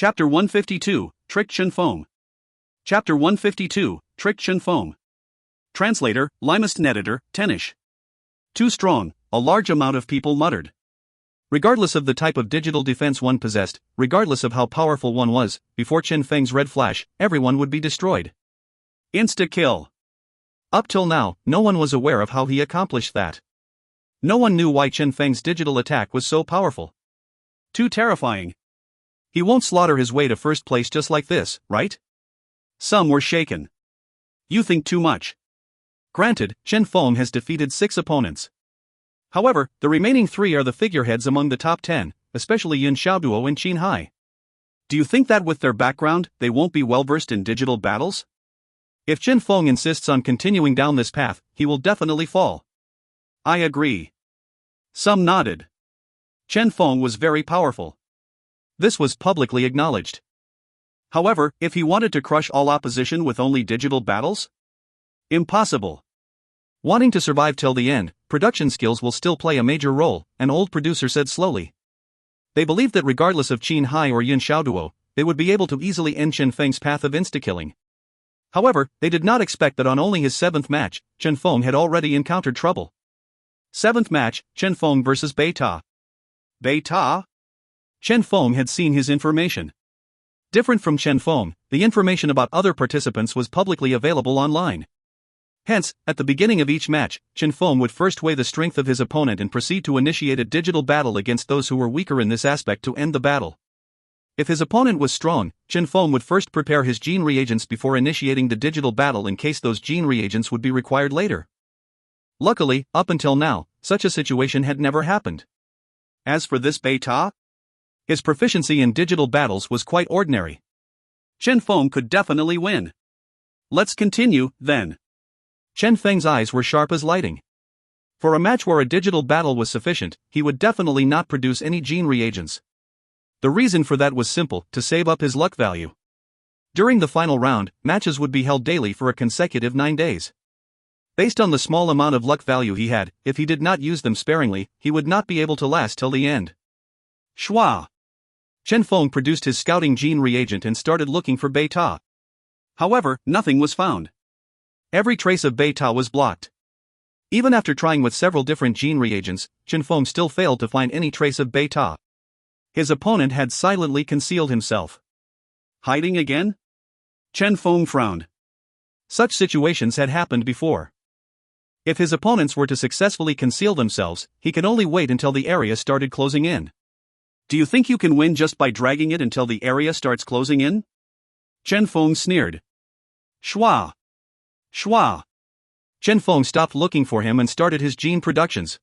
Chapter 152, Trick Chen Feng. Chapter 152, Trick Chen Feng. Translator, Limest Editor, Tenish. Too strong, a large amount of people muttered. Regardless of the type of digital defense one possessed, regardless of how powerful one was, before Chen Feng's red flash, everyone would be destroyed. Insta-kill. Up till now, no one was aware of how he accomplished that. No one knew why Chen Feng's digital attack was so powerful. Too terrifying. He won't slaughter his way to first place just like this, right? Some were shaken. You think too much. Granted, Chen Feng has defeated 6 opponents. However, the remaining 3 are the figureheads among the top 10, especially Yin Xiaoduo and Qin Hai. Do you think that with their background, they won't be well versed in digital battles? If Chen Feng insists on continuing down this path, he will definitely fall. I agree. Some nodded. Chen Feng was very powerful. This was publicly acknowledged. However, if he wanted to crush all opposition with only digital battles? Impossible. Wanting to survive till the end, production skills will still play a major role, an old producer said slowly. They believed that regardless of Qin Hai or Yin Xiaoduo, they would be able to easily end Chen Feng's path of insta-killing. However, they did not expect that on only his 7th match, Chen Feng had already encountered trouble. 7th match, Chen Feng vs. Bei Ta. Bei Ta? Chen Feng had seen his information. Different from Chen Feng, the information about other participants was publicly available online. Hence, at the beginning of each match, Chen Feng would first weigh the strength of his opponent and proceed to initiate a digital battle against those who were weaker in this aspect to end the battle. If his opponent was strong, Chen Feng would first prepare his gene reagents before initiating the digital battle in case those gene reagents would be required later. Luckily, up until now, such a situation had never happened. As for this Bei Ta, his proficiency in digital battles was quite ordinary. Chen Feng could definitely win. Let's continue, then. Chen Feng's eyes were sharp as lightning. For a match where a digital battle was sufficient, he would definitely not produce any gene reagents. The reason for that was simple, to save up his luck value. During the final round, matches would be held daily for a consecutive 9 days. Based on the small amount of luck value he had, if he did not use them sparingly, he would not be able to last till the end. Schwa. Chen Feng produced his scouting gene reagent and started looking for Bei Ta. However, nothing was found. Every trace of Bei Ta was blocked. Even after trying with several different gene reagents, Chen Feng still failed to find any trace of Bei Ta. His opponent had silently concealed himself. Hiding again? Chen Feng frowned. Such situations had happened before. If his opponents were to successfully conceal themselves, he could only wait until the area started closing in. Do you think you can win just by dragging it until the area starts closing in? Chen Feng sneered. Schwa. Schwa. Chen Feng stopped looking for him and started his gene productions.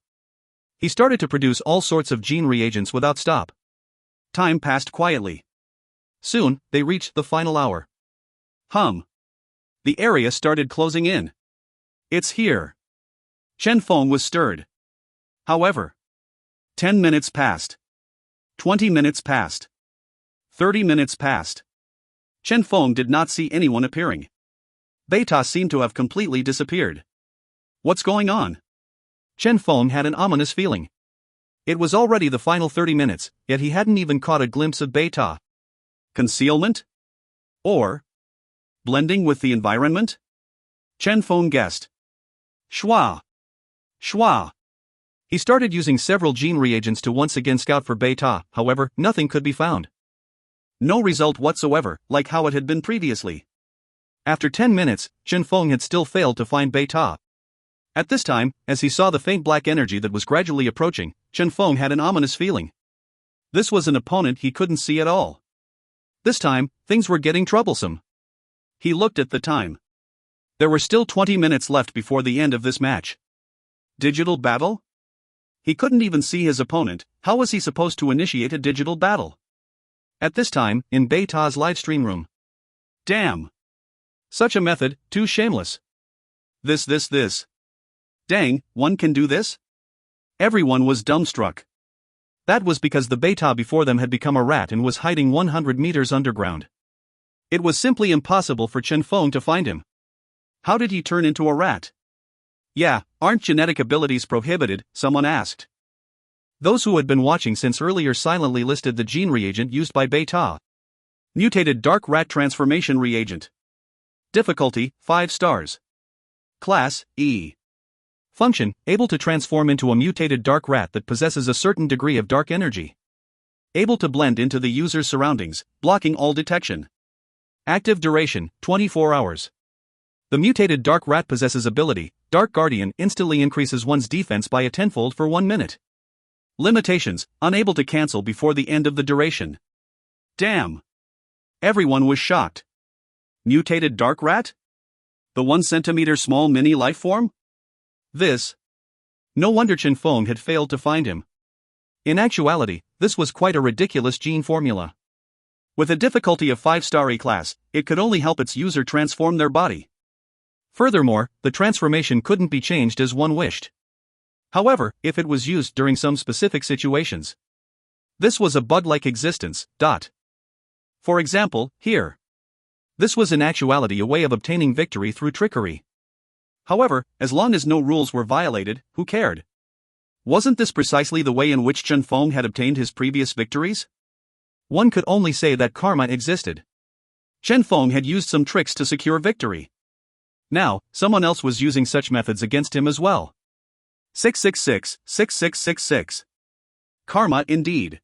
He started to produce all sorts of gene reagents without stop. Time passed quietly. Soon, they reached the final hour. The area started closing in. It's here. Chen Feng was stirred. However, 10 minutes passed. 20 minutes passed. 30 minutes passed. Chen Feng did not see anyone appearing. Bei Ta seemed to have completely disappeared. What's going on? Chen Feng had an ominous feeling. It was already the final 30 minutes, yet he hadn't even caught a glimpse of Bei Ta. Concealment? Or blending with the environment? Chen Feng guessed. Schwa. Schwa. He started using several gene reagents to once again scout for Bei Ta, however, nothing could be found. No result whatsoever, like how it had been previously. After 10 minutes, Chen Feng had still failed to find Bei Ta. At this time, as he saw the faint black energy that was gradually approaching, Chen Feng had an ominous feeling. This was an opponent he couldn't see at all. This time, things were getting troublesome. He looked at the time. There were still 20 minutes left before the end of this match. Digital battle? He couldn't even see his opponent. How was he supposed to initiate a digital battle? At this time, in Bei Ta's livestream room. Damn! Such a method, too shameless. This. Dang, one can do this? Everyone was dumbstruck. That was because the Bei Ta before them had become a rat and was hiding 100 meters underground. It was simply impossible for Chen Feng to find him. How did he turn into a rat? Yeah, aren't genetic abilities prohibited? Someone asked. Those who had been watching since earlier silently listed the gene reagent used by Bei Ta. Mutated Dark Rat Transformation Reagent. Difficulty, 5 stars. Class, E. Function, able to transform into a mutated dark rat that possesses a certain degree of dark energy. Able to blend into the user's surroundings, blocking all detection. Active duration, 24 hours. The mutated dark rat possesses ability, Dark Guardian instantly increases one's defense by a tenfold for 1 minute. Limitations, unable to cancel before the end of the duration. Damn. Everyone was shocked. Mutated dark rat? The 1 centimeter small mini life form? This. No wonder Chen Feng had failed to find him. In actuality, this was quite a ridiculous gene formula. With a difficulty of 5-star class, it could only help its user transform their body. Furthermore, the transformation couldn't be changed as one wished. However, if it was used during some specific situations. This was a bug-like existence. For example, here. This was in actuality a way of obtaining victory through trickery. However, as long as no rules were violated, who cared? Wasn't this precisely the way in which Chen Feng had obtained his previous victories? One could only say that karma existed. Chen Feng had used some tricks to secure victory. Now, someone else was using such methods against him as well. 666, 6666. Karma indeed.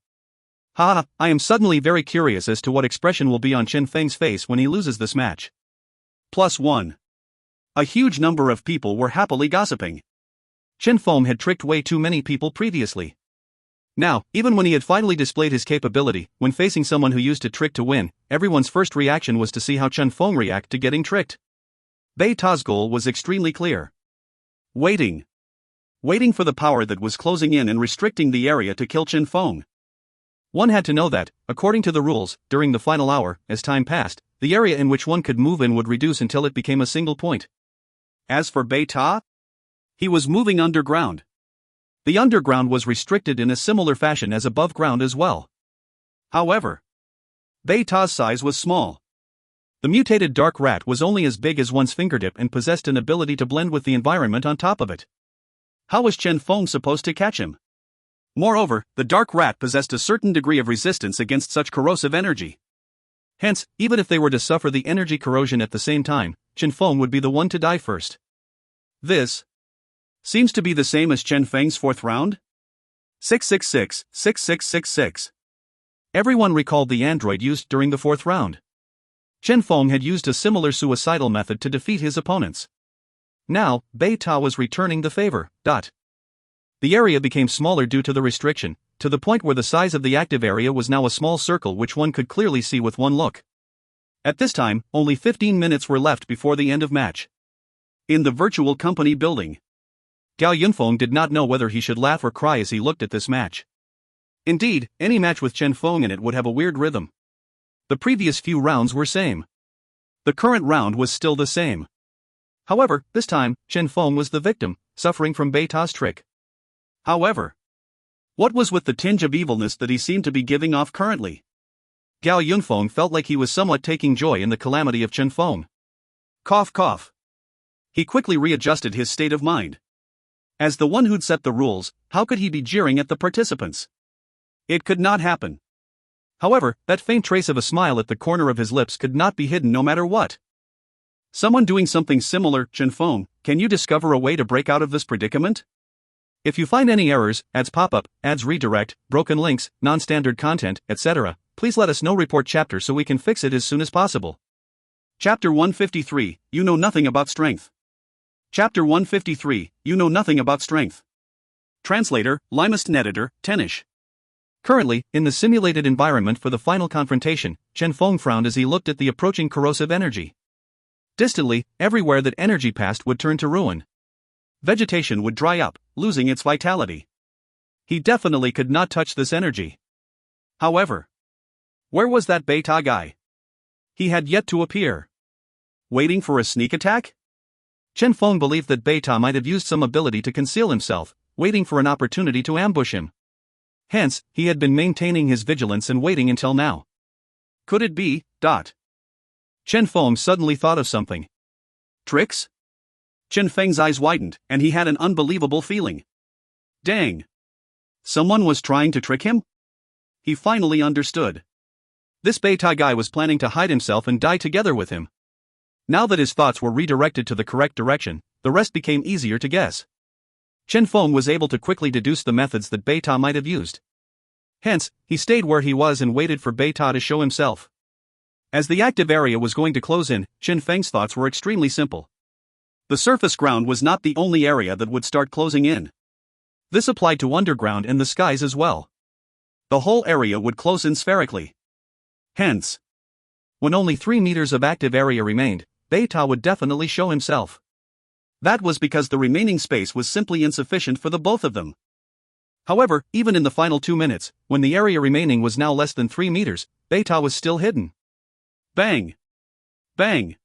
Haha, I am suddenly very curious as to what expression will be on Chen Feng's face when he loses this match. +1. A huge number of people were happily gossiping. Chen Feng had tricked way too many people previously. Now, even when he had finally displayed his capability, when facing someone who used to trick to win, everyone's first reaction was to see how Chen Feng react to getting tricked. Bei Ta's goal was extremely clear. Waiting. Waiting for the power that was closing in and restricting the area to kill Chen Feng. One had to know that, according to the rules, during the final hour, as time passed, the area in which one could move in would reduce until it became a single point. As for Bei Ta, he was moving underground. The underground was restricted in a similar fashion as above ground as well. However, Bei Ta's size was small. The mutated dark rat was only as big as one's fingertip and possessed an ability to blend with the environment on top of it. How was Chen Feng supposed to catch him? Moreover, the dark rat possessed a certain degree of resistance against such corrosive energy. Hence, even if they were to suffer the energy corrosion at the same time, Chen Feng would be the one to die first. This seems to be the same as Chen Feng's 4th round? 666, 6666. Everyone recalled the android used during the 4th round. Chen Feng had used a similar suicidal method to defeat his opponents. Now, Bei Ta was returning the favor. The area became smaller due to the restriction, to the point where the size of the active area was now a small circle which one could clearly see with one look. At this time, only 15 minutes were left before the end of match. In the virtual company building, Gao Yunfeng did not know whether he should laugh or cry as he looked at this match. Indeed, any match with Chen Feng in it would have a weird rhythm. The previous few rounds were same. The current round was still the same. However, this time, Chen Feng was the victim, suffering from Bei Ta's trick. However, what was with the tinge of evilness that he seemed to be giving off currently? Gao Yunfeng felt like he was somewhat taking joy in the calamity of Chen Feng. Cough cough. He quickly readjusted his state of mind. As the one who'd set the rules, how could he be jeering at the participants? It could not happen. However, that faint trace of a smile at the corner of his lips could not be hidden no matter what. Someone doing something similar. Chen Feng, can you discover a way to break out of this predicament? If you find any errors, ads pop-up, ads redirect, broken links, non-standard content, etc., please let us know. Report chapter so we can fix it as soon as possible. Chapter 153, You Know Nothing About Strength. Chapter 153, You Know Nothing About Strength. Translator, Limest Editor, Tenish. Currently, in the simulated environment for the final confrontation, Chen Feng frowned as he looked at the approaching corrosive energy. Distantly, everywhere that energy passed would turn to ruin. Vegetation would dry up, losing its vitality. He definitely could not touch this energy. However, where was that Bei Ta guy? He had yet to appear. Waiting for a sneak attack? Chen Feng believed that Bei Ta might have used some ability to conceal himself, waiting for an opportunity to ambush him. Hence, he had been maintaining his vigilance and waiting until now. Could it be? Chen Feng suddenly thought of something. Tricks? Chen Feng's eyes widened, and he had an unbelievable feeling. Dang! Someone was trying to trick him? He finally understood. This Beta guy was planning to hide himself and die together with him. Now that his thoughts were redirected to the correct direction, the rest became easier to guess. Chen Feng was able to quickly deduce the methods that Beta might have used. Hence, he stayed where he was and waited for Beta to show himself. As the active area was going to close in, Chen Feng's thoughts were extremely simple. The surface ground was not the only area that would start closing in. This applied to underground and the skies as well. The whole area would close in spherically. Hence, when only 3 meters of active area remained, Beta would definitely show himself. That was because the remaining space was simply insufficient for the both of them. However, even in the final 2 minutes, when the area remaining was now less than 3 meters, Beta was still hidden. Bang! Bang!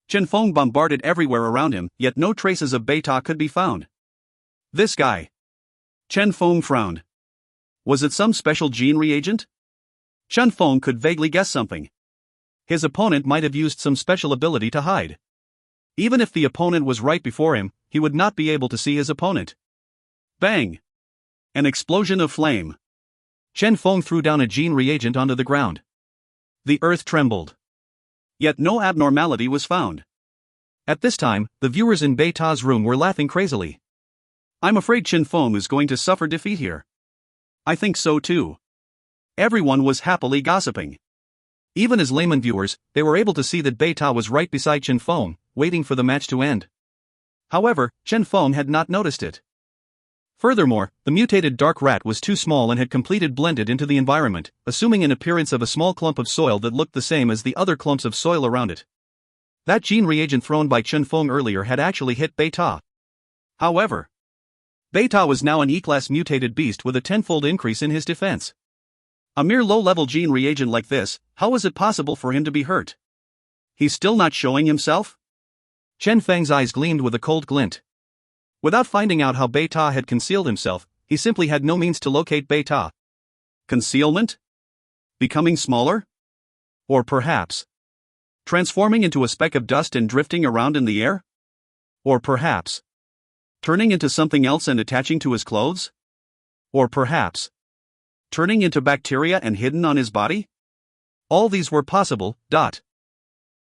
Chen Feng bombarded everywhere around him, yet no traces of Beta could be found. This guy. Chen Feng frowned. Was it some special gene reagent? Chen Feng could vaguely guess something. His opponent might have used some special ability to hide. Even if the opponent was right before him, he would not be able to see his opponent. Bang! An explosion of flame. Chen Feng threw down a gene reagent onto the ground. The earth trembled. Yet no abnormality was found. At this time, the viewers in Beta's room were laughing crazily. I'm afraid Chen Feng is going to suffer defeat here. I think so too. Everyone was happily gossiping. Even as layman viewers, they were able to see that Beta was right beside Chen Feng, waiting for the match to end. However, Chen Feng had not noticed it. Furthermore, the mutated dark rat was too small and had completely blended into the environment, assuming an appearance of a small clump of soil that looked the same as the other clumps of soil around it. That gene reagent thrown by Chen Feng earlier had actually hit Beta. However, Beta was now an E-class mutated beast with a 10-fold increase in his defense. A mere low-level gene reagent like this, how was it possible for him to be hurt? He's still not showing himself? Chen Feng's eyes gleamed with a cold glint. Without finding out how Beta had concealed himself, he simply had no means to locate Beta. Concealment? Becoming smaller? Or perhaps transforming into a speck of dust and drifting around in the air? Or perhaps turning into something else and attaching to his clothes? Or perhaps turning into bacteria and hidden on his body? All these were possible.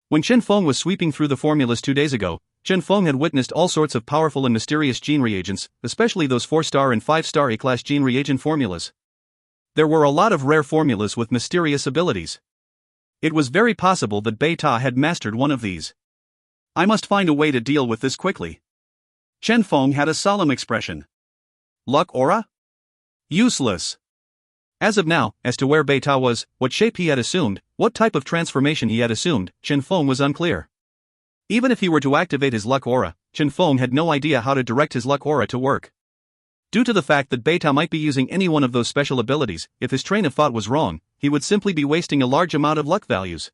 When Chen Feng was sweeping through the formulas 2 days ago, Chen Feng had witnessed all sorts of powerful and mysterious gene reagents, especially those 4-star and 5-star A-class gene reagent formulas. There were a lot of rare formulas with mysterious abilities. It was very possible that Beta had mastered one of these. I must find a way to deal with this quickly. Chen Feng had a solemn expression. Luck aura? Useless. As of now, as to where Beta was, what shape he had assumed, what type of transformation he had assumed, Chen Feng was unclear. Even if he were to activate his luck aura, Chen Feng had no idea how to direct his luck aura to work. Due to the fact that Beta might be using any one of those special abilities, if his train of thought was wrong, he would simply be wasting a large amount of luck values.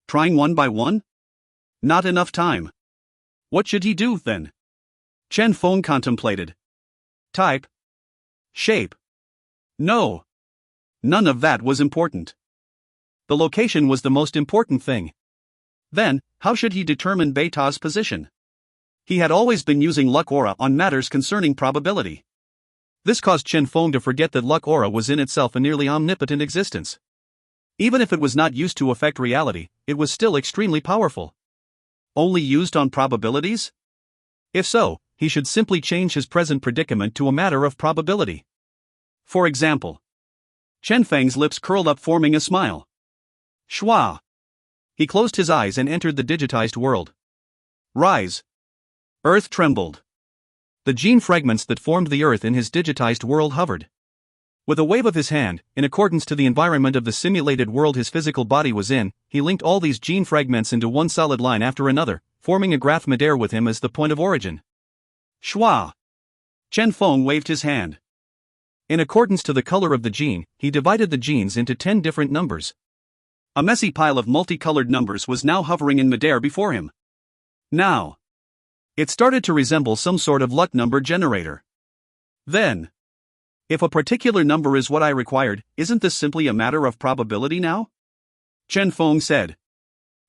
Trying one by one? Not enough time. What should he do then? Chen Feng contemplated. Type. Shape. No. None of that was important. The location was the most important thing. Then, how should he determine Beta's position? He had always been using luck aura on matters concerning probability. This caused Chen Feng to forget that luck aura was in itself a nearly omnipotent existence. Even if it was not used to affect reality, it was still extremely powerful. Only used on probabilities? If so, he should simply change his present predicament to a matter of probability. For example, Chen Feng's lips curled up, forming a smile. Schwa. He closed his eyes and entered the digitized world. Rise. Earth trembled. The gene fragments that formed the earth in his digitized world hovered. With a wave of his hand, in accordance to the environment of the simulated world his physical body was in, he linked all these gene fragments into one solid line after another, forming a graph midair with him as the point of origin. Schwa. Chen Feng waved his hand. In accordance to the color of the gene, he divided the genes into 10 different numbers. A messy pile of multicolored numbers was now hovering in midair before him. Now, it started to resemble some sort of luck number generator. Then, if a particular number is what I required, isn't this simply a matter of probability now? Chen Feng said.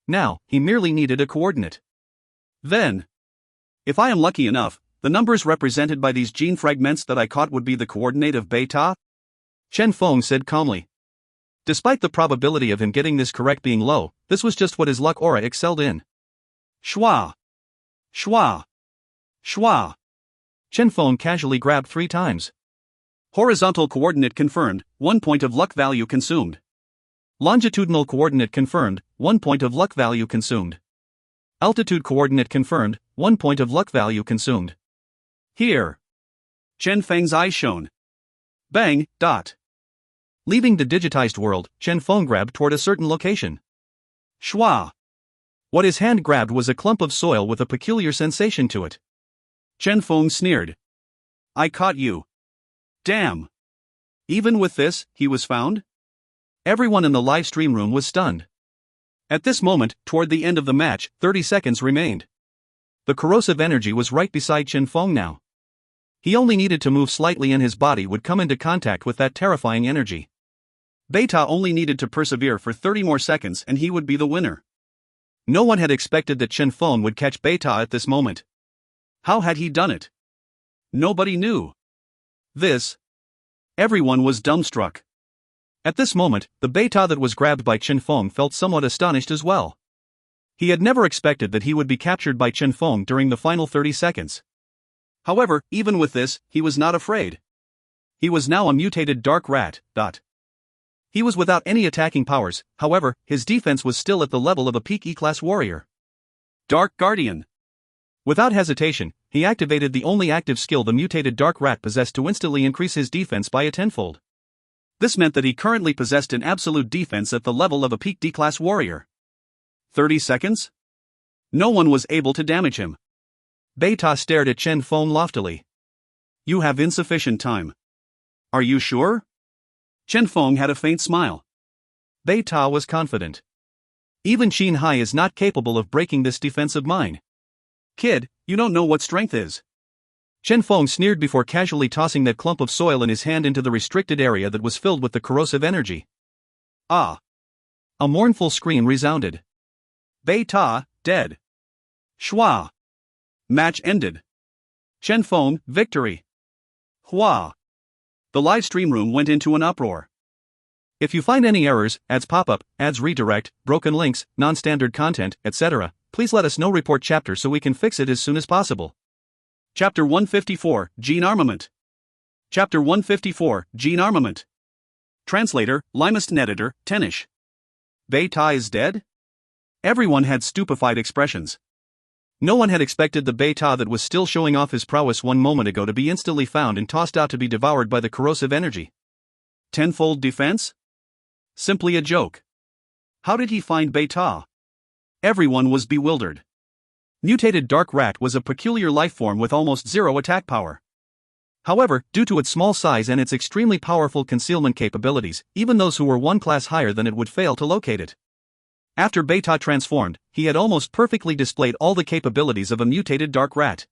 Now, he merely needed a coordinate. Then, if I am lucky enough, the numbers represented by these gene fragments that I caught would be the coordinate of Beta? Chen Feng said calmly. Despite the probability of him getting this correct being low, this was just what his luck aura excelled in. Schwa! Schwa! Schwa! Chen Feng casually grabbed 3 times. Horizontal coordinate confirmed, 1 point of luck value consumed. Longitudinal coordinate confirmed, 1 point of luck value consumed. Altitude coordinate confirmed, 1 point of luck value consumed. Here. Chen Feng's eyes shone. Bang, dot. Leaving the digitized world, Chen Feng grabbed toward a certain location. Schwa. What his hand grabbed was a clump of soil with a peculiar sensation to it. Chen Feng sneered. I caught you. Damn. Even with this, he was found? Everyone in the live stream room was stunned. At this moment, toward the end of the match, 30 seconds remained. The corrosive energy was right beside Chen Feng now. He only needed to move slightly and his body would come into contact with that terrifying energy. Beta only needed to persevere for 30 more seconds and he would be the winner. No one had expected that Chen Feng would catch Beta at this moment. How had he done it? Nobody knew. Everyone was dumbstruck. At this moment, the Beta that was grabbed by Chen Feng felt somewhat astonished as well. He had never expected that he would be captured by Chen Feng during the final 30 seconds. However, even with this, he was not afraid. He was now a mutated dark rat. He was without any attacking powers, however, his defense was still at the level of a peak E-class warrior. Dark Guardian. Without hesitation, he activated the only active skill the mutated dark rat possessed to instantly increase his defense by a tenfold. This meant that he currently possessed an absolute defense at the level of a peak D-class warrior. 30 seconds? No one was able to damage him. Beta stared at Chen Feng loftily. You have insufficient time. Are you sure? Chen Feng had a faint smile. Beta was confident. Even Qin Hai is not capable of breaking this defense of mine. Kid, you don't know what strength is. Chen Feng sneered before casually tossing that clump of soil in his hand into the restricted area that was filled with the corrosive energy. Ah! A mournful scream resounded. Beta, dead. Schwa. Match ended. Chen Feng, victory. Hua. The live stream room went into an uproar. If you find any errors, ads pop up, ads redirect, broken links, non-standard content, etc., please let us know. Report chapter so we can fix it as soon as possible. Chapter 154, Gene Armament. Chapter 154, Gene Armament. Translator, Limest Editor, Tenish. Beta is dead? Everyone had stupefied expressions. No one had expected the Beta that was still showing off his prowess 1 moment ago to be instantly found and tossed out to be devoured by the corrosive energy. Tenfold defense? Simply a joke. How did he find Beta? Everyone was bewildered. Mutated Dark Rat was a peculiar lifeform with almost zero attack power. However, due to its small size and its extremely powerful concealment capabilities, even those who were 1 class higher than it would fail to locate it. After Beta transformed, he had almost perfectly displayed all the capabilities of a mutated Dark Rat.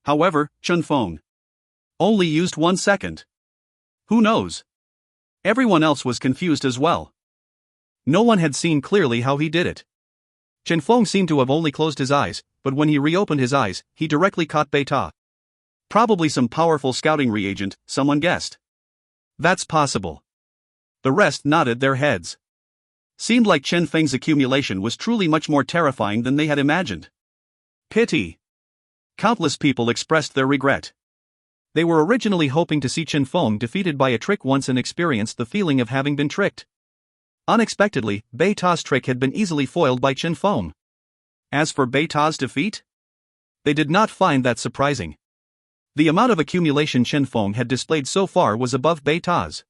However, Chen Feng only used 1 second. Who knows? Everyone else was confused as well. No one had seen clearly how he did it. Chen Feng seemed to have only closed his eyes, but when he reopened his eyes, he directly caught Beta. Probably some powerful scouting reagent, someone guessed. That's possible. The rest nodded their heads. Seemed like Chen Feng's accumulation was truly much more terrifying than they had imagined. Pity. Countless people expressed their regret. They were originally hoping to see Chen Feng defeated by a trick once and experienced the feeling of having been tricked. Unexpectedly, Beta's trick had been easily foiled by Chen Feng. As for Beta's defeat? They did not find that surprising. The amount of accumulation Chen Feng had displayed so far was above Beta's.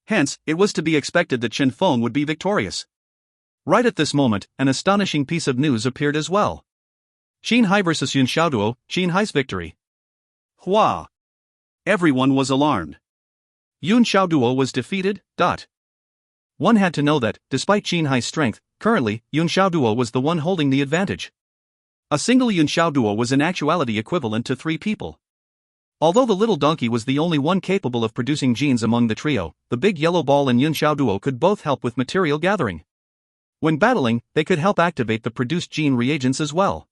Hence, it was to be expected that Chen Feng would be victorious. Right at this moment, an astonishing piece of news appeared as well. Qin Hai vs Yun Xiaoduo, Qin Hai's victory. Hua. Everyone was alarmed. Yun Xiaoduo was defeated. One had to know that, despite Qin Hai's strength, currently, Yun Xiaoduo was the one holding the advantage. A single Yun Xiaoduo was in actuality equivalent to 3 people. Although the little donkey was the only one capable of producing genes among the trio, the big yellow ball and Yun Xiaoduo could both help with material gathering. When battling, they could help activate the produced gene reagents as well.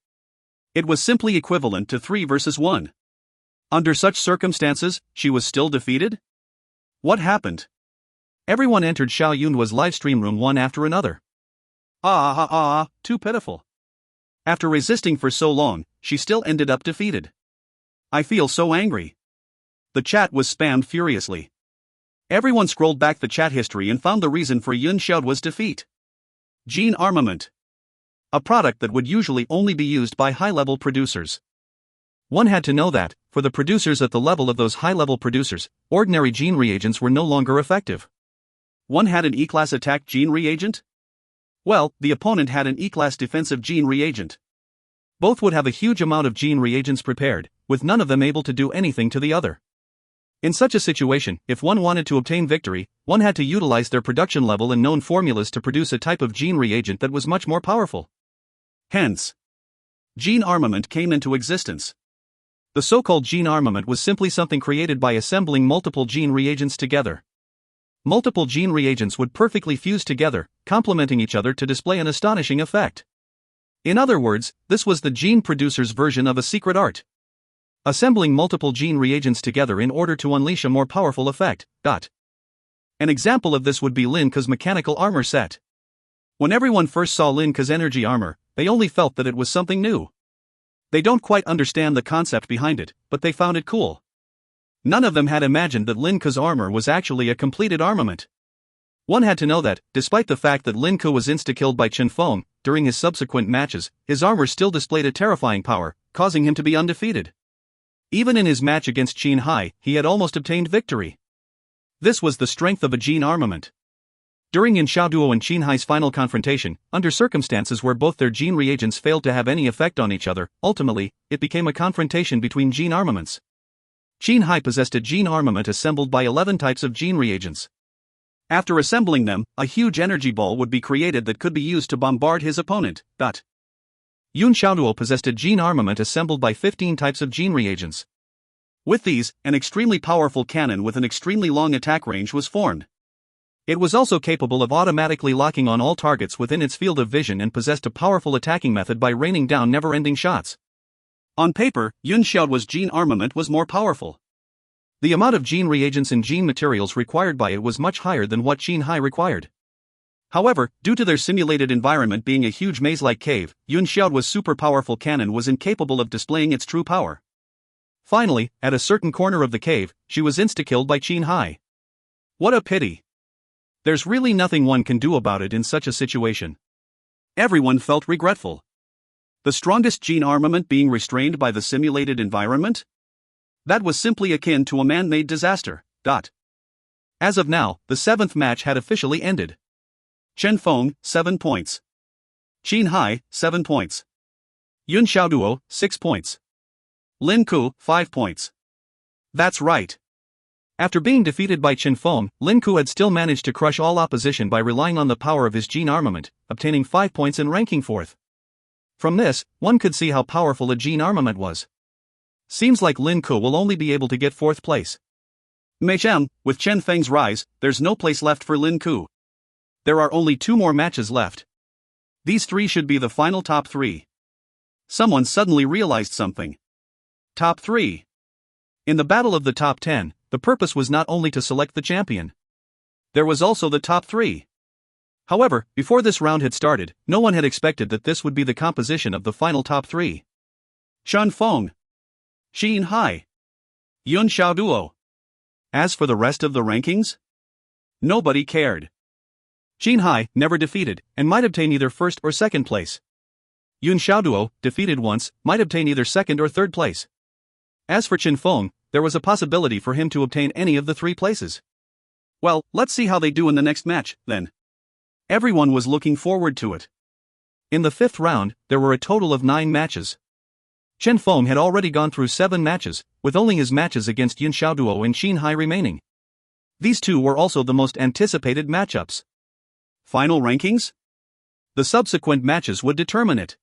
It was simply equivalent to 3 versus 1. Under such circumstances, she was still defeated? What happened? Everyone entered Xiao Yunhua's livestream room one after another. Too pitiful. After resisting for so long, she still ended up defeated. I feel so angry. The chat was spammed furiously. Everyone scrolled back the chat history and found the reason for Yun Xiaoduo's defeat. Gene armament. A product that would usually only be used by high-level producers. One had to know that, for the producers at the level of those high-level producers, ordinary gene reagents were no longer effective. One had an E-class attack gene reagent? Well, the opponent had an E-class defensive gene reagent. Both would have a huge amount of gene reagents prepared, with none of them able to do anything to the other. In such a situation, if one wanted to obtain victory, one had to utilize their production level and known formulas to produce a type of gene reagent that was much more powerful. Hence, gene armament came into existence. The so-called gene armament was simply something created by assembling multiple gene reagents together. Multiple gene reagents would perfectly fuse together, complementing each other to display an astonishing effect. In other words, this was the gene producer's version of a secret art. Assembling multiple gene reagents together in order to unleash a more powerful effect. An example of this would be Lin Ke's mechanical armor set. When everyone first saw Lin Ke's energy armor, they only felt that it was something new. They don't quite understand the concept behind it, but they found it cool. None of them had imagined that Lin Ke's armor was actually a completed armament. One had to know that, despite the fact that Lin Ke was insta-killed by Chen Feng, during his subsequent matches, his armor still displayed a terrifying power, causing him to be undefeated. Even in his match against Qin Hai, he had almost obtained victory. This was the strength of a gene armament. During Yun Xiaoduo and Qin Hai's final confrontation, under circumstances where both their gene reagents failed to have any effect on each other, ultimately, it became a confrontation between gene armaments. Qin Hai possessed a gene armament assembled by 11 types of gene reagents. After assembling them, a huge energy ball would be created that could be used to bombard his opponent. Yun Xiaoduo possessed a gene armament assembled by 15 types of gene reagents. With these, an extremely powerful cannon with an extremely long attack range was formed. It was also capable of automatically locking on all targets within its field of vision and possessed a powerful attacking method by raining down never-ending shots. On paper, Yun Xiaoduo's gene armament was more powerful. The amount of gene reagents and gene materials required by it was much higher than what Qin Hai required. However, due to their simulated environment being a huge maze-like cave, Yun Xiaoduo's super powerful cannon was incapable of displaying its true power. Finally, at a certain corner of the cave, she was insta-killed by Qin Hai. What a pity. There's really nothing one can do about it in such a situation. Everyone felt regretful. The strongest gene armament being restrained by the simulated environment? That was simply akin to a man-made disaster. As of now, the 7th match had officially ended. Chen Feng, 7 points. Qin Hai, 7 points. Yun Xiaoduo, 6 points. Lin Ke, 5 points. That's right. After being defeated by Chen Feng, Lin Ke had still managed to crush all opposition by relying on the power of his gene armament, obtaining 5 points and ranking 4th. From this, one could see how powerful a gene armament was. Seems like Lin Ke will only be able to get 4th place. Meichem, with Chen Feng's rise, there's no place left for Lin Ke. There are only 2 more matches left. These 3 should be the final top 3. Someone suddenly realized something. Top 3. In the battle of the top 10, the purpose was not only to select the champion. There was also the top 3. However, before this round had started, no one had expected that this would be the composition of the final top 3. Chen Feng, Qin Hai, Yun Xiaoduo. As for the rest of the rankings? Nobody cared. Qin Hai, never defeated, and might obtain either 1st or 2nd place. Yun Xiaoduo, defeated once, might obtain either 2nd or 3rd place. As for Chen Feng, there was a possibility for him to obtain any of the 3 places. Well, let's see how they do in the next match, then. Everyone was looking forward to it. In the 5th round, there were a total of 9 matches. Chen Feng had already gone through 7 matches, with only his matches against Yun Xiaoduo and Qin Hai remaining. These 2 were also the most anticipated matchups. Final rankings? The subsequent matches would determine it.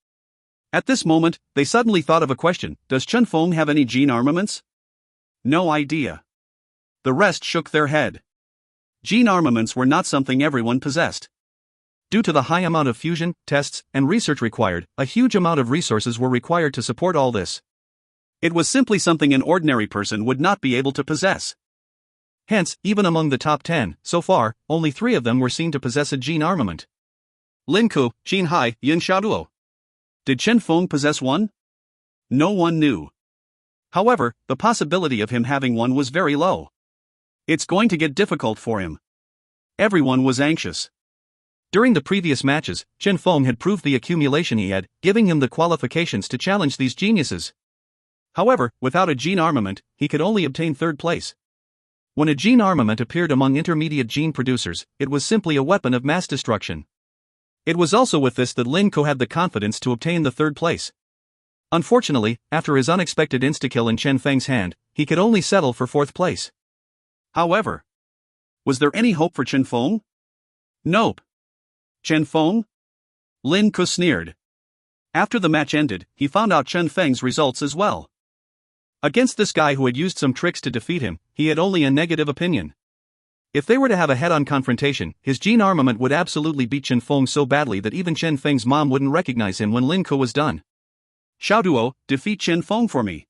At this moment, they suddenly thought of a question: does Chen Feng have any gene armaments? No idea. The rest shook their head. Gene armaments were not something everyone possessed. Due to the high amount of fusion, tests, and research required, a huge amount of resources were required to support all this. It was simply something an ordinary person would not be able to possess. Hence, even among the top 10, so far, only 3 of them were seen to possess a gene armament. Lin Ku, Jin Hai, Yin Xiaoduo. Did Chen Feng possess one? No one knew. However, the possibility of him having one was very low. It's going to get difficult for him. Everyone was anxious. During the previous matches, Chen Feng had proved the accumulation he had, giving him the qualifications to challenge these geniuses. However, without a gene armament, he could only obtain 3rd place. When a gene armament appeared among intermediate gene producers, it was simply a weapon of mass destruction. It was also with this that Lin Ku had the confidence to obtain the 3rd place. Unfortunately, after his unexpected insta-kill in Chen Feng's hand, he could only settle for 4th place. However, was there any hope for Chen Feng? Nope. Chen Feng? Lin Ku sneered. After the match ended, he found out Chen Feng's results as well. Against this guy who had used some tricks to defeat him, he had only a negative opinion. If they were to have a head-on confrontation, his gene armament would absolutely beat Chen Feng so badly that even Chen Feng's mom wouldn't recognize him when Lin Ku was done. Xiaoduo, defeat Chen Feng for me.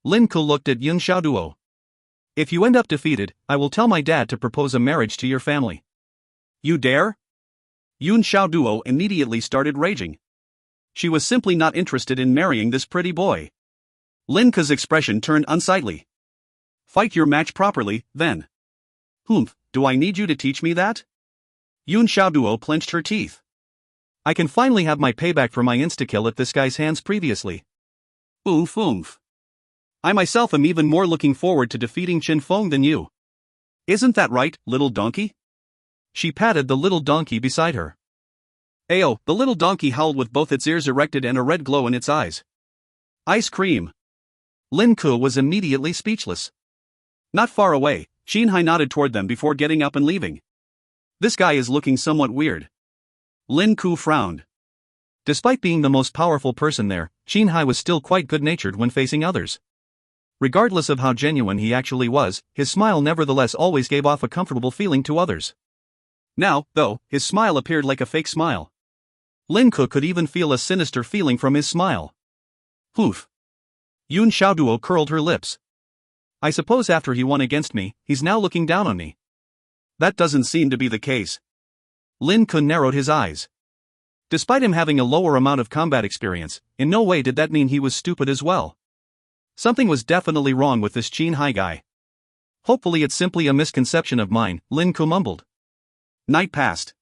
Lin Ku looked at Yin Xiaoduo. If you end up defeated, I will tell my dad to propose a marriage to your family. You dare? Yun Xiaoduo immediately started raging. She was simply not interested in marrying this pretty boy. Lin Ku's expression turned unsightly. Fight your match properly, then. Humph, do I need you to teach me that? Yun Xiaoduo clenched her teeth. I can finally have my payback for my insta-kill at this guy's hands previously. Oomph. I myself am even more looking forward to defeating Chen Feng than you. Isn't that right, little donkey? She patted the little donkey beside her. Ayo, the little donkey howled with both its ears erected and a red glow in its eyes. Ice cream. Lin Ku was immediately speechless. Not far away, Jin Hai nodded toward them before getting up and leaving. This guy is looking somewhat weird. Lin Ku frowned. Despite being the most powerful person there, Jin Hai was still quite good-natured when facing others. Regardless of how genuine he actually was, his smile nevertheless always gave off a comfortable feeling to others. Now, though, his smile appeared like a fake smile. Lin Ku could even feel a sinister feeling from his smile. Poof. Yun Xiaoduo curled her lips. I suppose after he won against me, he's now looking down on me. That doesn't seem to be the case. Lin Ku narrowed his eyes. Despite him having a lower amount of combat experience, in no way did that mean he was stupid as well. Something was definitely wrong with this Jin Hai guy. Hopefully it's simply a misconception of mine, Lin Ku mumbled. Night passed.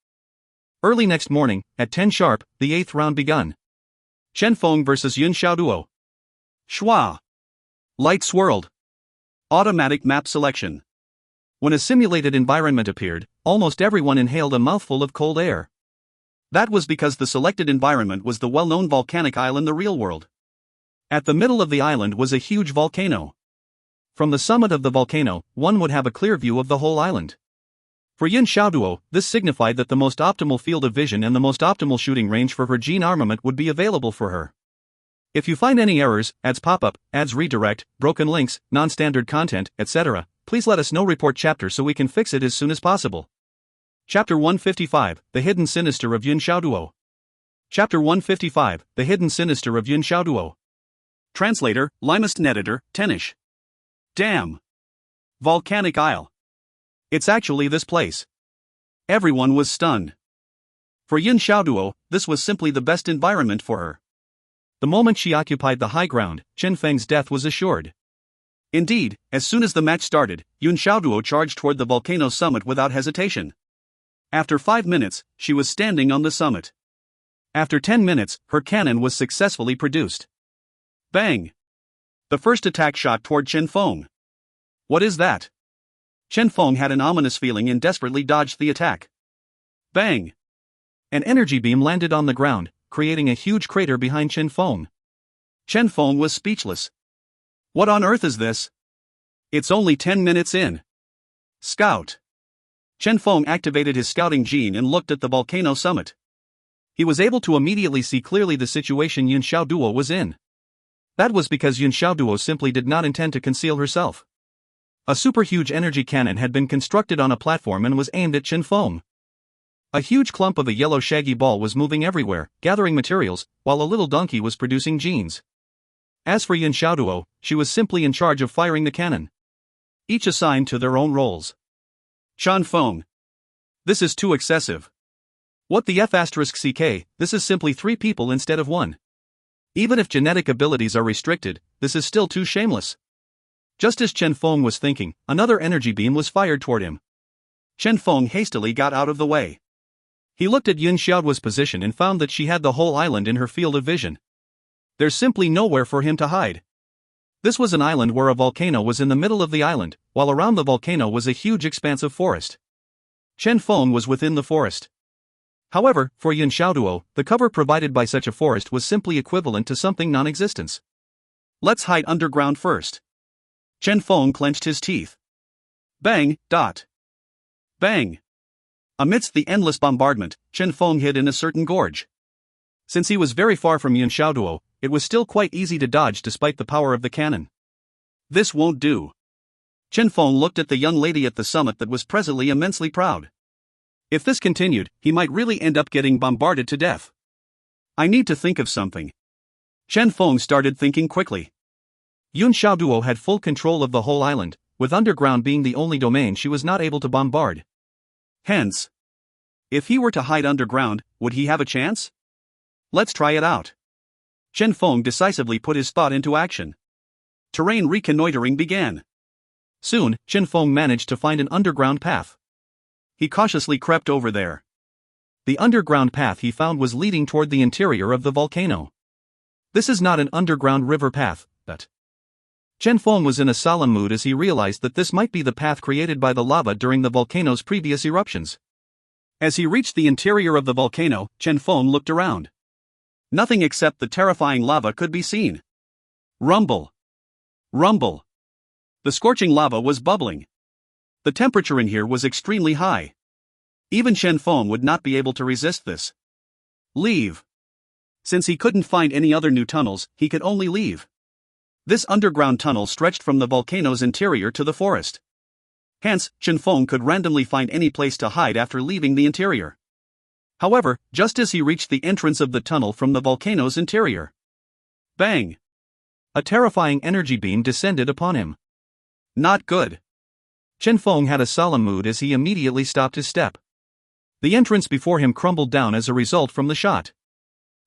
Early next morning, at 10 sharp, the 8th round begun. Chen Feng versus Yun Xiaoduo. Schwa. Light swirled. Automatic map selection. When a simulated environment appeared, almost everyone inhaled a mouthful of cold air. That was because the selected environment was the well-known volcanic isle in the real world. At the middle of the island was a huge volcano. From the summit of the volcano, one would have a clear view of the whole island. For Yin Xiaoduo, this signified that the most optimal field of vision and the most optimal shooting range for her gene armament would be available for her. If you find any errors, ads pop-up, ads redirect, broken links, non-standard content, etc., please let us know. Report chapter so we can fix it as soon as possible. Chapter 155, The Hidden Sinister of Yun Xiaoduo. Chapter 155, The Hidden Sinister of Yun Xiaoduo. Translator, Limest Editor, Tenish. Damn. Volcanic Isle. It's actually this place. Everyone was stunned. For Yin Xiaoduo, this was simply the best environment for her. The moment she occupied the high ground, Chen Feng's death was assured. Indeed, as soon as the match started, Yun Xiaoduo charged toward the volcano's summit without hesitation. After 5 minutes, she was standing on the summit. After 10 minutes, her cannon was successfully produced. Bang! The first attack shot toward Chen Feng. What is that? Chen Feng had an ominous feeling and desperately dodged the attack. Bang! An energy beam landed on the ground, creating a huge crater behind Chen Feng. Chen Feng was speechless. What on earth is this? It's only 10 minutes in. Scout. Chen Feng activated his scouting gene and looked at the volcano summit. He was able to immediately see clearly the situation Yun Xiaoduo was in. That was because Yun Xiaoduo simply did not intend to conceal herself. A super huge energy cannon had been constructed on a platform and was aimed at Chen Feng. A huge clump of a yellow shaggy ball was moving everywhere, gathering materials, while a little donkey was producing genes. As for Yin Xiaoduo, she was simply in charge of firing the cannon. each assigned to their own roles. Chen Feng. This is too excessive. What the F***ck, this is simply 3 people instead of 1. Even if genetic abilities are restricted, this is still too shameless. Just as Chen Feng was thinking, another energy beam was fired toward him. Chen Feng hastily got out of the way. He looked at Yun Xiaoduo's position and found that she had the whole island in her field of vision. There's simply nowhere for him to hide. This was an island where a volcano was in the middle of the island, while around the volcano was a huge expanse of forest. Chen Feng was within the forest. However, for Yun Xiaoduo, the cover provided by such a forest was simply equivalent to something non-existence. Let's hide underground first. Chen Feng clenched his teeth. Bang, dot. Bang. Amidst the endless bombardment, Chen Feng hid in a certain gorge. Since he was very far from Yun Xiaoduo, it was still quite easy to dodge despite the power of the cannon. This won't do. Chen Feng looked at the young lady at the summit that was presently immensely proud. If this continued, he might really end up getting bombarded to death. I need to think of something. Chen Feng started thinking quickly. Yun Xiaoduo had full control of the whole island, with underground being the only domain she was not able to bombard. Hence, if he were to hide underground, would he have a chance? Let's try it out. Chen Feng decisively put his thought into action. Terrain reconnoitering began. Soon, Chen Feng managed to find an underground path. He cautiously crept over there. The underground path he found was leading toward the interior of the volcano. This is not an underground river path, but... Chen Feng was in a solemn mood as he realized that this might be the path created by the lava during the volcano's previous eruptions. As he reached the interior of the volcano, Chen Feng looked around. Nothing except the terrifying lava could be seen. Rumble. Rumble. The scorching lava was bubbling. The temperature in here was extremely high. Even Chen Feng would not be able to resist this. Leave. Since he couldn't find any other new tunnels, he could only leave. This underground tunnel stretched from the volcano's interior to the forest. Hence, Chen Feng could randomly find any place to hide after leaving the interior. However, just as he reached the entrance of the tunnel from the volcano's interior, bang! A terrifying energy beam descended upon him. Not good. Chen Feng had a solemn mood as he immediately stopped his step. The entrance before him crumbled down as a result from the shot.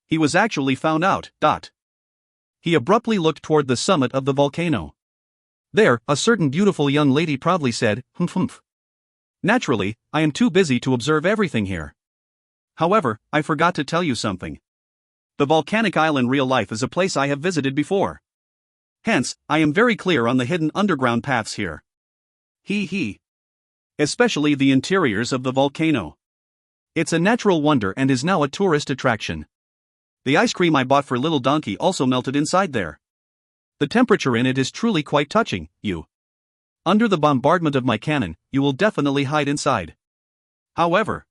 He was actually found out, dot. He abruptly looked toward the summit of the volcano. There, a certain beautiful young lady proudly said, humph. Naturally, I am too busy to observe everything here. However, I forgot to tell you something. The volcanic island real life is a place I have visited before. Hence, I am very clear on the hidden underground paths here. He. Especially the interiors of the volcano. It's a natural wonder and is now a tourist attraction. The ice cream I bought for Little Donkey also melted inside there. The temperature in it is truly quite touching, you. Under the bombardment of my cannon, you will definitely hide inside. However,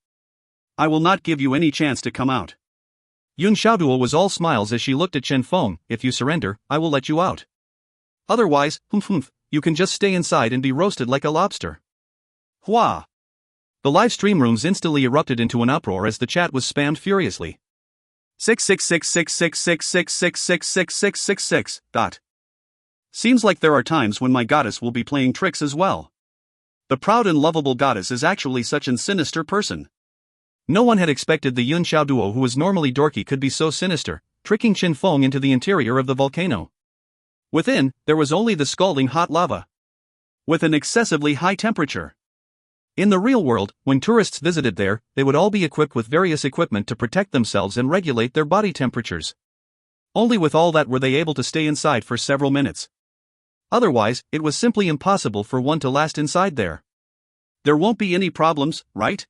I will not give you any chance to come out. Yun Xiaoduo was all smiles as she looked at Chen Feng. If you surrender, I will let you out. Otherwise, you can just stay inside and be roasted like a lobster. Hua! The live stream rooms instantly erupted into an uproar as the chat was spammed furiously. 6666666666666. Seems like there are times when my goddess will be playing tricks as well. The proud and lovable goddess is actually such an sinister person. No one had expected the Yun Xiaoduo who was normally dorky could be so sinister, tricking Chen Feng into the interior of the volcano. Within, there was only the scalding hot lava. With an excessively high temperature. In the real world, when tourists visited there, they would all be equipped with various equipment to protect themselves and regulate their body temperatures. Only with all that were they able to stay inside for several minutes. Otherwise, it was simply impossible for one to last inside there. There won't be any problems, right?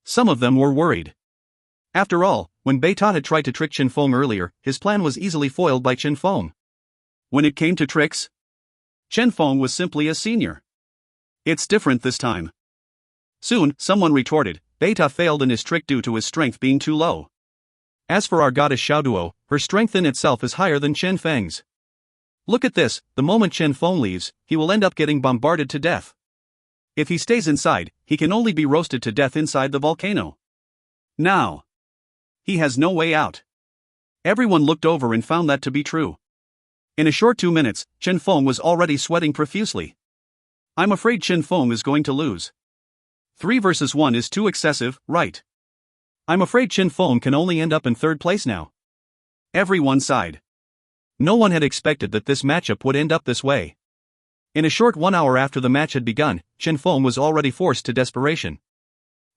Some of them were worried. After all, when Beita had tried to trick Chen Feng earlier, his plan was easily foiled by Chen Feng. When it came to tricks, Chen Feng was simply a senior. It's different this time. Soon, someone retorted, Beita failed in his trick due to his strength being too low. As for our goddess Xiaoduo, her strength in itself is higher than Chen Feng's. Look at this, the moment Chen Feng leaves, he will end up getting bombarded to death. If he stays inside, he can only be roasted to death inside the volcano. Now, he has no way out. Everyone looked over and found that to be true. In a short 2 minutes, Chen Feng was already sweating profusely. I'm afraid Chen Feng is going to lose. 3 versus 1 is too excessive, right? I'm afraid Chen Feng can only end up in third place now. Everyone sighed. No one had expected that this matchup would end up this way. In a short 1 hour after the match had begun, Chen Feng was already forced to desperation.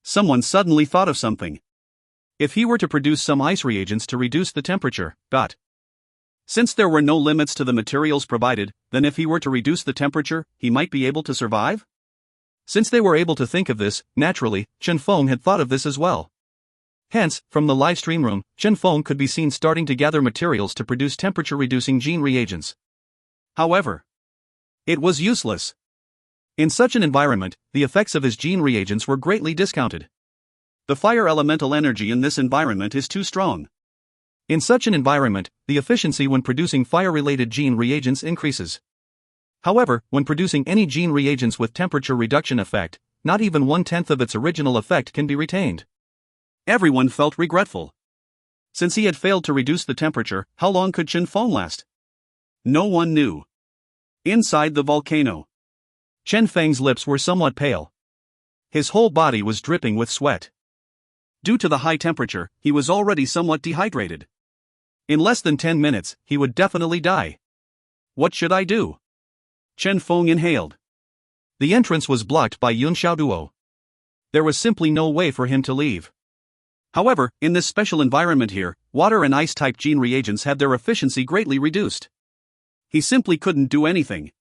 Someone suddenly thought of something. If he were to produce some ice reagents to reduce the temperature, since there were no limits to the materials provided, then if he were to reduce the temperature, he might be able to survive? Since they were able to think of this, naturally, Chen Feng had thought of this as well. Hence, from the live stream room, Chen Feng could be seen starting to gather materials to produce temperature-reducing gene reagents. However, it was useless. In such an environment, the effects of his gene reagents were greatly discounted. The fire elemental energy in this environment is too strong. In such an environment, the efficiency when producing fire-related gene reagents increases. However, when producing any gene reagents with temperature reduction effect, not even 1/10 of its original effect can be retained. Everyone felt regretful. Since he had failed to reduce the temperature, how long could Chen Feng last? No one knew. Inside the volcano, Chen Feng's lips were somewhat pale. His whole body was dripping with sweat. Due to the high temperature, he was already somewhat dehydrated. In less than 10 minutes, he would definitely die. What should I do? Chen Feng inhaled. The entrance was blocked by Yun Xiaoduo. There was simply no way for him to leave. However, in this special environment here, water and ice-type gene reagents had their efficiency greatly reduced. He simply couldn't do anything.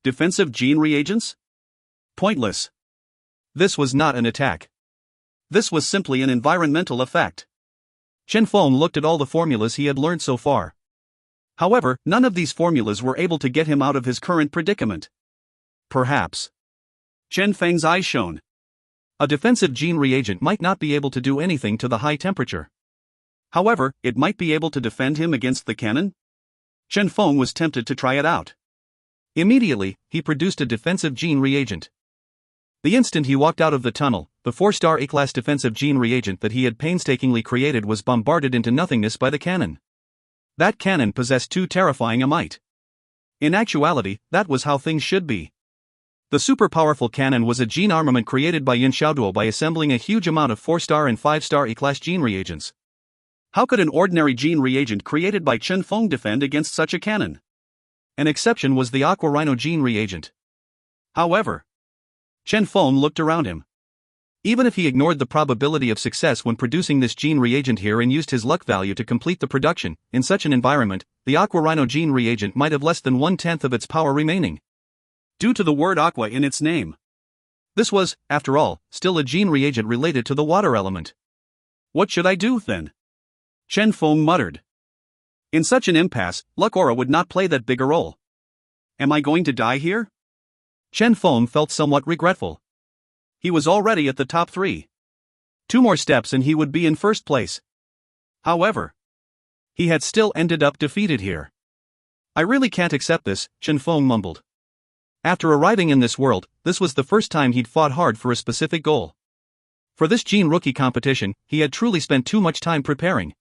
Defensive gene reagents? Pointless. This was not an attack. This was simply an environmental effect. Chen Feng looked at all the formulas he had learned so far. However, none of these formulas were able to get him out of his current predicament. Perhaps. Chen Feng's eyes shone. A defensive gene reagent might not be able to do anything to the high temperature. However, it might be able to defend him against the cannon? Chen Feng was tempted to try it out. Immediately, he produced a defensive gene reagent. The instant he walked out of the tunnel, the 4-star A-class defensive gene reagent that he had painstakingly created was bombarded into nothingness by the cannon. That cannon possessed too terrifying a might. In actuality, that was how things should be. The super-powerful cannon was a gene armament created by Yun Xiaoduo by assembling a huge amount of 4-star and 5-star A-class gene reagents. How could an ordinary gene reagent created by Chen Feng defend against such a cannon? An exception was the Aqua Rhino gene reagent. However, Chen Feng looked around him. Even if he ignored the probability of success when producing this gene reagent here and used his luck value to complete the production, in such an environment, the Aqua Rhino gene reagent might have less than 1/10 of its power remaining. Due to the word aqua in its name. This was, after all, still a gene reagent related to the water element. What should I do, then? Chen Feng muttered. In such an impasse, luck aura would not play that big a role. Am I going to die here? Chen Feng felt somewhat regretful. He was already at the top 3. 2 more steps and he would be in first place. However, he had still ended up defeated here. I really can't accept this, Chen Feng mumbled. After arriving in this world, this was the first time he'd fought hard for a specific goal. For this gene rookie competition, he had truly spent too much time preparing.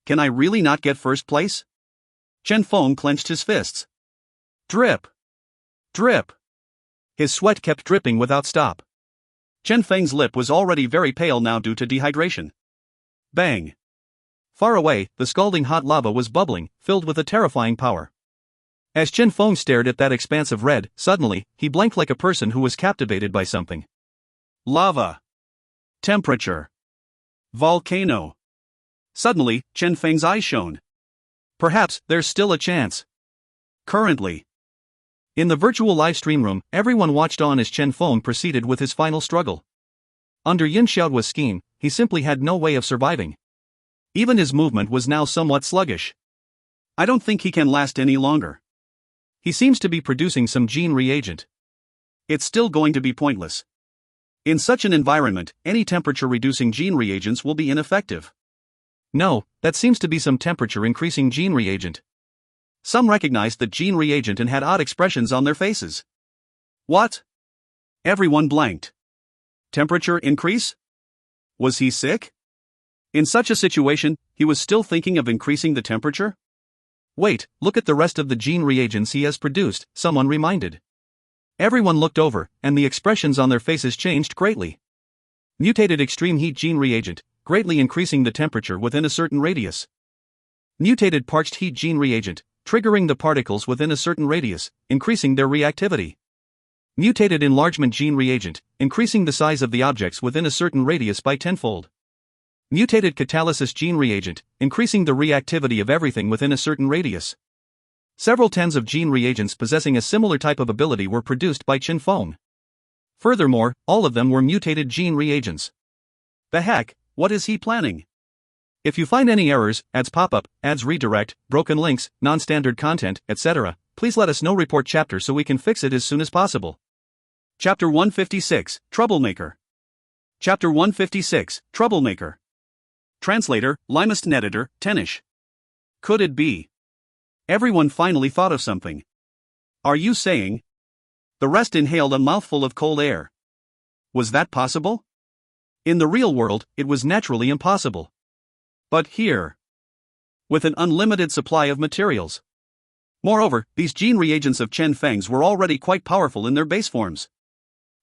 Can I really not get first place? Chen Feng clenched his fists. Drip. Drip. His sweat kept dripping without stop. Chen Feng's lip was already very pale now due to dehydration. Bang. Far away, the scalding hot lava was bubbling, filled with a terrifying power. As Chen Feng stared at that expanse of red, suddenly, he blinked like a person who was captivated by something. Lava. Temperature. Volcano. Suddenly, Chen Feng's eyes shone. Perhaps there's still a chance. Currently. In the virtual live stream room, everyone watched on as Chen Feng proceeded with his final struggle. Under Yin Xiaoduo's scheme, he simply had no way of surviving. Even his movement was now somewhat sluggish. I don't think he can last any longer. He seems to be producing some gene reagent. It's still going to be pointless. In such an environment, any temperature-reducing gene reagents will be ineffective. No, that seems to be some temperature-increasing gene reagent. Some recognized the gene reagent and had odd expressions on their faces. What? Everyone blanked. Temperature increase? Was he sick? In such a situation, he was still thinking of increasing the temperature? Wait, look at the rest of the gene reagents he has produced, someone reminded. Everyone looked over, and the expressions on their faces changed greatly. Mutated extreme heat gene reagent, greatly increasing the temperature within a certain radius. Mutated parched heat gene reagent, triggering the particles within a certain radius, increasing their reactivity. Mutated enlargement gene reagent, increasing the size of the objects within a certain radius by tenfold. Mutated catalysis gene reagent, increasing the reactivity of everything within a certain radius. Several tens of gene reagents possessing a similar type of ability were produced by Chen Feng. Furthermore, all of them were mutated gene reagents. The heck, what is he planning? If you find any errors, ads pop-up, ads redirect, broken links, non-standard content, etc., please let us know. Report chapter so we can fix it as soon as possible. Chapter 156, Troublemaker. Chapter 156, Troublemaker. Translator, Limest Editor, Tenish. Could it be? Everyone finally thought of something. Are you saying? The rest inhaled a mouthful of cold air. Was that possible? In the real world, it was naturally impossible. But here, with an unlimited supply of materials. Moreover, these gene reagents of Chen Feng's were already quite powerful in their base forms.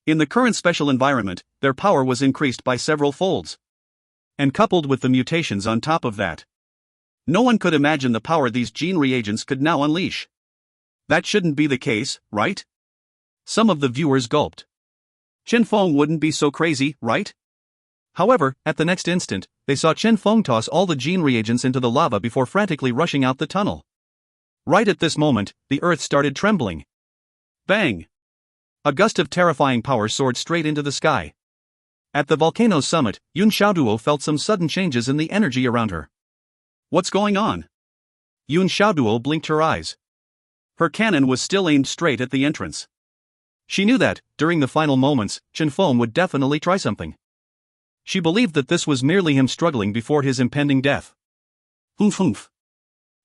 In the current special environment, their power was increased by several folds. And coupled with the mutations on top of that, no one could imagine the power these gene reagents could now unleash. That shouldn't be the case, right? Some of the viewers gulped. Chen Feng wouldn't be so crazy, right? However, at the next instant, they saw Chen Feng toss all the gene reagents into the lava before frantically rushing out the tunnel. Right at this moment, the earth started trembling. Bang! A gust of terrifying power soared straight into the sky. At the volcano's summit, Yun Xiaoduo felt some sudden changes in the energy around her. What's going on? Yun Xiaoduo blinked her eyes. Her cannon was still aimed straight at the entrance. She knew that, during the final moments, Chen Feng would definitely try something. She believed that this was merely him struggling before his impending death. Humph humph.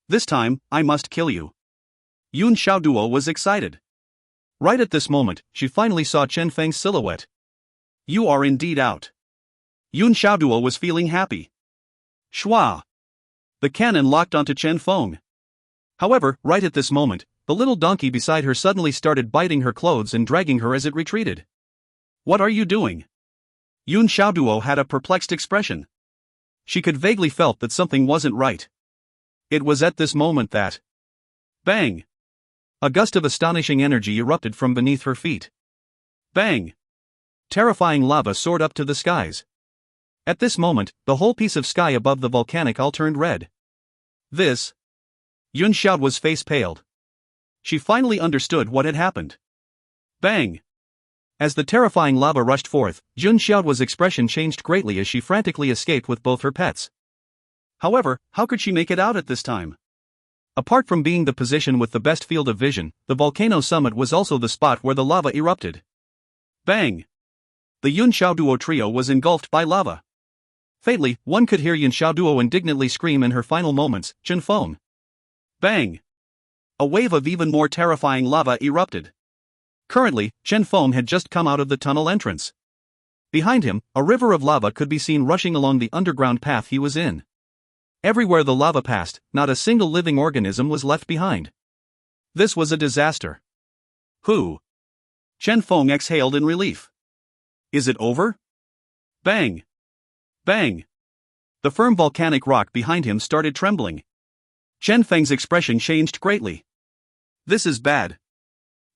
This time, I must kill you. Yun Xiaoduo was excited. Right at this moment, she finally saw Chen Feng's silhouette. You are indeed out. Yun Xiaoduo was feeling happy. Shwa! The cannon locked onto Chen Feng. However, right at this moment, the little donkey beside her suddenly started biting her clothes and dragging her as it retreated. What are you doing? Yun Xiaoduo had a perplexed expression. She could vaguely felt that something wasn't right. It was at this moment that... Bang! A gust of astonishing energy erupted from beneath her feet. Bang! Terrifying lava soared up to the skies. At this moment, the whole piece of sky above the volcanic all turned red. This... Yun Xiaoduo's face paled. She finally understood what had happened. Bang! As the terrifying lava rushed forth, Yun Xiaoduo's expression changed greatly as she frantically escaped with both her pets. However, how could she make it out at this time? Apart from being the position with the best field of vision, the volcano summit was also the spot where the lava erupted. Bang! The Yun Xiaoduo trio was engulfed by lava. Faintly, one could hear Yun Xiaoduo indignantly scream in her final moments, Chen Feng. Bang! A wave of even more terrifying lava erupted. Currently, Chen Feng had just come out of the tunnel entrance. Behind him, a river of lava could be seen rushing along the underground path he was in. Everywhere the lava passed, not a single living organism was left behind. This was a disaster. Who? Chen Feng exhaled in relief. Is it over? Bang! Bang! The firm volcanic rock behind him started trembling. Chen Feng's expression changed greatly. This is bad.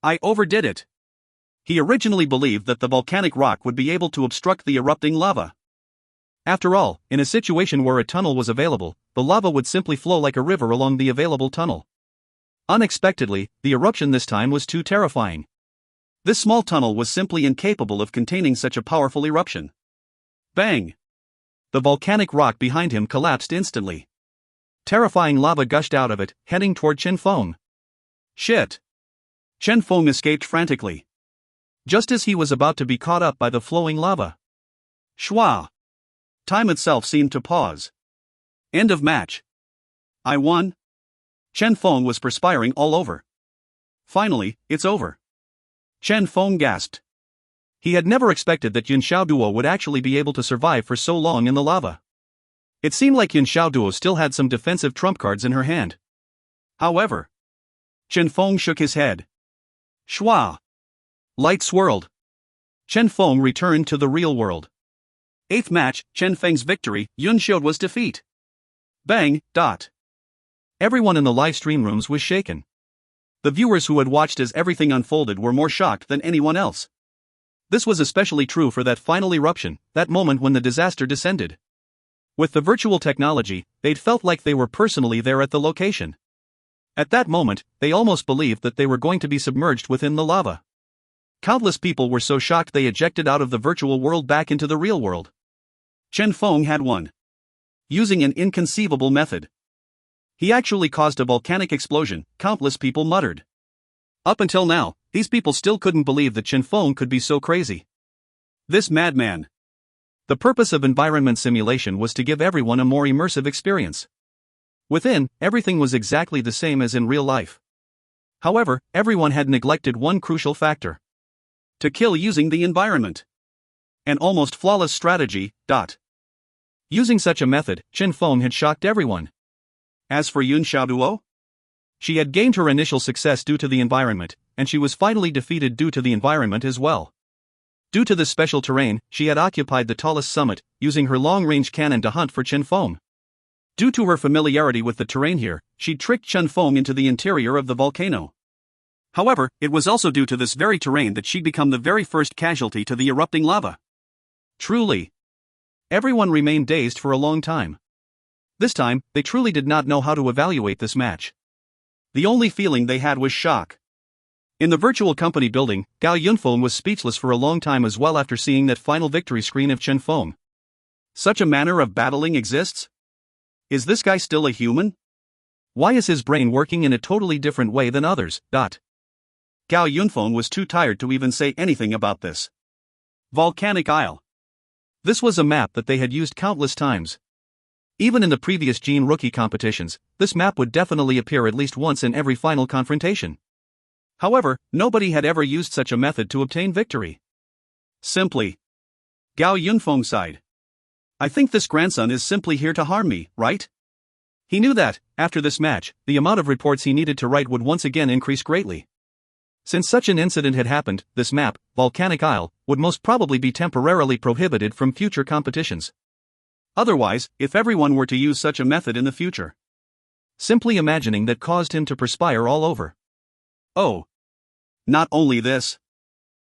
I overdid it. He originally believed that the volcanic rock would be able to obstruct the erupting lava. After all, in a situation where a tunnel was available, the lava would simply flow like a river along the available tunnel. Unexpectedly, the eruption this time was too terrifying. This small tunnel was simply incapable of containing such a powerful eruption. Bang! The volcanic rock behind him collapsed instantly. Terrifying lava gushed out of it, heading toward Chen Feng. Shit! Chen Feng escaped frantically. Just as he was about to be caught up by the flowing lava. Shwa! Time itself seemed to pause. End of match. I won? Chen Feng was perspiring all over. Finally, it's over. Chen Feng gasped. He had never expected that Yun Xiaoduo would actually be able to survive for so long in the lava. It seemed like Yun Xiaoduo still had some defensive trump cards in her hand. However, Chen Feng shook his head. Shwa! Light swirled. Chen Feng returned to the real world. 8th match, Chen Feng's victory, Yun showed was defeat. Bang. Everyone in the live stream rooms was shaken. The viewers who had watched as everything unfolded were more shocked than anyone else. This was especially true for that final eruption, that moment when the disaster descended. With the virtual technology, they'd felt like they were personally there at the location. At that moment, they almost believed that they were going to be submerged within the lava. Countless people were so shocked they ejected out of the virtual world back into the real world. Chen Feng had won. Using an inconceivable method. He actually caused a volcanic explosion, countless people muttered. Up until now, these people still couldn't believe that Chen Feng could be so crazy. This madman. The purpose of environment simulation was to give everyone a more immersive experience. Within, everything was exactly the same as in real life. However, everyone had neglected one crucial factor. To kill using the environment. An almost flawless strategy. Using such a method, Chen Feng had shocked everyone. As for Yun Xiaoduo, she had gained her initial success due to the environment, and she was finally defeated due to the environment as well. Due to this special terrain, she had occupied the tallest summit, using her long-range cannon to hunt for Chen Feng. Due to her familiarity with the terrain here, she tricked Chen Feng into the interior of the volcano. However, it was also due to this very terrain that she'd become the very first casualty to the erupting lava. Truly. Everyone remained dazed for a long time. This time, they truly did not know how to evaluate this match. The only feeling they had was shock. In the virtual company building, Gao Yunfeng was speechless for a long time as well after seeing that final victory screen of Chen Feng. Such a manner of battling exists? Is this guy still a human? Why is his brain working in a totally different way than others? Gao Yunfeng was too tired to even say anything about this. Volcanic Isle. This was a map that they had used countless times. Even in the previous Gene Rookie competitions, this map would definitely appear at least once in every final confrontation. However, nobody had ever used such a method to obtain victory. Simply. Gao Yunfeng sighed. I think this grandson is simply here to harm me, right? He knew that, after this match, the amount of reports he needed to write would once again increase greatly. Since such an incident had happened, this map, Volcanic Isle, would most probably be temporarily prohibited from future competitions. Otherwise, if everyone were to use such a method in the future. Simply imagining that caused him to perspire all over. Oh. Not only this.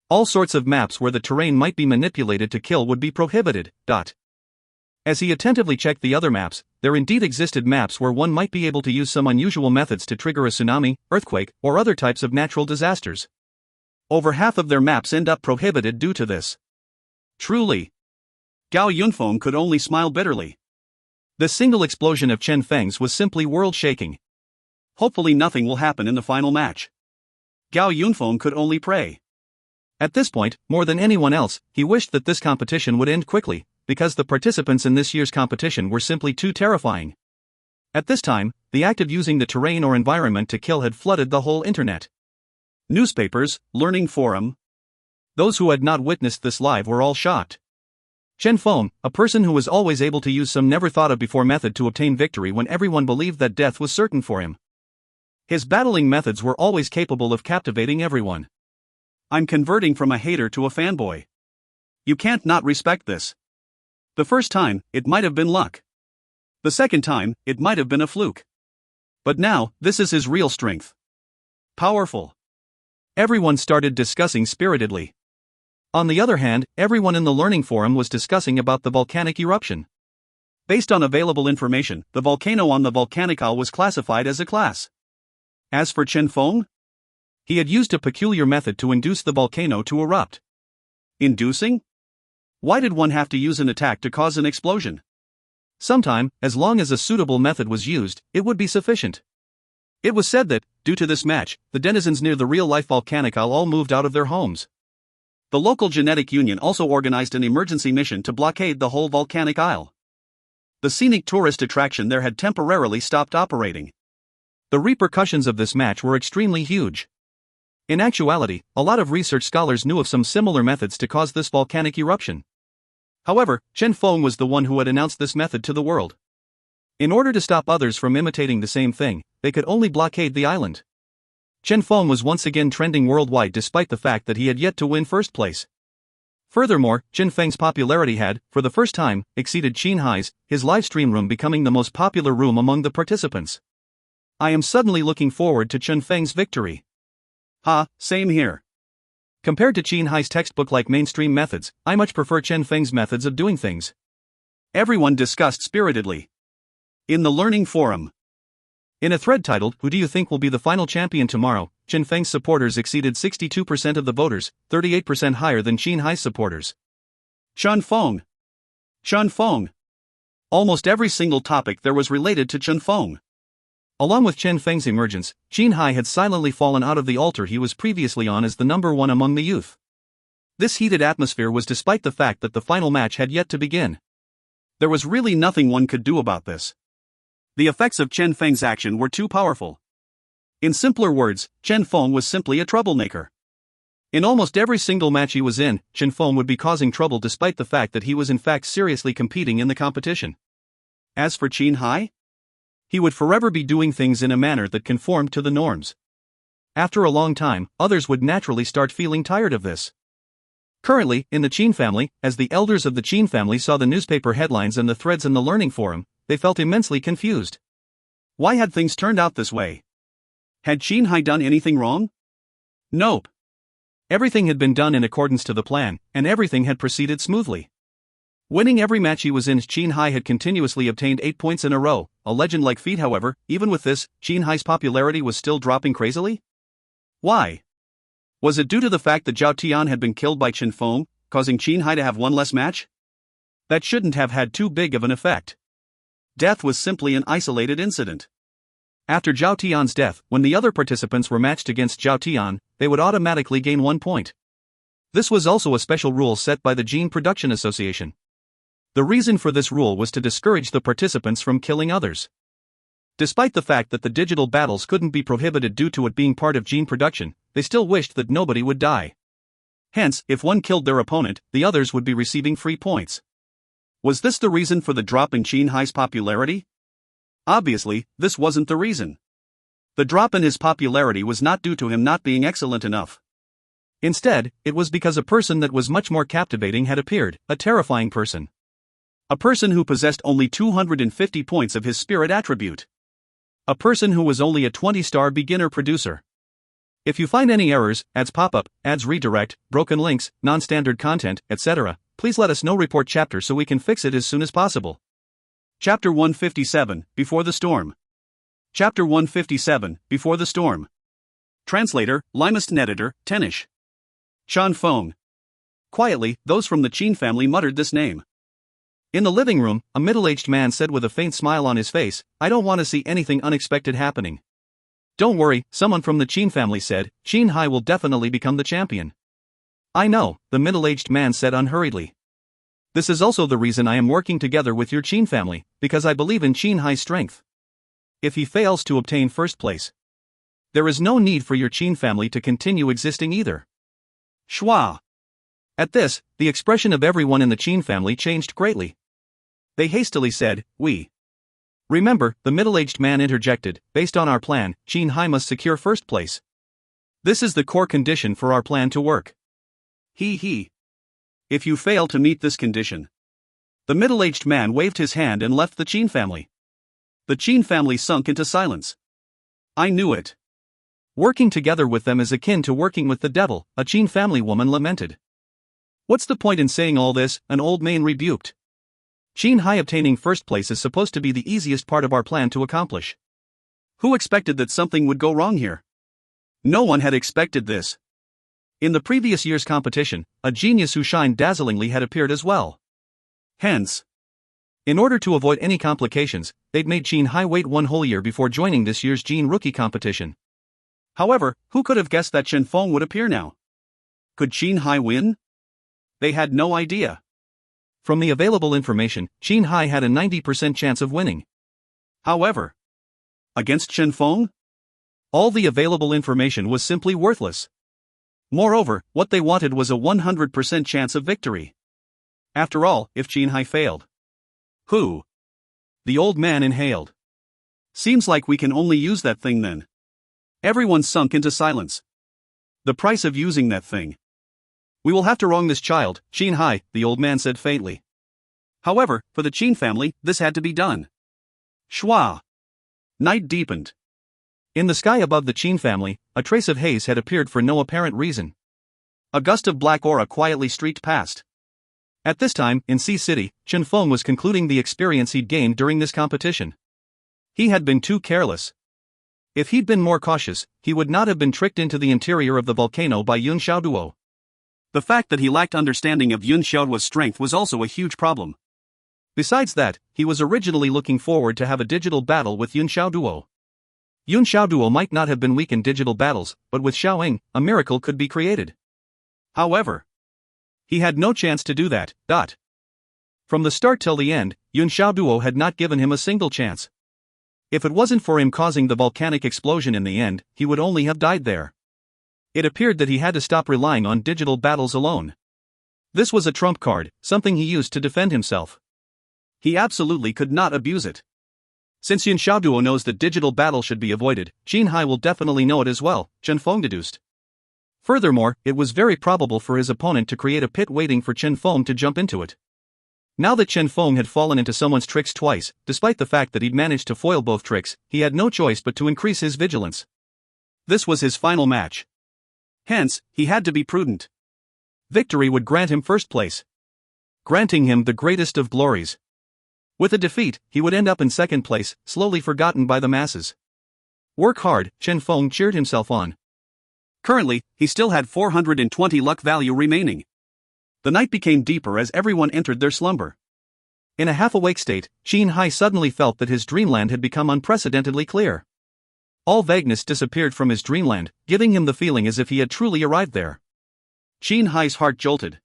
All sorts of maps where the terrain might be manipulated to kill would be prohibited. As he attentively checked the other maps, there indeed existed maps where one might be able to use some unusual methods to trigger a tsunami, earthquake, or other types of natural disasters. Over half of their maps end up prohibited due to this. Truly. Gao Yunfeng could only smile bitterly. The single explosion of Chen Feng's was simply world-shaking. Hopefully nothing will happen in the final match. Gao Yunfeng could only pray. At this point, more than anyone else, he wished that this competition would end quickly, because the participants in this year's competition were simply too terrifying. At this time, the act of using the terrain or environment to kill had flooded the whole internet. Newspapers, learning forum. Those who had not witnessed this live were all shocked. Chen Feng, a person who was always able to use some never-thought-of-before method to obtain victory when everyone believed that death was certain for him. His battling methods were always capable of captivating everyone. I'm converting from a hater to a fanboy. You can't not respect this. The first time, it might have been luck. The second time, it might have been a fluke. But now, this is his real strength. Powerful. Everyone started discussing spiritedly. On the other hand, everyone in the learning forum was discussing about the volcanic eruption. Based on available information, the volcano on the volcanic isle was classified as a class. As for Chen Feng, he had used a peculiar method to induce the volcano to erupt. Inducing? Why did one have to use an attack to cause an explosion? Sometime, as long as a suitable method was used, it would be sufficient. It was said that, due to this match, the denizens near the real-life volcanic isle all moved out of their homes. The local genetic union also organized an emergency mission to blockade the whole volcanic isle. The scenic tourist attraction there had temporarily stopped operating. The repercussions of this match were extremely huge. In actuality, a lot of research scholars knew of some similar methods to cause this volcanic eruption. However, Chen Feng was the one who had announced this method to the world. In order to stop others from imitating the same thing, they could only blockade the island. Chen Feng was once again trending worldwide despite the fact that he had yet to win first place. Furthermore, Chen Feng's popularity had, for the first time, exceeded Chen Hai's, his live stream room becoming the most popular room among the participants. I am suddenly looking forward to Chen Feng's victory. Same here. Compared to Chen Hai's textbook-like mainstream methods, I much prefer Chen Feng's methods of doing things. Everyone discussed spiritedly. In the learning forum. In a thread titled, "Who do you think will be the final champion tomorrow?" Chen Feng's supporters exceeded 62% of the voters, 38% higher than Chen Hai's supporters. Chen Feng. Chen Feng. Almost every single topic there was related to Chen Feng. Along with Chen Feng's emergence, Chen Hai had silently fallen out of the altar he was previously on as the number one among the youth. This heated atmosphere was despite the fact that the final match had yet to begin. There was really nothing one could do about this. The effects of Chen Feng's action were too powerful. In simpler words, Chen Feng was simply a troublemaker. In almost every single match he was in, Chen Feng would be causing trouble despite the fact that he was in fact seriously competing in the competition. As for Chen Hai, he would forever be doing things in a manner that conformed to the norms. After a long time, others would naturally start feeling tired of this. Currently, in the Chen family, as the elders of the Chen family saw the newspaper headlines and the threads in the learning forum, they felt immensely confused. Why had things turned out this way? Had Chen Hai done anything wrong? Nope. Everything had been done in accordance to the plan, and everything had proceeded smoothly. Winning every match he was in, Chen Hai had continuously obtained 8 points in a row, a legend-like feat. However, even with this, Chen Hai's popularity was still dropping crazily? Why? Was it due to the fact that Zhao Tian had been killed by Chen Feng, causing Chen Hai to have one less match? That shouldn't have had too big of an effect. Death was simply an isolated incident. After Zhao Tian's death, when the other participants were matched against Zhao Tian, they would automatically gain 1 point. This was also a special rule set by the Gene Production Association. The reason for this rule was to discourage the participants from killing others. Despite the fact that the digital battles couldn't be prohibited due to it being part of gene production, they still wished that nobody would die. Hence, if one killed their opponent, the others would be receiving free points. Was this the reason for the drop in Chen Hai's popularity? Obviously, this wasn't the reason. The drop in his popularity was not due to him not being excellent enough. Instead, it was because a person that was much more captivating had appeared, a terrifying person. A person who possessed only 250 points of his spirit attribute. A person who was only a 20-star beginner producer. If you find any errors, ads pop up, ads redirect, broken links, non-standard content, etc., please let us know. Report chapter so we can fix it as soon as possible. Chapter 157, Before the Storm. Chapter 157, Before the Storm. Translator, Limest Editor, Tenish. Chen Feng. Quietly, those from the Chen family muttered this name. In the living room, a middle-aged man said with a faint smile on his face, "I don't want to see anything unexpected happening." "Don't worry," someone from the Chen family said, "Chen Hai will definitely become the champion." "I know," the middle-aged man said unhurriedly. "This is also the reason I am working together with your Chen family, because I believe in Chen Hai's strength. If he fails to obtain first place, there is no need for your Chen family to continue existing either." Schwa. At this, the expression of everyone in the Chen family changed greatly. They hastily said, "We." "Remember," the middle-aged man interjected, "based on our plan, Chen Hai must secure first place. This is the core condition for our plan to work." If you fail to meet this condition. The middle-aged man waved his hand and left the Chen family. The Chen family sunk into silence. "I knew it. Working together with them is akin to working with the devil," a Chen family woman lamented. "What's the point in saying all this?" an old man rebuked. "Chen Hai obtaining first place is supposed to be the easiest part of our plan to accomplish. Who expected that something would go wrong here? No one had expected this. In the previous year's competition, a genius who shined dazzlingly had appeared as well. Hence, in order to avoid any complications, they'd made Chen Hai wait 1 whole year before joining this year's Gene Rookie competition. However, who could have guessed that Chen Feng would appear now? Could Chen Hai win? They had no idea. From the available information, Chen Hai had a 90% chance of winning. However, against Chen Feng? All the available information was simply worthless. Moreover, what they wanted was a 100% chance of victory. After all, if Chen Hai failed, who? The old man inhaled. Seems like we can only use that thing then. Everyone sunk into silence. The price of using that thing. We will have to wrong this child, Chen Hai, the old man said faintly. However, for the Chen family, this had to be done. Shwa. Night deepened. In the sky above the Chen family, a trace of haze had appeared for no apparent reason. A gust of black aura quietly streaked past. At this time, in Sea City, Feng was concluding the experience he'd gained during this competition. He had been too careless. If he'd been more cautious, he would not have been tricked into the interior of the volcano by Yun Xiaoduo. The fact that he lacked understanding of Yun Xiaoduo's strength was also a huge problem. Besides that, he was originally looking forward to have a digital battle with Yun Xiaoduo. Yun Xiaoduo might not have been weak in digital battles, but with Xiaoying, a miracle could be created. However, he had no chance to do that. From the start till the end, Yun Xiaoduo had not given him a single chance. If it wasn't for him causing the volcanic explosion in the end, he would only have died there. It appeared that he had to stop relying on digital battles alone. This was a trump card, something he used to defend himself. He absolutely could not abuse it. Since Yun Xiaoduo knows that digital battle should be avoided, Chen Hai will definitely know it as well, Feng deduced. Furthermore, it was very probable for his opponent to create a pit waiting for Feng to jump into it. Now that Feng had fallen into someone's tricks twice, despite the fact that he'd managed to foil both tricks, he had no choice but to increase his vigilance. This was his final match. Hence, he had to be prudent. Victory would grant him first place, granting him the greatest of glories. With a defeat, he would end up in second place, slowly forgotten by the masses. Work hard, Feng cheered himself on. Currently, he still had 420 luck value remaining. The night became deeper as everyone entered their slumber. In a half-awake state, Chen Hai suddenly felt that his dreamland had become unprecedentedly clear. All vagueness disappeared from his dreamland, giving him the feeling as if he had truly arrived there. Chen Hai's heart jolted.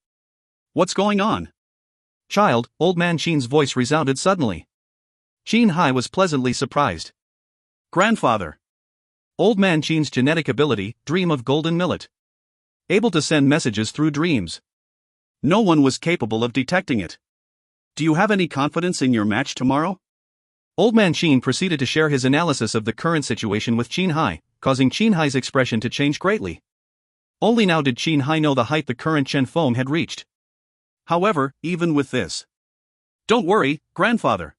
What's going on? Child, old man Chen's voice resounded suddenly. Chen Hai was pleasantly surprised. Grandfather. Old man Chen's genetic ability, dream of golden millet. Able to send messages through dreams. No one was capable of detecting it. Do you have any confidence in your match tomorrow? Old man Chen proceeded to share his analysis of the current situation with Chen Hai, causing Chen Hai's expression to change greatly. Only now did Chen Hai know the height the current Feng had reached. However, even with this. Don't worry, grandfather.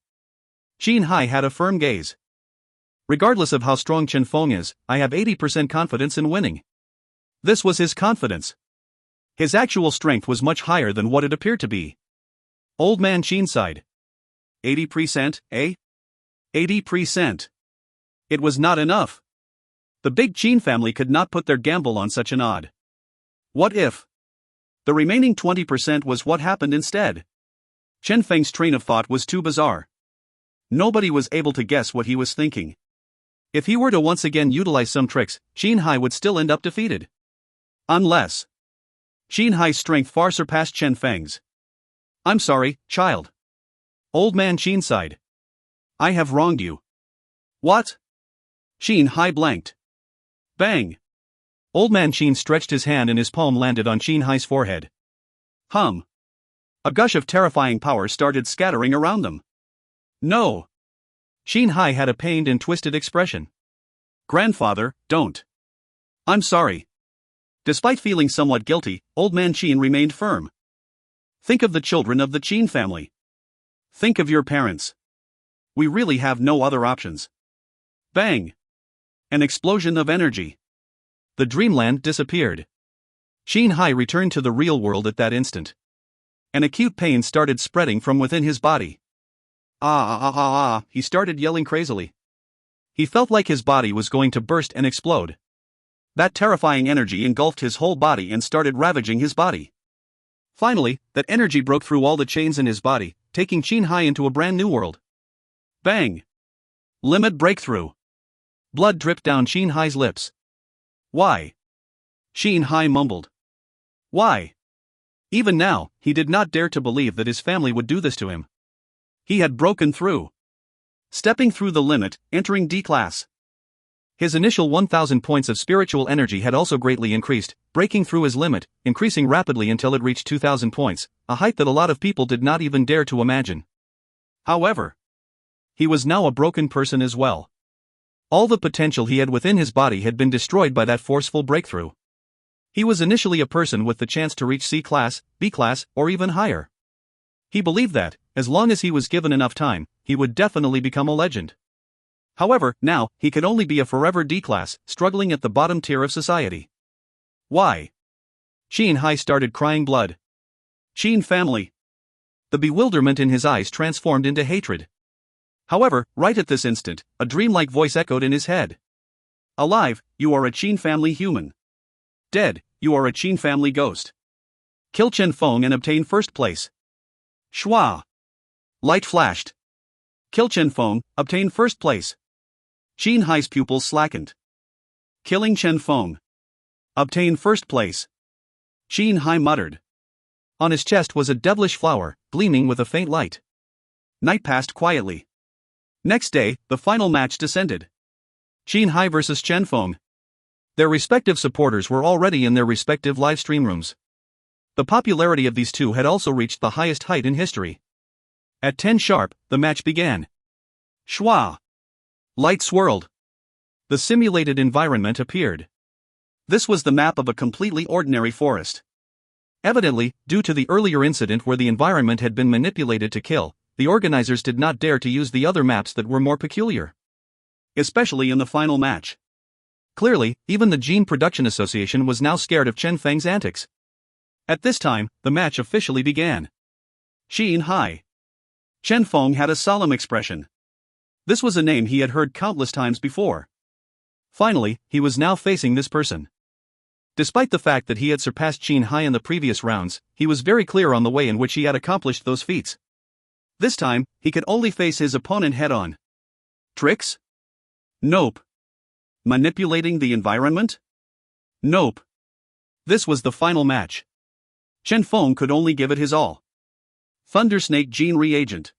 Chen Hai had a firm gaze. Regardless of how strong Feng is, I have 80% confidence in winning. This was his confidence. His actual strength was much higher than what it appeared to be. Old man Chen sighed. 80%, eh? 80%. It was not enough. The big Chen family could not put their gamble on such an odd. What if? The remaining 20% was what happened instead. Chen Feng's train of thought was too bizarre. Nobody was able to guess what he was thinking. If he were to once again utilize some tricks, Chen Hai would still end up defeated. Unless Chen Hai's strength far surpassed Chen Feng's. I'm sorry, child. Old man Chen sighed. I have wronged you. What? Chen Hai blanked. Bang! Old man Chen stretched his hand and his palm landed on Chen Hai's forehead. Hum. A gush of terrifying power started scattering around them. No! Chen Hai had a pained and twisted expression. Grandfather, don't. I'm sorry. Despite feeling somewhat guilty, old man Chen remained firm. Think of the children of the Chen family. Think of your parents. We really have no other options. Bang! An explosion of energy. The dreamland disappeared. Chen Hai returned to the real world at that instant. An acute pain started spreading from within his body. He started yelling crazily. He felt like his body was going to burst and explode. That terrifying energy engulfed his whole body and started ravaging his body. Finally, that energy broke through all the chains in his body, taking Chen Hai into a brand new world. Bang! Limit breakthrough. Blood dripped down Chen Hai's lips. Why? Chen Hai mumbled. Why? Even now, he did not dare to believe that his family would do this to him. He had broken through. Stepping through the limit, entering D class. His initial 1,000 points of spiritual energy had also greatly increased, breaking through his limit, increasing rapidly until it reached 2,000 points, a height that a lot of people did not even dare to imagine. However, he was now a broken person as well. All the potential he had within his body had been destroyed by that forceful breakthrough. He was initially a person with the chance to reach C class, B class, or even higher. He believed that, as long as he was given enough time, he would definitely become a legend. However, now, he could only be a forever D class, struggling at the bottom tier of society. Why? Chen Hai started crying blood. Chen family. The bewilderment in his eyes transformed into hatred. However, right at this instant, a dreamlike voice echoed in his head. Alive, you are a Chen family human. Dead, you are a Chen family ghost. Kill Chen Feng and obtain first place. Shua. Light flashed. Kill Chen Feng, obtain first place. Chen Hai's pupils slackened. Killing Chen Feng. Obtain first place. Chen Hai muttered. On his chest was a devilish flower, gleaming with a faint light. Night passed quietly. Next day, the final match descended. Chen Hai vs Chen Feng. Their respective supporters were already in their respective live stream rooms. The popularity of these two had also reached the highest height in history. At 10 sharp, the match began. Shwa. Light swirled. The simulated environment appeared. This was the map of a completely ordinary forest. Evidently, due to the earlier incident where the environment had been manipulated to kill, the organizers did not dare to use the other maps that were more peculiar. Especially in the final match. Clearly, even the Gene Production Association was now scared of Chen Feng's antics. At this time, the match officially began. Chen Hai. Chen Feng had a solemn expression. This was a name he had heard countless times before. Finally, he was now facing this person. Despite the fact that he had surpassed Chen Hai in the previous rounds, he was very clear on the way in which he had accomplished those feats. This time, he could only face his opponent head-on. Tricks? Nope. Manipulating the environment? Nope. This was the final match. Chen Feng could only give it his all. Thundersnake Gene Reagent.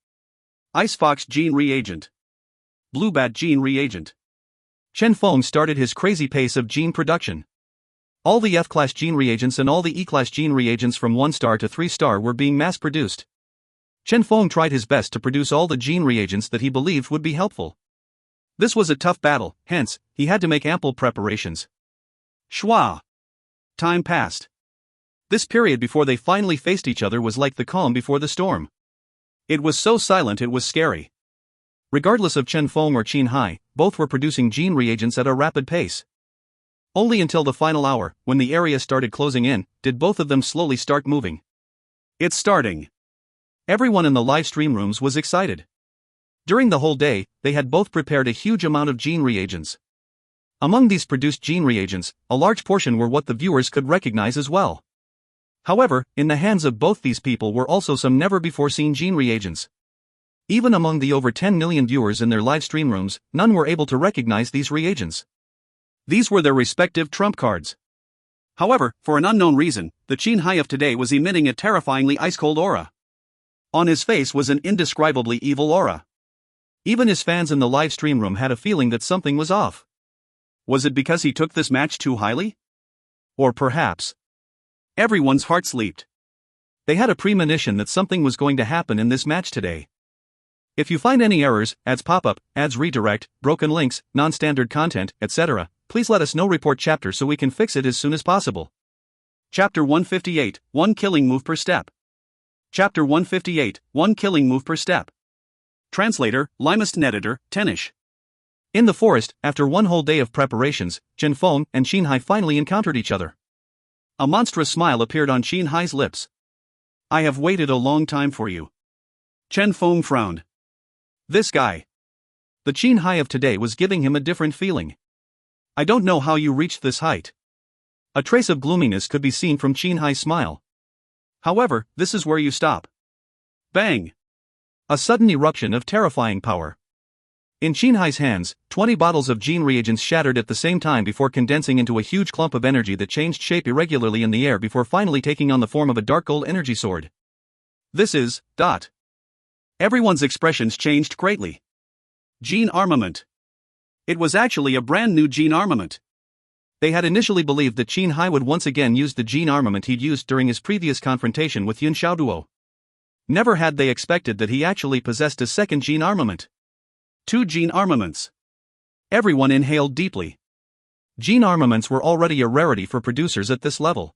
Ice Fox Gene Reagent. Blue Bat Gene Reagent. Chen Feng started his crazy pace of gene production. All the F-class gene reagents and all the E-class gene reagents from 1-star to 3-star were being mass-produced. Chen Feng tried his best to produce all the gene reagents that he believed would be helpful. This was a tough battle, hence, he had to make ample preparations. Shwa. Time passed. This period before they finally faced each other was like the calm before the storm. It was so silent it was scary. Regardless of Chen Feng or Chen Hai, both were producing gene reagents at a rapid pace. Only until the final hour, when the area started closing in, did both of them slowly start moving. It's starting. Everyone in the live stream rooms was excited. During the whole day, they had both prepared a huge amount of gene reagents. Among these produced gene reagents, a large portion were what the viewers could recognize as well. However, in the hands of both these people were also some never-before-seen gene reagents. Even among the over 10 million viewers in their live stream rooms, none were able to recognize these reagents. These were their respective trump cards. However, for an unknown reason, the Chen Hai of today was emitting a terrifyingly ice-cold aura. On his face was an indescribably evil aura. Even his fans in the live stream room had a feeling that something was off. Was it because he took this match too highly? Or perhaps everyone's hearts leaped. They had a premonition that something was going to happen in this match today. If you find any errors, ads pop-up, ads redirect, broken links, non-standard content, etc., please let us know. Report chapter so we can fix it as soon as possible. Chapter 158, 1 killing move per step. Chapter 158, 1 killing move per step. Translator, Limest Editor, Tenish. In the forest, after one whole day of preparations, Chen Feng and Chen Hai finally encountered each other. A monstrous smile appeared on Chen Hai's lips. I have waited a long time for you. Chen Feng frowned. This guy. The Chen Hai of today was giving him a different feeling. I don't know how you reached this height. A trace of gloominess could be seen from Chen Hai's smile. However, this is where you stop. Bang! A sudden eruption of terrifying power. In Chen Hai's hands, 20 bottles of gene reagents shattered at the same time before condensing into a huge clump of energy that changed shape irregularly in the air before finally taking on the form of a dark gold energy sword. This is, dot. Everyone's expressions changed greatly. Gene armament. It was actually a brand new gene armament. They had initially believed that Chen Hai would once again use the gene armament he'd used during his previous confrontation with Yun Xiaoduo. Never had they expected that he actually possessed a second gene armament. 2 gene armaments. Everyone inhaled deeply. Gene armaments were already a rarity for producers at this level.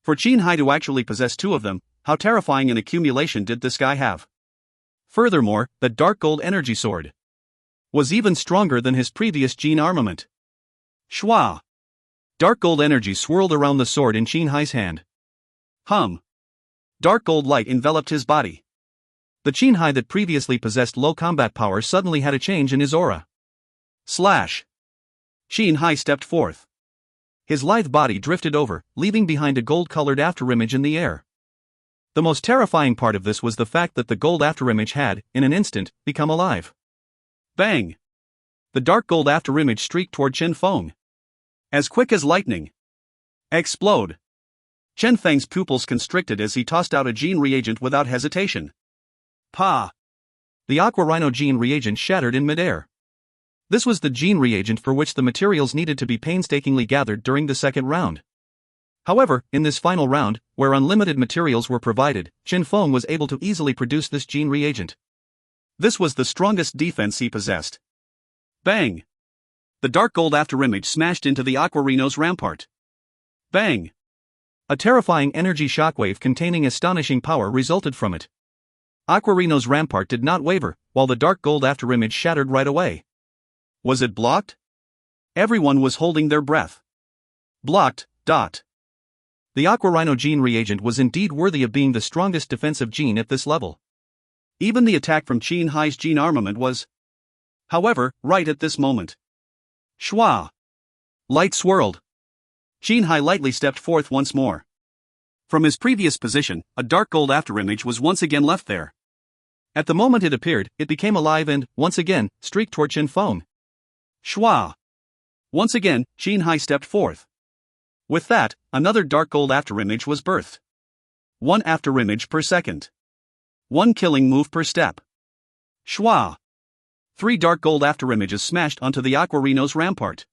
For Chen Hai to actually possess two of them, how terrifying an accumulation did this guy have? Furthermore, the dark gold energy sword was even stronger than his previous gene armament. Shwa! Dark gold energy swirled around the sword in Chen Hai's hand. Hum! Dark gold light enveloped his body. The Chen Hai that previously possessed low combat power suddenly had a change in his aura. Slash! Chen Hai stepped forth. His lithe body drifted over, leaving behind a gold-colored afterimage in the air. The most terrifying part of this was the fact that the gold afterimage had, in an instant, become alive. Bang! The dark gold afterimage streaked toward Chen Feng. As quick as lightning. Explode! Chen Feng's pupils constricted as he tossed out a gene reagent without hesitation. Pa! The Aqua Rhino gene reagent shattered in midair. This was the gene reagent for which the materials needed to be painstakingly gathered during the second round. However, in this final round, where unlimited materials were provided, Chen Feng was able to easily produce this gene reagent. This was the strongest defense he possessed. Bang! The dark gold afterimage smashed into the Aqua Rhino's rampart. Bang! A terrifying energy shockwave containing astonishing power resulted from it. Aqua Rhino's rampart did not waver, while the dark gold afterimage shattered right away. Was it blocked? Everyone was holding their breath. Blocked. The Aqua Rhino gene reagent was indeed worthy of being the strongest defensive gene at this level. Even the attack from Chen Hai's gene armament was, however, right at this moment. Shwa! Light swirled. Chen Hai lightly stepped forth once more. From his previous position, a dark gold afterimage was once again left there. At the moment it appeared, it became alive and, once again, streaked toward Chen Feng. Shwa! Once again, Chen Hai stepped forth. With that, another dark gold afterimage was birthed. One afterimage per second. One killing move per step. Shwa! 3 dark gold afterimages smashed onto the Aqua Rhino's rampart.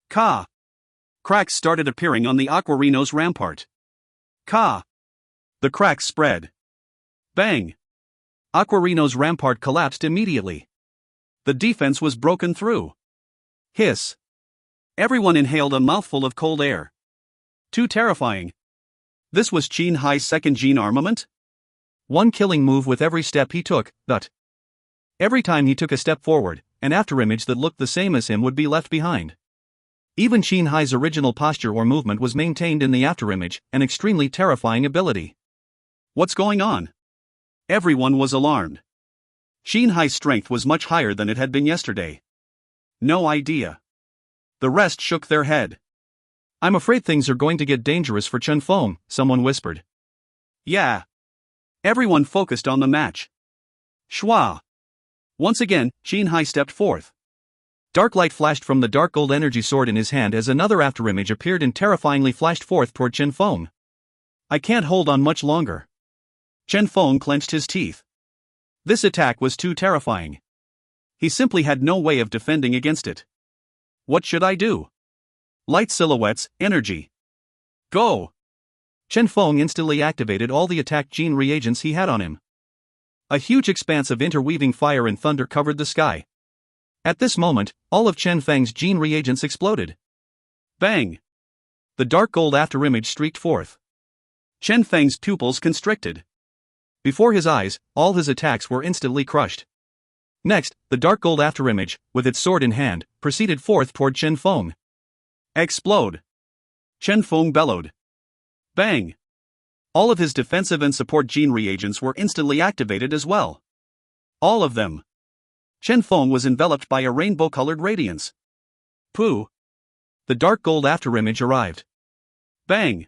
Ka! Cracks started appearing on the Aqua Rhino's rampart. Ka! The cracks spread. Bang! Aqua Rhino's rampart collapsed immediately. The defense was broken through. Hiss! Everyone inhaled a mouthful of cold air. Too terrifying. This was Chen Hai's second gene armament? One killing move with every step he took, but every time he took a step forward, an afterimage that looked the same as him would be left behind. Even Chen Hai's original posture or movement was maintained in the afterimage, an extremely terrifying ability. What's going on? Everyone was alarmed. Chen Hai's strength was much higher than it had been yesterday. No idea. The rest shook their head. I'm afraid things are going to get dangerous for Chen Feng, someone whispered. Yeah. Everyone focused on the match. Shwa! Once again, Chen Hai stepped forth. Dark light flashed from the dark gold energy sword in his hand as another afterimage appeared and terrifyingly flashed forth toward Chen Feng. I can't hold on much longer. Chen Feng clenched his teeth. This attack was too terrifying. He simply had no way of defending against it. What should I do? Light silhouettes, energy. Go! Chen Feng instantly activated all the attack gene reagents he had on him. A huge expanse of interweaving fire and thunder covered the sky. At this moment, all of Chen Feng's gene reagents exploded. Bang! The dark gold afterimage streaked forth. Chen Feng's pupils constricted. Before his eyes, all his attacks were instantly crushed. Next, the dark gold afterimage, with its sword in hand, proceeded forth toward Chen Feng. Explode! Chen Feng bellowed. Bang! All of his defensive and support gene reagents were instantly activated as well. All of them. Chen Feng was enveloped by a rainbow-colored radiance. Pooh! The dark gold afterimage arrived. Bang!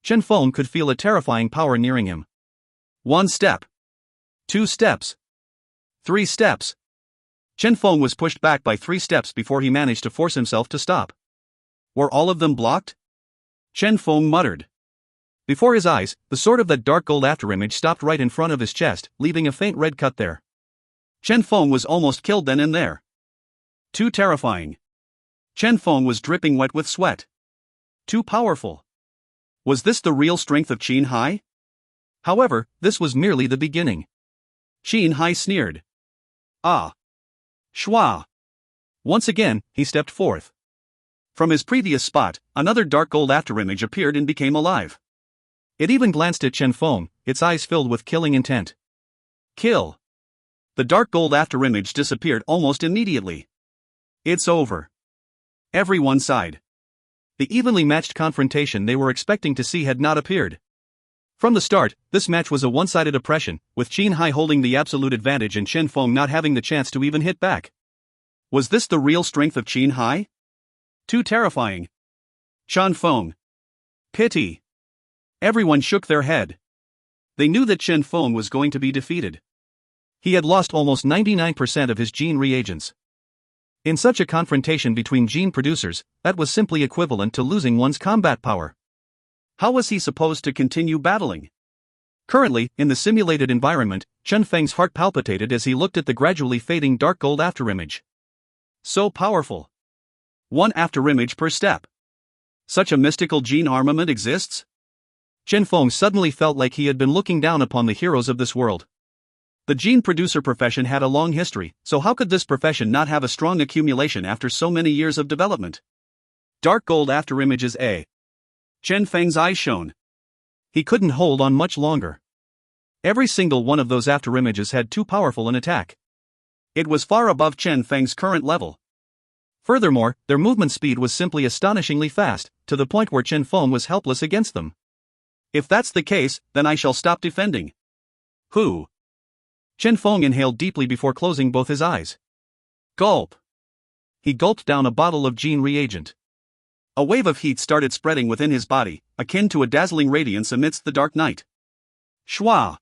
Chen Feng could feel a terrifying power nearing him. 1 step. 2 steps. 3 steps. Chen Feng was pushed back by 3 steps before he managed to force himself to stop. Were all of them blocked? Chen Feng muttered. Before his eyes, the sword of that dark gold afterimage stopped right in front of his chest, leaving a faint red cut there. Chen Feng was almost killed then and there. Too terrifying. Chen Feng was dripping wet with sweat. Too powerful. Was this the real strength of Chen Hai? However, this was merely the beginning. Chen Hai sneered. Ah! Shwa! Once again, he stepped forth. From his previous spot, another dark gold afterimage appeared and became alive. It even glanced at Chen Feng, its eyes filled with killing intent. Kill. The dark gold afterimage disappeared almost immediately. It's over. Everyone sighed. The evenly matched confrontation they were expecting to see had not appeared. From the start, this match was a one-sided oppression, with Chen Hai holding the absolute advantage and Chen Feng not having the chance to even hit back. Was this the real strength of Chen Hai? Too terrifying. Chen Feng. Pity. Everyone shook their head. They knew that Chen Feng was going to be defeated. He had lost almost 99% of his gene reagents. In such a confrontation between gene producers, that was simply equivalent to losing one's combat power. How was he supposed to continue battling? Currently, in the simulated environment, Chen Feng's heart palpitated as he looked at the gradually fading dark gold afterimage. So powerful. One afterimage per step. Such a mystical gene armament exists? Chen Feng suddenly felt like he had been looking down upon the heroes of this world. The gene producer profession had a long history, so how could this profession not have a strong accumulation after so many years of development? Dark gold afterimages A. Chen Feng's eyes shone. He couldn't hold on much longer. Every single one of those afterimages had too powerful an attack. It was far above Chen Feng's current level. Furthermore, their movement speed was simply astonishingly fast, to the point where Chen Feng was helpless against them. If that's the case, then I shall stop defending. Who? Chen Feng inhaled deeply before closing both his eyes. Gulp. He gulped down a bottle of gene reagent. A wave of heat started spreading within his body, akin to a dazzling radiance amidst the dark night. Shwa.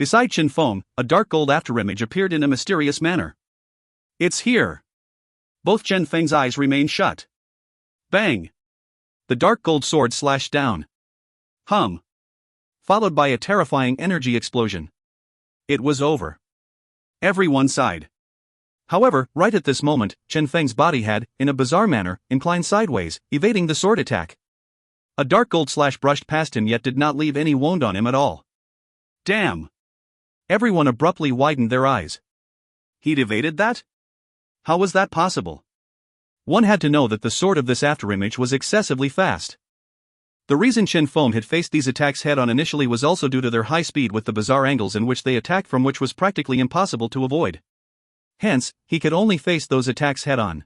Beside Chen Feng, a dark gold afterimage appeared in a mysterious manner. It's here. Both Chen Feng's eyes remained shut. Bang. The dark gold sword slashed down. Hum. Followed by a terrifying energy explosion. It was over. Everyone sighed. However, right at this moment, Chen Feng's body had, in a bizarre manner, inclined sideways, evading the sword attack. A dark gold slash brushed past him yet did not leave any wound on him at all. Damn! Everyone abruptly widened their eyes. He'd evaded that? How was that possible? One had to know that the sword of this afterimage was excessively fast. The reason Chen Feng had faced these attacks head-on initially was also due to their high speed with the bizarre angles in which they attacked from which was practically impossible to avoid. Hence, he could only face those attacks head-on.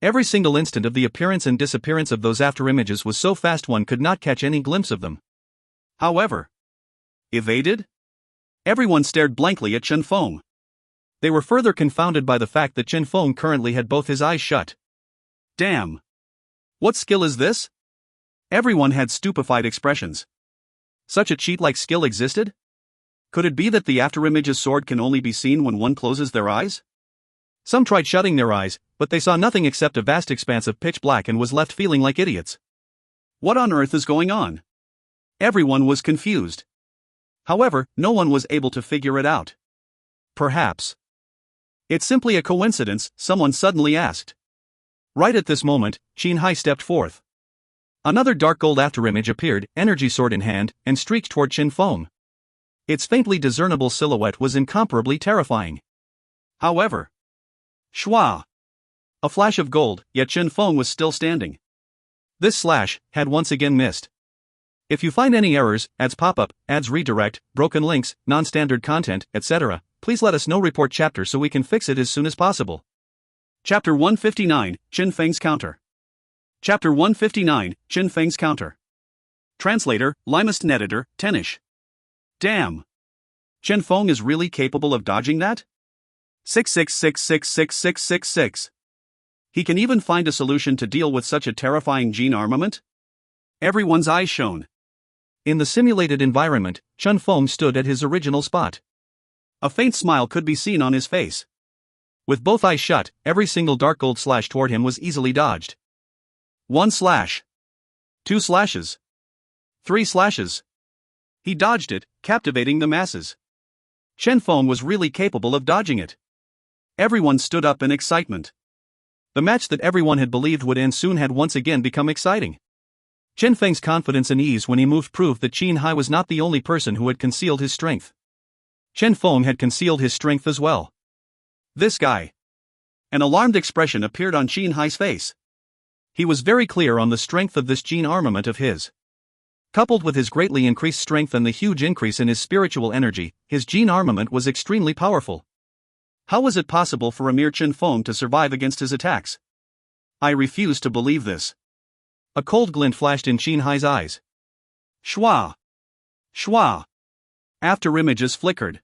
Every single instant of the appearance and disappearance of those afterimages was so fast one could not catch any glimpse of them. However, evaded? Everyone stared blankly at Chen Feng. They were further confounded by the fact that Chen Feng currently had both his eyes shut. Damn! What skill is this? Everyone had stupefied expressions. Such a cheat-like skill existed? Could it be that the afterimage's sword can only be seen when one closes their eyes? Some tried shutting their eyes, but they saw nothing except a vast expanse of pitch black and was left feeling like idiots. What on earth is going on? Everyone was confused. However, no one was able to figure it out. Perhaps it's simply a coincidence, someone suddenly asked. Right at this moment, Chen Hai stepped forth. Another dark gold afterimage appeared, energy sword in hand, and streaked toward Chen Feng. Its faintly discernible silhouette was incomparably terrifying. However, Shwa! A flash of gold, yet Chen Feng was still standing. This slash had once again missed. If you find any errors, ads pop-up, ads redirect, broken links, non-standard content, etc., please let us know. Report chapter so we can fix it as soon as possible. Chapter 159, Chen Feng's Counter. Chapter 159, Chen Feng's Counter. Translator, Limest and Editor, Tenish. Damn! Chen Feng is really capable of dodging that? 666666666. He can even find a solution to deal with such a terrifying gene armament? Everyone's eyes shone. In the simulated environment, Chen Feng stood at his original spot. A faint smile could be seen on his face. With both eyes shut, every single dark gold slash toward him was easily dodged. 1 slash. 2 slashes. 3 slashes. He dodged it, captivating the masses. Chen Feng was really capable of dodging it. Everyone stood up in excitement. The match that everyone had believed would end soon had once again become exciting. Chen Feng's confidence and ease when he moved proved that Chen Hai was not the only person who had concealed his strength. Chen Feng had concealed his strength as well. This guy. An alarmed expression appeared on Chen Hai's face. He was very clear on the strength of this gene armament of his. Coupled with his greatly increased strength and the huge increase in his spiritual energy, his gene armament was extremely powerful. How was it possible for a mere Chen Feng to survive against his attacks? I refuse to believe this. A cold glint flashed in Chen Hai's eyes. Shwa! Shwa! Afterimages flickered.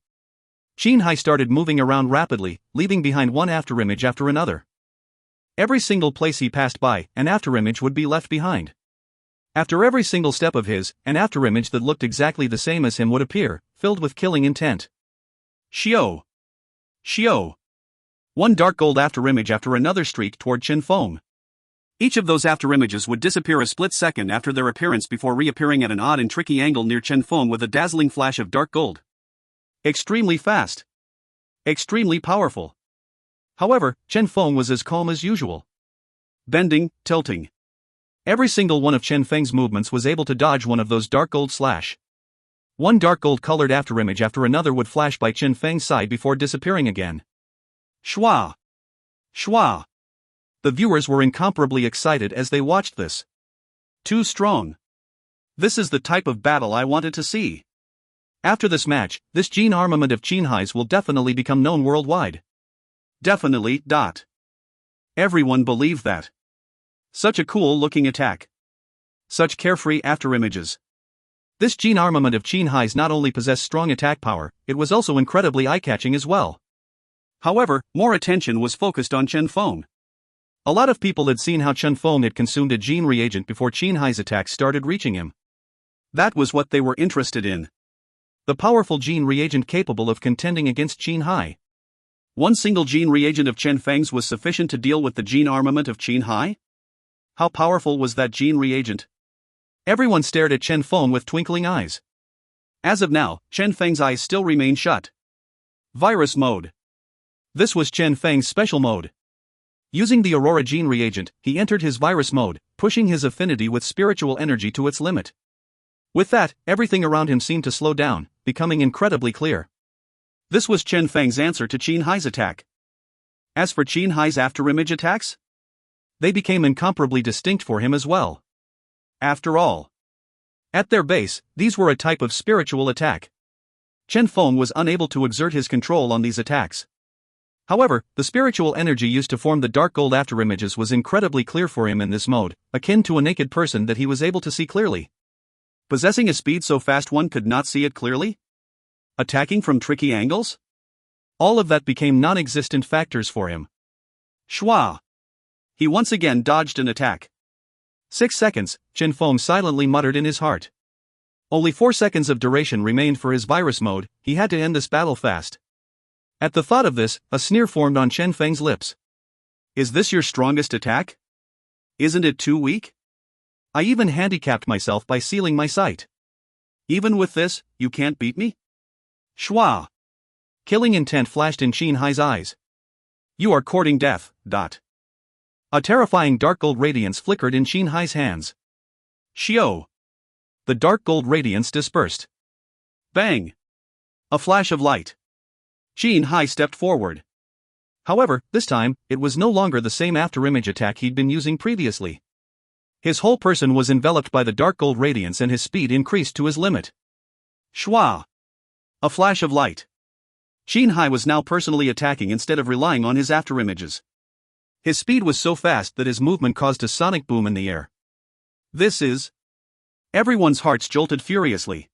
Chen Hai started moving around rapidly, leaving behind one afterimage after another. Every single place he passed by, an afterimage would be left behind. After every single step of his, an afterimage that looked exactly the same as him would appear, filled with killing intent. Xiao! Xiao! One dark gold afterimage after another streaked toward Chen Feng. Each of those afterimages would disappear a split second after their appearance before reappearing at an odd and tricky angle near Chen Feng with a dazzling flash of dark gold. Extremely fast. Extremely powerful. However, Chen Feng was as calm as usual. Bending, tilting. Every single one of Chen Feng's movements was able to dodge one of those dark gold slash. One dark gold colored afterimage after another would flash by Chen Feng's side before disappearing again. Shwa! Shwa! The viewers were incomparably excited as they watched this. Too strong. This is the type of battle I wanted to see. After this match, this gene armament of Chen Hai's will definitely become known worldwide. Definitely. Everyone believed that. Such a cool looking attack. Such carefree afterimages. This gene armament of Chen Hai's not only possessed strong attack power, it was also incredibly eye-catching as well. However, more attention was focused on Chen Feng. A lot of people had seen how Chen Feng had consumed a gene reagent before Chen Hai's attacks started reaching him. That was what they were interested in. The powerful gene reagent capable of contending against Chen Hai. One single gene reagent of Chen Feng's was sufficient to deal with the gene armament of Chen Hai? How powerful was that gene reagent? Everyone stared at Chen Feng with twinkling eyes. As of now, Chen Feng's eyes still remained shut. Virus mode. This was Chen Feng's special mode. Using the Aurora gene reagent, he entered his virus mode, pushing his affinity with spiritual energy to its limit. With that, everything around him seemed to slow down, becoming incredibly clear. This was Chen Feng's answer to Chen Hai's attack. As for Chen Hai's afterimage attacks, they became incomparably distinct for him as well. After all, at their base, these were a type of spiritual attack. Chen Feng was unable to exert his control on these attacks. However, the spiritual energy used to form the dark gold afterimages was incredibly clear for him in this mode, akin to a naked person that he was able to see clearly. Possessing a speed so fast one could not see it clearly? Attacking from tricky angles? All of that became non-existent factors for him. Shwa! He once again dodged an attack. 6 seconds, Chen Feng silently muttered in his heart. Only 4 seconds of duration remained for his virus mode, he had to end this battle fast. At the thought of this, a sneer formed on Chen Feng's lips. Is this your strongest attack? Isn't it too weak? I even handicapped myself by sealing my sight. Even with this, you can't beat me? Shwa! Killing intent flashed in Chen Hai's eyes. You are courting death. A terrifying dark gold radiance flickered in Chen Hai's hands. Xiao! The dark gold radiance dispersed. Bang! A flash of light. Chen Hai stepped forward. However, this time, it was no longer the same afterimage attack he'd been using previously. His whole person was enveloped by the dark gold radiance and his speed increased to his limit. Shwa! A flash of light. Chen Hai was now personally attacking instead of relying on his afterimages. His speed was so fast that his movement caused a sonic boom in the air. This is... Everyone's hearts jolted furiously.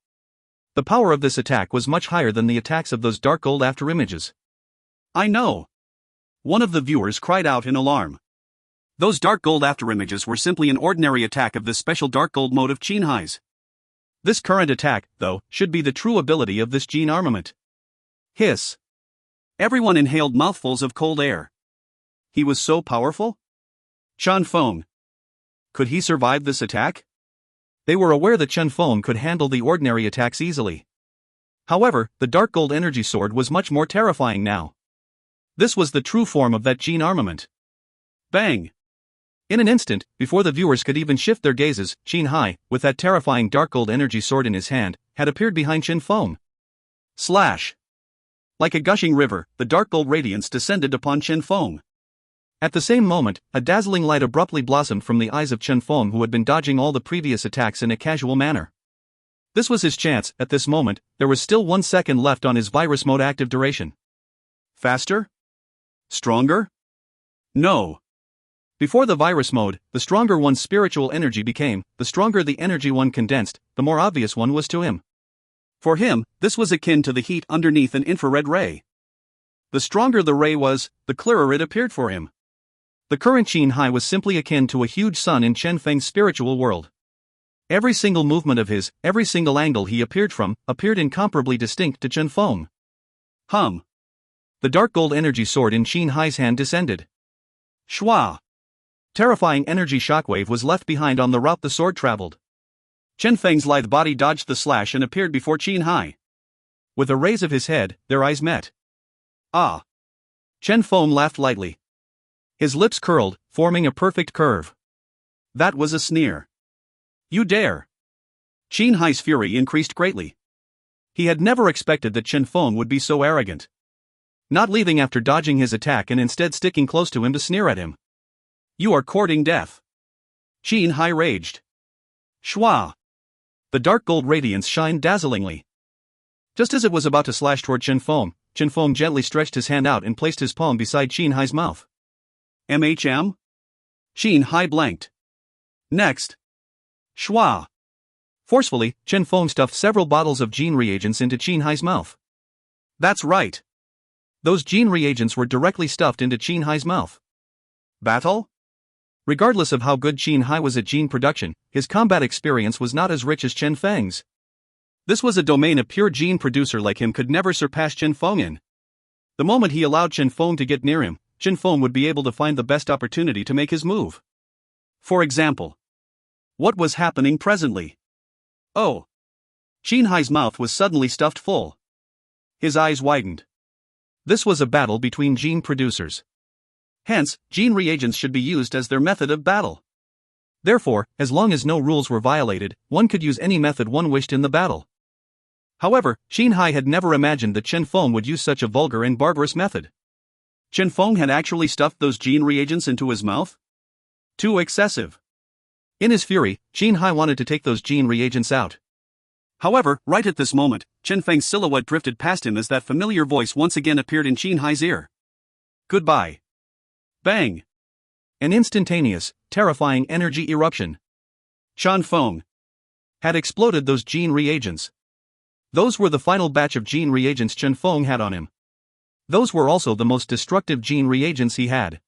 The power of this attack was much higher than the attacks of those dark gold afterimages. I know. One of the viewers cried out in alarm. Those dark gold afterimages were simply an ordinary attack of this special dark gold mode of Chen Hai's. This current attack, though, should be the true ability of this gene armament. Hiss. Everyone inhaled mouthfuls of cold air. He was so powerful? Chen Feng. Could he survive this attack? They were aware that Chen Feng could handle the ordinary attacks easily. However, the dark gold energy sword was much more terrifying now. This was the true form of that gene armament. Bang! In an instant, before the viewers could even shift their gazes, Chen Hai, with that terrifying dark gold energy sword in his hand, had appeared behind Chen Feng. Slash! Like a gushing river, the dark gold radiance descended upon Chen Feng. At the same moment, a dazzling light abruptly blossomed from the eyes of Chen Feng, who had been dodging all the previous attacks in a casual manner. This was his chance. At this moment, there was still 1 second left on his virus mode active duration. Faster? Stronger? No. Before the virus mode, the stronger one's spiritual energy became, the stronger the energy one condensed, the more obvious one was to him. For him, this was akin to the heat underneath an infrared ray. The stronger the ray was, the clearer it appeared for him. The current Qin Hai was simply akin to a huge sun in Chen Feng's spiritual world. Every single movement of his, every single angle he appeared from, appeared incomparably distinct to Chen Feng. Hum. The dark gold energy sword in Qin Hai's hand descended. Shwa. Terrifying energy shockwave was left behind on the route the sword traveled. Chen Feng's lithe body dodged the slash and appeared before Qin Hai. With a raise of his head, their eyes met. Ah. Chen Feng laughed lightly. His lips curled, forming a perfect curve. That was a sneer. You dare. Qin Hai's fury increased greatly. He had never expected that Chen Feng would be so arrogant. Not leaving after dodging his attack and instead sticking close to him to sneer at him. You are courting death. Qin Hai raged. Shwa. The dark gold radiance shined dazzlingly. Just as it was about to slash toward Chen Feng gently stretched his hand out and placed his palm beside Qin Hai's mouth. MHM? Qin Hai blanked. Next. Shwa. Forcefully, Chen Feng stuffed several bottles of gene reagents into Qin Hai's mouth. That's right. Those gene reagents were directly stuffed into Qin Hai's mouth. Battle? Regardless of how good Qin Hai was at gene production, his combat experience was not as rich as Chen Feng's. This was a domain a pure gene producer like him could never surpass Chen Feng in. The moment he allowed Chen Feng to get near him, Chen Feng would be able to find the best opportunity to make his move. For example, what was happening presently? Oh. Qin Hai's mouth was suddenly stuffed full. His eyes widened. This was a battle between gene producers. Hence, gene reagents should be used as their method of battle. Therefore, as long as no rules were violated, one could use any method one wished in the battle. However, Qin Hai had never imagined that Chen Feng would use such a vulgar and barbarous method. Chen Feng had actually stuffed those gene reagents into his mouth? Too excessive. In his fury, Qin Hai wanted to take those gene reagents out. However, right at this moment, Chen Feng's silhouette drifted past him as that familiar voice once again appeared in Qin Hai's ear. Goodbye. Bang. An instantaneous, terrifying energy eruption. Chen Feng had exploded those gene reagents. Those were the final batch of gene reagents Chen Feng had on him. Those were also the most destructive gene reagents he had.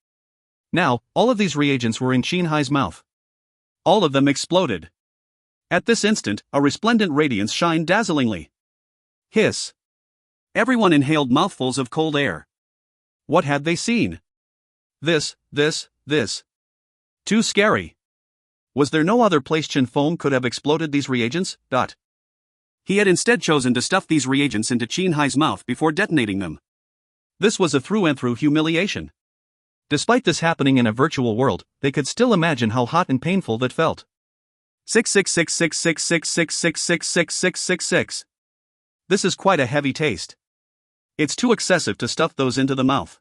Now, all of these reagents were in Qin Hai's mouth. All of them exploded. At this instant, a resplendent radiance shined dazzlingly. Hiss. Everyone inhaled mouthfuls of cold air. What had they seen? This. Too scary. Was there no other place Chen Feng could have exploded these reagents? He had instead chosen to stuff these reagents into Qin Hai's mouth before detonating them. This was a through-and-through humiliation. Despite this happening in a virtual world, they could still imagine how hot and painful that felt. 6666666666666. This is quite a heavy taste. It's too excessive to stuff those into the mouth.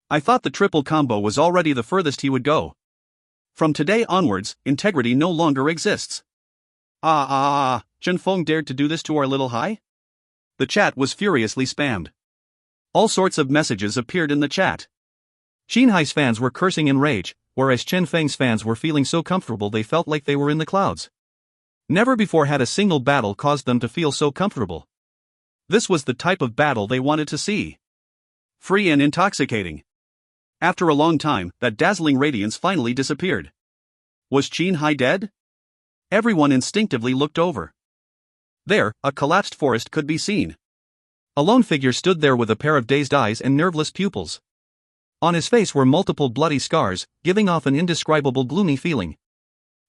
I thought the triple combo was already the furthest he would go. From today onwards, integrity no longer exists. Chen Feng dared to do this to our little Hai? The chat was furiously spammed. All sorts of messages appeared in the chat. Qin Hai's fans were cursing in rage, whereas Chen Feng's fans were feeling so comfortable they felt like they were in the clouds. Never before had a single battle caused them to feel so comfortable. This was the type of battle they wanted to see. Free and intoxicating. After a long time, that dazzling radiance finally disappeared. Was Qin Hai dead? Everyone instinctively looked over. There, a collapsed forest could be seen. A lone figure stood there with a pair of dazed eyes and nerveless pupils. On his face were multiple bloody scars, giving off an indescribable gloomy feeling.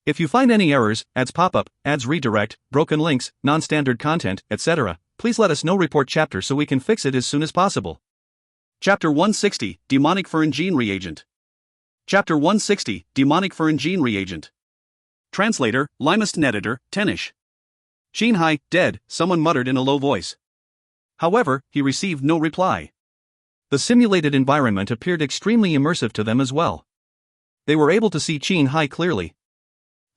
If you find any errors, ads pop up, ads redirect, broken links, non-standard content, etc., please let us know. Report chapter so we can fix it as soon as possible. Chapter 160, Demonic Fern Gene Reagent. Chapter 160, Demonic Fern Gene Reagent. Translator, Limest Editor, Tenish. Qin Hai, dead, someone muttered in a low voice. However, he received no reply. The simulated environment appeared extremely immersive to them as well. They were able to see Chen Hai clearly.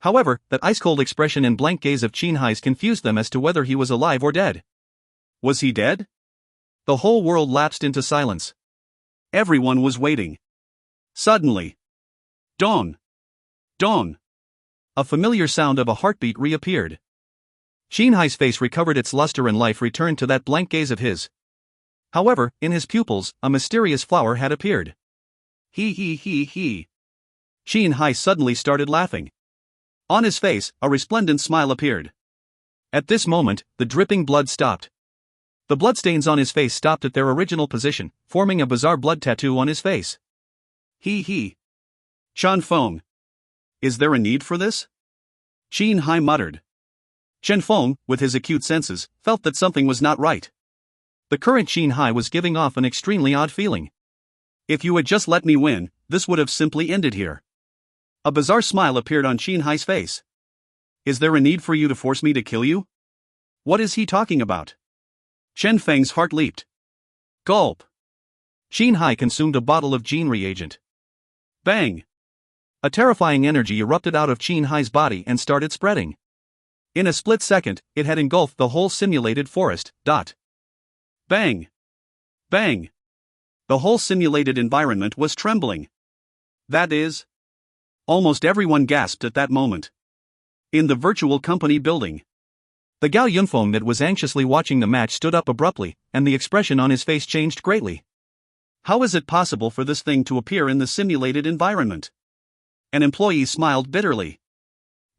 However, that ice-cold expression and blank gaze of Chen Hai's confused them as to whether he was alive or dead. Was he dead? The whole world lapsed into silence. Everyone was waiting. Suddenly, dong! Dong! A familiar sound of a heartbeat reappeared. Chen Hai's face recovered its luster and life returned to that blank gaze of his. However, in his pupils, a mysterious flower had appeared. He. Chen Hai suddenly started laughing. On his face, a resplendent smile appeared. At this moment, the dripping blood stopped. The bloodstains on his face stopped at their original position, forming a bizarre blood tattoo on his face. Chen Feng. Is there a need for this? Chen Hai muttered. Chen Feng, with his acute senses, felt that something was not right. The current Chen Hai was giving off an extremely odd feeling. If you had just let me win, this would have simply ended here. A bizarre smile appeared on Chen Hai's face. Is there a need for you to force me to kill you? What is he talking about? Chen Feng's heart leaped. Gulp. Chen Hai consumed a bottle of gene reagent. Bang! A terrifying energy erupted out of Chen Hai's body and started spreading. In a split second, it had engulfed the whole simulated forest. Bang! Bang! The whole simulated environment was trembling. That is... Almost everyone gasped at that moment. In the virtual company building, the Gao Yunfeng that was anxiously watching the match stood up abruptly, and the expression on his face changed greatly. How is it possible for this thing to appear in the simulated environment? An employee smiled bitterly.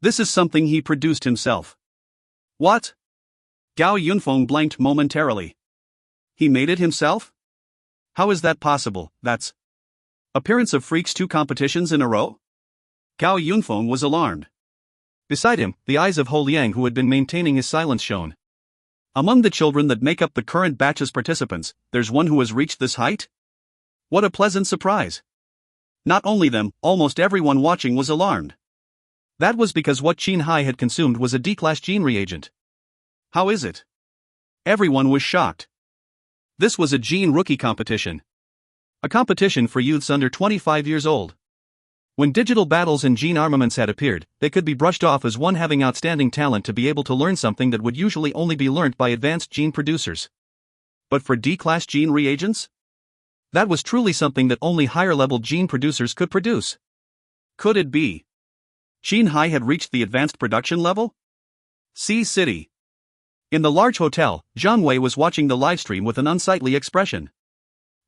This is something he produced himself. What? Gao Yunfeng blanked momentarily. He made it himself? How is that possible? That's appearance of Freaks 2 competitions in a row? Gao Yunfeng was alarmed. Beside him, the eyes of Ho Liang, who had been maintaining his silence, shone. Among the children that make up the current batch's participants, there's one who has reached this height? What a pleasant surprise. Not only them, almost everyone watching was alarmed. That was because what Chen Hai had consumed was a D-class gene reagent. How is it? Everyone was shocked. This was a gene rookie competition. A competition for youths under 25 years old. When digital battles and gene armaments had appeared, they could be brushed off as one having outstanding talent to be able to learn something that would usually only be learnt by advanced gene producers. But for D-class gene reagents? That was truly something that only higher-level gene producers could produce. Could it be? Chen Hai had reached the advanced production level? Sea City. In the large hotel, Zhang Wei was watching the livestream with an unsightly expression.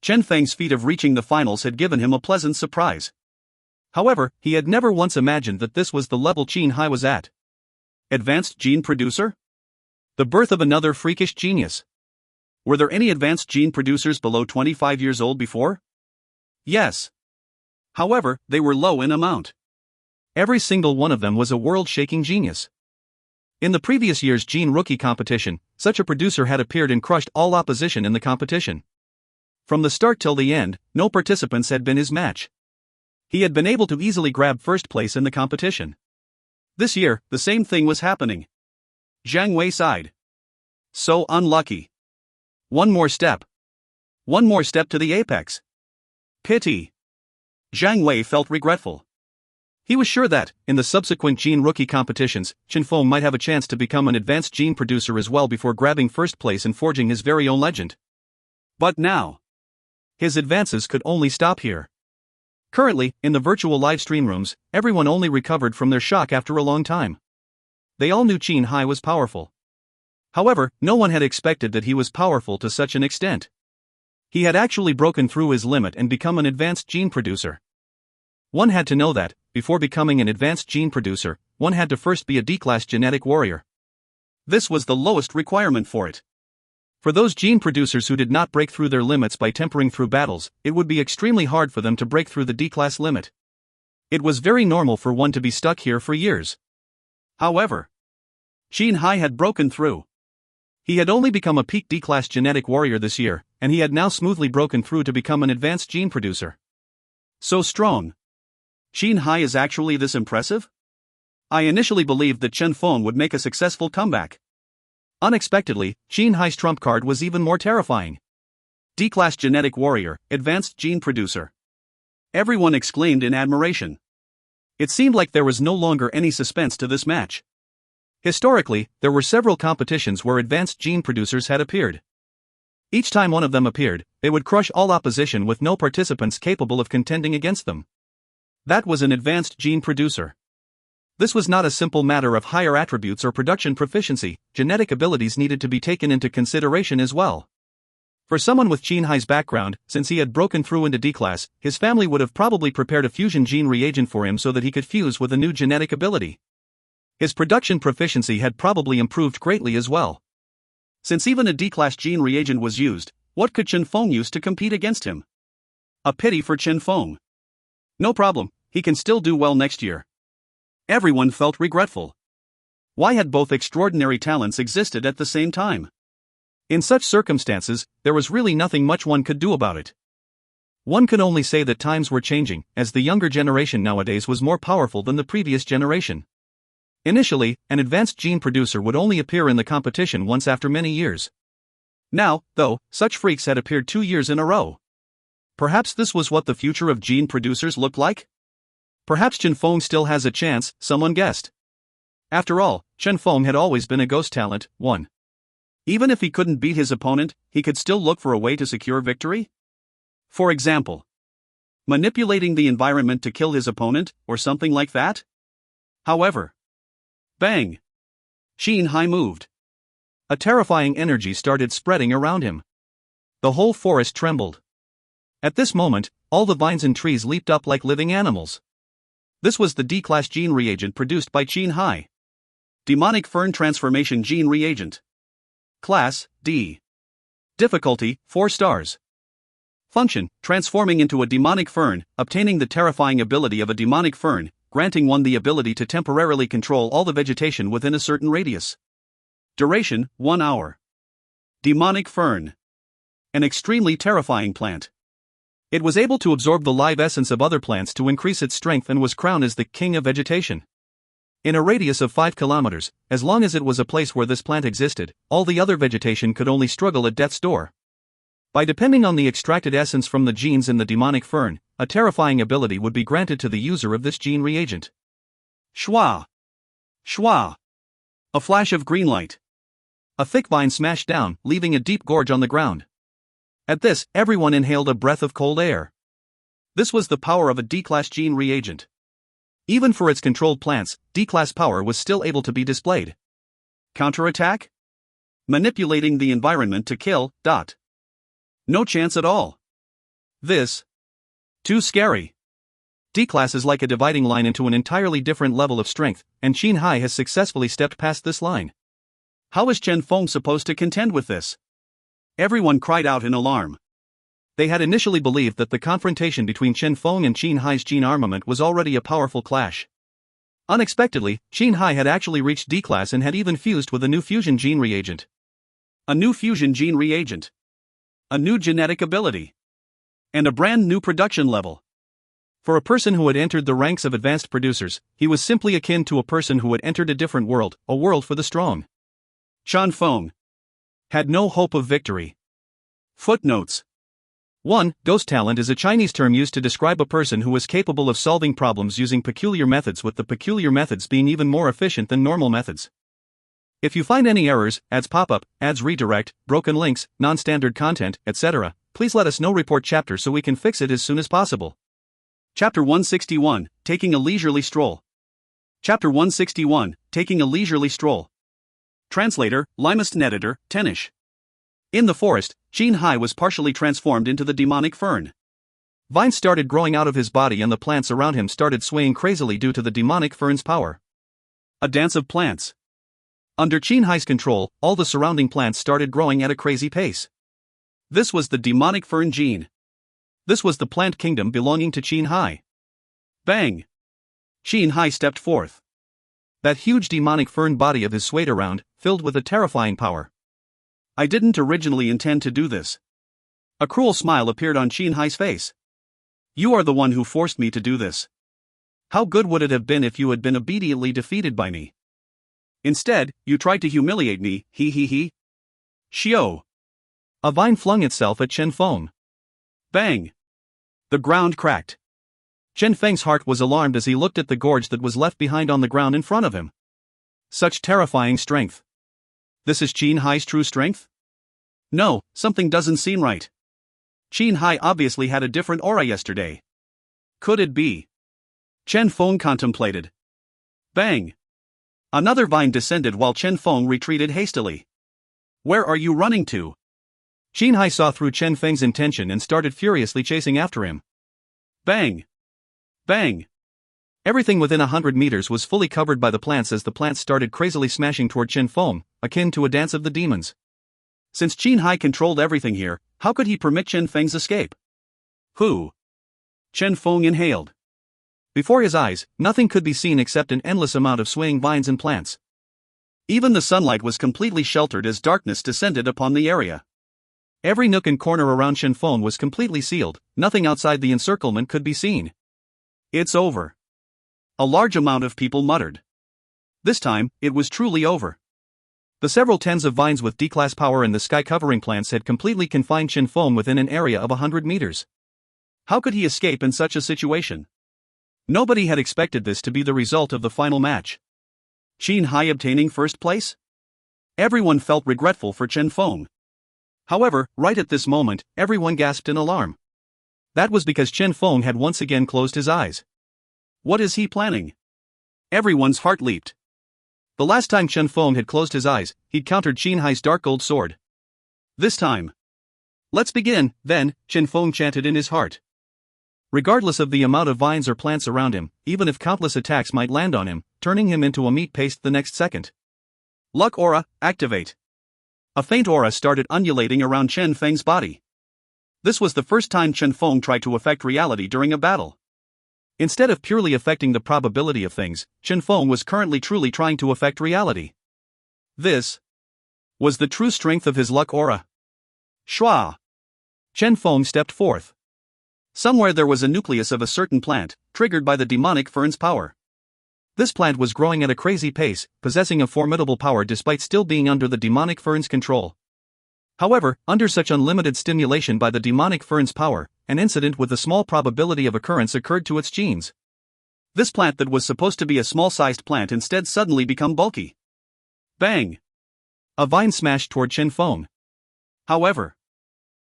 Chen Feng's feat of reaching the finals had given him a pleasant surprise. However, he had never once imagined that this was the level Chen Hai was at. Advanced gene producer? The birth of another freakish genius. Were there any advanced gene producers below 25 years old before? Yes. However, they were low in amount. Every single one of them was a world-shaking genius. In the previous year's gene rookie competition, such a producer had appeared and crushed all opposition in the competition. From the start till the end, no participants had been his match. He had been able to easily grab first place in the competition. This year, the same thing was happening. Zhang Wei sighed. So unlucky. One more step. One more step to the apex. Pity. Zhang Wei felt regretful. He was sure that, in the subsequent gene rookie competitions, Chen Feng might have a chance to become an advanced gene producer as well before grabbing first place and forging his very own legend. But now, his advances could only stop here. Currently, in the virtual live stream rooms, everyone only recovered from their shock after a long time. They all knew Chen Hai was powerful. However, no one had expected that he was powerful to such an extent. He had actually broken through his limit and become an advanced gene producer. One had to know that, before becoming an advanced gene producer, one had to first be a D-class genetic warrior. This was the lowest requirement for it. For those gene producers who did not break through their limits by tempering through battles, it would be extremely hard for them to break through the D-class limit. It was very normal for one to be stuck here for years. However, Chen Hai had broken through. He had only become a peak D-class genetic warrior this year, and he had now smoothly broken through to become an advanced gene producer. So strong. Chen Hai is actually this impressive? I initially believed that Chen Feng would make a successful comeback. Unexpectedly, Chen Hai's trump card was even more terrifying. D-Class Genetic Warrior, Advanced Gene Producer. Everyone exclaimed in admiration. It seemed like there was no longer any suspense to this match. Historically, there were several competitions where advanced gene producers had appeared. Each time one of them appeared, they would crush all opposition with no participants capable of contending against them. That was an advanced gene producer. This was not a simple matter of higher attributes or production proficiency, genetic abilities needed to be taken into consideration as well. For someone with Chen Hai's background, since he had broken through into D-Class, his family would have probably prepared a fusion gene reagent for him so that he could fuse with a new genetic ability. His production proficiency had probably improved greatly as well. Since even a D-Class gene reagent was used, what could Chen Feng use to compete against him? A pity for Chen Feng. No problem, he can still do well next year. Everyone felt regretful. Why had both extraordinary talents existed at the same time? In such circumstances, there was really nothing much one could do about it. One could only say that times were changing, as the younger generation nowadays was more powerful than the previous generation. Initially, an advanced gene producer would only appear in the competition once after many years. Now, though, such freaks had appeared 2 years in a row. Perhaps this was what the future of gene producers looked like? Perhaps Chen Feng still has a chance, someone guessed. After all, Chen Feng had always been a ghost talent, one. Even if he couldn't beat his opponent, he could still look for a way to secure victory? For example, manipulating the environment to kill his opponent, or something like that? However, bang! Chen Hai moved. A terrifying energy started spreading around him. The whole forest trembled. At this moment, all the vines and trees leaped up like living animals. This was the D-Class gene reagent produced by Chen Hai. Demonic Fern Transformation Gene Reagent. Class, D. Difficulty, 4 stars. Function, transforming into a demonic fern, obtaining the terrifying ability of a demonic fern, granting one the ability to temporarily control all the vegetation within a certain radius. Duration, 1 hour. Demonic fern. An extremely terrifying plant. It was able to absorb the live essence of other plants to increase its strength and was crowned as the king of vegetation. In a radius of 5 kilometers, as long as it was a place where this plant existed, all the other vegetation could only struggle at death's door. By depending on the extracted essence from the genes in the demonic fern, a terrifying ability would be granted to the user of this gene reagent. Shwa! Shwa! A flash of green light. A thick vine smashed down, leaving a deep gorge on the ground. At this, everyone inhaled a breath of cold air. This was the power of a D-Class gene reagent. Even for its controlled plants, D-Class power was still able to be displayed. Counterattack? Manipulating the environment to kill, No chance at all. This. Too scary. D-Class is like a dividing line into an entirely different level of strength, and Chen Hai has successfully stepped past this line. How is Chen Feng supposed to contend with this? Everyone cried out in alarm. They had initially believed that the confrontation between Chen Feng and Chen Hai's gene armament was already a powerful clash. Unexpectedly, Chen Hai had actually reached D-Class and had even fused with a new fusion gene reagent. A new fusion gene reagent. A new genetic ability. And a brand new production level. For a person who had entered the ranks of advanced producers, he was simply akin to a person who had entered a different world, a world for the strong. Chen Feng had no hope of victory. Footnotes. 1. Ghost talent is a Chinese term used to describe a person who is capable of solving problems using peculiar methods, with the peculiar methods being even more efficient than normal methods. If you find any errors, ads pop up, ads redirect, broken links, non-standard content, etc., please let us know. Report chapter so we can fix it as soon as possible. Chapter 161, Taking a Leisurely Stroll. Chapter 161, Taking a Leisurely Stroll. Translator, Limest Editor, Tenish. In the forest, Chen Hai was partially transformed into the demonic fern. Vines started growing out of his body and the plants around him started swaying crazily due to the demonic fern's power. A dance of plants. Under Chen Hai's control, all the surrounding plants started growing at a crazy pace. This was the demonic fern gene. This was the plant kingdom belonging to Chen Hai. Bang! Chen Hai stepped forth. That huge demonic fern body of his swayed around, filled with a terrifying power. I didn't originally intend to do this. A cruel smile appeared on Chen Hai's face. You are the one who forced me to do this. How good would it have been if you had been obediently defeated by me? Instead, you tried to humiliate me, he. Xiao. A vine flung itself at Chen Feng. Bang! The ground cracked. Chen Feng's heart was alarmed as he looked at the gorge that was left behind on the ground in front of him. Such terrifying strength. This is Chen Hai's true strength? No, something doesn't seem right. Chen Hai obviously had a different aura yesterday. Could it be? Chen Feng contemplated. Bang! Another vine descended while Chen Feng retreated hastily. Where are you running to? Chen Hai saw through Chen Feng's intention and started furiously chasing after him. Bang! Bang! Everything within 100 meters was fully covered by the plants as the plants started crazily smashing toward Chen Feng, akin to a dance of the demons. Since Chen Hai controlled everything here, how could he permit Chen Feng's escape? Who? Chen Feng inhaled. Before his eyes, nothing could be seen except an endless amount of swaying vines and plants. Even the sunlight was completely sheltered as darkness descended upon the area. Every nook and corner around Chen Feng was completely sealed, nothing outside the encirclement could be seen. It's over. A large amount of people muttered. This time, it was truly over. The several tens of vines with D-class power and the sky-covering plants had completely confined Chen Feng within an area of 100 meters. How could he escape in such a situation? Nobody had expected this to be the result of the final match. Chen Hai obtaining first place? Everyone felt regretful for Chen Feng. However, right at this moment, everyone gasped in alarm. That was because Chen Feng had once again closed his eyes. What is he planning? Everyone's heart leaped. The last time Chen Feng had closed his eyes, he'd countered Chen Hai's dark gold sword. This time. Let's begin, then, Chen Feng chanted in his heart. Regardless of the amount of vines or plants around him, even if countless attacks might land on him, turning him into a meat paste the next second. Luck aura, activate. A faint aura started undulating around Chen Feng's body. This was the first time Chen Feng tried to affect reality during a battle. Instead of purely affecting the probability of things, Chen Feng was currently truly trying to affect reality. This was the true strength of his luck aura. Shua! Chen Feng stepped forth. Somewhere there was a nucleus of a certain plant, triggered by the demonic fern's power. This plant was growing at a crazy pace, possessing a formidable power despite still being under the demonic fern's control. However, under such unlimited stimulation by the demonic fern's power, an incident with a small probability of occurrence occurred to its genes. This plant that was supposed to be a small-sized plant instead suddenly became bulky. Bang! A vine smashed toward Chen Feng. However,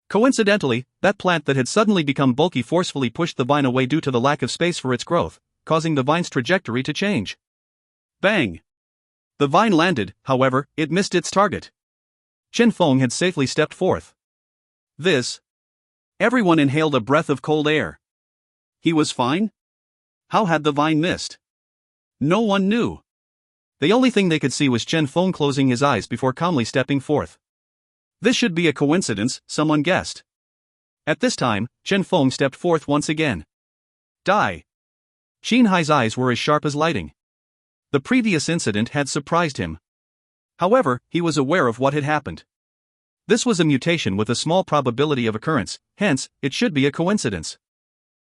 coincidentally, that plant that had suddenly become bulky forcefully pushed the vine away due to the lack of space for its growth, causing the vine's trajectory to change. Bang! The vine landed, however, it missed its target. Chen Feng had safely stepped forth. Everyone inhaled a breath of cold air. He was fine? How had the vine missed? No one knew. The only thing they could see was Chen Feng closing his eyes before calmly stepping forth. This should be a coincidence, someone guessed. At this time, Chen Feng stepped forth once again. Die! Chen Hai's eyes were as sharp as lightning. The previous incident had surprised him. However, he was aware of what had happened. This was a mutation with a small probability of occurrence, hence, it should be a coincidence.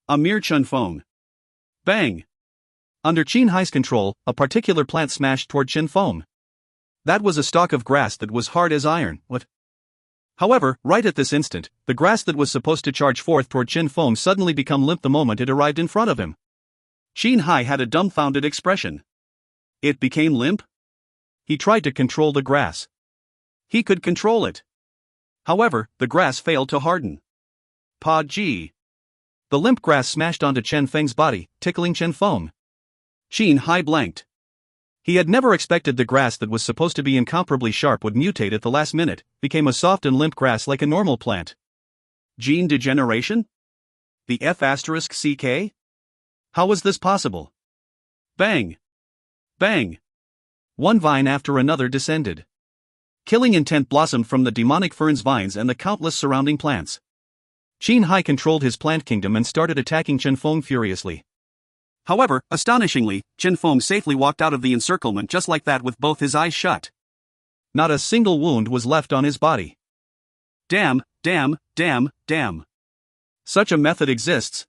A mere Chen Feng. Bang! Under Chen Hai's control, a particular plant smashed toward Chen Feng. That was a stalk of grass that was hard as iron. What? However, right at this instant, the grass that was supposed to charge forth toward Chen Feng suddenly became limp the moment it arrived in front of him. Chen Hai had a dumbfounded expression. It became limp? He tried to control the grass. He could control it. However, the grass failed to harden. Pa Ji. The limp grass smashed onto Chen Feng's body, tickling Chen Feng. Chen Hai blanked. He had never expected the grass that was supposed to be incomparably sharp would mutate at the last minute, became a soft and limp grass like a normal plant. Gene degeneration? The F***CK? How was this possible? Bang! Bang! One vine after another descended. Killing intent blossomed from the demonic fern's vines and the countless surrounding plants. Chen Hai controlled his plant kingdom and started attacking Chen Feng furiously. However, astonishingly, Chen Feng safely walked out of the encirclement just like that with both his eyes shut. Not a single wound was left on his body. Damn, damn, damn, damn. Such a method exists.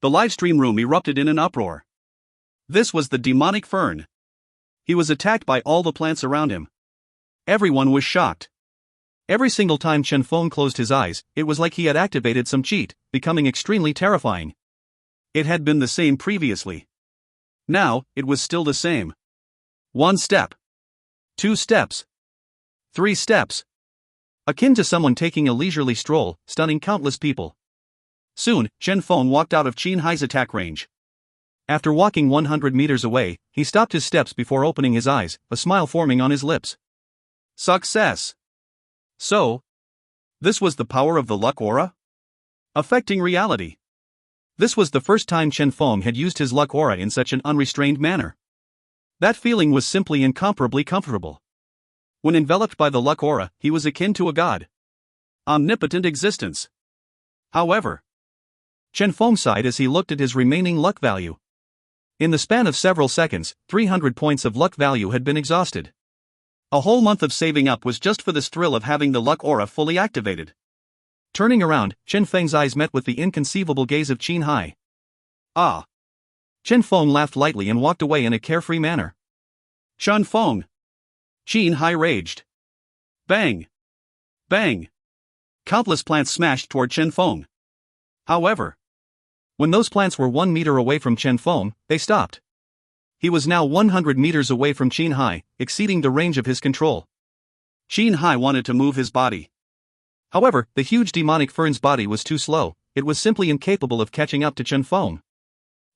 The livestream room erupted in an uproar. This was the demonic fern. He was attacked by all the plants around him. Everyone was shocked. Every single time Chen Feng closed his eyes, it was like he had activated some cheat, becoming extremely terrifying. It had been the same previously. Now, it was still the same. 1 step. 2 steps. 3 steps. Akin to someone taking a leisurely stroll, stunning countless people. Soon, Chen Feng walked out of Qin Hai's attack range. After walking 100 meters away, he stopped his steps before opening his eyes, a smile forming on his lips. Success! So, this was the power of the luck aura? Affecting reality. This was the first time Chen Feng had used his luck aura in such an unrestrained manner. That feeling was simply incomparably comfortable. When enveloped by the luck aura, he was akin to a god. Omnipotent existence. However, Chen Feng sighed as he looked at his remaining luck value. In the span of several seconds, 300 points of luck value had been exhausted. A whole month of saving up was just for this thrill of having the luck aura fully activated. Turning around, Chen Feng's eyes met with the inconceivable gaze of Qin Hai. Ah! Chen Feng laughed lightly and walked away in a carefree manner. Chen Feng! Qin Hai raged. Bang! Bang! Countless plants smashed toward Chen Feng. However, when those plants were 1 meter away from Chen Feng, they stopped. He was now 100 meters away from Qin Hai, exceeding the range of his control. Qin Hai wanted to move his body. However, the huge demonic fern's body was too slow, it was simply incapable of catching up to Chen Feng.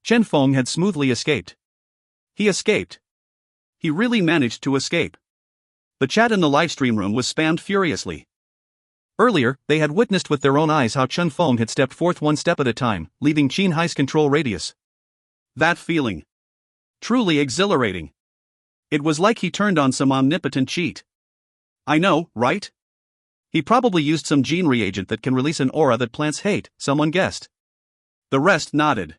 Chen Feng had smoothly escaped. He escaped. He really managed to escape. The chat in the livestream room was spammed furiously. Earlier, they had witnessed with their own eyes how Chen Feng had stepped forth 1 step at a time, leaving Qin Hai's control radius. That feeling. Truly exhilarating. It was like he turned on some omnipotent cheat. I know, right? He probably used some gene reagent that can release an aura that plants hate, someone guessed. The rest nodded.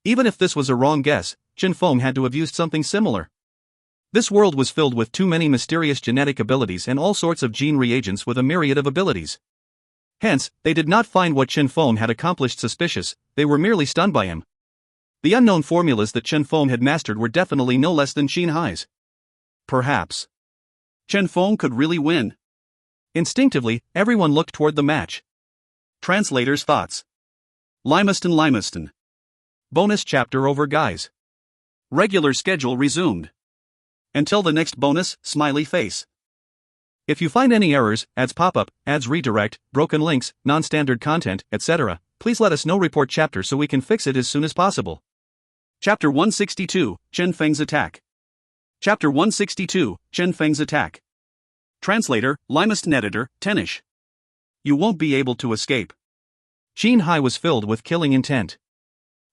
Even if this was a wrong guess, Chen Feng had to have used something similar. This world was filled with too many mysterious genetic abilities and all sorts of gene reagents with a myriad of abilities. Hence, they did not find what Chen Feng had accomplished suspicious, they were merely stunned by him. The unknown formulas that Chen Feng had mastered were definitely no less than Qin Hai's. Perhaps Chen Feng could really win. Instinctively, everyone looked toward the match. Translator's thoughts. Limaston. Bonus chapter over, guys. Regular schedule resumed. Until the next bonus, smiley face. If you find any errors, ads pop-up, ads redirect, broken links, non-standard content, etc., please let us know. Report chapter so we can fix it as soon as possible. Chapter 162, Chen Feng's Attack. Chapter 162, Chen Feng's Attack. Translator, Limaston Editor, Tenish. You won't be able to escape. Qin Hai was filled with killing intent.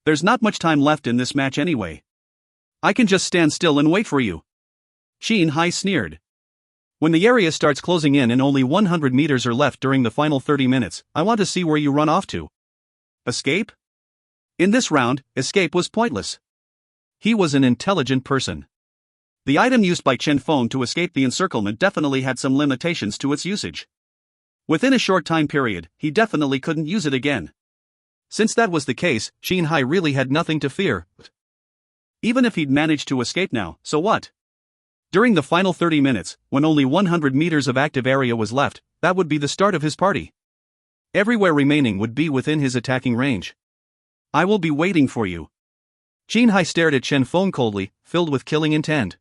There's not much time left in this match anyway. I can just stand still and wait for you. Qin Hai sneered. When the area starts closing in and only 100 meters are left during the final 30 minutes, I want to see where you run off to. Escape? In this round, escape was pointless. He was an intelligent person. The item used by Chen Feng to escape the encirclement definitely had some limitations to its usage. Within a short time period, he definitely couldn't use it again. Since that was the case, Qin Hai really had nothing to fear. Even if he'd managed to escape now, so what? During the final 30 minutes, when only 100 meters of active area was left, that would be the start of his party. Everywhere remaining would be within his attacking range. I will be waiting for you. Qin Hai stared at Chen Feng coldly, filled with killing intent.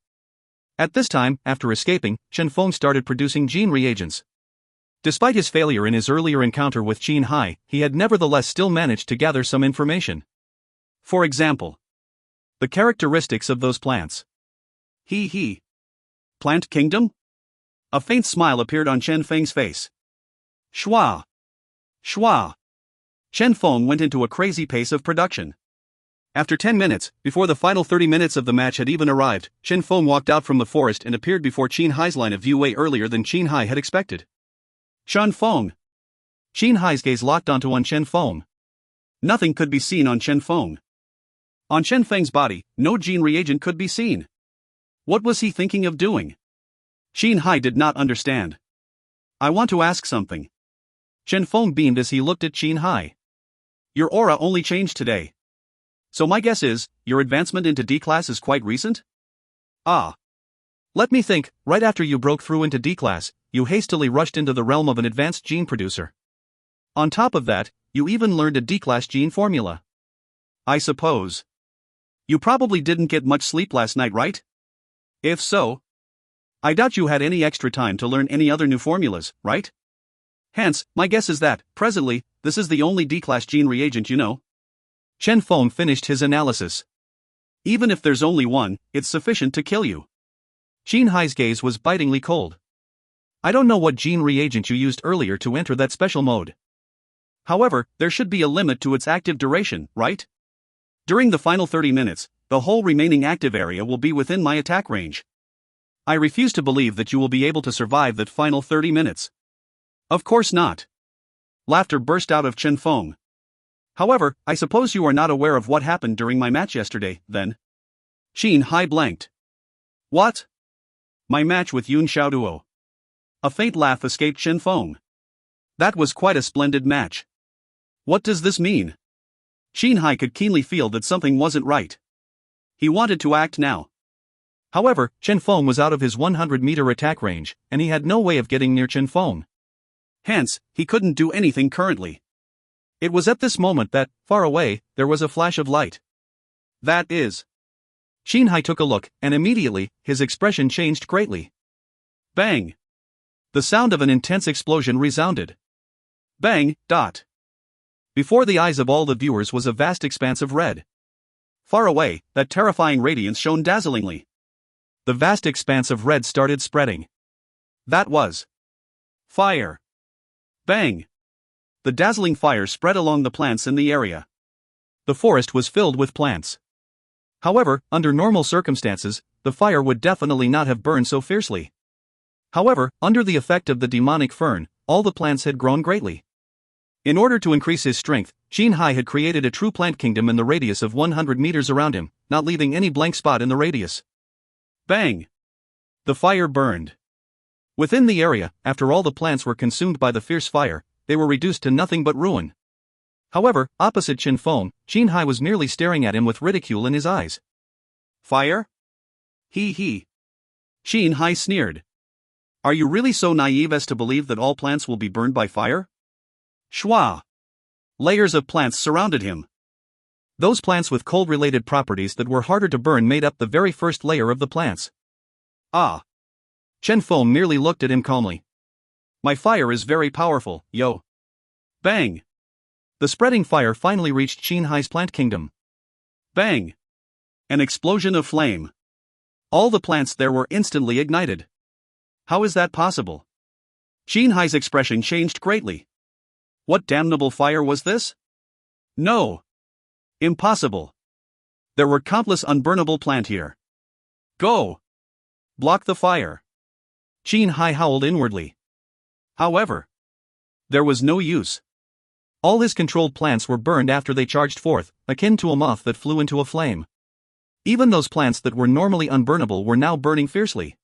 At this time, after escaping, Chen Feng started producing gene reagents. Despite his failure in his earlier encounter with Qin Hai, he had nevertheless still managed to gather some information. For example, the characteristics of those plants. Plant kingdom? A faint smile appeared on Chen Feng's face. Shua. Chen Feng went into a crazy pace of production. After 10 minutes, before the final 30 minutes of the match had even arrived, Chen Feng walked out from the forest and appeared before Qin Hai's line of view way earlier than Qin Hai had expected. Chen Feng. Qin Hai's gaze locked onto Chen Feng. Nothing could be seen on Chen Feng. On Chen Feng's body, no gene reagent could be seen. What was he thinking of doing? Qin Hai did not understand. I want to ask something. Chen Feng beamed as he looked at Qin Hai. Your aura only changed today. So my guess is, your advancement into D class is quite recent? Ah. Let me think, right after you broke through into D class, you hastily rushed into the realm of an advanced gene producer. On top of that, you even learned a D-class gene formula. I suppose. You probably didn't get much sleep last night, right? If so, I doubt you had any extra time to learn any other new formulas, right? Hence, my guess is that, presently, this is the only D-class gene reagent you know. Chen Feng finished his analysis. Even if there's only one, it's sufficient to kill you. Qin Hai's gaze was bitingly cold. I don't know what gene reagent you used earlier to enter that special mode. However, there should be a limit to its active duration, right? During the final 30 minutes, the whole remaining active area will be within my attack range. I refuse to believe that you will be able to survive that final 30 minutes. Of course not. Laughter burst out of Chen Feng. However, I suppose you are not aware of what happened during my match yesterday, then? Qin Hai blanked. What? My match with Yun Xiaoduo. A faint laugh escaped Chen Feng. That was quite a splendid match. What does this mean? Qin Hai could keenly feel that something wasn't right. He wanted to act now. However, Chen Feng was out of his 100-meter attack range, and he had no way of getting near Chen Feng. Hence, he couldn't do anything currently. It was at this moment that, far away, there was a flash of light. That is. Qin Hai took a look, and immediately, his expression changed greatly. Bang! The sound of an intense explosion resounded. Bang! Dot! Before the eyes of all the viewers was a vast expanse of red. Far away, that terrifying radiance shone dazzlingly. The vast expanse of red started spreading. That was fire. Bang! The dazzling fire spread along the plants in the area. The forest was filled with plants. However, under normal circumstances, the fire would definitely not have burned so fiercely. However, under the effect of the demonic fern, all the plants had grown greatly. In order to increase his strength, Qin Hai had created a true plant kingdom in the radius of 100 meters around him, not leaving any blank spot in the radius. Bang! The fire burned. Within the area, after all the plants were consumed by the fierce fire, they were reduced to nothing but ruin. However, opposite Chen Feng, Qin Hai was merely staring at him with ridicule in his eyes. Fire? He. Qin Hai sneered. Are you really so naive as to believe that all plants will be burned by fire? Shwa! Layers of plants surrounded him. Those plants with cold-related properties that were harder to burn made up the very first layer of the plants. Ah! Chen Feng merely looked at him calmly. My fire is very powerful, yo. Bang! The spreading fire finally reached Qin Hai's plant kingdom. Bang! An explosion of flame. All the plants there were instantly ignited. How is that possible? Qin Hai's expression changed greatly. What damnable fire was this? No! Impossible. There were countless unburnable plant here. Go! Block the fire. Qin Hai howled inwardly. However, there was no use. All his controlled plants were burned after they charged forth, akin to a moth that flew into a flame. Even those plants that were normally unburnable were now burning fiercely.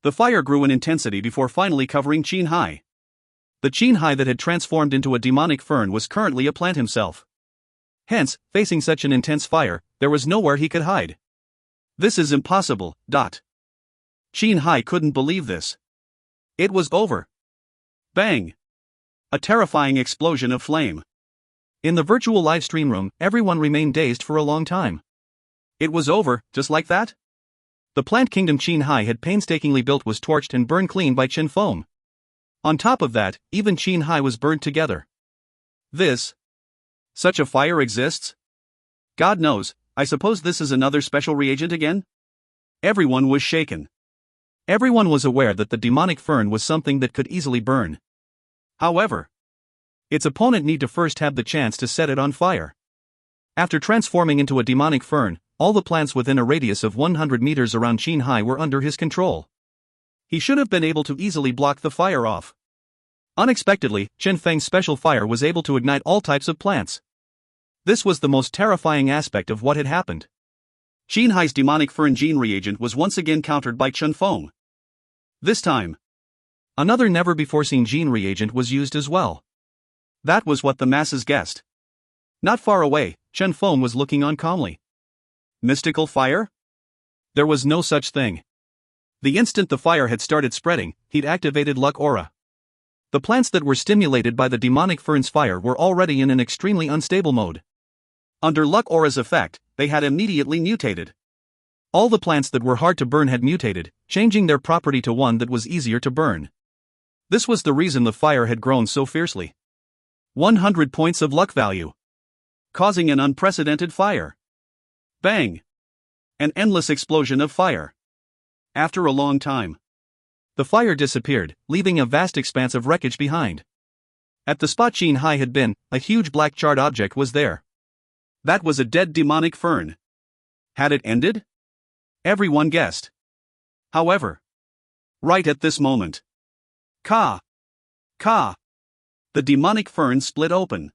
The fire grew in intensity before finally covering Qin Hai. The Qin Hai that had transformed into a demonic fern was currently a plant himself. Hence, facing such an intense fire, there was nowhere he could hide. This is impossible. Qin Hai couldn't believe this. It was over. Bang! A terrifying explosion of flame. In the virtual live stream room, everyone remained dazed for a long time. It was over, just like that? The plant kingdom Qin Hai had painstakingly built was torched and burned clean by Chen Feng. On top of that, even Qin Hai was burned together. Such a fire exists? God knows, I suppose this is another special reagent again? Everyone was shaken. Everyone was aware that the demonic fern was something that could easily burn. However, its opponent need to first have the chance to set it on fire. After transforming into a demonic fern, all the plants within a radius of 100 meters around Qin Hai were under his control. He should have been able to easily block the fire off. Unexpectedly, Chen Feng's special fire was able to ignite all types of plants. This was the most terrifying aspect of what had happened. Qin Hai's demonic fern gene reagent was once again countered by Chen Feng. This time, another never-before-seen gene reagent was used as well. That was what the masses guessed. Not far away, Chen Feng was looking on calmly. Mystical fire? There was no such thing. The instant the fire had started spreading, he'd activated Luck Aura. The plants that were stimulated by the demonic fern's fire were already in an extremely unstable mode. Under Luck Aura's effect, they had immediately mutated. All the plants that were hard to burn had mutated, changing their property to one that was easier to burn. This was the reason the fire had grown so fiercely. 100 points of luck value. Causing an unprecedented fire. Bang! An endless explosion of fire. After a long time, the fire disappeared, leaving a vast expanse of wreckage behind. At the spot Chen Hai had been, a huge black charred object was there. That was a dead demonic fern. Had it ended? Everyone guessed. However, right at this moment, Ka! The demonic fern split open.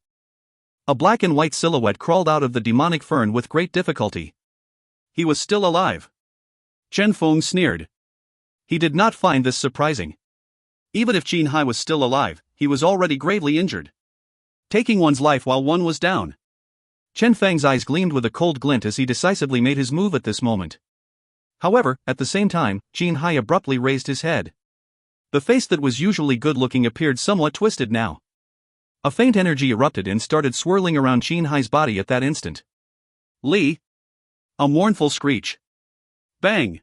A black and white silhouette crawled out of the demonic fern with great difficulty. He was still alive. Feng sneered. He did not find this surprising. Even if Chen Hai was still alive, he was already gravely injured. Taking one's life while one was down. Feng's eyes gleamed with a cold glint as he decisively made his move at this moment. However, at the same time, Chen Hai abruptly raised his head. The face that was usually good-looking appeared somewhat twisted now. A faint energy erupted and started swirling around Chen Hai's body at that instant. Li! A mournful screech. Bang!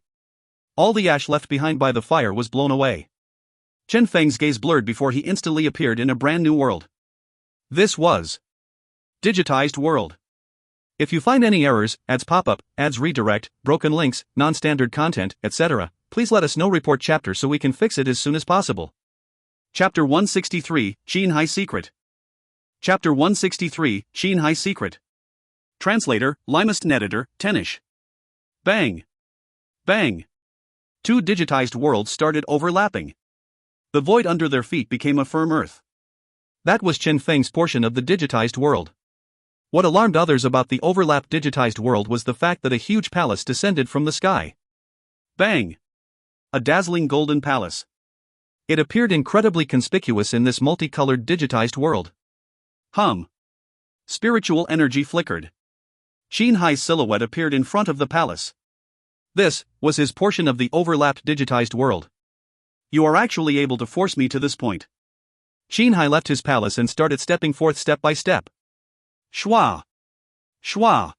All the ash left behind by the fire was blown away. Feng's gaze blurred before he instantly appeared in a brand new world. This was digitized world. If you find any errors, ads pop up, ads redirect, broken links, non-standard content, etc., please let us know. Report chapter so we can fix it as soon as possible. Chapter 163, Chen Hai Secret. Chapter 163, Chen Hai Secret. Translator, Limest Editor, Tenish. Bang! Bang! Two digitized worlds started overlapping. The void under their feet became a firm earth. That was Feng's portion of the digitized world. What alarmed others about the overlapped digitized world was the fact that a huge palace descended from the sky. Bang! A dazzling golden palace. It appeared incredibly conspicuous in this multicolored digitized world. Spiritual energy flickered. Chen Hai's silhouette appeared in front of the palace. This was his portion of the overlapped digitized world. You are actually able to force me to this point. Chen Hai left his palace and started stepping forth step by step. Shwa! Shwa!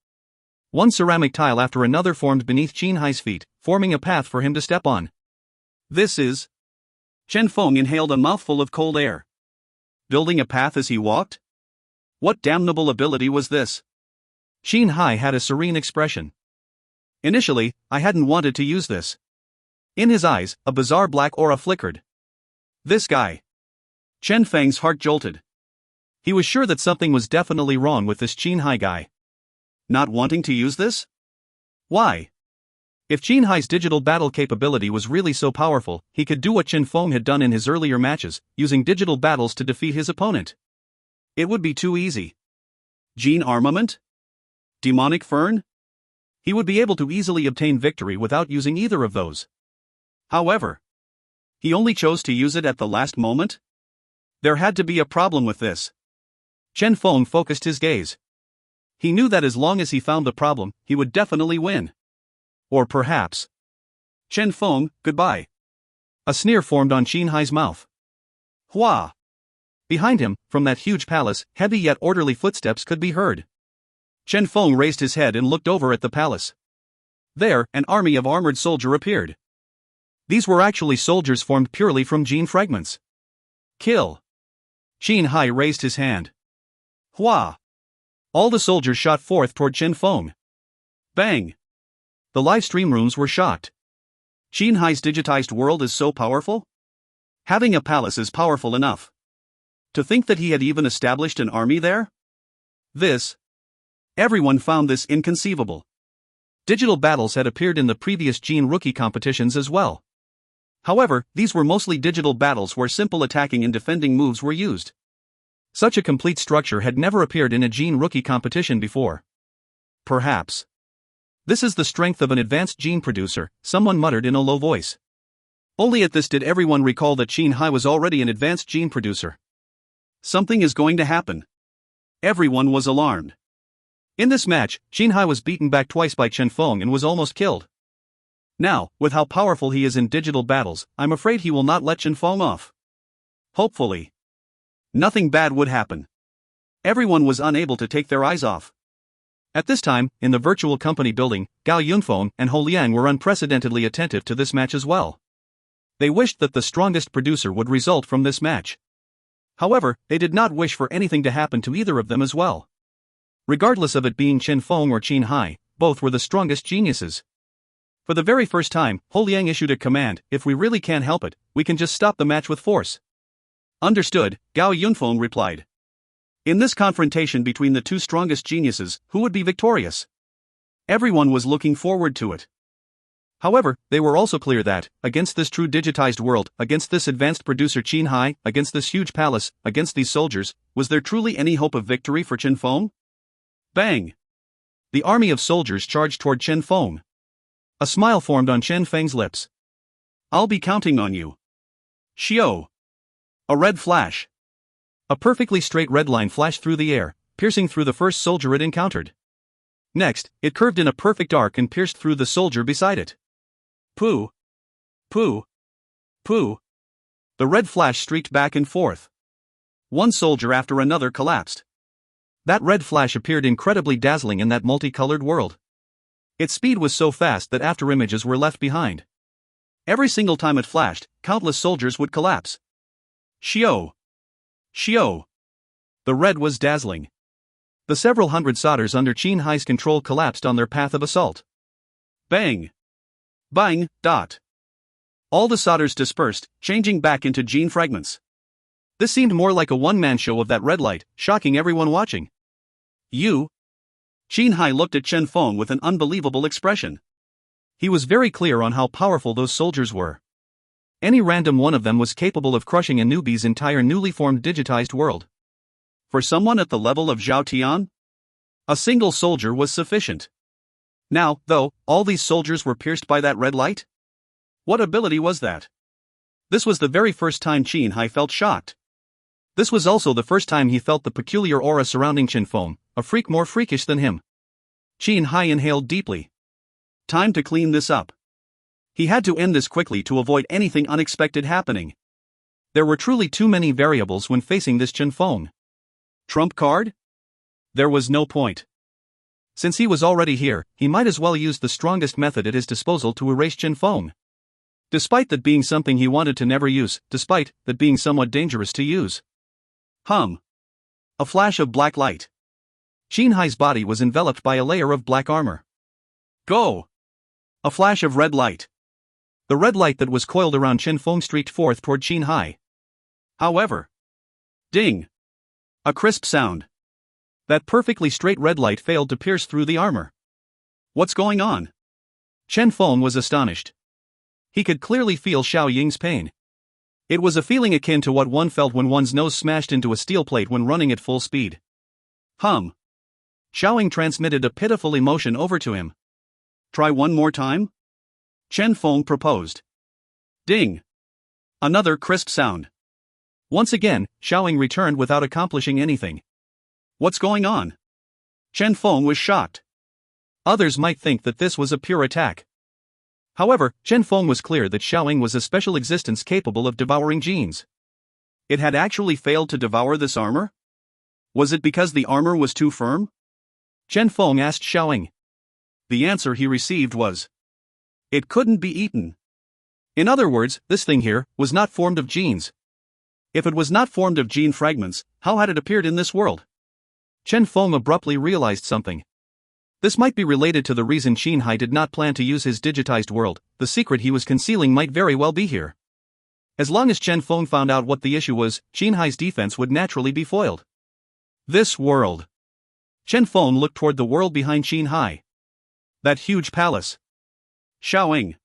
One ceramic tile after another formed beneath Chen Hai's feet, forming a path for him to step on. This is... Feng inhaled a mouthful of cold air. Building a path as he walked? What damnable ability was this? Chen Hai had a serene expression. Initially, I hadn't wanted to use this. In his eyes, a bizarre black aura flickered. This guy. Feng's heart jolted. He was sure that something was definitely wrong with this Chen Hai guy. Not wanting to use this? Why? If Chen Hai's digital battle capability was really so powerful, he could do what Feng had done in his earlier matches, using digital battles to defeat his opponent. It would be too easy. Gene armament? Demonic fern? He would be able to easily obtain victory without using either of those. However, he only chose to use it at the last moment? There had to be a problem with this. Feng focused his gaze. He knew that as long as he found the problem, he would definitely win. Or perhaps... Feng, goodbye. A sneer formed on Chen Hai's mouth. Hua! Behind him, from that huge palace, heavy yet orderly footsteps could be heard. Feng raised his head and looked over at the palace. There, an army of armored soldiers appeared. These were actually soldiers formed purely from gene fragments. Kill! Chen Hai raised his hand. Hua! All the soldiers shot forth toward Feng. Bang! The live stream rooms were shocked. Chen Hai's digitized world is so powerful? Having a palace is powerful enough. To think that he had even established an army there? Everyone found this inconceivable. Digital battles had appeared in the previous Gene rookie competitions as well. However, these were mostly digital battles where simple attacking and defending moves were used. Such a complete structure had never appeared in a Gene rookie competition before. Perhaps this is the strength of an advanced gene producer, someone muttered in a low voice. Only at this did everyone recall that Chen Hai was already an advanced gene producer. Something is going to happen. Everyone was alarmed. In this match, Chen Hai was beaten back twice by Feng and was almost killed. Now, with how powerful he is in digital battles, I'm afraid he will not let Chen Feng off. Hopefully, nothing bad would happen. Everyone was unable to take their eyes off. At this time, in the virtual company building, Gao Yunfeng and Hou Liang were unprecedentedly attentive to this match as well. They wished that the strongest producer would result from this match. However, they did not wish for anything to happen to either of them as well. Regardless of it being Chen Feng or Qin Hai, both were the strongest geniuses. For the very first time, Hou Liang issued a command: if we really can't help it, we can just stop the match with force. Understood, Gao Yunfeng replied. In this confrontation between the two strongest geniuses, who would be victorious? Everyone was looking forward to it. However, they were also clear that, against this true digitized world, against this advanced producer Qin Hai, against this huge palace, against these soldiers, was there truly any hope of victory for Chen Feng? Bang! The army of soldiers charged toward Chen Feng. A smile formed on Chen Feng's lips. I'll be counting on you. Xiao! A red flash. A perfectly straight red line flashed through the air, piercing through the first soldier it encountered. Next, it curved in a perfect arc and pierced through the soldier beside it. Pooh! Pooh! Pooh! The red flash streaked back and forth. One soldier after another collapsed. That red flash appeared incredibly dazzling in that multicolored world. Its speed was so fast that after images were left behind. Every single time it flashed, countless soldiers would collapse. Xiao! Xiao! The red was dazzling. The several hundred solders under Qin Hai's control collapsed on their path of assault. Bang! Bang! Dot! All the solders dispersed, changing back into gene fragments. This seemed more like a one-man show of that red light, shocking everyone watching. You? Qin Hai looked at Chen Feng with an unbelievable expression. He was very clear on how powerful those soldiers were. Any random one of them was capable of crushing a newbie's entire newly formed digitized world. For someone at the level of Zhao Tian, a single soldier was sufficient. Now, though, all these soldiers were pierced by that red light? What ability was that? This was the very first time Qin Hai felt shocked. This was also the first time he felt the peculiar aura surrounding Chen Feng, a freak more freakish than him. Qin Hai inhaled deeply. Time to clean this up. He had to end this quickly to avoid anything unexpected happening. There were truly too many variables when facing this Chen Feng. Trump card? There was no point. Since he was already here, he might as well use the strongest method at his disposal to erase Chen Feng. Despite that being something he wanted to never use, despite that being somewhat dangerous to use. A flash of black light. Qin Hai's body was enveloped by a layer of black armor. Go! A flash of red light. The red light that was coiled around Chen Feng streaked forth toward Qin Hai. However, ding! A crisp sound. That perfectly straight red light failed to pierce through the armor. What's going on? Chen Feng was astonished. He could clearly feel Xiao Ying's pain. It was a feeling akin to what one felt when one's nose smashed into a steel plate when running at full speed. Xiao Ying transmitted a pitiful emotion over to him. Try one more time? Chen Feng proposed. Ding! Another crisp sound. Once again, Xiao Ying returned without accomplishing anything. What's going on? Chen Feng was shocked. Others might think that this was a pure attack. However, Chen Feng was clear that Xiao Ying was a special existence capable of devouring genes. It had actually failed to devour this armor? Was it because the armor was too firm? Chen Feng asked Xiao Ying. The answer he received was, it couldn't be eaten. In other words, this thing here was not formed of genes. If it was not formed of gene fragments, how had it appeared in this world? Chen Feng abruptly realized something. This might be related to the reason Qin Hai did not plan to use his digitized world. The secret he was concealing might very well be here. As long as Chen Feng found out what the issue was, Qin Hai's defense would naturally be foiled. This world. Chen Feng looked toward the world behind Qin Hai. That huge palace. Xiao Ying.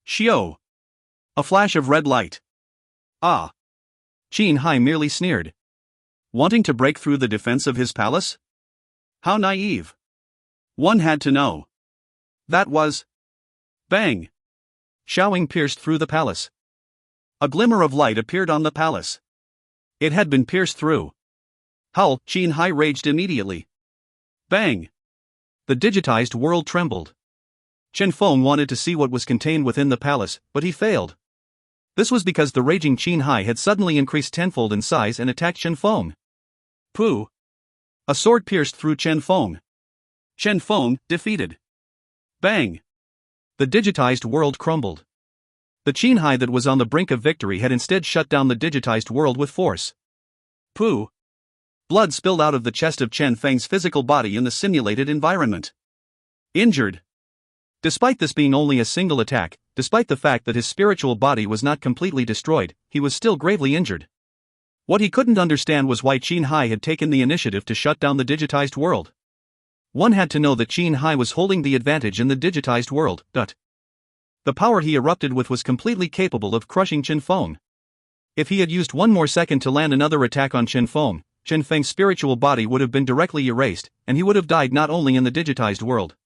Xiao. A flash of red light. Ah. Qin Hai merely sneered. Wanting to break through the defense of his palace? How naive. One had to know. That was... Bang! Xiao Ying pierced through the palace. A glimmer of light appeared on the palace. It had been pierced through. Qin Hai raged immediately. Bang! The digitized world trembled. Chen Feng wanted to see what was contained within the palace, but he failed. This was because the raging Qin Hai had suddenly increased tenfold in size and attacked Chen Feng. Pooh! A sword pierced through Chen Feng. Chen Feng, defeated. Bang! The digitized world crumbled. The Qin Hai that was on the brink of victory had instead shut down the digitized world with force. Pooh! Blood spilled out of the chest of Chen Feng's physical body in the simulated environment. Injured. Despite this being only a single attack, despite the fact that his spiritual body was not completely destroyed, he was still gravely injured. What he couldn't understand was why Qin Hai had taken the initiative to shut down the digitized world. One had to know that Qin Hai was holding the advantage in the digitized world. The power he erupted with was completely capable of crushing Chen Feng. If he had used one more second to land another attack on Chen Feng, Chen Feng's spiritual body would have been directly erased, and he would have died not only in the digitized world.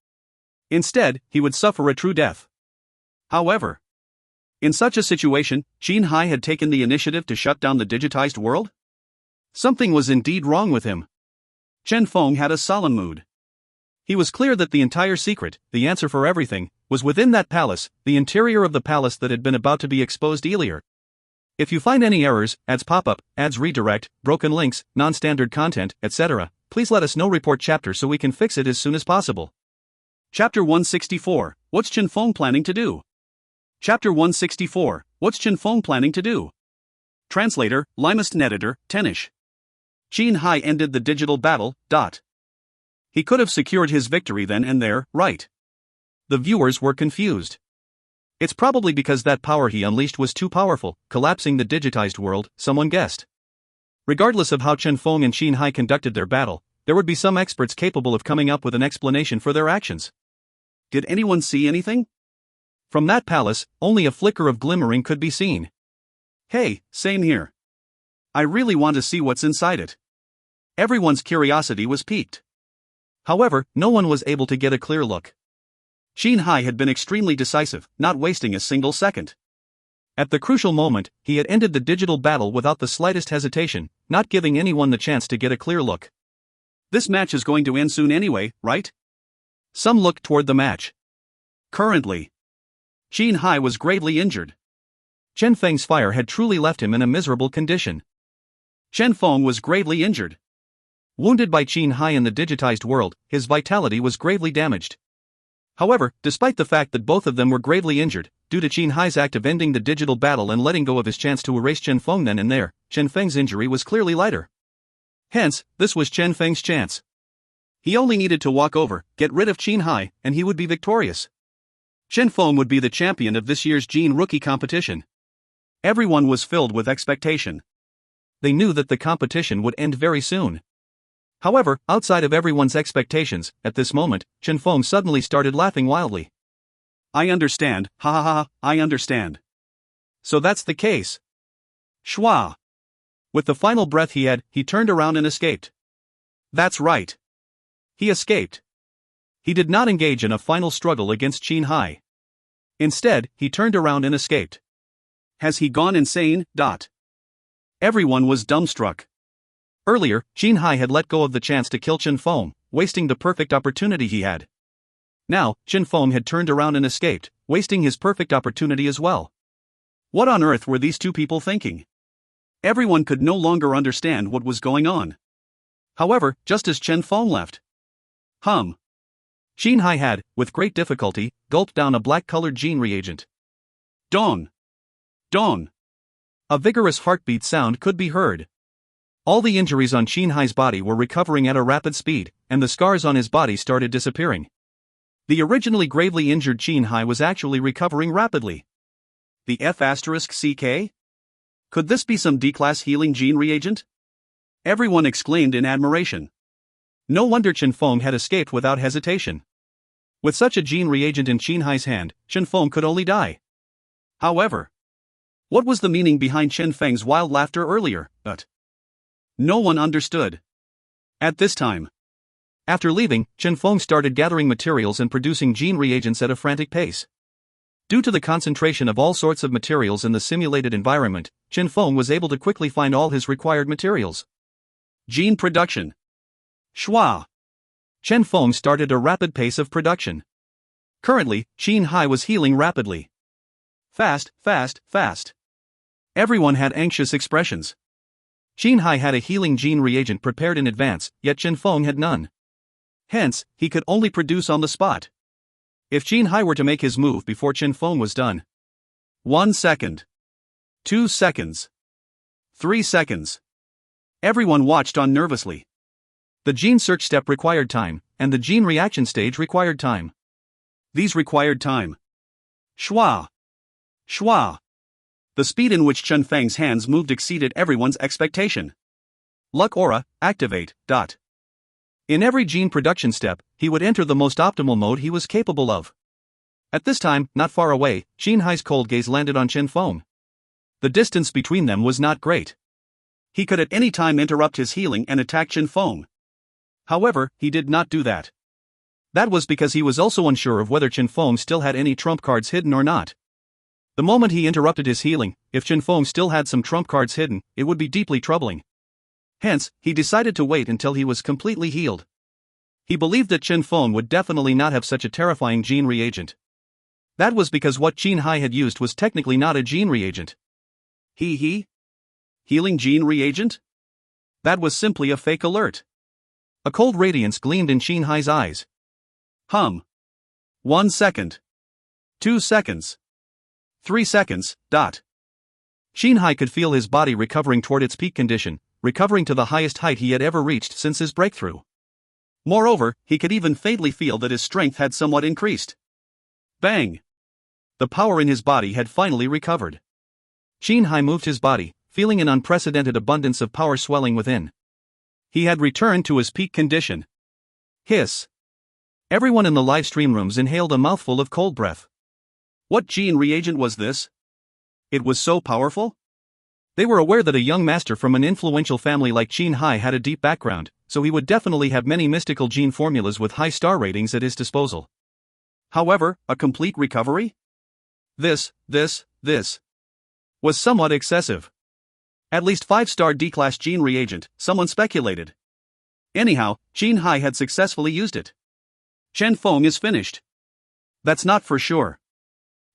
Instead, he would suffer a true death. However, in such a situation, Qin Hai had taken the initiative to shut down the digitized world? Something was indeed wrong with him. Chen Feng had a solemn mood. He was clear that the entire secret, the answer for everything, was within that palace, the interior of the palace that had been about to be exposed earlier. If you find any errors, ads pop up, ads redirect, broken links, non-standard content, etc., please let us know. Report chapter so we can fix it as soon as possible. Chapter 164, What's Chen Feng planning to do? Chapter 164, What's Chen Feng planning to do? Translator, Limest Editor, Tenish. Qin Hai ended the digital battle. He could have secured his victory then and there, right? The viewers were confused. It's probably because that power he unleashed was too powerful, collapsing the digitized world, someone guessed. Regardless of how Chen Feng and Qin Hai conducted their battle, there would be some experts capable of coming up with an explanation for their actions. Did anyone see anything? From that palace, only a flicker of glimmering could be seen. Hey, same here. I really want to see what's inside it. Everyone's curiosity was piqued. However, no one was able to get a clear look. Qin Hai had been extremely decisive, not wasting a single second. At the crucial moment, he had ended the digital battle without the slightest hesitation, not giving anyone the chance to get a clear look. This match is going to end soon anyway, right? Some looked toward the match. Currently, Qin Hai was gravely injured. Chen Feng's fire had truly left him in a miserable condition. Chen Feng was gravely injured. Wounded by Qin Hai in the digitized world, his vitality was gravely damaged. However, despite the fact that both of them were gravely injured, due to Qin Hai's act of ending the digital battle and letting go of his chance to erase Chen Feng then and there, Chen Feng's injury was clearly lighter. Hence, this was Chen Feng's chance. He only needed to walk over, get rid of Qin Hai, and he would be victorious. Chen Feng would be the champion of this year's Gene Rookie competition. Everyone was filled with expectation. They knew that the competition would end very soon. However, outside of everyone's expectations, at this moment, Chen Feng suddenly started laughing wildly. I understand, ha ha ha, I understand. So that's the case. Schwa. With the final breath he turned around and escaped. That's right. He escaped. He did not engage in a final struggle against Qin Hai. Instead, he turned around and escaped. Has he gone insane? Everyone was dumbstruck. Earlier, Qin Hai had let go of the chance to kill Chen Feng, wasting the perfect opportunity he had. Now, Chen Feng had turned around and escaped, wasting his perfect opportunity as well. What on earth were these two people thinking? Everyone could no longer understand what was going on. However, just as Chen Feng left, Qin Hai had, with great difficulty, gulped down a black-colored gene reagent. Dong! Dong! A vigorous heartbeat sound could be heard. All the injuries on Qin Hai's body were recovering at a rapid speed, and the scars on his body started disappearing. The originally gravely injured Qin Hai was actually recovering rapidly. The F***CK? Could this be some D-class healing gene reagent? Everyone exclaimed in admiration. No wonder Chen Feng had escaped without hesitation. With such a gene reagent in Qin Hai's hand, Chen Feng could only die. However, what was the meaning behind Chen Feng's wild laughter earlier? No one understood. At this time, after leaving, Chen Feng started gathering materials and producing gene reagents at a frantic pace. Due to the concentration of all sorts of materials in the simulated environment, Chen Feng was able to quickly find all his required materials. Gene production. Schwa. Chen Feng started a rapid pace of production. Currently, Chen Hai was healing rapidly. Fast, fast, fast. Everyone had anxious expressions. Chen Hai had a healing gene reagent prepared in advance, yet Chen Feng had none. Hence, he could only produce on the spot. If Chen Hai were to make his move before Chen Feng was done. 1 second. 2 seconds. 3 seconds. Everyone watched on nervously. The gene search step required time, and the gene reaction stage required time. These required time. Schwa. Schwa. The speed in which Chen Feng's hands moved exceeded everyone's expectation. Luck aura, activate. In every gene production step, he would enter the most optimal mode he was capable of. At this time, not far away, Chen Hai's cold gaze landed on Chen Feng. The distance between them was not great. He could at any time interrupt his healing and attack Chen Feng. However, he did not do that. That was because he was also unsure of whether Chen Feng still had any trump cards hidden or not. The moment he interrupted his healing, if Chen Feng still had some trump cards hidden, it would be deeply troubling. Hence, he decided to wait until he was completely healed. He believed that Chen Feng would definitely not have such a terrifying gene reagent. That was because what Chen Hai had used was technically not a gene reagent. Healing gene reagent? That was simply a fake alert. A cold radiance gleamed in Chen Hai's eyes. 1 second. 2 seconds. 3 seconds. Chen Hai could feel his body recovering toward its peak condition, recovering to the highest height he had ever reached since his breakthrough. Moreover, he could even faintly feel that his strength had somewhat increased. Bang! The power in his body had finally recovered. Chen Hai moved his body, feeling an unprecedented abundance of power swelling within. He had returned to his peak condition. Hiss! Everyone in the live stream rooms inhaled a mouthful of cold breath. What gene reagent was this? It was so powerful? They were aware that a young master from an influential family like Chen Hai had a deep background, so he would definitely have many mystical gene formulas with high star ratings at his disposal. However, a complete recovery? This was somewhat excessive. At least 5-star D-class gene reagent, someone speculated. Anyhow, Chen Hai had successfully used it. Chen Feng is finished. That's not for sure.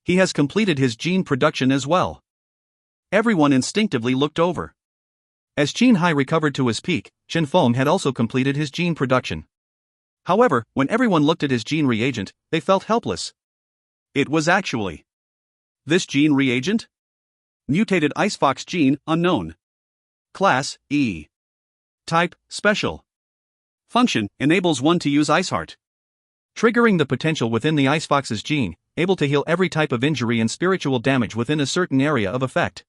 He has completed his gene production as well. Everyone instinctively looked over. As Chen Hai recovered to his peak, Chen Feng had also completed his gene production. However, when everyone looked at his gene reagent, they felt helpless. It was actually this gene reagent? Mutated Icefox gene, unknown. Class, E. Type, special. Function, enables one to use Iceheart. Triggering the potential within the Icefox's gene, able to heal every type of injury and spiritual damage within a certain area of effect.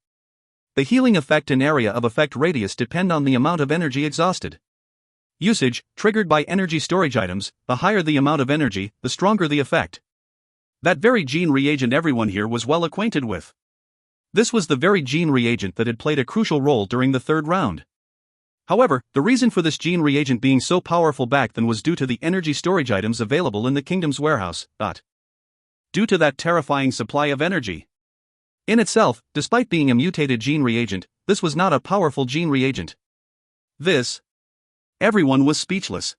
The healing effect and area of effect radius depend on the amount of energy exhausted. Usage, triggered by energy storage items, the higher the amount of energy, the stronger the effect. That very gene reagent everyone here was well acquainted with. This was the very gene reagent that had played a crucial role during the third round. However, the reason for this gene reagent being so powerful back then was due to the energy storage items available in the kingdom's warehouse. Due to that terrifying supply of energy. In itself, despite being a mutated gene reagent, this was not a powerful gene reagent. Everyone was speechless.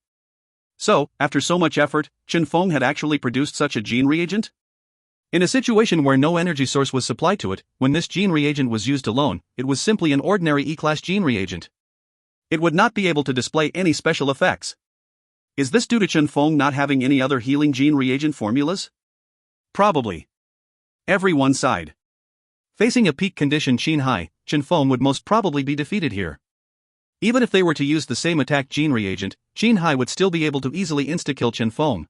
So, after so much effort, Chen Feng had actually produced such a gene reagent? In a situation where no energy source was supplied to it, when this gene reagent was used alone, it was simply an ordinary E-class gene reagent. It would not be able to display any special effects. Is this due to Chen Feng not having any other healing gene reagent formulas? Probably. Everyone sighed. Facing a peak condition Chen Hai, Chen Feng would most probably be defeated here. Even if they were to use the same attack gene reagent, Chen Hai would still be able to easily insta-kill Chen Feng.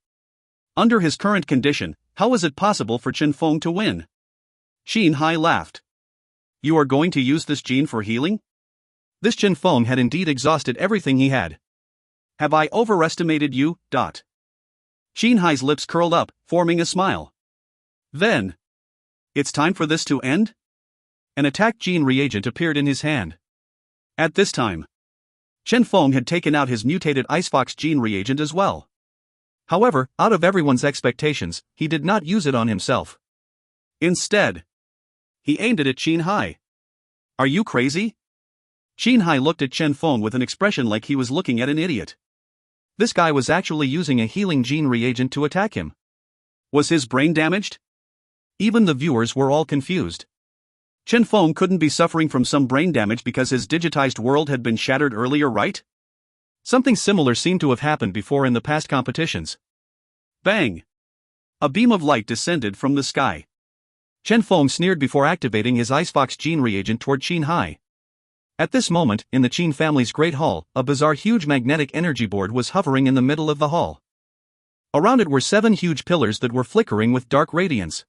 Under his current condition, how is it possible for Chen Feng to win? Chen Hai laughed. You are going to use this gene for healing? This Chen Feng had indeed exhausted everything he had. Have I overestimated you? Chen Hai's lips curled up, forming a smile. Then, it's time for this to end? An attack gene reagent appeared in his hand. At this time, Chen Feng had taken out his mutated Icefox gene reagent as well. However, out of everyone's expectations, he did not use it on himself. Instead, he aimed it at Chen Hai. Are you crazy? Chen Hai looked at Chen Feng with an expression like he was looking at an idiot. This guy was actually using a healing gene reagent to attack him. Was his brain damaged? Even the viewers were all confused. Chen Feng couldn't be suffering from some brain damage because his digitized world had been shattered earlier, right? Something similar seemed to have happened before in the past competitions. Bang! A beam of light descended from the sky. Chen Feng sneered before activating his Icefox gene reagent toward Qin Hai. At this moment, in the Qin family's great hall, a bizarre huge magnetic energy board was hovering in the middle of the hall. Around it were 7 huge pillars that were flickering with dark radiance.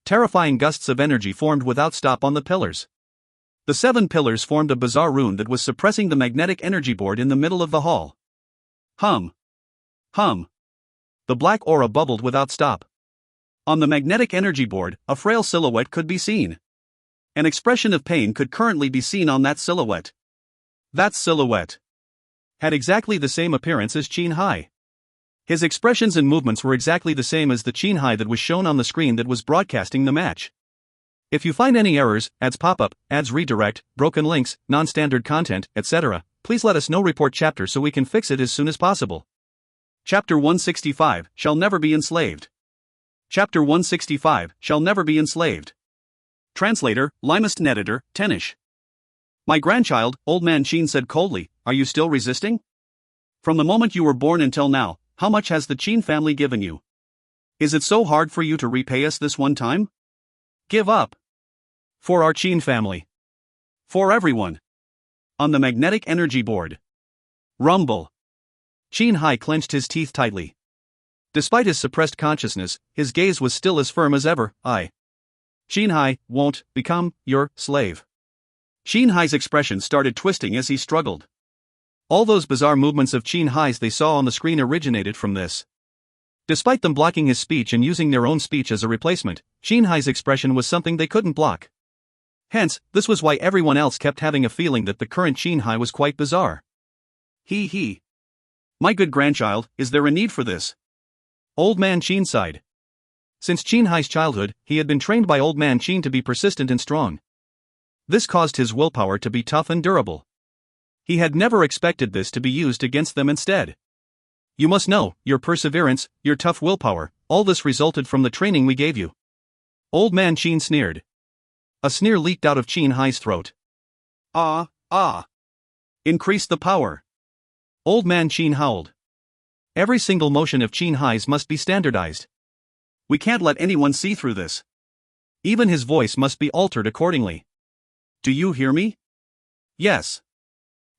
Terrifying gusts of energy formed without stop on the pillars. The 7 pillars formed a bizarre rune that was suppressing the magnetic energy board in the middle of the hall. Hum. Hum. The black aura bubbled without stop. On the magnetic energy board, a frail silhouette could be seen. An expression of pain could currently be seen on that silhouette. That silhouette had exactly the same appearance as Qin Hai. His expressions and movements were exactly the same as the Qin Hai that was shown on the screen that was broadcasting the match. If you find any errors, ads pop up, ads redirect, broken links, non-standard content, etc., please let us know. Report chapter so we can fix it as soon as possible. Chapter 165, Shall Never Be Enslaved. Chapter 165, Shall Never Be Enslaved. Translator, Limest and Editor, Tenish. My grandchild, Old Man Qin said coldly, are you still resisting? From the moment you were born until now, how much has the Qin family given you? Is it so hard for you to repay us this one time? Give up. For our Qin family. For everyone. On the magnetic energy board. Rumble. Qin Hai clenched his teeth tightly. Despite his suppressed consciousness, his gaze was still as firm as ever. Qin Hai won't become your slave. Qin Hai's expression started twisting as he struggled. All those bizarre movements of Qin Hai's they saw on the screen originated from this. Despite them blocking his speech and using their own speech as a replacement, Qin Hai's expression was something they couldn't block. Hence, this was why everyone else kept having a feeling that the current Qin Hai was quite bizarre. He. My good grandchild, is there a need for this? Old Man Qin sighed. Since Qin Hai's childhood, he had been trained by Old Man Qin to be persistent and strong. This caused his willpower to be tough and durable. He had never expected this to be used against them instead. You must know, your perseverance, your tough willpower, all this resulted from the training we gave you. Old Man Qin sneered. A sneer leaked out of Qin Hai's throat. Increase the power. Old Man Qin howled. Every single motion of Qin Hai's must be standardized. We can't let anyone see through this. Even his voice must be altered accordingly. Do you hear me? Yes.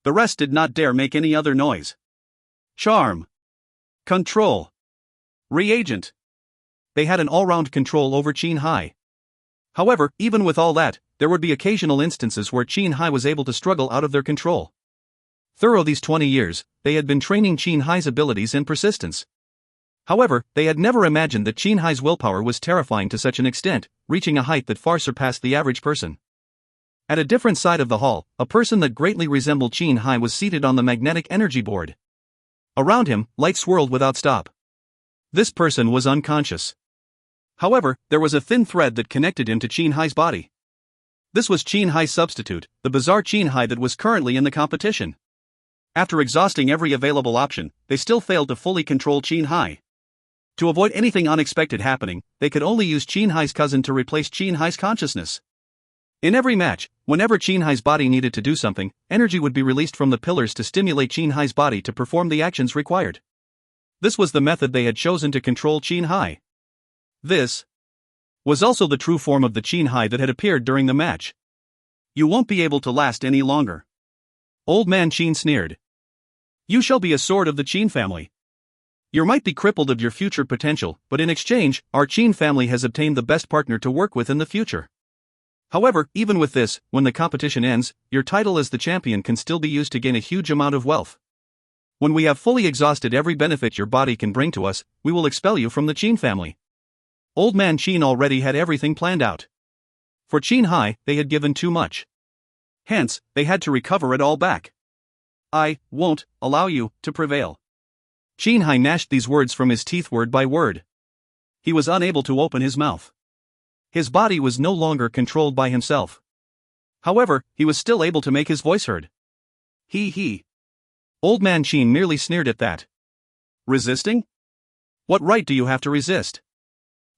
The rest did not dare make any other noise. Charm. Control. Reagent. They had an all-round control over Qin Hai. However, even with all that, there would be occasional instances where Qin Hai was able to struggle out of their control. Through these 20 years, they had been training Qin Hai's abilities and persistence. However, they had never imagined that Qin Hai's willpower was terrifying to such an extent, reaching a height that far surpassed the average person. At a different side of the hall, a person that greatly resembled Qin Hai was seated on the magnetic energy board. Around him, light swirled without stop. This person was unconscious. However, there was a thin thread that connected him to Qin Hai's body. This was Qin Hai's substitute, the bizarre Qin Hai that was currently in the competition. After exhausting every available option, they still failed to fully control Qin Hai. To avoid anything unexpected happening, they could only use Qin Hai's cousin to replace Qin Hai's consciousness. In every match, whenever Qin Hai's body needed to do something, energy would be released from the pillars to stimulate Qin Hai's body to perform the actions required. This was the method they had chosen to control Qin Hai. This was also the true form of the Qin Hai that had appeared during the match. You won't be able to last any longer. Old Man Qin sneered. You shall be a sword of the Qin family. You might be crippled of your future potential, but in exchange, our Qin family has obtained the best partner to work with in the future. However, even with this, when the competition ends, your title as the champion can still be used to gain a huge amount of wealth. When we have fully exhausted every benefit your body can bring to us, we will expel you from the Qin family. Old Man Qin already had everything planned out. For Qin Hai, they had given too much. Hence, they had to recover it all back. I won't allow you to prevail. Qin Hai gnashed these words from his teeth word by word. He was unable to open his mouth. His body was no longer controlled by himself. However, he was still able to make his voice heard. He. Old Man Qin merely sneered at that. Resisting? What right do you have to resist?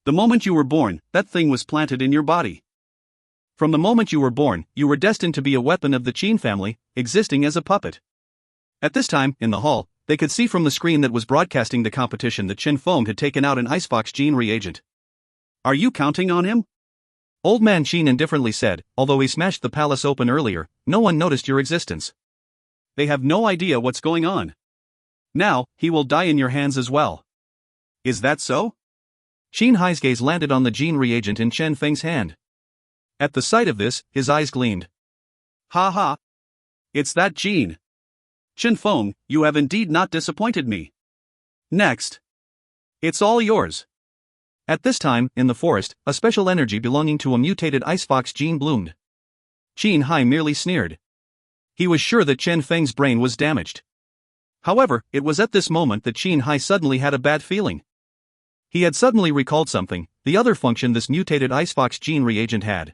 The moment you were born, that thing was planted in your body. From the moment you were born, you were destined to be a weapon of the Chen family, existing as a puppet. At this time, in the hall, they could see from the screen that was broadcasting the competition that Feng had taken out an Icebox gene reagent. Are you counting on him? Old Man Chen indifferently said, although he smashed the palace open earlier, no one noticed your existence. They have no idea what's going on. Now, he will die in your hands as well. Is that so? Chen Hai's gaze landed on the gene reagent in Chen Feng's hand. At the sight of this, his eyes gleamed. Ha ha! It's that gene. Chen Feng, you have indeed not disappointed me. Next. It's all yours. At this time, in the forest, a special energy belonging to a mutated Icefox gene bloomed. Chen Hai merely sneered. He was sure that Chen Feng's brain was damaged. However, it was at this moment that Chen Hai suddenly had a bad feeling. He had suddenly recalled something, the other function this mutated Icefox gene reagent had.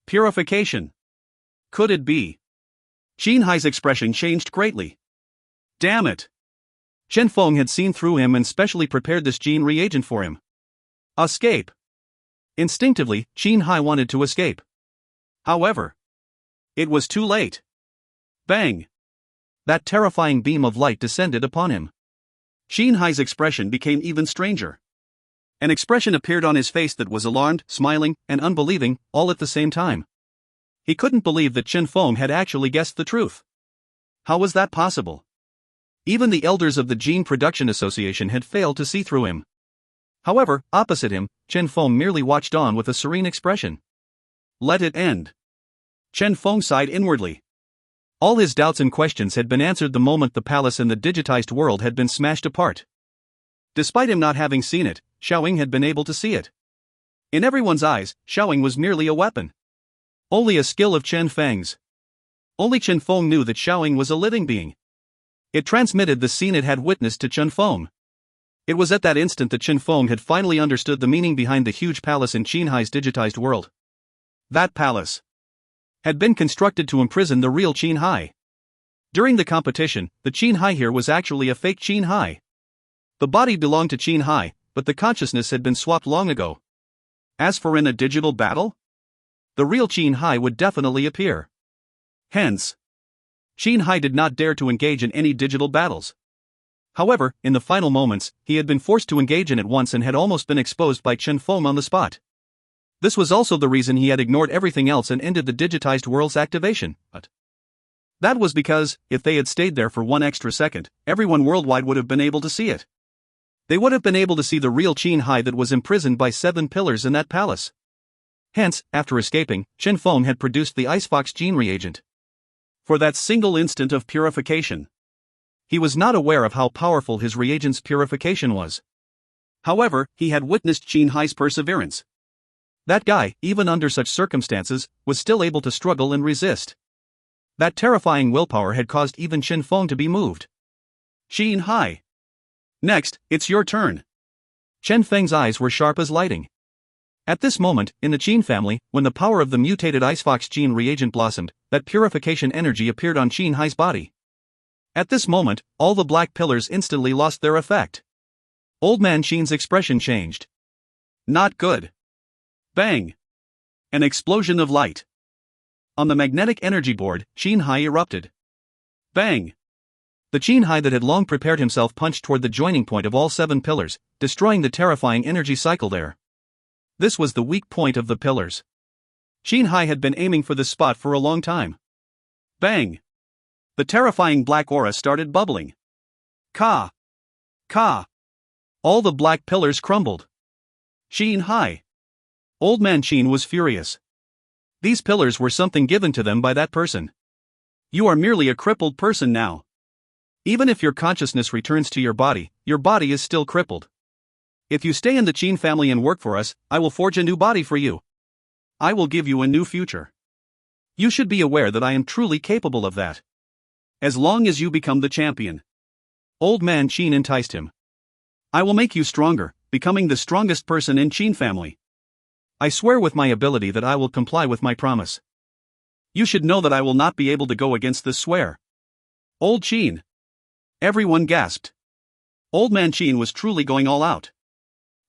Purification. Could it be? Chen Hai's expression changed greatly. Damn it! Chen Feng had seen through him and specially prepared this gene reagent for him. Escape. Instinctively, Chen Hai wanted to escape. However, it was too late. Bang! That terrifying beam of light descended upon him. Chen Hai's expression became even stranger. An expression appeared on his face that was alarmed, smiling, and unbelieving, all at the same time. He couldn't believe that Chen Feng had actually guessed the truth. How was that possible? Even the elders of the Gene Production Association had failed to see through him. However, opposite him, Chen Feng merely watched on with a serene expression. Let it end. Chen Feng sighed inwardly. All his doubts and questions had been answered the moment the palace and the digitized world had been smashed apart. Despite him not having seen it, Xiaoying had been able to see it. In everyone's eyes, Xiaoying was merely a weapon. Only a skill of Chen Feng's. Only Chen Feng knew that Xiaoying was a living being. It transmitted the scene it had witnessed to Chen Feng. It was at that instant that Chen Feng had finally understood the meaning behind the huge palace in Chen Hai's digitized world. That palace had been constructed to imprison the real Chen Hai. During the competition, the Chen Hai here was actually a fake Chen Hai. The body belonged to Chen Hai, but the consciousness had been swapped long ago. As for in a digital battle, the real Chen Hai would definitely appear. Hence, Chen Hai did not dare to engage in any digital battles. However, in the final moments, he had been forced to engage in it once and had almost been exposed by Chen Feng on the spot. This was also the reason he had ignored everything else and ended the digitized world's activation, but that was because, if they had stayed there for 1 extra second, everyone worldwide would have been able to see it. They would have been able to see the real Chen Hai that was imprisoned by 7 pillars in that palace. Hence, after escaping, Chen Feng had produced the Icefox gene reagent. For that single instant of purification. He was not aware of how powerful his reagent's purification was. However, he had witnessed Chen Hai's perseverance. That guy, even under such circumstances, was still able to struggle and resist. That terrifying willpower had caused even Chen Feng to be moved. Chen Hai. Next, it's your turn. Chen Feng's eyes were sharp as lightning. At this moment, in the Chen family, when the power of the mutated Icefox gene reagent blossomed, that purification energy appeared on Chen Hai's body. At this moment, all the black pillars instantly lost their effect. Old Man Chen's expression changed. Not good. Bang! An explosion of light. On the magnetic energy board, Chen Hai erupted. Bang! The Chen Hai that had long prepared himself punched toward the joining point of all 7 pillars, destroying the terrifying energy cycle there. This was the weak point of the pillars. Chen Hai had been aiming for this spot for a long time. Bang! The terrifying black aura started bubbling. Ka! Ka! All the black pillars crumbled. Chen Hai! Old Man Chen was furious. These pillars were something given to them by that person. You are merely a crippled person now. Even if your consciousness returns to your body is still crippled. If you stay in the Chen family and work for us, I will forge a new body for you. I will give you a new future. You should be aware that I am truly capable of that. As long as you become the champion. Old Man Chen enticed him. I will make you stronger, becoming the strongest person in Chen family. I swear with my ability that I will comply with my promise. You should know that I will not be able to go against this swear. Old Chen. Everyone gasped. Old Man Chen was truly going all out.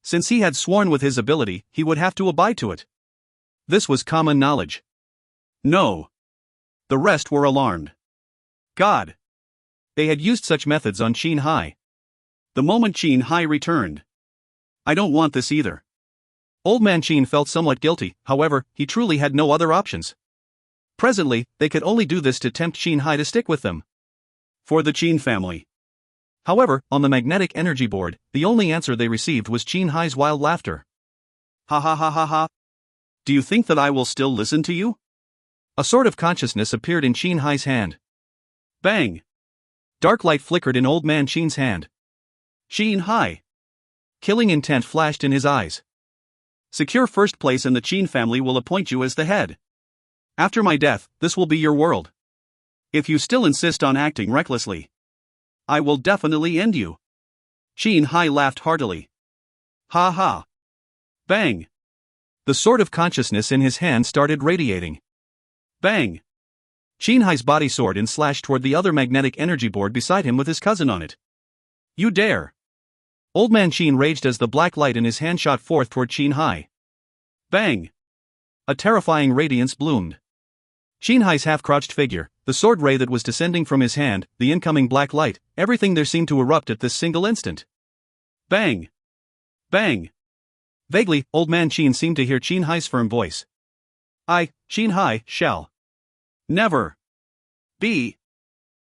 Since he had sworn with his ability, he would have to abide to it. This was common knowledge. No. The rest were alarmed. God! They had used such methods on Chen Hai. The moment Chen Hai returned. I don't want this either. Old man Chen felt somewhat guilty, however, he truly had no other options. Presently, they could only do this to tempt Chen Hai to stick with them. For the Chen family. However, on the magnetic energy board, the only answer they received was Chen Hai's wild laughter. Ha ha ha ha ha. Do you think that I will still listen to you? A sort of consciousness appeared in Chen Hai's hand. Bang! Dark light flickered in old man Chen's hand. Chen Hai! Killing intent flashed in his eyes. Secure first place and the Chen family will appoint you as the head. After my death, this will be your world. If you still insist on acting recklessly, I will definitely end you. Chen Hai laughed heartily. Ha ha. Bang. The sword of consciousness in his hand started radiating. Bang. Chen Hai's body soared and slashed toward the other magnetic energy board beside him with his cousin on it. You dare. Old man Chen raged as the black light in his hand shot forth toward Chen Hai. Bang. A terrifying radiance bloomed. Chen Hai's half-crouched figure, the sword ray that was descending from his hand, the incoming black light, everything there seemed to erupt at this single instant. Bang! Bang! Vaguely, old man Chen seemed to hear Chen Hai's firm voice. Chen Hai, shall never be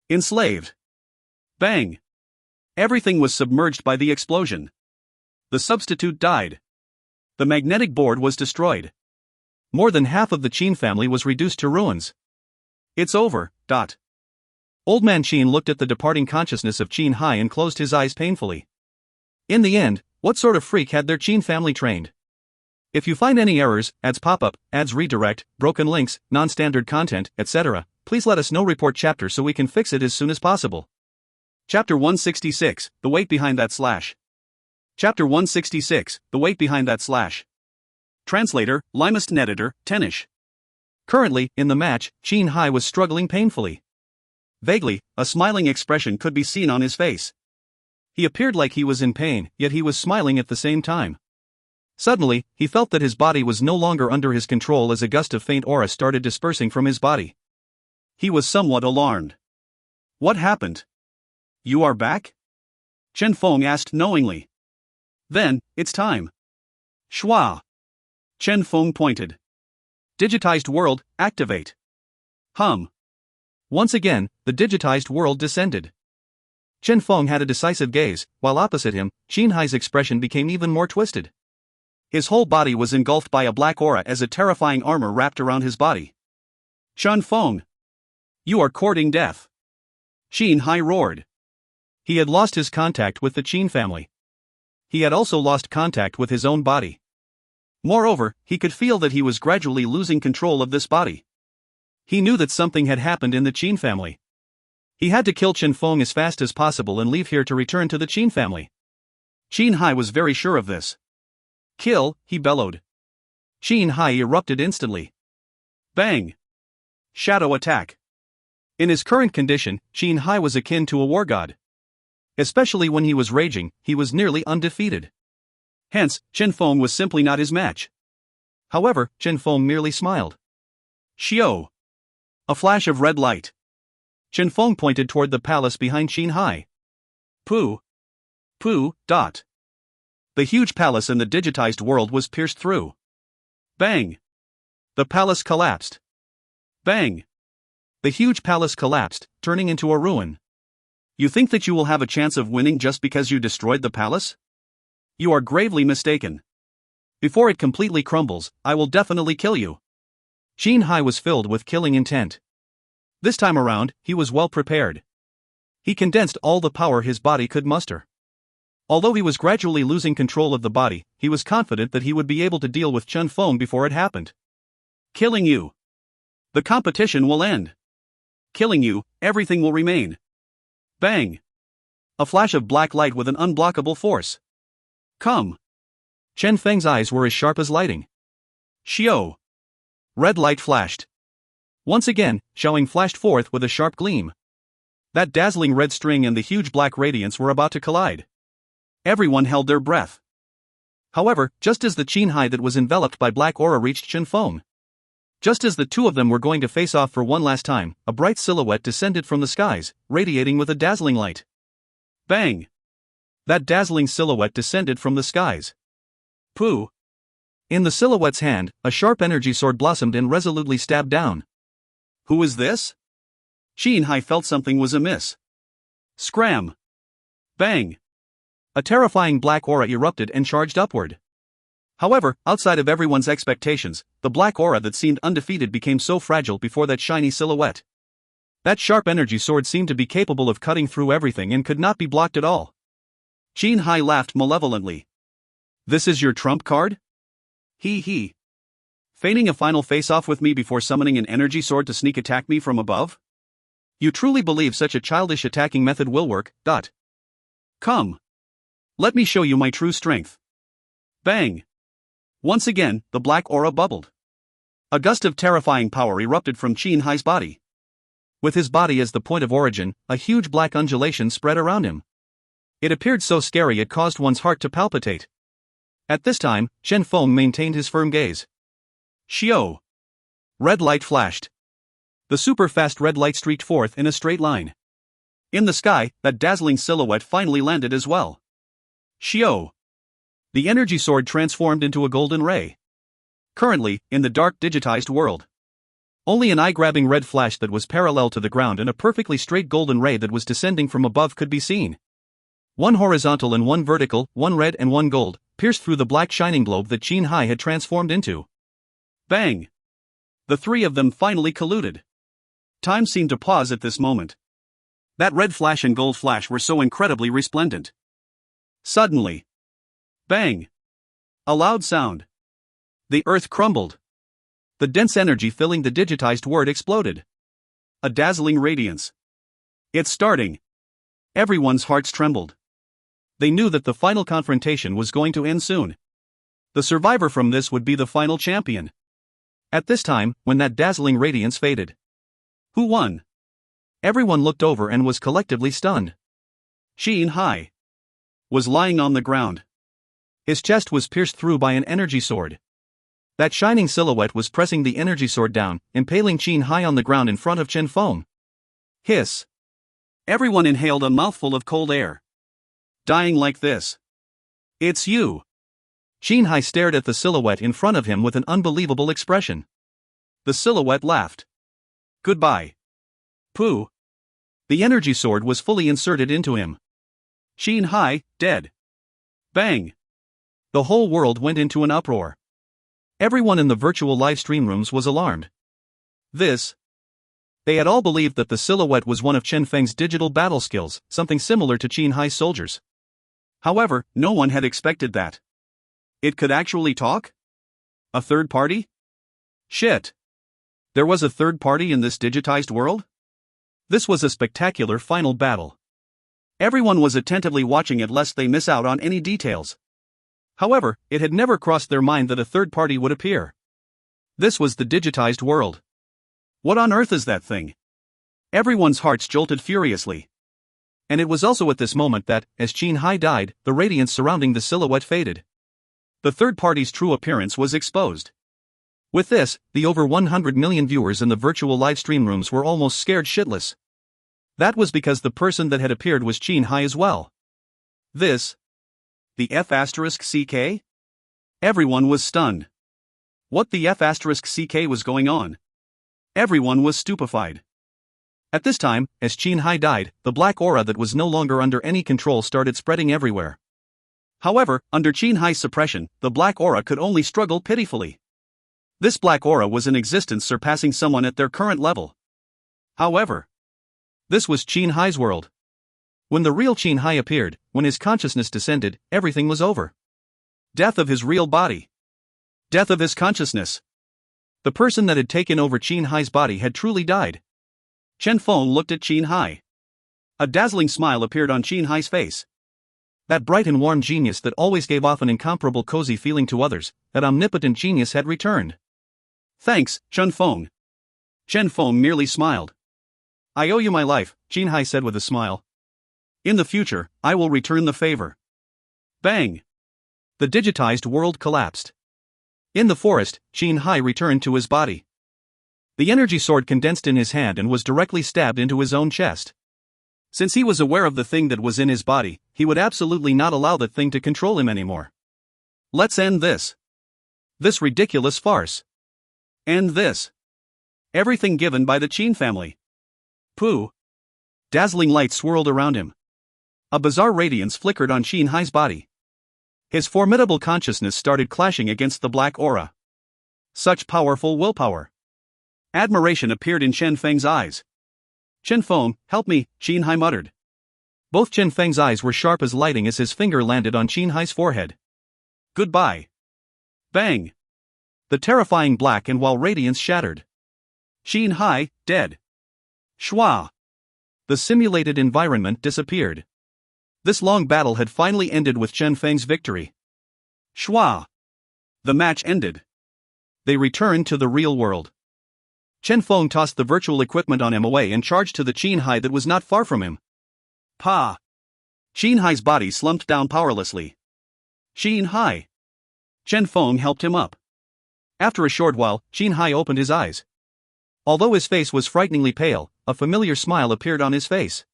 enslaved. Bang! Everything was submerged by the explosion. The substitute died. The magnetic board was destroyed. More than half of the Chen family was reduced to ruins. It's over. Old man Chen looked at the departing consciousness of Chen Hai and closed his eyes painfully. In the end, what sort of freak had their Chen family trained? If you find any errors, ads pop up, ads redirect, broken links, non-standard content, etc., please let us know. Report chapter so we can fix it as soon as possible. Chapter 166, The Weight Behind That Slash. Chapter 166, The Weight Behind That Slash. Translator, Limest Editor, Tenish. Currently, in the match, Chen Hai was struggling painfully. Vaguely, a smiling expression could be seen on his face. He appeared like he was in pain, yet he was smiling at the same time. Suddenly, he felt that his body was no longer under his control as a gust of faint aura started dispersing from his body. He was somewhat alarmed. What happened? You are back? Chen Feng asked knowingly. Then, it's time. Schwa. Chen Feng pointed. Digitized world, activate. Once again, the digitized world descended. Chen Feng had a decisive gaze, while opposite him, Chen Hai's expression became even more twisted. His whole body was engulfed by a black aura as a terrifying armor wrapped around his body. Chen Feng! You are courting death! Chen Hai roared. He had lost his contact with the Chen family. He had also lost contact with his own body. Moreover, he could feel that he was gradually losing control of this body. He knew that something had happened in the Chen family. He had to kill Chen Feng as fast as possible and leave here to return to the Chen family. Chen Hai was very sure of this. Kill, he bellowed. Chen Hai erupted instantly. Bang! Shadow attack. In his current condition, Chen Hai was akin to a war god. Especially when he was raging, he was nearly undefeated. Hence, Chen Feng was simply not his match. However, Chen Feng merely smiled. Xiao! A flash of red light. Chen Feng pointed toward the palace behind Chen Hai. Pooh. The huge palace in the digitized world was pierced through. Bang! The palace collapsed. Bang! The huge palace collapsed, turning into a ruin. You think that you will have a chance of winning just because you destroyed the palace? You are gravely mistaken. Before it completely crumbles, I will definitely kill you. Chen Hai was filled with killing intent. This time around, he was well prepared. He condensed all the power his body could muster. Although he was gradually losing control of the body, he was confident that he would be able to deal with Chen Feng before it happened. Killing you. The competition will end. Killing you, everything will remain. Bang! A flash of black light with an unblockable force. Come! Chen Feng's eyes were as sharp as lightning. Xiao! Red light flashed. Once again, Xiaoing flashed forth with a sharp gleam. That dazzling red string and the huge black radiance were about to collide. Everyone held their breath. However, just as the Chen Hai that was enveloped by black aura reached Chen Feng, just as the two of them were going to face off for one last time, a bright silhouette descended from the skies, radiating with a dazzling light. Bang! That dazzling silhouette descended from the skies. Pooh! In the silhouette's hand, a sharp energy sword blossomed and resolutely stabbed down. Who is this? Chen Hai felt something was amiss. Scram! Bang! A terrifying black aura erupted and charged upward. However, outside of everyone's expectations, the black aura that seemed undefeated became so fragile before that shiny silhouette. That sharp energy sword seemed to be capable of cutting through everything and could not be blocked at all. Chen Hai laughed malevolently. This is your trump card? Hee hee. Feigning a final face-off with me before summoning an energy sword to sneak attack me from above? You truly believe such a childish attacking method will work? Come. Let me show you my true strength. Bang! Once again, the black aura bubbled. A gust of terrifying power erupted from Chen Hai's body. With his body as the point of origin, a huge black undulation spread around him. It appeared so scary it caused one's heart to palpitate. At this time, Chen Feng maintained his firm gaze. Xiao! Red light flashed. The super-fast red light streaked forth in a straight line. In the sky, that dazzling silhouette finally landed as well. Xiao! The energy sword transformed into a golden ray. Currently, in the dark digitized world, only an eye-grabbing red flash that was parallel to the ground and a perfectly straight golden ray that was descending from above could be seen. One horizontal and one vertical, one red and one gold, pierced through the black shining globe that Chen Hai had transformed into. Bang! The three of them finally colluded. Time seemed to pause at this moment. That red flash and gold flash were so incredibly resplendent. Suddenly, bang! A loud sound. The earth crumbled. The dense energy filling the digitized world exploded. A dazzling radiance. It's starting. Everyone's hearts trembled. They knew that the final confrontation was going to end soon. The survivor from this would be the final champion. At this time, when that dazzling radiance faded, who won? Everyone looked over and was collectively stunned. Chen Hai was lying on the ground. His chest was pierced through by an energy sword. That shining silhouette was pressing the energy sword down, impaling Chen Hai on the ground in front of Chen Feng. Hiss! Everyone inhaled a mouthful of cold air. Dying like this. It's you! Chen Hai stared at the silhouette in front of him with an unbelievable expression. The silhouette laughed. Goodbye. Pooh! The energy sword was fully inserted into him. Chen Hai, dead. Bang! The whole world went into an uproar. Everyone in the virtual live stream rooms was alarmed. They had all believed that the silhouette was one of Chen Feng's digital battle skills, something similar to Chen Hai's soldiers. However, no one had expected that. It could actually talk? A third party? Shit! There was a third party in this digitized world? This was a spectacular final battle. Everyone was attentively watching it lest they miss out on any details. However, it had never crossed their mind that a third party would appear. This was the digitized world. What on earth is that thing? Everyone's hearts jolted furiously. And it was also at this moment that, as Chen Hai died, the radiance surrounding the silhouette faded. The third party's true appearance was exposed. With this, the over 100 million viewers in the virtual live stream rooms were almost scared shitless. That was because the person that had appeared was Chen Hai as well. The F***CK? Everyone was stunned. What the F***CK was going on? Everyone was stupefied. At this time, as Chen Hai died, the black aura that was no longer under any control started spreading everywhere. However, under Chen Hai's suppression, the black aura could only struggle pitifully. This black aura was in existence surpassing someone at their current level. However, this was Chen Hai's world. When the real Chen Hai appeared, when his consciousness descended, everything was over. Death of his real body. Death of his consciousness. The person that had taken over Chen Hai's body had truly died. Chen Feng looked at Chen Hai. A dazzling smile appeared on Chen Hai's face. That bright and warm genius that always gave off an incomparable cozy feeling to others, that omnipotent genius had returned. Thanks, Chen Feng. Chen Feng merely smiled. I owe you my life, Chen Hai said with a smile. In the future, I will return the favor. Bang! The digitized world collapsed. In the forest, Chen Hai returned to his body. The energy sword condensed in his hand and was directly stabbed into his own chest. Since he was aware of the thing that was in his body, he would absolutely not allow that thing to control him anymore. Let's end this. This ridiculous farce. End this. Everything given by the Chen family. Pooh. Dazzling lights swirled around him. A bizarre radiance flickered on Chen Hai's body. His formidable consciousness started clashing against the black aura. Such powerful willpower. Admiration appeared in Chen Feng's eyes. Chen Feng, help me, Chen Hai muttered. Both Chen Feng's eyes were sharp as lightning as his finger landed on Chen Hai's forehead. Goodbye. Bang. The terrifying black and white radiance shattered. Chen Hai, dead. Shwa. The simulated environment disappeared. This long battle had finally ended with Chen Feng's victory. Shwa. The match ended. They returned to the real world. Chen Feng tossed the virtual equipment on him away and charged to the Chen Hai that was not far from him. Pa! Chen Hai's body slumped down powerlessly. Chen Hai! Chen Feng helped him up. After a short while, Chen Hai opened his eyes. Although his face was frighteningly pale, a familiar smile appeared on his face.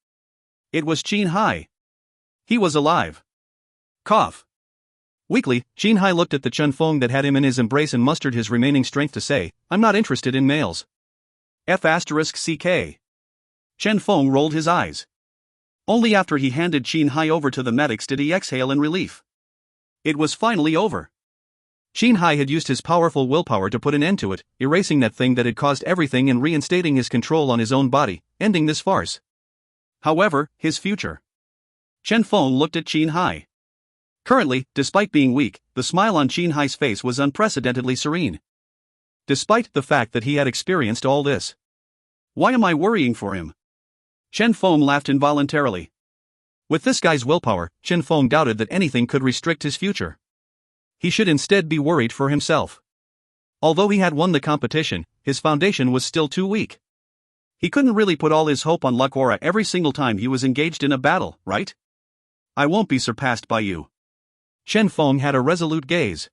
It was Chen Hai. He was alive. Cough. Weakly, Chen Hai looked at the Chen Feng that had him in his embrace and mustered his remaining strength to say, I'm not interested in males. F***CK. Chen Feng rolled his eyes. Only after he handed Chen Hai over to the medics did he exhale in relief. It was finally over. Chen Hai had used his powerful willpower to put an end to it, erasing that thing that had caused everything and reinstating his control on his own body, ending this farce. However, his future. Chen Feng looked at Chen Hai. Currently, despite being weak, the smile on Chen Hai's face was unprecedentedly serene. Despite the fact that he had experienced all this. Why am I worrying for him? Chen Feng laughed involuntarily. With this guy's willpower, Chen Feng doubted that anything could restrict his future. He should instead be worried for himself. Although he had won the competition, his foundation was still too weak. He couldn't really put all his hope on luck aura every single time he was engaged in a battle, right? I won't be surpassed by you. Chen Feng had a resolute gaze.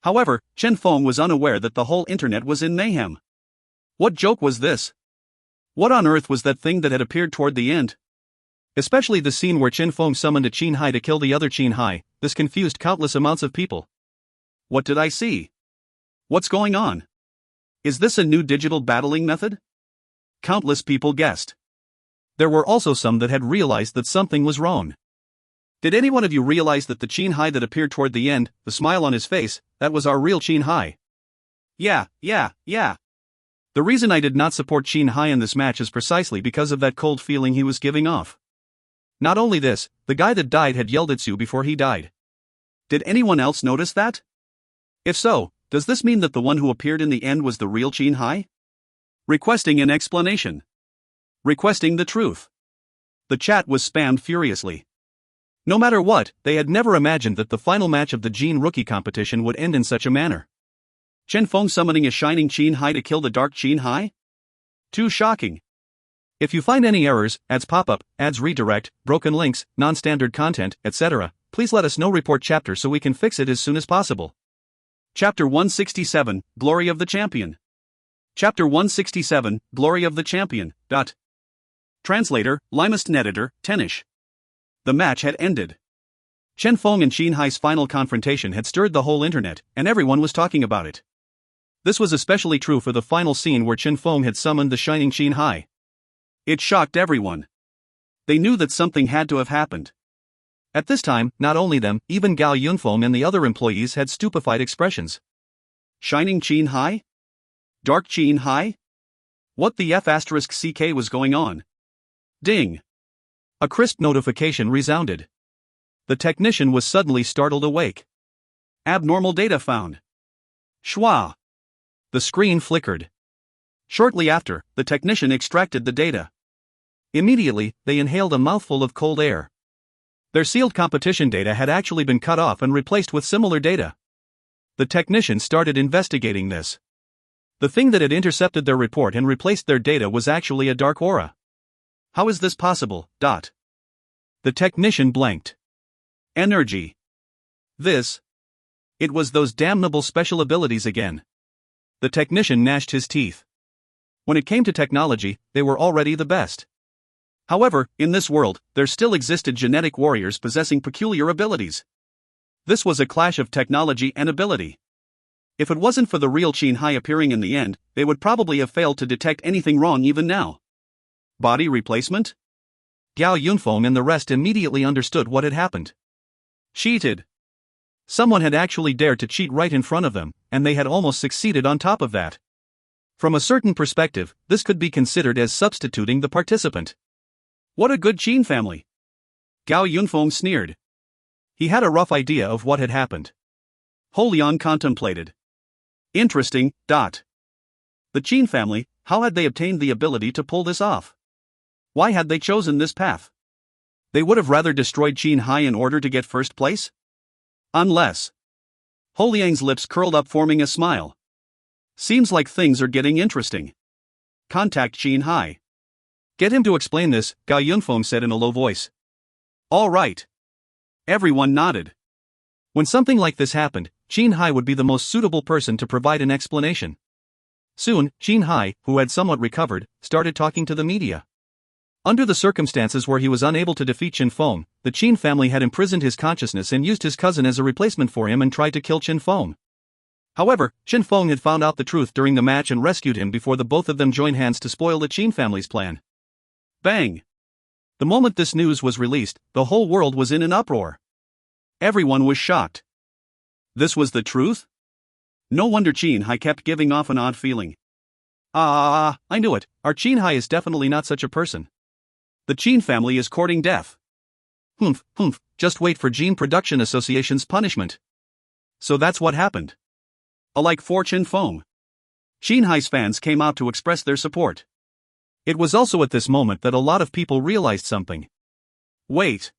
However, Chen Feng was unaware that the whole internet was in mayhem. What joke was this? What on earth was that thing that had appeared toward the end? Especially the scene where Chen Feng summoned a Chen Hai to kill the other Chen Hai, this confused countless amounts of people. What did I see? What's going on? Is this a new digital battling method? Countless people guessed. There were also some that had realized that something was wrong. Did any one of you realize that the Chen Hai that appeared toward the end, the smile on his face, that was our real Chen Hai? Yeah. The reason I did not support Chen Hai in this match is precisely because of that cold feeling he was giving off. Not only this, the guy that died had yelled at you before he died. Did anyone else notice that? If so, does this mean that the one who appeared in the end was the real Chen Hai? Requesting an explanation. Requesting the truth. The chat was spammed furiously. No matter what, they had never imagined that the final match of the Gene Rookie competition would end in such a manner. Chen Feng summoning a shining Chen Hai to kill the dark Chen Hai? Too shocking. If you find any errors, ads pop-up, ads redirect, broken links, non-standard content, etc., please let us know. Report chapter so we can fix it as soon as possible. Chapter 167, Glory of the Champion. Chapter 167, Glory of the Champion. Translator, Limest Editor, Tenish. The match had ended. Chen Feng and Chen Hai's final confrontation had stirred the whole internet, and everyone was talking about it. This was especially true for the final scene where Chen Feng had summoned the shining Chen Hai. It shocked everyone. They knew that something had to have happened. At this time, not only them, even Gao Yunfeng and the other employees had stupefied expressions. Shining Chen Hai? Dark Chen Hai? What the F***CK was going on? Ding! A crisp notification resounded. The technician was suddenly startled awake. Abnormal data found. Shwa! The screen flickered. Shortly after, the technician extracted the data. Immediately, they inhaled a mouthful of cold air. Their sealed competition data had actually been cut off and replaced with similar data. The technician started investigating this. The thing that had intercepted their report and replaced their data was actually a dark aura. How is this possible? The technician blanked. Energy. It was those damnable special abilities again. The technician gnashed his teeth. When it came to technology, they were already the best. However, in this world, there still existed genetic warriors possessing peculiar abilities. This was a clash of technology and ability. If it wasn't for the real Qin Hai appearing in the end, they would probably have failed to detect anything wrong even now. Body replacement? Gao Yunfeng and the rest immediately understood what had happened. Cheated. Someone had actually dared to cheat right in front of them, and they had almost succeeded on top of that. From a certain perspective, this could be considered as substituting the participant. What a good Qin family! Gao Yunfeng sneered. He had a rough idea of what had happened. Ho Liang contemplated. Interesting. The Qin family, how had they obtained the ability to pull this off? Why had they chosen this path? They would have rather destroyed Qin Hai in order to get first place? Unless. Ho Liang's lips curled up, forming a smile. Seems like things are getting interesting. Contact Qin Hai. Get him to explain this, Gao Yunfeng said in a low voice. All right. Everyone nodded. When something like this happened, Qin Hai would be the most suitable person to provide an explanation. Soon, Qin Hai, who had somewhat recovered, started talking to the media. Under the circumstances where he was unable to defeat Chen Feng, the Qin family had imprisoned his consciousness and used his cousin as a replacement for him and tried to kill Chen Feng. However, Chen Feng had found out the truth during the match and rescued him before the both of them joined hands to spoil the Qin family's plan. Bang! The moment this news was released, the whole world was in an uproar. Everyone was shocked. This was the truth? No wonder Qin Hai kept giving off an odd feeling. I knew it, our Qin Hai is definitely not such a person. The Qin family is courting death. Humph, just wait for Gene Production Association's punishment. So that's what happened. Alike for Chen Feng. Qin Hai's fans came out to express their support. It was also at this moment that a lot of people realized something. Wait.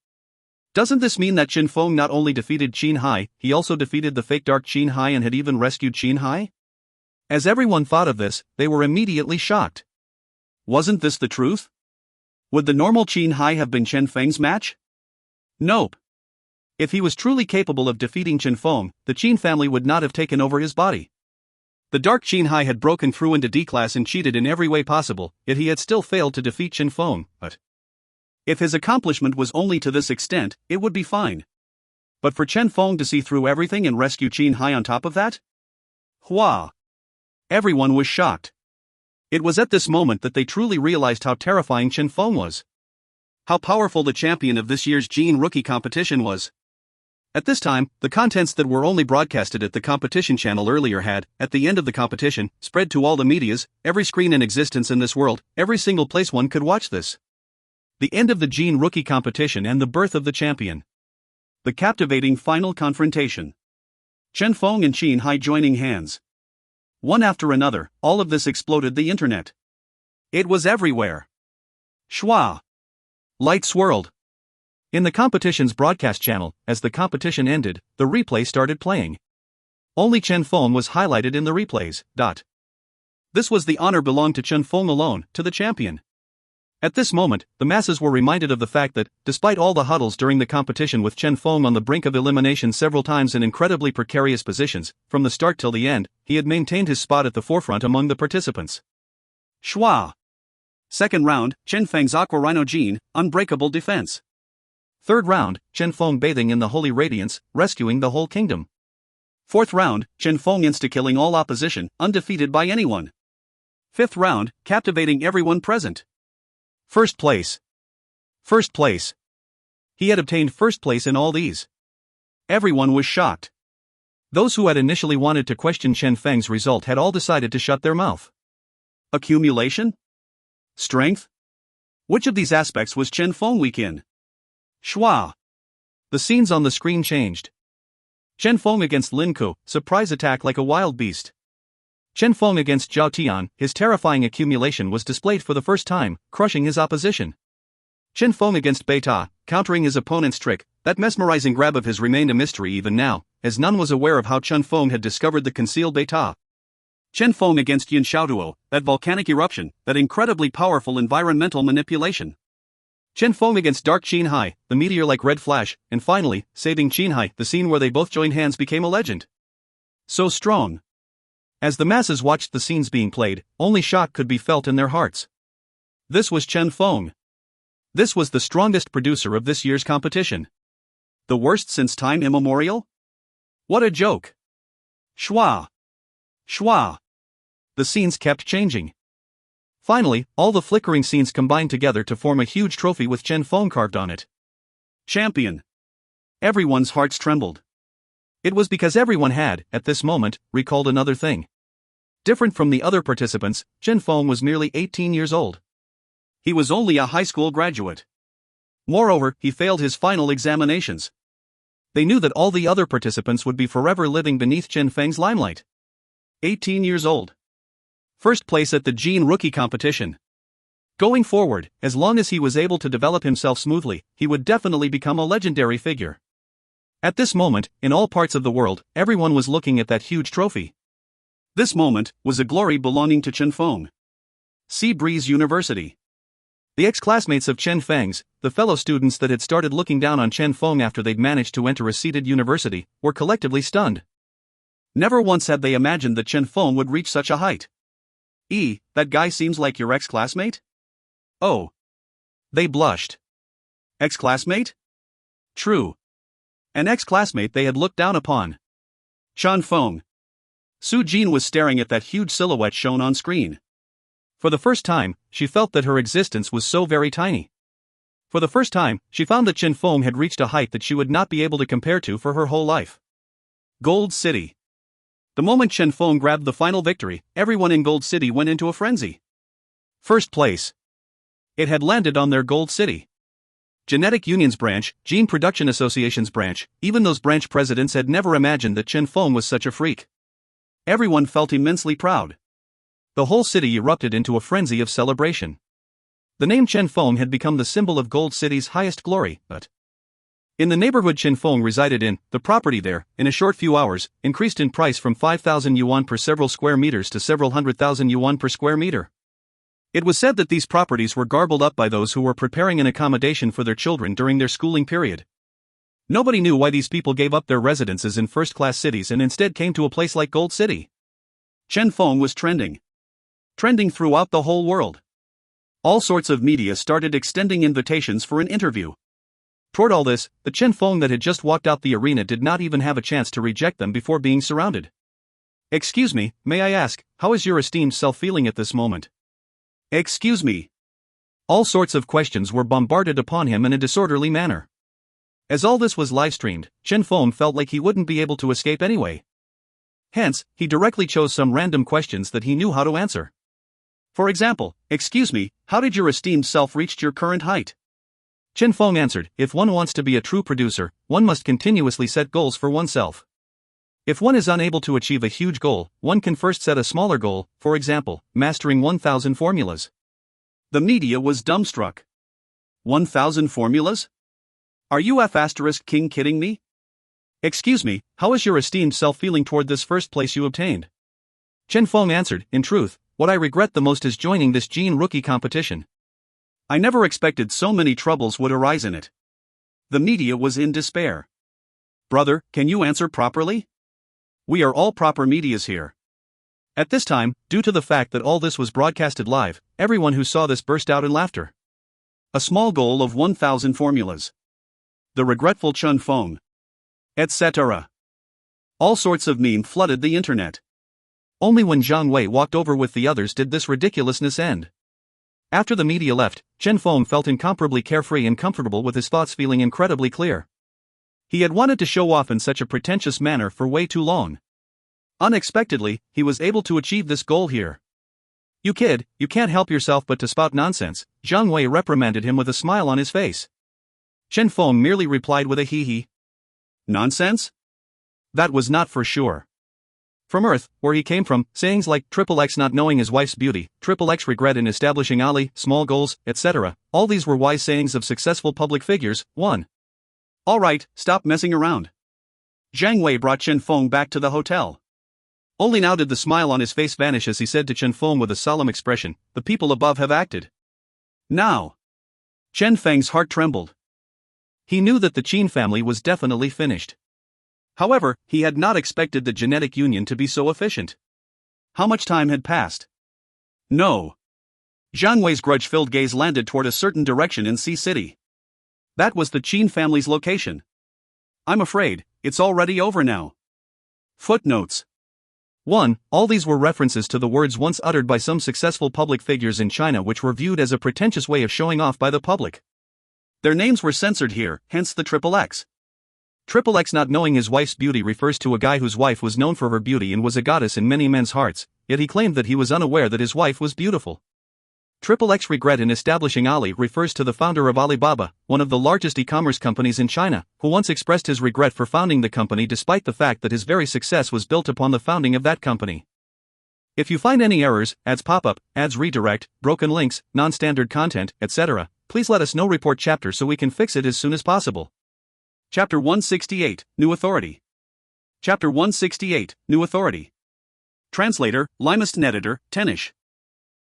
Doesn't this mean that Chen Feng not only defeated Qin Hai, he also defeated the fake Dark Qin Hai and had even rescued Qin Hai? As everyone thought of this, they were immediately shocked. Wasn't this the truth? Would the normal Qin Hai have been Chen Feng's match? Nope. If he was truly capable of defeating Chen Feng, the Qin family would not have taken over his body. The Dark Qin Hai had broken through into D-class and cheated in every way possible, yet he had still failed to defeat Chen Feng, but if his accomplishment was only to this extent, it would be fine. But for Chen Feng to see through everything and rescue Qin Hai on top of that? Hua! Everyone was shocked. It was at this moment that they truly realized how terrifying Chen Feng was. How powerful the champion of this year's Gene Rookie competition was. At this time, the contents that were only broadcasted at the competition channel earlier had, at the end of the competition, spread to all the medias, every screen in existence in this world, every single place one could watch this. The end of the Gene Rookie competition and the birth of the champion. The captivating final confrontation. Chen Feng and Qin Hai joining hands. One after another, all of this exploded the internet. It was everywhere. Shwa! Light swirled. In the competition's broadcast channel, as the competition ended, the replay started playing. Only Chen Feng was highlighted in the replays. This was the honor belonged to Chen Feng alone, to the champion. At this moment, the masses were reminded of the fact that, despite all the huddles during the competition with Chen Feng on the brink of elimination several times in incredibly precarious positions, from the start till the end, he had maintained his spot at the forefront among the participants. Shwa! Second round, Chen Feng's Aqua Rhino Gene, unbreakable defense. Third round, Chen Feng bathing in the holy radiance, rescuing the whole kingdom. Fourth round, Chen Feng insta-killing all opposition, undefeated by anyone. Fifth round, captivating everyone present. First place. First place. He had obtained first place in all these. Everyone was shocked. Those who had initially wanted to question Chen Feng's result had all decided to shut their mouth. Accumulation? Strength? Which of these aspects was Chen Feng weak in? Shwa! The scenes on the screen changed. Chen Feng against Lin Ku, surprise attack like a wild beast. Chen Feng against Zhao Tian, his terrifying accumulation was displayed for the first time, crushing his opposition. Chen Feng against Bei Ta, countering his opponent's trick, that mesmerizing grab of his remained a mystery even now, as none was aware of how Chen Feng had discovered the concealed Bei Ta. Chen Feng against Yin Xiaoduo, that volcanic eruption, that incredibly powerful environmental manipulation. Chen Feng against Dark Qin Hai, the meteor-like red flash, and finally, saving Qin Hai, the scene where they both joined hands became a legend. So strong. As the masses watched the scenes being played, only shock could be felt in their hearts. This was Chen Feng. This was the strongest producer of this year's competition. The worst since time immemorial? What a joke. Schwa. Schwa. The scenes kept changing. Finally, all the flickering scenes combined together to form a huge trophy with Chen Feng carved on it. Champion. Everyone's hearts trembled. It was because everyone had, at this moment, recalled another thing. Different from the other participants, Chen Feng was merely 18 years old. He was only a high school graduate. Moreover, he failed his final examinations. They knew that all the other participants would be forever living beneath Chen Feng's limelight. 18 years old. First place at the Gene Rookie competition. Going forward, as long as he was able to develop himself smoothly, he would definitely become a legendary figure. At this moment, in all parts of the world, everyone was looking at that huge trophy. This moment was a glory belonging to Chen Feng. Sea Breeze University. The ex-classmates of Chen Feng's, the fellow students that had started looking down on Chen Feng after they'd managed to enter a seated university, were collectively stunned. Never once had they imagined that Chen Feng would reach such a height. That guy seems like your ex-classmate? Oh. They blushed. Ex-classmate? True. An ex-classmate they had looked down upon. Chen Feng. Su Jin was staring at that huge silhouette shown on screen. For the first time, she felt that her existence was so very tiny. For the first time, she found that Chen Feng had reached a height that she would not be able to compare to for her whole life. Gold City. The moment Chen Feng grabbed the final victory, everyone in Gold City went into a frenzy. First place. It had landed on their Gold City. Genetic Union's branch, Gene Production Association's branch, even those branch presidents had never imagined that Chen Feng was such a freak. Everyone felt immensely proud. The whole city erupted into a frenzy of celebration. The name Chen Feng had become the symbol of Gold City's highest glory, but in the neighborhood Chen Feng resided in, the property there, in a short few hours, increased in price from 5,000 yuan per several square meters to several 100,000 yuan per square meter. It was said that these properties were garbled up by those who were preparing an accommodation for their children during their schooling period. Nobody knew why these people gave up their residences in first-class cities and instead came to a place like Gold City. Chen Feng was trending. Trending throughout the whole world. All sorts of media started extending invitations for an interview. Toward all this, the Chen Feng that had just walked out the arena did not even have a chance to reject them before being surrounded. Excuse me, may I ask, how is your esteemed self feeling at this moment? Excuse me. All sorts of questions were bombarded upon him in a disorderly manner. As all this was live-streamed, Chen Feng felt like he wouldn't be able to escape anyway. Hence, he directly chose some random questions that he knew how to answer. For example, excuse me, how did your esteemed self reach your current height? Chen Feng answered, if one wants to be a true producer, one must continuously set goals for oneself. If one is unable to achieve a huge goal, one can first set a smaller goal, for example, mastering 1,000 formulas. The media was dumbstruck. 1,000 formulas? Are you King kidding me? Excuse me, how is your esteemed self feeling toward this first place you obtained? Chen Feng answered, in truth, what I regret the most is joining this Gene Rookie competition. I never expected so many troubles would arise in it. The media was in despair. Brother, can you answer properly? We are all proper medias here. At this time, due to the fact that all this was broadcasted live, everyone who saw this burst out in laughter. A small goal of 1,000 formulas. The regretful Chen Feng. Etc. All sorts of meme flooded the internet. Only when Zhang Wei walked over with the others did this ridiculousness end. After the media left, Chen Feng felt incomparably carefree and comfortable with his thoughts feeling incredibly clear. He had wanted to show off in such a pretentious manner for way too long. Unexpectedly, he was able to achieve this goal here. You kid, you can't help yourself but to spout nonsense, Zhang Wei reprimanded him with a smile on his face. Chen Feng merely replied with a hee-hee. Nonsense? That was not for sure. From Earth, where he came from, sayings like XXX not knowing his wife's beauty, XXX regret in establishing Ali, small goals, etc., all these were wise sayings of successful public figures. 1. Alright, stop messing around. Zhang Wei brought Chen Feng back to the hotel. Only now did the smile on his face vanish as he said to Chen Feng with a solemn expression, the people above have acted. Now. Chen Feng's heart trembled. He knew that the Qin family was definitely finished. However, he had not expected the genetic union to be so efficient. How much time had passed? No. Jiang Wei's grudge-filled gaze landed toward a certain direction in Sea City. That was the Qin family's location. I'm afraid, it's already over now. Footnotes 1. All these were references to the words once uttered by some successful public figures in China which were viewed as a pretentious way of showing off by the public. Their names were censored here, hence the XXX. XXX not knowing his wife's beauty refers to a guy whose wife was known for her beauty and was a goddess in many men's hearts, yet he claimed that he was unaware that his wife was beautiful. XXX regret in establishing Ali refers to the founder of Alibaba, one of the largest e-commerce companies in China, who once expressed his regret for founding the company despite the fact that his very success was built upon the founding of that company. If you find any errors, ads pop up, ads redirect, broken links, non-standard content, etc., please let us know. Report chapter so we can fix it as soon as possible. Chapter 168, New Authority. Chapter 168, New Authority. Translator, Limest and Editor, Tenish.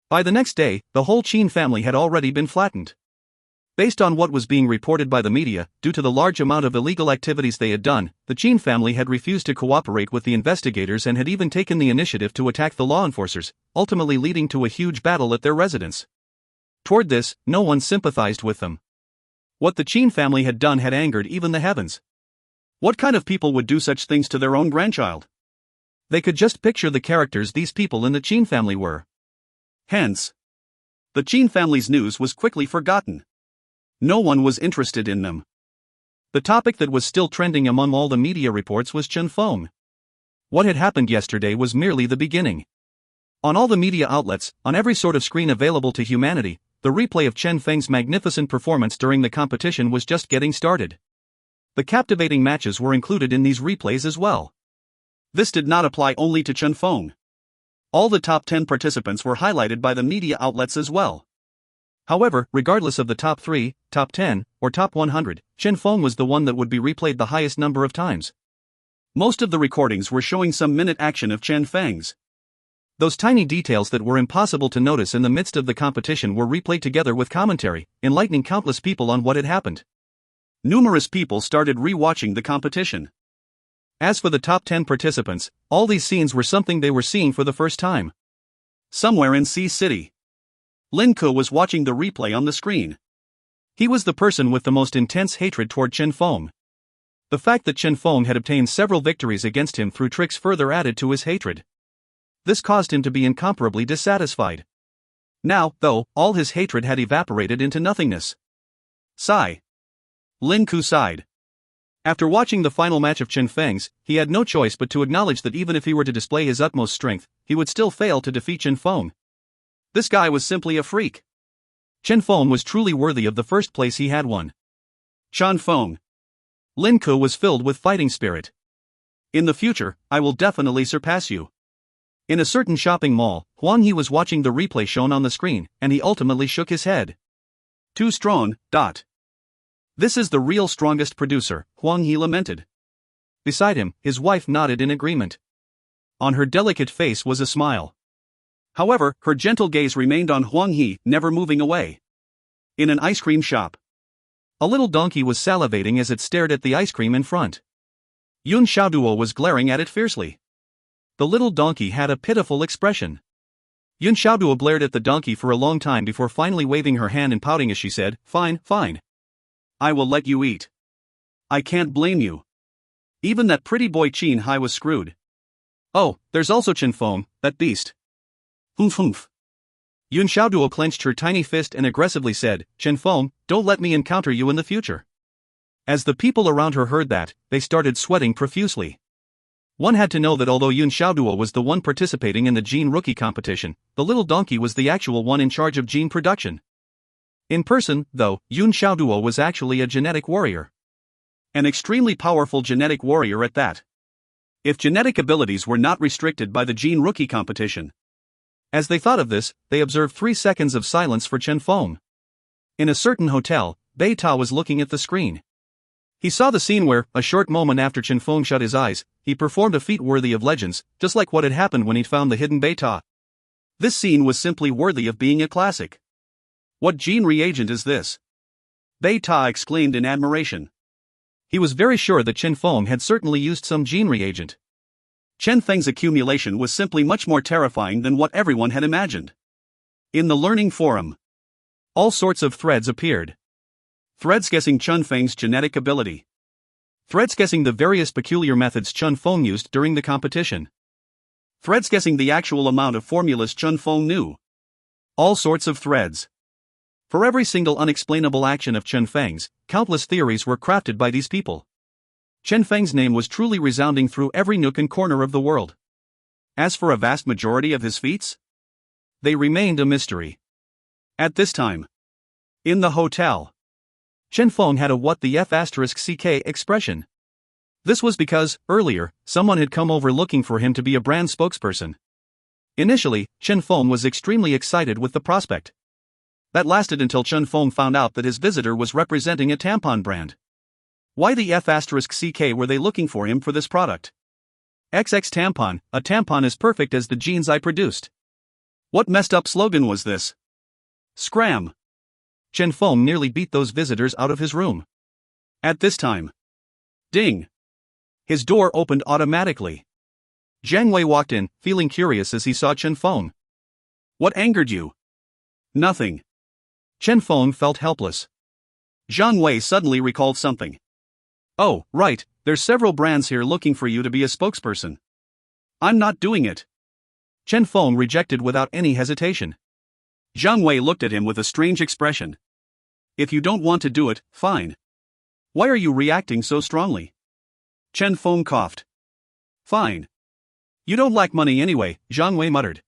By the next day, the whole Qin family had already been flattened. Based on what was being reported by the media, due to the large amount of illegal activities they had done, the Qin family had refused to cooperate with the investigators and had even taken the initiative to attack the law enforcers, ultimately leading to a huge battle at their residence. Toward this, no one sympathized with them. What the Qin family had done had angered even the heavens. What kind of people would do such things to their own grandchild? They could just picture the characters these people in the Qin family were. Hence, the Qin family's news was quickly forgotten. No one was interested in them. The topic that was still trending among all the media reports was Chen Feng. What had happened yesterday was merely the beginning. On all the media outlets, on every sort of screen available to humanity, the replay of Chen Feng's magnificent performance during the competition was just getting started. The captivating matches were included in these replays as well. This did not apply only to Chen Feng. All the top 10 participants were highlighted by the media outlets as well. However, regardless of the top 3, top 10, or top 100, Chen Feng was the one that would be replayed the highest number of times. Most of the recordings were showing some minute action of Chen Feng's. Those tiny details that were impossible to notice in the midst of the competition were replayed together with commentary, enlightening countless people on what had happened. Numerous people started re-watching the competition. As for the top 10 participants, all these scenes were something they were seeing for the first time. Somewhere in Sea City, Lin Ke was watching the replay on the screen. He was the person with the most intense hatred toward Chen Feng. The fact that Chen Feng had obtained several victories against him through tricks further added to his hatred. This caused him to be incomparably dissatisfied. Now, though, all his hatred had evaporated into nothingness. Sigh. Lin Ke sighed. After watching the final match of Chen Feng's, he had no choice but to acknowledge that even if he were to display his utmost strength, he would still fail to defeat Chen Feng. This guy was simply a freak. Chen Feng was truly worthy of the first place he had won. Chen Feng. Lin Ke was filled with fighting spirit. In the future, I will definitely surpass you. In a certain shopping mall, Huang He was watching the replay shown on the screen, and he ultimately shook his head. Too strong. This is the real strongest producer, Huang He lamented. Beside him, his wife nodded in agreement. On her delicate face was a smile. However, her gentle gaze remained on Huang He, never moving away. In an ice cream shop, a little donkey was salivating as it stared at the ice cream in front. Yun Xiaoduo was glaring at it fiercely. The little donkey had a pitiful expression. Yun Xiaoduo glared at the donkey for a long time before finally waving her hand and pouting as she said, "Fine, fine. I will let you eat. I can't blame you. Even that pretty boy Qin Hai was screwed. Oh, there's also Chen Feng, that beast." Humph. Yun Xiaoduo clenched her tiny fist and aggressively said, "Chen Feng, don't let me encounter you in the future." As the people around her heard that, they started sweating profusely. One had to know that although Yun Xiaoduo was the one participating in the gene rookie competition, the little donkey was the actual one in charge of gene production. In person, though, Yun Xiaoduo was actually a genetic warrior. An extremely powerful genetic warrior at that. If genetic abilities were not restricted by the gene rookie competition. As they thought of this, they observed 3 seconds of silence for Chen Feng. In a certain hotel, Bei Ta was looking at the screen. He saw the scene where, a short moment after Chen Feng shut his eyes, he performed a feat worthy of legends, just like what had happened when he'd found the hidden Bei Ta. This scene was simply worthy of being a classic. What gene reagent is this? Bei Ta exclaimed in admiration. He was very sure that Chen Feng had certainly used some gene reagent. Chen Feng's accumulation was simply much more terrifying than what everyone had imagined. In the learning forum, all sorts of threads appeared. Threads guessing Chen Feng's genetic ability. Threads guessing the various peculiar methods Chen Feng used during the competition. Threads guessing the actual amount of formulas Chen Feng knew. All sorts of threads. For every single unexplainable action of Chen Feng's, countless theories were crafted by these people. Chen Feng's name was truly resounding through every nook and corner of the world. As for a vast majority of his feats, they remained a mystery. At this time, in the hotel, Chen Feng had a what the F***ck expression. This was because, earlier, someone had come over looking for him to be a brand spokesperson. Initially, Chen Feng was extremely excited with the prospect. That lasted until Chen Feng found out that his visitor was representing a tampon brand. Why the F***ck were they looking for him for this product? XX tampon, a tampon as perfect as the genes I produced. What messed up slogan was this? Scram! Chen Feng nearly beat those visitors out of his room. At this time, ding! His door opened automatically. Jiang Wei walked in, feeling curious as he saw Chen Feng. What angered you? Nothing. Chen Feng felt helpless. Jiang Wei suddenly recalled something. Oh, right, there's several brands here looking for you to be a spokesperson. I'm not doing it. Chen Feng rejected without any hesitation. Jiang Wei looked at him with a strange expression. If you don't want to do it, fine. Why are you reacting so strongly? Chen Feng coughed. Fine. You don't like money anyway, Jiang Wei muttered.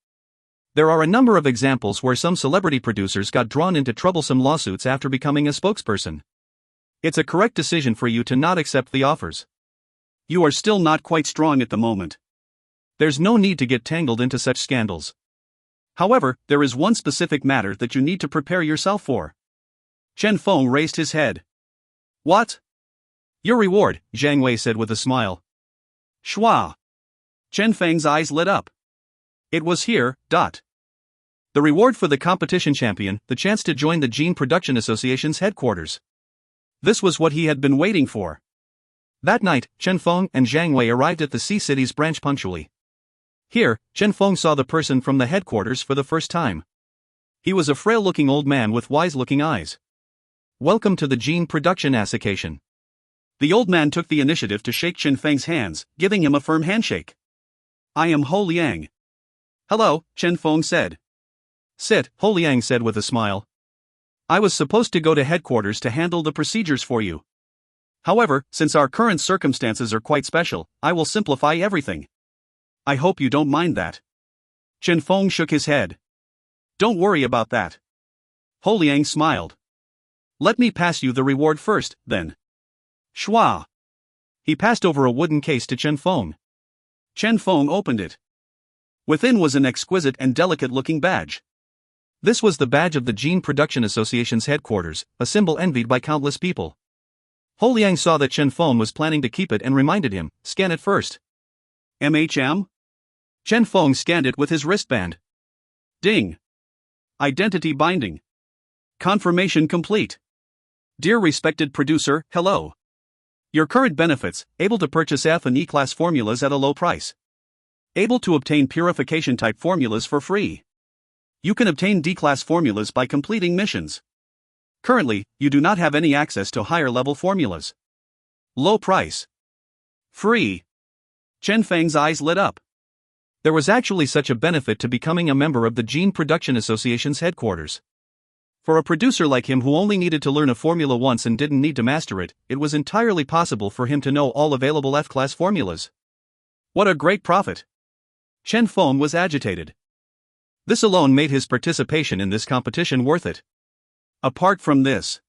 There are a number of examples where some celebrity producers got drawn into troublesome lawsuits after becoming a spokesperson. It's a correct decision for you to not accept the offers. You are still not quite strong at the moment. There's no need to get tangled into such scandals. However, there is one specific matter that you need to prepare yourself for. Chen Feng raised his head. What? Your reward, Jiang Wei said with a smile. Schwa. Chen Feng's eyes lit up. It was here, The reward for the competition champion, the chance to join the Gene Production Association's headquarters. This was what he had been waiting for. That night, Chen Feng and Jiang Wei arrived at the Sea City's branch punctually. Here, Chen Feng saw the person from the headquarters for the first time. He was a frail-looking old man with wise-looking eyes. Welcome to the Gene Production Association. The old man took the initiative to shake Chen Feng's hands, giving him a firm handshake. I am Ho Liang. Hello, Chen Feng said. Sit, Ho Liang said with a smile. I was supposed to go to headquarters to handle the procedures for you. However, since our current circumstances are quite special, I will simplify everything. I hope you don't mind that. Chen Feng shook his head. Don't worry about that. Ho Liang smiled. Let me pass you the reward first, then. Schwa. He passed over a wooden case to Chen Feng. Chen Feng opened it. Within was an exquisite and delicate-looking badge. This was the badge of the Gene Production Association's headquarters, a symbol envied by countless people. Ho Liang saw that Chen Feng was planning to keep it and reminded him, scan it first. MHM? Chen Feng scanned it with his wristband. Ding. Identity binding. Confirmation complete. Dear respected producer, hello. Your current benefits: able to purchase F and E class formulas at a low price. Able to obtain purification type formulas for free. You can obtain D class formulas by completing missions. Currently, you do not have any access to higher level formulas. Low price. Free. Chen Feng's eyes lit up. There was actually such a benefit to becoming a member of the Gene Production Association's headquarters. For a producer like him who only needed to learn a formula once and didn't need to master it, it was entirely possible for him to know all available F-class formulas. What a great profit! Chen Feng was agitated. This alone made his participation in this competition worth it. Apart from this,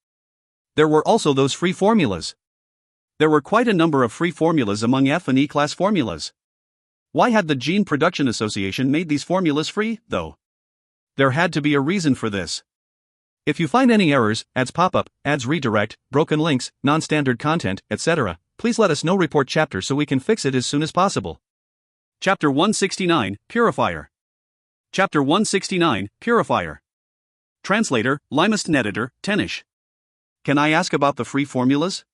there were also those free formulas. There were quite a number of free formulas among F and E class formulas. Why had the Gene Production Association made these formulas free, though? There had to be a reason for this. If you find any errors, ads pop up, ads redirect, broken links, non-standard content, etc., please let us know. Report chapter so we can fix it as soon as possible. Chapter 169, Purifier. Chapter 169, Purifier. Translator, Limest Editor, Tenish. Can I ask about the free formulas?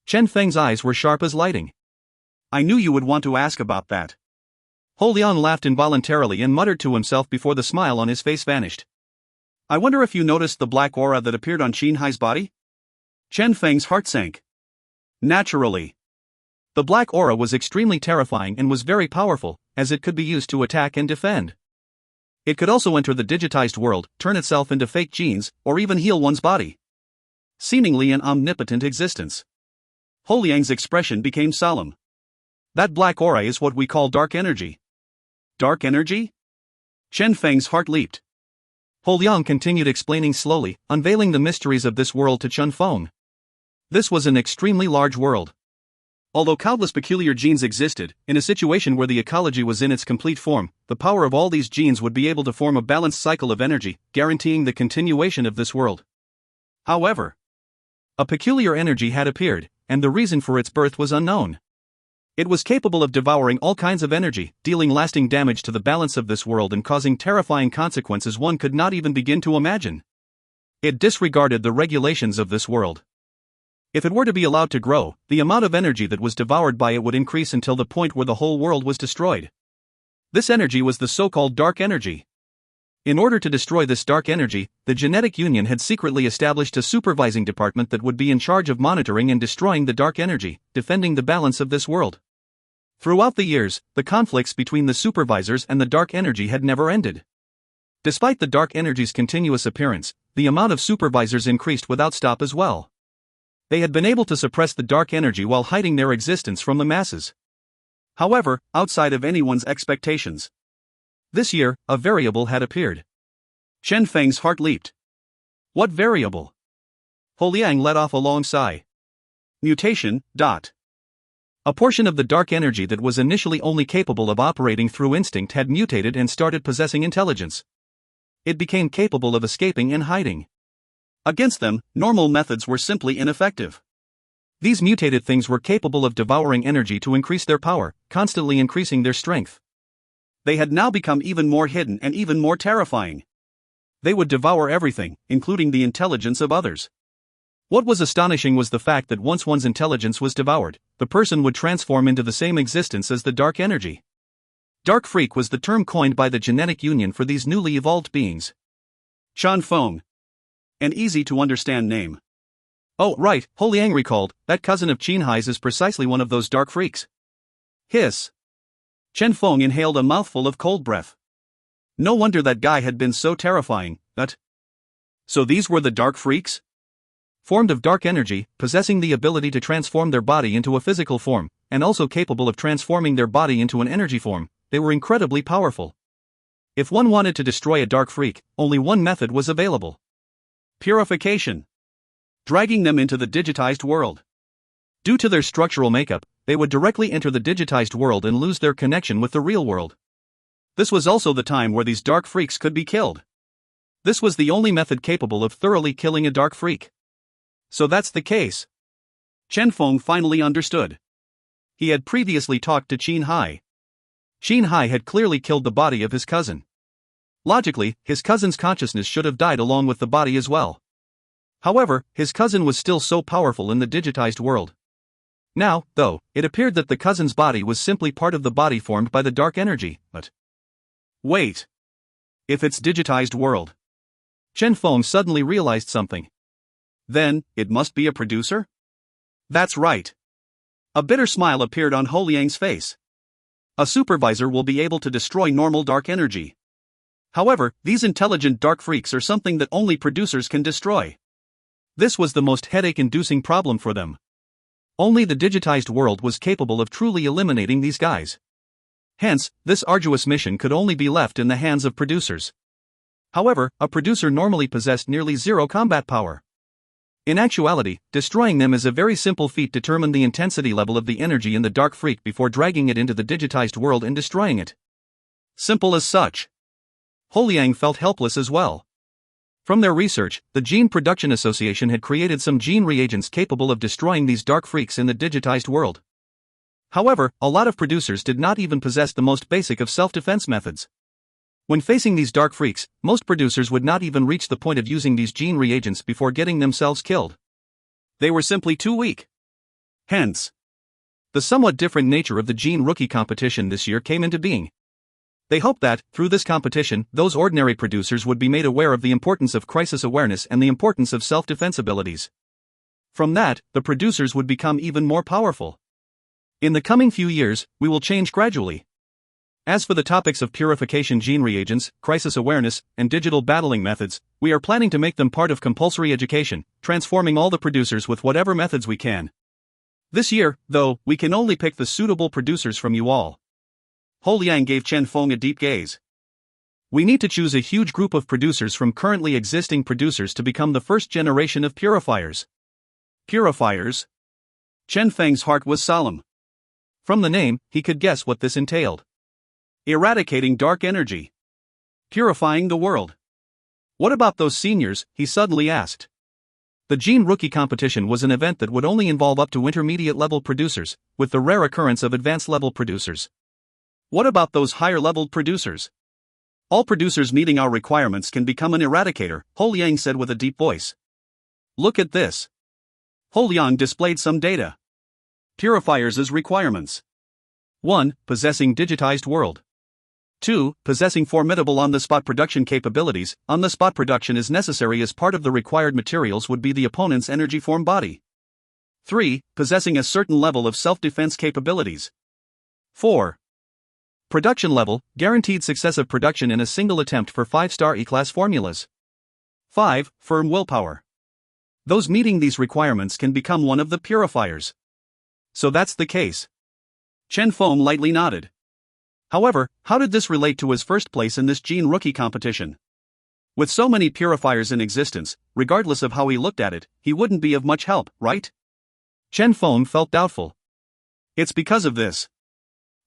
Chen Feng's eyes were sharp as lightning. I knew you would want to ask about that. Hou Liang laughed involuntarily and muttered to himself before the smile on his face vanished. I wonder if you noticed the black aura that appeared on Qin Hai's body? Chen Feng's heart sank. Naturally. The black aura was extremely terrifying and was very powerful, as it could be used to attack and defend. It could also enter the digitized world, turn itself into fake genes, or even heal one's body. Seemingly an omnipotent existence. Hou Liang's expression became solemn. That black aura is what we call dark energy. Dark energy? Chen Feng's heart leaped. Hou Liang continued explaining slowly, unveiling the mysteries of this world to Chen Feng. This was an extremely large world. Although countless peculiar genes existed, in a situation where the ecology was in its complete form, the power of all these genes would be able to form a balanced cycle of energy, guaranteeing the continuation of this world. However, a peculiar energy had appeared, and the reason for its birth was unknown. It was capable of devouring all kinds of energy, dealing lasting damage to the balance of this world and causing terrifying consequences one could not even begin to imagine. It disregarded the regulations of this world. If it were to be allowed to grow, the amount of energy that was devoured by it would increase until the point where the whole world was destroyed. This energy was the so-called dark energy. In order to destroy this dark energy, the Genetic Union had secretly established a supervising department that would be in charge of monitoring and destroying the dark energy, defending the balance of this world. Throughout the years, the conflicts between the supervisors and the dark energy had never ended. Despite the dark energy's continuous appearance, the amount of supervisors increased without stop as well. They had been able to suppress the dark energy while hiding their existence from the masses. However, outside of anyone's expectations. This year, a variable had appeared. Chen Feng's heart leaped. What variable? Hou Liang let off a long sigh. Mutation. A portion of the dark energy that was initially only capable of operating through instinct had mutated and started possessing intelligence. It became capable of escaping and hiding. Against them, normal methods were simply ineffective. These mutated things were capable of devouring energy to increase their power, constantly increasing their strength. They had now become even more hidden and even more terrifying. They would devour everything, including the intelligence of others. What was astonishing was the fact that once one's intelligence was devoured, the person would transform into the same existence as the dark energy. Dark Freak was the term coined by the Genetic Union for these newly evolved beings. Chen Feng. An easy-to-understand name. Oh, right, Hou Liang recalled, that cousin of Qin Hai's is precisely one of those dark freaks. Hiss. Chen Feng inhaled a mouthful of cold breath. No wonder that guy had been so terrifying, So these were the dark freaks? Formed of dark energy, possessing the ability to transform their body into a physical form, and also capable of transforming their body into an energy form, they were incredibly powerful. If one wanted to destroy a dark freak, only one method was available. Purification. Dragging them into the digitized world. Due to their structural makeup, they would directly enter the digitized world and lose their connection with the real world. This was also the time where these dark freaks could be killed. This was the only method capable of thoroughly killing a dark freak. So that's the case. Chen Feng finally understood. He had previously talked to Qin Hai. Qin Hai had clearly killed the body of his cousin. Logically, his cousin's consciousness should have died along with the body as well. However, his cousin was still so powerful in the digitized world. Now, though, it appeared that the cousin's body was simply part of the body formed by the dark energy, but... Wait. If it's digitized world. Chen Feng suddenly realized something. Then, it must be a producer? That's right. A bitter smile appeared on Hou Liang's face. A supervisor will be able to destroy normal dark energy. However, these intelligent dark freaks are something that only producers can destroy. This was the most headache-inducing problem for them. Only the digitized world was capable of truly eliminating these guys. Hence, this arduous mission could only be left in the hands of producers. However, a producer normally possessed nearly zero combat power. In actuality, destroying them is a very simple feat. Determine the intensity level of the energy in the dark freak before dragging it into the digitized world and destroying it. Simple as such. Hou Liang felt helpless as well. From their research, the Gene Production Association had created some gene reagents capable of destroying these dark freaks in the digitized world. However, a lot of producers did not even possess the most basic of self-defense methods. When facing these dark freaks, most producers would not even reach the point of using these gene reagents before getting themselves killed. They were simply too weak. Hence, the somewhat different nature of the Gene Rookie competition this year came into being. They hoped that, through this competition, those ordinary producers would be made aware of the importance of crisis awareness and the importance of self-defense abilities. From that, the producers would become even more powerful. In the coming few years, we will change gradually. As for the topics of purification gene reagents, crisis awareness, and digital battling methods, we are planning to make them part of compulsory education, transforming all the producers with whatever methods we can. This year, though, we can only pick the suitable producers from you all. Ho Liang gave Chen Feng a deep gaze. We need to choose a huge group of producers from currently existing producers to become the first generation of purifiers. Purifiers? Chen Feng's heart was solemn. From the name, he could guess what this entailed. Eradicating dark energy. Purifying the world. What about those seniors, he suddenly asked. The Gene Rookie competition was an event that would only involve up to intermediate-level producers, with the rare occurrence of advanced-level producers. What about those higher-leveled producers? All producers meeting our requirements can become an eradicator, Ho Liang said with a deep voice. Look at this. Ho Liang displayed some data. Purifiers' requirements. 1. Possessing digitized world. 2. Possessing formidable on-the-spot production capabilities. On-the-spot production is necessary as part of the required materials would be the opponent's energy form body. 3. Possessing a certain level of self-defense capabilities. 4. Production level, guaranteed success of production in a single attempt for 5-star E-class formulas. 5. Firm willpower. Those meeting these requirements can become one of the purifiers. So that's the case. Chen Feng lightly nodded. However, how did this relate to his first place in this Gene Rookie competition? With so many purifiers in existence, regardless of how he looked at it, he wouldn't be of much help, right? Chen Feng felt doubtful. It's because of this.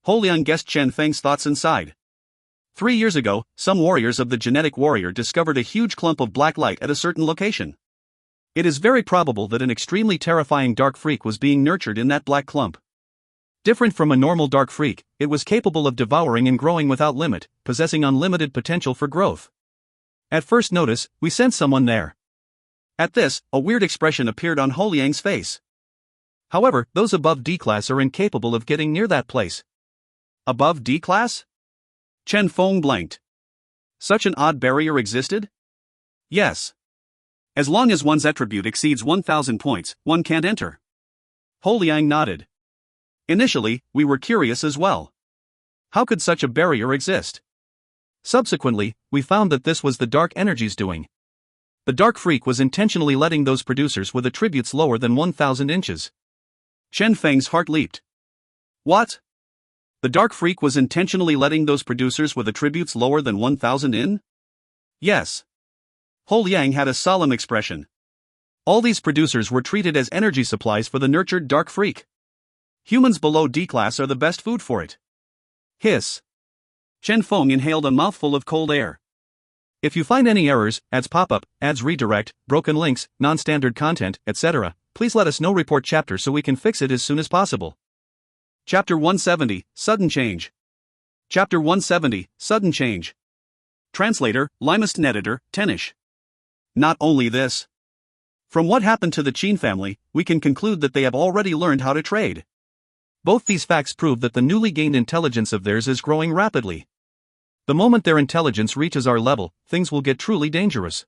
Ho Liang guessed Chen Feng's thoughts inside. 3 years ago, some warriors of the genetic warrior discovered a huge clump of black light at a certain location. It is very probable that an extremely terrifying dark freak was being nurtured in that black clump. Different from a normal dark freak, it was capable of devouring and growing without limit, possessing unlimited potential for growth. At first notice, we sensed someone there. At this, a weird expression appeared on Ho Liang's face. However, those above D-class are incapable of getting near that place. Above D-class? Chen Feng blanked. Such an odd barrier existed? Yes. As long as one's attribute exceeds 1,000 points, one can't enter. Ho Liang nodded. Initially, we were curious as well. How could such a barrier exist? Subsequently, we found that this was the dark energy's doing. The dark freak was intentionally letting those producers with attributes lower than 1,000 inches. Chen Feng's heart leaped. What? The dark freak was intentionally letting those producers with attributes lower than 1,000 in? Yes. Ho Liang had a solemn expression. All these producers were treated as energy supplies for the nurtured dark freak. Humans below D-class are the best food for it. Hiss. Chen Feng inhaled a mouthful of cold air. If you find any errors, ads pop up, ads redirect, broken links, non-standard content, etc., please let us know. Report chapter so we can fix it as soon as possible. Chapter 170, Sudden Change. Chapter 170, Sudden Change. Translator, Limest Editor, Tenish. Not only this. From what happened to the Chen family, we can conclude that they have already learned how to trade. Both these facts prove that the newly gained intelligence of theirs is growing rapidly. The moment their intelligence reaches our level, things will get truly dangerous.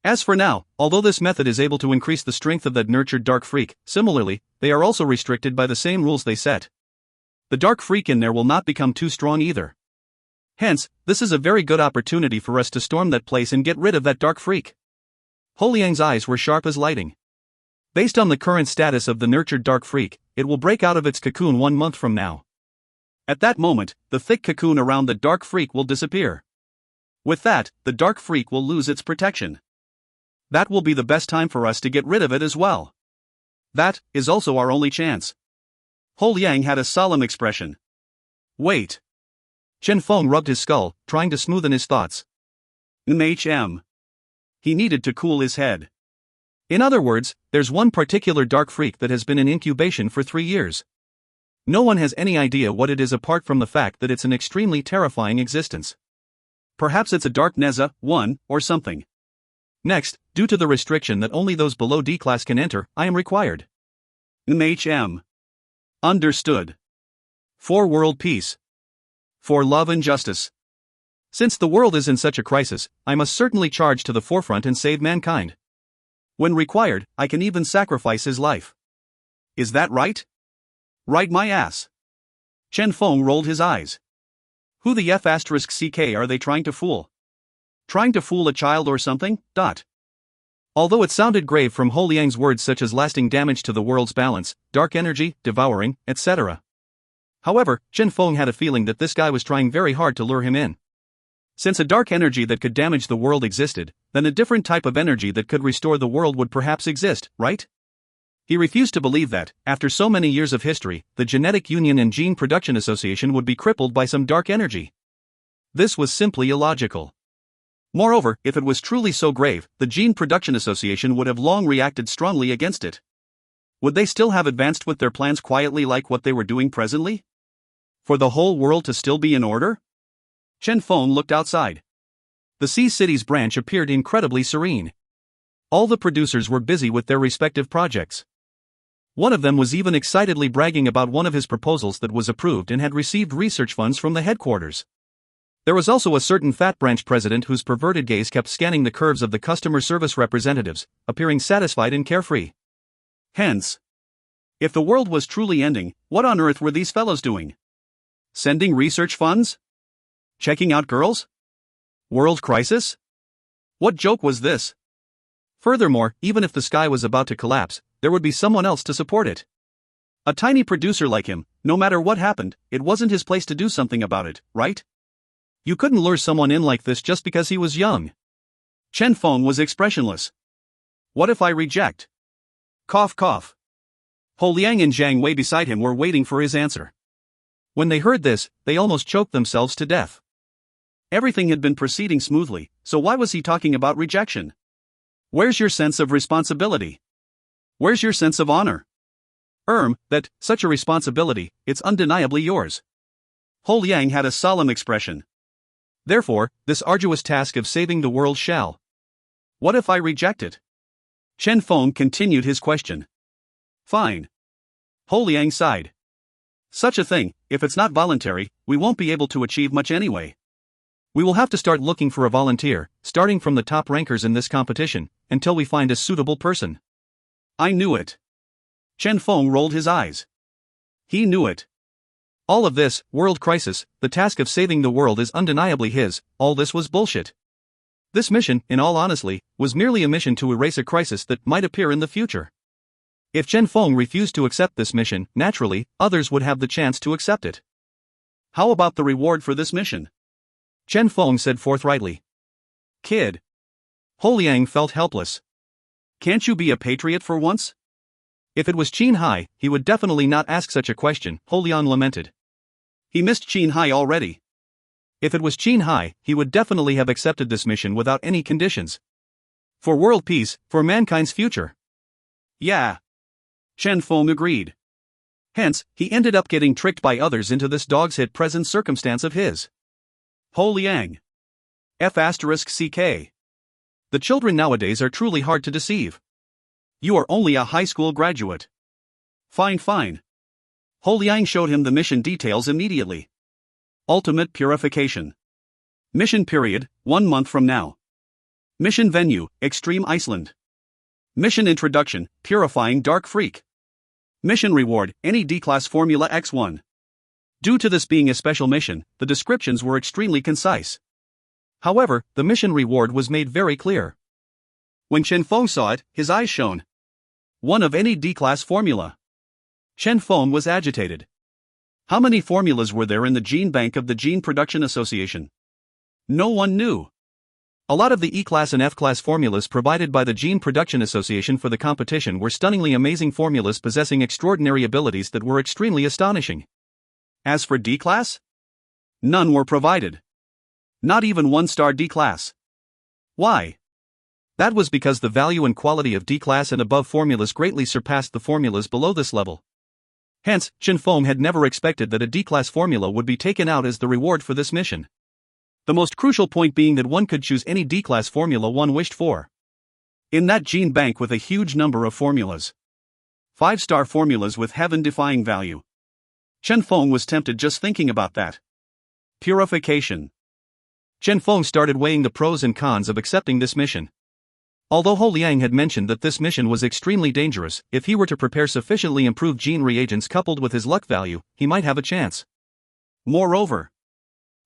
As for now, although this method is able to increase the strength of that nurtured dark freak, similarly, they are also restricted by the same rules they set. The dark freak in there will not become too strong either. Hence, this is a very good opportunity for us to storm that place and get rid of that dark freak. Ho Liang's eyes were sharp as lightning. Based on the current status of the nurtured dark freak, it will break out of its cocoon 1 month from now. At that moment, the thick cocoon around the dark freak will disappear. With that, the dark freak will lose its protection. That will be the best time for us to get rid of it as well. That is also our only chance. Ho Liang had a solemn expression. Wait. Chen Feng rubbed his skull, trying to smoothen his thoughts. He needed to cool his head. In other words, there's one particular dark freak that has been in incubation for 3 years. No one has any idea what it is apart from the fact that it's an extremely terrifying existence. Perhaps it's a dark Neza, 1, or something. Next, due to the restriction that only those below D class can enter, I am required. MHM. Understood. For world peace. For love and justice. Since the world is in such a crisis, I must certainly charge to the forefront and save mankind. When required, I can even sacrifice his life. Is that right? Right my ass. Chen Feng rolled his eyes. Who the F***ck are they trying to fool? Trying to fool a child or something? Although it sounded grave from Ho Liang's words such as lasting damage to the world's balance, dark energy, devouring, etc. However, Chen Feng had a feeling that this guy was trying very hard to lure him in. Since a dark energy that could damage the world existed, then a different type of energy that could restore the world would perhaps exist, right? He refused to believe that, after so many years of history, the Genetic Union and Gene Production Association would be crippled by some dark energy. This was simply illogical. Moreover, if it was truly so grave, the Gene Production Association would have long reacted strongly against it. Would they still have advanced with their plans quietly like what they were doing presently? For the whole world to still be in order? Chen Feng looked outside. The Sea City's branch appeared incredibly serene. All the producers were busy with their respective projects. One of them was even excitedly bragging about one of his proposals that was approved and had received research funds from the headquarters. There was also a certain fat branch president whose perverted gaze kept scanning the curves of the customer service representatives, appearing satisfied and carefree. Hence, if the world was truly ending, what on earth were these fellows doing? Sending research funds? Checking out girls? World crisis? What joke was this? Furthermore, even if the sky was about to collapse, there would be someone else to support it. A tiny producer like him, no matter what happened, it wasn't his place to do something about it, right? You couldn't lure someone in like this just because he was young. Chen Feng was expressionless. What if I reject? Cough cough. Ho Liang and Zhang Wei beside him were waiting for his answer. When they heard this, they almost choked themselves to death. Everything had been proceeding smoothly, so why was he talking about rejection? Where's your sense of responsibility? Where's your sense of honor? That, such a responsibility, it's undeniably yours. Ho Liang had a solemn expression. Therefore, this arduous task of saving the world shall. What if I reject it? Chen Feng continued his question. Fine. Ho Liang sighed. Such a thing, if it's not voluntary, we won't be able to achieve much anyway. We will have to start looking for a volunteer, starting from the top rankers in this competition, until we find a suitable person. I knew it. Chen Feng rolled his eyes. He knew it. All of this, world crisis, the task of saving the world is undeniably his, all this was bullshit. This mission, in all honesty, was merely a mission to erase a crisis that might appear in the future. If Chen Feng refused to accept this mission, naturally, others would have the chance to accept it. How about the reward for this mission? Chen Feng said forthrightly. Kid. Ho Liang felt helpless. Can't you be a patriot for once? If it was Qin Hai, he would definitely not ask such a question, Ho Liang lamented. He missed Qin Hai already. If it was Qin Hai, he would definitely have accepted this mission without any conditions. For world peace, for mankind's future. Yeah. Chen Feng agreed. Hence, he ended up getting tricked by others into this dog's hit present circumstance of his. Ho Liang. F***ck. The children nowadays are truly hard to deceive. You are only a high school graduate. Fine. Ho Liang showed him the mission details immediately. Ultimate purification. Mission period, 1 month from now. Mission venue, Extreme Iceland. Mission introduction, Purifying Dark Freak. Mission reward, any D-Class Formula X1. Due to this being a special mission, the descriptions were extremely concise. However, the mission reward was made very clear. When Chen Feng saw it, his eyes shone. One of any D-Class formula. Chen Feng was agitated. How many formulas were there in the gene bank of the Gene Production Association? No one knew. A lot of the E-Class and F-Class formulas provided by the Gene Production Association for the competition were stunningly amazing formulas possessing extraordinary abilities that were extremely astonishing. As for D-Class? None were provided. Not even 1-star D-Class. Why? That was because the value and quality of D-Class and above formulas greatly surpassed the formulas below this level. Hence, Chen Feng had never expected that a D-Class formula would be taken out as the reward for this mission. The most crucial point being that one could choose any D-Class formula one wished for. In that gene bank with a huge number of formulas. 5-star formulas with heaven-defying value. Chen Feng was tempted just thinking about that. Purification. Chen Feng started weighing the pros and cons of accepting this mission. Although Ho Liang had mentioned that this mission was extremely dangerous, if he were to prepare sufficiently improved gene reagents coupled with his luck value, he might have a chance. Moreover,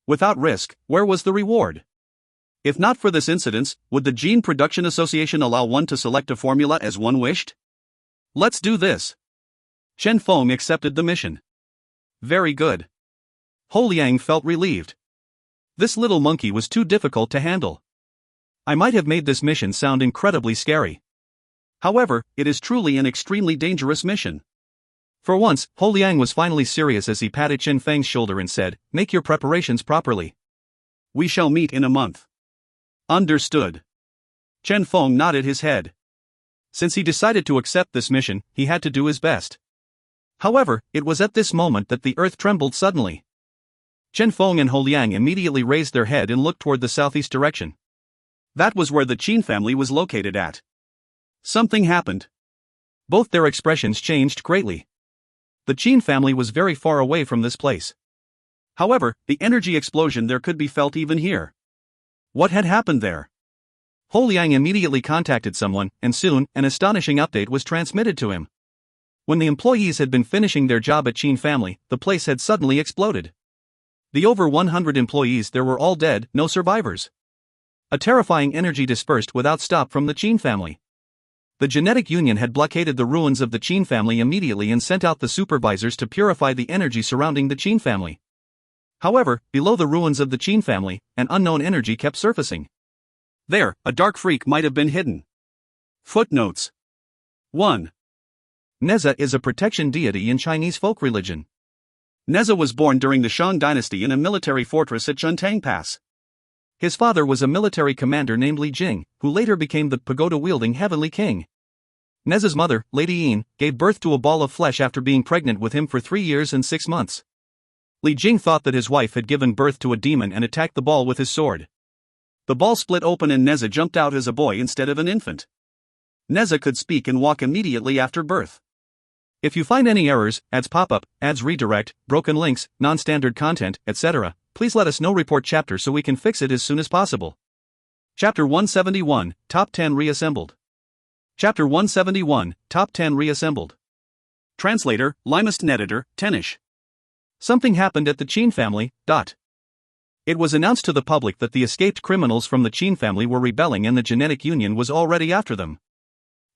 without risk, where was the reward? If not for this incident, would the Gene Production Association allow one to select a formula as one wished? Let's do this. Chen Feng accepted the mission. Very good. Ho Liang felt relieved. This little monkey was too difficult to handle. I might have made this mission sound incredibly scary. However, it is truly an extremely dangerous mission. For once, Ho Liang was finally serious as he patted Chen Feng's shoulder and said, "Make your preparations properly. We shall meet in a month." Understood. Chen Feng nodded his head. Since he decided to accept this mission, he had to do his best. However, it was at this moment that the earth trembled suddenly. Chen Feng and Ho Liang immediately raised their head and looked toward the southeast direction. That was where the Qin family was located at. Something happened. Both their expressions changed greatly. The Qin family was very far away from this place. However, the energy explosion there could be felt even here. What had happened there? Ho Liang immediately contacted someone, and soon, an astonishing update was transmitted to him. When the employees had been finishing their job at Qin family, the place had suddenly exploded. The over 100 employees there were all dead, no survivors. A terrifying energy dispersed without stop from the Qin family. The genetic union had blockaded the ruins of the Qin family immediately and sent out the supervisors to purify the energy surrounding the Qin family. However, below the ruins of the Qin family, an unknown energy kept surfacing. There, a dark freak might have been hidden. Footnotes. 1. Neza is a protection deity in Chinese folk religion. Neza was born during the Shang dynasty in a military fortress at Chuntang Pass. His father was a military commander named Li Jing, who later became the pagoda-wielding heavenly king. Neza's mother, Lady Yin, gave birth to a ball of flesh after being pregnant with him for 3 years and 6 months. Li Jing thought that his wife had given birth to a demon and attacked the ball with his sword. The ball split open and Neza jumped out as a boy instead of an infant. Neza could speak and walk immediately after birth. If you find any errors, ads pop up, ads redirect, broken links, non-standard content, etc., please let us know. Report chapter so we can fix it as soon as possible. Chapter 171, Top 10 Reassembled. Chapter 171, Top 10 Reassembled. Translator, Limest Editor, Tenish. Something happened at the Qin family. It was announced to the public that the escaped criminals from the Qin family were rebelling and the genetic union was already after them.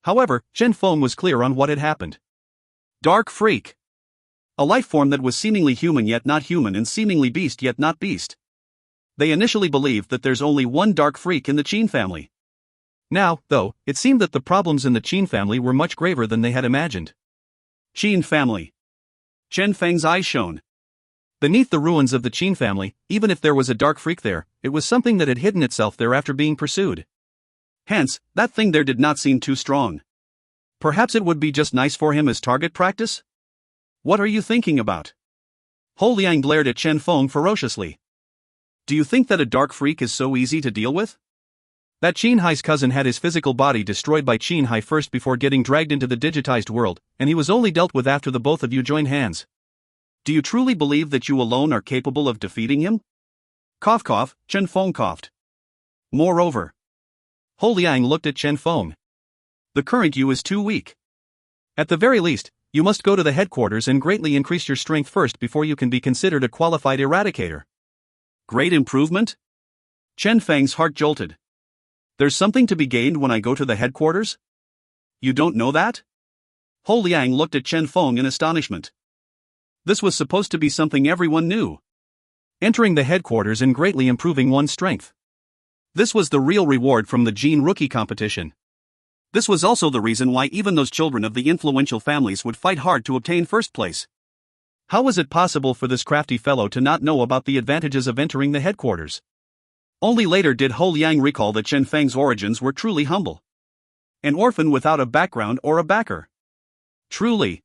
However, Chen Feng was clear on what had happened. Dark freak. A life form that was seemingly human yet not human and seemingly beast yet not beast. They initially believed that there's only one dark freak in the Qin family. Now, though, it seemed that the problems in the Qin family were much graver than they had imagined. Qin family. Chen Feng's eyes shone. Beneath the ruins of the Qin family, even if there was a dark freak there, it was something that had hidden itself there after being pursued. Hence, that thing there did not seem too strong. Perhaps it would be just nice for him as target practice? What are you thinking about? Ho Liang glared at Chen Feng ferociously. Do you think that a dark freak is so easy to deal with? That Qin Hai's cousin had his physical body destroyed by Qin Hai first before getting dragged into the digitized world, and he was only dealt with after the both of you joined hands. Do you truly believe that you alone are capable of defeating him? Cough cough, Chen Feng coughed. Moreover, Ho Liang looked at Chen Feng. The current you is too weak. At the very least, you must go to the headquarters and greatly increase your strength first before you can be considered a qualified eradicator. Great improvement? Chen Feng's heart jolted. There's something to be gained when I go to the headquarters? You don't know that? Ho Liang looked at Chen Feng in astonishment. This was supposed to be something everyone knew. Entering the headquarters and greatly improving one's strength. This was the real reward from the Gene Rookie competition. This was also the reason why even those children of the influential families would fight hard to obtain first place. How was it possible for this crafty fellow to not know about the advantages of entering the headquarters? Only later did Ho Liang recall that Chen Feng's origins were truly humble. An orphan without a background or a backer. Truly.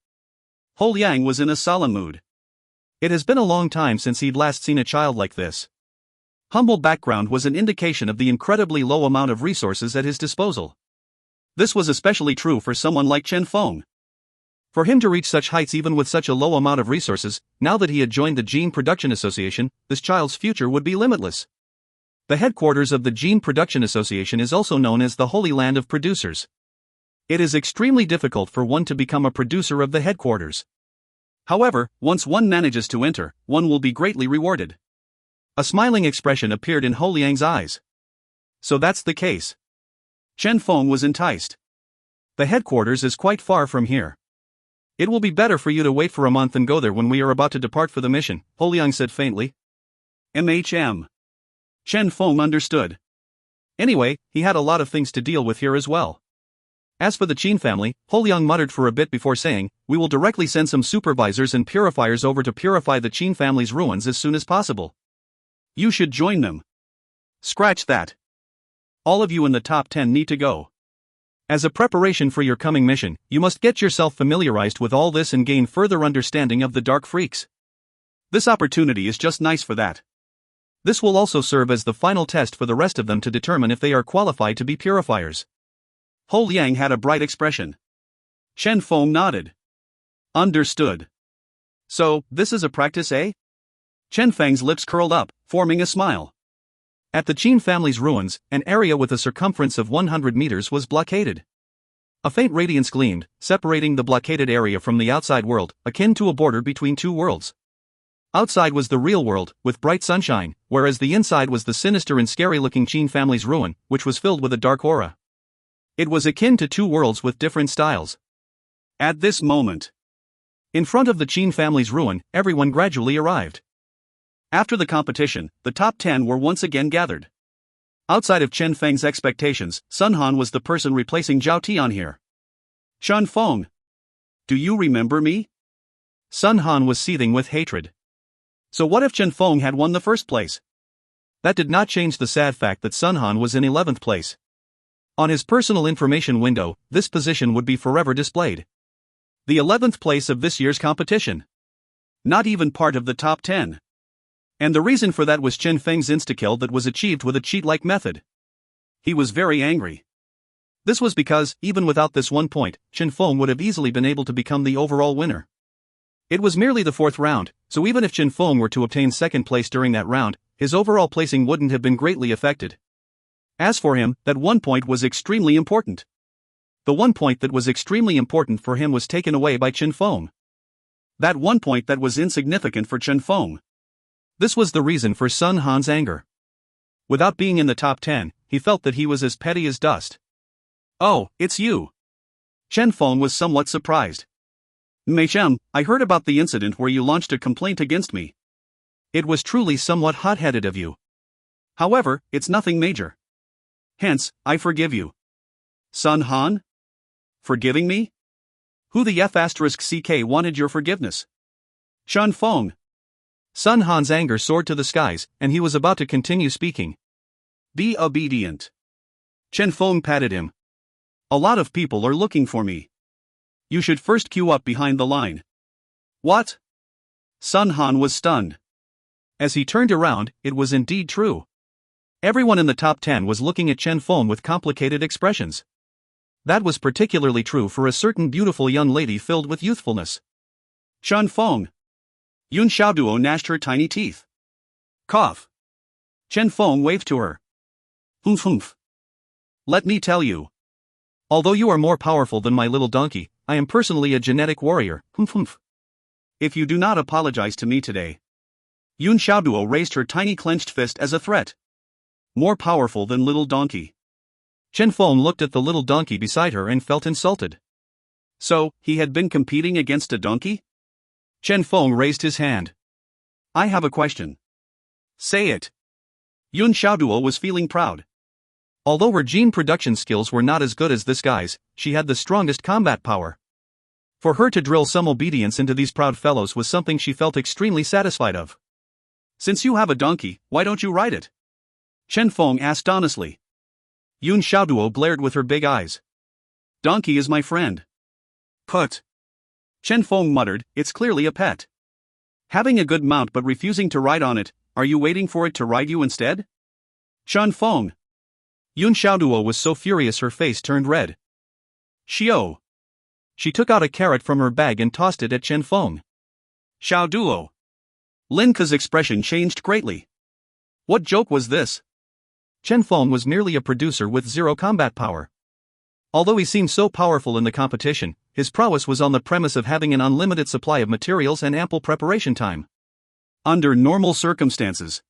Ho Liang was in a solemn mood. It has been a long time since he'd last seen a child like this. Humble background was an indication of the incredibly low amount of resources at his disposal. This was especially true for someone like Chen Feng. For him to reach such heights even with such a low amount of resources, now that he had joined the Gene Production Association, this child's future would be limitless. The headquarters of the Gene Production Association is also known as the Holy Land of Producers. It is extremely difficult for one to become a producer of the headquarters. However, once one manages to enter, one will be greatly rewarded. A smiling expression appeared in Ho Liang's eyes. So that's the case. Chen Feng was enticed. The headquarters is quite far from here. It will be better for you to wait for a month and go there when we are about to depart for the mission, Ho Liang said faintly. MHM. Chen Feng understood. Anyway, he had a lot of things to deal with here as well. As for the Qin family, Ho Liang muttered for a bit before saying, we will directly send some supervisors and purifiers over to purify the Qin family's ruins as soon as possible. You should join them. Scratch that. All of you in the top 10 need to go. As a preparation for your coming mission, you must get yourself familiarized with all this and gain further understanding of the Dark Freaks. This opportunity is just nice for that. This will also serve as the final test for the rest of them to determine if they are qualified to be purifiers. Ho Liang had a bright expression. Chen Feng nodded. Understood. So, this is a practice, eh? Chen Feng's lips curled up, forming a smile. At the Qin family's ruins, an area with a circumference of 100 meters was blockaded. A faint radiance gleamed, separating the blockaded area from the outside world, akin to a border between two worlds. Outside was the real world, with bright sunshine, whereas the inside was the sinister and scary-looking Qin family's ruin, which was filled with a dark aura. It was akin to two worlds with different styles. At this moment, in front of the Qin family's ruin, everyone gradually arrived. After the competition, the top 10 were once again gathered. Outside of Chen Feng's expectations, Sun Han was the person replacing Zhao Tian here. Chen Feng. Do you remember me? Sun Han was seething with hatred. So what if Chen Feng had won the first place? That did not change the sad fact that Sun Han was in 11th place. On his personal information window, this position would be forever displayed. The 11th place of this year's competition. Not even part of the top 10. And the reason for that was Chen Feng's insta-kill that was achieved with a cheat-like method. He was very angry. This was because, even without this 1 point, Chen Feng would have easily been able to become the overall winner. It was merely the 4th round, so even if Chen Feng were to obtain 2nd place during that round, his overall placing wouldn't have been greatly affected. As for him, that 1 point was extremely important. The 1 point that was extremely important for him was taken away by Chen Feng. That 1 point that was insignificant for Chen Feng. This was the reason for Sun Han's anger. Without being in the top 10, he felt that he was as petty as dust. Oh, it's you. Chen Feng was somewhat surprised. MHM, I heard about the incident where you launched a complaint against me. It was truly somewhat hot-headed of you. However, it's nothing major. Hence, I forgive you. Sun Han? Forgiving me? Who the F***ck wanted your forgiveness? Chen Feng. Sun Han's anger soared to the skies, and he was about to continue speaking. Be obedient. Chen Feng patted him. A lot of people are looking for me. You should first queue up behind the line. What? Sun Han was stunned. As he turned around, it was indeed true. Everyone in the top 10 was looking at Chen Feng with complicated expressions. That was particularly true for a certain beautiful young lady filled with youthfulness. Chen Feng. Yun Xiaoduo gnashed her tiny teeth. Cough. Chen Feng waved to her. Humph humph. Let me tell you. Although you are more powerful than my little donkey, I am personally a genetic warrior. Humph humph. If you do not apologize to me today. Yun Xiaoduo raised her tiny clenched fist as a threat. More powerful than little donkey. Chen Feng looked at the little donkey beside her and felt insulted. So, he had been competing against a donkey? Chen Feng raised his hand. I have a question. Say it. Yun Xiaoduo was feeling proud. Although her gene production skills were not as good as this guy's, she had the strongest combat power. For her to drill some obedience into these proud fellows was something she felt extremely satisfied of. Since you have a donkey, why don't you ride it? Chen Feng asked honestly. Yun Xiaoduo glared with her big eyes. Donkey is my friend. Put. Chen Feng muttered, it's clearly a pet. Having a good mount but refusing to ride on it, are you waiting for it to ride you instead? Chen Feng. Yun Xiaoduo was so furious her face turned red. Xiao. She took out a carrot from her bag and tossed it at Chen Feng. Xiao Duo. Lin Ke's expression changed greatly. What joke was this? Chen Feng was merely a producer with zero combat power. Although he seemed so powerful in the competition, his prowess was on the premise of having an unlimited supply of materials and ample preparation time. Under normal circumstances,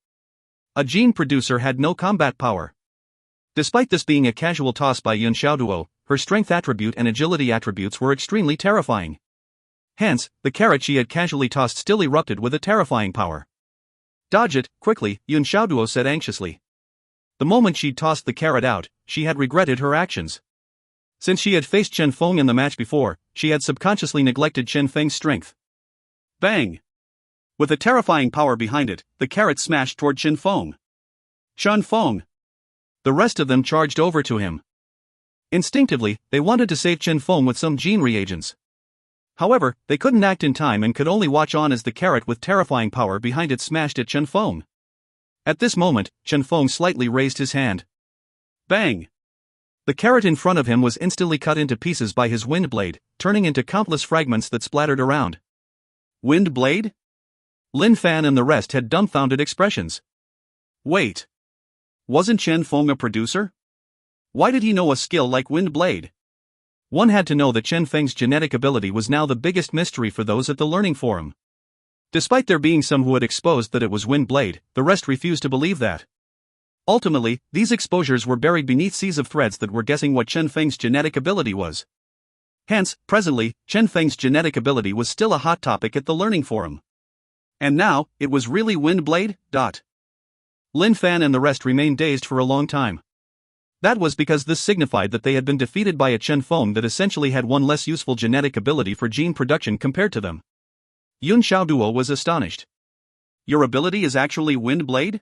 a gene producer had no combat power. Despite this being a casual toss by Yun Xiaoduo, her strength attribute and agility attributes were extremely terrifying. Hence, the carrot she had casually tossed still erupted with a terrifying power. Dodge it, quickly, Yun Xiaoduo said anxiously. The moment she'd tossed the carrot out, she had regretted her actions. Since she had faced Chen Feng in the match before, she had subconsciously neglected Chen Feng's strength. Bang! With a terrifying power behind it, the carrot smashed toward Chen Feng. Chen Feng! The rest of them charged over to him. Instinctively, they wanted to save Chen Feng with some gene reagents. However, they couldn't act in time and could only watch on as the carrot with terrifying power behind it smashed at Chen Feng. At this moment, Chen Feng slightly raised his hand. Bang! The carrot in front of him was instantly cut into pieces by his wind blade, turning into countless fragments that splattered around. Wind blade? Lin Fan and the rest had dumbfounded expressions. Wait. Wasn't Chen Feng a producer? Why did he know a skill like wind blade? One had to know that Chen Feng's genetic ability was now the biggest mystery for those at the learning forum. Despite there being some who had exposed that it was wind blade, the rest refused to believe that. Ultimately, these exposures were buried beneath seas of threads that were guessing what Chen Feng's genetic ability was. Hence, presently, Chen Feng's genetic ability was still a hot topic at the learning forum. And now, it was really wind blade? Lin Fan and the rest remained dazed for a long time. That was because this signified that they had been defeated by a Chen Feng that essentially had one less useful genetic ability for gene production compared to them. Yun Xiaoduo was astonished. Your ability is actually wind blade?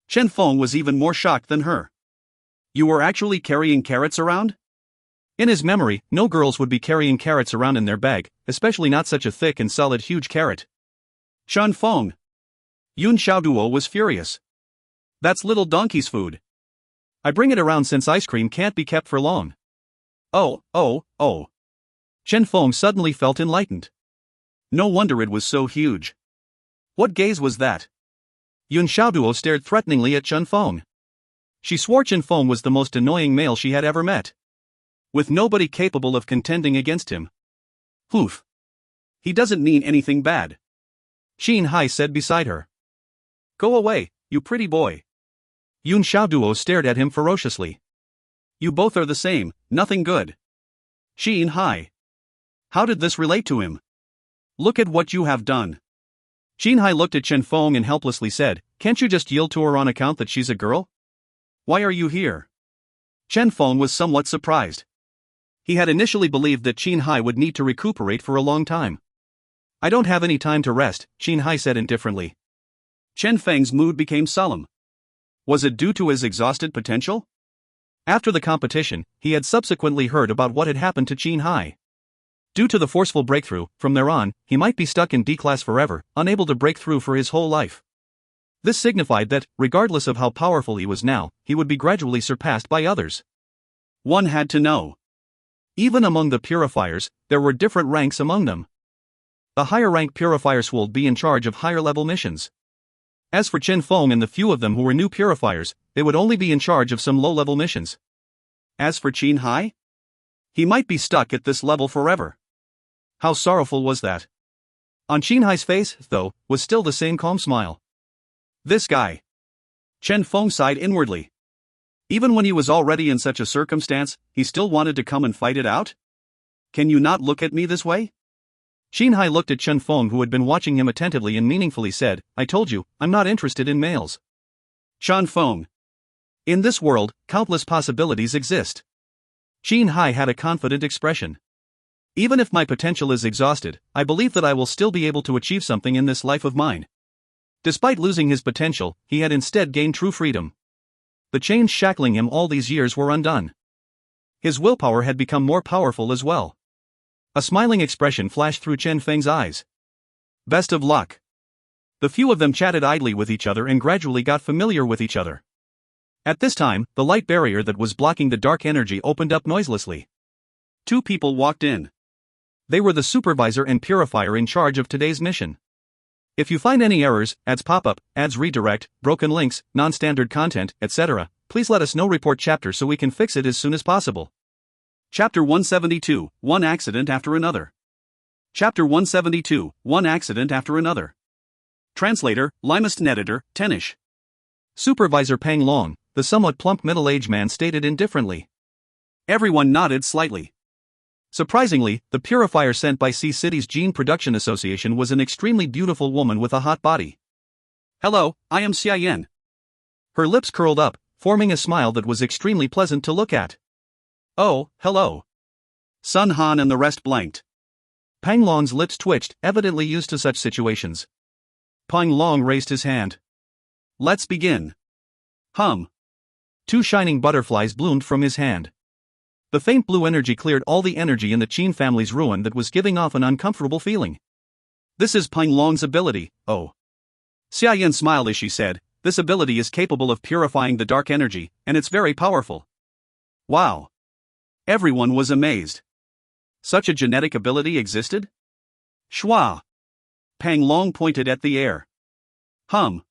Chen Feng was even more shocked than her. You were actually carrying carrots around? In his memory, no girls would be carrying carrots around in their bag, especially not such a thick and solid huge carrot. Chen Feng. Yun Xiaoduo was furious. That's little donkey's food. I bring it around since ice cream can't be kept for long. Oh. Chen Feng suddenly felt enlightened. No wonder it was so huge. What gaze was that? Yun Xiaoduo stared threateningly at Chen Feng. She swore Chen Feng was the most annoying male she had ever met. With nobody capable of contending against him. Poof. He doesn't mean anything bad. Qin Hai said beside her. Go away, you pretty boy. Yun Xiaoduo stared at him ferociously. You both are the same, nothing good. Qin Hai. How did this relate to him? Look at what you have done. Qin Hai looked at Chen Feng and helplessly said, Can't you just yield to her on account that she's a girl? Why are you here? Chen Feng was somewhat surprised. He had initially believed that Qin Hai would need to recuperate for a long time. I don't have any time to rest, Qin Hai said indifferently. Chen Feng's mood became solemn. Was it due to his exhausted potential? After the competition, he had subsequently heard about what had happened to Qin Hai. Due to the forceful breakthrough, from there on, he might be stuck in D class forever, unable to break through for his whole life. This signified that, regardless of how powerful he was now, he would be gradually surpassed by others. One had to know. Even among the purifiers, there were different ranks among them. The higher rank purifiers would be in charge of higher level missions. As for Chen Feng and the few of them who were new purifiers, they would only be in charge of some low level missions. As for Qin Hai? He might be stuck at this level forever. How sorrowful was that? On Qin Hai's face, though, was still the same calm smile. This guy. Chen Feng sighed inwardly. Even when he was already in such a circumstance, he still wanted to come and fight it out? Can you not look at me this way? Qin Hai looked at Chen Feng, who had been watching him attentively, and meaningfully said, I told you, I'm not interested in males. Chen Feng. In this world, countless possibilities exist. Qin Hai had a confident expression. Even if my potential is exhausted, I believe that I will still be able to achieve something in this life of mine. Despite losing his potential, he had instead gained true freedom. The chains shackling him all these years were undone. His willpower had become more powerful as well. A smiling expression flashed through Chen Feng's eyes. Best of luck. The few of them chatted idly with each other and gradually got familiar with each other. At this time, the light barrier that was blocking the dark energy opened up noiselessly. Two people walked in. They were the supervisor and purifier in charge of today's mission. If you find any errors, ads pop-up, ads redirect, broken links, non-standard content, etc., please let us know. Report chapter so we can fix it as soon as possible. Chapter 172, One Accident After Another. Chapter 172, One Accident After Another. Translator, Limest Editor, Tenish. Supervisor Peng Long, the somewhat plump middle-aged man, stated indifferently. Everyone nodded slightly. Surprisingly, the purifier sent by Sea City's Gene Production Association was an extremely beautiful woman with a hot body. Hello, I am Xia Yan. Her lips curled up, forming a smile that was extremely pleasant to look at. Oh, hello. Sun Han and the rest blanked. Peng Long's lips twitched, evidently used to such situations. Peng Long raised his hand. Let's begin. Hum. Two shining butterflies bloomed from his hand. The faint blue energy cleared all the energy in the Chen family's ruin that was giving off an uncomfortable feeling. This is Peng Long's ability, oh. Xia Yan smiled as she said, this ability is capable of purifying the dark energy, and it's very powerful. Wow. Everyone was amazed. Such a genetic ability existed? Shua. Peng Long pointed at the air. Hum.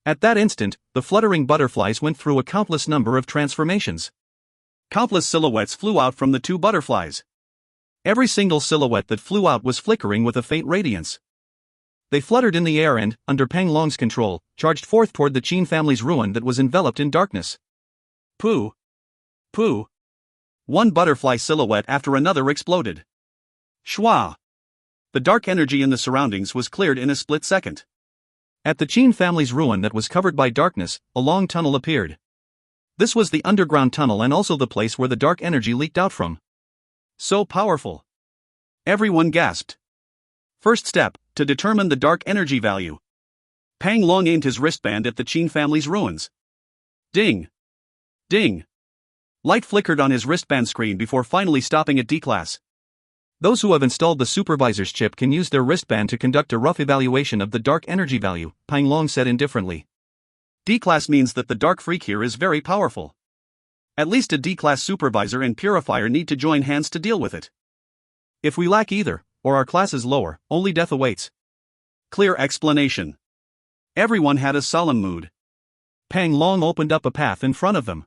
At that instant, the fluttering butterflies went through a countless number of transformations. Countless silhouettes flew out from the two butterflies. Every single silhouette that flew out was flickering with a faint radiance. They fluttered in the air and, under Peng Long's control, charged forth toward the Chen family's ruin that was enveloped in darkness. Pooh. Pooh. One butterfly silhouette after another exploded. Shwa. The dark energy in the surroundings was cleared in a split second. At the Chen family's ruin that was covered by darkness, a long tunnel appeared. This was the underground tunnel and also the place where the dark energy leaked out from. So powerful. Everyone gasped. First step, to determine the dark energy value. Peng Long aimed his wristband at the Chen family's ruins. Ding. Ding. Light flickered on his wristband screen before finally stopping at D-Class. Those who have installed the supervisor's chip can use their wristband to conduct a rough evaluation of the dark energy value, Peng Long said indifferently. D-Class means that the dark freak here is very powerful. At least a D-Class supervisor and purifier need to join hands to deal with it. If we lack either, or our class is lower, only death awaits. Clear explanation. Everyone had a solemn mood. Peng Long opened up a path in front of them.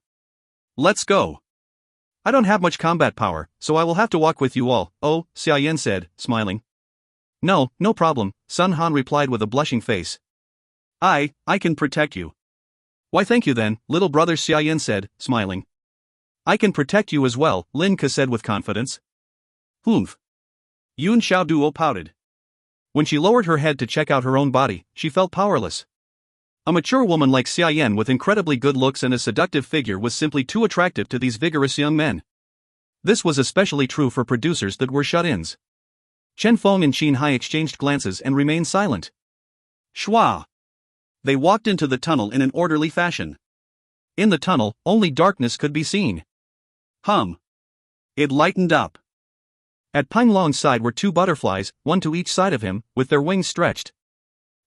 Let's go. I don't have much combat power, so I will have to walk with you all, oh, Xia Yan said, smiling. No problem, Sun Han replied with a blushing face. I can protect you. Why thank you then, little brother, Xia Yan said, smiling. I can protect you as well, Lin Ke said with confidence. Humph. Yun Xiaoduo pouted. When she lowered her head to check out her own body, she felt powerless. A mature woman like Xia Yan with incredibly good looks and a seductive figure was simply too attractive to these vigorous young men. This was especially true for producers that were shut-ins. Chen Feng and Qin Hai exchanged glances and remained silent. Shua. They walked into the tunnel in an orderly fashion. In the tunnel, only darkness could be seen. Hum. It lightened up. At Peng Long's side were two butterflies, one to each side of him, with their wings stretched.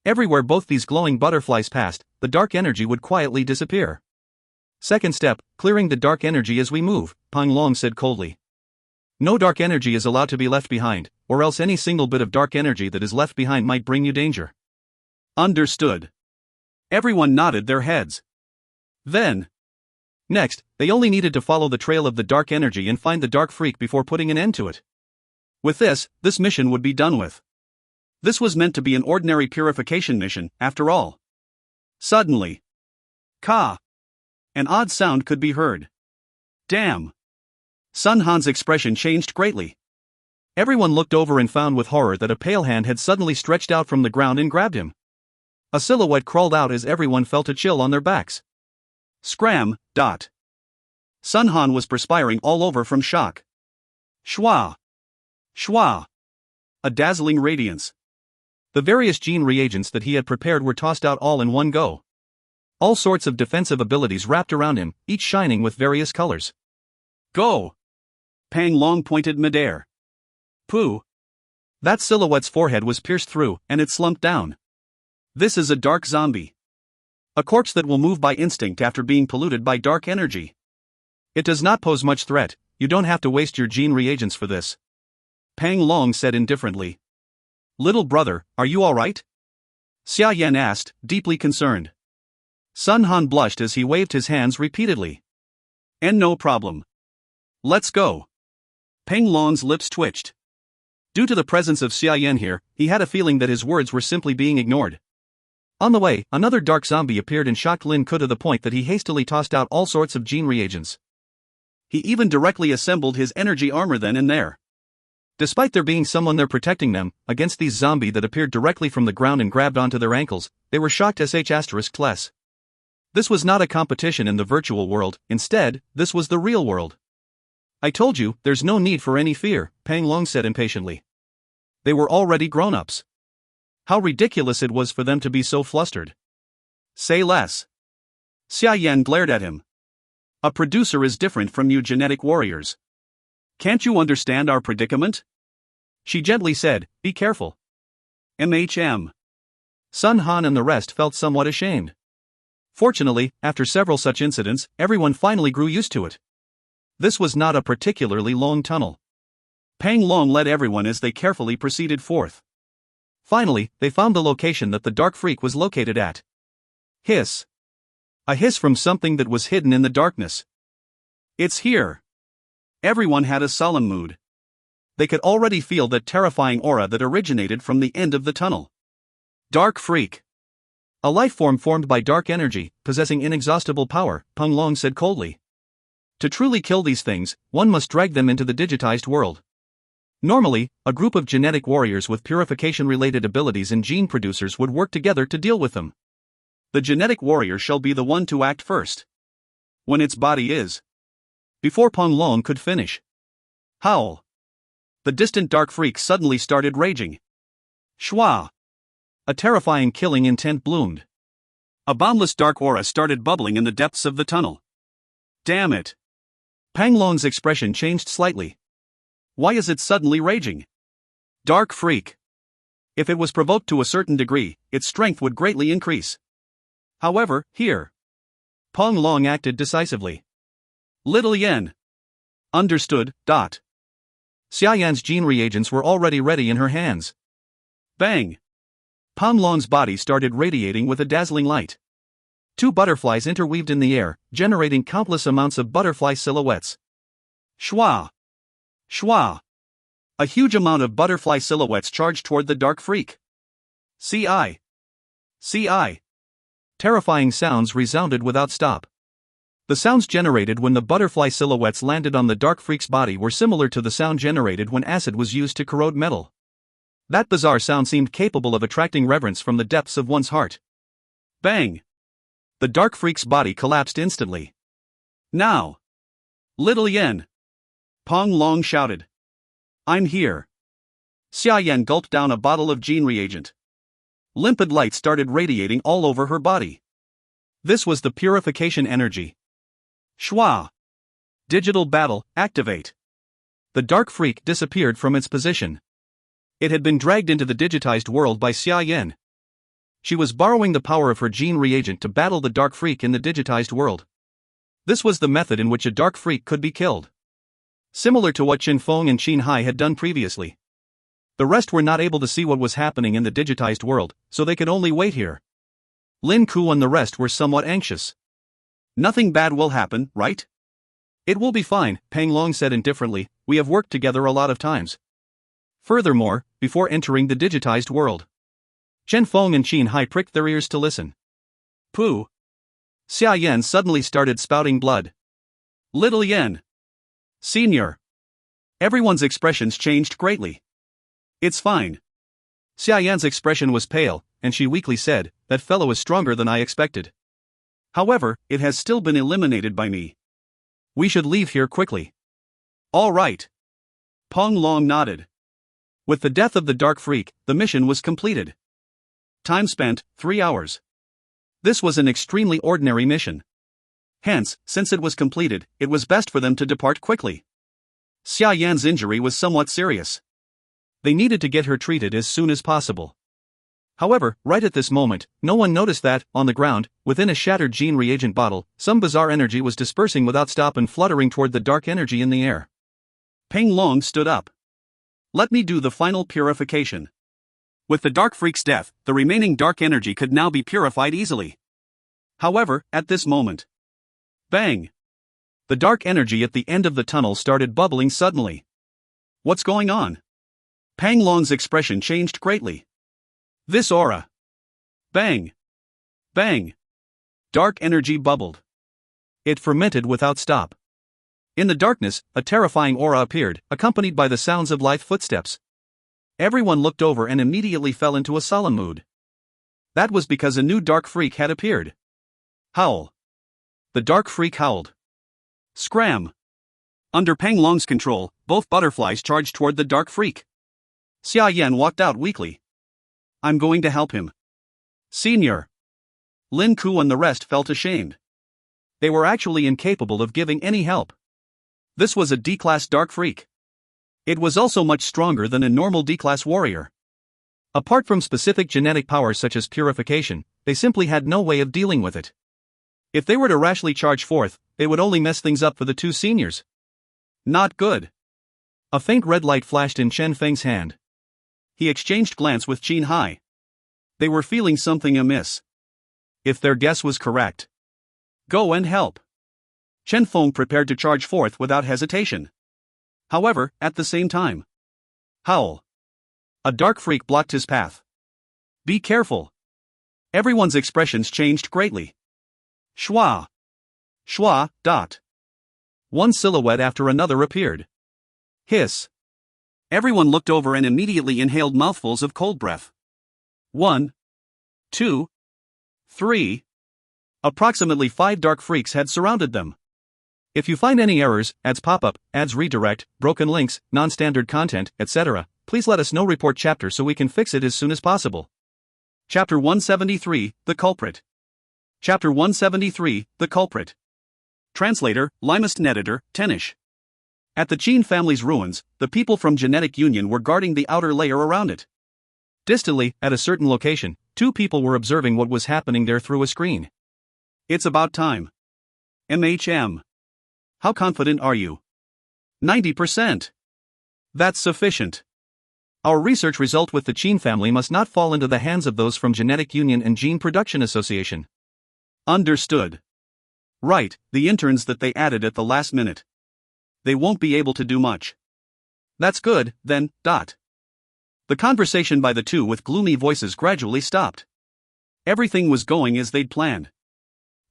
Everywhere both these glowing butterflies passed, the dark energy would quietly disappear. Second step, clearing the dark energy as we move, Peng Long said coldly. No dark energy is allowed to be left behind, or else any single bit of dark energy that is left behind might bring you danger. Understood. Everyone nodded their heads. Then. Next, they only needed to follow the trail of the dark energy and find the dark freak before putting an end to it. With this mission would be done with. This was meant to be an ordinary purification mission, after all. Suddenly. Ka. An odd sound could be heard. Damn. Sun Han's expression changed greatly. Everyone looked over and found with horror that a pale hand had suddenly stretched out from the ground and grabbed him. A silhouette crawled out as everyone felt a chill on their backs. Scram. Sun Han was perspiring all over from shock. Shwa. Shwa. A dazzling radiance. The various gene reagents that he had prepared were tossed out all in one go. All sorts of defensive abilities wrapped around him, each shining with various colors. Go! Peng Long pointed midair. Pooh! That silhouette's forehead was pierced through, and it slumped down. This is a dark zombie. A corpse that will move by instinct after being polluted by dark energy. It does not pose much threat, you don't have to waste your gene reagents for this. Pang Long said indifferently. Little brother, are you alright? Xia Yan asked, deeply concerned. Sun Han blushed as he waved his hands repeatedly. And no problem. Let's go. Pang Long's lips twitched. Due to the presence of Xia Yan here, he had a feeling that his words were simply being ignored. On the way, another dark zombie appeared and shocked Lin Ku to the point that he hastily tossed out all sorts of gene reagents. He even directly assembled his energy armor then and there. Despite there being someone there protecting them, against these zombies that appeared directly from the ground and grabbed onto their ankles, they were shocked **less. This was not a competition in the virtual world, instead, this was the real world. I told you, there's no need for any fear, Pang Long said impatiently. They were already grown-ups. How ridiculous it was for them to be so flustered. Say less. Xia Yan glared at him. A producer is different from you genetic warriors. Can't you understand our predicament? She gently said, be careful. MHM. Sun Han and the rest felt somewhat ashamed. Fortunately, after several such incidents, everyone finally grew used to it. This was not a particularly long tunnel. Pang Long led everyone as they carefully proceeded forth. Finally, they found the location that the dark freak was located at. Hiss. A hiss from something that was hidden in the darkness. It's here. Everyone had a solemn mood. They could already feel that terrifying aura that originated from the end of the tunnel. Dark freak. A life form formed by dark energy, possessing inexhaustible power, Pang Long said coldly. To truly kill these things, one must drag them into the digitized world. Normally, a group of genetic warriors with purification-related abilities and gene producers would work together to deal with them. The genetic warrior shall be the one to act first. When its body is. Before Pang Long could finish. Howl. The distant dark freak suddenly started raging. Shwa. A terrifying killing intent bloomed. A boundless dark aura started bubbling in the depths of the tunnel. Damn it. Pang Long's expression changed slightly. Why is it suddenly raging? Dark freak. If it was provoked to a certain degree, its strength would greatly increase. However, here. Pang Long acted decisively. Little Yen. Understood. Xia Yan's gene reagents were already ready in her hands. Bang. Pang Long's body started radiating with a dazzling light. Two butterflies interweaved in the air, generating countless amounts of butterfly silhouettes. Shwa. Shwa. A huge amount of butterfly silhouettes charged toward the dark freak. Ci. Ci. Terrifying sounds resounded without stop. The sounds generated when the butterfly silhouettes landed on the dark freak's body were similar to the sound generated when acid was used to corrode metal. That bizarre sound seemed capable of attracting reverence from the depths of one's heart. Bang! The dark freak's body collapsed instantly. Now! Little Yen! Pang Long shouted. I'm here. Xia Yan gulped down a bottle of gene reagent. Limpid light started radiating all over her body. This was the purification energy. Shwa! Digital battle, activate. The dark freak disappeared from its position. It had been dragged into the digitized world by Xia Yan. She was borrowing the power of her gene reagent to battle the dark freak in the digitized world. This was the method in which a dark freak could be killed. Similar to what Feng and Qin Hai had done previously. The rest were not able to see what was happening in the digitized world, so they could only wait here. Lin Ku and the rest were somewhat anxious. Nothing bad will happen, right? It will be fine, Pang Long said indifferently, we have worked together a lot of times. Furthermore, before entering the digitized world. Feng and Qin Hai pricked their ears to listen. Pooh! Xia Yan suddenly started spouting blood. Little Yen! Senior! Everyone's expressions changed greatly. It's fine. Xia Yan's expression was pale, and she weakly said, that fellow is stronger than I expected. However, it has still been eliminated by me. We should leave here quickly. All right. Pang Long nodded. With the death of the dark freak, the mission was completed. Time spent, 3 hours. This was an extremely ordinary mission. Hence, since it was completed, it was best for them to depart quickly. Xia Yan's injury was somewhat serious. They needed to get her treated as soon as possible. However, right at this moment, no one noticed that, on the ground, within a shattered gene reagent bottle, some bizarre energy was dispersing without stop and fluttering toward the dark energy in the air. Peng Long stood up. Let me do the final purification. With the dark freak's death, the remaining dark energy could now be purified easily. However, at this moment, bang! The dark energy at the end of the tunnel started bubbling suddenly. What's going on? Peng Long's expression changed greatly. This aura. Bang! Bang! Dark energy bubbled. It fermented without stop. In the darkness, a terrifying aura appeared, accompanied by the sounds of lithe footsteps. Everyone looked over and immediately fell into a solemn mood. That was because a new dark freak had appeared. Howl. The dark freak howled. Scram! Under Peng Long's control, both butterflies charged toward the dark freak. Xia Yan walked out weakly. I'm going to help him. Senior. Lin Ku and the rest felt ashamed. They were actually incapable of giving any help. This was a D-class dark freak. It was also much stronger than a normal D-class warrior. Apart from specific genetic powers such as purification, they simply had no way of dealing with it. If they were to rashly charge forth, it would only mess things up for the two seniors. Not good. A faint red light flashed in Chen Feng's hand. He exchanged glance with Qin Hai. They were feeling something amiss. If their guess was correct, go and help. Chen Feng prepared to charge forth without hesitation. However, at the same time, howl. A dark freak blocked his path. Be careful. Everyone's expressions changed greatly. Schwa. Schwa, dot. One silhouette after another appeared. Hiss. Everyone looked over and immediately inhaled mouthfuls of cold breath. 1, 2, 3. Approximately 5 dark freaks had surrounded them. If you find any errors, ads pop-up, ads redirect, broken links, non-standard content, etc., please let us know. Report chapter so we can fix it as soon as possible. Chapter 173, The Culprit. Chapter 173, The Culprit. Translator, Limest Editor, Tenish. At the Qin family's ruins, the people from Genetic Union were guarding the outer layer around it. Distantly, at a certain location, 2 people were observing what was happening there through a screen. It's about time. MHM. How confident are you? 90%. That's sufficient. Our research result with the Qin family must not fall into the hands of those from Genetic Union and Gene Production Association. Understood. Right, the interns that they added at the last minute. They won't be able to do much. That's good, then, dot. The conversation by the two with gloomy voices gradually stopped. Everything was going as they'd planned.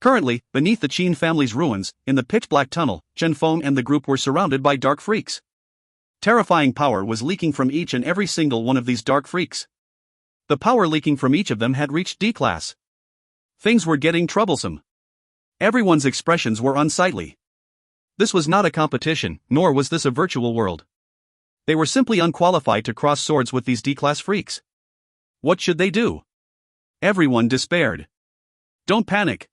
Currently, beneath the Qin family's ruins, in the pitch-black tunnel, Chen Feng and the group were surrounded by dark freaks. Terrifying power was leaking from each and every single one of these dark freaks. The power leaking from each of them had reached D-class. Things were getting troublesome. Everyone's expressions were unsightly. This was not a competition, nor was this a virtual world. They were simply unqualified to cross swords with these D-class freaks. What should they do? Everyone despaired. Don't panic.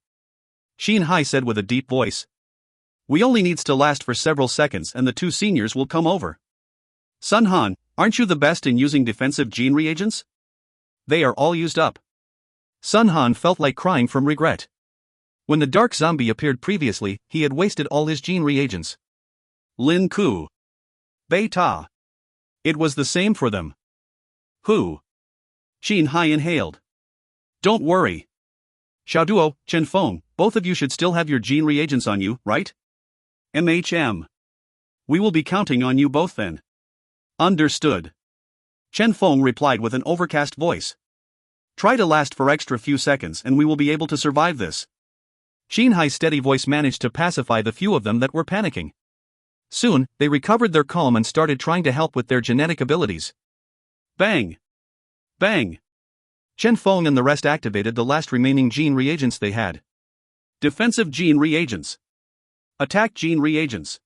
Qin Hai said with a deep voice. We only needs to last for several seconds and the 2 seniors will come over. Sun Han, aren't you the best in using defensive gene reagents? They are all used up. Sun Han felt like crying from regret. When the dark zombie appeared previously, he had wasted all his gene reagents. Lin Ku. Bei Ta. It was the same for them. Who? Qin Hai inhaled. Don't worry. Xiaoduo, Chen Feng, both of you should still have your gene reagents on you, right? MHM. We will be counting on you both then. Understood. Chen Feng replied with an overcast voice. Try to last for extra few seconds and we will be able to survive this. Qin Hai's steady voice managed to pacify the few of them that were panicking. Soon, they recovered their calm and started trying to help with their genetic abilities. Bang! Bang! Chen Feng and the rest activated the last remaining gene reagents they had. Defensive gene reagents. Attack gene reagents.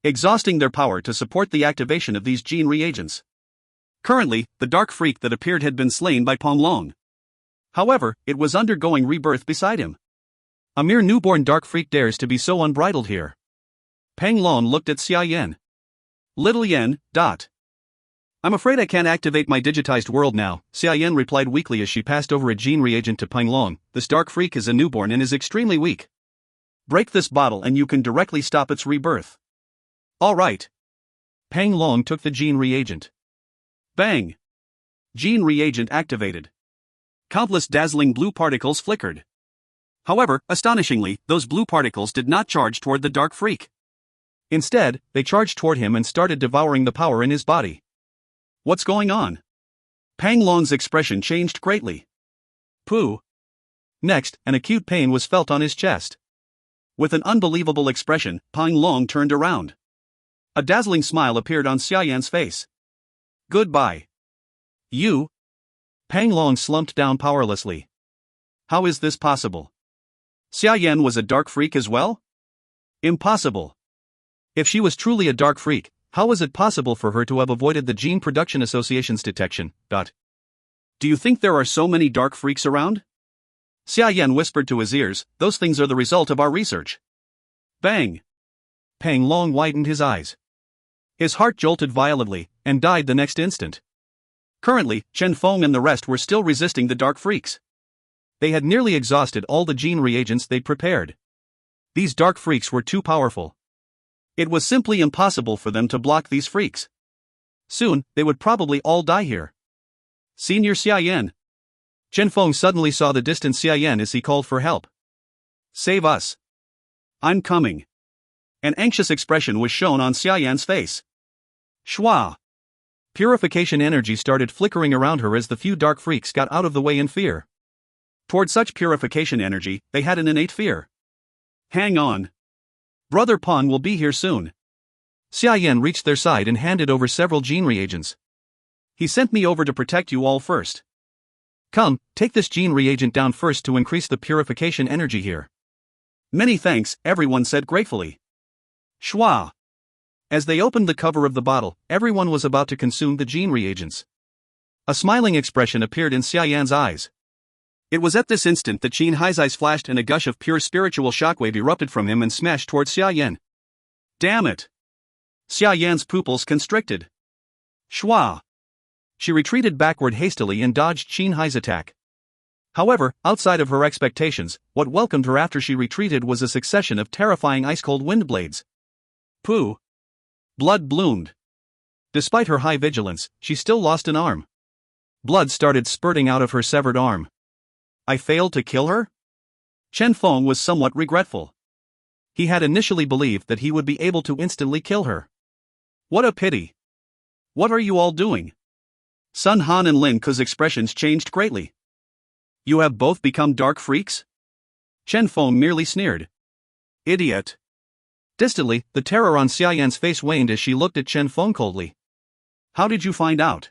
Exhausting their power to support the activation of these gene reagents. Currently, the dark freak that appeared had been slain by Peng Long. However, it was undergoing rebirth beside him. A mere newborn dark freak dares to be so unbridled here. Peng Long looked at Xia Yan. Little Yan, dot. I'm afraid I can't activate my digitized world now, Xiaoyan replied weakly as she passed over a gene reagent to Peng Long. This dark freak is a newborn and is extremely weak. Break this bottle and you can directly stop its rebirth. All right. Peng Long took the gene reagent. Bang! Gene reagent activated. Countless dazzling blue particles flickered. However, astonishingly, those blue particles did not charge toward the dark freak. Instead, they charged toward him and started devouring the power in his body. What's going on? Peng Long's expression changed greatly. Pooh. Next, an acute pain was felt on his chest. With an unbelievable expression, Peng Long turned around. A dazzling smile appeared on Xiaoyan's face. Goodbye. You? Peng Long slumped down powerlessly. How is this possible? Xiaoyan was a dark freak as well? Impossible. If she was truly a dark freak, how was it possible for her to have avoided the Gene Production Association's detection? Do you think there are so many dark freaks around? Xiaoyan whispered to his ears, those things are the result of our research. Bang! Peng Long widened his eyes. His heart jolted violently, and died the next instant. Currently, Chen Feng and the rest were still resisting the dark freaks. They had nearly exhausted all the gene reagents they'd prepared. These dark freaks were too powerful. It was simply impossible for them to block these freaks. Soon, they would probably all die here. Senior Xiaoyan. Chen Feng suddenly saw the distant Xiaoyan as he called for help. Save us. I'm coming. An anxious expression was shown on Xiaoyan's face. Shwa. Purification energy started flickering around her as the few dark freaks got out of the way in fear. Toward such purification energy, they had an innate fear. Hang on. Brother Peng will be here soon. Xiaoyan reached their side and handed over several gene reagents. He sent me over to protect you all first. Come, take this gene reagent down first to increase the purification energy here. Many thanks, everyone said gratefully. Shwa. As they opened the cover of the bottle, everyone was about to consume the gene reagents. A smiling expression appeared in Xiaoyan's eyes. It was at this instant that Qin Hai's eyes flashed and a gush of pure spiritual shockwave erupted from him and smashed towards Xiaoyan. Damn it! Xiaoyan's pupils constricted. Shwa! She retreated backward hastily and dodged Qin Hai's attack. However, outside of her expectations, what welcomed her after she retreated was a succession of terrifying ice-cold wind blades. Pooh! Blood bloomed. Despite her high vigilance, she still lost an arm. Blood started spurting out of her severed arm. I failed to kill her? Chen Feng was somewhat regretful. He had initially believed that he would be able to instantly kill her. What a pity. What are you all doing? Sun Han and Lin Ke's expressions changed greatly. You have both become dark freaks? Chen Feng merely sneered. Idiot. Distantly, the terror on Xiaoyan's face waned as she looked at Chen Feng coldly. How did you find out?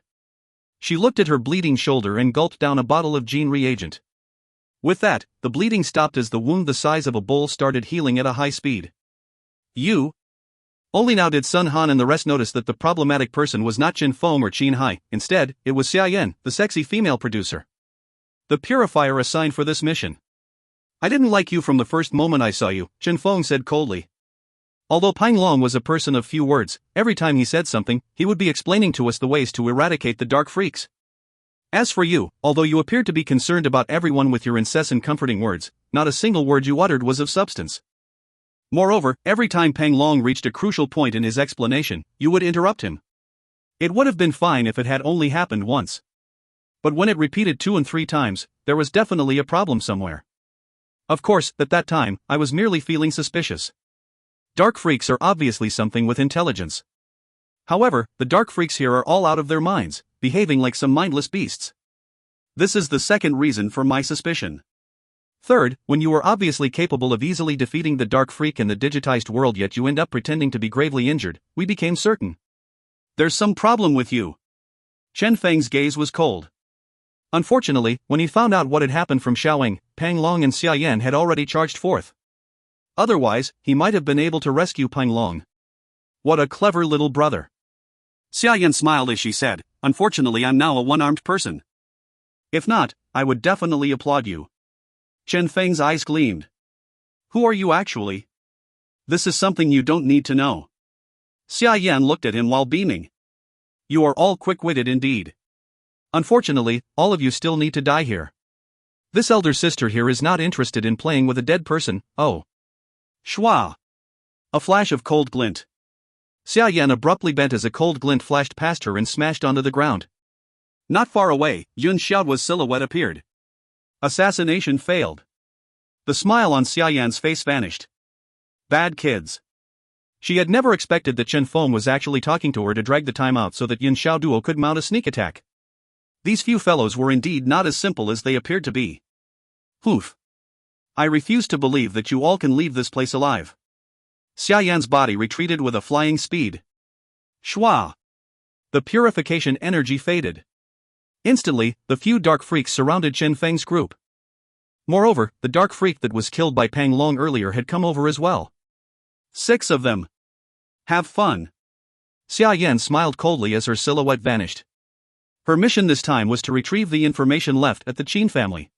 She looked at her bleeding shoulder and gulped down a bottle of gene reagent. With that, the bleeding stopped as the wound the size of a bowl started healing at a high speed. You? Only now did Sun Han and the rest notice that the problematic person was not Chen Feng or Qin Hai, instead, it was Xiaoyan, the sexy female producer. The purifier assigned for this mission. I didn't like you from the first moment I saw you, Chen Feng said coldly. Although Peng Long was a person of few words, every time he said something, he would be explaining to us the ways to eradicate the dark freaks. As for you, although you appeared to be concerned about everyone with your incessant comforting words, not a single word you uttered was of substance. Moreover, every time Peng Long reached a crucial point in his explanation, you would interrupt him. It would have been fine if it had only happened once. But when it repeated 2 and 3 times, there was definitely a problem somewhere. Of course, at that time, I was merely feeling suspicious. Dark freaks are obviously something with intelligence. However, the dark freaks here are all out of their minds, behaving like some mindless beasts. This is the second reason for my suspicion. Third, when you are obviously capable of easily defeating the dark freak in the digitized world yet you end up pretending to be gravely injured, we became certain. There's some problem with you. Chen Feng's gaze was cold. Unfortunately, when he found out what had happened from Xiaoying, Peng Long and Xiaoyan had already charged forth. Otherwise, he might have been able to rescue Peng Long. What a clever little brother. Xiaoyan smiled as she said, unfortunately I'm now a one-armed person. If not, I would definitely applaud you. Chen Feng's eyes gleamed. Who are you actually? This is something you don't need to know. Xiaoyan looked at him while beaming. You are all quick-witted indeed. Unfortunately, all of you still need to die here. This elder sister here is not interested in playing with a dead person, oh. Shwa! A flash of cold glint. Xia Yan abruptly bent as a cold glint flashed past her and smashed onto the ground. Not far away, Yun Xiaoduo's silhouette appeared. Assassination failed. The smile on Xia Yan's face vanished. Bad kids. She had never expected that Chen Feng was actually talking to her to drag the time out so that Yun Xiaoduo could mount a sneak attack. These few fellows were indeed not as simple as they appeared to be. Hoof. I refuse to believe that you all can leave this place alive. Xia Yan's body retreated with a flying speed. Shwa! The purification energy faded. Instantly, the few dark freaks surrounded Chen Feng's group. Moreover, the dark freak that was killed by Pang Long earlier had come over as well. 6 of them. Have fun. Xia Yan smiled coldly as her silhouette vanished. Her mission this time was to retrieve the information left at the Qin family.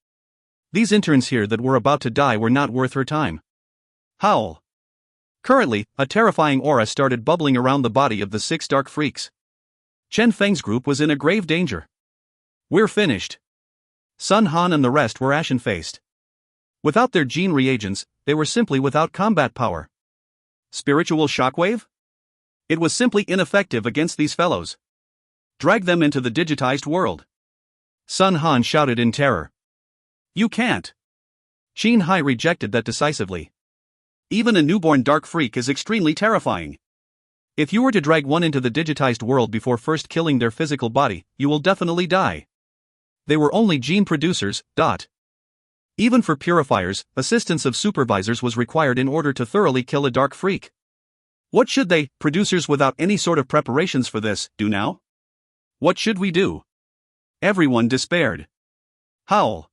These interns here that were about to die were not worth her time. Howl. Currently, a terrifying aura started bubbling around the body of the 6 dark freaks. Chen Feng's group was in a grave danger. We're finished. Sun Han and the rest were ashen-faced. Without their gene reagents, they were simply without combat power. Spiritual shockwave? It was simply ineffective against these fellows. Drag them into the digitized world. Sun Han shouted in terror. You can't. Qin Hai rejected that decisively. Even a newborn dark freak is extremely terrifying. If you were to drag one into the digitized world before first killing their physical body, you will definitely die. They were only gene producers. Even for purifiers, assistance of supervisors was required in order to thoroughly kill a dark freak. What should they, producers without any sort of preparations for this, do now? What should we do? Everyone despaired. Howl.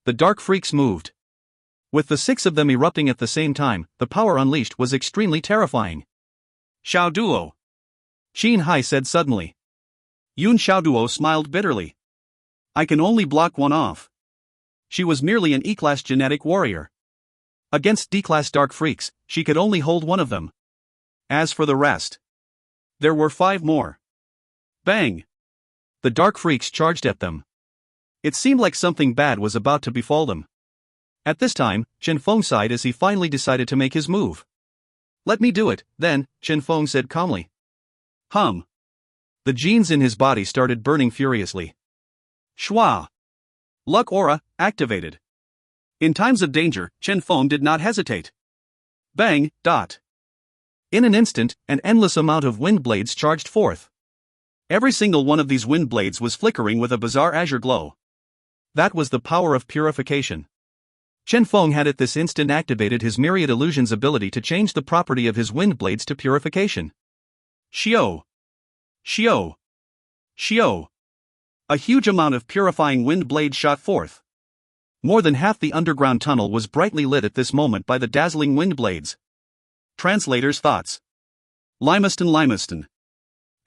The dark freaks moved. With the 6 of them erupting at the same time, the power unleashed was extremely terrifying. Xiaoduo. Qin Hai said suddenly. Yun Xiaoduo smiled bitterly. I can only block one off. She was merely an E-class genetic warrior. Against D-class dark freaks, she could only hold one of them. As for the rest, there were 5 more. Bang! The dark freaks charged at them. It seemed like something bad was about to befall them. At this time, Chen Feng sighed as he finally decided to make his move. Let me do it, then, Chen Feng said calmly. Hum. The genes in his body started burning furiously. Shwa! Luck aura, activated. In times of danger, Chen Feng did not hesitate. Bang! In an instant, an endless amount of wind blades charged forth. Every single one of these wind blades was flickering with a bizarre azure glow. That was the power of purification. Chen Feng had at this instant activated his myriad illusions ability to change the property of his wind blades to purification. Xiao! Xiao! Xiao! A huge amount of purifying wind blades shot forth. More than half the underground tunnel was brightly lit at this moment by the dazzling wind blades. Translator's thoughts. Limaston.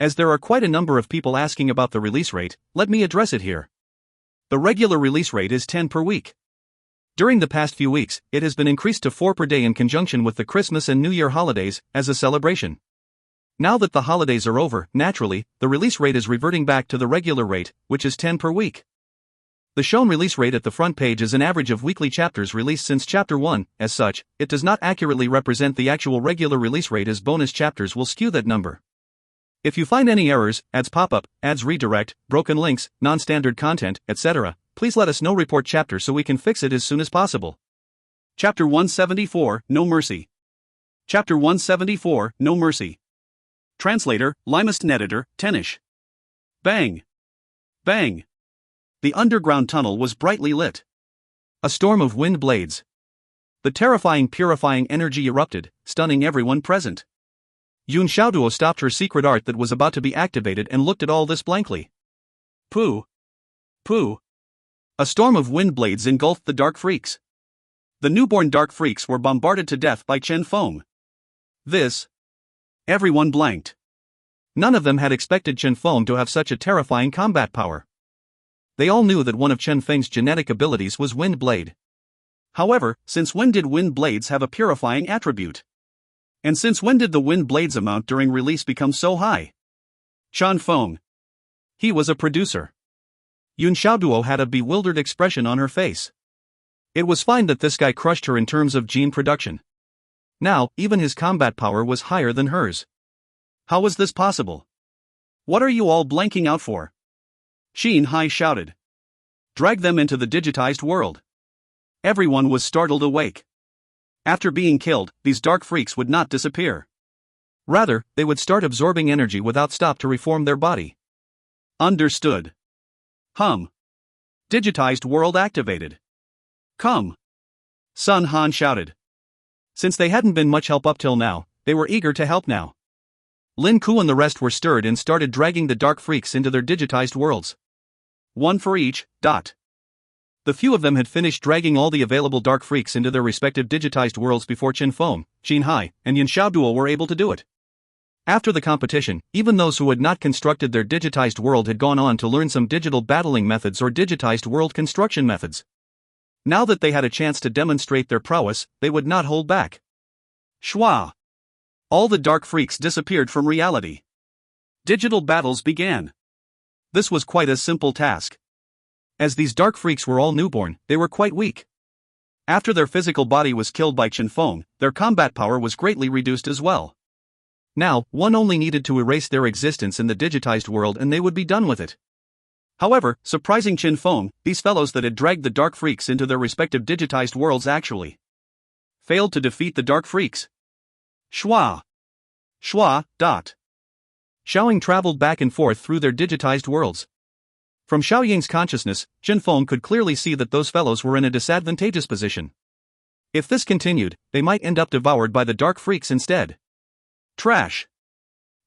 As there are quite a number of people asking about the release rate, let me address it here. The regular release rate is 10 per week. During the past few weeks, it has been increased to 4 per day in conjunction with the Christmas and New Year holidays, as a celebration. Now that the holidays are over, naturally, the release rate is reverting back to the regular rate, which is 10 per week. The shown release rate at the front page is an average of weekly chapters released since Chapter 1, as such, it does not accurately represent the actual regular release rate as bonus chapters will skew that number. If you find any errors, ads pop up, ads redirect, broken links, non-standard content, etc., please let us know. Report chapter so we can fix it as soon as possible. Chapter 174, No Mercy. Chapter 174, No Mercy. Translator, Limaston Editor, Tenish. Bang! Bang! The underground tunnel was brightly lit. A storm of wind blades. The terrifying purifying energy erupted, stunning everyone present. Yun Xiaoduo stopped her secret art that was about to be activated and looked at all this blankly. Pooh! Pooh! A storm of wind blades engulfed the dark freaks. The newborn dark freaks were bombarded to death by Chen Feng. This. Everyone blanked. None of them had expected Chen Feng to have such a terrifying combat power. They all knew that one of Chen Feng's genetic abilities was Wind Blade. However, since when did Wind Blades have a purifying attribute? And since when did the Wind Blades amount during release become so high? Chen Feng. He was a producer. Yun Xiaoduo had a bewildered expression on her face. It was fine that this guy crushed her in terms of gene production. Now, even his combat power was higher than hers. How was this possible? What are you all blanking out for? Xin Hai shouted. Drag them into the digitized world. Everyone was startled awake. After being killed, these dark freaks would not disappear. Rather, they would start absorbing energy without stop to reform their body. Understood. Digitized world activated. Come. Sun Han shouted. Since they hadn't been much help up till now, they were eager to help now. Lin Ku and the rest were stirred and started dragging the dark freaks into their digitized worlds. One for each. The few of them had finished dragging all the available dark freaks into their respective digitized worlds before Chen Feng, Xin Hai, and Yin Xiaoduo were able to do it. After the competition, even those who had not constructed their digitized world had gone on to learn some digital battling methods or digitized world construction methods. Now that they had a chance to demonstrate their prowess, they would not hold back. Shwa! All the dark freaks disappeared from reality. Digital battles began. This was quite a simple task. As these dark freaks were all newborn, they were quite weak. After their physical body was killed by Chen Feng, their combat power was greatly reduced as well. Now, one only needed to erase their existence in the digitized world and they would be done with it. However, surprising Chen Feng, these fellows that had dragged the dark freaks into their respective digitized worlds actually failed to defeat the dark freaks. Shwa! Xiaoying traveled back and forth through their digitized worlds. From Xiaoying's consciousness, Chen Feng could clearly see that those fellows were in a disadvantageous position. If this continued, they might end up devoured by the dark freaks instead. Trash!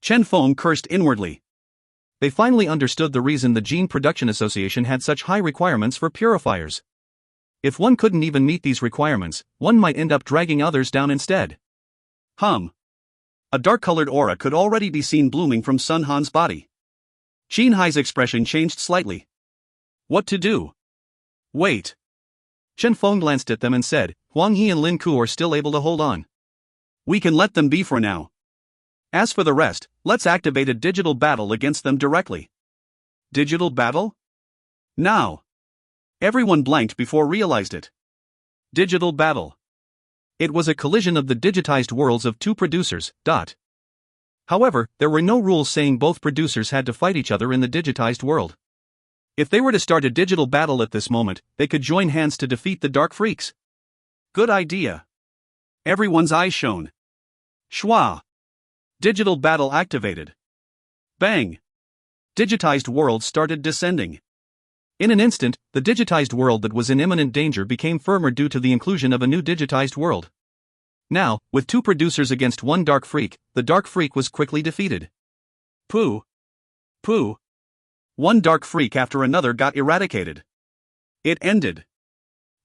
Chen Feng cursed inwardly. They finally understood the reason the Gene Production Association had such high requirements for purifiers. If one couldn't even meet these requirements, one might end up dragging others down instead. A dark-colored aura could already be seen blooming from Sun Han's body. Xin Hai's expression changed slightly. What to do? Wait. Chen Feng glanced at them and said, Huang He and Lin Ku are still able to hold on. We can let them be for now. As for the rest, let's activate a digital battle against them directly. Digital battle? Now. Everyone blanked before realized it. Digital battle. It was a collision of the digitized worlds of two producers. However, there were no rules saying both producers had to fight each other in the digitized world. If they were to start a digital battle at this moment, they could join hands to defeat the dark freaks. Good idea. Everyone's eyes shone. Shwa! Digital battle activated. Bang! Digitized world started descending. In an instant, the digitized world that was in imminent danger became firmer due to the inclusion of a new digitized world. Now, with two producers against one dark freak, the dark freak was quickly defeated. Pooh! One dark freak after another got eradicated. It ended.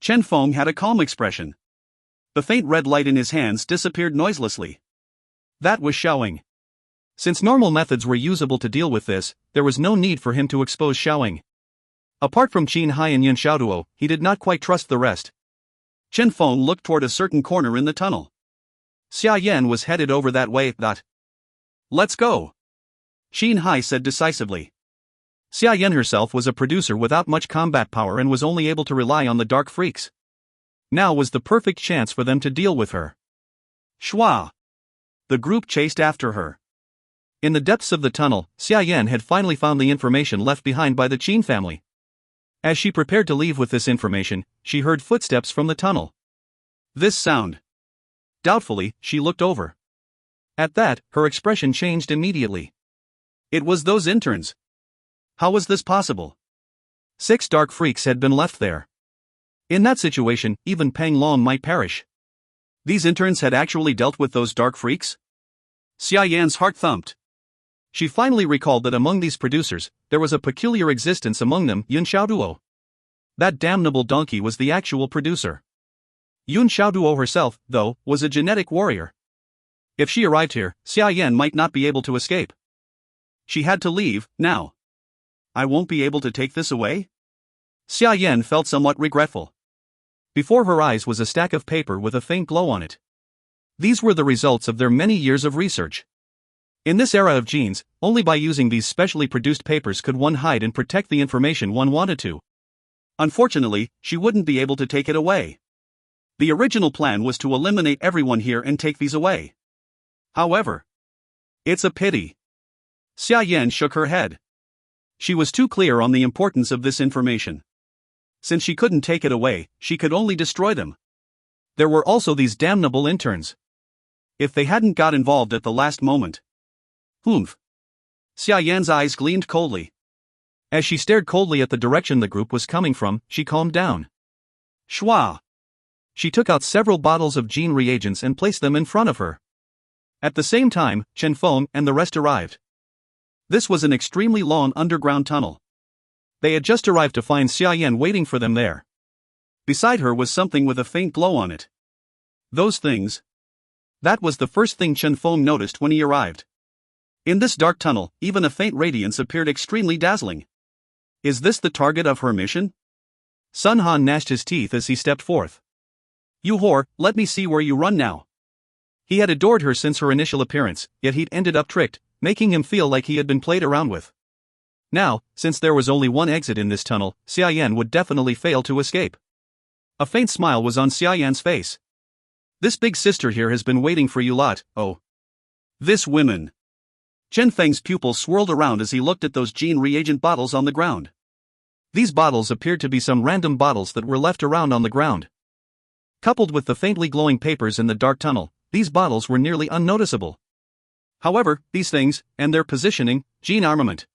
Chen Feng had a calm expression. The faint red light in his hands disappeared noiselessly. That was Xiaoying. Since normal methods were usable to deal with this, there was no need for him to expose Xiaoying. Apart from Xin Hai and Yin Xiaoduo, he did not quite trust the rest. Chen Feng looked toward a certain corner in the tunnel. Xia Yan was headed over that way. Let's go. Xin Hai said decisively. Xia Yan herself was a producer without much combat power and was only able to rely on the dark freaks. Now was the perfect chance for them to deal with her. Shwa! The group chased after her. In the depths of the tunnel, Xia Yan had finally found the information left behind by the Qin family. As she prepared to leave with this information, she heard footsteps from the tunnel. This sound. Doubtfully, she looked over. At that, her expression changed immediately. It was those interns. How was this possible? 6 dark freaks had been left there. In that situation, even Peng Long might perish. These interns had actually dealt with those dark freaks? Xia Yan's heart thumped. She finally recalled that among these producers, there was a peculiar existence among them, Yun Xiaoduo. That damnable donkey was the actual producer. Yun Xiaoduo herself, though, was a genetic warrior. If she arrived here, Xia Yan might not be able to escape. She had to leave, now. I won't be able to take this away? Xia Yan felt somewhat regretful. Before her eyes was a stack of paper with a faint glow on it. These were the results of their many years of research. In this era of genes, only by using these specially produced papers could one hide and protect the information one wanted to. Unfortunately, she wouldn't be able to take it away. The original plan was to eliminate everyone here and take these away. However, it's a pity. Xia Yan shook her head. She was too clear on the importance of this information. Since she couldn't take it away, she could only destroy them. There were also these damnable interns. If they hadn't got involved at the last moment. Humph. Xia Yan's eyes gleamed coldly. As she stared coldly at the direction the group was coming from, she calmed down. Shua. She took out several bottles of gene reagents and placed them in front of her. At the same time, Chen Feng and the rest arrived. This was an extremely long underground tunnel. They had just arrived to find Xia Yan waiting for them there. Beside her was something with a faint glow on it. Those things. That was the first thing Chen Feng noticed when he arrived. In this dark tunnel, even a faint radiance appeared extremely dazzling. Is this the target of her mission? Sun Han gnashed his teeth as he stepped forth. You whore, let me see where you run now. He had adored her since her initial appearance, yet he'd ended up tricked, making him feel like he had been played around with. Now, since there was only one exit in this tunnel, Xia Yan would definitely fail to escape. A faint smile was on Xia Yan's face. This big sister here has been waiting for you lot, oh. This women. Chen Feng's pupils swirled around as he looked at those gene reagent bottles on the ground. These bottles appeared to be some random bottles that were left around on the ground. Coupled with the faintly glowing papers in the dark tunnel, these bottles were nearly unnoticeable. However, these things, and their positioning, gene armament.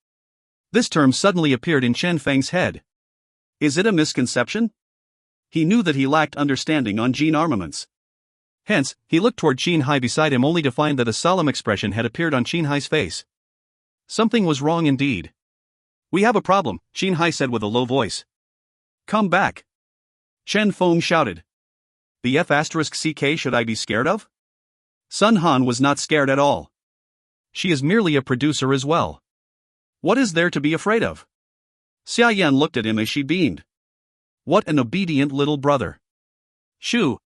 This term suddenly appeared in Chen Feng's head. Is it a misconception? He knew that he lacked understanding on gene armaments. Hence, he looked toward Qin Hai beside him only to find that a solemn expression had appeared on Qin Hai's face. Something was wrong indeed. We have a problem, Qin Hai said with a low voice. Come back. Chen Feng shouted. The F*CK should I be scared of? Sun Han was not scared at all. She is merely a producer as well. What is there to be afraid of? Xia Yan looked at him as she beamed. What an obedient little brother. Shoo.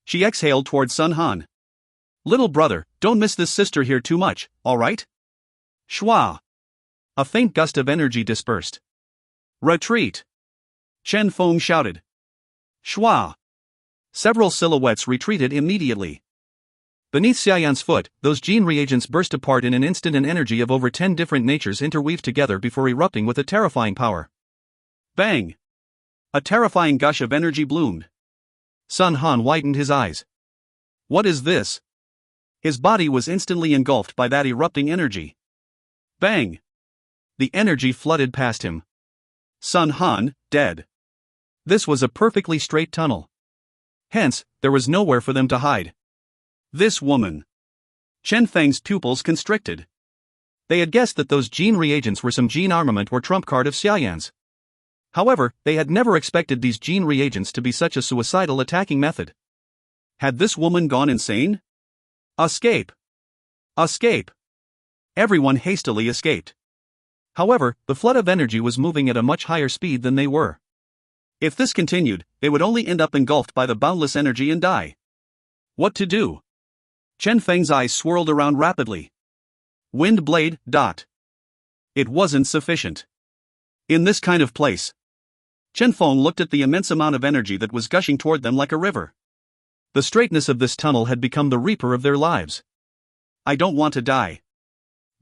She exhaled toward Sun Han. Little brother, don't miss this sister here too much, alright? Shua. A faint gust of energy dispersed. Retreat. Chen Feng shouted. Shua. Several silhouettes retreated immediately. Beneath Xia Yan's foot, those gene reagents burst apart in an instant, an energy of over 10 different natures interweaved together before erupting with a terrifying power. Bang! A terrifying gush of energy bloomed. Sun Han widened his eyes. What is this? His body was instantly engulfed by that erupting energy. Bang! The energy flooded past him. Sun Han, dead. This was a perfectly straight tunnel. Hence, there was nowhere for them to hide. This woman. Chen Feng's pupils constricted. They had guessed that those gene reagents were some gene armament or trump card of Xia Yan's. However, they had never expected these gene reagents to be such a suicidal attacking method. Had this woman gone insane? Escape! Escape! Everyone hastily escaped. However, the flood of energy was moving at a much higher speed than they were. If this continued, they would only end up engulfed by the boundless energy and die. What to do? Chen Feng's eyes swirled around rapidly. Wind blade, dot. It wasn't sufficient. In this kind of place. Chen Feng looked at the immense amount of energy that was gushing toward them like a river. The straightness of this tunnel had become the reaper of their lives. I don't want to die.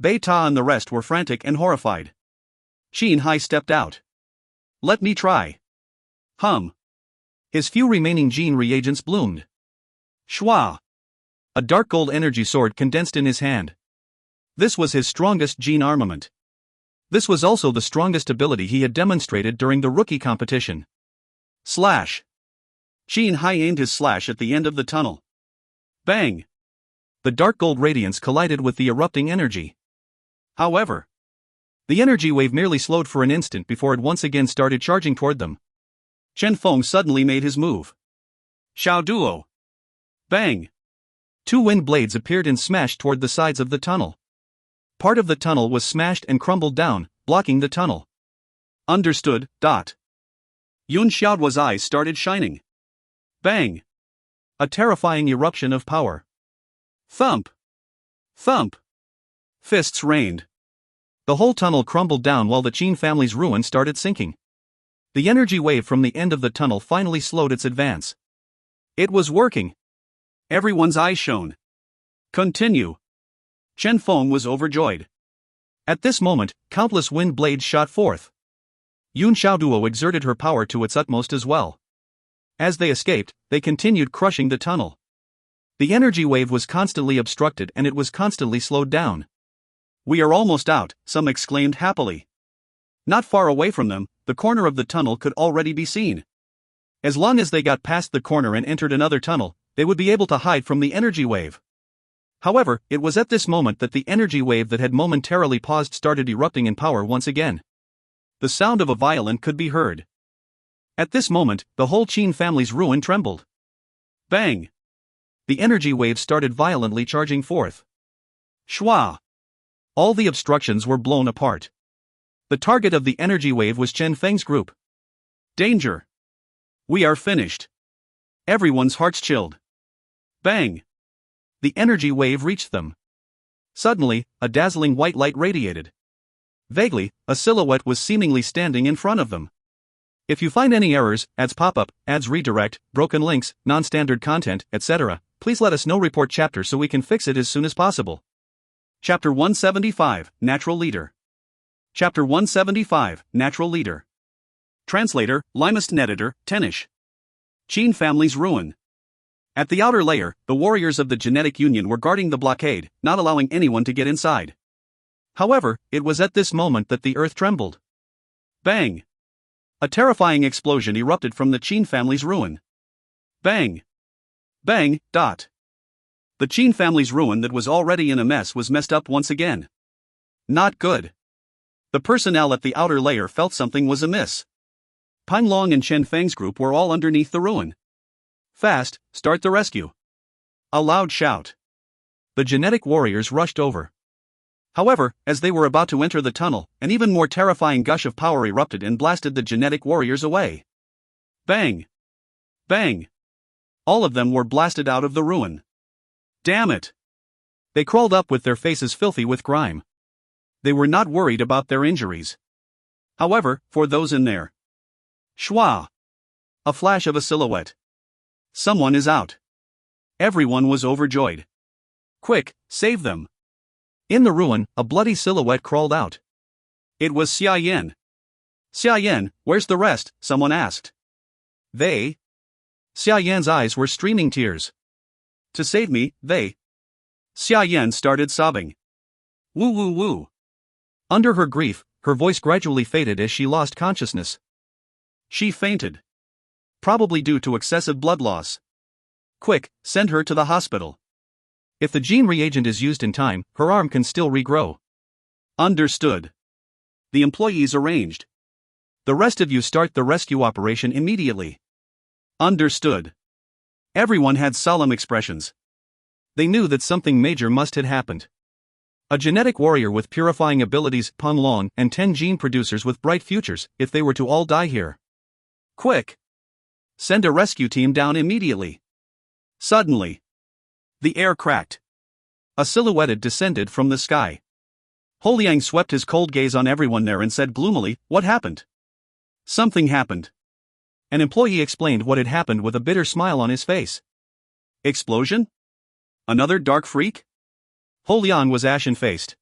Bei Ta and the rest were frantic and horrified. Qin Hai stepped out. Let me try. Hum. His few remaining gene reagents bloomed. Shua. A dark gold energy sword condensed in his hand. This was his strongest gene armament. This was also the strongest ability he had demonstrated during the rookie competition. Slash. Qin Hai aimed his slash at the end of the tunnel. Bang. The dark gold radiance collided with the erupting energy. However, the energy wave merely slowed for an instant before it once again started charging toward them. Chen Feng suddenly made his move. Xiao Duo. Bang. Two wind blades appeared and smashed toward the sides of the tunnel. Part of the tunnel was smashed and crumbled down, blocking the tunnel. Understood, dot. Yun Xiaoduo's eyes started shining. Bang. A terrifying eruption of power. Thump. Thump. Fists rained. The whole tunnel crumbled down while the Chen family's ruin started sinking. The energy wave from the end of the tunnel finally slowed its advance. It was working. Everyone's eyes shone. Continue. Chen Feng was overjoyed. At this moment, countless wind blades shot forth. Yun Xiaoduo exerted her power to its utmost as well. As they escaped, they continued crushing the tunnel. The energy wave was constantly obstructed and it was constantly slowed down. We are almost out, some exclaimed happily. Not far away from them, the corner of the tunnel could already be seen. As long as they got past the corner and entered another tunnel, they would be able to hide from the energy wave. However, it was at this moment that the energy wave that had momentarily paused started erupting in power once again. The sound of a violin could be heard. At this moment, the whole Chen family's ruin trembled. Bang! The energy wave started violently charging forth. Shwa! All the obstructions were blown apart. The target of the energy wave was Chen Feng's group. Danger! We are finished. Everyone's hearts chilled. Bang! The energy wave reached them. Suddenly, a dazzling white light radiated. Vaguely, a silhouette was seemingly standing in front of them. If you find any errors, ads pop up, ads redirect, broken links, non-standard content, etc., please let us know. Report chapter so we can fix it as soon as possible. Chapter 175, Natural Leader. Chapter 175, Natural Leader. Translator, Limest Editor, Tenish. Chen family's ruin. At the outer layer, the warriors of the Genetic Union were guarding the blockade, not allowing anyone to get inside. However, it was at this moment that the earth trembled. Bang! A terrifying explosion erupted from the Chen family's ruin. Bang! Bang! Dot. The Chen family's ruin that was already in a mess was messed up once again. Not good. The personnel at the outer layer felt something was amiss. Pang Long and Chen Feng's group were all underneath the ruin. Fast, start the rescue. A loud shout. The genetic warriors rushed over. However, as they were about to enter the tunnel, an even more terrifying gush of power erupted and blasted the genetic warriors away. Bang! Bang! All of them were blasted out of the ruin. Damn it! They crawled up with their faces filthy with grime. They were not worried about their injuries. However, for those in there. Shwa! A flash of a silhouette. Someone is out. Everyone was overjoyed. Quick, save them. In the ruin, a bloody silhouette crawled out. It was Xia Yan. Xia Yan, where's the rest? Someone asked. They? Xia Yan's eyes were streaming tears. To save me, they. Xia Yan started sobbing. Woo woo woo. Under her grief, her voice gradually faded as she lost consciousness. She fainted. Probably due to excessive blood loss. Quick, send her to the hospital. If the gene reagent is used in time, her arm can still regrow. Understood. The employees arranged. The rest of you start the rescue operation immediately. Understood. Everyone had solemn expressions. They knew that something major must have happened. A genetic warrior with purifying abilities, Peng Long, and 10 gene producers with bright futures, if they were to all die here. Quick! Send a rescue team down immediately. Suddenly, the air cracked. A silhouette descended from the sky. Holiang swept his cold gaze on everyone there and said gloomily, "What happened?" Something happened. An employee explained what had happened with a bitter smile on his face. Explosion? Another dark freak? Holiang was ashen-faced.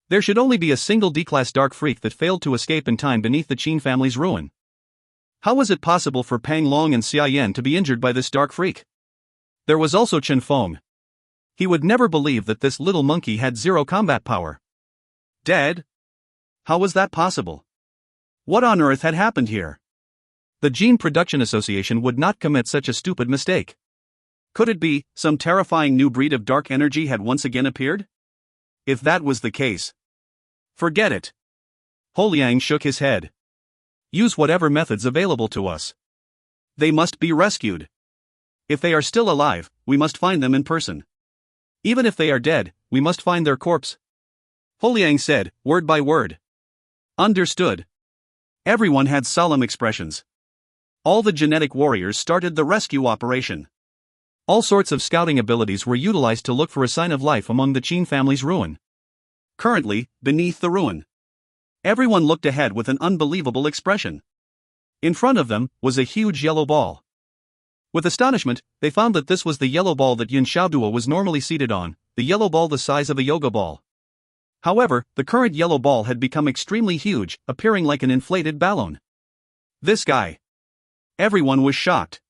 There should only be a single D-class dark freak that failed to escape in time beneath the Chen family's ruin. How was it possible for Pang Long and Xia Yan to be injured by this dark freak? There was also Chen Feng. He would never believe that this little monkey had zero combat power. Dead? How was that possible? What on earth had happened here? The Gene Production Association would not commit such a stupid mistake. Could it be, some terrifying new breed of dark energy had once again appeared? If that was the case. Forget it. Holiang shook his head. Use whatever methods available to us. They must be rescued. If they are still alive, we must find them in person. Even if they are dead, we must find their corpse. Holiang said, word by word. Understood. Everyone had solemn expressions. All the genetic warriors started the rescue operation. All sorts of scouting abilities were utilized to look for a sign of life among the Chen family's ruin. currently, beneath the ruin. Everyone looked ahead with an unbelievable expression. In front of them was a huge yellow ball. With astonishment, they found that this was the yellow ball that Yin Xiaoduo was normally seated on, the yellow ball the size of a yoga ball. However, the current yellow ball had become extremely huge, appearing like an inflated balloon. This guy. Everyone was shocked.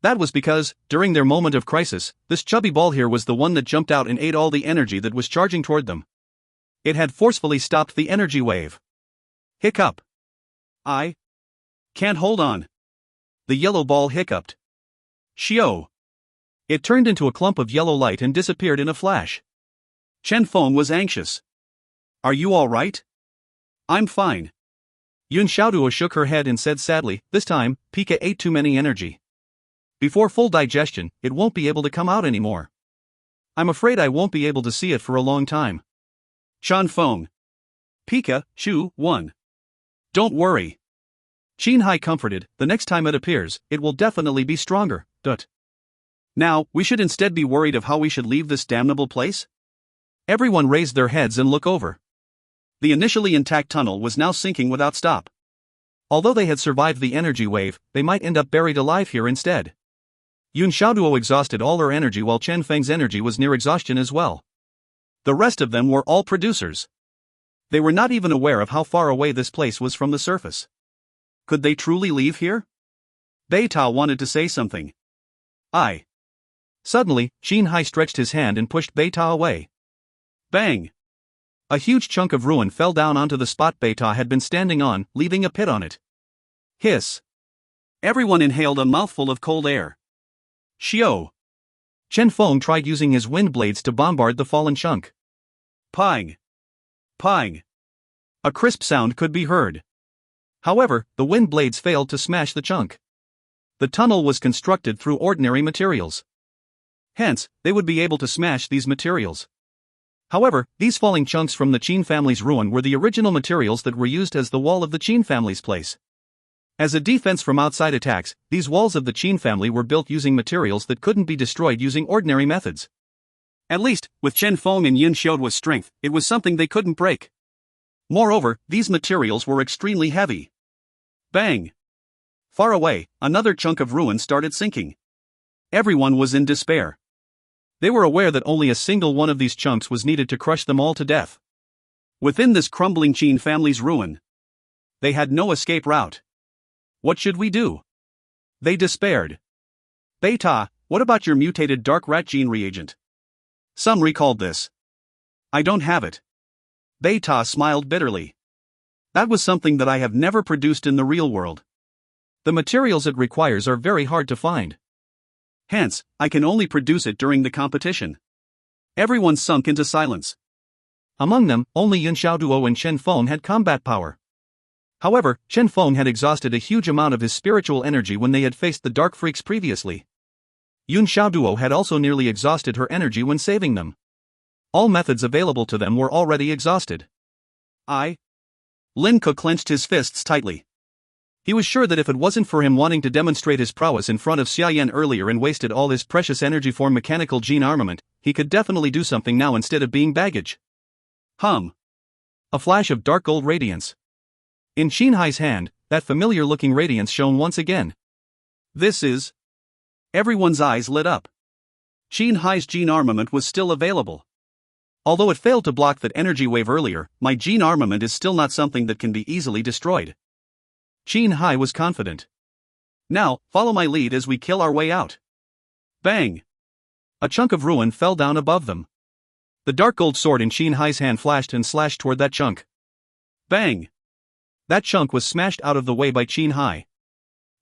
That was because, during their moment of crisis, this chubby ball here was the one that jumped out and ate all the energy that was charging toward them. It had forcefully stopped the energy wave. Hiccup. I can't hold on. The yellow ball hiccuped. Xiao. It turned into a clump of yellow light and disappeared in a flash. Chen Feng was anxious. Are you all right? I'm fine. Yun Xiaoduo shook her head and said sadly, this time, Pika ate too many energy. Before full digestion, it won't be able to come out anymore. I'm afraid I won't be able to see it for a long time. Chen Feng. Pika, Shu, 1. Don't worry. Qin Hai comforted, the next time it appears, it will definitely be stronger, Dut. Now, we should instead be worried of how we should leave this damnable place? Everyone raised their heads and looked over. The initially intact tunnel was now sinking without stop. Although they had survived the energy wave, they might end up buried alive here instead. Yun Xiaoduo exhausted all her energy while Chen Feng's energy was near exhaustion as well. The rest of them were all producers. They were not even aware of how far away this place was from the surface. Could they truly leave here? Beita wanted to say something. Suddenly, Qin Hai stretched his hand and pushed Beita away. Bang! A huge chunk of ruin fell down onto the spot Beita had been standing on, leaving a pit on it. Hiss! Everyone inhaled a mouthful of cold air. Xiao! Chen Feng tried using his wind blades to bombard the fallen chunk. Pang! Pang! A crisp sound could be heard. However, the wind blades failed to smash the chunk. The tunnel was constructed through ordinary materials. Hence, they would be able to smash these materials. However, these falling chunks from the Qin family's ruin were the original materials that were used as the wall of the Qin family's place. As a defense from outside attacks, these walls of the Qin family were built using materials that couldn't be destroyed using ordinary methods. At least, with Chen Feng and Yin Xiaoduo's strength, it was something they couldn't break. Moreover, these materials were extremely heavy. Bang! Far away, another chunk of ruin started sinking. Everyone was in despair. They were aware that only a single one of these chunks was needed to crush them all to death. Within this crumbling Qin family's ruin, they had no escape route. What should we do? They despaired. Beita, what about your mutated dark rat gene reagent? Some recalled this. I don't have it. Beita smiled bitterly. That was something that I have never produced in the real world. The materials it requires are very hard to find. Hence, I can only produce it during the competition. Everyone sunk into silence. Among them, only Yun Xiaoduo and Chen Feng had combat power. However, Chen Feng had exhausted a huge amount of his spiritual energy when they had faced the Dark Freaks previously. Yun Xiaoduo had also nearly exhausted her energy when saving them. All methods available to them were already exhausted. Lin Ke clenched his fists tightly. He was sure that if it wasn't for him wanting to demonstrate his prowess in front of Xia Yan earlier and wasted all his precious energy for mechanical gene armament, he could definitely do something now instead of being baggage. A flash of dark gold radiance. In Qin Hai's hand, that familiar-looking radiance shone once again. This is... Everyone's eyes lit up. Qin Hai's gene armament was still available. Although it failed to block that energy wave earlier, my gene armament is still not something that can be easily destroyed. Qin Hai was confident. Now, follow my lead as we kill our way out. Bang! A chunk of ruin fell down above them. The dark gold sword in Qin Hai's hand flashed and slashed toward that chunk. Bang! That chunk was smashed out of the way by Qin Hai.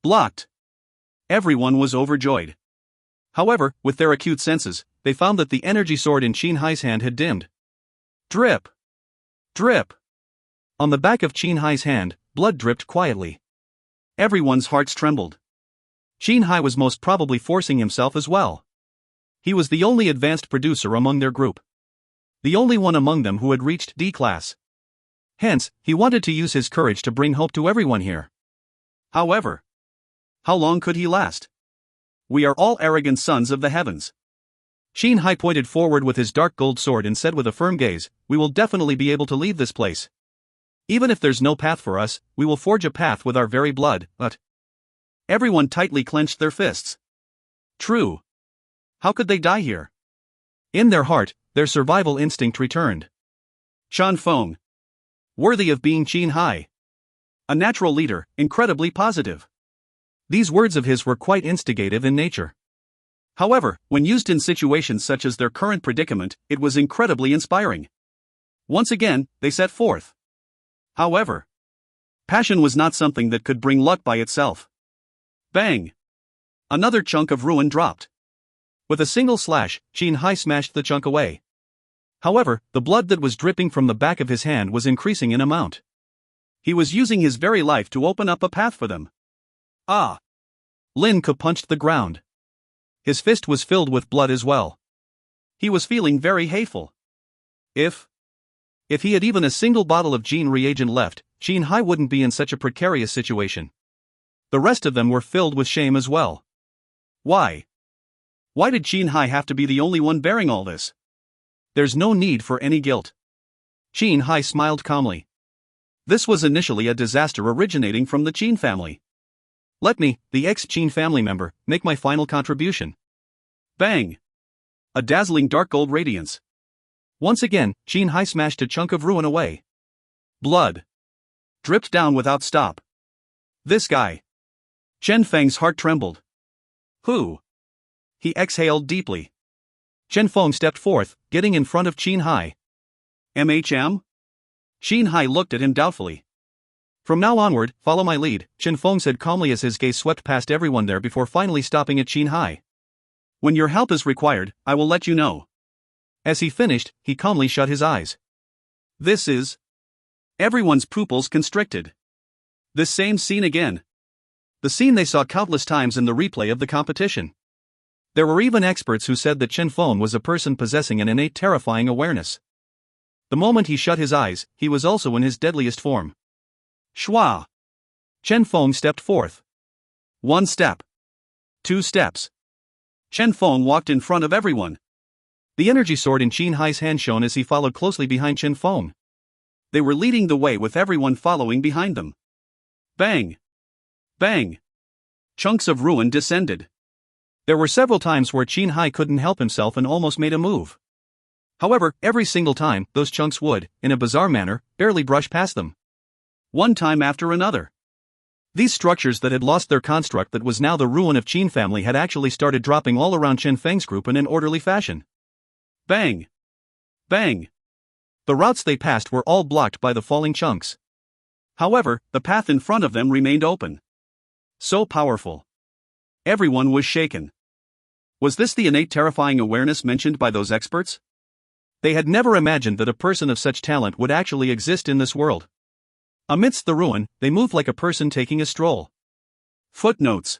Blocked. Everyone was overjoyed. However, with their acute senses, they found that the energy sword in Qin Hai's hand had dimmed. Drip! Drip! On the back of Qin Hai's hand, blood dripped quietly. Everyone's hearts trembled. Qin Hai was most probably forcing himself as well. He was the only advanced producer among their group. The only one among them who had reached D class. Hence, he wanted to use his courage to bring hope to everyone here. However, how long could he last? We are all arrogant sons of the heavens. Chen Hai pointed forward with his dark gold sword and said with a firm gaze, "We will definitely be able to leave this place. Even if there's no path for us, we will forge a path with our very blood." But everyone tightly clenched their fists. True. How could they die here? In their heart, their survival instinct returned. Chen Feng. Worthy of being Chen Hai. A natural leader, incredibly positive. These words of his were quite instigative in nature. However, when used in situations such as their current predicament, it was incredibly inspiring. Once again, they set forth. However, passion was not something that could bring luck by itself. Bang! Another chunk of ruin dropped. With a single slash, Chen Hai smashed the chunk away. However, the blood that was dripping from the back of his hand was increasing in amount. He was using his very life to open up a path for them. Ah! Lin Ke punched the ground. His fist was filled with blood as well. He was feeling very hateful. If he had even a single bottle of gene reagent left, Chen Hai wouldn't be in such a precarious situation. The rest of them were filled with shame as well. Why? Why did Chen Hai have to be the only one bearing all this? There's no need for any guilt. Chen Hai smiled calmly. This was initially a disaster originating from the Chen family. Let me, the ex-Chen family member, make my final contribution. Bang! A dazzling dark gold radiance. Once again, Chen Hai smashed a chunk of ruin away. Blood dripped down without stop. This guy. Chen Feng's heart trembled. Who? He exhaled deeply. Chen Feng stepped forth, getting in front of Chen Hai. MHM? Chen Hai looked at him doubtfully. From now onward, follow my lead, Chen Feng said calmly as his gaze swept past everyone there before finally stopping at Chen Hai. When your help is required, I will let you know. As he finished, he calmly shut his eyes. This is... Everyone's pupils constricted. This same scene again. The scene they saw countless times in the replay of the competition. There were even experts who said that Chen Feng was a person possessing an innate terrifying awareness. The moment he shut his eyes, he was also in his deadliest form. Shua! Chen Feng stepped forth. 1 step. 2 steps. Chen Feng walked in front of everyone. The energy sword in Chen Hai's hand shone as he followed closely behind Chen Feng. They were leading the way with everyone following behind them. Bang! Bang! Chunks of ruin descended. There were several times where Chen Hai couldn't help himself and almost made a move. However, every single time, those chunks would, in a bizarre manner, barely brush past them. One time after another. These structures that had lost their construct that was now the ruin of Chen family had actually started dropping all around Chen Feng's group in an orderly fashion. Bang! Bang! The routes they passed were all blocked by the falling chunks. However, the path in front of them remained open. So powerful. Everyone was shaken. Was this the innate terrifying awareness mentioned by those experts? They had never imagined that a person of such talent would actually exist in this world. Amidst the ruin, they moved like a person taking a stroll. Footnotes.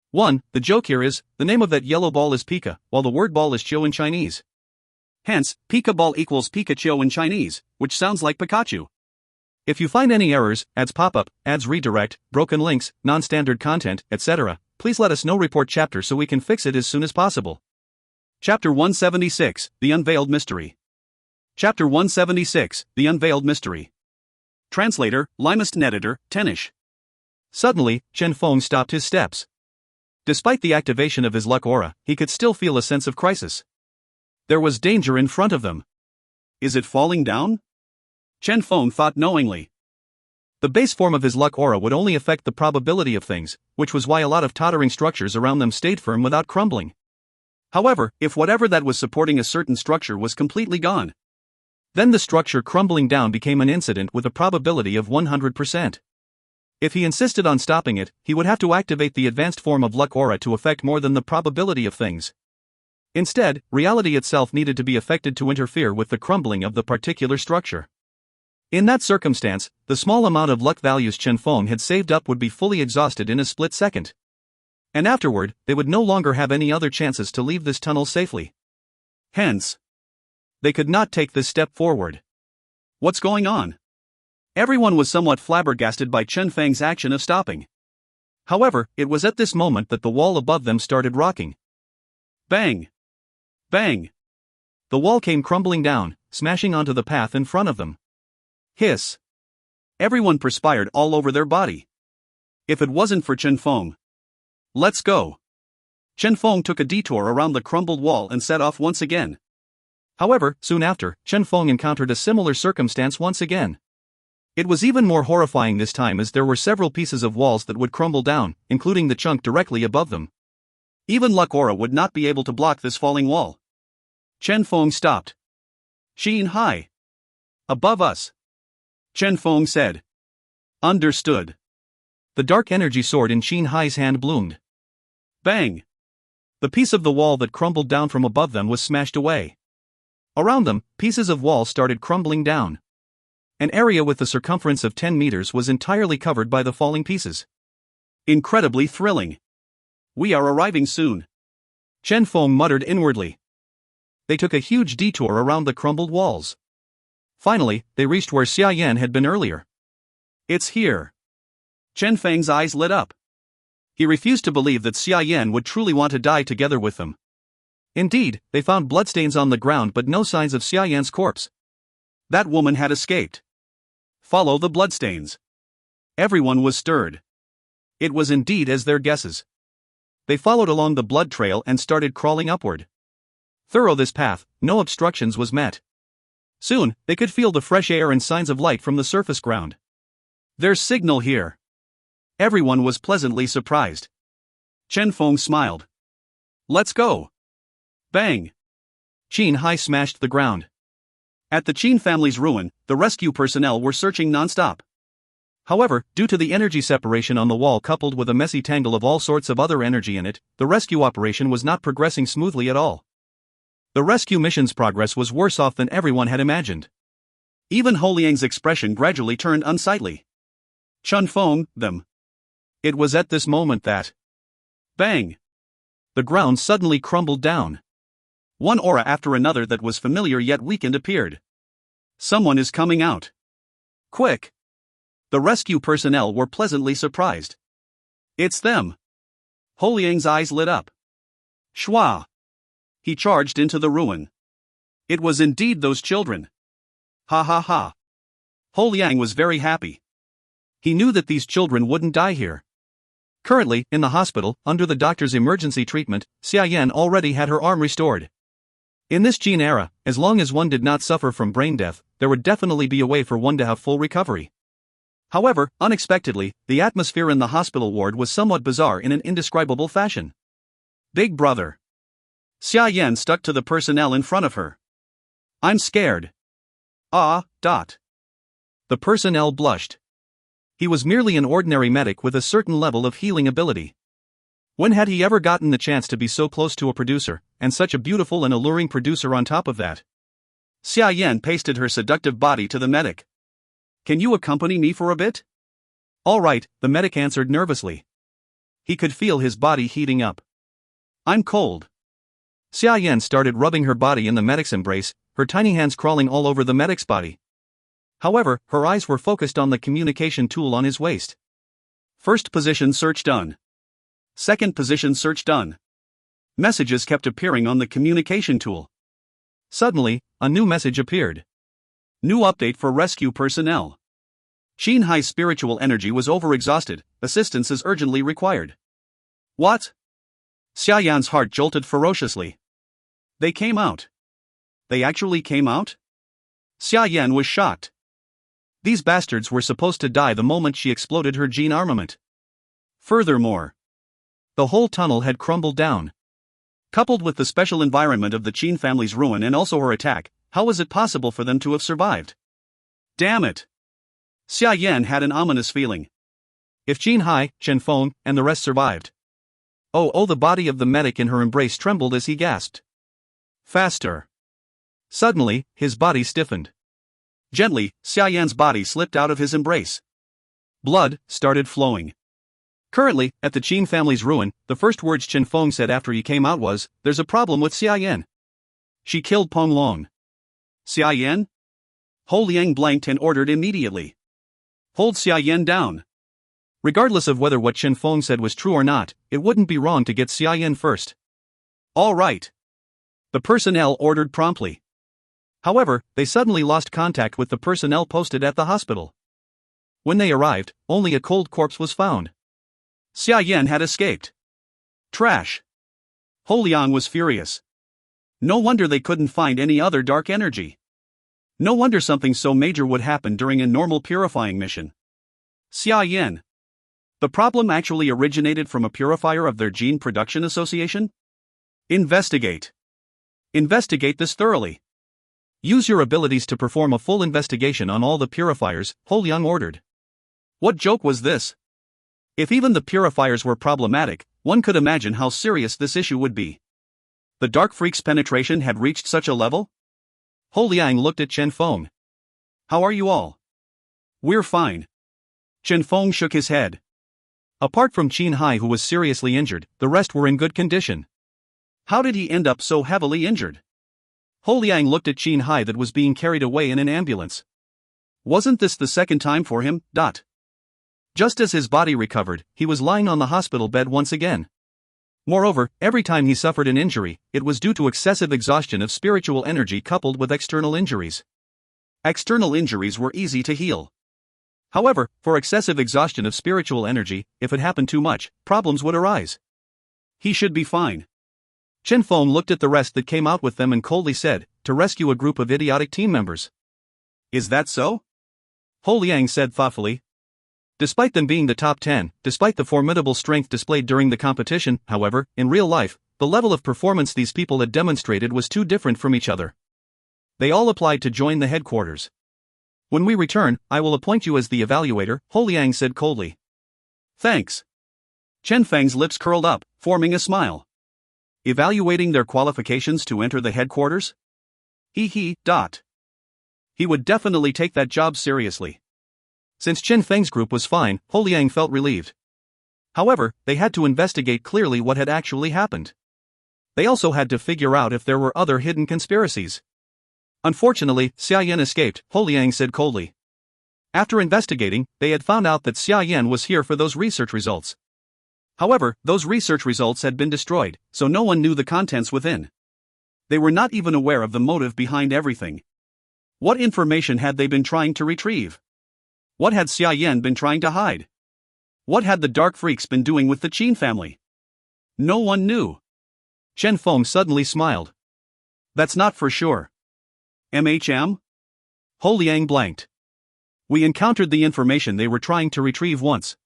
1. The joke here is, the name of that yellow ball is Pika, while the word ball is Chio in Chinese. Hence, Pika ball equals Pikachu in Chinese, which sounds like Pikachu. If you find any errors, ads pop up, ads redirect, broken links, non-standard content, etc., please let us know. Report chapter so we can fix it as soon as possible. Chapter 176, The Unveiled Mystery. Chapter 176, The Unveiled Mystery. Translator, Limest Editor, Tenish. Suddenly, Chen Feng stopped his steps. Despite the activation of his luck aura, he could still feel a sense of crisis. There was danger in front of them. Is it falling down? Chen Feng thought knowingly. The base form of his luck aura would only affect the probability of things, which was why a lot of tottering structures around them stayed firm without crumbling. However, if whatever that was supporting a certain structure was completely gone, then the structure crumbling down became an incident with a probability of 100%. If he insisted on stopping it, he would have to activate the advanced form of luck aura to affect more than the probability of things. Instead, reality itself needed to be affected to interfere with the crumbling of the particular structure. In that circumstance, the small amount of luck values Chen Feng had saved up would be fully exhausted in a split second. And afterward, they would no longer have any other chances to leave this tunnel safely. Hence, they could not take this step forward. What's going on? Everyone was somewhat flabbergasted by Chen Feng's action of stopping. However, it was at this moment that the wall above them started rocking. Bang! Bang! The wall came crumbling down, smashing onto the path in front of them. Hiss! Everyone perspired all over their body. If it wasn't for Chen Feng. Let's go! Chen Feng took a detour around the crumbled wall and set off once again. However, soon after, Chen Feng encountered a similar circumstance once again. It was even more horrifying this time as there were several pieces of walls that would crumble down, including the chunk directly above them. Even Luck Aura would not be able to block this falling wall. Chen Feng stopped. Xin Hai. Above us. Chen Feng said. Understood. The dark energy sword in Xin Hai's hand bloomed. Bang! The piece of the wall that crumbled down from above them was smashed away. Around them, pieces of wall started crumbling down. An area with a circumference of 10 meters was entirely covered by the falling pieces. Incredibly thrilling. We are arriving soon. Chen Feng muttered inwardly. They took a huge detour around the crumbled walls. Finally, they reached where Xia Yan had been earlier. It's here. Chen Feng's eyes lit up. He refused to believe that Xia Yan would truly want to die together with them. Indeed, they found bloodstains on the ground but no signs of Xia Yan's corpse. That woman had escaped. Follow the bloodstains. Everyone was stirred. It was indeed as their guesses. They followed along the blood trail and started crawling upward. Through this path, no obstructions was met. Soon, they could feel the fresh air and signs of light from the surface ground. There's signal here. Everyone was pleasantly surprised. Chen Feng smiled. Let's go. Bang! Xin Hai smashed the ground. At the Qin family's ruin, the rescue personnel were searching non-stop. However, due to the energy separation on the wall coupled with a messy tangle of all sorts of other energy in it, the rescue operation was not progressing smoothly at all. The rescue mission's progress was worse off than everyone had imagined. Even Ho Liang's expression gradually turned unsightly. Chen Feng, them. It was at this moment that... Bang! The ground suddenly crumbled down. One aura after another that was familiar yet weakened appeared. Someone is coming out. Quick! The rescue personnel were pleasantly surprised. It's them. Ho Liang's eyes lit up. Shua! He charged into the ruin. It was indeed those children. Ha ha ha. Ho Liang was very happy. He knew that these children wouldn't die here. Currently, in the hospital, under the doctor's emergency treatment, Xia Yan already had her arm restored. In this gene era, as long as one did not suffer from brain death, there would definitely be a way for one to have full recovery. However, unexpectedly, the atmosphere in the hospital ward was somewhat bizarre in an indescribable fashion. Big brother. Xia Yan stuck to the personnel in front of her. I'm scared. The personnel blushed. He was merely an ordinary medic with a certain level of healing ability. When had he ever gotten the chance to be so close to a producer, and such a beautiful and alluring producer on top of that? Xia Yan pasted her seductive body to the medic. Can you accompany me for a bit? All right, the medic answered nervously. He could feel his body heating up. I'm cold. Xia Yan started rubbing her body in the medic's embrace, her tiny hands crawling all over the medic's body. However, her eyes were focused on the communication tool on his waist. First position search done. Second position search done. Messages kept appearing on the communication tool. Suddenly, a new message appeared. New update for rescue personnel. Xin Hai's spiritual energy was overexhausted, assistance is urgently required. What? Xia Yan's heart jolted ferociously. They came out. They actually came out? Xia Yan was shocked. These bastards were supposed to die the moment she exploded her gene armament. Furthermore, the whole tunnel had crumbled down. Coupled with the special environment of the Qin family's ruin and also her attack, how was it possible for them to have survived? Damn it! Xia Yan had an ominous feeling. If Xin Hai, Chen Feng, and the rest survived. Oh, the body of the medic in her embrace trembled as he gasped. Faster! Suddenly, his body stiffened. Gently, Xia Yan's body slipped out of his embrace. Blood started flowing. Currently, at the Qin family's ruin, the first words Chen Feng said after he came out was, "There's a problem with Xia Yan. She killed Peng Long." Xia Yan? Ho Liang blanked and ordered immediately. Hold Xia Yan down. Regardless of whether what Chen Feng said was true or not, it wouldn't be wrong to get Xia Yan first. All right. The personnel ordered promptly. However, they suddenly lost contact with the personnel posted at the hospital. When they arrived, only a cold corpse was found. Xia Yan had escaped. Trash. Ho Liang was furious. No wonder they couldn't find any other dark energy. No wonder something so major would happen during a normal purifying mission. Xia Yan. The problem actually originated from a purifier of their gene production association? Investigate. Investigate this thoroughly. Use your abilities to perform a full investigation on all the purifiers, Ho Liang ordered. What joke was this? If even the purifiers were problematic, one could imagine how serious this issue would be. The dark freak's penetration had reached such a level? Ho Liang looked at Chen Feng. How are you all? We're fine. Chen Feng shook his head. Apart from Qin Hai, who was seriously injured, the rest were in good condition. How did he end up so heavily injured? Ho Liang looked at Qin Hai that was being carried away in an ambulance. Wasn't this the second time for him? Just as his body recovered, he was lying on the hospital bed once again. Moreover, every time he suffered an injury, it was due to excessive exhaustion of spiritual energy coupled with external injuries. External injuries were easy to heal. However, for excessive exhaustion of spiritual energy, if it happened too much, problems would arise. He should be fine. Chen Feng looked at the rest that came out with them and coldly said, to rescue a group of idiotic team members. Is that so? Ho Liang said thoughtfully. Despite them being the top 10, despite the formidable strength displayed during the competition, however, in real life, the level of performance these people had demonstrated was too different from each other. They all applied to join the headquarters. When we return, I will appoint you as the evaluator, Ho Liang said coldly. Thanks. Chen Feng's lips curled up, forming a smile. Evaluating their qualifications to enter the headquarters? He would definitely take that job seriously. Since Chen Feng's group was fine, Ho Liang felt relieved. However, they had to investigate clearly what had actually happened. They also had to figure out if there were other hidden conspiracies. Unfortunately, Xia Yan escaped, Ho Liang said coldly. After investigating, they had found out that Xia Yan was here for those research results. However, those research results had been destroyed, so no one knew the contents within. They were not even aware of the motive behind everything. What information had they been trying to retrieve? What had Xia Yan been trying to hide? What had the dark freaks been doing with the Qin family? No one knew. Chen Feng suddenly smiled. That's not for sure. MHM? Ho Liang blanked. We encountered the information they were trying to retrieve once.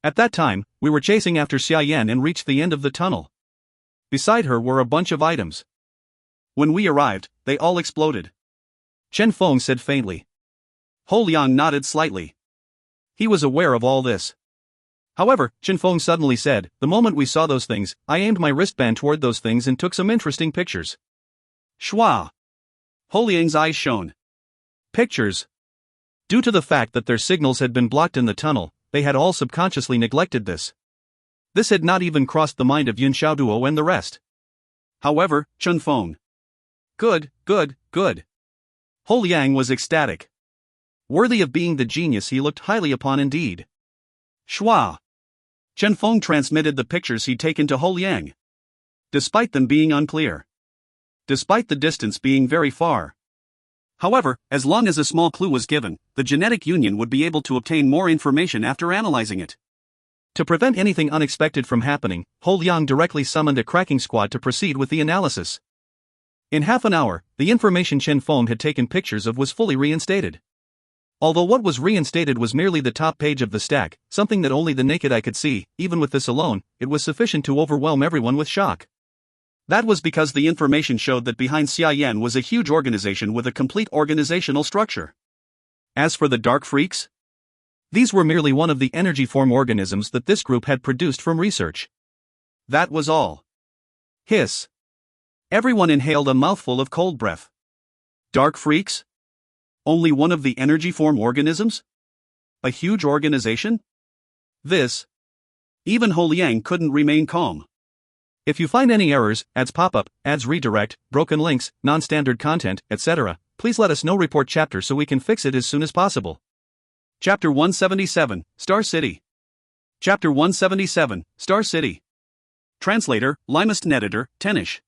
At that time, we were chasing after Xia Yan and reached the end of the tunnel. Beside her were a bunch of items. When we arrived, they all exploded. Chen Feng said faintly. Ho Liang nodded slightly. He was aware of all this. However, Chen Feng suddenly said, the moment we saw those things, I aimed my wristband toward those things and took some interesting pictures. Shwa. Ho Liang's eyes shone. Pictures. Due to the fact that their signals had been blocked in the tunnel, they had all subconsciously neglected this. This had not even crossed the mind of Yun Xiaoduo and the rest. However, Chen Feng. Good. Ho Liang was ecstatic. Worthy of being the genius he looked highly upon indeed. Shwa. Chen Feng transmitted the pictures he'd taken to Ho Liang. Despite them being unclear. Despite the distance being very far. However, as long as a small clue was given, the genetic union would be able to obtain more information after analyzing it. To prevent anything unexpected from happening, Ho Liang directly summoned a cracking squad to proceed with the analysis. In half an hour, the information Chen Feng had taken pictures of was fully reinstated. Although what was reinstated was merely the top page of the stack, something that only the naked eye could see, even with this alone, it was sufficient to overwhelm everyone with shock. That was because the information showed that behind Xia Yan was a huge organization with a complete organizational structure. As for the dark freaks, these were merely one of the energy form organisms that this group had produced from research. That was all. Hiss. Everyone inhaled a mouthful of cold breath. Dark freaks? Only one of the energy form organisms? A huge organization? This. Even Ho Liang couldn't remain calm. If you find any errors, ads pop up, ads redirect, broken links, non-standard content, etc., please let us know. Report chapter so we can fix it as soon as possible. Chapter 177, Star City. Chapter 177, Star City. Translator, Limest Editor, Tenish.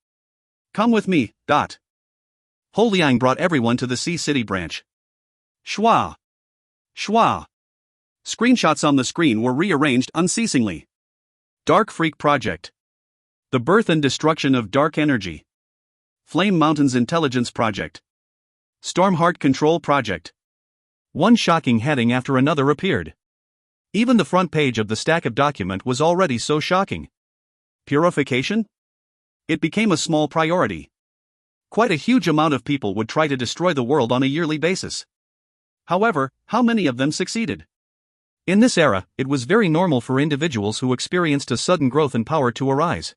Come with me. Ho Liang brought everyone to the Sea City branch. Schwa. Schwa. Screenshots on the screen were rearranged unceasingly. Dark Freak Project. The birth and destruction of dark energy. Flame Mountains Intelligence Project. Stormheart Control Project. One shocking heading after another appeared. Even the front page of the stack of document was already so shocking. Purification? It became a small priority. Quite a huge amount of people would try to destroy the world on a yearly basis. However, how many of them succeeded? In this era, it was very normal for individuals who experienced a sudden growth in power to arise.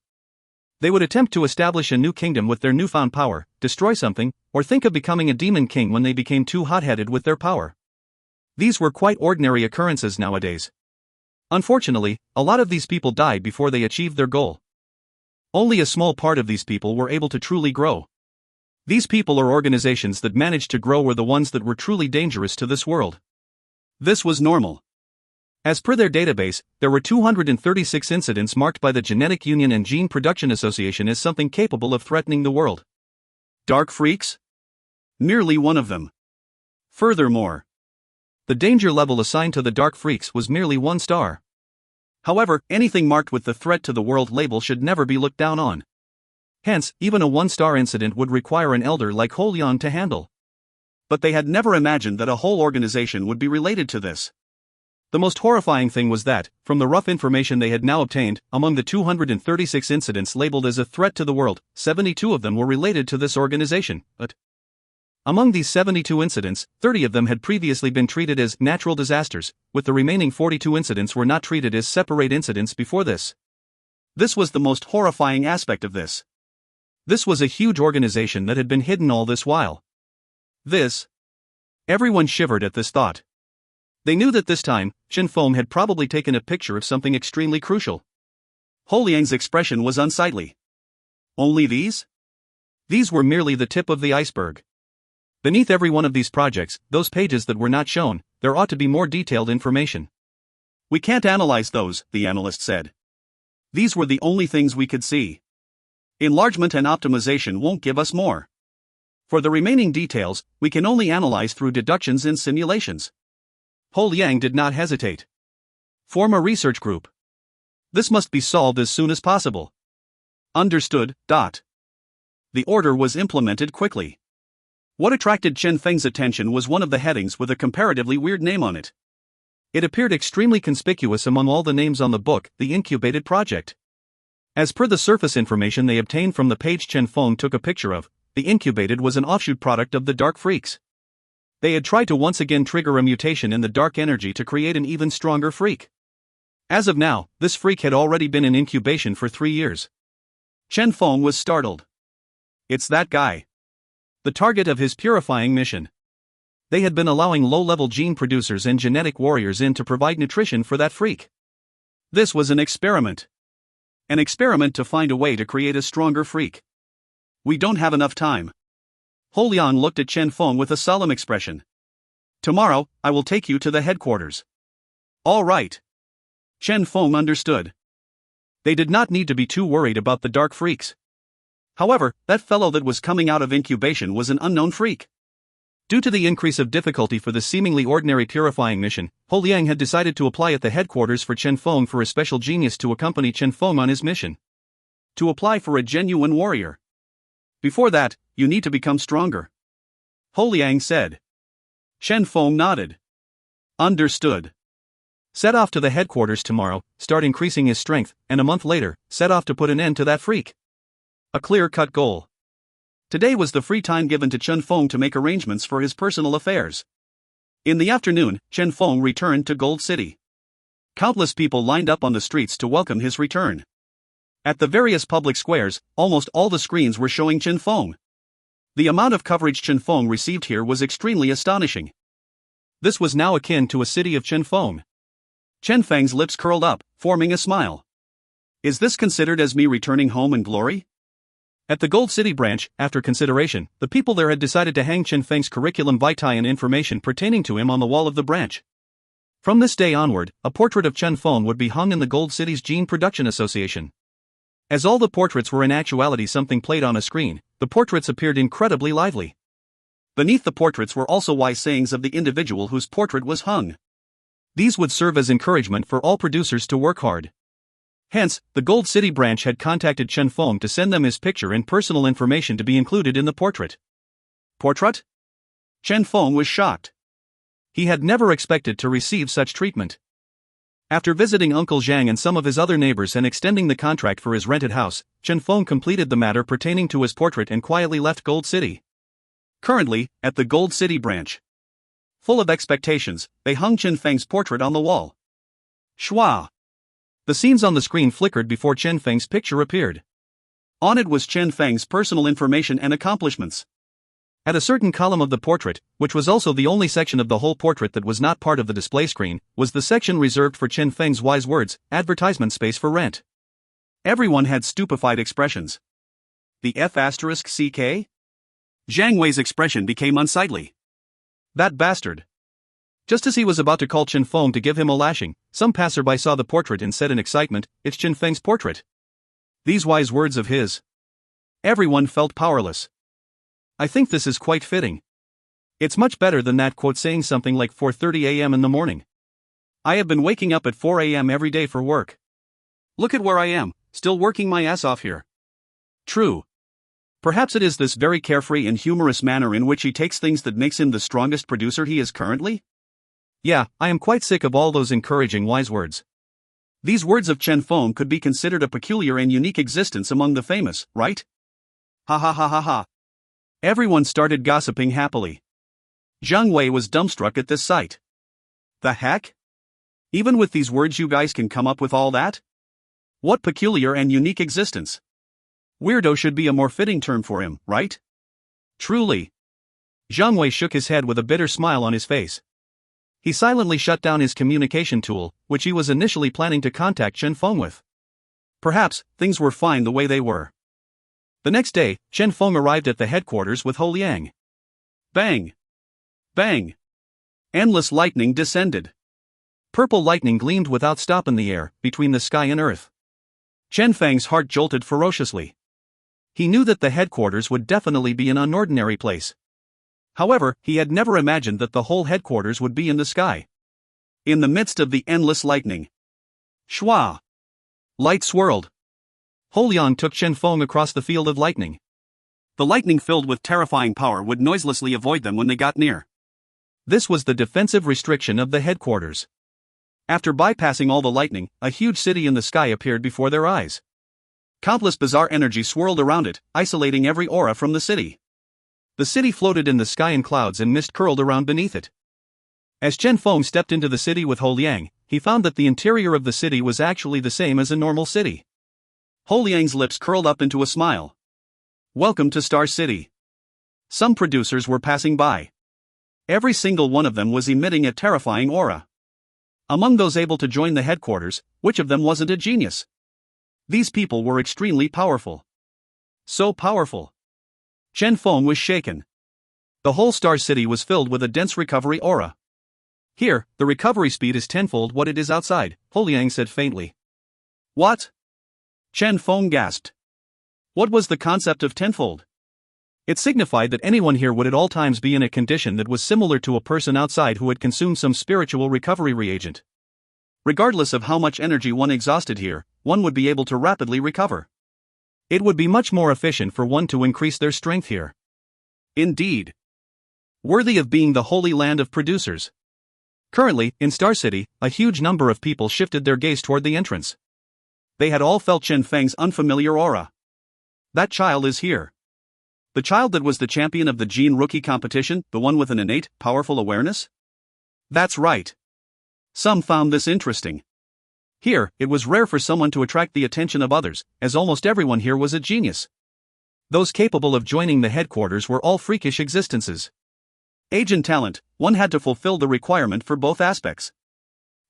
They would attempt to establish a new kingdom with their newfound power, destroy something, or think of becoming a demon king when they became too hot-headed with their power. These were quite ordinary occurrences nowadays. Unfortunately, a lot of these people died before they achieved their goal. Only a small part of these people were able to truly grow. These people or organizations that managed to grow were the ones that were truly dangerous to this world. This was normal. As per their database, there were 236 incidents marked by the Genetic Union and Gene Production Association as something capable of threatening the world. Dark freaks? Merely one of them. Furthermore, the danger level assigned to the dark freaks was merely 1 star. However, anything marked with the threat to the world label should never be looked down on. Hence, even a 1-star incident would require an elder like Ho Liang to handle. But they had never imagined that a whole organization would be related to this. The most horrifying thing was that, from the rough information they had now obtained, among the 236 incidents labeled as a threat to the world, 72 of them were related to this organization, but among these 72 incidents, 30 of them had previously been treated as natural disasters, with the remaining 42 incidents were not treated as separate incidents before this. This was the most horrifying aspect of this. This was a huge organization that had been hidden all this while. Everyone shivered at this thought. They knew that this time, Chen Feng had probably taken a picture of something extremely crucial. Ho Liang's expression was unsightly. Only these? These were merely the tip of the iceberg. Beneath every one of these projects, those pages that were not shown, there ought to be more detailed information. We can't analyze those, the analyst said. These were the only things we could see. Enlargement and optimization won't give us more. For the remaining details, we can only analyze through deductions and simulations. Ho Liang did not hesitate. Form a research group. This must be solved as soon as possible. Understood. The order was implemented quickly. What attracted Chen Feng's attention was one of the headings with a comparatively weird name on it. It appeared extremely conspicuous among all the names on the book, the Incubated Project. As per the surface information they obtained from the page Chen Feng took a picture of, the Incubated was an offshoot product of the Dark Freaks. They had tried to once again trigger a mutation in the dark energy to create an even stronger freak. As of now, this freak had already been in incubation for 3 years. Chen Feng was startled. It's that guy. The target of his purifying mission. They had been allowing low-level gene producers and genetic warriors in to provide nutrition for that freak. This was an experiment. An experiment to find a way to create a stronger freak. We don't have enough time. Ho Liang looked at Chen Feng with a solemn expression. Tomorrow, I will take you to the headquarters. All right. Chen Feng understood. They did not need to be too worried about the dark freaks. However, that fellow that was coming out of incubation was an unknown freak. Due to the increase of difficulty for the seemingly ordinary purifying mission, Ho Liang had decided to apply at the headquarters for Chen Feng for a special genius to accompany Chen Feng on his mission. To apply for a genuine warrior. Before that, you need to become stronger. Ho Liang said. Chen Feng nodded. Understood. Set off to the headquarters tomorrow, start increasing his strength, and a month later, set off to put an end to that freak. A clear-cut goal. Today was the free time given to Chen Feng to make arrangements for his personal affairs. In the afternoon, Chen Feng returned to Gold City. Countless people lined up on the streets to welcome his return. At the various public squares, almost all the screens were showing Chen Feng. The amount of coverage Chen Feng received here was extremely astonishing. This was now akin to a city of Chen Feng. Chen Feng's lips curled up, forming a smile. Is this considered as me returning home in glory? At the Gold City branch, after consideration, the people there had decided to hang Chen Feng's curriculum vitae and information pertaining to him on the wall of the branch. From this day onward, a portrait of Chen Feng would be hung in the Gold City's Gene Production Association. As all the portraits were in actuality something played on a screen, the portraits appeared incredibly lively. Beneath the portraits were also wise sayings of the individual whose portrait was hung. These would serve as encouragement for all producers to work hard. Hence, the Gold City branch had contacted Chen Feng to send them his picture and personal information to be included in the portrait. Portrait? Chen Feng was shocked. He had never expected to receive such treatment. After visiting Uncle Zhang and some of his other neighbors and extending the contract for his rented house, Chen Feng completed the matter pertaining to his portrait and quietly left Gold City. Currently, at the Gold City branch. Full of expectations, they hung Chen Feng's portrait on the wall. Schwa! The scenes on the screen flickered before Chen Feng's picture appeared. On it was Chen Feng's personal information and accomplishments. At a certain column of the portrait, which was also the only section of the whole portrait that was not part of the display screen, was the section reserved for Chen Feng's wise words, advertisement space for rent. Everyone had stupefied expressions. The F***CK? Zhang Wei's expression became unsightly. That bastard. Just as he was about to call Chen Feng to give him a lashing, some passerby saw the portrait and said in excitement, "It's Chen Feng's portrait." These wise words of his. Everyone felt powerless. I think this is quite fitting. It's much better than that quote saying something like 4:30 a.m. in the morning. I have been waking up at 4 a.m. every day for work. Look at where I am, still working my ass off here. True. Perhaps it is this very carefree and humorous manner in which he takes things that makes him the strongest producer he is currently? Yeah, I am quite sick of all those encouraging wise words. These words of Chen Feng could be considered a peculiar and unique existence among the famous, right? Ha ha ha ha ha. Everyone started gossiping happily. Zhang Wei was dumbstruck at this sight. The heck? Even with these words you guys can come up with all that? What peculiar and unique existence. Weirdo should be a more fitting term for him, right? Truly. Zhang Wei shook his head with a bitter smile on his face. He silently shut down his communication tool, which he was initially planning to contact Chen Feng with. Perhaps, things were fine the way they were. The next day, Chen Feng arrived at the headquarters with Ho Liang. Bang! Bang! Endless lightning descended. Purple lightning gleamed without stop in the air, between the sky and earth. Chen Feng's heart jolted ferociously. He knew that the headquarters would definitely be an unordinary place. However, he had never imagined that the whole headquarters would be in the sky. In the midst of the endless lightning. Schwa! Light swirled. Ho Liang took Chen Feng across the field of lightning. The lightning filled with terrifying power would noiselessly avoid them when they got near. This was the defensive restriction of the headquarters. After bypassing all the lightning, a huge city in the sky appeared before their eyes. Countless bizarre energy swirled around it, isolating every aura from the city. The city floated in the sky in clouds and mist curled around beneath it. As Chen Feng stepped into the city with Ho Liang, he found that the interior of the city was actually the same as a normal city. Ho Liang's lips curled up into a smile. Welcome to Star City. Some producers were passing by. Every single one of them was emitting a terrifying aura. Among those able to join the headquarters, which of them wasn't a genius? These people were extremely powerful. So powerful. Chen Feng was shaken. The whole Star City was filled with a dense recovery aura. Here, the recovery speed is tenfold what it is outside, Ho Liang said faintly. What? Chen Feng gasped. What was the concept of tenfold? It signified that anyone here would at all times be in a condition that was similar to a person outside who had consumed some spiritual recovery reagent. Regardless of how much energy one exhausted here, one would be able to rapidly recover. It would be much more efficient for one to increase their strength here. Indeed. Worthy of being the holy land of producers. Currently, in Star City, a huge number of people shifted their gaze toward the entrance. They had all felt Chen Feng's unfamiliar aura. That child is here. The child that was the champion of the Gene Rookie competition, the one with an innate, powerful awareness? That's right. Some found this interesting. Here, it was rare for someone to attract the attention of others, as almost everyone here was a genius. Those capable of joining the headquarters were all freakish existences. Age and talent, one had to fulfill the requirement for both aspects.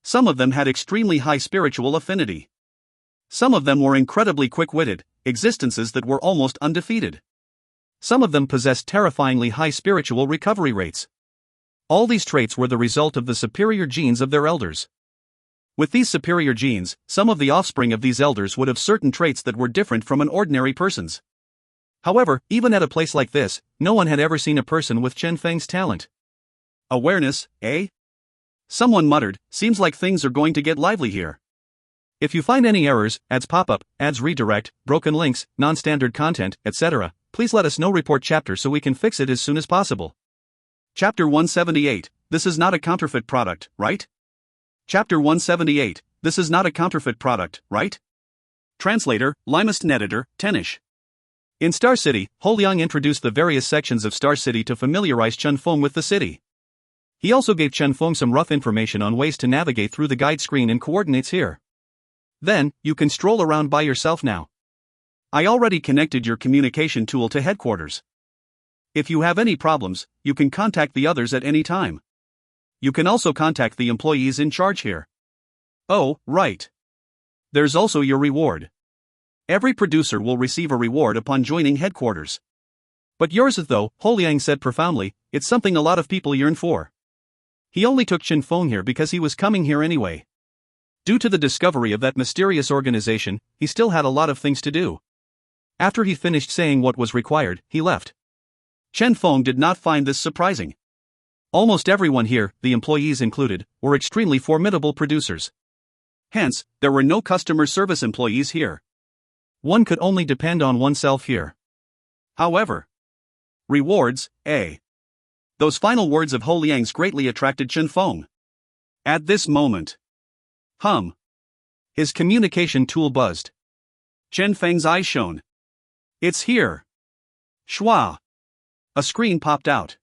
Some of them had extremely high spiritual affinity. Some of them were incredibly quick-witted, existences that were almost undefeated. Some of them possessed terrifyingly high spiritual recovery rates. All these traits were the result of the superior genes of their elders. With these superior genes, some of the offspring of these elders would have certain traits that were different from an ordinary person's. However, even at a place like this, no one had ever seen a person with Chen Feng's talent. Awareness, eh? Someone muttered, seems like things are going to get lively here. If you find any errors, ads pop up, ads redirect, broken links, non-standard content, etc., please let us know. Report chapter so we can fix it as soon as possible. Chapter 178, this is not a counterfeit product, right? Chapter 178, this is not a counterfeit product, right? Translator, Limest Editor, Tenish. In Star City, Holiang introduced the various sections of Star City to familiarize Chen Feng with the city. He also gave Chen Feng some rough information on ways to navigate through the guide screen and coordinates here. Then, you can stroll around by yourself now. I already connected your communication tool to headquarters. If you have any problems, you can contact the others at any time. You can also contact the employees in charge here. Oh, right. There's also your reward. Every producer will receive a reward upon joining headquarters. But yours is, though, Holiang said profoundly, it's something a lot of people yearn for. He only took Chen Feng here because he was coming here anyway. Due to the discovery of that mysterious organization, he still had a lot of things to do. After he finished saying what was required, he left. Chen Feng did not find this surprising. Almost everyone here, the employees included, were extremely formidable producers. Hence, there were no customer service employees here. One could only depend on oneself here. However, rewards, eh? Those final words of Holiang's greatly attracted Chen Feng. At this moment, his communication tool buzzed. Chen Feng's eyes shone. It's here. Shua. A screen popped out.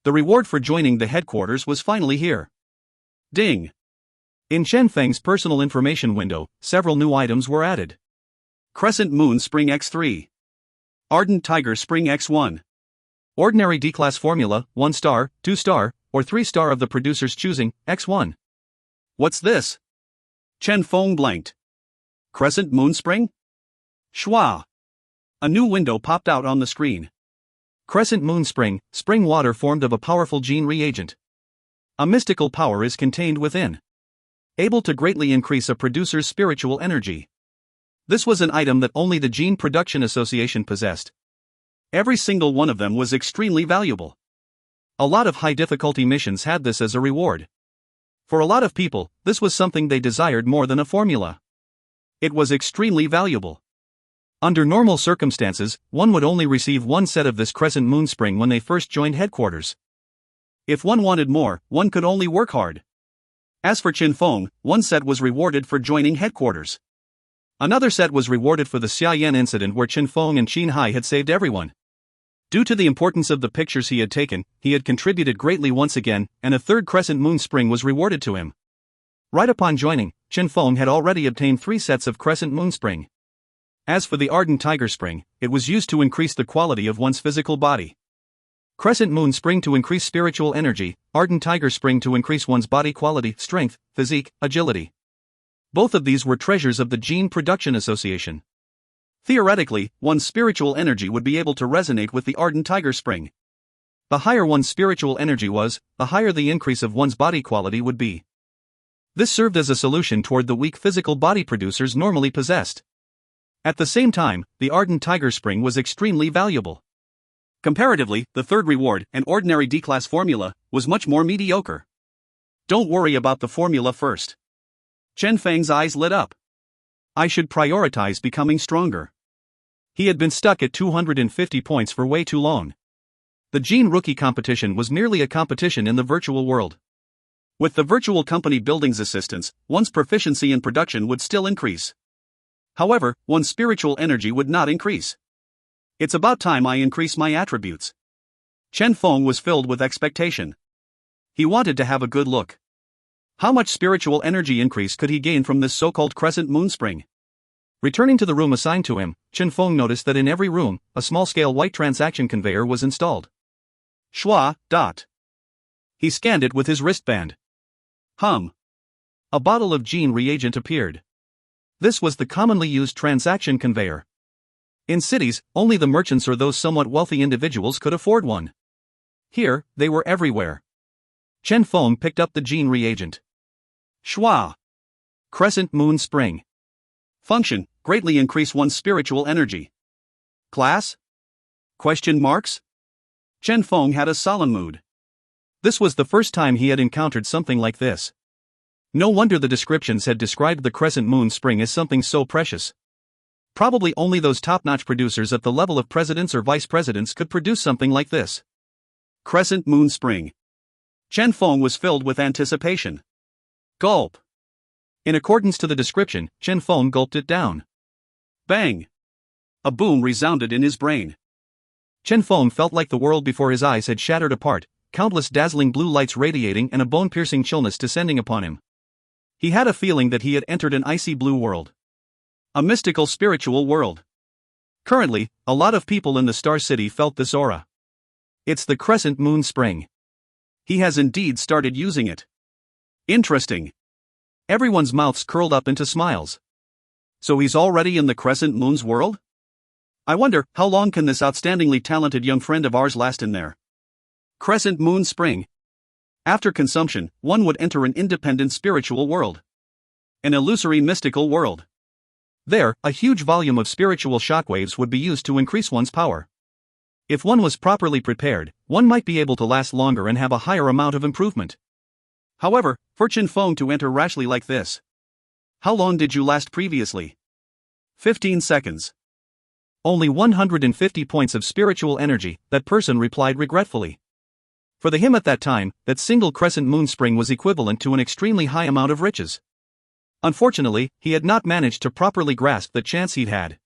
The reward for joining the headquarters was finally here. Ding. In Chen Feng's personal information window, several new items were added. Crescent Moon Spring X3. Ardent Tiger Spring X1. Ordinary D-Class Formula, 1 star, 2 star, or 3 star of the producer's choosing, X1. What's this? Chen Feng blanked. Crescent Moon Spring? Shua. A new window popped out on the screen. Crescent Moon Spring, spring water formed of a powerful gene reagent. A mystical power is contained within, able to greatly increase a producer's spiritual energy. This was an item that only the Gene Production Association possessed. Every single one of them was extremely valuable. A lot of high-difficulty missions had this as a reward. For a lot of people, this was something they desired more than a formula. It was extremely valuable. Under normal circumstances, one would only receive one set of this Crescent Moon Spring when they first joined headquarters. If one wanted more, one could only work hard. As for Chen Feng, one set was rewarded for joining headquarters. Another set was rewarded for the Xiaoyan incident where Chen Feng and Qin Hai had saved everyone. Due to the importance of the pictures he had taken, he had contributed greatly once again, and a third Crescent Moon Spring was rewarded to him. Right upon joining, Chen Feng had already obtained 3 sets of Crescent Moon Spring. As for the Ardent Tiger Spring, it was used to increase the quality of one's physical body. Crescent Moon Spring to increase spiritual energy, Ardent Tiger Spring to increase one's body quality, strength, physique, agility. Both of these were treasures of the Gene Production Association. Theoretically, one's spiritual energy would be able to resonate with the Ardent Tiger Spring. The higher one's spiritual energy was, the higher the increase of one's body quality would be. This served as a solution toward the weak physical body producers normally possessed. At the same time, the Ardent Tiger Spring was extremely valuable. Comparatively, the third reward, an ordinary D-Class formula, was much more mediocre. Don't worry about the formula first. Chen Feng's eyes lit up. I should prioritize becoming stronger. He had been stuck at 250 points for way too long. The Gene Rookie competition was merely a competition in the virtual world. With the virtual company building's assistance, one's proficiency in production would still increase. However, one's spiritual energy would not increase. It's about time I increase my attributes. Chen Feng was filled with expectation. He wanted to have a good look. How much spiritual energy increase could he gain from this so-called Crescent Moon Spring? Returning to the room assigned to him, Chen Feng noticed that in every room, a small-scale white transaction conveyor was installed. Shua. He scanned it with his wristband. A bottle of gene reagent appeared. This was the commonly used transaction conveyor. In cities, only the merchants or those somewhat wealthy individuals could afford one. Here, they were everywhere. Chen Feng picked up the gene reagent. Shua. Crescent moon spring. Function: greatly increase one's spiritual energy. Class? Question marks? Chen Feng had a solemn mood. This was the first time he had encountered something like this. No wonder the descriptions had described the crescent moon spring as something so precious. Probably only those top-notch producers at the level of presidents or vice presidents could produce something like this. Crescent moon spring. Chen Feng was filled with anticipation. Gulp. In accordance to the description, Chen Feng gulped it down. Bang! A boom resounded in his brain. Chen Feng felt like the world before his eyes had shattered apart, countless dazzling blue lights radiating and a bone-piercing chillness descending upon him. He had a feeling that he had entered an icy blue world. A mystical spiritual world. Currently, a lot of people in the Star City felt this aura. It's the crescent moon spring. He has indeed started using it. Interesting. Everyone's mouths curled up into smiles. So he's already in the crescent moon's world? I wonder, how long can this outstandingly talented young friend of ours last in there? Crescent moon spring. After consumption, one would enter an independent spiritual world. An illusory mystical world. There, a huge volume of spiritual shockwaves would be used to increase one's power. If one was properly prepared, one might be able to last longer and have a higher amount of improvement. However, for Chen Feng to enter rashly like this. How long did you last previously? 15 seconds. Only 150 points of spiritual energy, that person replied regretfully. For him at that time, that single crescent moon spring was equivalent to an extremely high amount of riches. Unfortunately, he had not managed to properly grasp the chance he'd had.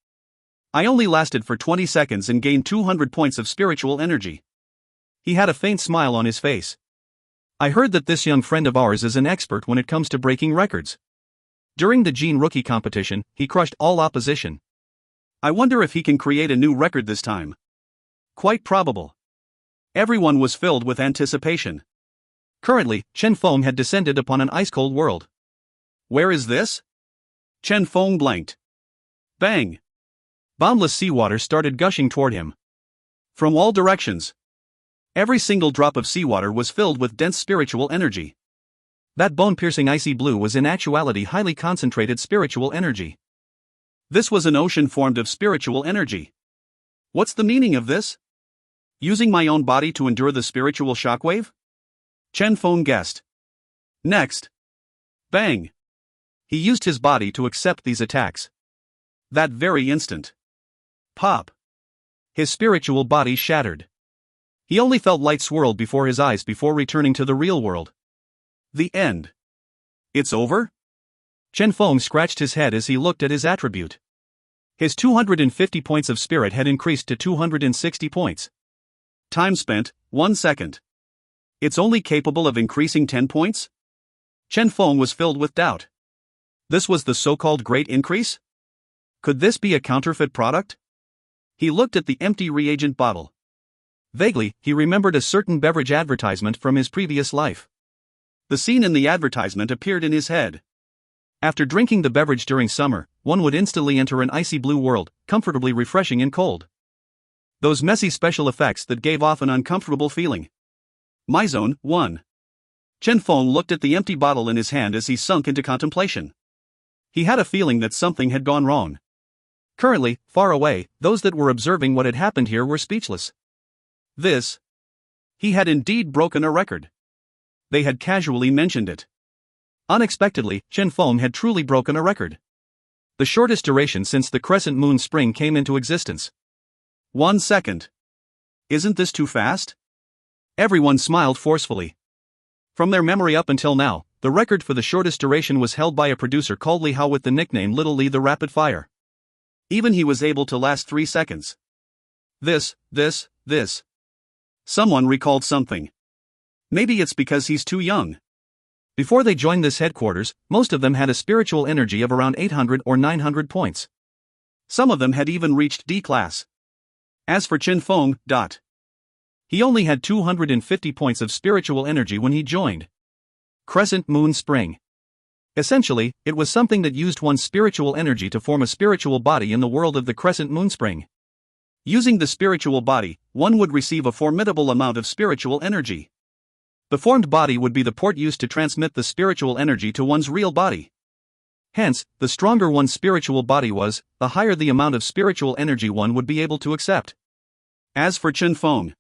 I only lasted for 20 seconds and gained 200 points of spiritual energy. He had a faint smile on his face. I heard that this young friend of ours is an expert when it comes to breaking records. During the Gene Rookie competition, he crushed all opposition. I wonder if he can create a new record this time. Quite probable. Everyone was filled with anticipation. Currently, Chen Feng had descended upon an ice-cold world. Where is this? Chen Feng blanked. Bang! Boundless seawater started gushing toward him. From all directions. Every single drop of seawater was filled with dense spiritual energy. That bone-piercing icy blue was in actuality highly concentrated spiritual energy. This was an ocean formed of spiritual energy. What's the meaning of this? Using my own body to endure the spiritual shockwave? Chen Feng guessed. Next. Bang! He used his body to accept these attacks. That very instant. Pop! His spiritual body shattered. He only felt light swirled before his eyes before returning to the real world. The end. It's over? Chen Feng scratched his head as he looked at his attribute. His 250 points of spirit had increased to 260 points. Time spent, 1 second. It's only capable of increasing 10 points? Chen Feng was filled with doubt. This was the so-called great increase? Could this be a counterfeit product? He looked at the empty reagent bottle. Vaguely, he remembered a certain beverage advertisement from his previous life. The scene in the advertisement appeared in his head. After drinking the beverage during summer, one would instantly enter an icy blue world, comfortably refreshing and cold. Those messy special effects that gave off an uncomfortable feeling. My zone, 1. Chen Feng looked at the empty bottle in his hand as he sunk into contemplation. He had a feeling that something had gone wrong. Currently, far away, those that were observing what had happened here were speechless. He had indeed broken a record. They had casually mentioned it. Unexpectedly, Chen Feng had truly broken a record. The shortest duration since the crescent moon spring came into existence. 1 second. Isn't this too fast? Everyone smiled forcefully. From their memory up until now, the record for the shortest duration was held by a producer called Li Hao with the nickname Little Li the Rapid Fire. Even he was able to last 3 seconds. This. Someone recalled something. Maybe it's because he's too young. Before they joined this headquarters, most of them had a spiritual energy of around 800 or 900 points. Some of them had even reached D class. As for Chen Feng, he only had 250 points of spiritual energy when he joined. Crescent moon spring. Essentially, it was something that used one's spiritual energy to form a spiritual body in the world of the crescent moon spring. Using the spiritual body, one would receive a formidable amount of spiritual energy. The formed body would be the port used to transmit the spiritual energy to one's real body. Hence, the stronger one's spiritual body was, the higher the amount of spiritual energy one would be able to accept. As for Chen Feng,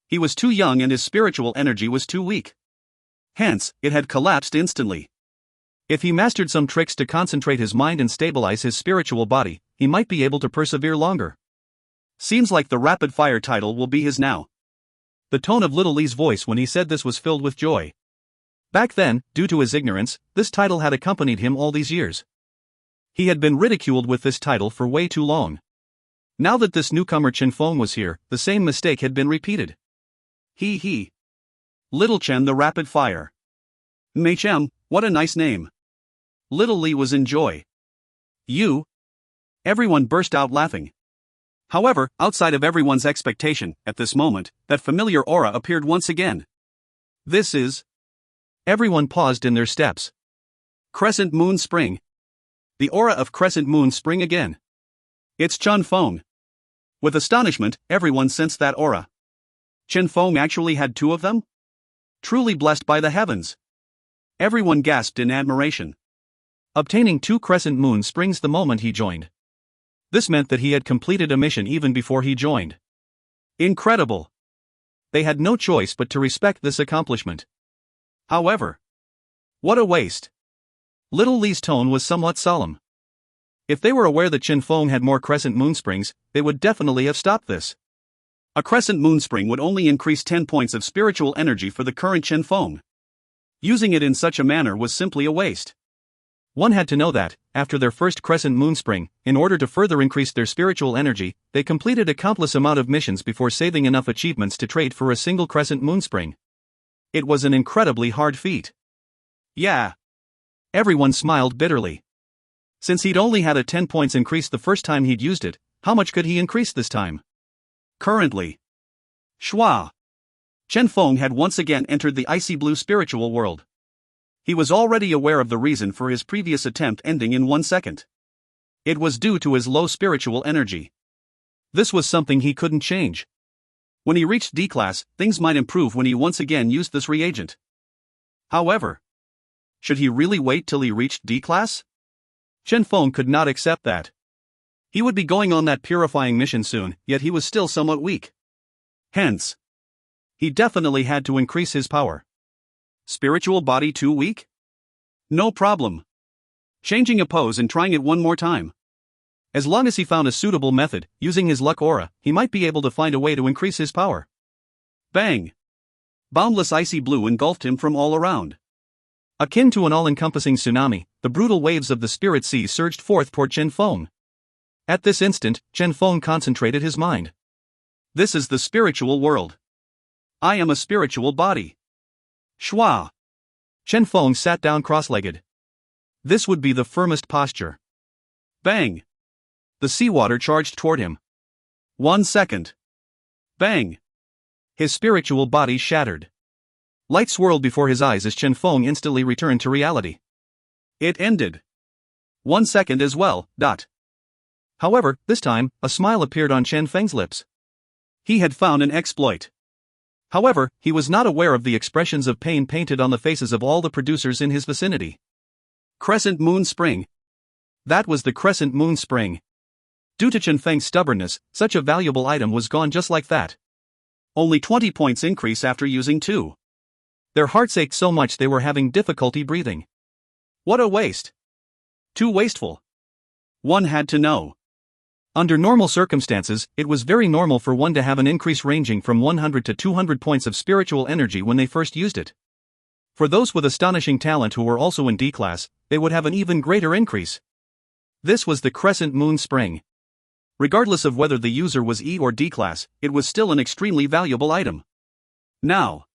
he was too young and his spiritual energy was too weak. Hence, it had collapsed instantly. If he mastered some tricks to concentrate his mind and stabilize his spiritual body, he might be able to persevere longer. Seems like the rapid-fire title will be his now. The tone of Little Li's voice when he said this was filled with joy. Back then, due to his ignorance, this title had accompanied him all these years. He had been ridiculed with this title for way too long. Now that this newcomer Chen Feng was here, the same mistake had been repeated. He. Little Chen the Rapid Fire. Mei Chem, what a nice name. Little Li was in joy. You? Everyone burst out laughing. However, outside of everyone's expectation, at this moment, that familiar aura appeared once again. This is... Everyone paused in their steps. Crescent Moon Spring. The aura of Crescent Moon Spring again. It's Chen Feng. With astonishment, everyone sensed that aura. Chen Feng actually had two of them? Truly blessed by the heavens. Everyone gasped in admiration. Obtaining 2 Crescent Moon Springs the moment he joined. This meant that he had completed a mission even before he joined. Incredible. They had no choice but to respect this accomplishment. However, what a waste. Little Li's tone was somewhat solemn. If they were aware that Chen Feng had more Crescent Moon Springs, they would definitely have stopped this. A Crescent Moon Spring would only increase 10 points of spiritual energy for the current Chen Feng. Using it in such a manner was simply a waste. One had to know that, after their first Crescent Moon Spring, in order to further increase their spiritual energy, they completed a countless amount of missions before saving enough achievements to trade for a single Crescent Moon Spring. It was an incredibly hard feat. Yeah. Everyone smiled bitterly. Since he'd only had a 10 points increase the first time he'd used it, how much could he increase this time? Currently. Shua. Chen Feng had once again entered the icy blue spiritual world. He was already aware of the reason for his previous attempt ending in 1 second. It was due to his low spiritual energy. This was something he couldn't change. When he reached D class, things might improve when he once again used this reagent. However, should he really wait till he reached D class? Chen Feng could not accept that. He would be going on that purifying mission soon, yet he was still somewhat weak. Hence, he definitely had to increase his power. Spiritual body too weak? No problem. Changing a pose and trying it one more time. As long as he found a suitable method, using his luck aura, he might be able to find a way to increase his power. Bang! Boundless icy blue engulfed him from all around. Akin to an all-encompassing tsunami, the brutal waves of the spirit sea surged forth toward Chen Feng. At this instant, Chen Feng concentrated his mind. This is the spiritual world. I am a spiritual body. Shua. Chen Feng sat down cross-legged. This would be the firmest posture. Bang! The seawater charged toward him. 1 second. Bang! His spiritual body shattered. Light swirled before his eyes as Chen Feng instantly returned to reality. It ended. 1 second as well. However, this time, a smile appeared on Chen Feng's lips. He had found an exploit. However, he was not aware of the expressions of pain painted on the faces of all the producers in his vicinity. Crescent Moon Spring. That was the Crescent Moon Spring. Due to Chen Feng's stubbornness, such a valuable item was gone just like that. Only 20 points increase after using 2. Their hearts ached so much they were having difficulty breathing. What a waste. Too wasteful. One had to know. Under normal circumstances, it was very normal for one to have an increase ranging from 100 to 200 points of spiritual energy when they first used it. For those with astonishing talent who were also in D class, they would have an even greater increase. This was the Crescent Moon Spring. Regardless of whether the user was E or D class, it was still an extremely valuable item. Now,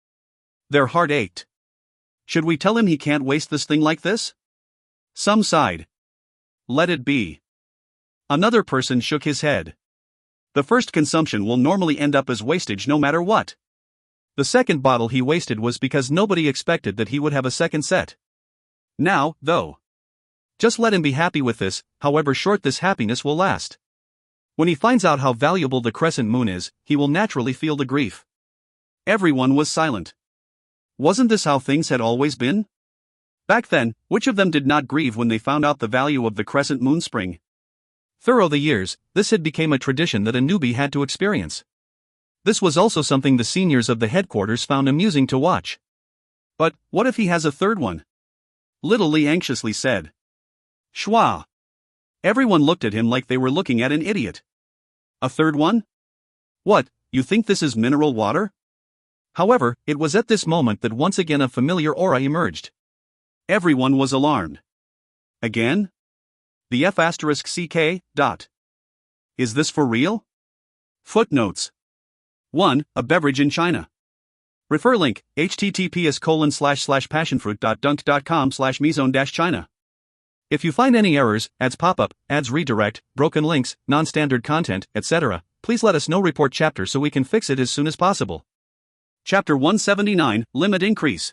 their heart ached. Should we tell him he can't waste this thing like this? Some sighed. Let it be. Another person shook his head. The first consumption will normally end up as wastage no matter what. The second bottle he wasted was because nobody expected that he would have a second set. Now, though, just let him be happy with this, however short this happiness will last. When he finds out how valuable the Crescent Moon is, he will naturally feel the grief. Everyone was silent. Wasn't this how things had always been? Back then, which of them did not grieve when they found out the value of the crescent moon spring? Through the years, this had become a tradition that a newbie had to experience. This was also something the seniors of the headquarters found amusing to watch. But, what if he has a third one? Little Lee anxiously said. Schwa. Everyone looked at him like they were looking at an idiot. A third one? What, you think this is mineral water? However, it was at this moment that once again a familiar aura emerged. Everyone was alarmed. Again? The F*CK. Is this for real? Footnotes. 1. A beverage in China. Refer link, https://passionfruit.dunk.com/mezone-china. If you find any errors, ads pop up, ads redirect, broken links, non-standard content, etc., please let us know. Report chapter so we can fix it as soon as possible. Chapter 179, Limit Increase.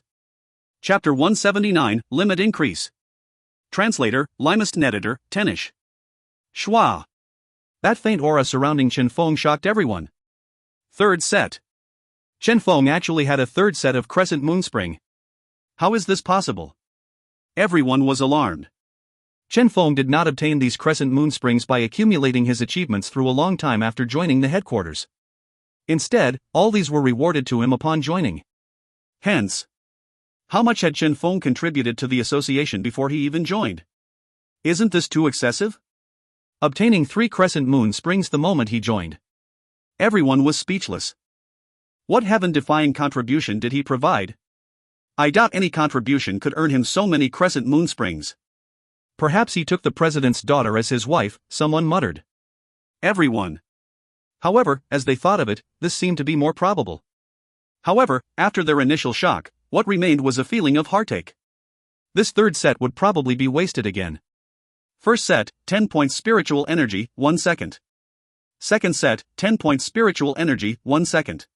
Chapter 179, Limit Increase. Translator, Limest Editor, Tenish. Schwa. That faint aura surrounding Chen Feng shocked everyone. Third set. Chen Feng actually had a third set of crescent moon spring. How is this possible? Everyone was alarmed. Chen Feng did not obtain these crescent moon springs by accumulating his achievements through a long time after joining the headquarters. Instead, all these were rewarded to him upon joining. Hence, how much had Chen Feng contributed to the association before he even joined? Isn't this too excessive? Obtaining 3 crescent moon springs the moment he joined. Everyone was speechless. What heaven-defying contribution did he provide? I doubt any contribution could earn him so many crescent moon springs. Perhaps he took the president's daughter as his wife, someone muttered. Everyone. However, as they thought of it, this seemed to be more probable. However, after their initial shock, what remained was a feeling of heartache. This third set would probably be wasted again. First set, 10 points spiritual energy, 1 second. Second set, 10 points spiritual energy, 1 second.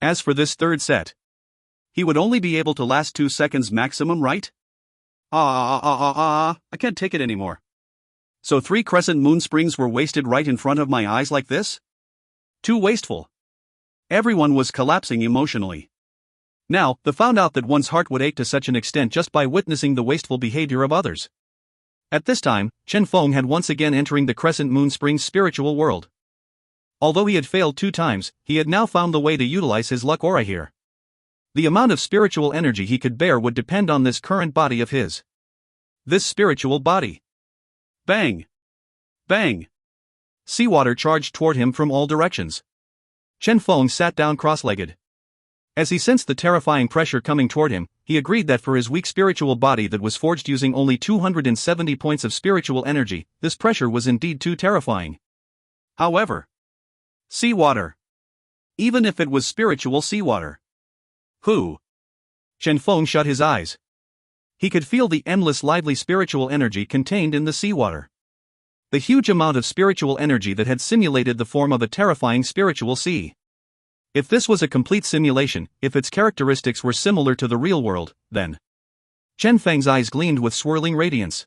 As for this third set, he would only be able to last 2 seconds maximum, right? I can't take it anymore. So 3 crescent moon springs were wasted right in front of my eyes like this? Too wasteful. Everyone was collapsing emotionally. Now, they found out that one's heart would ache to such an extent just by witnessing the wasteful behavior of others. At this time, Chen Feng had once again entering the crescent moon spring's spiritual world. Although he had failed 2 times, he had now found the way to utilize his luck aura here. The amount of spiritual energy he could bear would depend on this current body of his. This spiritual body. Bang! Bang! Seawater charged toward him from all directions. Chen Feng sat down cross-legged. As he sensed the terrifying pressure coming toward him, he agreed that for his weak spiritual body that was forged using only 270 points of spiritual energy, this pressure was indeed too terrifying. However, seawater. Even if it was spiritual seawater. Who? Chen Feng shut his eyes. He could feel the endless lively spiritual energy contained in the seawater. The huge amount of spiritual energy that had simulated the form of a terrifying spiritual sea. If this was a complete simulation, if its characteristics were similar to the real world, then Chen Feng's eyes gleamed with swirling radiance.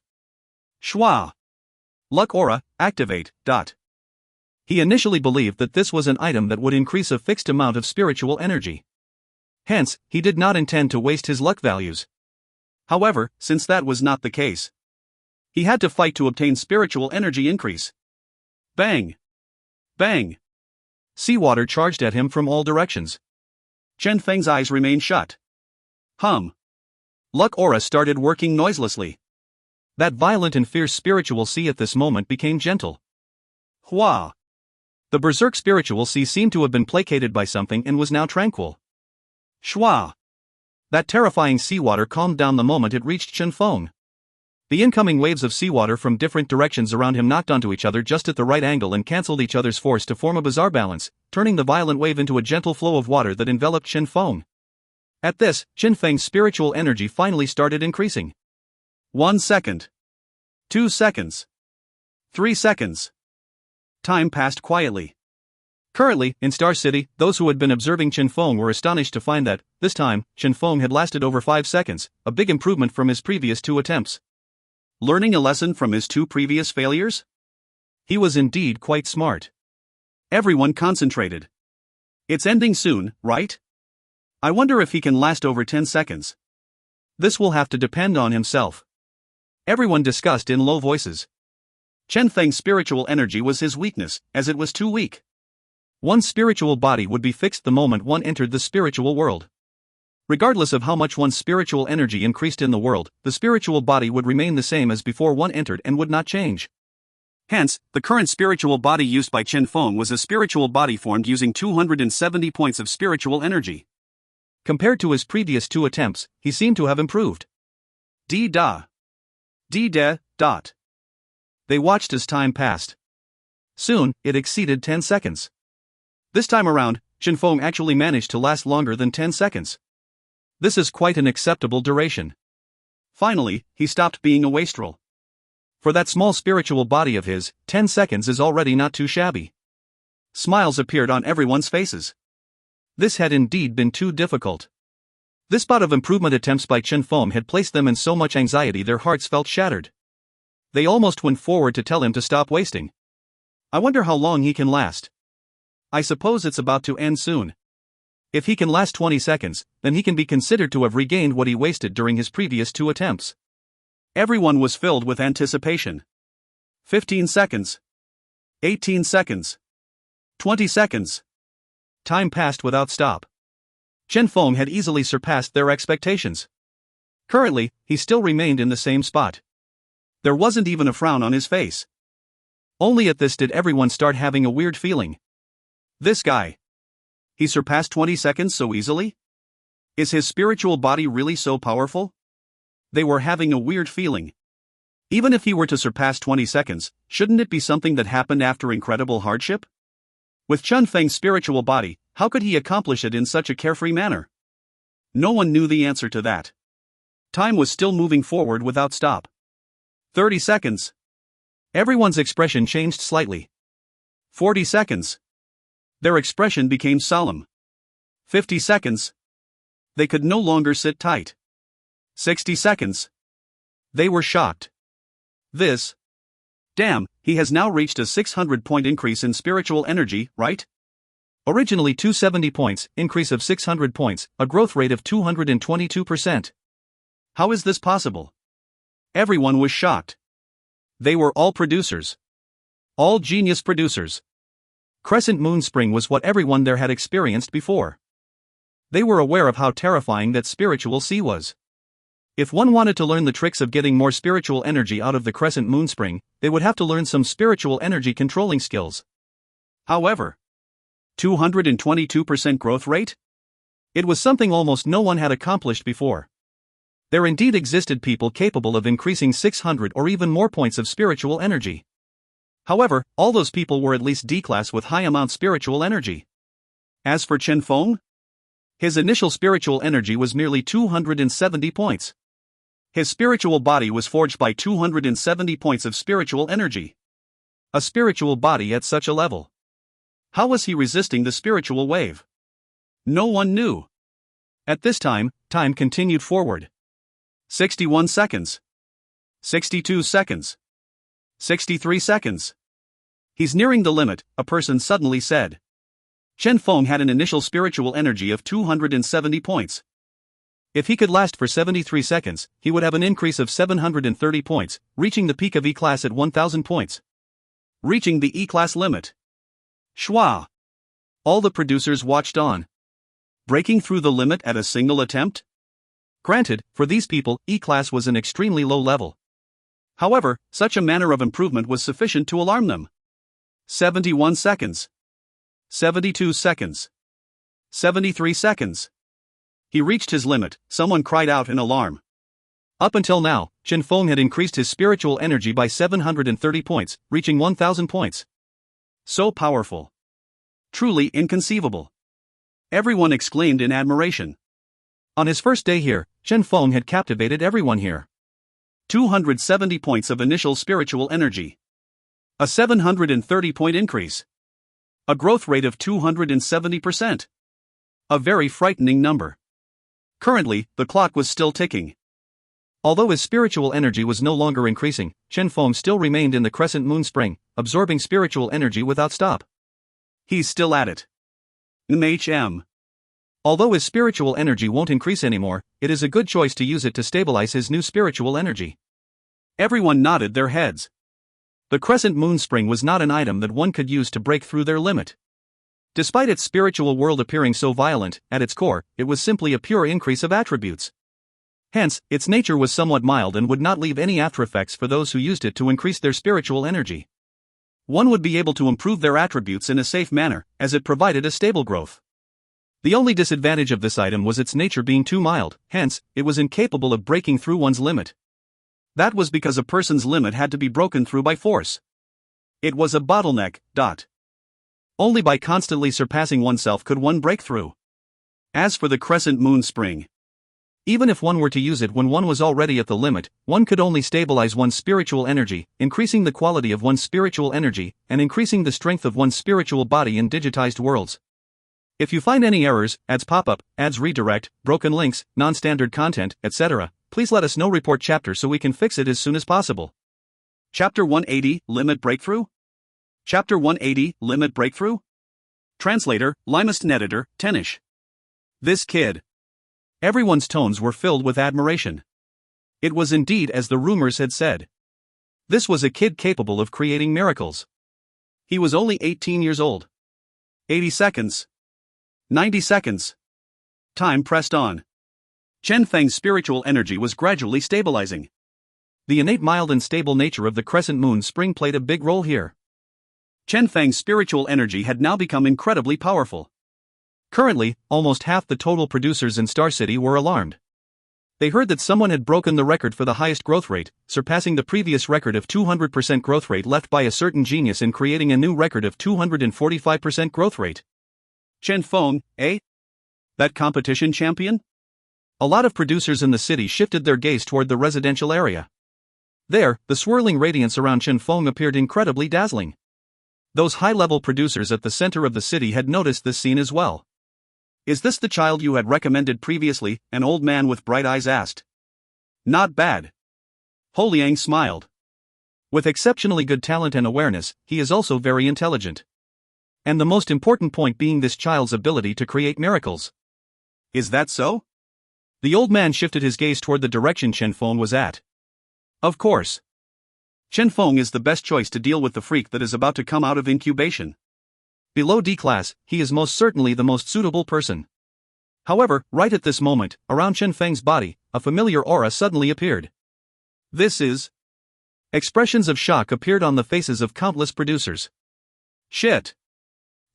Schwa. Luck aura, activate. He initially believed that this was an item that would increase a fixed amount of spiritual energy. Hence, he did not intend to waste his luck values. However, since that was not the case, he had to fight to obtain spiritual energy increase. Bang! Bang! Seawater charged at him from all directions. Chen Feng's eyes remained shut. Luck aura started working noiselessly. That violent and fierce spiritual sea at this moment became gentle. Hua! The berserk spiritual sea seemed to have been placated by something and was now tranquil. Schwa! That terrifying seawater calmed down the moment it reached Chen Feng. The incoming waves of seawater from different directions around him knocked onto each other just at the right angle and cancelled each other's force to form a bizarre balance, turning the violent wave into a gentle flow of water that enveloped Chen Feng. At this, Chen Feng's spiritual energy finally started increasing. 1 second. 2 seconds. 3 seconds. Time passed quietly. Currently, in Star City, those who had been observing Chen Feng were astonished to find that, this time, Chen Feng had lasted over 5 seconds, a big improvement from his previous 2 attempts. Learning a lesson from his 2 previous failures? He was indeed quite smart. Everyone concentrated. It's ending soon, right? I wonder if he can last over 10 seconds. This will have to depend on himself. Everyone discussed in low voices. Chen Feng's spiritual energy was his weakness, as it was too weak. One's spiritual body would be fixed the moment one entered the spiritual world. Regardless of how much one's spiritual energy increased in the world, the spiritual body would remain the same as before one entered and would not change. Hence, the current spiritual body used by Chen Feng was a spiritual body formed using 270 points of spiritual energy. Compared to his previous 2 attempts, he seemed to have improved. D-da. D-da, dot. They watched as time passed. Soon, it exceeded 10 seconds. This time around, Chen Feng actually managed to last longer than 10 seconds. This is quite an acceptable duration. Finally, he stopped being a wastrel. For that small spiritual body of his, 10 seconds is already not too shabby. Smiles appeared on everyone's faces. This had indeed been too difficult. This bout of improvement attempts by Chen Feng had placed them in so much anxiety their hearts felt shattered. They almost went forward to tell him to stop wasting. I wonder how long he can last. I suppose it's about to end soon. If he can last 20 seconds, then he can be considered to have regained what he wasted during his previous 2 attempts. Everyone was filled with anticipation. 15 seconds. 18 seconds. 20 seconds. Time passed without stop. Chen Feng had easily surpassed their expectations. Currently, he still remained in the same spot. There wasn't even a frown on his face. Only at this did everyone start having a weird feeling. This guy. He surpassed 20 seconds so easily? Is his spiritual body really so powerful? They were having a weird feeling. Even if he were to surpass 20 seconds, shouldn't it be something that happened after incredible hardship? With Chen Feng's spiritual body, how could he accomplish it in such a carefree manner? No one knew the answer to that. Time was still moving forward without stop. 30 seconds. Everyone's expression changed slightly. 40 seconds. Their expression became solemn. 50 seconds. They could no longer sit tight. 60 seconds. They were shocked. This. Damn, he has now reached a 600-point increase in spiritual energy, right? Originally 270 points, increase of 600 points, a growth rate of 222%. How is this possible? Everyone was shocked. They were all producers. All genius producers. Crescent Moon Spring was what everyone there had experienced before. They were aware of how terrifying that spiritual sea was. If one wanted to learn the tricks of getting more spiritual energy out of the Crescent Moon Spring, they would have to learn some spiritual energy controlling skills. However, 222% growth rate? It was something almost no one had accomplished before. There indeed existed people capable of increasing 600 or even more points of spiritual energy. However, all those people were at least D-class with high amount spiritual energy. As for Chen Feng, his initial spiritual energy was merely 270 points. His spiritual body was forged by 270 points of spiritual energy. A spiritual body at such a level. How was he resisting the spiritual wave? No one knew. At this time, time continued forward. 61 seconds. 62 seconds. 63 seconds. He's nearing the limit, a person suddenly said. Chen Feng had an initial spiritual energy of 270 points. If he could last for 73 seconds, he would have an increase of 730 points, reaching the peak of E-class at 1000 points. Reaching the E-class limit. Schwa! All the producers watched on. Breaking through the limit at a single attempt? Granted, for these people, E-class was an extremely low level. However, such a manner of improvement was sufficient to alarm them. 71 seconds. 72 seconds. 73 seconds. He reached his limit, someone cried out in alarm. Up until now, Chen Feng had increased his spiritual energy by 730 points, reaching 1000 points. So powerful. Truly inconceivable. Everyone exclaimed in admiration. On his first day here, Chen Feng had captivated everyone here. 270 points of initial spiritual energy. A 730-point increase. A growth rate of 270%. A very frightening number. Currently, the clock was still ticking. Although his spiritual energy was no longer increasing, Chen Feng still remained in the Crescent Moon Spring, absorbing spiritual energy without stop. He's still at it. Although his spiritual energy won't increase anymore, it is a good choice to use it to stabilize his new spiritual energy. Everyone nodded their heads. The crescent moon spring was not an item that one could use to break through their limit. Despite its spiritual world appearing so violent, at its core, it was simply a pure increase of attributes. Hence, its nature was somewhat mild and would not leave any aftereffects for those who used it to increase their spiritual energy. One would be able to improve their attributes in a safe manner, as it provided a stable growth. The only disadvantage of this item was its nature being too mild, hence, it was incapable of breaking through one's limit. That was because a person's limit had to be broken through by force. It was a bottleneck. Only by constantly surpassing oneself could one break through. As for the crescent moon spring, even if one were to use it when one was already at the limit, one could only stabilize one's spiritual energy, increasing the quality of one's spiritual energy, and increasing the strength of one's spiritual body in digitized worlds. If you find any errors, ads pop up, ads redirect, broken links, non-standard content, etc., please let us know. Report chapter so we can fix it as soon as possible. Chapter 180, Limit Breakthrough? Chapter 180, Limit Breakthrough? Translator, Limest Editor, Tenish. This kid. Everyone's tones were filled with admiration. It was indeed as the rumors had said. This was a kid capable of creating miracles. He was only 18 years old. 80 seconds. 90 seconds. Time pressed on. Chen Feng's spiritual energy was gradually stabilizing. The innate mild and stable nature of the crescent moon spring played a big role here. Chen Feng's spiritual energy had now become incredibly powerful. Currently, almost half the total producers in Star City were alarmed. They heard that someone had broken the record for the highest growth rate, surpassing the previous record of 200% growth rate left by a certain genius in creating a new record of 245% growth rate. Chen Feng, eh? That competition champion? A lot of producers in the city shifted their gaze toward the residential area. There, the swirling radiance around Chen Feng appeared incredibly dazzling. Those high-level producers at the center of the city had noticed this scene as well. Is this the child you had recommended previously? An old man with bright eyes asked. Not bad. Ho Liang smiled. With exceptionally good talent and awareness, he is also very intelligent. And the most important point being this child's ability to create miracles. Is that so? The old man shifted his gaze toward the direction Chen Feng was at. Of course. Chen Feng is the best choice to deal with the freak that is about to come out of incubation. Below D class, he is most certainly the most suitable person. However, right at this moment, around Chen Feng's body, a familiar aura suddenly appeared. This is... Expressions of shock appeared on the faces of countless producers. Shit.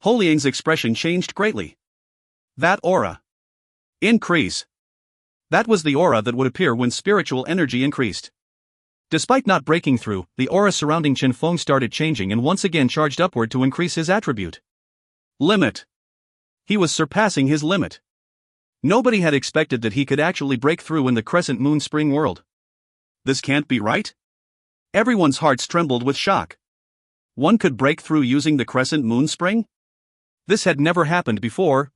Ho Liang's expression changed greatly. That aura. Increase. That was the aura that would appear when spiritual energy increased. Despite not breaking through, the aura surrounding Chen Feng started changing and once again charged upward to increase his attribute. Limit. He was surpassing his limit. Nobody had expected that he could actually break through in the crescent moon spring world. This can't be right? Everyone's hearts trembled with shock. One could break through using the crescent moon spring? This had never happened before.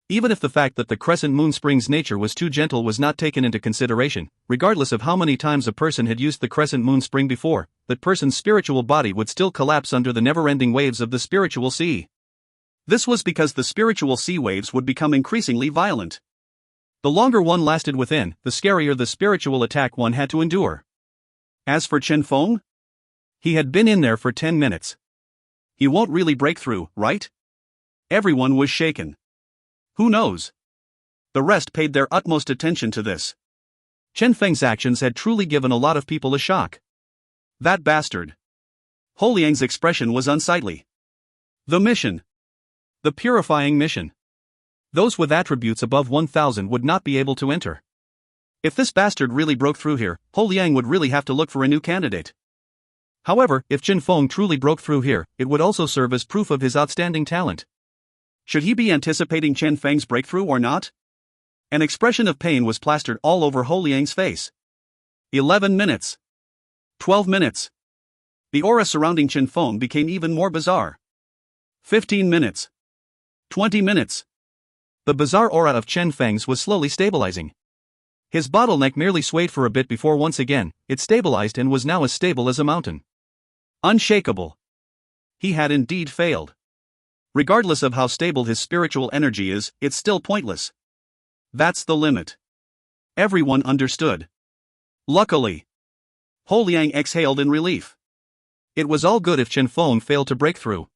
Even if the fact that the crescent moon spring's nature was too gentle was not taken into consideration, regardless of how many times a person had used the crescent moon spring before, that person's spiritual body would still collapse under the never-ending waves of the spiritual sea. This was because the spiritual sea waves would become increasingly violent. The longer one lasted within, the scarier the spiritual attack one had to endure. As for Chen Feng? He had been in there for 10 minutes. He won't really break through, right? Everyone was shaken. Who knows? The rest paid their utmost attention to this. Chen Feng's actions had truly given a lot of people a shock. That bastard. Ho Liang's expression was unsightly. The mission. The purifying mission. Those with attributes above 1000 would not be able to enter. If this bastard really broke through here, Ho Liang would really have to look for a new candidate. However, if Chen Feng truly broke through here, it would also serve as proof of his outstanding talent. Should he be anticipating Chen Feng's breakthrough or not? An expression of pain was plastered all over Ho Liang's face. 11 minutes. 12 minutes. The aura surrounding Chen Feng became even more bizarre. 15 minutes. 20 minutes. The bizarre aura of Chen Feng's was slowly stabilizing. His bottleneck merely swayed for a bit before once again, it stabilized and was now as stable as a mountain. Unshakable. He had indeed failed. Regardless of how stable his spiritual energy is, it's still pointless. That's the limit. Everyone understood. Luckily, Ho Liang exhaled in relief. It was all good if Chen Feng failed to break through.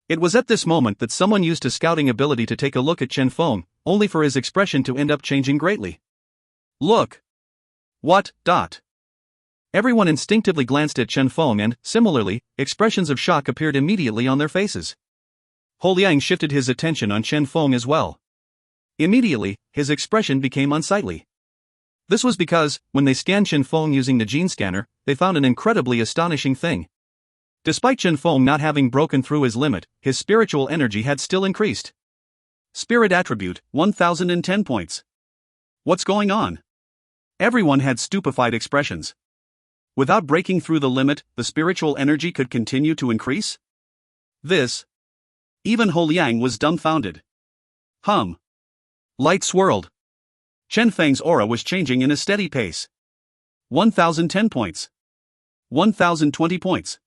It was at this moment that someone used his scouting ability to take a look at Chen Feng, only for his expression to end up changing greatly. Look. What? Everyone instinctively glanced at Chen Feng and, similarly, expressions of shock appeared immediately on their faces. Ho Liang shifted his attention on Chen Feng as well. Immediately, his expression became unsightly. This was because, when they scanned Chen Feng using the gene scanner, they found an incredibly astonishing thing. Despite Chen Feng not having broken through his limit, his spiritual energy had still increased. Spirit attribute, 1010 points. What's going on? Everyone had stupefied expressions. Without breaking through the limit, the spiritual energy could continue to increase? Even Ho Liang was dumbfounded. Light swirled. Chen Feng's aura was changing in a steady pace. 1010 points. 1020 points.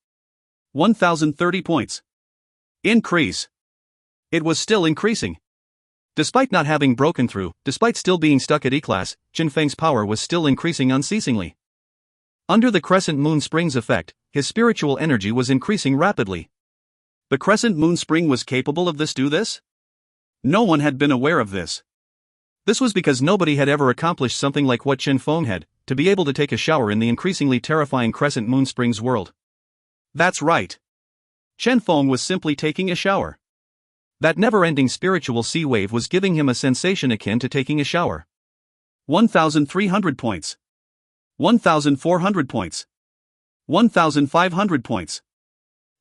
1030 points. Increase. It was still increasing. Despite not having broken through, despite still being stuck at E-class, Chen Feng's power was still increasing unceasingly. Under the crescent moon spring's effect, his spiritual energy was increasing rapidly. The crescent moon spring was capable of this? No one had been aware of this. This was because nobody had ever accomplished something like what Chen Feng had, to be able to take a shower in the increasingly terrifying crescent moon spring's world. That's right. Chen Feng was simply taking a shower. That never-ending spiritual sea wave was giving him a sensation akin to taking a shower. 1,300 points. 1,400 points. 1,500 points.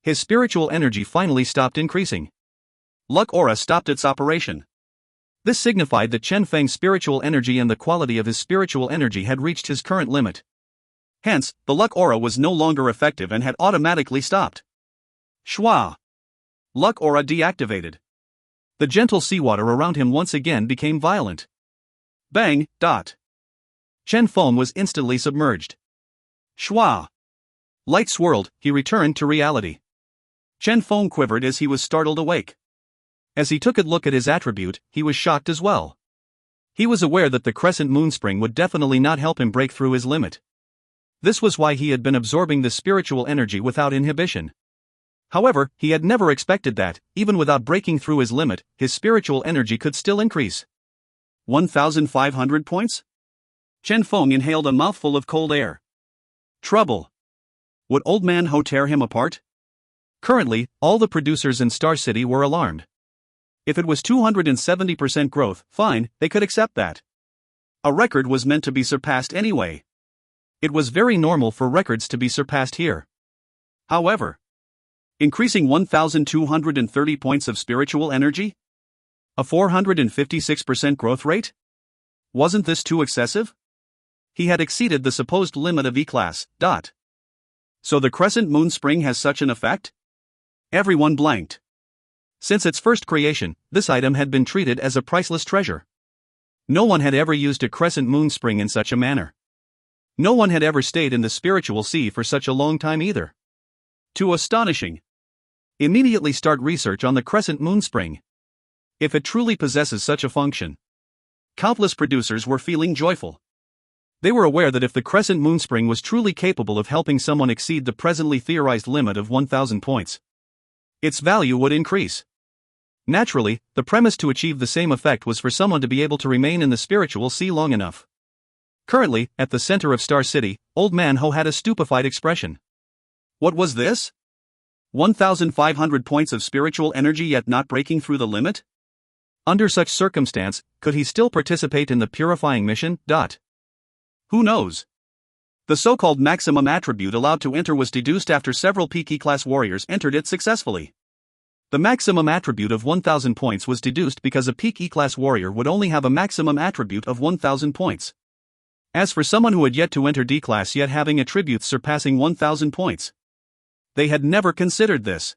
His spiritual energy finally stopped increasing. Luck aura stopped its operation. This signified that Chen Feng's spiritual energy and the quality of his spiritual energy had reached his current limit. Hence, the luck aura was no longer effective and had automatically stopped. Schwa! Luck aura deactivated. The gentle seawater around him once again became violent. Bang! Chen Feng was instantly submerged. Schwa! Light swirled, he returned to reality. Chen Feng quivered as he was startled awake. As he took a look at his attribute, he was shocked as well. He was aware that the crescent moon spring would definitely not help him break through his limit. This was why he had been absorbing the spiritual energy without inhibition. However, he had never expected that, even without breaking through his limit, his spiritual energy could still increase. 1,500 points? Chen Feng inhaled a mouthful of cold air. Trouble. Would Old Man Ho tear him apart? Currently, all the producers in Star City were alarmed. If it was 270% growth, fine, they could accept that. A record was meant to be surpassed anyway. It was very normal for records to be surpassed here. However, increasing 1,230 points of spiritual energy? A 456% growth rate? Wasn't this too excessive? He had exceeded the supposed limit of E-class. So the crescent moon spring has such an effect? Everyone blanked. Since its first creation, this item had been treated as a priceless treasure. No one had ever used a crescent moon spring in such a manner. No one had ever stayed in the spiritual sea for such a long time either. Too astonishing. Immediately start research on the crescent moon spring. If it truly possesses such a function. Countless producers were feeling joyful. They were aware that if the crescent moon spring was truly capable of helping someone exceed the presently theorized limit of 1,000 points, its value would increase. Naturally, the premise to achieve the same effect was for someone to be able to remain in the spiritual sea long enough. Currently, at the center of Star City, Old Man Ho had a stupefied expression. What was this? 1,500 points of spiritual energy yet not breaking through the limit? Under such circumstance, could he still participate in the purifying mission? Who knows? The so-called maximum attribute allowed to enter was deduced after several peak E-class warriors entered it successfully. The maximum attribute of 1,000 points was deduced because a peak E-class warrior would only have a maximum attribute of 1,000 points. As for someone who had yet to enter D-class yet having attributes surpassing 1,000 points, they had never considered this.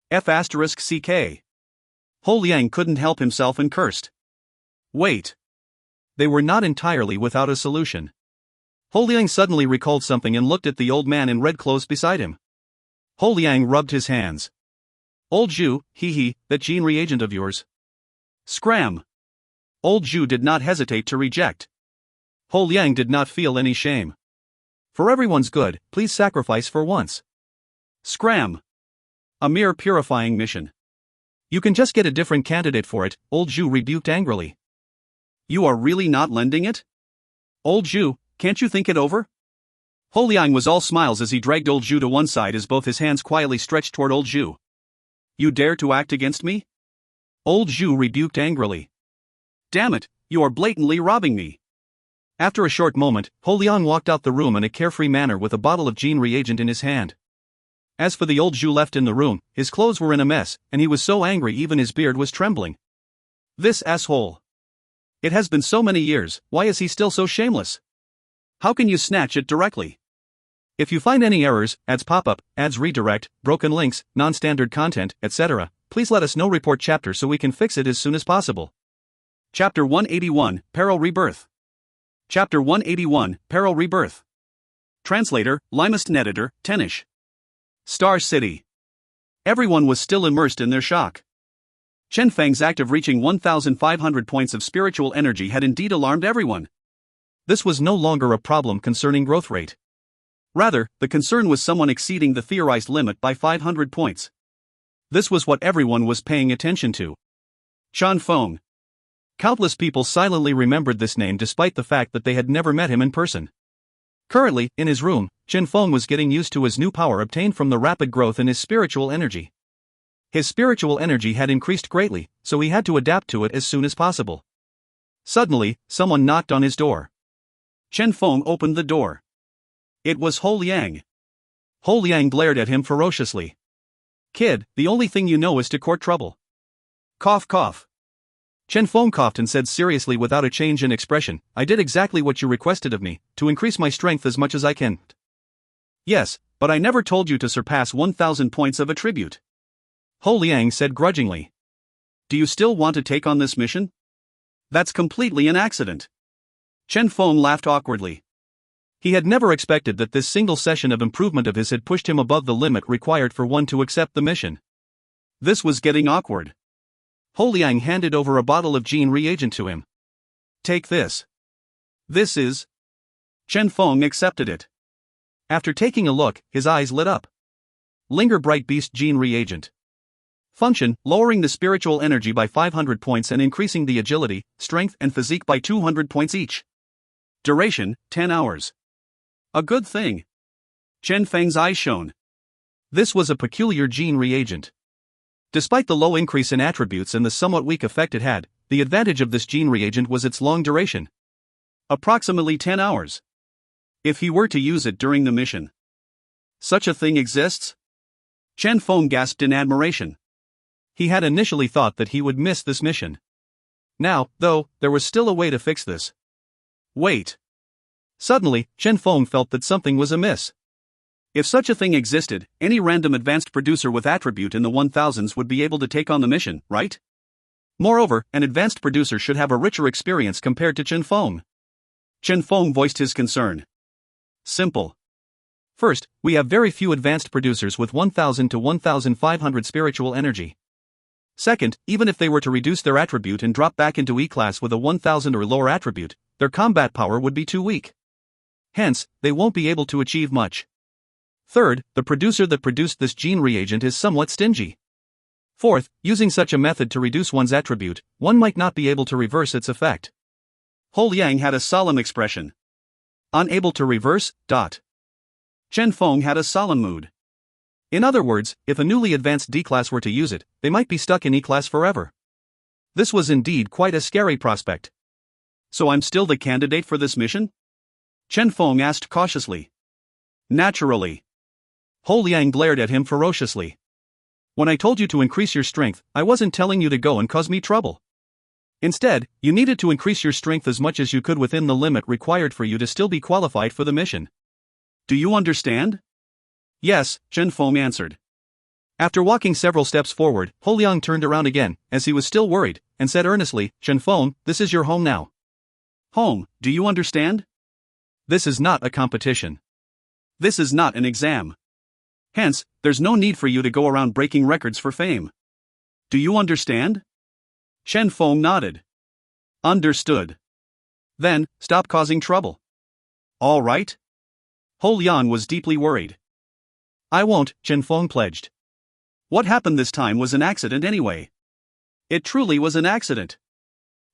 F***CK. Ho Liang couldn't help himself and cursed. Wait. They were not entirely without a solution. Ho Liang suddenly recalled something and looked at the old man in red clothes beside him. Ho Liang rubbed his hands. Old Zhu, hee, that gene reagent of yours. Scram. Old Zhu did not hesitate to reject. Ho Liang did not feel any shame. For everyone's good, please sacrifice for once. Scram. A mere purifying mission. You can just get a different candidate for it, Old Zhu rebuked angrily. You are really not lending it? Old Zhu, can't you think it over? Ho Liang was all smiles as he dragged Old Zhu to one side as both his hands quietly stretched toward Old Zhu. You dare to act against me? Old Zhu rebuked angrily. Damn it, you are blatantly robbing me. After a short moment, Ho Liang walked out the room in a carefree manner with a bottle of gene reagent in his hand. As for the Old Zhu left in the room, his clothes were in a mess, and he was so angry even his beard was trembling. This asshole. It has been so many years, why is he still so shameless? How can you snatch it directly? If you find any errors, ads pop-up, ads redirect, broken links, non-standard content, etc., please let us know. Report chapter so we can fix it as soon as possible. Chapter 181, Peril Rebirth. Chapter 181, Peril Rebirth. Translator, Limest Editor, Tenish. Star City. Everyone was still immersed in their shock. Chen Feng's act of reaching 1,500 points of spiritual energy had indeed alarmed everyone. This was no longer a problem concerning growth rate. Rather, the concern was someone exceeding the theorized limit by 500 points. This was what everyone was paying attention to. Chen Feng. Countless people silently remembered this name despite the fact that they had never met him in person. Currently, in his room, Chen Feng was getting used to his new power obtained from the rapid growth in his spiritual energy. His spiritual energy had increased greatly, so he had to adapt to it as soon as possible. Suddenly, someone knocked on his door. Chen Feng opened the door. It was Ho Liang. Ho Liang glared at him ferociously. Kid, the only thing you know is to court trouble. Cough cough. Chen Feng coughed and said seriously without a change in expression, I did exactly what you requested of me, to increase my strength as much as I can. Yes, but I never told you to surpass 1,000 points of attribute. Ho Liang said grudgingly. Do you still want to take on this mission? That's completely an accident. Chen Feng laughed awkwardly. He had never expected that this single session of improvement of his had pushed him above the limit required for one to accept the mission. This was getting awkward. Ho Liang handed over a bottle of gene reagent to him. Take this. This is... Chen Feng accepted it. After taking a look, his eyes lit up. Linger Bright Beast Gene Reagent. Function, lowering the spiritual energy by 500 points and increasing the agility, strength and physique by 200 points each. Duration, 10 hours. A good thing. Chen Feng's eyes shone. This was a peculiar gene reagent. Despite the low increase in attributes and the somewhat weak effect it had, the advantage of this gene reagent was its long duration. Approximately 10 hours. If he were to use it during the mission. Such a thing exists? Chen Feng gasped in admiration. He had initially thought that he would miss this mission. Now, though, there was still a way to fix this. Wait. Suddenly, Chen Feng felt that something was amiss. If such a thing existed, any random advanced producer with attribute in the 1000s would be able to take on the mission, right? Moreover, an advanced producer should have a richer experience compared to Chen Feng. Chen Feng voiced his concern. Simple. First, we have very few advanced producers with 1000 to 1500 spiritual energy. Second, even if they were to reduce their attribute and drop back into E-class with a 1000 or lower attribute, their combat power would be too weak. Hence, they won't be able to achieve much. Third, the producer that produced this gene reagent is somewhat stingy. Fourth, using such a method to reduce one's attribute, one might not be able to reverse its effect. Ho Liang had a solemn expression. Unable to reverse, ... Chen Feng had a solemn mood. In other words, if a newly advanced D-class were to use it, they might be stuck in E-class forever. This was indeed quite a scary prospect. So I'm still the candidate for this mission? Chen Feng asked cautiously. Naturally. Ho Liang glared at him ferociously. When I told you to increase your strength, I wasn't telling you to go and cause me trouble. Instead, you needed to increase your strength as much as you could within the limit required for you to still be qualified for the mission. Do you understand? Yes, Chen Feng answered. After walking several steps forward, Ho Liang turned around again, as he was still worried, and said earnestly, Chen Feng, this is your home now. Home, do you understand? This is not a competition. This is not an exam. Hence, there's no need for you to go around breaking records for fame. Do you understand? Chen Feng nodded. Understood. Then, stop causing trouble. All right? Ho Lian was deeply worried. I won't, Chen Feng pledged. What happened this time was an accident anyway. It truly was an accident.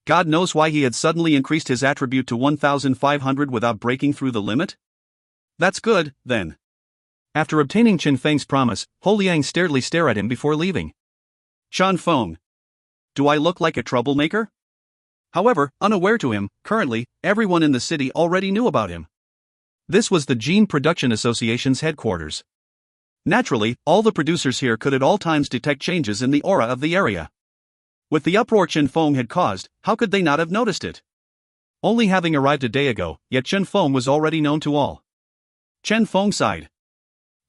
God knows why he had suddenly increased his attribute to 1,500 without breaking through the limit? That's good, then. After obtaining Chen Feng's promise, Ho Liang stared at him before leaving. Chen Feng. Do I look like a troublemaker? However, unaware to him, currently, everyone in the city already knew about him. This was the Gene Production Association's headquarters. Naturally, all the producers here could at all times detect changes in the aura of the area. With the uproar Chen Feng had caused, how could they not have noticed it? Only having arrived a day ago, yet Chen Feng was already known to all. Chen Feng sighed.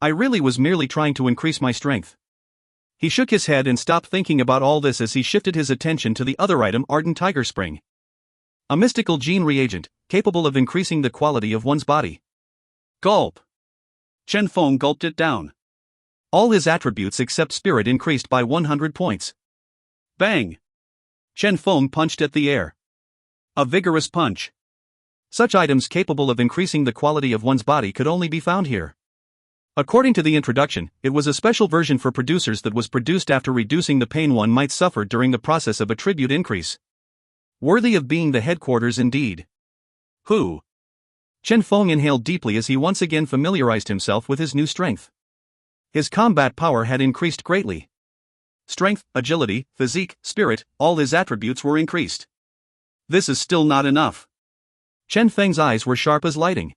I really was merely trying to increase my strength. He shook his head and stopped thinking about all this as he shifted his attention to the other item, Ardent Tiger Spring. A mystical gene reagent, capable of increasing the quality of one's body. Gulp. Chen Feng gulped it down. All his attributes except spirit increased by 100 points. Bang! Chen Feng punched at the air. A vigorous punch. Such items capable of increasing the quality of one's body could only be found here. According to the introduction, it was a special version for producers that was produced after reducing the pain one might suffer during the process of attribute increase. Worthy of being the headquarters indeed. Who? Chen Feng inhaled deeply as he once again familiarized himself with his new strength. His combat power had increased greatly. Strength, agility, physique, spirit, all his attributes were increased. This is still not enough. Chen Feng's eyes were sharp as lightning.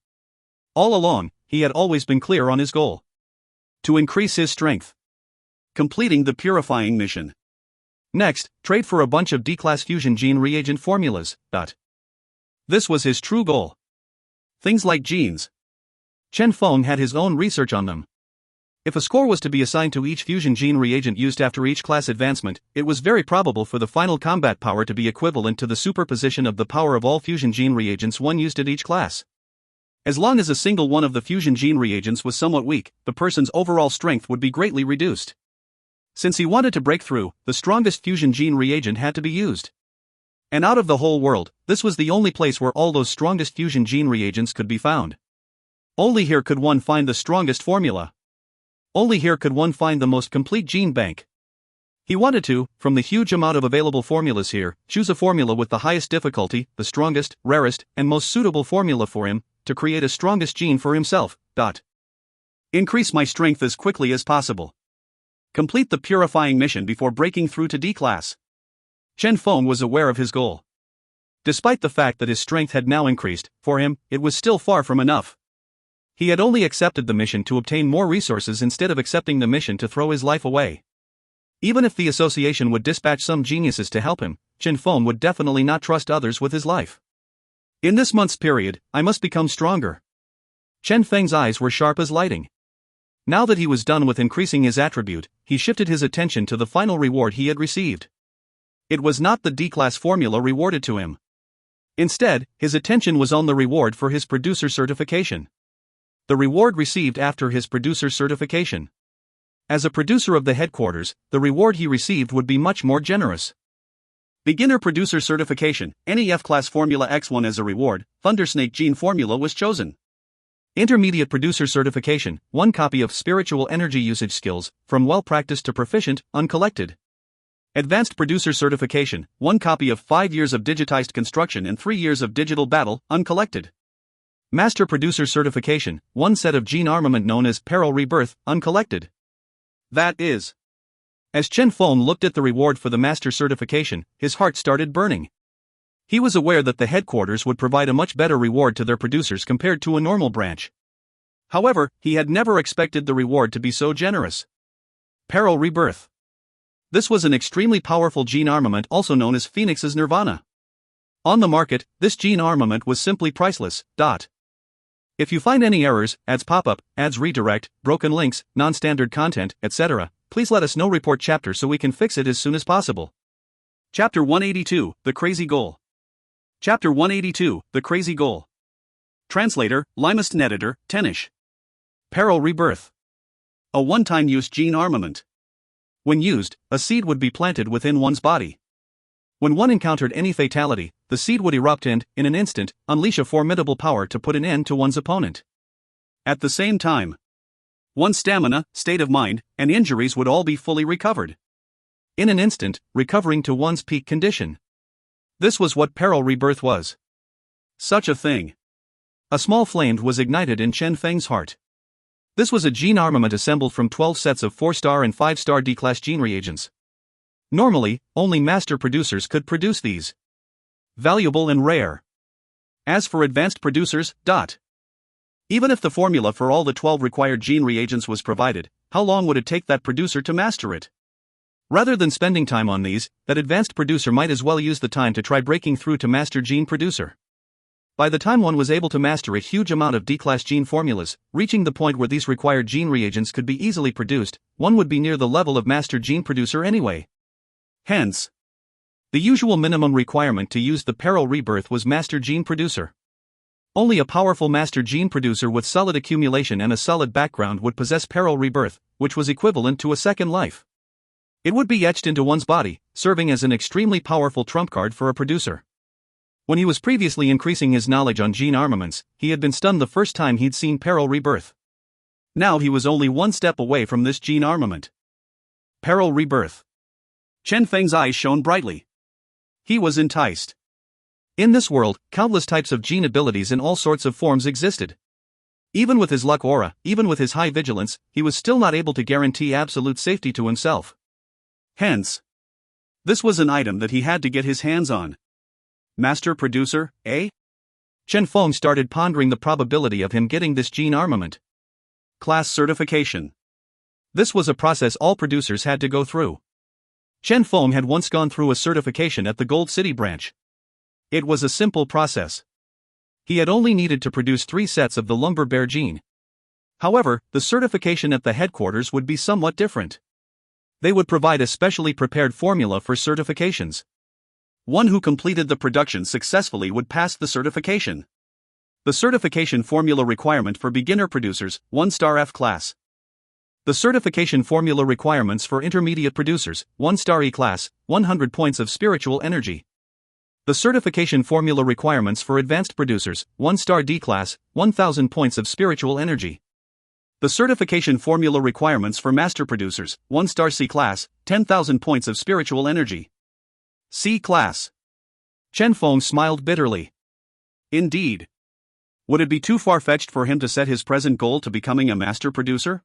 All along, he had always been clear on his goal. To increase his strength. Completing the purifying mission. Next, trade for a bunch of D-class fusion gene reagent formulas. This was his true goal. Things like genes. Chen Feng had his own research on them. If a score was to be assigned to each fusion gene reagent used after each class advancement, it was very probable for the final combat power to be equivalent to the superposition of the power of all fusion gene reagents one used at each class. As long as a single one of the fusion gene reagents was somewhat weak, the person's overall strength would be greatly reduced. Since he wanted to break through, the strongest fusion gene reagent had to be used. And out of the whole world, this was the only place where all those strongest fusion gene reagents could be found. Only here could one find the strongest formula. Only here could one find the most complete gene bank. He wanted to, from the huge amount of available formulas here, choose a formula with the highest difficulty, the strongest, rarest, and most suitable formula for him, to create a strongest gene for himself. Increase my strength as quickly as possible. Complete the purifying mission before breaking through to D-class. Chen Feng was aware of his goal. Despite the fact that his strength had now increased, for him, it was still far from enough. He had only accepted the mission to obtain more resources instead of accepting the mission to throw his life away. Even if the association would dispatch some geniuses to help him, Chen Feng would definitely not trust others with his life. In this month's period, I must become stronger. Chen Feng's eyes were sharp as lightning. Now that he was done with increasing his attribute, he shifted his attention to the final reward he had received. It was not the D-class formula rewarded to him. Instead, his attention was on the reward for his producer certification. The reward received after his producer certification. As a producer of the headquarters, the reward he received would be much more generous. Beginner Producer Certification, any F-Class Formula X1 as a reward, Thundersnake Gene Formula was chosen. Intermediate Producer Certification, 1 copy of Spiritual Energy Usage Skills, from Well-Practiced to Proficient, uncollected. Advanced Producer Certification, 1 copy of 5 years of digitized construction and 3 years of digital battle, uncollected. Master Producer Certification, 1 set of gene armament known as Peril Rebirth, uncollected. That is. As Chen Feng looked at the reward for the Master Certification, his heart started burning. He was aware that the headquarters would provide a much better reward to their producers compared to a normal branch. However, he had never expected the reward to be so generous. Peril Rebirth. This was an extremely powerful gene armament also known as Phoenix's Nirvana. On the market, this gene armament was simply priceless. If you find any errors, ads pop-up, ads redirect, broken links, non-standard content, etc., please let us know. Report chapter so we can fix it as soon as possible. Chapter 182, The Crazy Goal. Chapter 182, The Crazy Goal. Translator, Limest and Editor, Tenish. Peril Rebirth. A one-time use gene armament. When used, a seed would be planted within one's body. When one encountered any fatality, the seed would erupt and, in an instant, unleash a formidable power to put an end to one's opponent. At the same time, one's stamina, state of mind, and injuries would all be fully recovered. In an instant, recovering to one's peak condition. This was what peril rebirth was. Such a thing. A small flame was ignited in Chen Feng's heart. This was a gene armament assembled from 12 sets of 4-star and 5-star D-class gene reagents. Normally, only master producers could produce these. Valuable and rare. As for advanced producers, even if the formula for all the 12 required gene reagents was provided, how long would it take that producer to master it? Rather than spending time on these, that advanced producer might as well use the time to try breaking through to master gene producer. By the time one was able to master a huge amount of D-class gene formulas, reaching the point where these required gene reagents could be easily produced, one would be near the level of master gene producer anyway. Hence, the usual minimum requirement to use the peril rebirth was master gene producer. Only a powerful master gene producer with solid accumulation and a solid background would possess peril rebirth, which was equivalent to a second life. It would be etched into one's body, serving as an extremely powerful trump card for a producer. When he was previously increasing his knowledge on gene armaments, he had been stunned the first time he'd seen peril rebirth. Now he was only one step away from this gene armament. Peril rebirth. Chen Feng's eyes shone brightly. He was enticed. In this world, countless types of gene abilities in all sorts of forms existed. Even with his luck aura, even with his high vigilance, he was still not able to guarantee absolute safety to himself. Hence, this was an item that he had to get his hands on. Master producer, eh? Chen Feng started pondering the probability of him getting this gene armament. Class certification. This was a process all producers had to go through. Chen Feng had once gone through a certification at the Gold City branch. It was a simple process. He had only needed to produce 3 sets of the lumber bear gene. However, the certification at the headquarters would be somewhat different. They would provide a specially prepared formula for certifications. One who completed the production successfully would pass the certification. The certification formula requirement for beginner producers, 1-star F class. The certification formula requirements for intermediate producers, 1-star E class, 100 points of spiritual energy. The certification formula requirements for advanced producers, 1-star D class, 1000 points of spiritual energy. The certification formula requirements for master producers, 1-star C class, 10,000 points of spiritual energy. C class. Chen Feng smiled bitterly. Indeed. Would it be too far-fetched for him to set his present goal to becoming a master producer?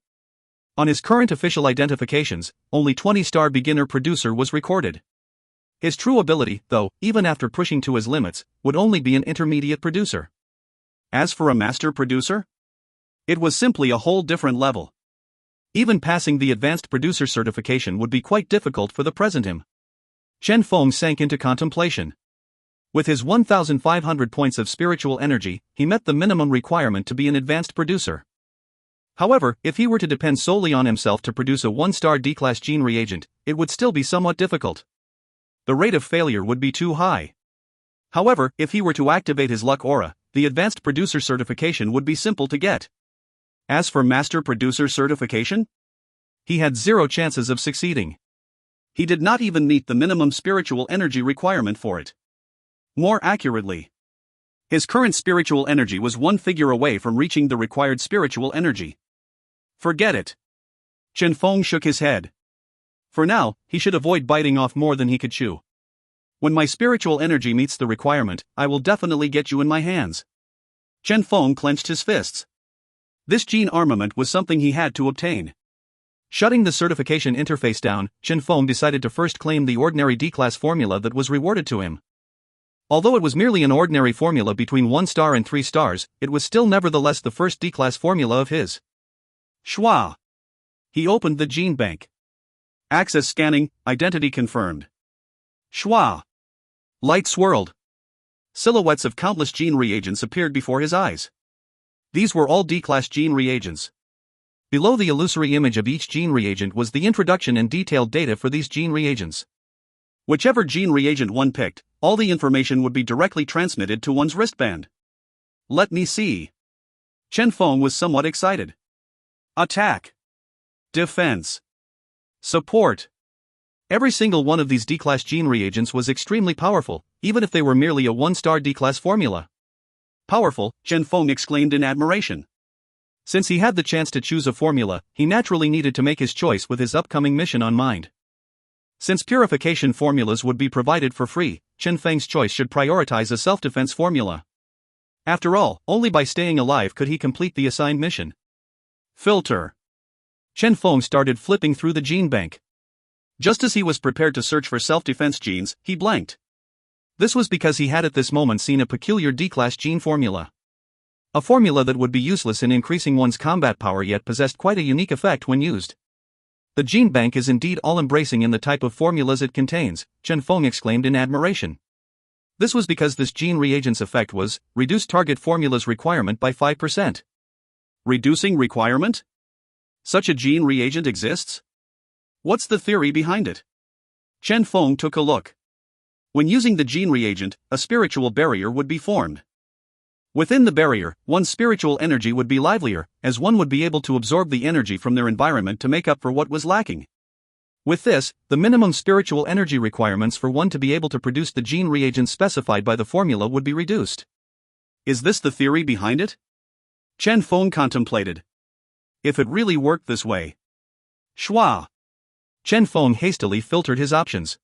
On his current official identifications, only 20-star beginner producer was recorded. His true ability, though, even after pushing to his limits, would only be an intermediate producer. As for a master producer? It was simply a whole different level. Even passing the advanced producer certification would be quite difficult for the present him. Chen Feng sank into contemplation. With his 1,500 points of spiritual energy, he met the minimum requirement to be an advanced producer. However, if he were to depend solely on himself to produce a 1-star D-class gene reagent, it would still be somewhat difficult. The rate of failure would be too high. However, if he were to activate his luck aura, the advanced producer certification would be simple to get. As for master producer certification, he had 0 chances of succeeding. He did not even meet the minimum spiritual energy requirement for it. More accurately, his current spiritual energy was 1 figure away from reaching the required spiritual energy. Forget it. Chen Feng shook his head. For now, he should avoid biting off more than he could chew. When my spiritual energy meets the requirement, I will definitely get you in my hands. Chen Feng clenched his fists. This gene armament was something he had to obtain. Shutting the certification interface down, Chen Feng decided to first claim the ordinary D-class formula that was rewarded to him. Although it was merely an ordinary formula between 1 star and 3 stars, it was still nevertheless the first D-class formula of his. Schwa. He opened the gene bank. Access scanning, identity confirmed. Schwa. Light swirled. Silhouettes of countless gene reagents appeared before his eyes. These were all D-class gene reagents. Below the illusory image of each gene reagent was the introduction and detailed data for these gene reagents. Whichever gene reagent one picked, all the information would be directly transmitted to one's wristband. Let me see. Chen Feng was somewhat excited. Attack. Defense. Support. Every single one of these D-class gene reagents was extremely powerful, even if they were merely a 1-star D-class formula. Powerful, Chen Feng exclaimed in admiration. Since he had the chance to choose a formula, he naturally needed to make his choice with his upcoming mission on mind. Since purification formulas would be provided for free, Chen Feng's choice should prioritize a self-defense formula. After all, only by staying alive could he complete the assigned mission. Filter. Chen Feng started flipping through the gene bank. Just as he was prepared to search for self-defense genes, he blanked. This was because he had at this moment seen a peculiar D-class gene formula. A formula that would be useless in increasing one's combat power yet possessed quite a unique effect when used. The gene bank is indeed all-embracing in the type of formulas it contains, Chen Feng exclaimed in admiration. This was because this gene reagent's effect was, reduce target formula's requirement by 5%. Reducing requirement? Such a gene reagent exists? What's the theory behind it? Chen Feng took a look. When using the gene reagent, a spiritual barrier would be formed. Within the barrier, one's spiritual energy would be livelier, as one would be able to absorb the energy from their environment to make up for what was lacking. With this, the minimum spiritual energy requirements for one to be able to produce the gene reagent specified by the formula would be reduced. Is this the theory behind it? Chen Feng contemplated. If it really worked this way. Schwa. Chen Feng hastily filtered his options.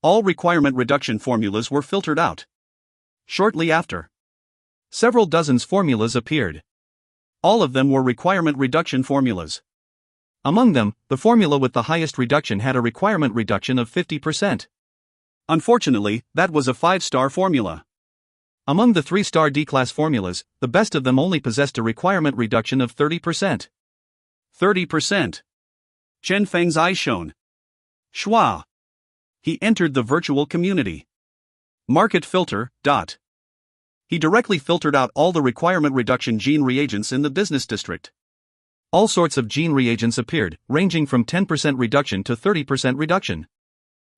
All requirement reduction formulas were filtered out. Shortly after, several dozens formulas appeared. All of them were requirement reduction formulas. Among them, the formula with the highest reduction had a requirement reduction of 50%. Unfortunately, that was a 5-star formula. Among the 3-star D-class formulas, the best of them only possessed a requirement reduction of 30%. 30%. Chen Feng's eyes shone. Schwa. He entered the virtual community. Market filter. He directly filtered out all the requirement reduction gene reagents in the business district. All sorts of gene reagents appeared, ranging from 10% reduction to 30% reduction.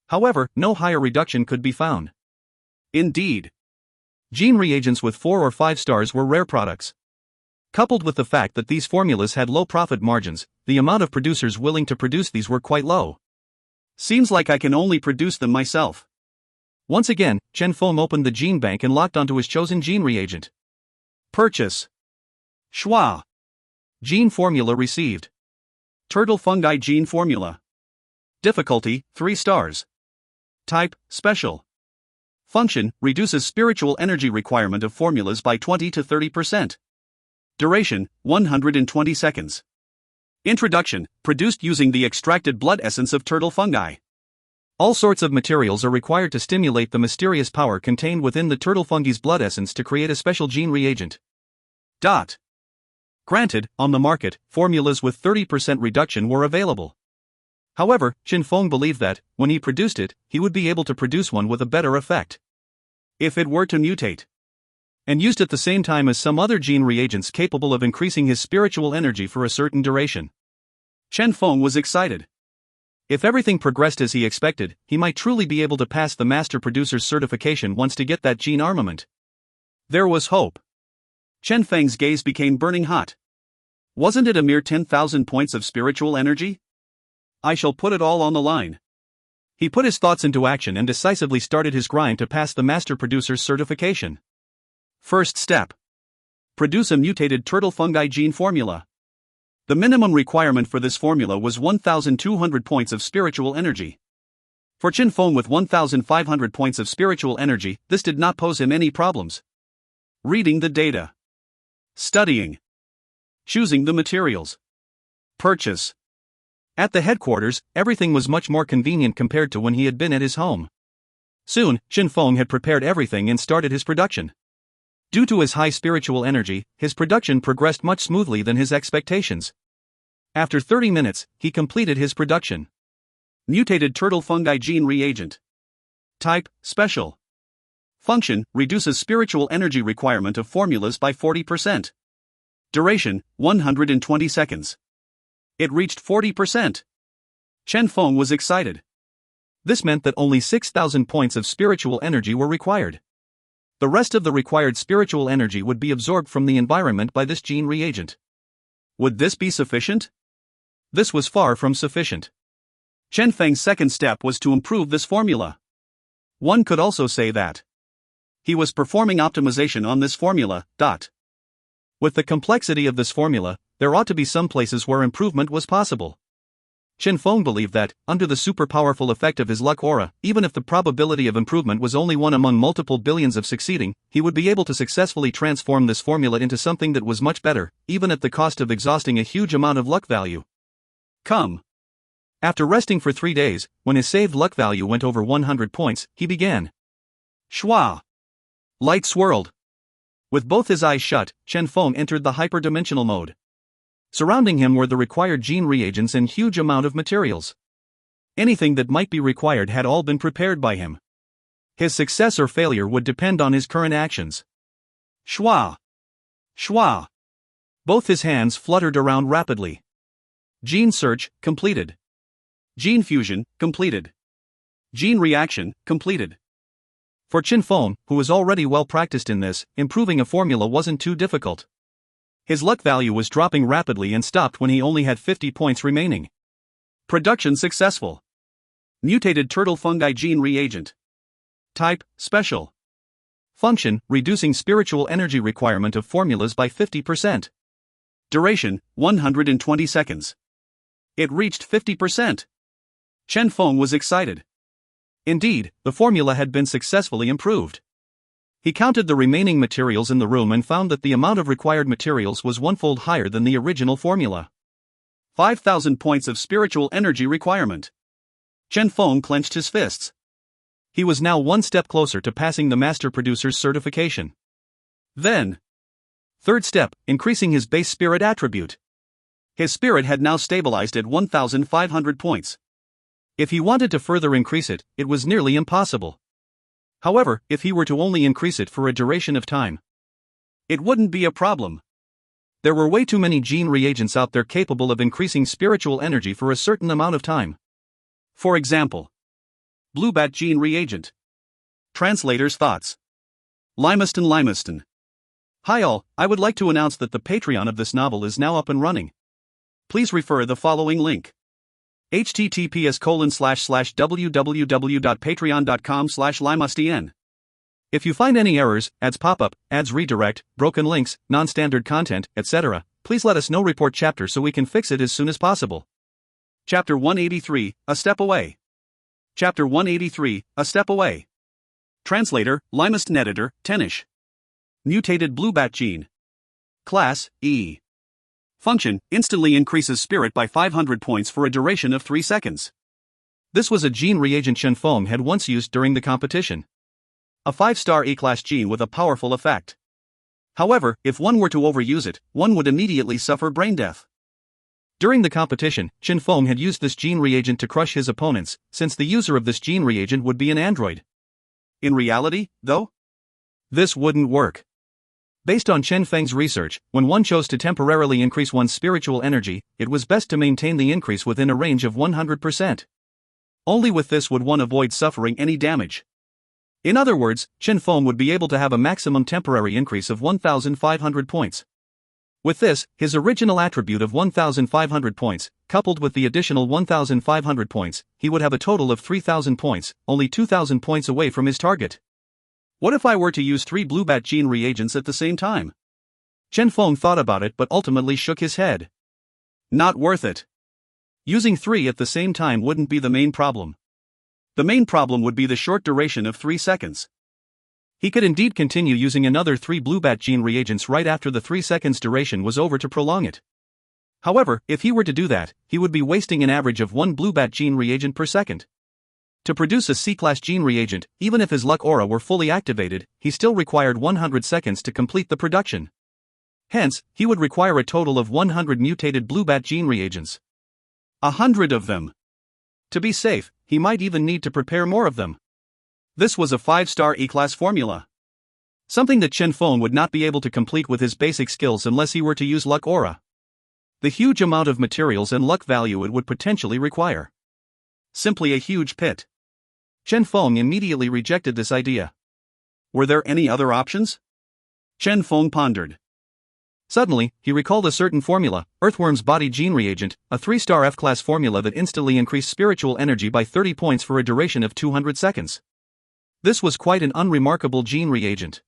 However, no higher reduction could be found. Indeed. Gene reagents with 4 or 5 stars were rare products. Coupled with the fact that these formulas had low profit margins, the amount of producers willing to produce these were quite low. Seems like I can only produce them myself. Once again, Chen Feng opened the gene bank and locked onto his chosen gene reagent. Purchase. Schwa. Gene formula received. Turtle fungi gene formula. Difficulty, 3 stars. Type, special. Function, reduces spiritual energy requirement of formulas by 20 to 30%. Duration, 120 seconds. Introduction, produced using the extracted blood essence of turtle fungi. All sorts of materials are required to stimulate the mysterious power contained within the turtle fungi's blood essence to create a special gene reagent. Granted, on the market, formulas with 30% reduction were available. However, Chen Feng believed that, when he produced it, he would be able to produce one with a better effect. If it were to mutate and used at the same time as some other gene reagents capable of increasing his spiritual energy for a certain duration. Chen Feng was excited. If everything progressed as he expected, he might truly be able to pass the master producer's certification once to get that gene armament. There was hope. Chen Feng's gaze became burning hot. Wasn't it a mere 10,000 points of spiritual energy? I shall put it all on the line. He put his thoughts into action and decisively started his grind to pass the master producer's certification. First step. Produce a mutated turtle fungi gene formula. The minimum requirement for this formula was 1,200 points of spiritual energy. For Chen Feng with 1,500 points of spiritual energy, this did not pose him any problems. Reading the data. Studying. Choosing the materials. Purchase. At the headquarters, everything was much more convenient compared to when he had been at his home. Soon, Chen Feng had prepared everything and started his production. Due to his high spiritual energy, his production progressed much smoothly than his expectations. After 30 minutes, he completed his production. Mutated turtle fungi gene reagent. Type, special. Function, reduces spiritual energy requirement of formulas by 40%. Duration, 120 seconds. It reached 40%. Chen Feng was excited. This meant that only 6,000 points of spiritual energy were required. The rest of the required spiritual energy would be absorbed from the environment by this gene reagent. Would this be sufficient? This was far from sufficient. Chen Feng's second step was to improve this formula. One could also say that he was performing optimization on this formula. With the complexity of this formula, there ought to be some places where improvement was possible. Chen Feng believed that, under the super-powerful effect of his luck aura, even if the probability of improvement was only one among multiple billions of succeeding, he would be able to successfully transform this formula into something that was much better, even at the cost of exhausting a huge amount of luck value. Come. After resting for 3 days, when his saved luck value went over 100 points, he began. Shwa! Light swirled. With both his eyes shut, Chen Feng entered the hyperdimensional mode. Surrounding him were the required gene reagents and huge amount of materials. Anything that might be required had all been prepared by him. His success or failure would depend on his current actions. Shwa! Shwa! Both his hands fluttered around rapidly. Gene search, completed. Gene fusion, completed. Gene reaction, completed. For Chen Feng, who was already well practiced in this, improving a formula wasn't too difficult. His luck value was dropping rapidly and stopped when he only had 50 points remaining. Production successful. Mutated turtle fungi gene reagent. Type, special. Function, reducing spiritual energy requirement of formulas by 50%. Duration, 120 seconds. It reached 50%. Chen Feng was excited. Indeed, the formula had been successfully improved. He counted the remaining materials in the room and found that the amount of required materials was 1-fold higher than the original formula. 5,000 points of spiritual energy requirement. Chen Feng clenched his fists. He was now one step closer to passing the master producer's certification. Then, third step, increasing his base spirit attribute. His spirit had now stabilized at 1,500 points. If he wanted to further increase it, it was nearly impossible. However, if he were to only increase it for a duration of time, it wouldn't be a problem. There were way too many gene reagents out there capable of increasing spiritual energy for a certain amount of time. For example, Bluebat gene reagent. Translator's thoughts. Limaston. Hi all, I would like to announce that the Patreon of this novel is now up and running. Please refer the following link. https://www.patreon.com/limastn. If you find any errors, ads pop up, ads redirect, broken links, non-standard content, etc., please let us know. Report chapter so we can fix it as soon as possible. Chapter 183, A Step Away. Chapter 183, A Step Away. Translator, Limaston Editor, Tenish. Mutated Bluebat gene. Class, E. Function, instantly increases spirit by 500 points for a duration of 3 seconds. This was a gene reagent Chen Feng had once used during the competition. A 5-star E-class gene with a powerful effect. However, if one were to overuse it, one would immediately suffer brain death. During the competition, Chen Feng had used this gene reagent to crush his opponents, since the user of this gene reagent would be an android. In reality, though, this wouldn't work. Based on Chen Feng's research, when one chose to temporarily increase one's spiritual energy, it was best to maintain the increase within a range of 100%. Only with this would one avoid suffering any damage. In other words, Chen Feng would be able to have a maximum temporary increase of 1,500 points. With this, his original attribute of 1,500 points, coupled with the additional 1,500 points, he would have a total of 3,000 points, only 2,000 points away from his target. What if I were to use 3 Bluebat gene reagents at the same time? Chen Feng thought about it but ultimately shook his head. Not worth it. Using 3 at the same time wouldn't be the main problem. The main problem would be the short duration of 3 seconds. He could indeed continue using another 3 Bluebat gene reagents right after the 3 seconds duration was over to prolong it. However, if he were to do that, he would be wasting an average of 1 Bluebat gene reagent per second. To produce a C-class gene reagent, even if his luck aura were fully activated, he still required 100 seconds to complete the production. Hence, he would require a total of 100 mutated Bluebat gene reagents. 100 of them. To be safe, he might even need to prepare more of them. This was a 5-star E-class formula. Something that Chen Feng would not be able to complete with his basic skills unless he were to use luck aura. The huge amount of materials and luck value it would potentially require. Simply a huge pit. Chen Feng immediately rejected this idea. Were there any other options? Chen Feng pondered. Suddenly, he recalled a certain formula, Earthworm's Body Gene Reagent, a 3-star F-class formula that instantly increased spiritual energy by 30 points for a duration of 200 seconds. This was quite an unremarkable gene reagent.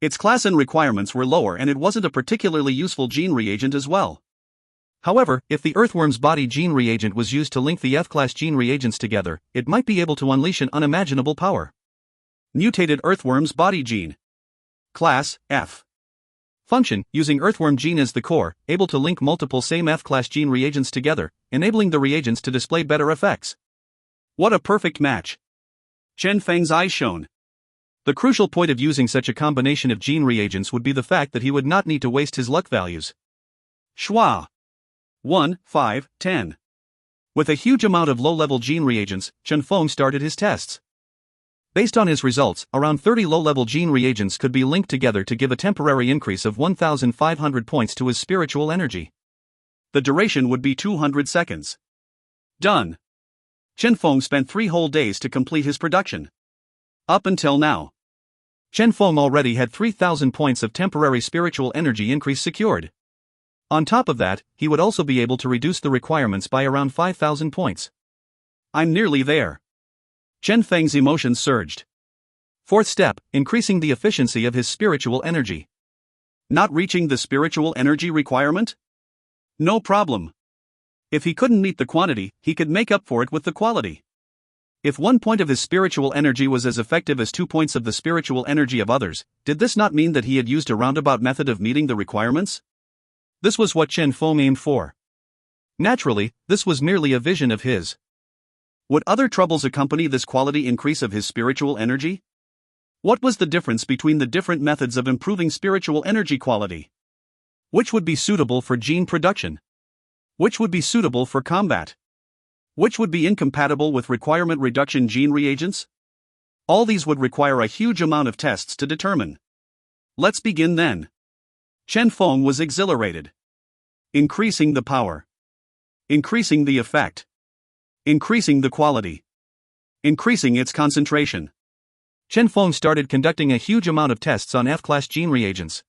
Its class and requirements were lower, and it wasn't a particularly useful gene reagent as well. However, if the Earthworm's Body Gene Reagent was used to link the F-class gene reagents together, it might be able to unleash an unimaginable power. Mutated Earthworm's Body Gene. Class, F. Function, using Earthworm gene as the core, able to link multiple same F-class gene reagents together, enabling the reagents to display better effects. What a perfect match. Chen Feng's eyes shone. The crucial point of using such a combination of gene reagents would be the fact that he would not need to waste his luck values. Schwa. 1, 5, 10. With a huge amount of low-level gene reagents, Chen Feng started his tests. Based on his results, around 30 low-level gene reagents could be linked together to give a temporary increase of 1,500 points to his spiritual energy. The duration would be 200 seconds. Done. Chen Feng spent 3 whole days to complete his production. Up until now, Chen Feng already had 3,000 points of temporary spiritual energy increase secured. On top of that, he would also be able to reduce the requirements by around 5,000 points. I'm nearly there. Chen Feng's emotions surged. 4th step, increasing the efficiency of his spiritual energy. Not reaching the spiritual energy requirement? No problem. If he couldn't meet the quantity, he could make up for it with the quality. If 1 point of his spiritual energy was as effective as 2 points of the spiritual energy of others, did this not mean that he had used a roundabout method of meeting the requirements? This was what Chen Feng aimed for. Naturally, this was merely a vision of his. Would other troubles accompany this quality increase of his spiritual energy? What was the difference between the different methods of improving spiritual energy quality? Which would be suitable for gene production? Which would be suitable for combat? Which would be incompatible with requirement reduction gene reagents? All these would require a huge amount of tests to determine. Let's begin then. Chen Feng was exhilarated. Increasing the power. Increasing the effect. Increasing the quality. Increasing its concentration. Chen Feng started conducting a huge amount of tests on F-class gene reagents.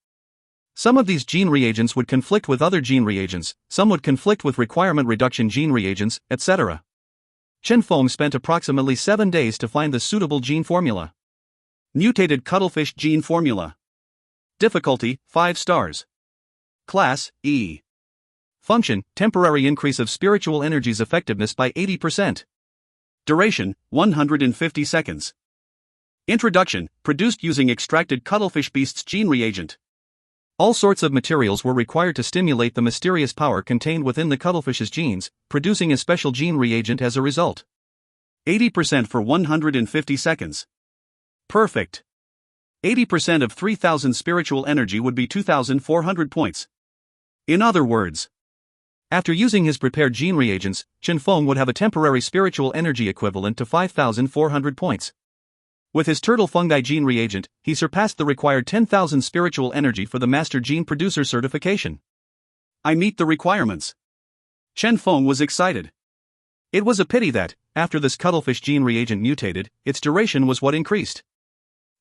Some of these gene reagents would conflict with other gene reagents, some would conflict with requirement reduction gene reagents, etc. Chen Feng spent approximately 7 days to find the suitable gene formula. Mutated cuttlefish gene formula. Difficulty, 5 stars. Class, E. Function, temporary increase of spiritual energy's effectiveness by 80%. Duration, 150 seconds. Introduction, produced using extracted cuttlefish beast's gene reagent. All sorts of materials were required to stimulate the mysterious power contained within the cuttlefish's genes, producing a special gene reagent as a result. 80% for 150 seconds. Perfect. 80% of 3,000 spiritual energy would be 2,400 points. In other words, after using his prepared gene reagents, Chen Feng would have a temporary spiritual energy equivalent to 5,400 points. With his turtle fungi gene reagent, he surpassed the required 10,000 spiritual energy for the Master Gene Producer certification. I meet the requirements. Chen Feng was excited. It was a pity that, after this cuttlefish gene reagent mutated, its duration was what increased.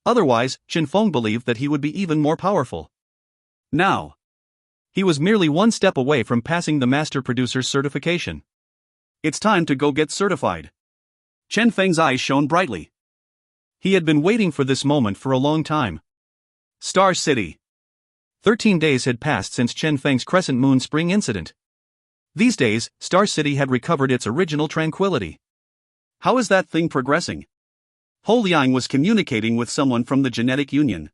Otherwise, Chen Feng believed that he would be even more powerful. Now, he was merely 1 step away from passing the Master Producer's certification. It's time to go get certified. Chen Feng's eyes shone brightly. He had been waiting for this moment for a long time. Star City. 13 days had passed since Chen Feng's Crescent Moon Spring incident. These days, Star City had recovered its original tranquility. How is that thing progressing? Ho Liang was communicating with someone from the genetic union.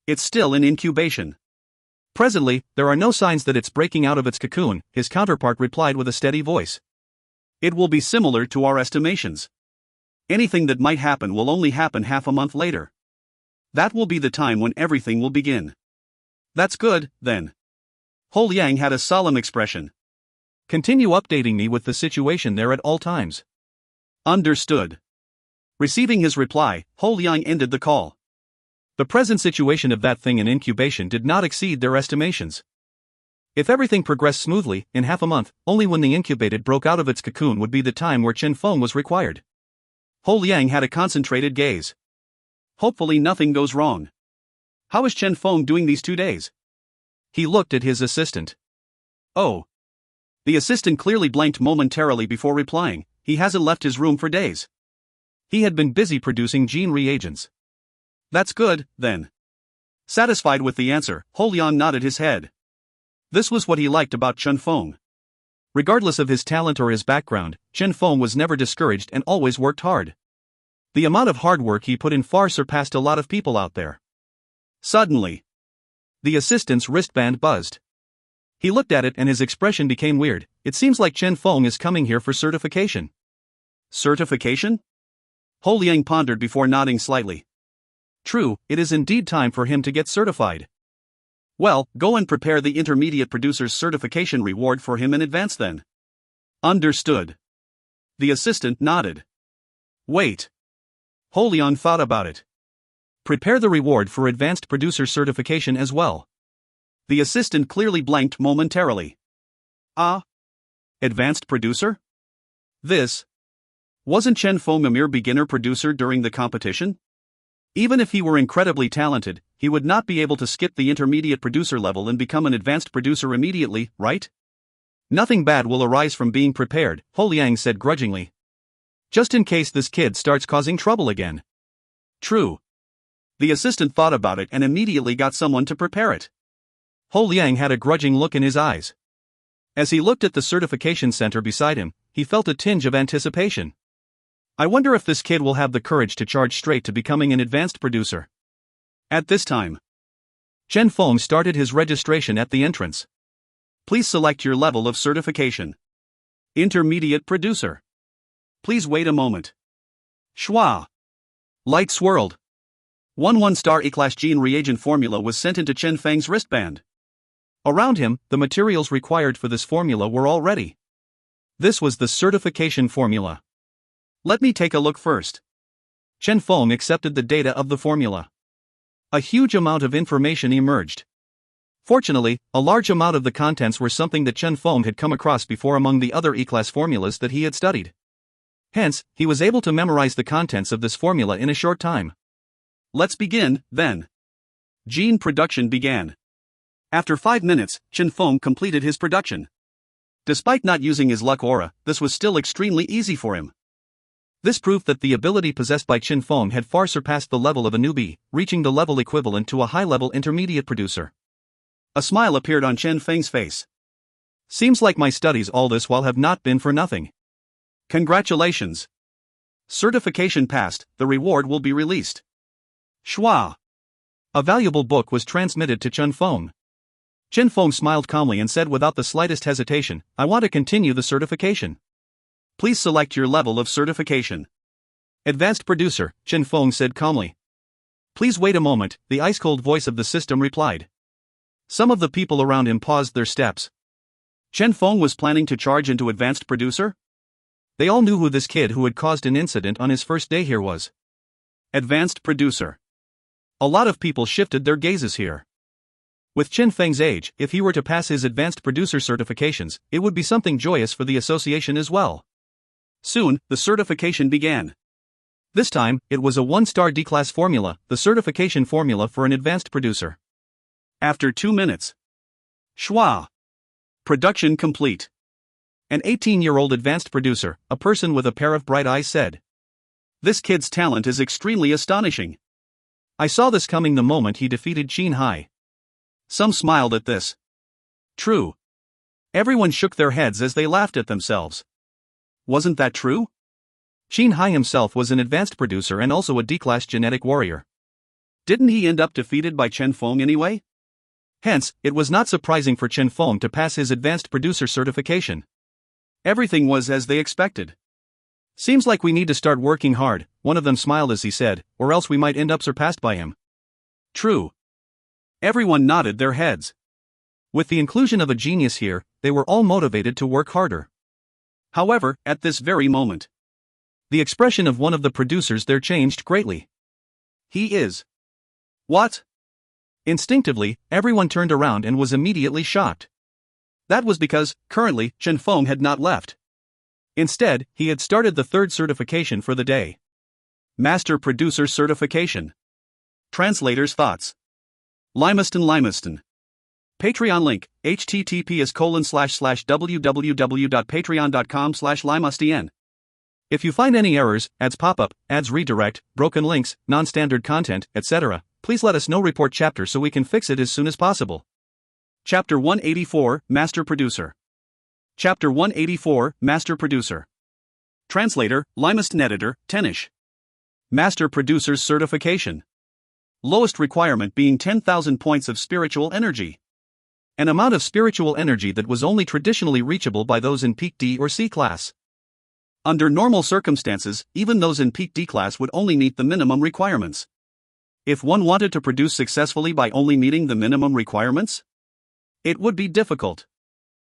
It's still in incubation. Presently, there are no signs that it's breaking out of its cocoon, his counterpart replied with a steady voice. It will be similar to our estimations. Anything that might happen will only happen half a month later. That will be the time when everything will begin. That's good, then. Ho Liang had a solemn expression. Continue updating me with the situation there at all times. Understood. Receiving his reply, Ho Liang ended the call. The present situation of that thing in incubation did not exceed their estimations. If everything progressed smoothly, in half a month, only when the incubated broke out of its cocoon would be the time where Chen Feng was required. Ho Liang had a concentrated gaze. Hopefully nothing goes wrong. How is Chen Feng doing these 2 days? He looked at his assistant. Oh. The assistant clearly blanked momentarily before replying. He hasn't left his room for days. He had been busy producing gene reagents. That's good, then. Satisfied with the answer, Holiang nodded his head. This was what he liked about Chen Feng. Regardless of his talent or his background, Chen Feng was never discouraged and always worked hard. The amount of hard work he put in far surpassed a lot of people out there. Suddenly, the assistant's wristband buzzed. He looked at it and his expression became weird. It seems like Chen Feng is coming here for certification. Certification? Holiang pondered before nodding slightly. True, it is indeed time for him to get certified. Well, go and prepare the intermediate producer's certification reward for him in advance then. Understood. The assistant nodded. Wait. Holiang thought about it. Prepare the reward for advanced producer certification as well. The assistant clearly blanked momentarily. Advanced producer? This. Wasn't Chen Feng a mere beginner producer during the competition? Even if he were incredibly talented, he would not be able to skip the intermediate producer level and become an advanced producer immediately, right? Nothing bad will arise from being prepared, Holiang said grudgingly. Just in case this kid starts causing trouble again. True. The assistant thought about it and immediately got someone to prepare it. Holiang had a grudging look in his eyes. As he looked at the certification center beside him, he felt a tinge of anticipation. I wonder if this kid will have the courage to charge straight to becoming an advanced producer. At this time, Chen Feng started his registration at the entrance. Please select your level of certification. Intermediate producer. Please wait a moment. Schwa. Light swirled. 1-star E-class gene reagent formula was sent into Chen Feng's wristband. Around him, the materials required for this formula were all ready. This was the certification formula. Let me take a look first. Chen Feng accepted the data of the formula. A huge amount of information emerged. Fortunately, a large amount of the contents were something that Chen Feng had come across before among the other E-class formulas that he had studied. Hence, he was able to memorize the contents of this formula in a short time. Let's begin, then. Gene production began. After 5 minutes, Chen Feng completed his production. Despite not using his luck aura, this was still extremely easy for him. This proved that the ability possessed by Chen Feng had far surpassed the level of a newbie, reaching the level equivalent to a high-level intermediate producer. A smile appeared on Chen Feng's face. Seems like my studies all this while have not been for nothing. Congratulations. Certification passed, the reward will be released. Schwa. A valuable book was transmitted to Chen Feng. Chen Feng smiled calmly and said without the slightest hesitation, I want to continue the certification. Please select your level of certification. Advanced producer, Chen Feng said calmly. Please wait a moment, the ice-cold voice of the system replied. Some of the people around him paused their steps. Chen Feng was planning to charge into advanced producer? They all knew who this kid who had caused an incident on his first day here was. Advanced producer. A lot of people shifted their gazes here. With Chen Feng's age, if he were to pass his advanced producer certifications, it would be something joyous for the association as well. Soon, the certification began. This time, it was a 1-star D-class formula, the certification formula for an advanced producer. After 2 minutes. Schwa. Production complete. An 18-year-old advanced producer, a person with a pair of bright eyes said. This kid's talent is extremely astonishing. I saw this coming the moment he defeated Chen Hai. Some smiled at this. True. Everyone shook their heads as they laughed at themselves. Wasn't that true? Chen Hai himself was an advanced producer and also a D-class genetic warrior. Didn't he end up defeated by Chen Feng anyway? Hence, it was not surprising for Chen Feng to pass his advanced producer certification. Everything was as they expected. Seems like we need to start working hard, one of them smiled as he said, or else we might end up surpassed by him. True. Everyone nodded their heads. With the inclusion of a genius here, they were all motivated to work harder. However, at this very moment, the expression of one of the producers there changed greatly. He is. What? Instinctively, everyone turned around and was immediately shocked. That was because, currently, Chen Feng had not left. Instead, he had started the 3rd certification for the day. Master Producer Certification. Translator's Thoughts. Limaston. Patreon link, https://www.patreon.com/limustn. If you find any errors, ads pop up, ads redirect, broken links, non-standard content, etc., please let us know. Report chapter so we can fix it as soon as possible. Chapter 184, Master Producer. Chapter 184, Master Producer. Translator, Limust Editor, Tenish. Master Producer's Certification. Lowest requirement being 10,000 points of spiritual energy. An amount of spiritual energy that was only traditionally reachable by those in peak D or C class. Under normal circumstances, even those in peak D class would only meet the minimum requirements. If one wanted to produce successfully by only meeting the minimum requirements, it would be difficult.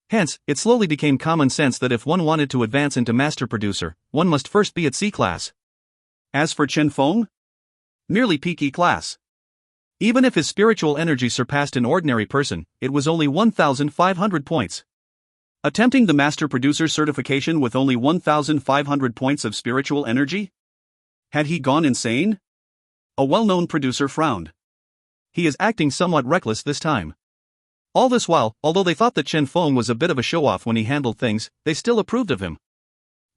Hence, it slowly became common sense that if one wanted to advance into Master Producer, one must first be at C class. As for Chen Feng, merely peak E class. Even if his spiritual energy surpassed an ordinary person, it was only 1,500 points. Attempting the Master Producer certification with only 1,500 points of spiritual energy? Had he gone insane? A well-known producer frowned. He is acting somewhat reckless this time. All this while, although they thought that Chen Feng was a bit of a show-off when he handled things, they still approved of him.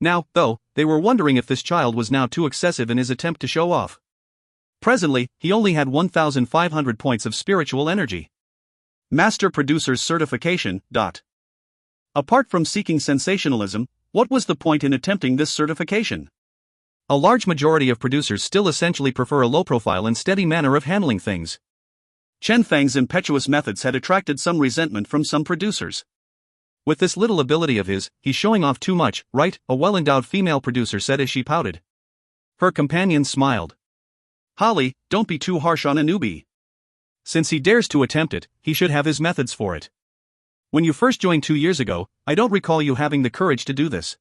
Now, though, they were wondering if this child was now too excessive in his attempt to show off. Presently, he only had 1,500 points of spiritual energy. Master Producer's certification. Apart from seeking sensationalism, what was the point in attempting this certification? A large majority of producers still essentially prefer a low-profile and steady manner of handling things. Chen Feng's impetuous methods had attracted some resentment from some producers. With this little ability of his, he's showing off too much, right? A well-endowed female producer said as she pouted. Her companion smiled. Holly, don't be too harsh on a newbie. Since he dares to attempt it, he should have his methods for it. When you first joined 2 years ago, I don't recall you having the courage to do this.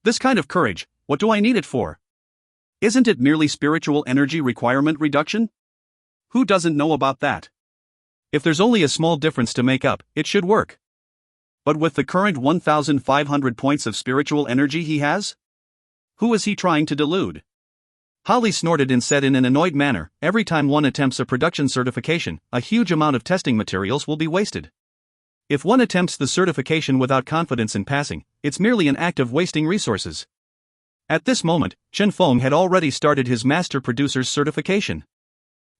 This kind of courage, what do I need it for? Isn't it merely spiritual energy requirement reduction? Who doesn't know about that? If there's only a small difference to make up, it should work. But with the current 1,500 points of spiritual energy he has? Who is he trying to delude? Holly snorted and said in an annoyed manner, every time one attempts a production certification, a huge amount of testing materials will be wasted. If one attempts the certification without confidence in passing, it's merely an act of wasting resources. At this moment, Chen Feng had already started his Master Producer's certification.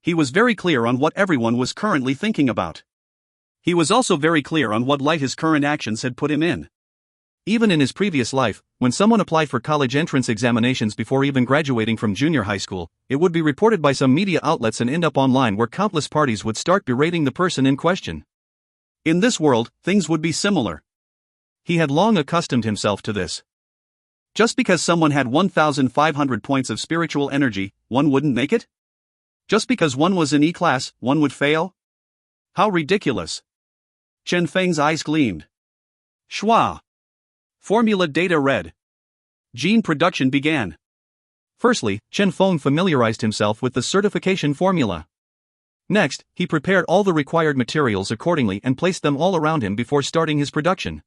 He was very clear on what everyone was currently thinking about. He was also very clear on what light his current actions had put him in. Even in his previous life, when someone applied for college entrance examinations before even graduating from junior high school, it would be reported by some media outlets and end up online where countless parties would start berating the person in question. In this world, things would be similar. He had long accustomed himself to this. Just because someone had 1,500 points of spiritual energy, one wouldn't make it? Just because one was in E class, one would fail? How ridiculous. Chen Feng's eyes gleamed. Schwa. Formula data read. Gene production began. Firstly, Chen Feng familiarized himself with the certification formula. Next, he prepared all the required materials accordingly and placed them all around him before starting his production.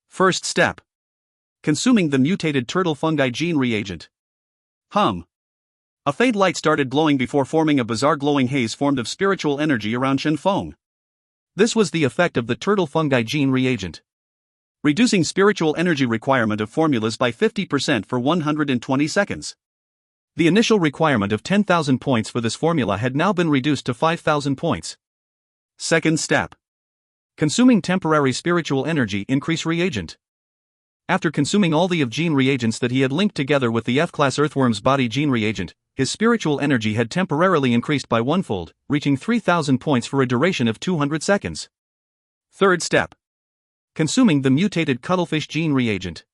First step. Consuming the mutated turtle fungi gene reagent. A faint light started glowing before forming a bizarre glowing haze formed of spiritual energy around Chen Feng. This was the effect of the turtle fungi gene reagent. Reducing spiritual energy requirement of formulas by 50% for 120 seconds. The initial requirement of 10,000 points for this formula had now been reduced to 5,000 points. Second step. Consuming temporary spiritual energy increase reagent. After consuming all the gene reagents that he had linked together with the F-class earthworm's body gene reagent, his spiritual energy had temporarily increased by onefold, reaching 3,000 points for a duration of 200 seconds. Third step. Consuming the mutated cuttlefish gene reagent.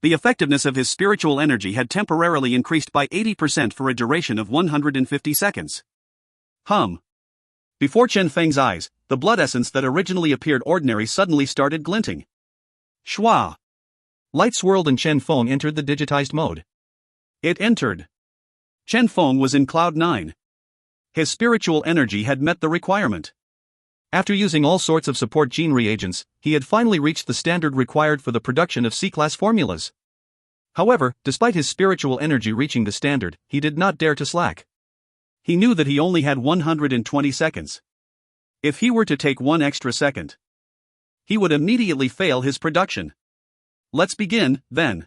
The effectiveness of his spiritual energy had temporarily increased by 80% for a duration of 150 seconds. Before Chen Feng's eyes, the blood essence that originally appeared ordinary suddenly started glinting. Schwa. Light swirled and Chen Feng entered the digitized mode. It entered. Chen Feng was in Cloud 9. His spiritual energy had met the requirement. After using all sorts of support gene reagents, he had finally reached the standard required for the production of C-class formulas. However, despite his spiritual energy reaching the standard, he did not dare to slack. He knew that he only had 120 seconds. If he were to take 1 extra second, he would immediately fail his production. Let's begin, then.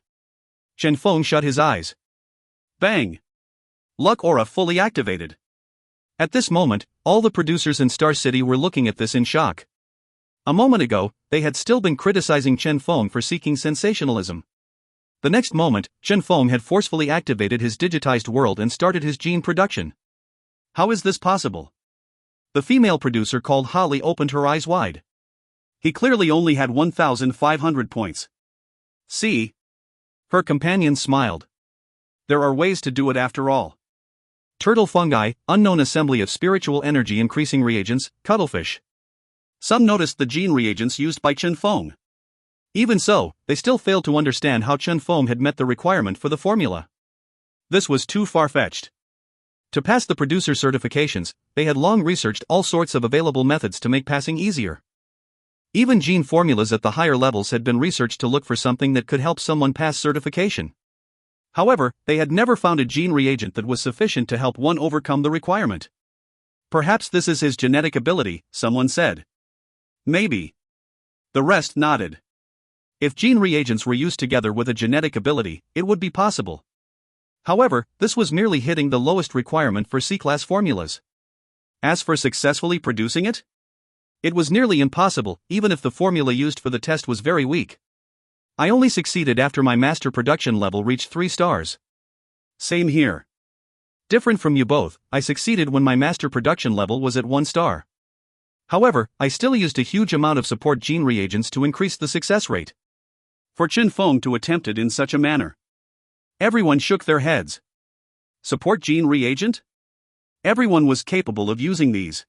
Chen Feng shut his eyes. Bang! Luck aura fully activated. At this moment, all the producers in Star City were looking at this in shock. A moment ago, they had still been criticizing Chen Feng for seeking sensationalism. The next moment, Chen Feng had forcefully activated his digitized world and started his gene production. How is this possible? The female producer called Holly opened her eyes wide. He clearly only had 1,500 points. See? Her companion smiled. There are ways to do it after all. Turtle fungi, unknown assembly of spiritual energy increasing reagents, cuttlefish. Some noticed the gene reagents used by Chen Feng. Even so, they still failed to understand how Chen Feng had met the requirement for the formula. This was too far-fetched. To pass the producer certifications, they had long researched all sorts of available methods to make passing easier. Even gene formulas at the higher levels had been researched to look for something that could help someone pass certification. However, they had never found a gene reagent that was sufficient to help one overcome the requirement. Perhaps this is his genetic ability, someone said. Maybe. The rest nodded. If gene reagents were used together with a genetic ability, it would be possible. However, this was merely hitting the lowest requirement for C-class formulas. As for successfully producing it? It was nearly impossible, even if the formula used for the test was very weak. I only succeeded after my master production level reached 3 stars. Same here. Different from you both, I succeeded when my master production level was at 1 star. However, I still used a huge amount of support gene reagents to increase the success rate. For Chen Feng to attempt it in such a manner. Everyone shook their heads. Support gene reagent? Everyone was capable of using these.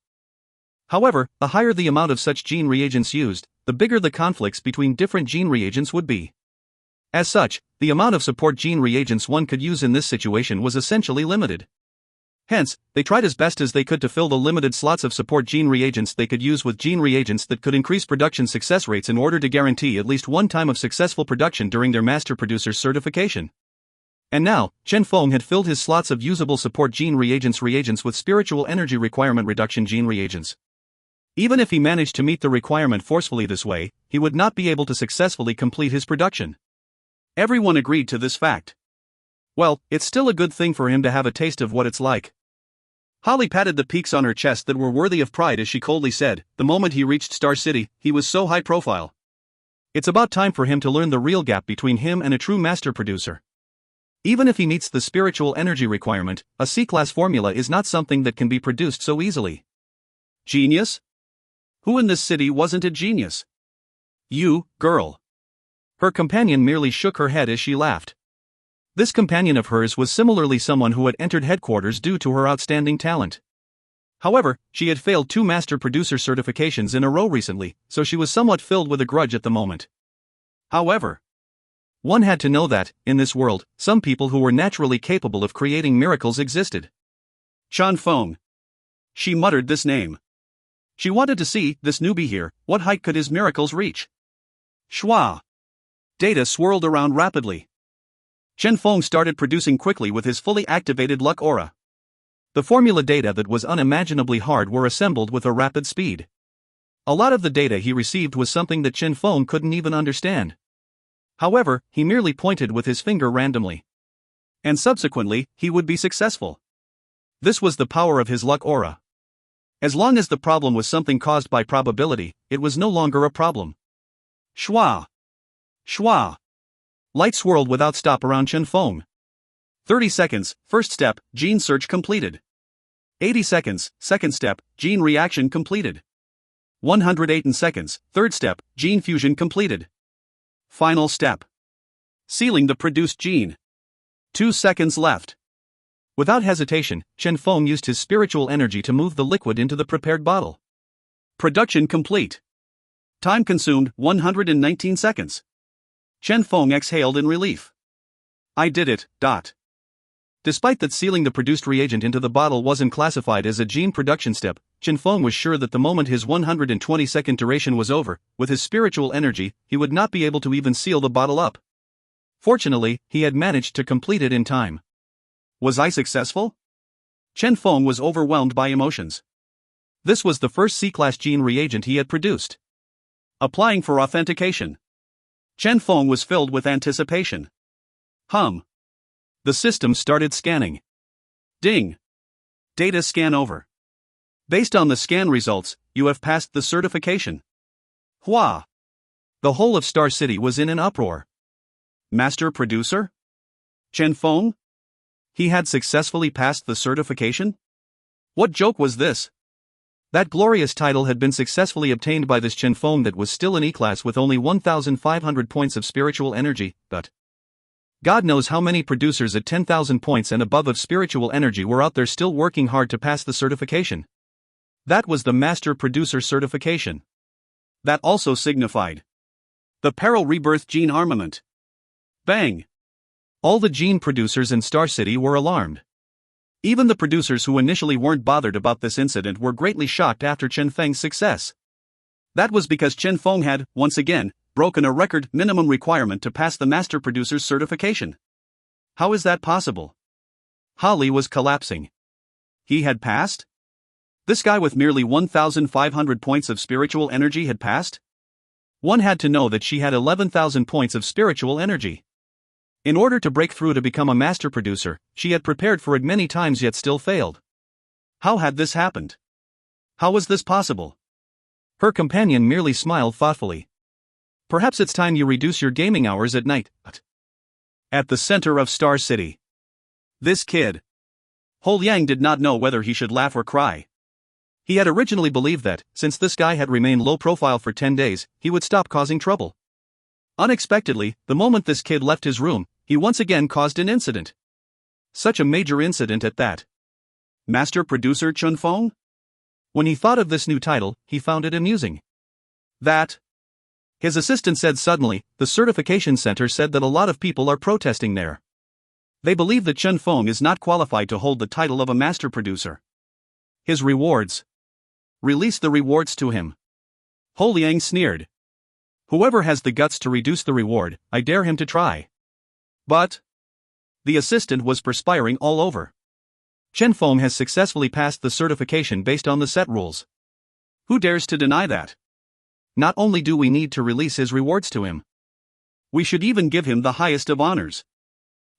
However, the higher the amount of such gene reagents used, the bigger the conflicts between different gene reagents would be. As such, the amount of support gene reagents one could use in this situation was essentially limited. Hence, they tried as best as they could to fill the limited slots of support gene reagents they could use with gene reagents that could increase production success rates in order to guarantee at least one time of successful production during their master producer's certification. And now, Chen Feng had filled his slots of usable support gene reagents with spiritual energy requirement reduction gene reagents. Even if he managed to meet the requirement forcefully this way, he would not be able to successfully complete his production. Everyone agreed to this fact. Well, it's still a good thing for him to have a taste of what it's like. Holly patted the peaks on her chest that were worthy of pride as she coldly said, the moment he reached Star City, he was so high profile. It's about time for him to learn the real gap between him and a true master producer. Even if he meets the spiritual energy requirement, a C-class formula is not something that can be produced so easily. Genius? Who in this city wasn't a genius? You, girl. Her companion merely shook her head as she laughed. This companion of hers was similarly someone who had entered headquarters due to her outstanding talent. However, she had failed 2 master producer certifications in a row recently, so she was somewhat filled with a grudge at the moment. However, one had to know that, in this world, some people who were naturally capable of creating miracles existed. Chen Feng. She muttered this name. She wanted to see, this newbie here, what height could his miracles reach? Schwa. Data swirled around rapidly. Chen Feng started producing quickly with his fully activated luck aura. The formula data that was unimaginably hard were assembled with a rapid speed. A lot of the data he received was something that Chen Feng couldn't even understand. However, he merely pointed with his finger randomly. And subsequently, he would be successful. This was the power of his luck aura. As long as the problem was something caused by probability, it was no longer a problem. Schwa. Schwa. Light swirled without stop around Chen Feng. 30 seconds, first step, gene search completed. 80 seconds, second step, gene reaction completed. 108 seconds, third step, gene fusion completed. Final step. Sealing the produced gene. 2 seconds left. Without hesitation, Chen Feng used his spiritual energy to move the liquid into the prepared bottle. Production complete. Time consumed 119 seconds. Chen Feng exhaled in relief. I did it. Despite that sealing the produced reagent into the bottle wasn't classified as a gene production step, Chen Feng was sure that the moment his 120-second duration was over, with his spiritual energy, he would not be able to even seal the bottle up. Fortunately, he had managed to complete it in time. Was I successful? Chen Feng was overwhelmed by emotions. This was the first C-class gene reagent he had produced. Applying for authentication. Chen Feng was filled with anticipation. The system started scanning. Ding. Data scan over. Based on the scan results, you have passed the certification. Hua! The whole of Star City was in an uproar. Master producer? Chen Feng? He had successfully passed the certification? What joke was this? That glorious title had been successfully obtained by this Chen Feng that was still an E-class with only 1,500 points of spiritual energy, but God knows how many producers at 10,000 points and above of spiritual energy were out there still working hard to pass the certification. That was the Master Producer certification. That also signified the Peril Rebirth gene armament. Bang! All the gene producers in Star City were alarmed. Even the producers who initially weren't bothered about this incident were greatly shocked after Chen Feng's success. That was because Chen Feng had, once again, broken a record minimum requirement to pass the Master Producer's certification. How is that possible? Holly was collapsing. He had passed? This guy with merely 1,500 points of spiritual energy had passed? One had to know that she had 11,000 points of spiritual energy. In order to break through to become a master producer, she had prepared for it many times yet still failed. How had this happened? How was this possible? Her companion merely smiled thoughtfully. Perhaps it's time you reduce your gaming hours at night. At the center of Star City. This kid. Hou Yang did not know whether he should laugh or cry. He had originally believed that, since this guy had remained low profile for 10 days, he would stop causing trouble. Unexpectedly, the moment this kid left his room, he once again caused an incident. Such a major incident at that. Master Producer Chen Feng? When he thought of this new title, he found it amusing. That. His assistant said suddenly, the certification center said that a lot of people are protesting there. They believe that Chen Feng is not qualified to hold the title of a master producer. His rewards. Release the rewards to him. Hou Yang sneered. Whoever has the guts to reduce the reward, I dare him to try. But the assistant was perspiring all over. Chen Feng has successfully passed the certification based on the set rules. Who dares to deny that? Not only do we need to release his rewards to him, we should even give him the highest of honors.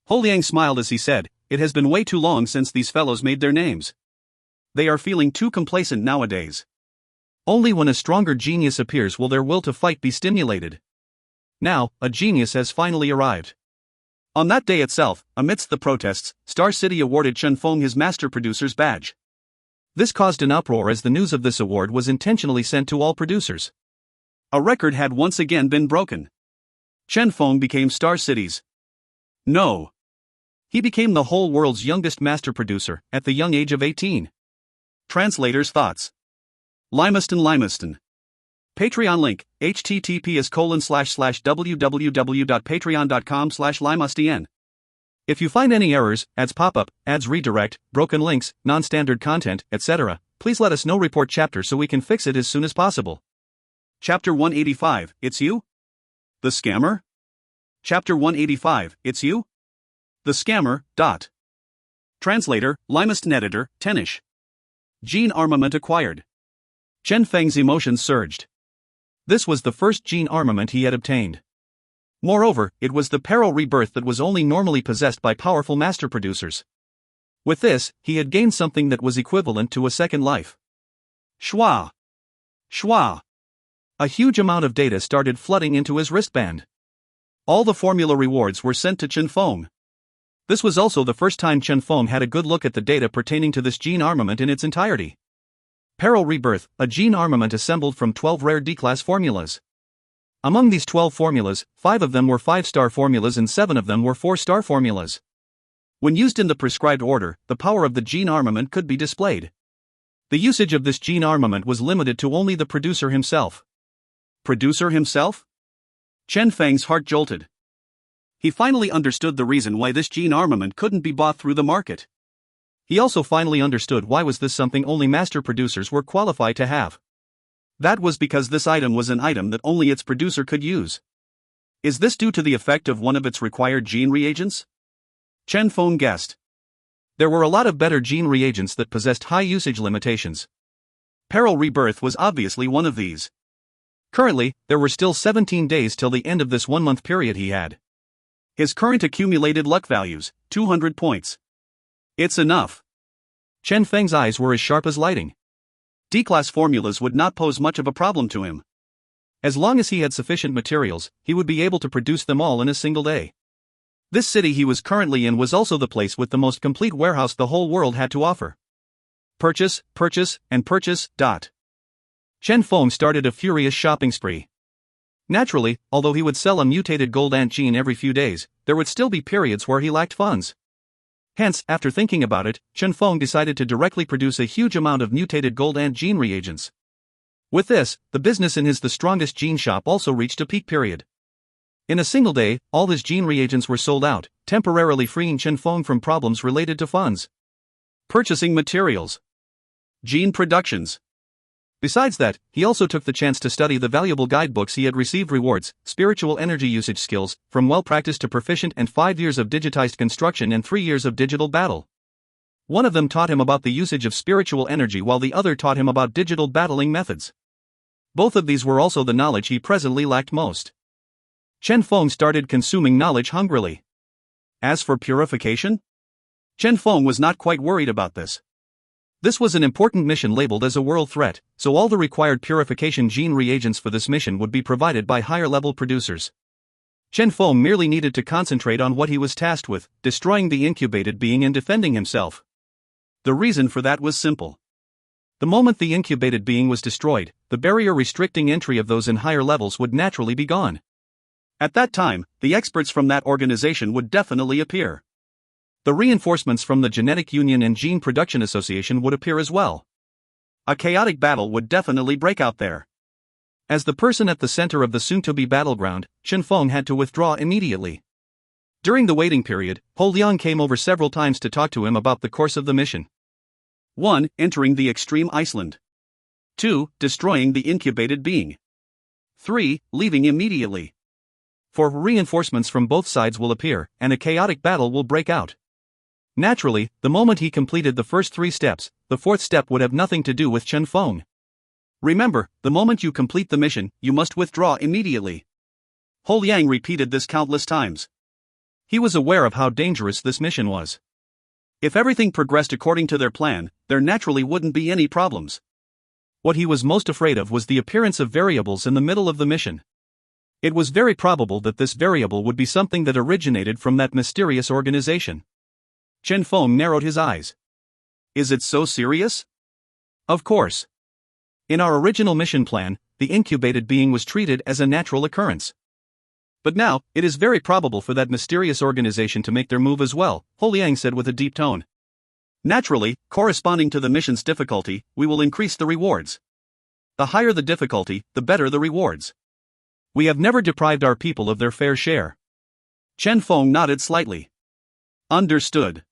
Hou Yang smiled as he said, it has been way too long since these fellows made their names. They are feeling too complacent nowadays. Only when a stronger genius appears will their will to fight be stimulated. Now, a genius has finally arrived. On that day itself, amidst the protests, Star City awarded Chen Feng his Master Producer's badge. This caused an uproar as the news of this award was intentionally sent to all producers. A record had once again been broken. Chen Feng became Star City's. No. He became the whole world's youngest master producer, at the young age of 18. Translator's thoughts. Limaston. Patreon link, https://www.patreon.com/limustn. If you find any errors, ads pop up, ads redirect, broken links, non-standard content, etc., please let us know. Report chapter so we can fix it as soon as possible. Chapter 185, It's You? The Scammer? Chapter 185, It's You? The Scammer. Translator, Limaston editor, Tenish. Gene armament acquired. Chen Feng's emotions surged. This was the first gene armament he had obtained. Moreover, it was the Peril Rebirth that was only normally possessed by powerful master producers. With this, he had gained something that was equivalent to a second life. Schwa. A huge amount of data started flooding into his wristband. All the formula rewards were sent to Chen Feng. This was also the first time Chen Feng had a good look at the data pertaining to this gene armament in its entirety. Peril Rebirth, a gene armament assembled from 12 rare D-class formulas. Among these 12 formulas, 5 of them were 5-star formulas and 7 of them were 4-star formulas. When used in the prescribed order, the power of the gene armament could be displayed. The usage of this gene armament was limited to only the producer himself. Producer himself? Chen Feng's heart jolted. He finally understood the reason why this gene armament couldn't be bought through the market. He also finally understood why was this something only master producers were qualified to have. That was because this item was an item that only its producer could use. Is this due to the effect of one of its required gene reagents? Chen Feng guessed. There were a lot of better gene reagents that possessed high usage limitations. Peril Rebirth was obviously one of these. Currently, there were still 17 days till the end of this 1-month period he had. His current accumulated luck values, 200 points. It's enough. Chen Feng's eyes were as sharp as lightning. D-class formulas would not pose much of a problem to him. As long as he had sufficient materials, he would be able to produce them all in a single day. This city he was currently in was also the place with the most complete warehouse the whole world had to offer. Purchase, purchase, and purchase. Chen Feng started a furious shopping spree. Naturally, although he would sell a mutated gold ant gene every few days, there would still be periods where he lacked funds. Hence, after thinking about it, Chen Feng decided to directly produce a huge amount of mutated gold ant gene reagents. With this, the business in his The Strongest Gene Shop also reached a peak period. In a single day, all his gene reagents were sold out, temporarily freeing Chen Feng from problems related to funds. Purchasing materials. Gene productions. Besides that, he also took the chance to study the valuable guidebooks he had received rewards, spiritual energy usage skills, from well-practiced to proficient, and 5 years of digitized construction and 3 years of digital battle. One of them taught him about the usage of spiritual energy while the other taught him about digital battling methods. Both of these were also the knowledge he presently lacked most. Chen Feng started consuming knowledge hungrily. As for purification? Chen Feng was not quite worried about this. This was an important mission labeled as a world threat, so all the required purification gene reagents for this mission would be provided by higher-level producers. Chen Feng merely needed to concentrate on what he was tasked with, destroying the incubated being and defending himself. The reason for that was simple. The moment the incubated being was destroyed, the barrier restricting entry of those in higher levels would naturally be gone. At that time, the experts from that organization would definitely appear. The reinforcements from the Genetic Union and Gene Production Association would appear as well. A chaotic battle would definitely break out there. As the person at the center of the soon-to-be battleground, Chen Feng had to withdraw immediately. During the waiting period, Ho Liang came over several times to talk to him about the course of the mission. 1. Entering the extreme Iceland. 2. Destroying the incubated being. 3. Leaving immediately. For reinforcements from both sides will appear, and a chaotic battle will break out. Naturally, the moment he completed the first 3 steps, the 4th step would have nothing to do with Chen Feng. Remember, the moment you complete the mission, you must withdraw immediately. Ho Liang repeated this countless times. He was aware of how dangerous this mission was. If everything progressed according to their plan, there naturally wouldn't be any problems. What he was most afraid of was the appearance of variables in the middle of the mission. It was very probable that this variable would be something that originated from that mysterious organization. Chen Feng narrowed his eyes. Is it so serious? Of course. In our original mission plan, the incubated being was treated as a natural occurrence. But now, it is very probable for that mysterious organization to make their move as well, Ho Liang said with a deep tone. Naturally, corresponding to the mission's difficulty, we will increase the rewards. The higher the difficulty, the better the rewards. We have never deprived our people of their fair share. Chen Feng nodded slightly. Understood.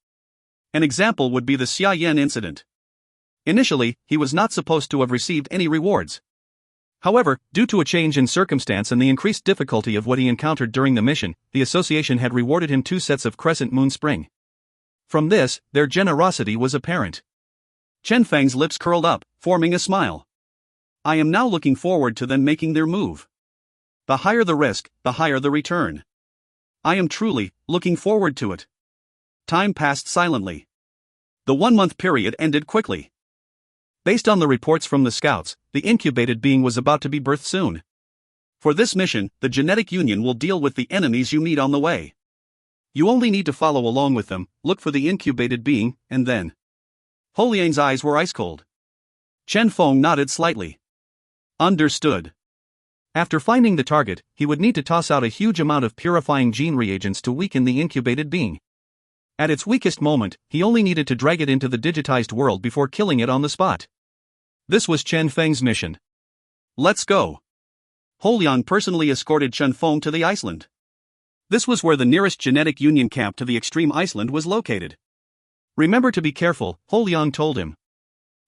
An example would be the Xia Yan incident. Initially, he was not supposed to have received any rewards. However, due to a change in circumstance and the increased difficulty of what he encountered during the mission, the association had rewarded him 2 sets of Crescent Moon Spring. From this, their generosity was apparent. Chen Feng's lips curled up, forming a smile. I am now looking forward to them making their move. The higher the risk, the higher the return. I am truly looking forward to it. Time passed silently. The 1-month period ended quickly. Based on the reports from the scouts, the incubated being was about to be birthed soon. For this mission, the Genetic Union will deal with the enemies you meet on the way. You only need to follow along with them, look for the incubated being, and then. Ho Liang's eyes were ice cold. Chen Feng nodded slightly. Understood. After finding the target, he would need to toss out a huge amount of purifying gene reagents to weaken the incubated being. At its weakest moment, he only needed to drag it into the digitized world before killing it on the spot. This was Chen Feng's mission. Let's go. Ho Liang personally escorted Chen Feng to the Iceland. This was where the nearest Genetic Union camp to the extreme Iceland was located. Remember to be careful, Ho Liang told him.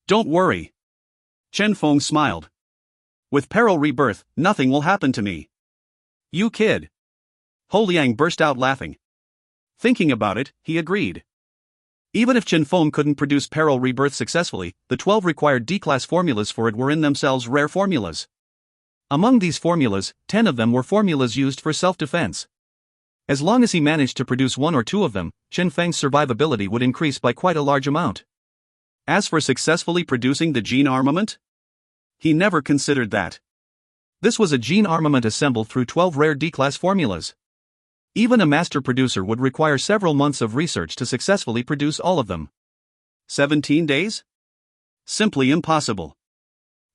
Don't worry. Chen Feng smiled. With Peril Rebirth, nothing will happen to me. You kid. Ho Liang burst out laughing. Thinking about it, he agreed. Even if Chen Feng couldn't produce Peril Rebirth successfully, the 12 required D-class formulas for it were in themselves rare formulas. Among these formulas, 10 of them were formulas used for self-defense. As long as he managed to produce one or two of them, Chen Feng's survivability would increase by quite a large amount. As for successfully producing the gene armament, he never considered that. This was a gene armament assembled through 12 rare D-class formulas. Even a master producer would require several months of research to successfully produce all of them. 17 days? Simply impossible.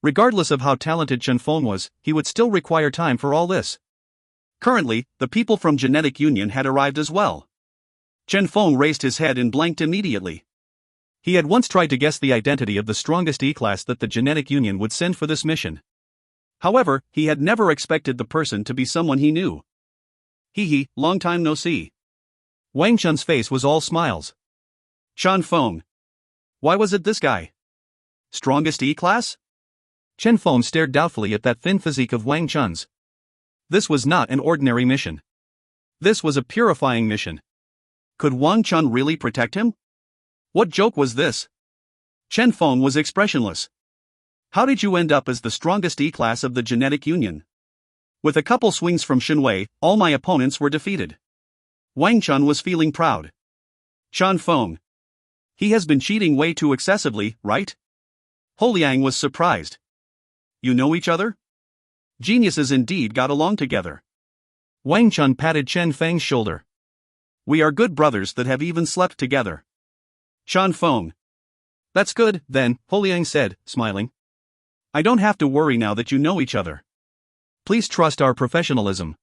Regardless of how talented Chen Feng was, he would still require time for all this. Currently, the people from Genetic Union had arrived as well. Chen Feng raised his head and blanked immediately. He had once tried to guess the identity of the strongest E-class that the Genetic Union would send for this mission. However, he had never expected the person to be someone he knew. Hee, long time no see. Wang Chun's face was all smiles. Chen Feng. Why was it this guy? Strongest E-class? Chen Feng stared doubtfully at that thin physique of Wang Chun's. This was not an ordinary mission. This was a purifying mission. Could Wang Chun really protect him? What joke was this? Chen Feng was expressionless. How did you end up as the strongest E-class of the Genetic Union? With a couple swings from Xinwei, all my opponents were defeated. Wang Chun was feeling proud. Chen Feng. He has been cheating way too excessively, right? Holiang was surprised. You know each other? Geniuses indeed got along together. Wang Chun patted Chen Feng's shoulder. We are good brothers that have even slept together. Chen Feng. That's good, then, Holiang said, smiling. I don't have to worry now that you know each other. Please trust our professionalism.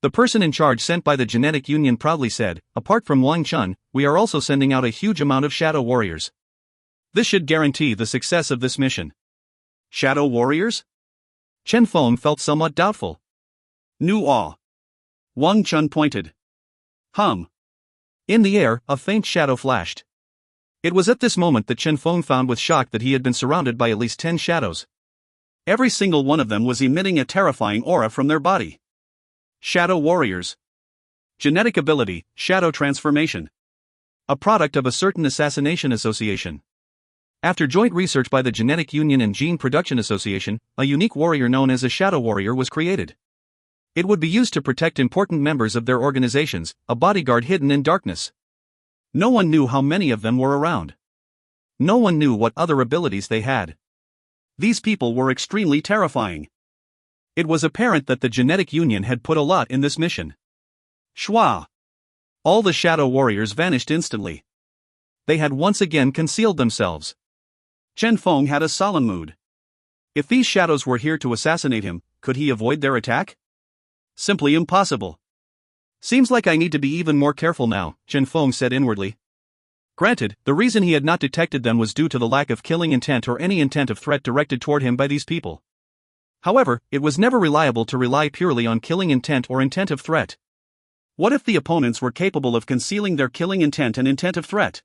The person in charge sent by the Genetic Union proudly said, apart from Wang Chun, we are also sending out a huge amount of shadow warriors. This should guarantee the success of this mission. Shadow warriors? Chen Feng felt somewhat doubtful. New awe. Wang Chun pointed. In the air, a faint shadow flashed. It was at this moment that Chen Feng found with shock that he had been surrounded by at least 10 shadows. Every single one of them was emitting a terrifying aura from their body. Shadow warriors. Genetic ability, shadow transformation. A product of a certain assassination association. After joint research by the Genetic Union and Gene Production Association, a unique warrior known as a shadow warrior was created. It would be used to protect important members of their organizations, a bodyguard hidden in darkness. No one knew how many of them were around. No one knew what other abilities they had. These people were extremely terrifying. It was apparent that the Genetic Union had put a lot in this mission. Shwa! All the shadow warriors vanished instantly. They had once again concealed themselves. Chen Feng had a solemn mood. If these shadows were here to assassinate him, could he avoid their attack? Simply impossible. Seems like I need to be even more careful now, Chen Feng said inwardly. Granted, the reason he had not detected them was due to the lack of killing intent or any intent of threat directed toward him by these people. However, it was never reliable to rely purely on killing intent or intent of threat. What if the opponents were capable of concealing their killing intent and intent of threat?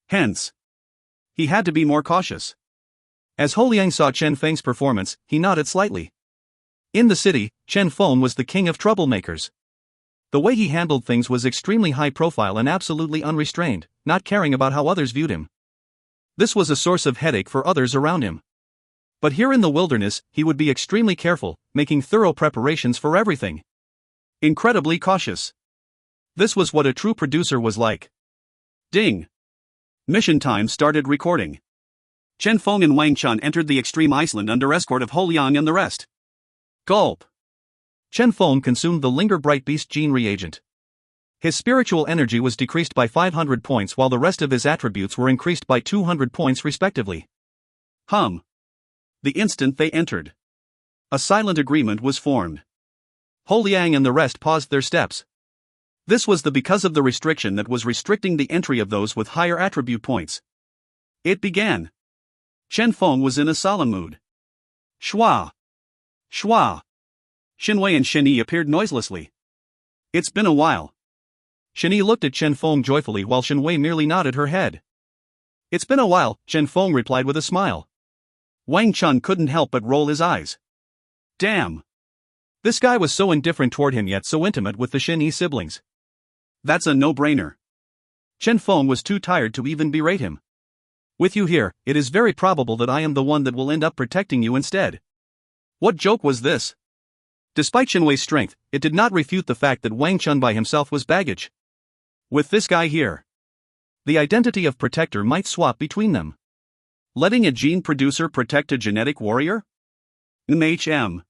Hence, he had to be more cautious. As Holiang saw Chen Feng's performance, he nodded slightly. In the city, Chen Feng was the king of troublemakers. The way he handled things was extremely high profile and absolutely unrestrained, not caring about how others viewed him. This was a source of headache for others around him. But here in the wilderness, he would be extremely careful, making thorough preparations for everything. Incredibly cautious. This was what a true producer was like. Ding! Mission time started recording. Chen Feng and Wang Chun entered the extreme Iceland under escort of Holiang and the rest. Gulp! Chen Feng consumed the Linger Bright Beast gene reagent. His spiritual energy was decreased by 500 points while the rest of his attributes were increased by 200 points respectively. The instant they entered, a silent agreement was formed. Holiang and the rest paused their steps. This was because of the restriction that was restricting the entry of those with higher attribute points. It began. Chen Feng was in a solemn mood. Shwa! Shwa! Xinwei and Shenyi appeared noiselessly. It's been a while. Shenyi looked at Chen Feng joyfully while Xinwei merely nodded her head. It's been a while, Chen Feng replied with a smile. Wang Chun couldn't help but roll his eyes. Damn! This guy was so indifferent toward him yet so intimate with the Shenyi siblings. That's a no-brainer. Chen Feng was too tired to even berate him. With you here, it is very probable that I am the one that will end up protecting you instead. What joke was this? Despite Chen Wei's strength, it did not refute the fact that Wang Chun by himself was baggage. With this guy here, the identity of protector might swap between them. Letting a gene producer protect a genetic warrior? MHM.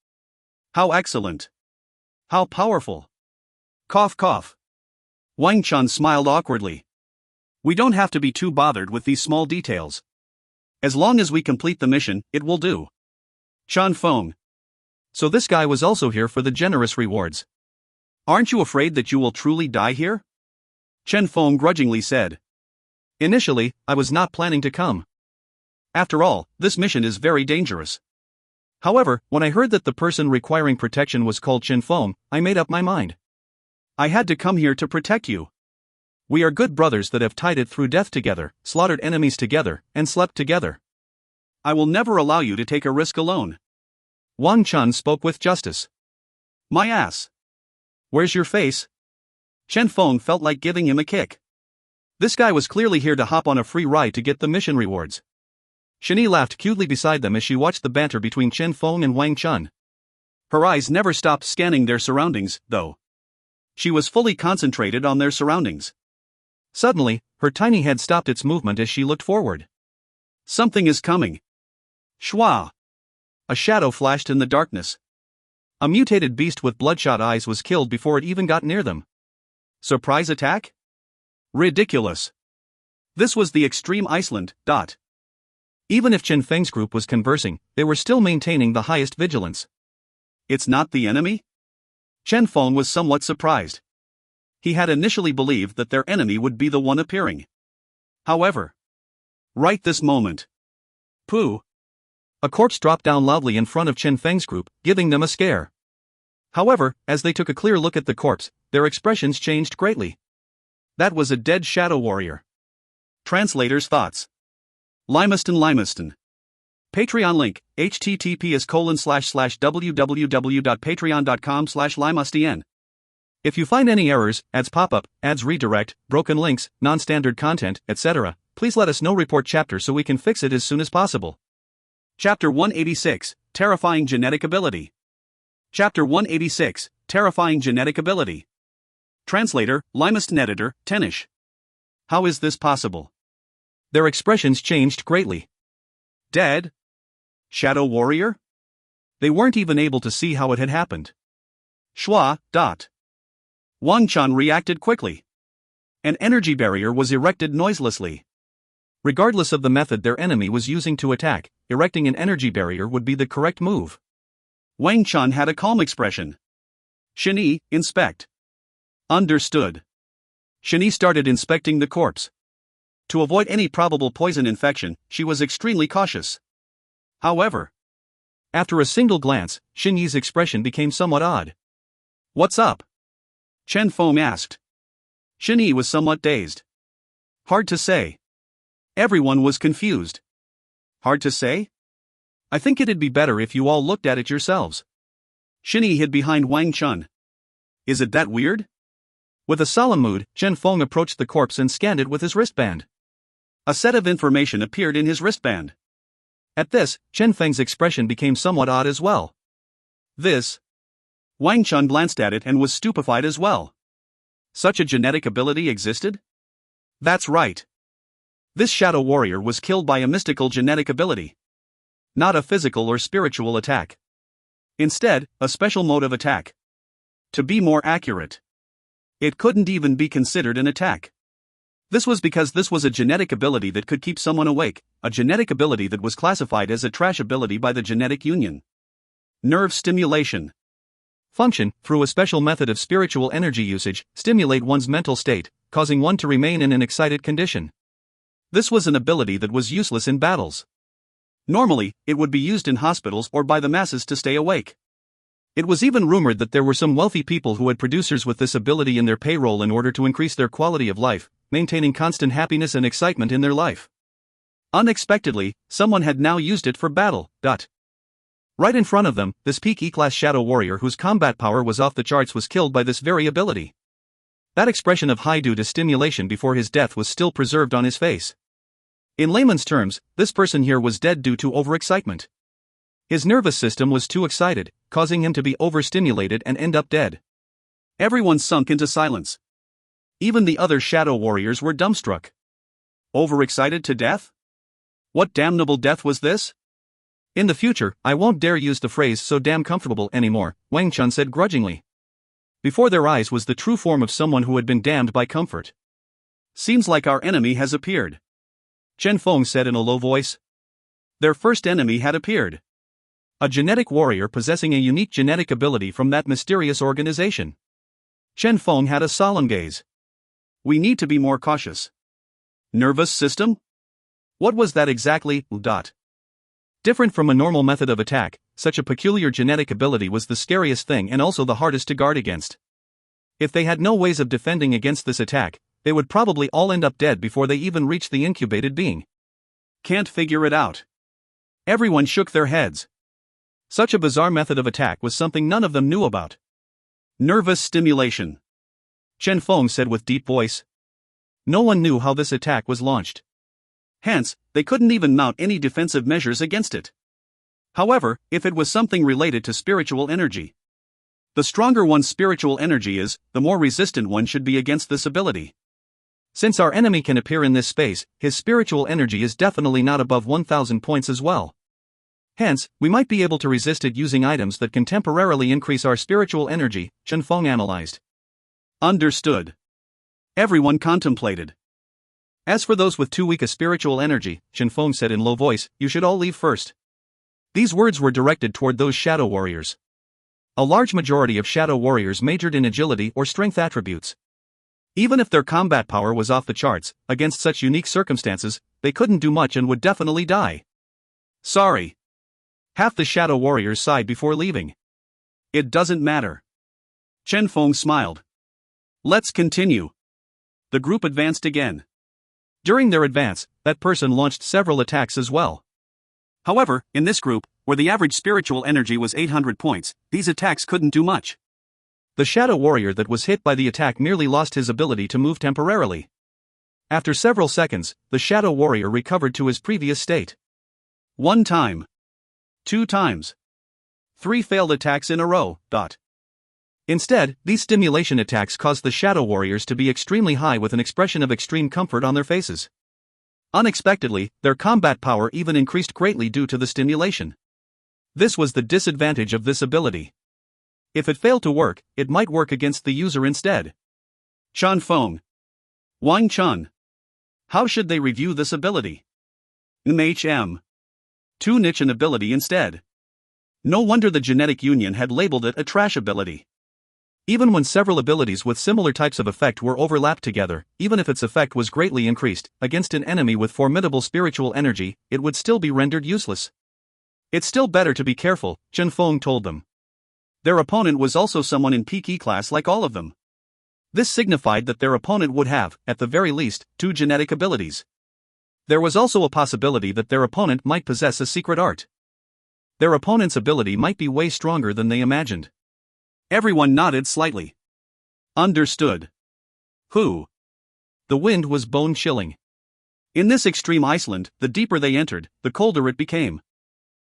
How excellent. How powerful. Cough cough. Wang Chun smiled awkwardly. We don't have to be too bothered with these small details. As long as we complete the mission, it will do. Chen Feng. So this guy was also here for the generous rewards. Aren't you afraid that you will truly die here? Chen Feng grudgingly said. Initially, I was not planning to come. After all, this mission is very dangerous. However, when I heard that the person requiring protection was called Chen Feng, I made up my mind. I had to come here to protect you. We are good brothers that have tied it through death together, slaughtered enemies together, and slept together. I will never allow you to take a risk alone. Wang Chun spoke with justice. My ass. Where's your face? Chen Feng felt like giving him a kick. This guy was clearly here to hop on a free ride to get the mission rewards. Shani laughed cutely beside them as she watched the banter between Chen Feng and Wang Chun. Her eyes never stopped scanning their surroundings, though. She was fully concentrated on their surroundings. Suddenly, her tiny head stopped its movement as she looked forward. Something is coming. Shwa! A shadow flashed in the darkness. A mutated beast with bloodshot eyes was killed before it even got near them. Surprise attack? Ridiculous. This was the extreme Iceland. Even if Chen Feng's group was conversing, they were still maintaining the highest vigilance. It's not the enemy? Chen Feng was somewhat surprised. He had initially believed that their enemy would be the one appearing. However, right this moment. Pooh! A corpse dropped down loudly in front of Chen Feng's group, giving them a scare. However, as they took a clear look at the corpse, their expressions changed greatly. That was a dead shadow warrior. Translator's thoughts. Limaston. Patreon link, https://www.patreon.com/limastn. If you find any errors, ads pop up, ads redirect, broken links, non-standard content, etc., please let us know. Report chapter so we can fix it as soon as possible. Chapter 186, Terrifying Genetic Ability. Chapter 186, Terrifying Genetic Ability. Translator, Limaston editor, Tenish. How is this possible? Their expressions changed greatly. Dead? Shadow warrior? They weren't even able to see how it had happened. Shwa. Wang Chun reacted quickly. An energy barrier was erected noiselessly. Regardless of the method their enemy was using to attack, erecting an energy barrier would be the correct move. Wang Chun had a calm expression. Shani, inspect. Understood. Shani started inspecting the corpse. To avoid any probable poison infection, she was extremely cautious. However, after a single glance, Xinyi's expression became somewhat odd. What's up? Chen Feng asked. Xinyi was somewhat dazed. Hard to say. Everyone was confused. Hard to say? I think it'd be better if you all looked at it yourselves. Xinyi hid behind Wang Chun. Is it that weird? With a solemn mood, Chen Feng approached the corpse and scanned it with his wristband. A set of information appeared in his wristband. At this, Chen Feng's expression became somewhat odd as well. This? Wang Chun glanced at it and was stupefied as well. Such a genetic ability existed? That's right. This shadow warrior was killed by a mystical genetic ability. Not a physical or spiritual attack. Instead, a special mode of attack. To be more accurate, it couldn't even be considered an attack. This was because this was a genetic ability that could keep someone awake, a genetic ability that was classified as a trash ability by the Genetic Union. Nerve stimulation. Function, through a special method of spiritual energy usage, stimulate one's mental state, causing one to remain in an excited condition. This was an ability that was useless in battles. Normally, it would be used in hospitals or by the masses to stay awake. It was even rumored that there were some wealthy people who had producers with this ability in their payroll in order to increase their quality of life, maintaining constant happiness and excitement in their life. Unexpectedly, someone had now used it for battle. Right in front of them, this peak E-class shadow warrior whose combat power was off the charts was killed by this very ability. That expression of high due to stimulation before his death was still preserved on his face. In layman's terms, this person here was dead due to overexcitement. His nervous system was too excited, causing him to be overstimulated and end up dead. Everyone sunk into silence. Even the other shadow warriors were dumbstruck. Overexcited to death? What damnable death was this? In the future, I won't dare use the phrase "so damn comfortable" anymore, Chen said grudgingly. Before their eyes was the true form of someone who had been damned by comfort. Seems like our enemy has appeared, Feng said in a low voice. Their first enemy had appeared. A genetic warrior possessing a unique genetic ability from that mysterious organization. Feng had a solemn gaze. We need to be more cautious. Nervous system? What was that exactly? Different from a normal method of attack, such a peculiar genetic ability was the scariest thing and also the hardest to guard against. If they had no ways of defending against this attack, they would probably all end up dead before they even reached the incubated being. Can't figure it out. Everyone shook their heads. Such a bizarre method of attack was something none of them knew about. Nervous stimulation, Feng said with deep voice. No one knew how this attack was launched. Hence, they couldn't even mount any defensive measures against it. However, if it was something related to spiritual energy, the stronger one's spiritual energy is, the more resistant one should be against this ability. Since our enemy can appear in this space, his spiritual energy is definitely not above 1,000 points as well. Hence, we might be able to resist it using items that can temporarily increase our spiritual energy, Feng analyzed. Understood. Everyone contemplated. As for those with too weak a spiritual energy, Feng said in low voice, you should all leave first. These words were directed toward those shadow warriors. A large majority of shadow warriors majored in agility or strength attributes. Even if their combat power was off the charts, against such unique circumstances, they couldn't do much and would definitely die. Sorry. Half the shadow warriors sighed before leaving. It doesn't matter. Feng smiled. Let's continue. The group advanced again. During their advance, that person launched several attacks as well. However, in this group, where the average spiritual energy was 800 points, these attacks couldn't do much. The shadow warrior that was hit by the attack merely lost his ability to move temporarily. After several seconds, the shadow warrior recovered to his previous state. 1 time. 2 times. 3 failed attacks in a row. Instead, these stimulation attacks caused the shadow warriors to be extremely high with an expression of extreme comfort on their faces. Unexpectedly, their combat power even increased greatly due to the stimulation. This was the disadvantage of this ability. If it failed to work, it might work against the user instead. Feng. Chen. How should they review this ability? 2 niche an ability instead. No wonder the genetic union had labeled it a trash ability. Even when several abilities with similar types of effect were overlapped together, even if its effect was greatly increased, against an enemy with formidable spiritual energy, it would still be rendered useless. It's still better to be careful, Feng told them. Their opponent was also someone in peak E class like all of them. This signified that their opponent would have, at the very least, 2 genetic abilities. There was also a possibility that their opponent might possess a secret art. Their opponent's ability might be way stronger than they imagined. Everyone nodded slightly. Understood. Who? The wind was bone-chilling. In this extreme Iceland, the deeper they entered, the colder it became.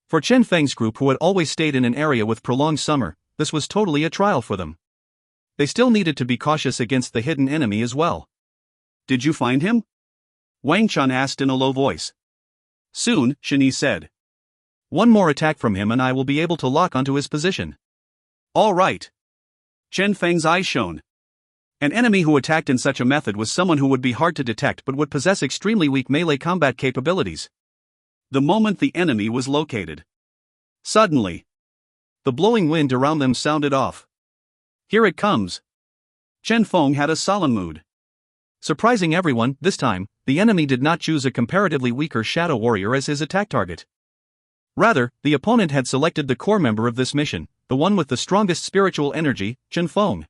For Feng's group, who had always stayed in an area with prolonged summer, this was totally a trial for them. They still needed to be cautious against the hidden enemy as well. Did you find him? Chen asked in a low voice. Soon, Chen said. 1 more attack from him and I will be able to lock onto his position. All right. Feng's eyes shone. An enemy who attacked in such a method was someone who would be hard to detect but would possess extremely weak melee combat capabilities. The moment the enemy was located, suddenly, the blowing wind around them sounded off. Here it comes. Feng had a solemn mood. Surprising everyone, this time, the enemy did not choose a comparatively weaker shadow warrior as his attack target. Rather, the opponent had selected the core member of this mission, the one with the strongest spiritual energy, Feng.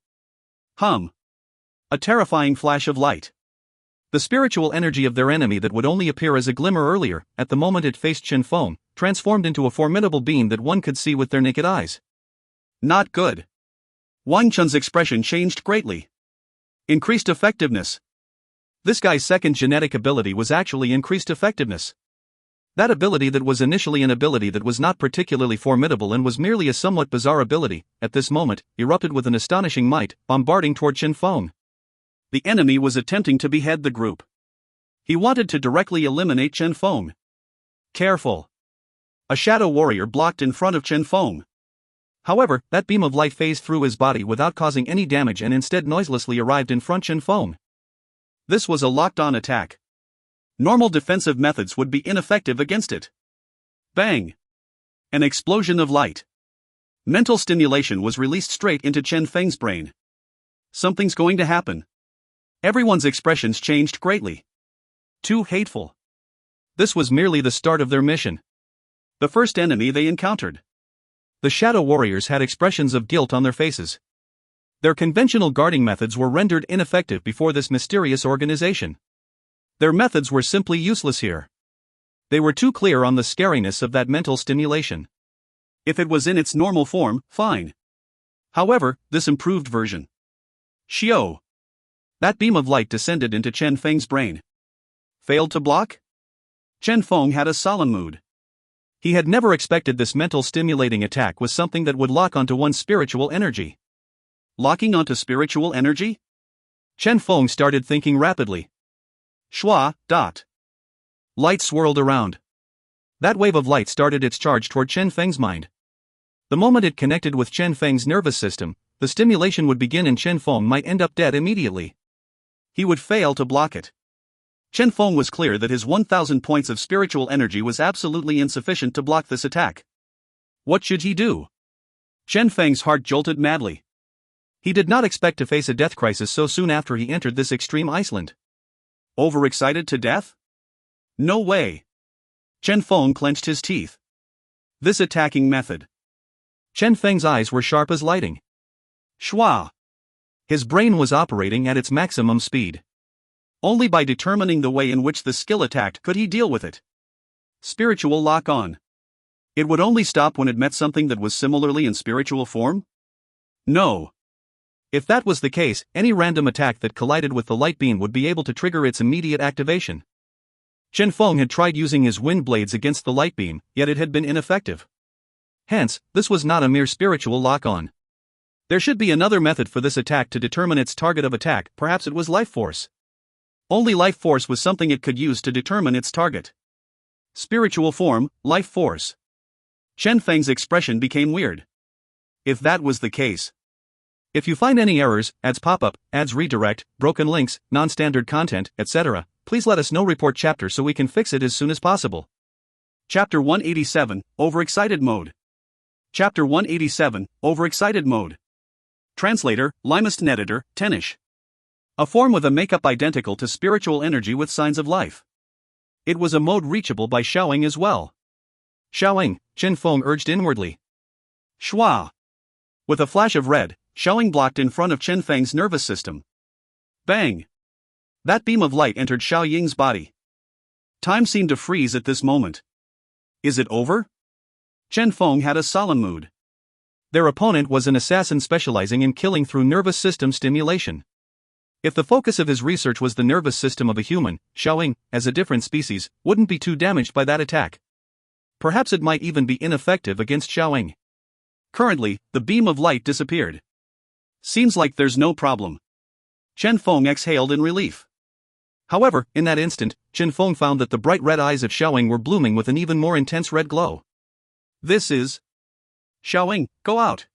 A terrifying flash of light. The spiritual energy of their enemy that would only appear as a glimmer earlier, at the moment it faced Feng, transformed into a formidable beam that one could see with their naked eyes. Not good. Chen's expression changed greatly. Increased effectiveness. This guy's second genetic ability was actually increased effectiveness. That ability that was initially an ability that was not particularly formidable and was merely a somewhat bizarre ability, at this moment, erupted with an astonishing might, bombarding toward Chen Feng. The enemy was attempting to behead the group. He wanted to directly eliminate Chen Feng. Careful. A shadow warrior blocked in front of Chen Feng. However, that beam of light phased through his body without causing any damage and instead noiselessly arrived in front of Chen Feng. This was a locked-on attack. Normal defensive methods would be ineffective against it. Bang! An explosion of light. Mental stimulation was released straight into Chen Feng's brain. Something's going to happen. Everyone's expressions changed greatly. Too hateful. This was merely the start of their mission. The first enemy they encountered. The shadow warriors had expressions of guilt on their faces. Their conventional guarding methods were rendered ineffective before this mysterious organization. Their methods were simply useless here. They were too clear on the scariness of that mental stimulation. If it was in its normal form, fine. However, this improved version. Xiao. That beam of light descended into Chen Feng's brain. Failed to block? Chen Feng had a solemn mood. He had never expected this mental stimulating attack was something that would lock onto one's spiritual energy. Locking onto spiritual energy? Chen Feng started thinking rapidly. Shua. Light swirled around. That wave of light started its charge toward Chen Feng's mind. The moment it connected with Chen Feng's nervous system, the stimulation would begin and Chen Feng might end up dead immediately. He would fail to block it. Chen Feng was clear that his 1,000 points of spiritual energy was absolutely insufficient to block this attack. What should he do? Chen Feng's heart jolted madly. He did not expect to face a death crisis so soon after he entered this extreme Iceland. Overexcited to death? No way. Chen Feng clenched his teeth. This attacking method. Chen Feng's eyes were sharp as lightning. Shua. His brain was operating at its maximum speed. Only by determining the way in which the skill attacked could he deal with it. Spiritual lock-on. It would only stop when it met something that was similarly in spiritual form? No. If that was the case, any random attack that collided with the light beam would be able to trigger its immediate activation. Chen Feng had tried using his wind blades against the light beam, yet it had been ineffective. Hence, this was not a mere spiritual lock-on. There should be another method for this attack to determine its target of attack, perhaps it was life force. Only life force was something it could use to determine its target. Spiritual form, life force. Chen Feng's expression became weird. If that was the case. If you find any errors, ads pop-up, ads redirect, broken links, non-standard content, etc., please let us know. Report chapter so we can fix it as soon as possible. Chapter 187, Overexcited Mode. Chapter 187, Overexcited Mode. Translator, Limest Editor, Tenish. A form with a makeup identical to spiritual energy with signs of life. It was a mode reachable by Xiaoing as well. Xiaoing, Chen Feng urged inwardly. Shua. With a flash of red, Xiaoing blocked in front of Chen Feng's nervous system. Bang! That beam of light entered Xiao Ying's body. Time seemed to freeze at this moment. Is it over? Chen Feng had a solemn mood. Their opponent was an assassin specializing in killing through nervous system stimulation. If the focus of his research was the nervous system of a human, Xiaoying, as a different species, wouldn't be too damaged by that attack. Perhaps it might even be ineffective against Xiaoying. Currently, the beam of light disappeared. Seems like there's no problem. Chen Feng exhaled in relief. However, in that instant, Chen Feng found that the bright red eyes of Xiaoying were blooming with an even more intense red glow. This is... Xiaoying, go out.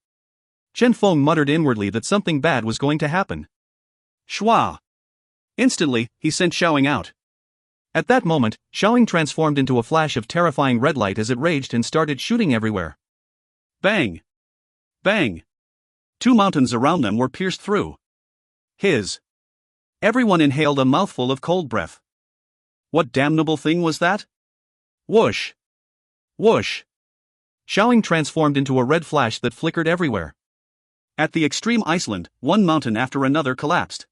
Chen Feng muttered inwardly that something bad was going to happen. Shua. Instantly, he sent Xiaoying out. At that moment, Xiaoying transformed into a flash of terrifying red light as it raged and started shooting everywhere. Bang! Bang! 2 mountains around them were pierced through. Everyone inhaled a mouthful of cold breath. What damnable thing was that? Whoosh! Whoosh! Xiaoying transformed into a red flash that flickered everywhere. At the extreme Iceland, one mountain after another collapsed.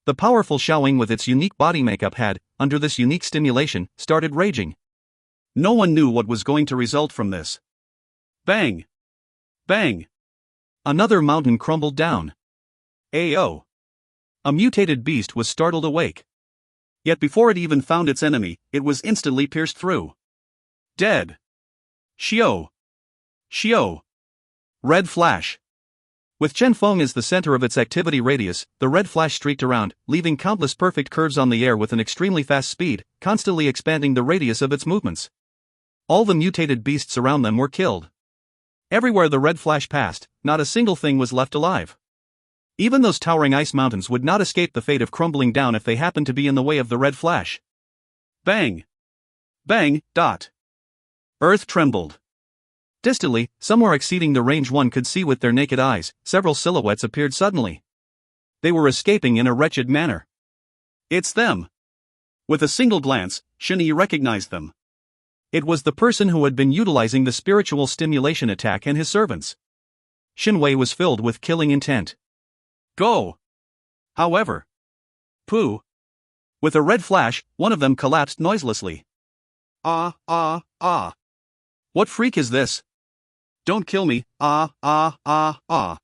The powerful Xiaoying with its unique body makeup had, under this unique stimulation, started raging. No one knew what was going to result from this. Bang! Bang! Another mountain crumbled down. Ayo! A mutated beast was startled awake. Yet before it even found its enemy, it was instantly pierced through. Dead. Xiao. Xiao. Red flash. With Chen Feng as the center of its activity radius, the red flash streaked around, leaving countless perfect curves on the air with an extremely fast speed, constantly expanding the radius of its movements. All the mutated beasts around them were killed. Everywhere the red flash passed, not a single thing was left alive. Even those towering ice mountains would not escape the fate of crumbling down if they happened to be in the way of the red flash. Bang! Bang! Dot! Earth trembled. Distantly, somewhere exceeding the range one could see with their naked eyes, several silhouettes appeared suddenly. They were escaping in a wretched manner. It's them! With a single glance, Chen Yi recognized them. It was the person who had been utilizing the spiritual stimulation attack and his servants. Xin Wei was filled with killing intent. Go! However, Pooh! With a red flash, one of them collapsed noiselessly. Ah! What freak is this? Don't kill me, ah!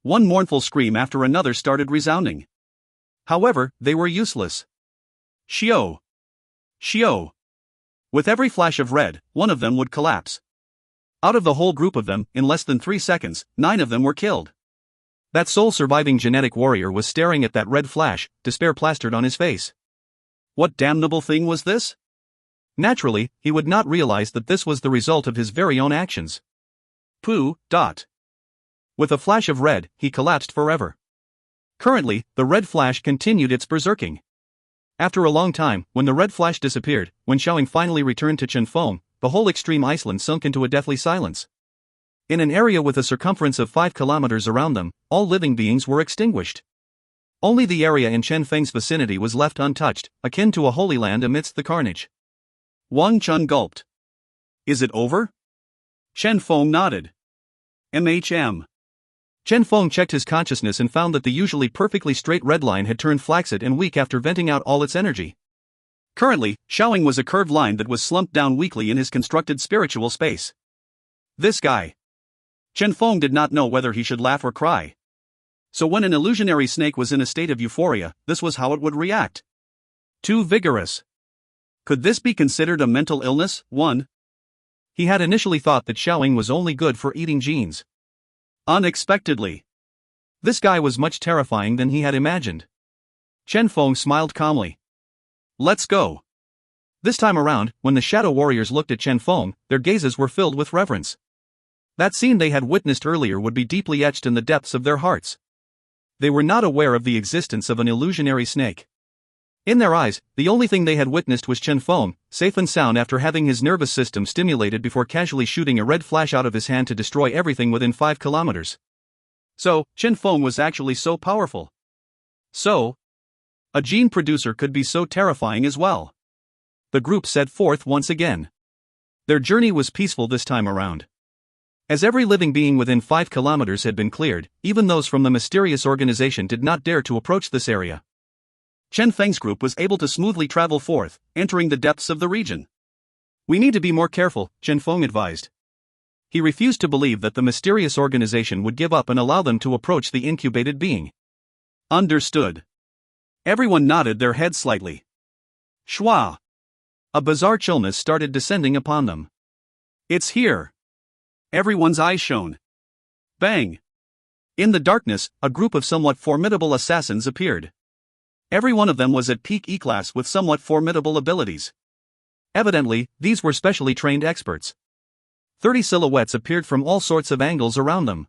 One mournful scream after another started resounding. However, they were useless. Xiao! Xiao! With every flash of red, one of them would collapse. Out of the whole group of them, in less than 3 seconds, 9 of them were killed. That sole surviving genetic warrior was staring at that red flash, despair plastered on his face. What damnable thing was this? Naturally, he would not realize that this was the result of his very own actions. Pooh! Dot. With a flash of red, he collapsed forever. Currently, the red flash continued its berserking. After a long time, when the red flash disappeared, when Xiaoying finally returned to Chen Feng, the whole extreme Iceland sunk into a deathly silence. In an area with a circumference of 5 kilometers around them, all living beings were extinguished. Only the area in Chen Feng's vicinity was left untouched, akin to a holy land amidst the carnage. Wang Chun gulped. Is it over? Chen Feng nodded. MHM. Chen Feng checked his consciousness and found that the usually perfectly straight red line had turned flaccid and weak after venting out all its energy. Currently, Xiaoying was a curved line that was slumped down weakly in his constructed spiritual space. This guy. Chen Feng did not know whether he should laugh or cry. So when an illusionary snake was in a state of euphoria, this was how it would react. Too vigorous. Could this be considered a mental illness? 1. He had initially thought that Xiaoying was only good for eating genes. Unexpectedly, this guy was much terrifying than he had imagined. Chen Feng smiled calmly. Let's go. This time around, when the shadow warriors looked at Chen Feng, their gazes were filled with reverence. That scene they had witnessed earlier would be deeply etched in the depths of their hearts. They were not aware of the existence of an illusionary snake. In their eyes, the only thing they had witnessed was Chen Feng, safe and sound after having his nervous system stimulated before casually shooting a red flash out of his hand to destroy everything within 5 kilometers. So, Chen Feng was actually so powerful. So, a gene producer could be so terrifying as well. The group set forth once again. Their journey was peaceful this time around. As every living being within 5 kilometers had been cleared, even those from the mysterious organization did not dare to approach this area. Chen Feng's group was able to smoothly travel forth, entering the depths of the region. We need to be more careful, Chen Feng advised. He refused to believe that the mysterious organization would give up and allow them to approach the incubated being. Understood. Everyone nodded their heads slightly. Schwa! A bizarre chillness started descending upon them. It's here! Everyone's eyes shone. Bang! In the darkness, a group of somewhat formidable assassins appeared. Every one of them was at peak E-class with somewhat formidable abilities. Evidently, these were specially trained experts. 30 silhouettes appeared from all sorts of angles around them.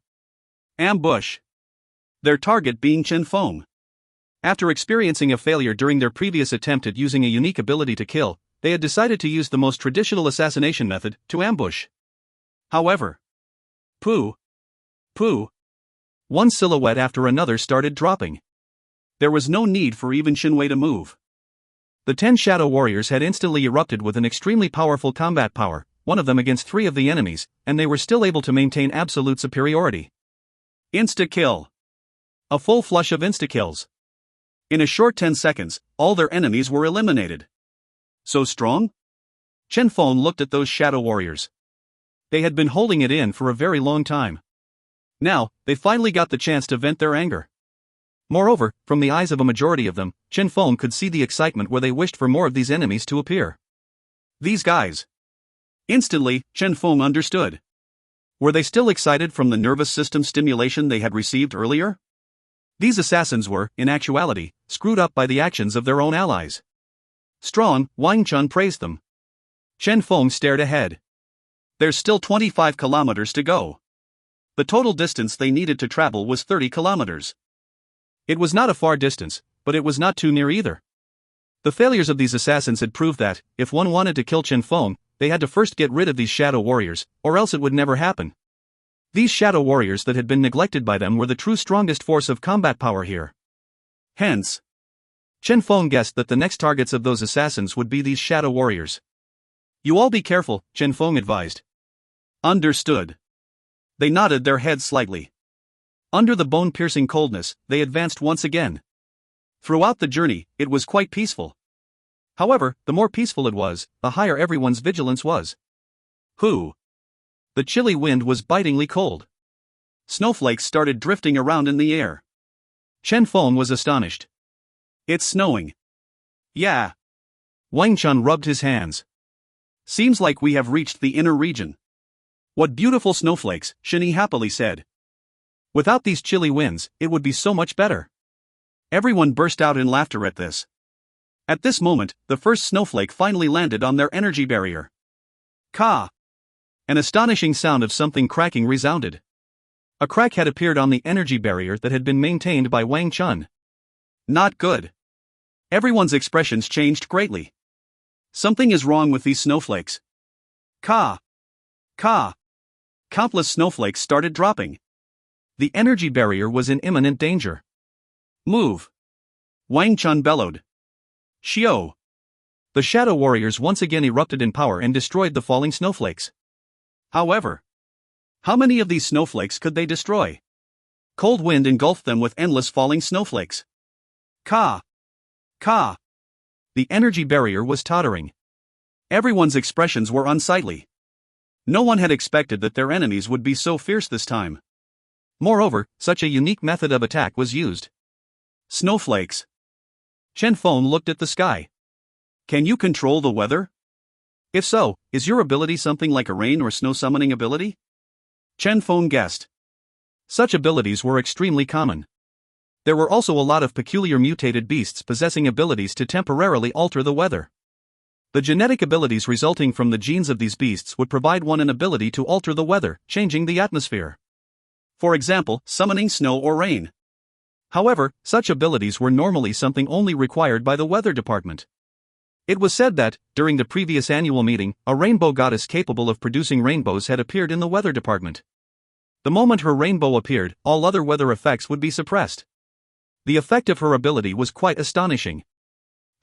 Ambush! Their target being Chen Feng. After experiencing a failure during their previous attempt at using a unique ability to kill, they had decided to use the most traditional assassination method, to ambush. However, Pooh! One silhouette after another started dropping. There was no need for even Xinwei to move. The 10 shadow warriors had instantly erupted with an extremely powerful combat power, one of them against 3 of the enemies, and they were still able to maintain absolute superiority. Insta-kill. A full flush of insta-kills. In a short 10 seconds, all their enemies were eliminated. So strong? Chen Feng looked at those shadow warriors. They had been holding it in for a very long time. Now, they finally got the chance to vent their anger. Moreover, from the eyes of a majority of them, Chen Feng could see the excitement where they wished for more of these enemies to appear. These guys. Instantly, Chen Feng understood. Were they still excited from the nervous system stimulation they had received earlier? These assassins were, in actuality, screwed up by the actions of their own allies. Strong, Wang Chun praised them. Chen Feng stared ahead. There's still 25 kilometers to go. The total distance they needed to travel was 30 kilometers. It was not a far distance, but it was not too near either. The failures of these assassins had proved that, if one wanted to kill Chen Feng, they had to first get rid of these shadow warriors, or else it would never happen. These shadow warriors that had been neglected by them were the true strongest force of combat power here. Hence, Chen Feng guessed that the next targets of those assassins would be these shadow warriors. You all be careful, Chen Feng advised. Understood. They nodded their heads slightly. Under the bone-piercing coldness, they advanced once again. Throughout the journey, it was quite peaceful. However, the more peaceful it was, the higher everyone's vigilance was. Who? The chilly wind was bitingly cold. Snowflakes started drifting around in the air. Chen Feng was astonished. It's snowing. Yeah. Wang Chun rubbed his hands. Seems like we have reached the inner region. What beautiful snowflakes, Shinny happily said. Without these chilly winds, it would be so much better. Everyone burst out in laughter at this. At this moment, the first snowflake finally landed on their energy barrier. Ka! An astonishing sound of something cracking resounded. A crack had appeared on the energy barrier that had been maintained by Wang Chun. Not good. Everyone's expressions changed greatly. Something is wrong with these snowflakes. Ka! Ka! Countless snowflakes started dropping. The energy barrier was in imminent danger. Move! Wang Chun bellowed. Xiao! The shadow warriors once again erupted in power and destroyed the falling snowflakes. However, how many of these snowflakes could they destroy? Cold wind engulfed them with endless falling snowflakes. Ka! Ka! The energy barrier was tottering. Everyone's expressions were unsightly. No one had expected that their enemies would be so fierce this time. Moreover, such a unique method of attack was used. Snowflakes. Chen Feng looked at the sky. Can you control the weather? If so, is your ability something like a rain or snow summoning ability? Chen Feng guessed. Such abilities were extremely common. There were also a lot of peculiar mutated beasts possessing abilities to temporarily alter the weather. The genetic abilities resulting from the genes of these beasts would provide one an ability to alter the weather, changing the atmosphere. For example, summoning snow or rain. However, such abilities were normally something only required by the weather department. It was said that, during the previous annual meeting, a rainbow goddess capable of producing rainbows had appeared in the weather department. The moment her rainbow appeared, all other weather effects would be suppressed. The effect of her ability was quite astonishing.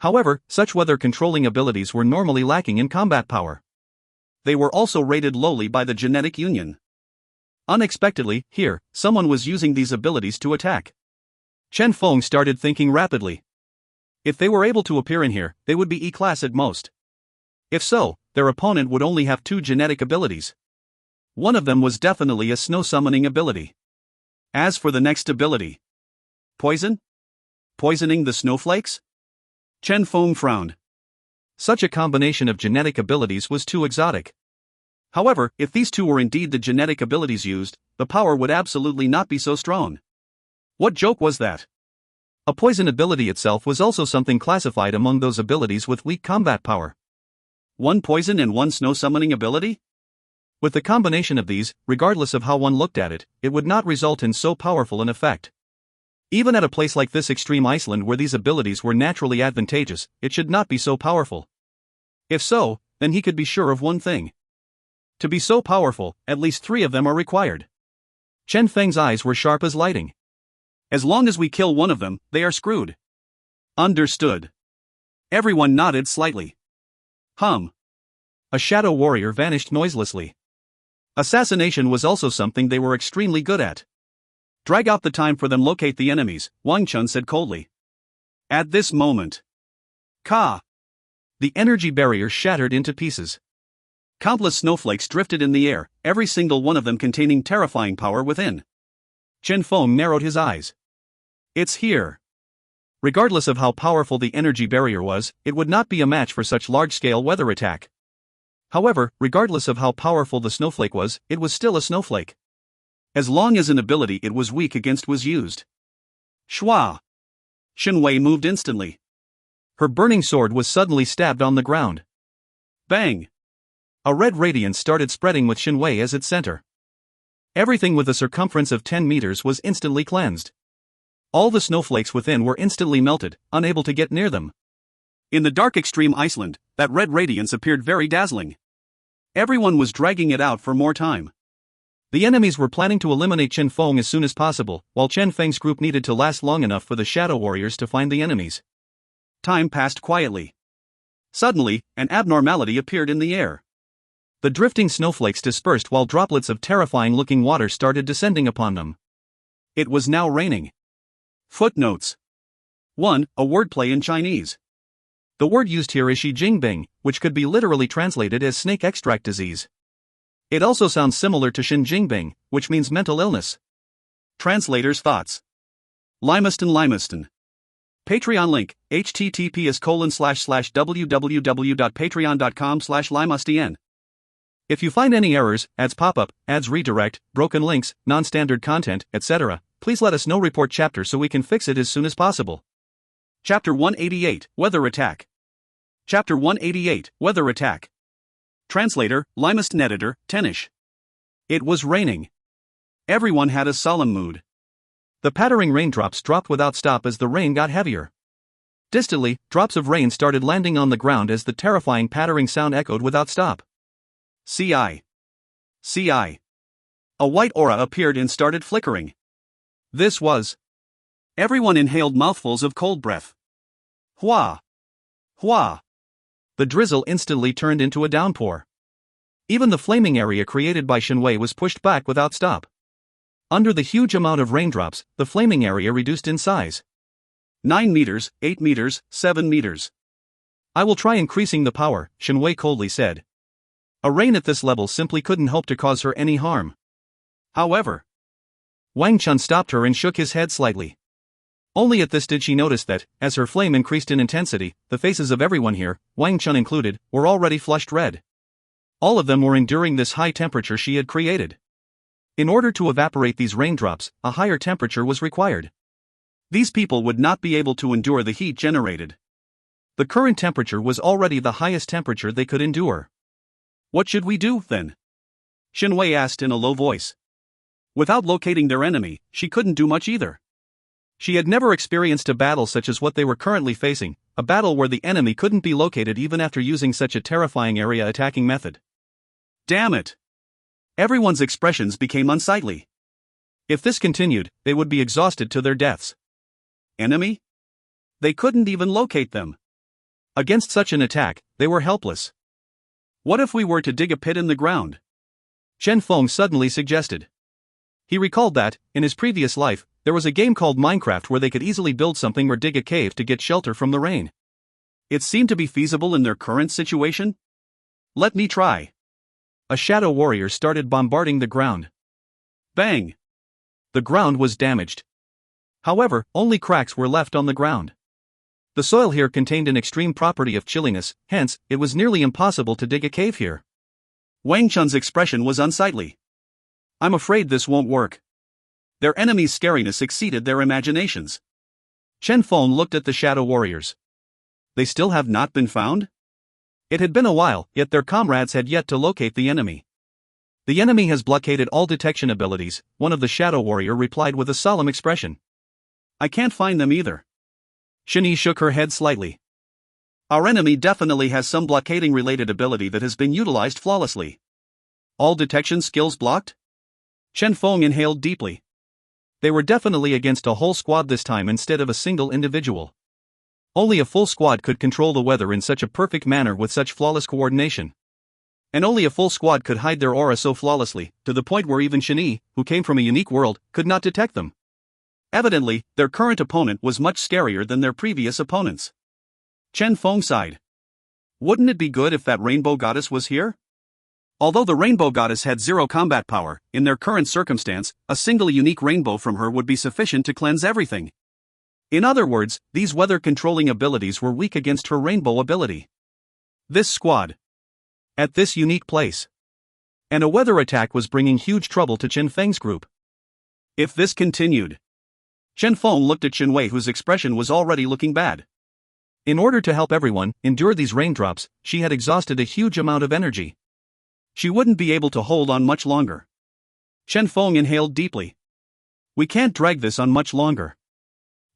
However, such weather-controlling abilities were normally lacking in combat power. They were also rated lowly by the Genetic Union. Unexpectedly, here, someone was using these abilities to attack. Chen Feng started thinking rapidly. If they were able to appear in here, they would be E-class at most. If so, their opponent would only have 2 genetic abilities. One of them was definitely a snow summoning ability. As for the next ability, poison? Poisoning the snowflakes? Chen Feng frowned. Such a combination of genetic abilities was too exotic. However, if these two were indeed the genetic abilities used, the power would absolutely not be so strong. What joke was that? A poison ability itself was also something classified among those abilities with weak combat power. 1 poison and 1 snow summoning ability? With the combination of these, regardless of how one looked at it, it would not result in so powerful an effect. Even at a place like this extreme Iceland where these abilities were naturally advantageous, it should not be so powerful. If so, then he could be sure of one thing. To be so powerful, at least 3 of them are required. Chen Feng's eyes were sharp as lightning. As long as we kill one of them, they are screwed. Understood. Everyone nodded slightly. A shadow warrior vanished noiselessly. Assassination was also something they were extremely good at. Drag out the time for them locate the enemies, Wang Chun said coldly. At this moment. Ka! The energy barrier shattered into pieces. Countless snowflakes drifted in the air, every single one of them containing terrifying power within. Chen Feng narrowed his eyes. It's here. Regardless of how powerful the energy barrier was, it would not be a match for such large-scale weather attack. However, regardless of how powerful the snowflake was, it was still a snowflake. As long as an ability it was weak against was used. Shwa! Chen Wei moved instantly. Her burning sword was suddenly stabbed on the ground. Bang! A red radiance started spreading with Chen Wei as its center. Everything with a circumference of 10 meters was instantly cleansed. All the snowflakes within were instantly melted, unable to get near them. In the dark extreme Iceland, that red radiance appeared very dazzling. Everyone was dragging it out for more time. The enemies were planning to eliminate Chen Feng as soon as possible, while Chen Feng's group needed to last long enough for the Shadow Warriors to find the enemies. Time passed quietly. Suddenly, an abnormality appeared in the air. The drifting snowflakes dispersed while droplets of terrifying-looking water started descending upon them. It was now raining. Footnotes. 1. A wordplay in Chinese. The word used here is Shi Jingbing, which could be literally translated as snake extract disease. It also sounds similar to Shin Jingbing, which means mental illness. Translator's thoughts. Limaston. Patreon link, https://www.patreon.com/limustin. If you find any errors, ads pop up, ads redirect, broken links, non-standard content, etc., please let us know. Report chapter so we can fix it as soon as possible. Chapter 188, Weather Attack. Chapter 188, Weather Attack. Translator, Limaston editor, Tenish. It was raining. Everyone had a solemn mood. The pattering raindrops dropped without stop as the rain got heavier. Distantly, drops of rain started landing on the ground as the terrifying pattering sound echoed without stop. CI. A white aura appeared and started flickering. This was. Everyone inhaled mouthfuls of cold breath. Hua! The drizzle instantly turned into a downpour. Even the flaming area created by Chen Wei was pushed back without stop. Under the huge amount of raindrops, the flaming area reduced in size. 9 meters, 8 meters, 7 meters. I will try increasing the power, Chen Wei coldly said. A rain at this level simply couldn't hope to cause her any harm. However, Wang Chun stopped her and shook his head slightly. Only at this did she notice that, as her flame increased in intensity, the faces of everyone here, Wang Chun included, were already flushed red. All of them were enduring this high temperature she had created. In order to evaporate these raindrops, a higher temperature was required. These people would not be able to endure the heat generated. The current temperature was already the highest temperature they could endure. What should we do, then? Chen Wei asked in a low voice. Without locating their enemy, she couldn't do much either. She had never experienced a battle such as what they were currently facing, a battle where the enemy couldn't be located even after using such a terrifying area attacking method. Damn it! Everyone's expressions became unsightly. If this continued, they would be exhausted to their deaths. Enemy? They couldn't even locate them. Against such an attack, they were helpless. What if we were to dig a pit in the ground? Chen Feng suddenly suggested. He recalled that, in his previous life, there was a game called Minecraft where they could easily build something or dig a cave to get shelter from the rain. It seemed to be feasible in their current situation? Let me try. A shadow warrior started bombarding the ground. Bang! The ground was damaged. However, only cracks were left on the ground. The soil here contained an extreme property of chilliness, hence, it was nearly impossible to dig a cave here. Wang Chun's expression was unsightly. I'm afraid this won't work. Their enemy's scariness exceeded their imaginations. Chen Feng looked at the shadow warriors. They still have not been found? It had been a while, yet their comrades had yet to locate the enemy. The enemy has blockaded all detection abilities, one of the shadow warrior replied with a solemn expression. I can't find them either. Shen Yi shook her head slightly. Our enemy definitely has some blockading related ability that has been utilized flawlessly. All detection skills blocked? Chen Feng inhaled deeply. They were definitely against a whole squad this time instead of a single individual. Only a full squad could control the weather in such a perfect manner with such flawless coordination. And only a full squad could hide their aura so flawlessly, to the point where even Shen Yi, who came from a unique world, could not detect them. Evidently, their current opponent was much scarier than their previous opponents. Chen Feng sighed. Wouldn't it be good if that rainbow goddess was here? Although the rainbow goddess had zero combat power, in their current circumstance, a single unique rainbow from her would be sufficient to cleanse everything. In other words, these weather-controlling abilities were weak against her rainbow ability. This squad. At this unique place. And a weather attack was bringing huge trouble to Chen Feng's group. If this continued. Chen Feng looked at Chen Wei, whose expression was already looking bad. In order to help everyone endure these raindrops, she had exhausted a huge amount of energy. She wouldn't be able to hold on much longer. Chen Feng inhaled deeply. We can't drag this on much longer.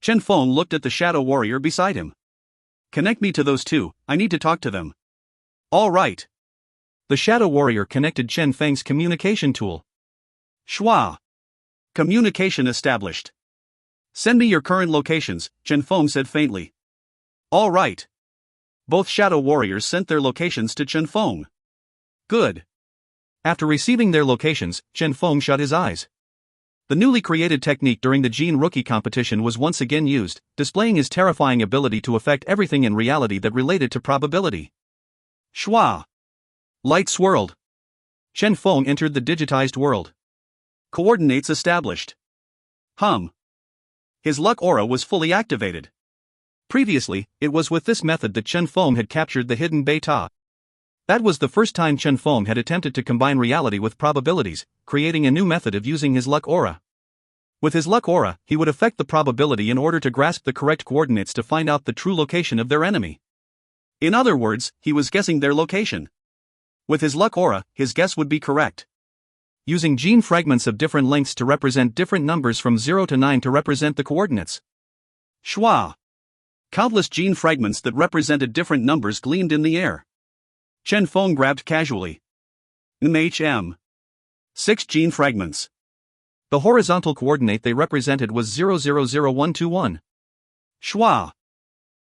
Chen Feng looked at the shadow warrior beside him. Connect me to those two, I need to talk to them. All right. The shadow warrior connected Chen Feng's communication tool. Shua. Communication established. Send me your current locations, Chen Feng said faintly. All right. Both shadow warriors sent their locations to Chen Feng. Good. After receiving their locations, Chen Feng shut his eyes. The newly created technique during the Gene Rookie competition was once again used, displaying his terrifying ability to affect everything in reality that related to probability. Shua. Light swirled. Chen Feng entered the digitized world. Coordinates established. His luck aura was fully activated. Previously, it was with this method that Chen Feng had captured the hidden beta. That was the first time Chen Feng had attempted to combine reality with probabilities, creating a new method of using his luck aura. With his luck aura, he would affect the probability in order to grasp the correct coordinates to find out the true location of their enemy. In other words, he was guessing their location. With his luck aura, his guess would be correct. Using gene fragments of different lengths to represent different numbers from 0 to 9 to represent the coordinates. Shua. Countless gene fragments that represented different numbers gleamed in the air. Chen Feng grabbed casually. 6 gene fragments. The horizontal coordinate they represented was 000121. Shua.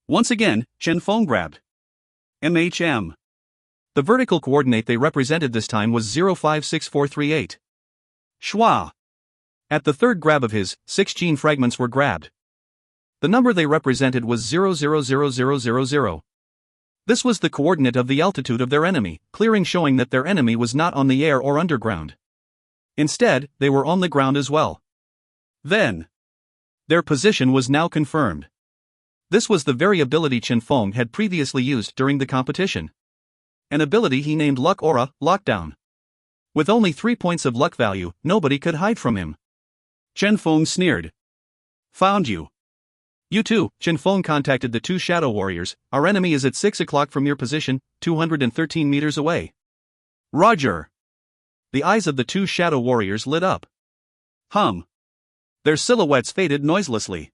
Once again, Chen Feng grabbed. The vertical coordinate they represented this time was 056438. Shua. At the third grab of his, 6 gene fragments were grabbed. The number they represented was 000000. This was the coordinate of the altitude of their enemy, clearing showing that their enemy was not on the air or underground. Instead, they were on the ground as well. Then, their position was now confirmed. This was the very ability Chen Feng had previously used during the competition. An ability he named Luck Aura, Lockdown. With only 3 points of luck value, nobody could hide from him. Chen Feng sneered. Found you. You too, Chen Feng contacted the 2 shadow warriors. Our enemy is at 6 o'clock from your position, 213 meters away. Roger. The eyes of the 2 shadow warriors lit up. Their silhouettes faded noiselessly.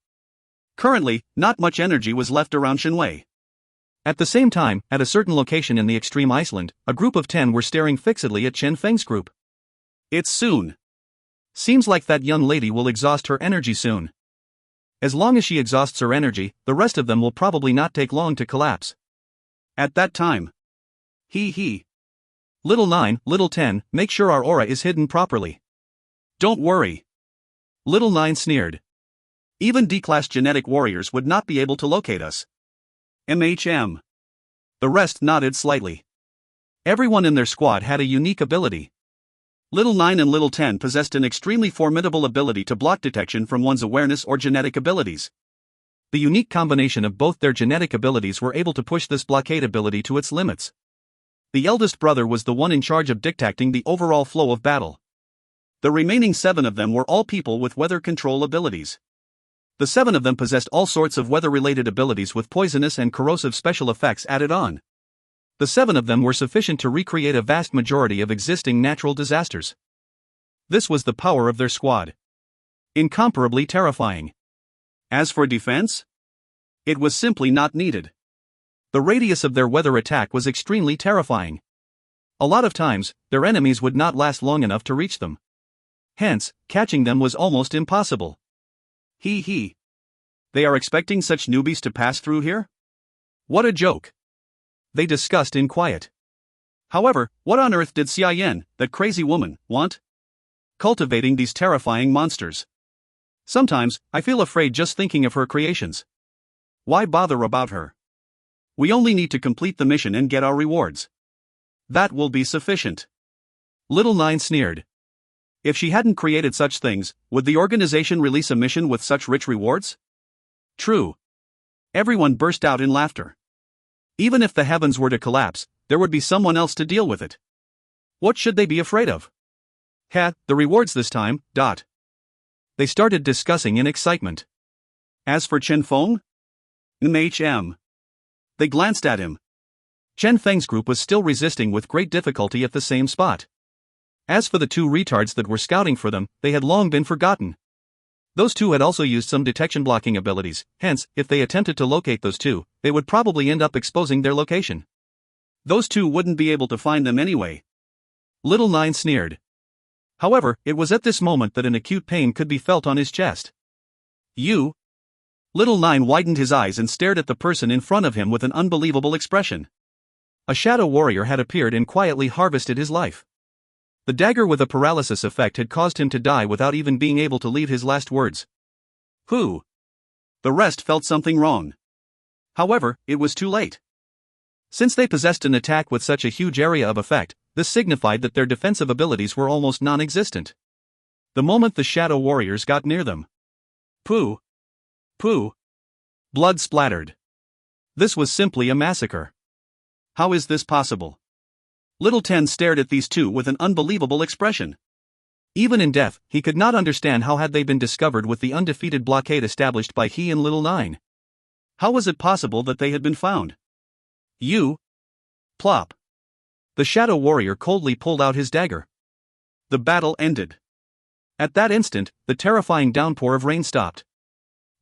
Currently, not much energy was left around Shenwei. At the same time, at a certain location in the extreme Iceland, a group of 10 were staring fixedly at Chen Feng's group. It's soon. Seems like that young lady will exhaust her energy soon. As long as she exhausts her energy, the rest of them will probably not take long to collapse. At that time. Little 9, little 10, make sure our aura is hidden properly. Don't worry. Little 9 sneered. Even D-class genetic warriors would not be able to locate us. The rest nodded slightly. Everyone in their squad had a unique ability. Little 9 and Little 10 possessed an extremely formidable ability to block detection from one's awareness or genetic abilities. The unique combination of both their genetic abilities were able to push this blockade ability to its limits. The eldest brother was the one in charge of dictating the overall flow of battle. The remaining 7 of them were all people with weather control abilities. The 7 of them possessed all sorts of weather-related abilities with poisonous and corrosive special effects added on. The 7 of them were sufficient to recreate a vast majority of existing natural disasters. This was the power of their squad. Incomparably terrifying. As for defense? It was simply not needed. The radius of their weather attack was extremely terrifying. A lot of times, their enemies would not last long enough to reach them. Hence, catching them was almost impossible. They are expecting such newbies to pass through here? What a joke. They discussed in quiet. However, what on earth did Xia Yan, that crazy woman, want? Cultivating these terrifying monsters. Sometimes, I feel afraid just thinking of her creations. Why bother about her? We only need to complete the mission and get our rewards. That will be sufficient. Little 9 sneered. If she hadn't created such things, would the organization release a mission with such rich rewards? True. Everyone burst out in laughter. Even if the heavens were to collapse, there would be someone else to deal with it. What should they be afraid of? The rewards this time. They started discussing in excitement. As for Chen Feng? They glanced at him. Chen Feng's group was still resisting with great difficulty at the same spot. As for the two retards that were scouting for them, they had long been forgotten. Those two had also used some detection blocking abilities, hence, if they attempted to locate those two, they would probably end up exposing their location. Those two wouldn't be able to find them anyway. Little Nine sneered. However, it was at this moment that an acute pain could be felt on his chest. You? Little Nine widened his eyes and stared at the person in front of him with an unbelievable expression. A shadow warrior had appeared and quietly harvested his life. The dagger with a paralysis effect had caused him to die without even being able to leave his last words. Who? The rest felt something wrong. However, it was too late. Since they possessed an attack with such a huge area of effect, this signified that their defensive abilities were almost non-existent. The moment the shadow warriors got near them. Pooh! Blood splattered. This was simply a massacre. How is this possible? Little Ten stared at these two with an unbelievable expression. Even in death, he could not understand how had they been discovered with the undefeated blockade established by he and Little Nine. How was it possible that they had been found? You? Plop. The shadow warrior coldly pulled out his dagger. The battle ended. At that instant, the terrifying downpour of rain stopped.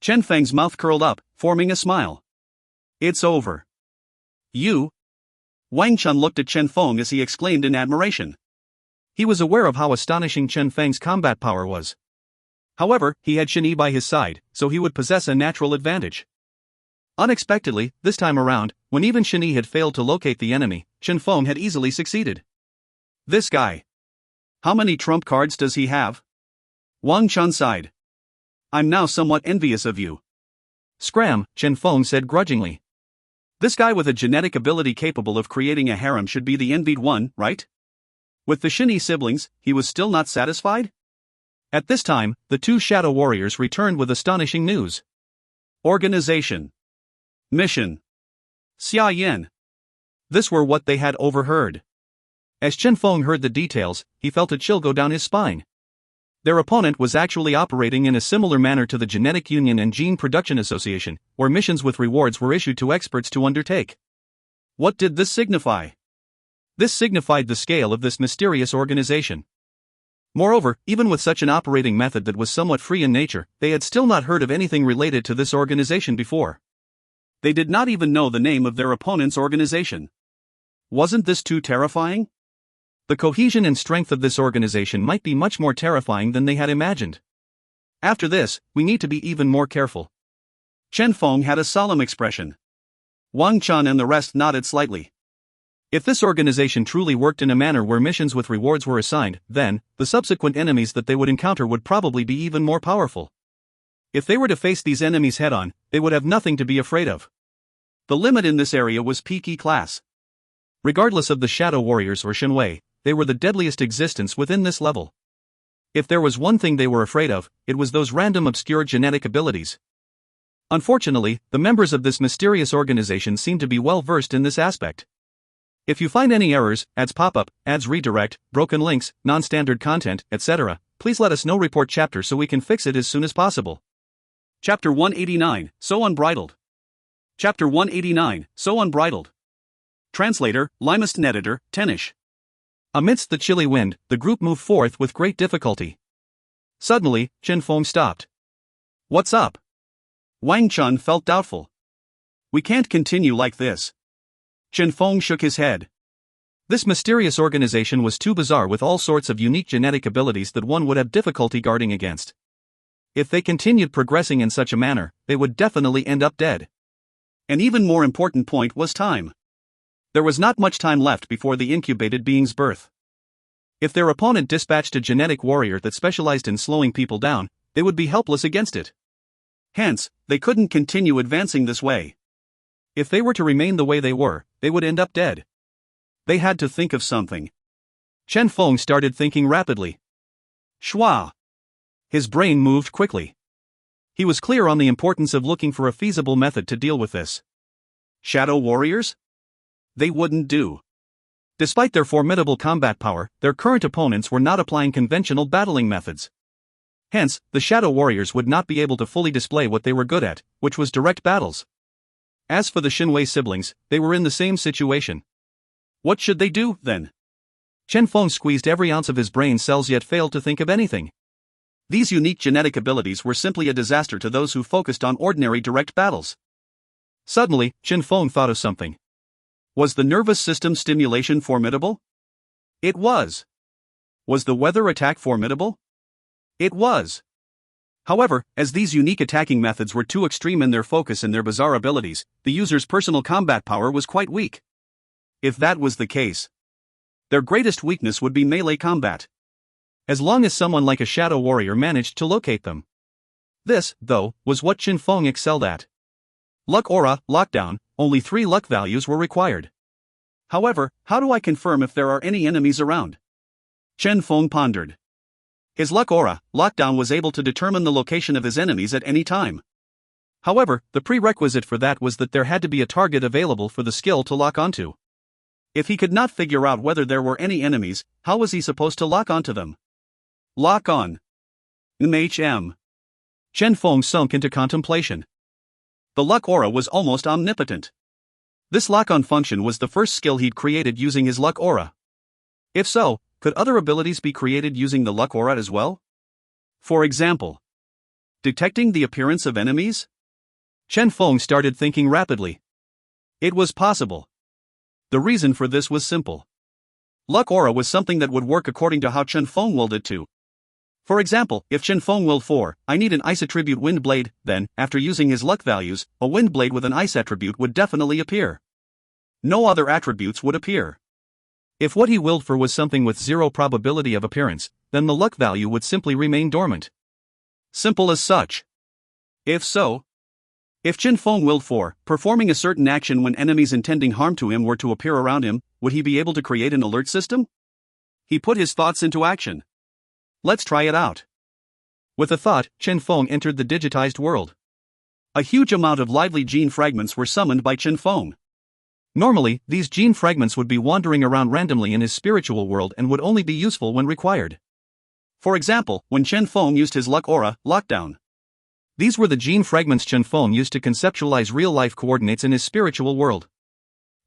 Chen Feng's mouth curled up, forming a smile. It's over. You? Wang Chun looked at Chen Feng as he exclaimed in admiration. He was aware of how astonishing Chen Feng's combat power was. However, he had Shen Yi by his side, so he would possess a natural advantage. Unexpectedly, this time around, when even Shen Yi had failed to locate the enemy, Chen Feng had easily succeeded. This guy. How many trump cards does he have? Wang Chun sighed. I'm now somewhat envious of you. Scram, Chen Feng said grudgingly. This guy with a genetic ability capable of creating a harem should be the envied one, right? With the Shen Yi siblings, he was still not satisfied? At this time, the two shadow warriors returned with astonishing news. Organization. Mission. Xia Yan. This were what they had overheard. As Chen Feng heard the details, he felt a chill go down his spine. Their opponent was actually operating in a similar manner to the Genetic Union and Gene Production Association, where missions with rewards were issued to experts to undertake. What did this signify? This signified the scale of this mysterious organization. Moreover, even with such an operating method that was somewhat free in nature, they had still not heard of anything related to this organization before. They did not even know the name of their opponent's organization. Wasn't this too terrifying? The cohesion and strength of this organization might be much more terrifying than they had imagined. After this, we need to be even more careful. Chen Feng had a solemn expression. Wang Chun and the rest nodded slightly. If this organization truly worked in a manner where missions with rewards were assigned, then, the subsequent enemies that they would encounter would probably be even more powerful. If they were to face these enemies head-on, they would have nothing to be afraid of. The limit in this area was peaky class. Regardless of the Shadow Warriors or Shenwei, they were the deadliest existence within this level. If there was one thing they were afraid of, it was those random obscure genetic abilities. Unfortunately, the members of this mysterious organization seem to be well versed in this aspect. If you find any errors, ads pop up, ads redirect, broken links, non-standard content, etc., please let us know. Report chapter so we can fix it as soon as possible. Chapter 189, So Unbridled. Chapter 189, So Unbridled. Translator, Limest Editor, Tenish. Amidst the chilly wind, the group moved forth with great difficulty. Suddenly, Chen Feng stopped. What's up? Wang Chun felt doubtful. We can't continue like this. Chen Feng shook his head. This mysterious organization was too bizarre with all sorts of unique genetic abilities that one would have difficulty guarding against. If they continued progressing in such a manner, they would definitely end up dead. An even more important point was time. There was not much time left before the incubated being's birth. If their opponent dispatched a genetic warrior that specialized in slowing people down, they would be helpless against it. Hence, they couldn't continue advancing this way. If they were to remain the way they were, they would end up dead. They had to think of something. Chen Feng started thinking rapidly. Shwa. His brain moved quickly. He was clear on the importance of looking for a feasible method to deal with this. Shadow warriors? They wouldn't do. Despite their formidable combat power, their current opponents were not applying conventional battling methods. Hence, the Shadow Warriors would not be able to fully display what they were good at, which was direct battles. As for the Xinwei siblings, they were in the same situation. What should they do, then? Chen Feng squeezed every ounce of his brain cells yet failed to think of anything. These unique genetic abilities were simply a disaster to those who focused on ordinary direct battles. Suddenly, Chen Feng thought of something. Was the nervous system stimulation formidable? It was. Was the weather attack formidable? It was. However, as these unique attacking methods were too extreme in their focus and their bizarre abilities, the user's personal combat power was quite weak. If that was the case, their greatest weakness would be melee combat. As long as someone like a Shadow Warrior managed to locate them. This, though, was what Chen Feng excelled at. Luck Aura, Lockdown, only 3 luck values were required. However, how do I confirm if there are any enemies around? Chen Feng pondered. His Luck Aura, Lockdown was able to determine the location of his enemies at any time. However, the prerequisite for that was that there had to be a target available for the skill to lock onto. If he could not figure out whether there were any enemies, how was he supposed to lock onto them? Lock on. MHM. Chen Feng sunk into contemplation. The Luck Aura was almost omnipotent. This lock-on function was the first skill he'd created using his Luck Aura. If so, could other abilities be created using the Luck Aura as well? For example, detecting the appearance of enemies? Chen Feng started thinking rapidly. It was possible. The reason for this was simple. Luck Aura was something that would work according to how Chen Feng willed it to. For example, if Chen Feng willed for, I need an ice attribute wind blade, then, after using his luck values, a wind blade with an ice attribute would definitely appear. No other attributes would appear. If what he willed for was something with 0 probability of appearance, then the luck value would simply remain dormant. Simple as such. If so, if Chen Feng willed for, performing a certain action when enemies intending harm to him were to appear around him, would he be able to create an alert system? He put his thoughts into action. Let's try it out. With a thought, Chen Feng entered the digitized world. A huge amount of lively gene fragments were summoned by Chen Feng. Normally, these gene fragments would be wandering around randomly in his spiritual world and would only be useful when required. For example, when Chen Feng used his Luck Aura, Lockdown. These were the gene fragments Chen Feng used to conceptualize real-life coordinates in his spiritual world.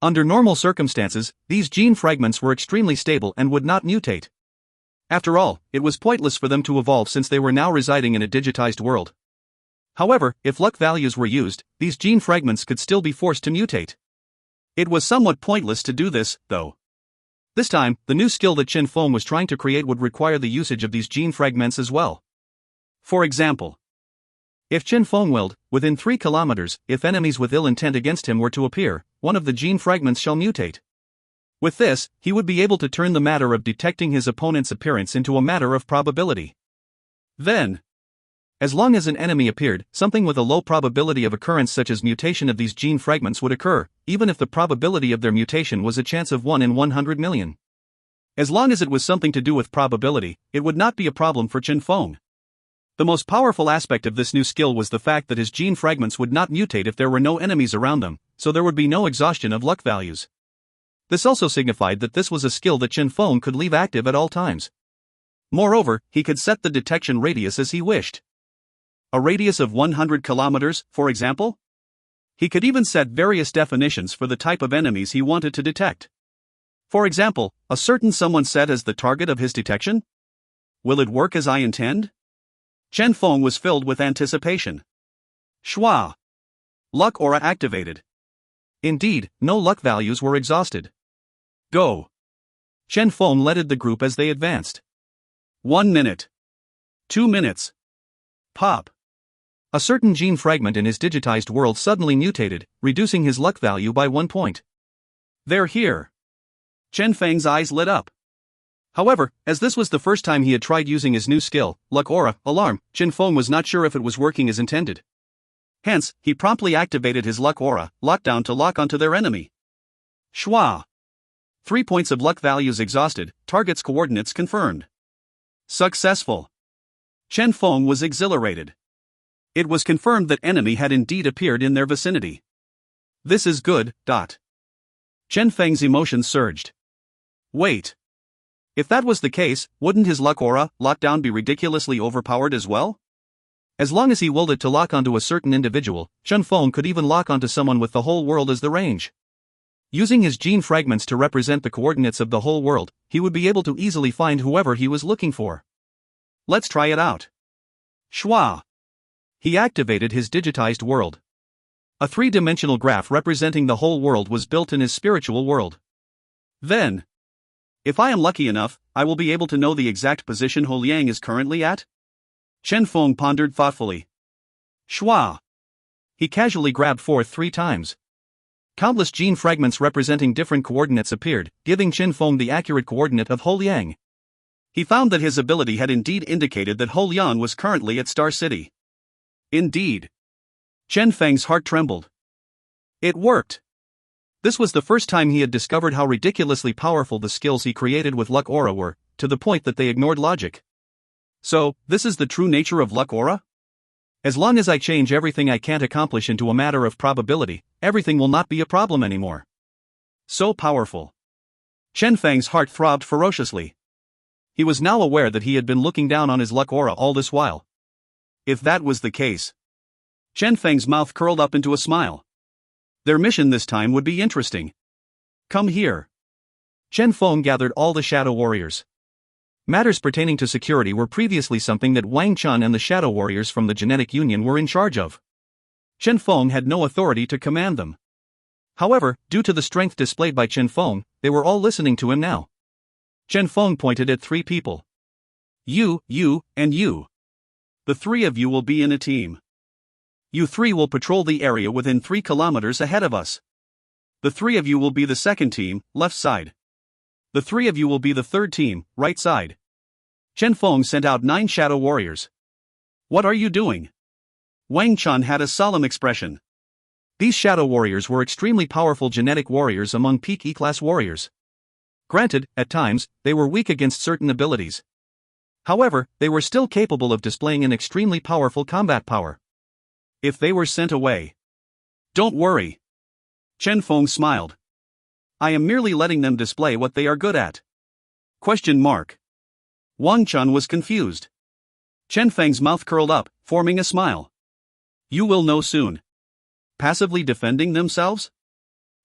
Under normal circumstances, these gene fragments were extremely stable and would not mutate. After all, it was pointless for them to evolve since they were now residing in a digitized world. However, if luck values were used, these gene fragments could still be forced to mutate. It was somewhat pointless to do this, though. This time, the new skill that Chen Feng was trying to create would require the usage of these gene fragments as well. For example, if Chen Feng willed, within 3 kilometers, if enemies with ill intent against him were to appear, one of the gene fragments shall mutate. With this, he would be able to turn the matter of detecting his opponent's appearance into a matter of probability. Then, as long as an enemy appeared, something with a low probability of occurrence such as mutation of these gene fragments would occur, even if the probability of their mutation was a chance of 1 in 100 million. As long as it was something to do with probability, it would not be a problem for Chen Feng. The most powerful aspect of this new skill was the fact that his gene fragments would not mutate if there were no enemies around them, so there would be no exhaustion of luck values. This also signified that this was a skill that Chen Feng could leave active at all times. Moreover, he could set the detection radius as he wished. A radius of 100 kilometers, for example? He could even set various definitions for the type of enemies he wanted to detect. For example, a certain someone set as the target of his detection? Will it work as I intend? Chen Feng was filled with anticipation. Schwa! Luck Aura activated. Indeed, no luck values were exhausted. Go! Chen Feng led the group as they advanced. 1 minute. 2 minutes. Pop! A certain gene fragment in his digitized world suddenly mutated, reducing his luck value by 1 point. They're here. Chen Feng's eyes lit up. However, as this was the first time he had tried using his new skill, Luck Aura, Alarm, Chen Feng was not sure if it was working as intended. Hence, he promptly activated his Luck Aura, Lockdown to lock onto their enemy. Schwa! 3 points of luck values exhausted, target's coordinates confirmed. Successful. Chen Feng was exhilarated. It was confirmed that enemy had indeed appeared in their vicinity. This is good. Chen Feng's emotions surged. Wait. If that was the case, wouldn't his luck aura, lockdown, be ridiculously overpowered as well? As long as he willed it to lock onto a certain individual, Chen Feng could even lock onto someone with the whole world as the range. Using his gene fragments to represent the coordinates of the whole world, he would be able to easily find whoever he was looking for. Let's try it out. Shwa. He activated his digitized world. A three-dimensional graph representing the whole world was built in his spiritual world. Then, if I am lucky enough, I will be able to know the exact position Ho Liang is currently at? Chen Feng pondered thoughtfully. Shwa. He casually grabbed forth 3 times. Countless gene fragments representing different coordinates appeared, giving Chen Feng the accurate coordinate of Ho Liang. He found that his ability had indeed indicated that Ho Liang was currently at Star City. Indeed. Chen Feng's heart trembled. It worked. This was the first time he had discovered how ridiculously powerful the skills he created with Luck Aura were, to the point that they ignored logic. So, this is the true nature of Luck Aura? As long as I change everything I can't accomplish into a matter of probability, everything will not be a problem anymore. So powerful. Chen Feng's heart throbbed ferociously. He was now aware that he had been looking down on his Luck Aura all this while. If that was the case. Chen Feng's mouth curled up into a smile. Their mission this time would be interesting. Come here. Chen Feng gathered all the Shadow Warriors. Matters pertaining to security were previously something that Wang Chun and the Shadow Warriors from the Genetic Union were in charge of. Chen Feng had no authority to command them. However, due to the strength displayed by Chen Feng, they were all listening to him now. Chen Feng pointed at 3 people. You, and you. The 3 of you will be in a team. You 3 will patrol the area within 3 kilometers ahead of us. The 3 of you will be the second team, left side. The 3 of you will be the third team, right side. Chen Feng sent out 9 Shadow Warriors. What are you doing? Wang Chun had a solemn expression. These Shadow Warriors were extremely powerful genetic warriors among peak E-class warriors. Granted, at times, they were weak against certain abilities. However, they were still capable of displaying an extremely powerful combat power. If they were sent away. Don't worry. Chen Feng smiled. I am merely letting them display what they are good at. ? Wang Chun was confused. Chen Feng's mouth curled up, forming a smile. You will know soon. Passively defending themselves?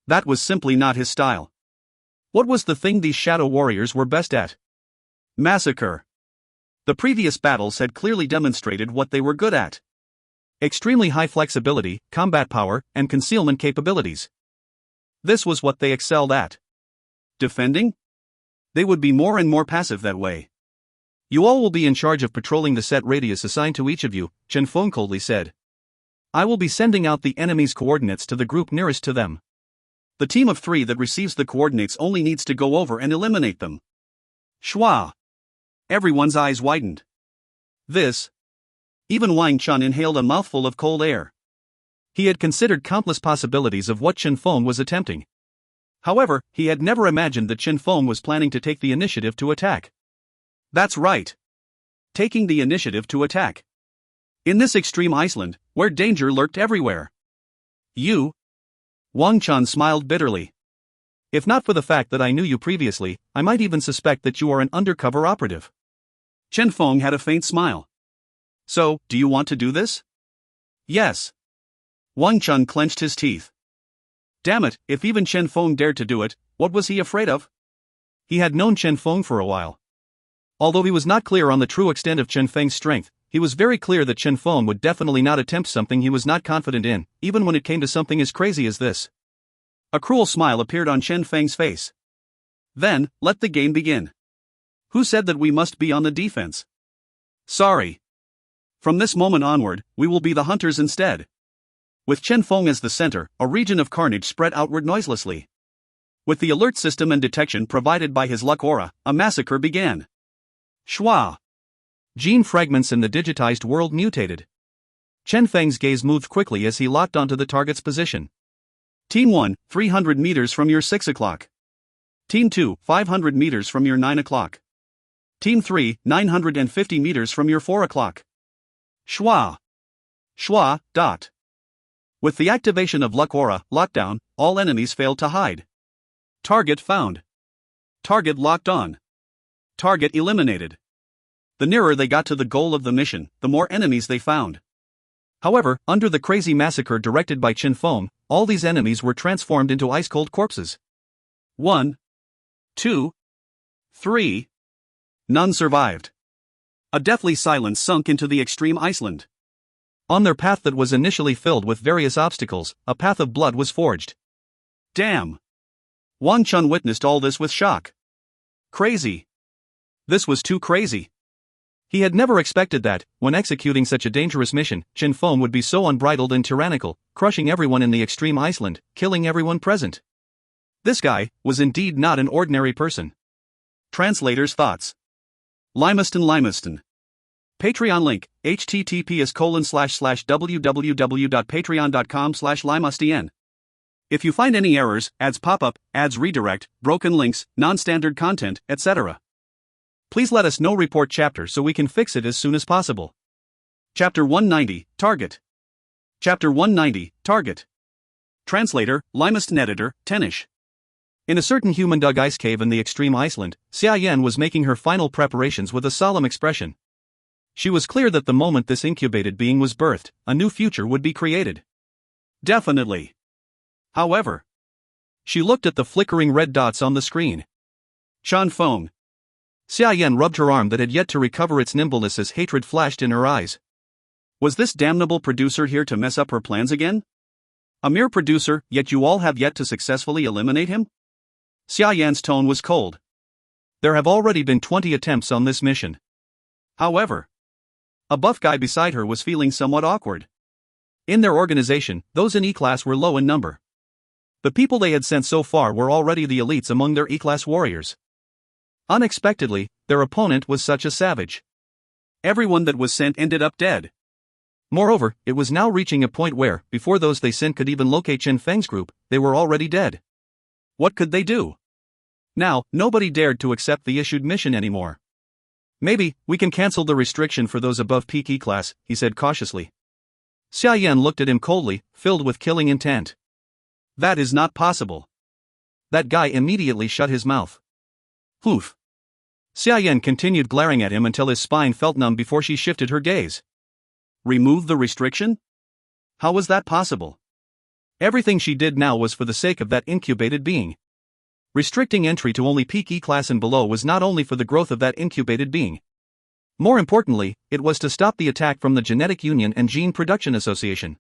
That was simply not his style. What was the thing these Shadow Warriors were best at? Massacre. The previous battles had clearly demonstrated what they were good at. Extremely high flexibility, combat power, and concealment capabilities. This was what they excelled at. Defending? They would be more and more passive that way. You all will be in charge of patrolling the set radius assigned to each of you, Chen Feng coldly said. I will be sending out the enemy's coordinates to the group nearest to them. The team of 3 that receives the coordinates only needs to go over and eliminate them. Shwa. Everyone's eyes widened. This. Even Wang Chun inhaled a mouthful of cold air. He had considered countless possibilities of what Chen Feng was attempting. However, he had never imagined that Chen Feng was planning to take the initiative to attack. That's right. Taking the initiative to attack. In this extreme Iceland, where danger lurked everywhere. You? Wang Chun smiled bitterly. If not for the fact that I knew you previously, I might even suspect that you are an undercover operative. Chen Feng had a faint smile. So, do you want to do this? Yes. Wang Chun clenched his teeth. Damn it, if even Chen Feng dared to do it, what was he afraid of? He had known Chen Feng for a while. Although he was not clear on the true extent of Chen Feng's strength, he was very clear that Chen Feng would definitely not attempt something he was not confident in, even when it came to something as crazy as this. A cruel smile appeared on Chen Feng's face. Then, let the game begin. Who said that we must be on the defense? Sorry. From this moment onward, we will be the hunters instead. With Chen Feng as the center, a region of carnage spread outward noiselessly. With the alert system and detection provided by his Luck Aura, a massacre began. Shwa. Gene fragments in the digitized world mutated. Chen Feng's gaze moved quickly as he locked onto the target's position. Team 1, 300 meters from your 6 o'clock. Team 2, 500 meters from your 9 o'clock. Team 3, 950 meters from your 4 o'clock. Shwa. Schwa. With the activation of Luck Aura, Lockdown, all enemies failed to hide. Target found. Target locked on. Target eliminated. The nearer they got to the goal of the mission, the more enemies they found. However, under the crazy massacre directed by Chen Feng, all these enemies were transformed into ice-cold corpses. 1, 2, 3. None survived. A deathly silence sunk into the extreme Iceland. On their path that was initially filled with various obstacles, a path of blood was forged. Damn! Wan Chun witnessed all this with shock. Crazy. This was too crazy. He had never expected that, when executing such a dangerous mission, Chen Feng would be so unbridled and tyrannical, crushing everyone in the extreme Iceland, killing everyone present. This guy was indeed not an ordinary person. Translator's thoughts. Limaston. Patreon link, https://www.patreon.com/limastn. If you find any errors, ads pop up, ads redirect, broken links, non-standard content, etc., please let us know. Report chapter so we can fix it as soon as possible. Chapter 190, Target. Chapter 190, Target. Translator, Limaston editor, Tenish. In a certain human-dug ice cave in the extreme Iceland, Xia Yan was making her final preparations with a solemn expression. She was clear that the moment this incubated being was birthed, a new future would be created. Definitely. However, she looked at the flickering red dots on the screen. Chen Feng. Xia Yan rubbed her arm that had yet to recover its nimbleness as hatred flashed in her eyes. Was this damnable producer here to mess up her plans again? A mere producer, yet you all have yet to successfully eliminate him? Xia Yan's tone was cold. There have already been 20 attempts on this mission. However, a buff guy beside her was feeling somewhat awkward. In their organization, those in E-class were low in number. The people they had sent so far were already the elites among their E-class warriors. Unexpectedly, their opponent was such a savage. Everyone that was sent ended up dead. Moreover, it was now reaching a point where, before those they sent could even locate Chen Feng's group, they were already dead. What could they do? Now, nobody dared to accept the issued mission anymore. Maybe, we can cancel the restriction for those above peak E-class, he said cautiously. Xia Yan looked at him coldly, filled with killing intent. That is not possible. That guy immediately shut his mouth. Hoof. Xia Yan continued glaring at him until his spine felt numb before she shifted her gaze. Remove the restriction? How was that possible? Everything she did now was for the sake of that incubated being. Restricting entry to only peak E-class and below was not only for the growth of that incubated being. More importantly, it was to stop the attack from the Genetic Union and Gene Production Association.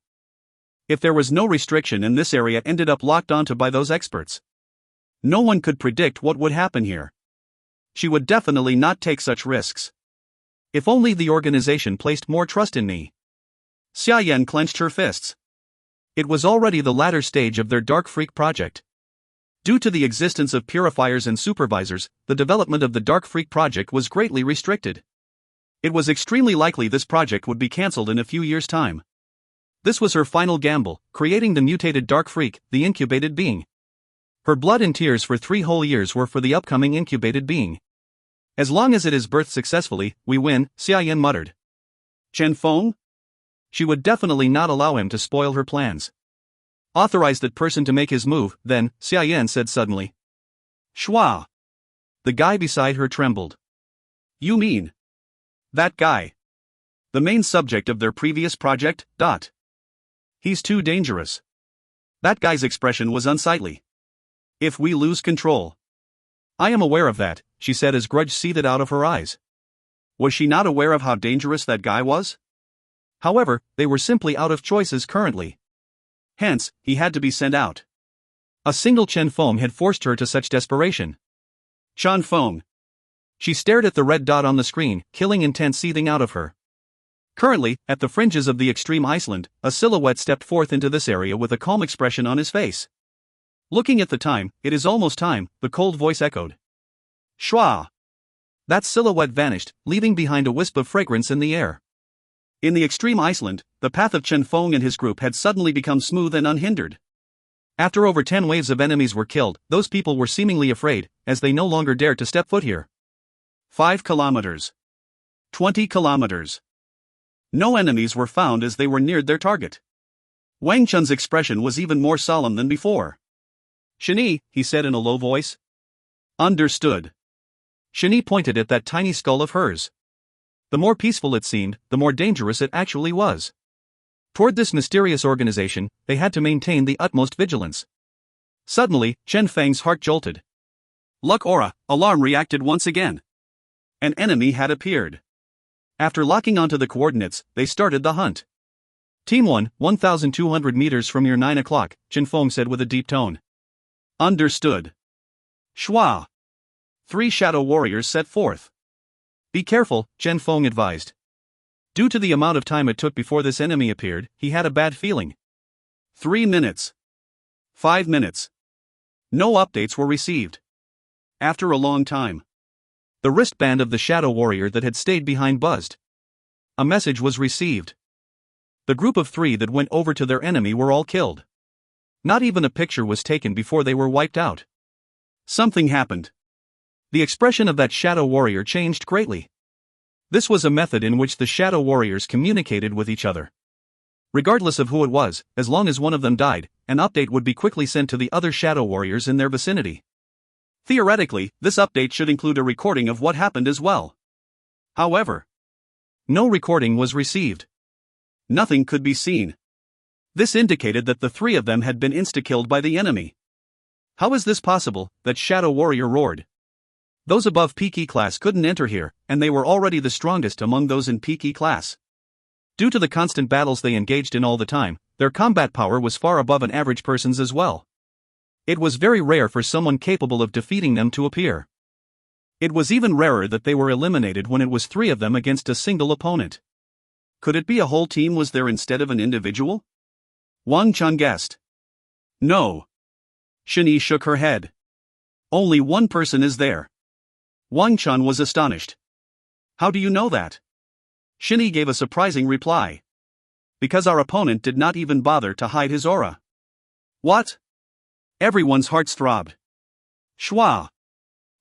If there was no restriction and this area ended up locked onto by those experts, no one could predict what would happen here. She would definitely not take such risks. If only the organization placed more trust in me. Xia Yan clenched her fists. It was already the latter stage of their Dark Freak project. Due to the existence of purifiers and supervisors, the development of the Dark Freak project was greatly restricted. It was extremely likely this project would be cancelled in a few years' time. This was her final gamble, creating the mutated Dark Freak, the incubated being. Her blood and tears for 3 whole years were for the upcoming incubated being. As long as it is birthed successfully, we win, Xia Yan muttered. Chen Feng? She would definitely not allow him to spoil her plans. Authorize that person to make his move, then, Xia Yan said suddenly. Schwa. The guy beside her trembled. You mean? That guy. The main subject of their previous project, He's too dangerous. That guy's expression was unsightly. If we lose control. I am aware of that, she said as grudge seethed out of her eyes. Was she not aware of how dangerous that guy was? However, they were simply out of choices currently. Hence, he had to be sent out. A single Chen Feng had forced her to such desperation. Chen Feng. She stared at the red dot on the screen, killing intent seething out of her. Currently, at the fringes of the extreme Iceland, a silhouette stepped forth into this area with a calm expression on his face. Looking at the time, it is almost time, the cold voice echoed. Schwa. That silhouette vanished, leaving behind a wisp of fragrance in the air. In the extreme Iceland, the path of Chen Feng and his group had suddenly become smooth and unhindered. After over 10 waves of enemies were killed, those people were seemingly afraid, as they no longer dared to step foot here. 5 kilometers. 20 kilometers. No enemies were found as they were neared their target. Wang Chun's expression was even more solemn than before. "Shani," he said in a low voice. "Understood." Shani pointed at that tiny skull of hers. The more peaceful it seemed, the more dangerous it actually was. Toward this mysterious organization, they had to maintain the utmost vigilance. Suddenly, Chen Feng's heart jolted. Luck aura, alarm reacted once again. An enemy had appeared. After locking onto the coordinates, they started the hunt. Team 1, 1,200 meters from your 9 o'clock, Chen Feng said with a deep tone. Understood. Shua. 3 shadow warriors set forth. Be careful, Chen Feng advised. Due to the amount of time it took before this enemy appeared, he had a bad feeling. 3 minutes. 5 minutes. No updates were received. After a long time, the wristband of the shadow warrior that had stayed behind buzzed. A message was received. The group of 3 that went over to their enemy were all killed. Not even a picture was taken before they were wiped out. Something happened. The expression of that shadow warrior changed greatly. This was a method in which the shadow warriors communicated with each other. Regardless of who it was, as long as one of them died, an update would be quickly sent to the other shadow warriors in their vicinity. Theoretically, this update should include a recording of what happened as well. However, no recording was received. Nothing could be seen. This indicated that the 3 of them had been insta-killed by the enemy. How is this possible? That shadow warrior roared. Those above peak E class couldn't enter here, and they were already the strongest among those in peak E class. Due to the constant battles they engaged in all the time, their combat power was far above an average person's as well. It was very rare for someone capable of defeating them to appear. It was even rarer that they were eliminated when it was 3 of them against a single opponent. Could it be a whole team was there instead of an individual? Wang Chun guessed. No. Shani shook her head. Only one person is there. Wang Chun was astonished. How do you know that? Shani gave a surprising reply. Because our opponent did not even bother to hide his aura. What? Everyone's hearts throbbed. Shwa.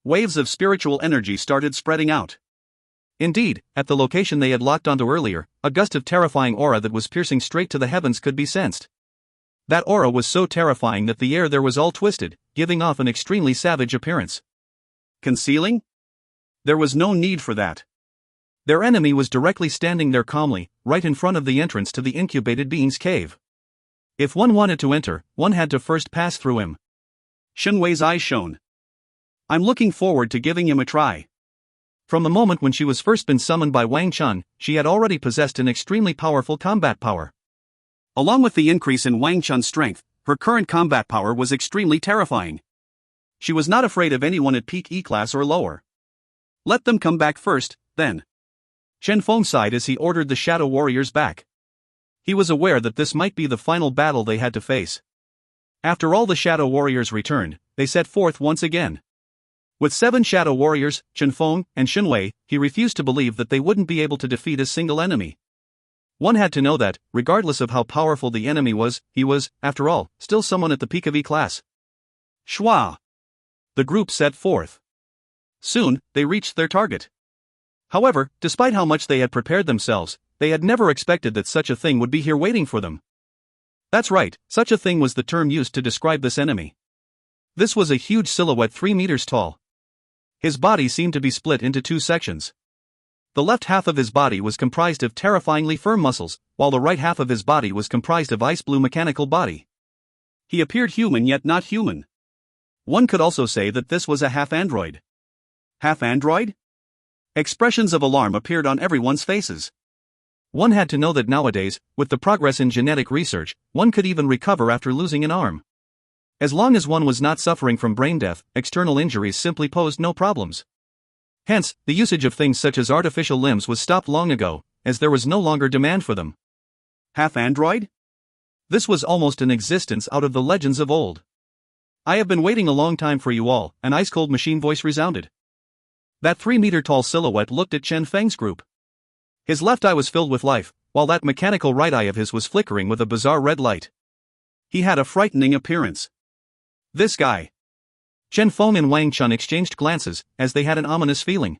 Waves of spiritual energy started spreading out. Indeed, at the location they had locked onto earlier, a gust of terrifying aura that was piercing straight to the heavens could be sensed. That aura was so terrifying that the air there was all twisted, giving off an extremely savage appearance. Concealing? There was no need for that. Their enemy was directly standing there calmly, right in front of the entrance to the incubated being's cave. If one wanted to enter, one had to first pass through him. Shunwei's eyes shone. I'm looking forward to giving him a try. From the moment when she was first been summoned by Wang Chun, she had already possessed an extremely powerful combat power. Along with the increase in Wang Chun's strength, her current combat power was extremely terrifying. She was not afraid of anyone at peak E class or lower. Let them come back first, then. Chen Feng sighed as he ordered the shadow warriors back. He was aware that this might be the final battle they had to face. After all the shadow warriors returned, they set forth once again. With 7 shadow warriors, Chen Feng and Shunwei, he refused to believe that they wouldn't be able to defeat a single enemy. One had to know that, regardless of how powerful the enemy was, he was, after all, still someone at the peak of E class. Shwa. The group set forth. Soon, they reached their target. However, despite how much they had prepared themselves, they had never expected that such a thing would be here waiting for them. That's right, such a thing was the term used to describe this enemy. This was a huge silhouette 3 meters tall. His body seemed to be split into 2 sections. The left half of his body was comprised of terrifyingly firm muscles, while the right half of his body was comprised of ice blue mechanical body. He appeared human yet not human. One could also say that this was a half-android. Half-android? Expressions of alarm appeared on everyone's faces. One had to know that nowadays, with the progress in genetic research, one could even recover after losing an arm. As long as one was not suffering from brain death, external injuries simply posed no problems. Hence, the usage of things such as artificial limbs was stopped long ago, as there was no longer demand for them. Half-android? This was almost an existence out of the legends of old. I have been waiting a long time for you all, an ice-cold machine voice resounded. That 3-meter-tall silhouette looked at Chen Feng's group. His left eye was filled with life, while that mechanical right eye of his was flickering with a bizarre red light. He had a frightening appearance. This guy. Chen Feng and Wang Chun exchanged glances, as they had an ominous feeling.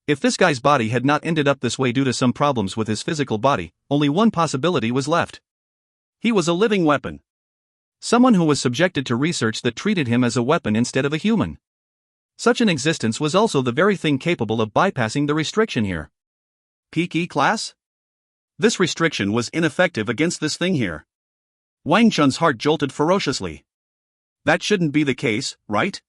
If this guy's body had not ended up this way due to some problems with his physical body, only one possibility was left. He was a living weapon. Someone who was subjected to research that treated him as a weapon instead of a human. Such an existence was also the very thing capable of bypassing the restriction here. Peak E-class? This restriction was ineffective against this thing here. Wang Chun's heart jolted ferociously. That shouldn't be the case, right?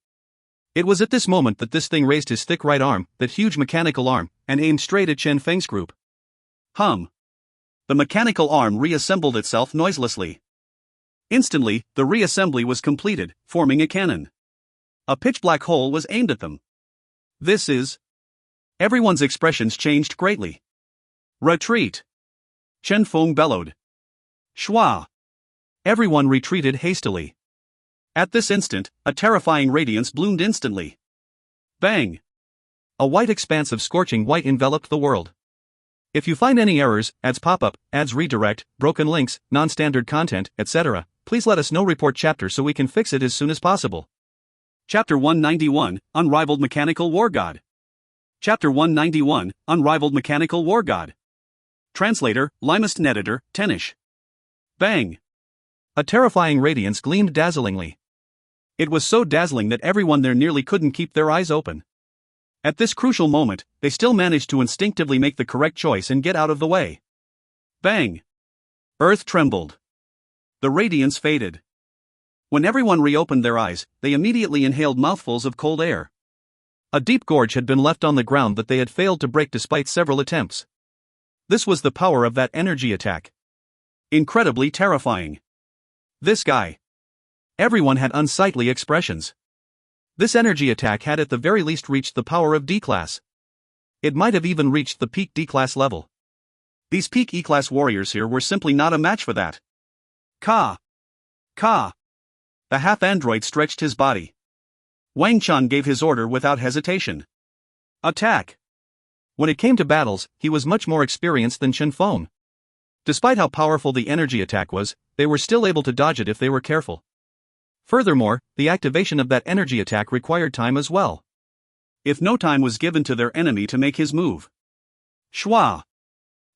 It was at this moment that this thing raised his thick right arm, that huge mechanical arm, and aimed straight at Chen Feng's group. Hum. The mechanical arm reassembled itself noiselessly. Instantly, the reassembly was completed, forming a cannon. A pitch-black hole was aimed at them. This is... Everyone's expressions changed greatly. Retreat! Chen Feng bellowed. Shua! Everyone retreated hastily. At this instant, a terrifying radiance bloomed instantly. Bang! A white expanse of scorching white enveloped the world. If you find any errors, ads pop up, ads redirect, broken links, non-standard content, etc., please let us know. Report chapter so we can fix it as soon as possible. Chapter 191, Unrivaled Mechanical War God. Chapter 191, Unrivaled Mechanical War God. Translator, Limest Editor, Tenish. Bang! A terrifying radiance gleamed dazzlingly. It was so dazzling that everyone there nearly couldn't keep their eyes open. At this crucial moment, they still managed to instinctively make the correct choice and get out of the way. Bang! Earth trembled. The radiance faded. When everyone reopened their eyes, they immediately inhaled mouthfuls of cold air. A deep gorge had been left on the ground that they had failed to break despite several attempts. This was the power of that energy attack. Incredibly terrifying. This guy. Everyone had unsightly expressions. This energy attack had at the very least reached the power of D-class. It might have even reached the peak D-class level. These peak E-class warriors here were simply not a match for that. Ka! Ka! The half-android stretched his body. Wang Chun gave his order without hesitation. Attack! When it came to battles, he was much more experienced than Chen Feng. Despite how powerful the energy attack was, they were still able to dodge it if they were careful. Furthermore, the activation of that energy attack required time as well. If no time was given to their enemy to make his move. Shua!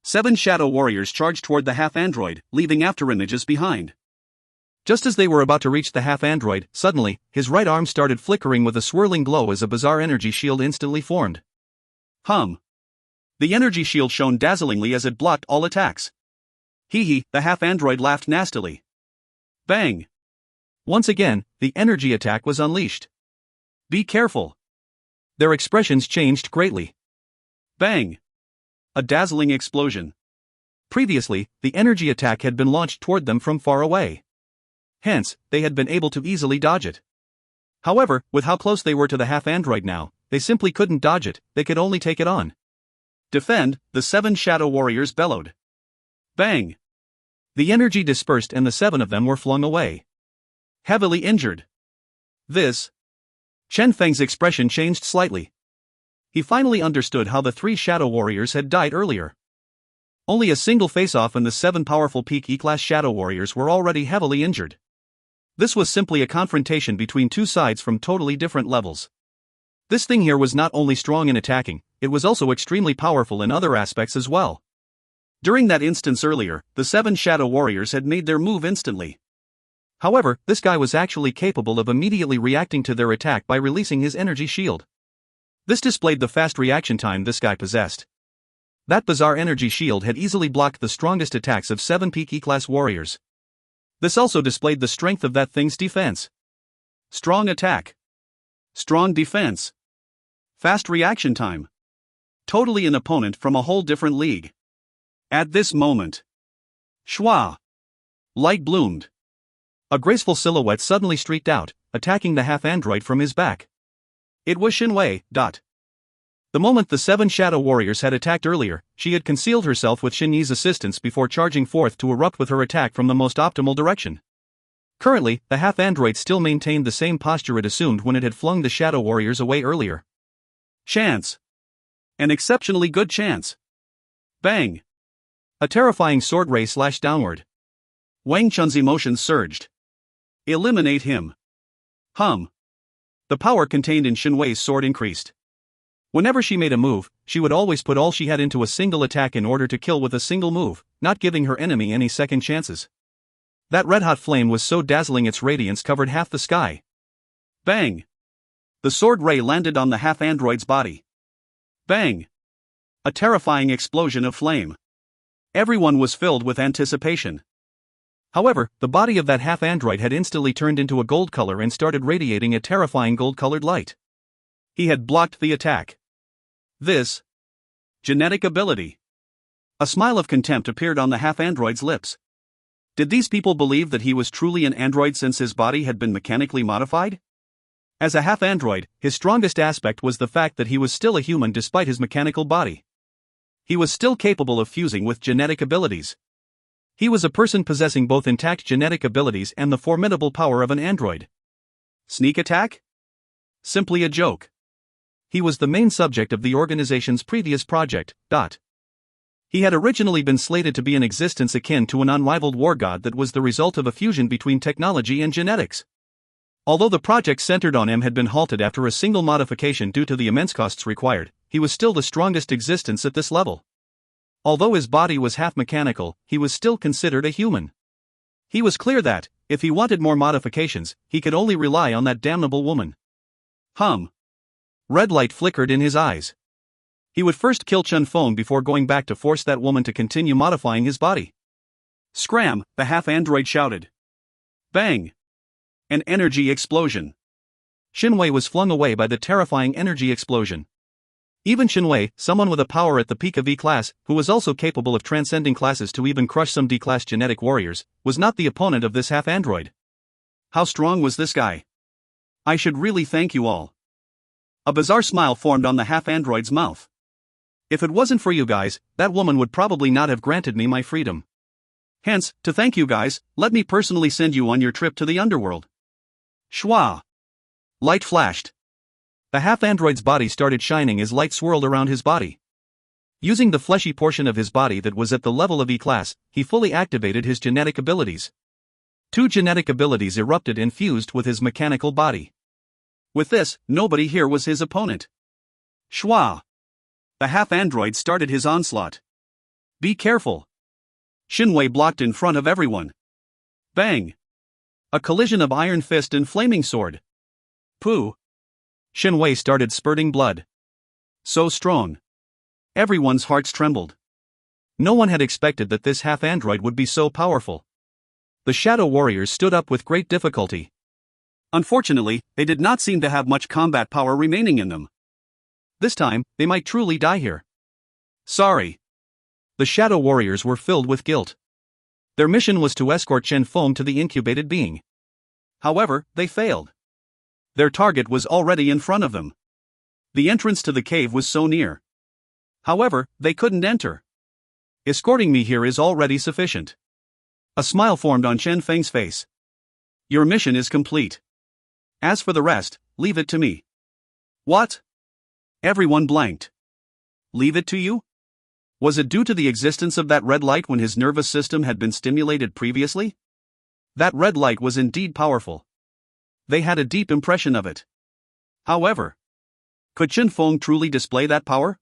7 shadow warriors charged toward the half-android, leaving afterimages behind. Just as they were about to reach the half-android, suddenly, his right arm started flickering with a swirling glow as a bizarre energy shield instantly formed. Hum! The energy shield shone dazzlingly as it blocked all attacks. Hee, the half-android laughed nastily. Bang! Once again, the energy attack was unleashed. Be careful. Their expressions changed greatly. Bang! A dazzling explosion. Previously, the energy attack had been launched toward them from far away. Hence, they had been able to easily dodge it. However, with how close they were to the half-android now, they simply couldn't dodge it, they could only take it on. Defend, the 7 shadow warriors bellowed. Bang! The energy dispersed and the 7 of them were flung away. Heavily injured. This. Chen Feng's expression changed slightly. He finally understood how the 3 shadow warriors had died earlier. Only a single face-off and the 7 powerful peak E-class shadow warriors were already heavily injured. This was simply a confrontation between 2 sides from totally different levels. This thing here was not only strong in attacking, it was also extremely powerful in other aspects as well. During that instance earlier, the 7 shadow warriors had made their move instantly. However, this guy was actually capable of immediately reacting to their attack by releasing his energy shield. This displayed the fast reaction time this guy possessed. That bizarre energy shield had easily blocked the strongest attacks of 7 peak E-class warriors. This also displayed the strength of that thing's defense. Strong attack. Strong defense. Fast reaction time. Totally an opponent from a whole different league. At this moment. Shua! Light bloomed. A graceful silhouette suddenly streaked out, attacking the half-android from his back. It was Xinwei. The moment the 7 shadow warriors had attacked earlier, she had concealed herself with Xin Yi's assistance before charging forth to erupt with her attack from the most optimal direction. Currently, the half-android still maintained the same posture it assumed when it had flung the shadow warriors away earlier. Chance. An exceptionally good chance. Bang! A terrifying sword ray slashed downward. Wang Chun's emotions surged. Eliminate him. Hum. The power contained in Xinwei's sword increased. Whenever she made a move, she would always put all she had into a single attack in order to kill with a single move, not giving her enemy any second chances. That red-hot flame was so dazzling its radiance covered half the sky. Bang! The sword ray landed on the half-android's body. Bang! A terrifying explosion of flame. Everyone was filled with anticipation. However, the body of that half-android had instantly turned into a gold color and started radiating a terrifying gold-colored light. He had blocked the attack. This genetic ability. A smile of contempt appeared on the half-android's lips. Did these people believe that he was truly an android since his body had been mechanically modified? As a half-android, his strongest aspect was the fact that he was still a human despite his mechanical body. He was still capable of fusing with genetic abilities. He was a person possessing both intact genetic abilities and the formidable power of an android. Sneak attack? Simply a joke. He was the main subject of the organization's previous project. He had originally been slated to be an existence akin to an unrivaled war god that was the result of a fusion between technology and genetics. Although the project centered on him had been halted after a single modification due to the immense costs required, he was still the strongest existence at this level. Although his body was half mechanical, he was still considered a human. He was clear that, if he wanted more modifications, he could only rely on that damnable woman. Red light flickered in his eyes. He would first kill Feng before going back to force that woman to continue modifying his body. Scram! The half-android shouted. Bang! An energy explosion. Shinwei was flung away by the terrifying energy explosion. Even Shinwei, someone with a power at the peak of E-class, who was also capable of transcending classes to even crush some D-class genetic warriors, was not the opponent of this half-android. How strong was this guy? I should really thank you all. A bizarre smile formed on the half-android's mouth. If it wasn't for you guys, that woman would probably not have granted me my freedom. Hence, to thank you guys, let me personally send you on your trip to the underworld. Shwa! Light flashed. The half-android's body started shining as light swirled around his body. Using the fleshy portion of his body that was at the level of E-class, he fully activated his genetic abilities. 2 genetic abilities erupted and fused with his mechanical body. With this, nobody here was his opponent. Shwa! The half-android started his onslaught. Be careful! Shinwei blocked in front of everyone. Bang! A collision of iron fist and flaming sword. Pooh! Shinwei started spurting blood. So strong. Everyone's hearts trembled. No one had expected that this half-android would be so powerful. The Shadow Warriors stood up with great difficulty. Unfortunately, they did not seem to have much combat power remaining in them. This time, they might truly die here. Sorry. The Shadow Warriors were filled with guilt. Their mission was to escort Feng to the incubated being. However, they failed. Their target was already in front of them. The entrance to the cave was so near. However, they couldn't enter. Escorting me here is already sufficient. A smile formed on Feng's face. Your mission is complete. As for the rest, leave it to me. What? Everyone blanked. Leave it to you? Was it due to the existence of that red light when his nervous system had been stimulated previously? That red light was indeed powerful. They had a deep impression of it. However, could Feng truly display that power?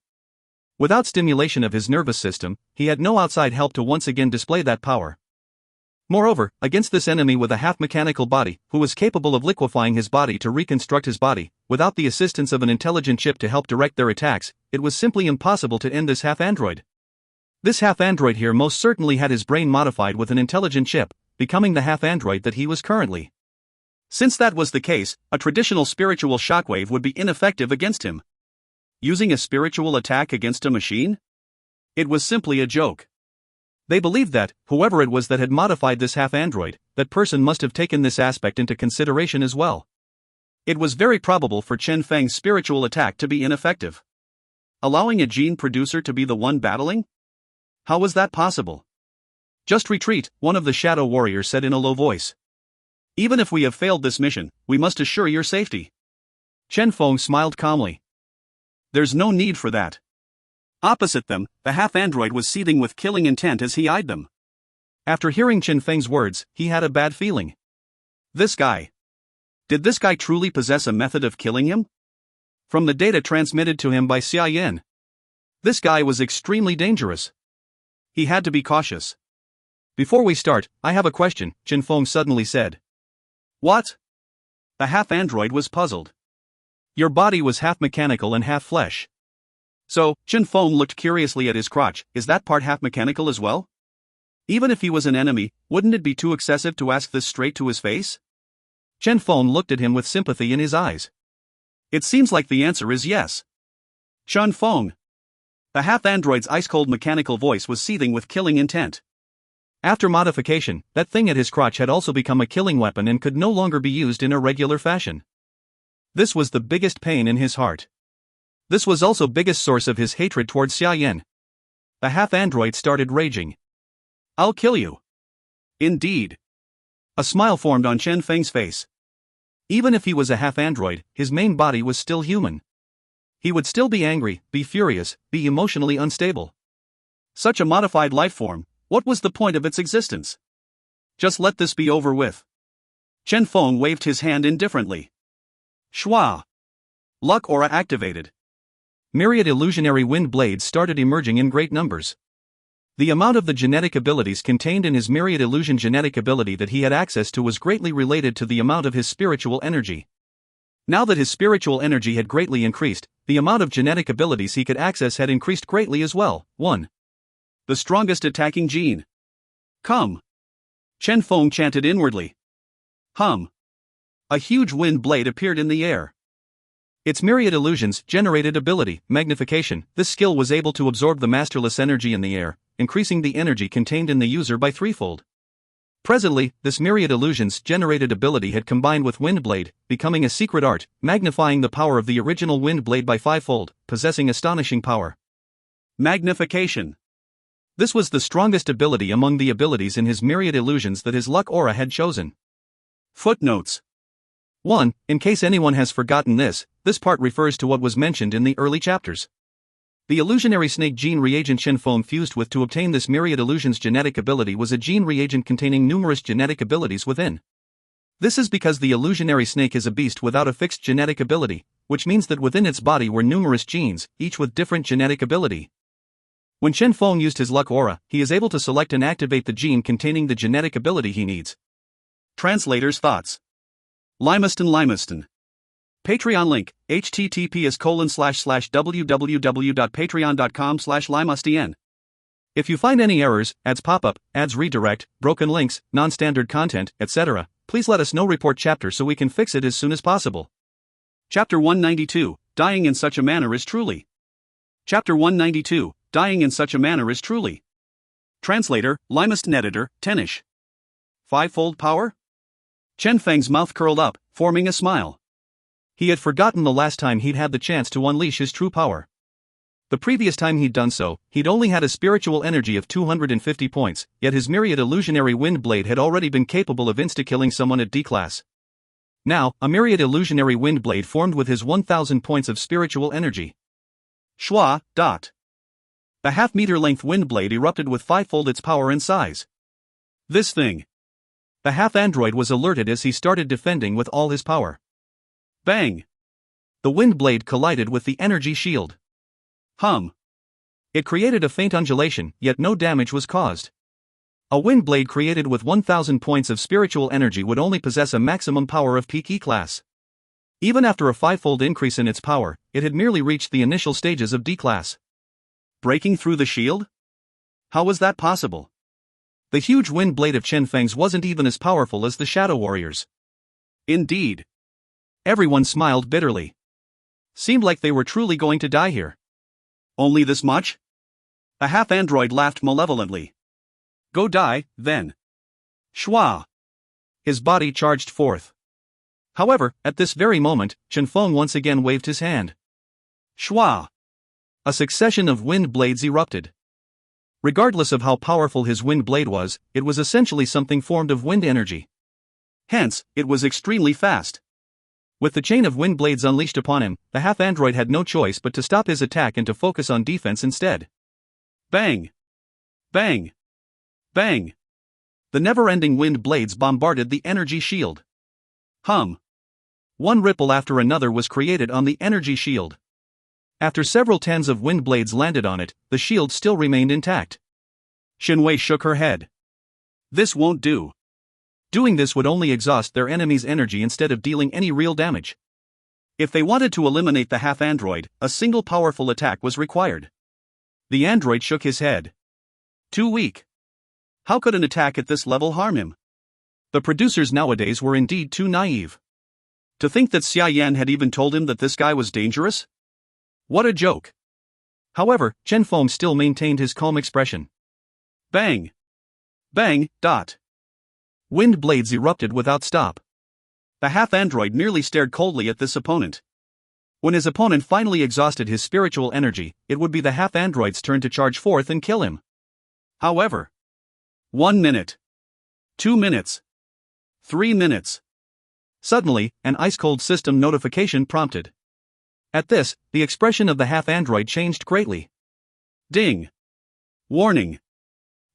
Without stimulation of his nervous system, he had no outside help to once again display that power. Moreover, against this enemy with a half-mechanical body, who was capable of liquefying his body to reconstruct his body, without the assistance of an intelligent chip to help direct their attacks, it was simply impossible to end this half-android. This half-android here most certainly had his brain modified with an intelligent chip, becoming the half-android that he was currently. Since that was the case, a traditional spiritual shockwave would be ineffective against him. Using a spiritual attack against a machine? It was simply a joke. They believed that, whoever it was that had modified this half-android, that person must have taken this aspect into consideration as well. It was very probable for Feng's spiritual attack to be ineffective. Allowing a gene producer to be the one battling? How was that possible? Just retreat, one of the Shadow Warriors said in a low voice. Even if we have failed this mission, we must assure your safety. Feng smiled calmly. There's no need for that. Opposite them, the half-android was seething with killing intent as he eyed them. After hearing Feng's words, he had a bad feeling. This guy. Did this guy truly possess a method of killing him? From the data transmitted to him by Xia Yin. This guy was extremely dangerous. He had to be cautious. Before we start, I have a question, Chen Feng suddenly said. What? The half-android was puzzled. Your body was half mechanical and half flesh. So, Chen Feng looked curiously at his crotch, is that part half mechanical as well? Even if he was an enemy, wouldn't it be too excessive to ask this straight to his face? Chen Feng looked at him with sympathy in his eyes. It seems like the answer is yes. Chen Feng. The half-android's ice-cold mechanical voice was seething with killing intent. After modification, that thing at his crotch had also become a killing weapon and could no longer be used in a regular fashion. This was the biggest pain in his heart. This was also biggest source of his hatred towards Xia Yin. The half-android started raging. I'll kill you. Indeed. A smile formed on Chen Feng's face. Even if he was a half-android, his main body was still human. He would still be angry, be furious, be emotionally unstable. Such a modified life form, what was the point of its existence? Just let this be over with. Chen Feng waved his hand indifferently. Shwa. Luck aura activated. Myriad illusionary wind blades started emerging in great numbers. The amount of the genetic abilities contained in his myriad illusion genetic ability that he had access to was greatly related to the amount of his spiritual energy. Now that his spiritual energy had greatly increased, the amount of genetic abilities he could access had increased greatly as well. 1. The strongest attacking gene. Come. Chen Feng chanted inwardly. Hum. A huge wind blade appeared in the air. Its myriad illusions generated ability, magnification. This skill was able to absorb the masterless energy in the air, increasing the energy contained in the user by threefold. Presently, this myriad illusions generated ability had combined with wind blade, becoming a secret art, magnifying the power of the original wind blade by fivefold, possessing astonishing power. Magnification. This was the strongest ability among the abilities in his myriad illusions that his luck aura had chosen. Footnotes. 1. In case anyone has forgotten this part refers to what was mentioned in the early chapters. The illusionary snake gene reagent Chen Feng fused with to obtain this myriad illusions genetic ability was a gene reagent containing numerous genetic abilities within. This is because the illusionary snake is a beast without a fixed genetic ability, which means that within its body were numerous genes, each with different genetic ability. When Chen Feng used his luck aura, he is able to select and activate the gene containing the genetic ability he needs. Translator's thoughts. Limaston. Patreon link, https://www.patreon.com/limastn. If you find any errors, ads pop up, ads redirect, broken links, non-standard content, etc., please let us know. Report chapter so we can fix it as soon as possible. Chapter 192, Dying in such a manner is truly. Chapter 192, Dying in such a manner is truly. Translator, Limaston editor, Tenish. Fivefold power? Chen Feng's mouth curled up, forming a smile. He had forgotten the last time he'd had the chance to unleash his true power. The previous time he'd done so, he'd only had a spiritual energy of 250 points, yet his myriad illusionary wind blade had already been capable of insta-killing someone at D class. Now, a myriad illusionary wind blade formed with his 1000 points of spiritual energy. Schwa. The half-meter length wind blade erupted with fivefold its power and size. This thing. The half-android was alerted as he started defending with all his power. Bang! The wind blade collided with the energy shield. Hum! It created a faint undulation, yet no damage was caused. A wind blade created with 1000 points of spiritual energy would only possess a maximum power of peak E class. Even after a fivefold increase in its power, it had merely reached the initial stages of D class. Breaking through the shield? How was that possible? The huge wind blade of Chen Feng's wasn't even as powerful as the Shadow Warriors. Indeed. Everyone smiled bitterly. Seemed like they were truly going to die here. Only this much? A half-android laughed malevolently. Go die, then. Schwa. His body charged forth. However, at this very moment, Chen Feng once again waved his hand. Schwa. A succession of wind blades erupted. Regardless of how powerful his wind blade was, it was essentially something formed of wind energy. Hence, it was extremely fast. With the chain of wind blades unleashed upon him, the half-android had no choice but to stop his attack and to focus on defense instead. Bang! Bang! Bang! The never-ending wind blades bombarded the energy shield. Hum! One ripple after another was created on the energy shield. After several tens of wind blades landed on it, the shield still remained intact. Shenwei shook her head. This won't do. Doing this would only exhaust their enemy's energy instead of dealing any real damage. If they wanted to eliminate the half-android, a single powerful attack was required. The android shook his head. Too weak. How could an attack at this level harm him? The producers nowadays were indeed too naive. To think that Xia Yan had even told him that this guy was dangerous? What a joke. However, Chen Feng still maintained his calm expression. Bang. Bang. Wind blades erupted without stop. The half-android merely stared coldly at this opponent. When his opponent finally exhausted his spiritual energy, it would be the half-android's turn to charge forth and kill him. However, 1 minute. 2 minutes. 3 minutes. Suddenly, an ice-cold system notification prompted. At this, the expression of the half-android changed greatly. Ding. Warning.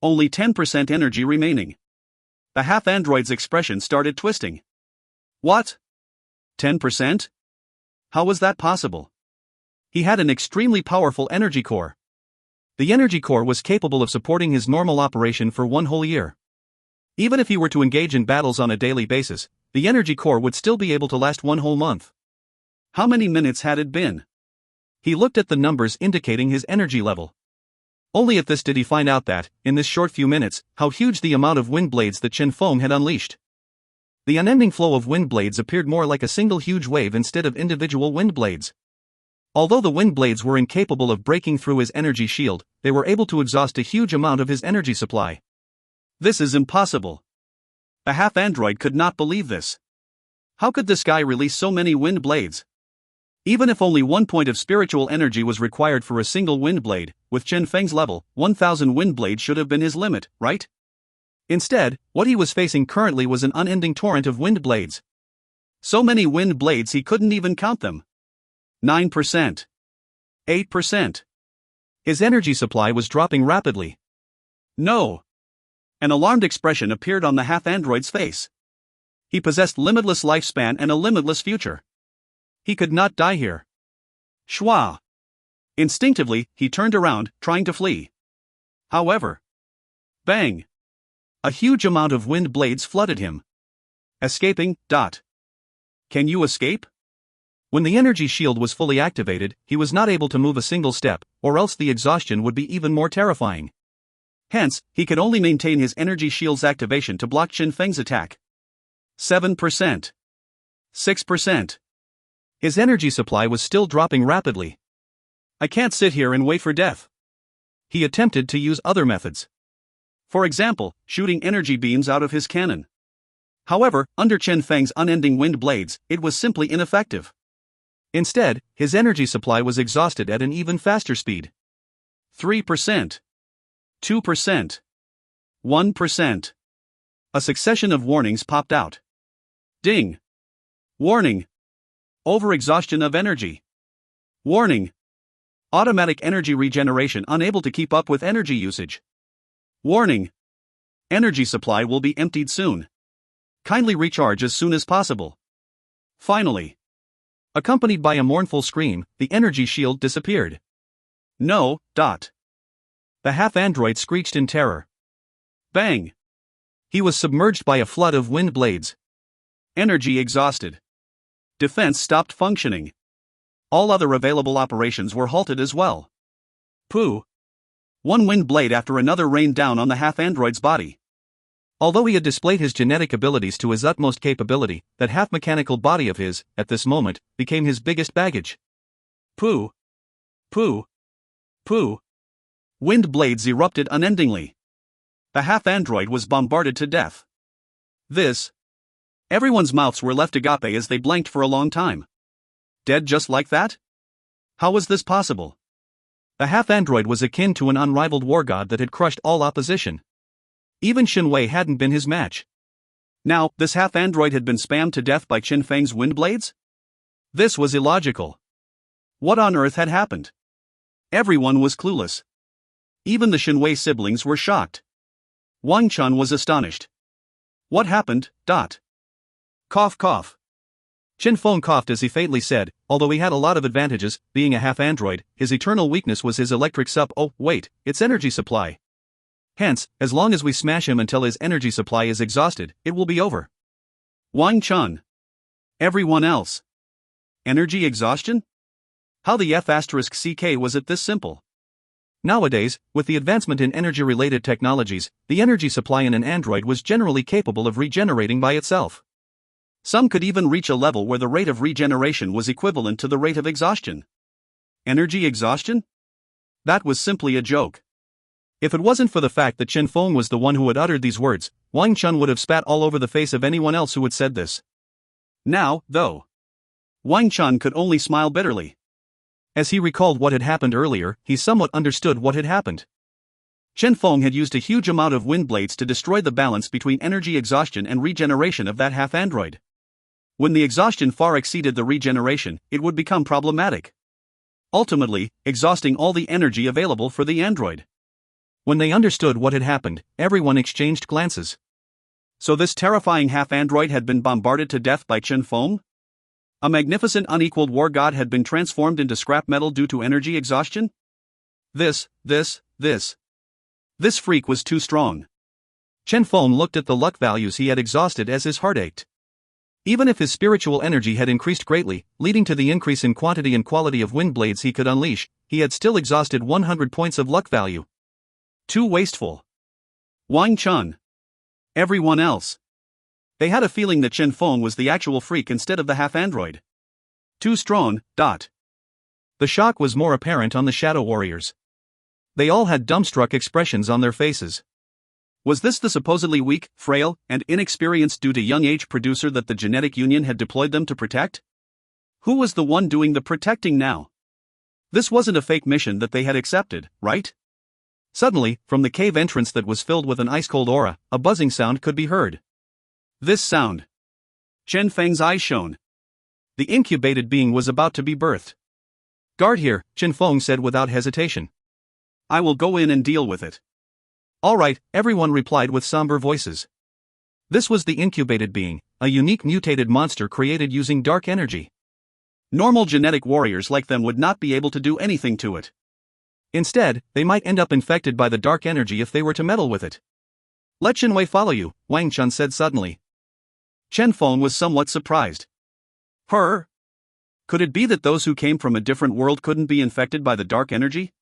Only 10% energy remaining. The half-android's expression started twisting. What? 10%? How was that possible? He had an extremely powerful energy core. The energy core was capable of supporting his normal operation for 1 whole year. Even if he were to engage in battles on a daily basis, the energy core would still be able to last 1 whole month. How many minutes had it been? He looked at the numbers indicating his energy level. Only at this did he find out that, in this short few minutes, how huge the amount of wind blades that Chen Feng had unleashed. The unending flow of wind blades appeared more like a single huge wave instead of individual wind blades. Although the wind blades were incapable of breaking through his energy shield, they were able to exhaust a huge amount of his energy supply. This is impossible. The half-android could not believe this. How could this guy release so many wind blades? Even if only 1 point of spiritual energy was required for a single wind blade, with Chen Feng's level, 1,000 wind blades should have been his limit, right? Instead, what he was facing currently was an unending torrent of wind blades. So many wind blades he couldn't even count them. 9%. 8%. His energy supply was dropping rapidly. No. An alarmed expression appeared on the half-android's face. He possessed limitless lifespan and a limitless future. He could not die here. Schwa. Instinctively, he turned around, trying to flee. However, bang. A huge amount of wind blades flooded him. Escaping. Can you escape? When the energy shield was fully activated, he was not able to move a single step, or else the exhaustion would be even more terrifying. Hence, he could only maintain his energy shield's activation to block Chen Feng's attack. 7%. 6%. His energy supply was still dropping rapidly. I can't sit here and wait for death. He attempted to use other methods. For example, shooting energy beams out of his cannon. However, under Chen Feng's unending wind blades, it was simply ineffective. Instead, his energy supply was exhausted at an even faster speed. 3%. 2%. 1%. A succession of warnings popped out. Ding. Warning. Overexhaustion of energy. Warning. Automatic energy regeneration unable to keep up with energy usage. Warning. Energy supply will be emptied soon. Kindly recharge as soon as possible. Finally. Accompanied by a mournful scream, the energy shield disappeared. No. The half-android screeched in terror. Bang. He was submerged by a flood of wind blades. Energy exhausted. Defense stopped functioning. All other available operations were halted as well. Pooh. One wind blade after another rained down on the half-android's body. Although he had displayed his genetic abilities to his utmost capability, that half-mechanical body of his, at this moment, became his biggest baggage. Pooh. Pooh. Pooh. Wind blades erupted unendingly. The half-android was bombarded to death. This. Everyone's mouths were left agape as they blanked for a long time. Dead just like that? How was this possible? The half-android was akin to an unrivaled war god that had crushed all opposition. Even Shenwei hadn't been his match. Now, this half-android had been spammed to death by Chen Feng's wind blades? This was illogical. What on earth had happened? Everyone was clueless. Even the Shenwei siblings were shocked. Wang Chun was astonished. What happened? Cough cough. Chen Feng coughed as he faintly said, although he had a lot of advantages, being a half-android, his eternal weakness was his electric its energy supply. Hence, as long as we smash him until his energy supply is exhausted, it will be over. Wang Chun. Everyone else. Energy exhaustion? How the F***ck was it this simple? Nowadays, with the advancement in energy-related technologies, the energy supply in an android was generally capable of regenerating by itself. Some could even reach a level where the rate of regeneration was equivalent to the rate of exhaustion. Energy exhaustion? That was simply a joke. If it wasn't for the fact that Chen Feng was the one who had uttered these words, Wang Chun would have spat all over the face of anyone else who had said this. Now, though, Wang Chun could only smile bitterly. As he recalled what had happened earlier, he somewhat understood what had happened. Chen Feng had used a huge amount of wind blades to destroy the balance between energy exhaustion and regeneration of that half-android. When the exhaustion far exceeded the regeneration, it would become problematic, ultimately exhausting all the energy available for the android. When they understood what had happened, everyone exchanged glances. So this terrifying half-android had been bombarded to death by Chen Feng? A magnificent unequaled war god had been transformed into scrap metal due to energy exhaustion? This freak was too strong. Chen Feng looked at the luck values he had exhausted as his heart ached. Even if his spiritual energy had increased greatly, leading to the increase in quantity and quality of wind blades he could unleash, he had still exhausted 100 points of luck value. Too wasteful. Wang Chun. Everyone else. They had a feeling that Chen Feng was the actual freak instead of the half-android. Too strong. The shock was more apparent on the Shadow Warriors. They all had dumbstruck expressions on their faces. Was this the supposedly weak, frail, and inexperienced due to young age producer that the Genetic Union had deployed them to protect? Who was the one doing the protecting now? This wasn't a fake mission that they had accepted, right? Suddenly, from the cave entrance that was filled with an ice-cold aura, a buzzing sound could be heard. This sound. Chen Feng's eyes shone. The incubated being was about to be birthed. "Guard here," Chen Feng said without hesitation. "I will go in and deal with it." "All right," everyone replied with somber voices. This was the incubated being, a unique mutated monster created using dark energy. Normal genetic warriors like them would not be able to do anything to it. Instead, they might end up infected by the dark energy if they were to meddle with it. "Let Chen Wei follow you," Wang Chun said suddenly. Chen Feng was somewhat surprised. Her? Could it be that those who came from a different world couldn't be infected by the dark energy?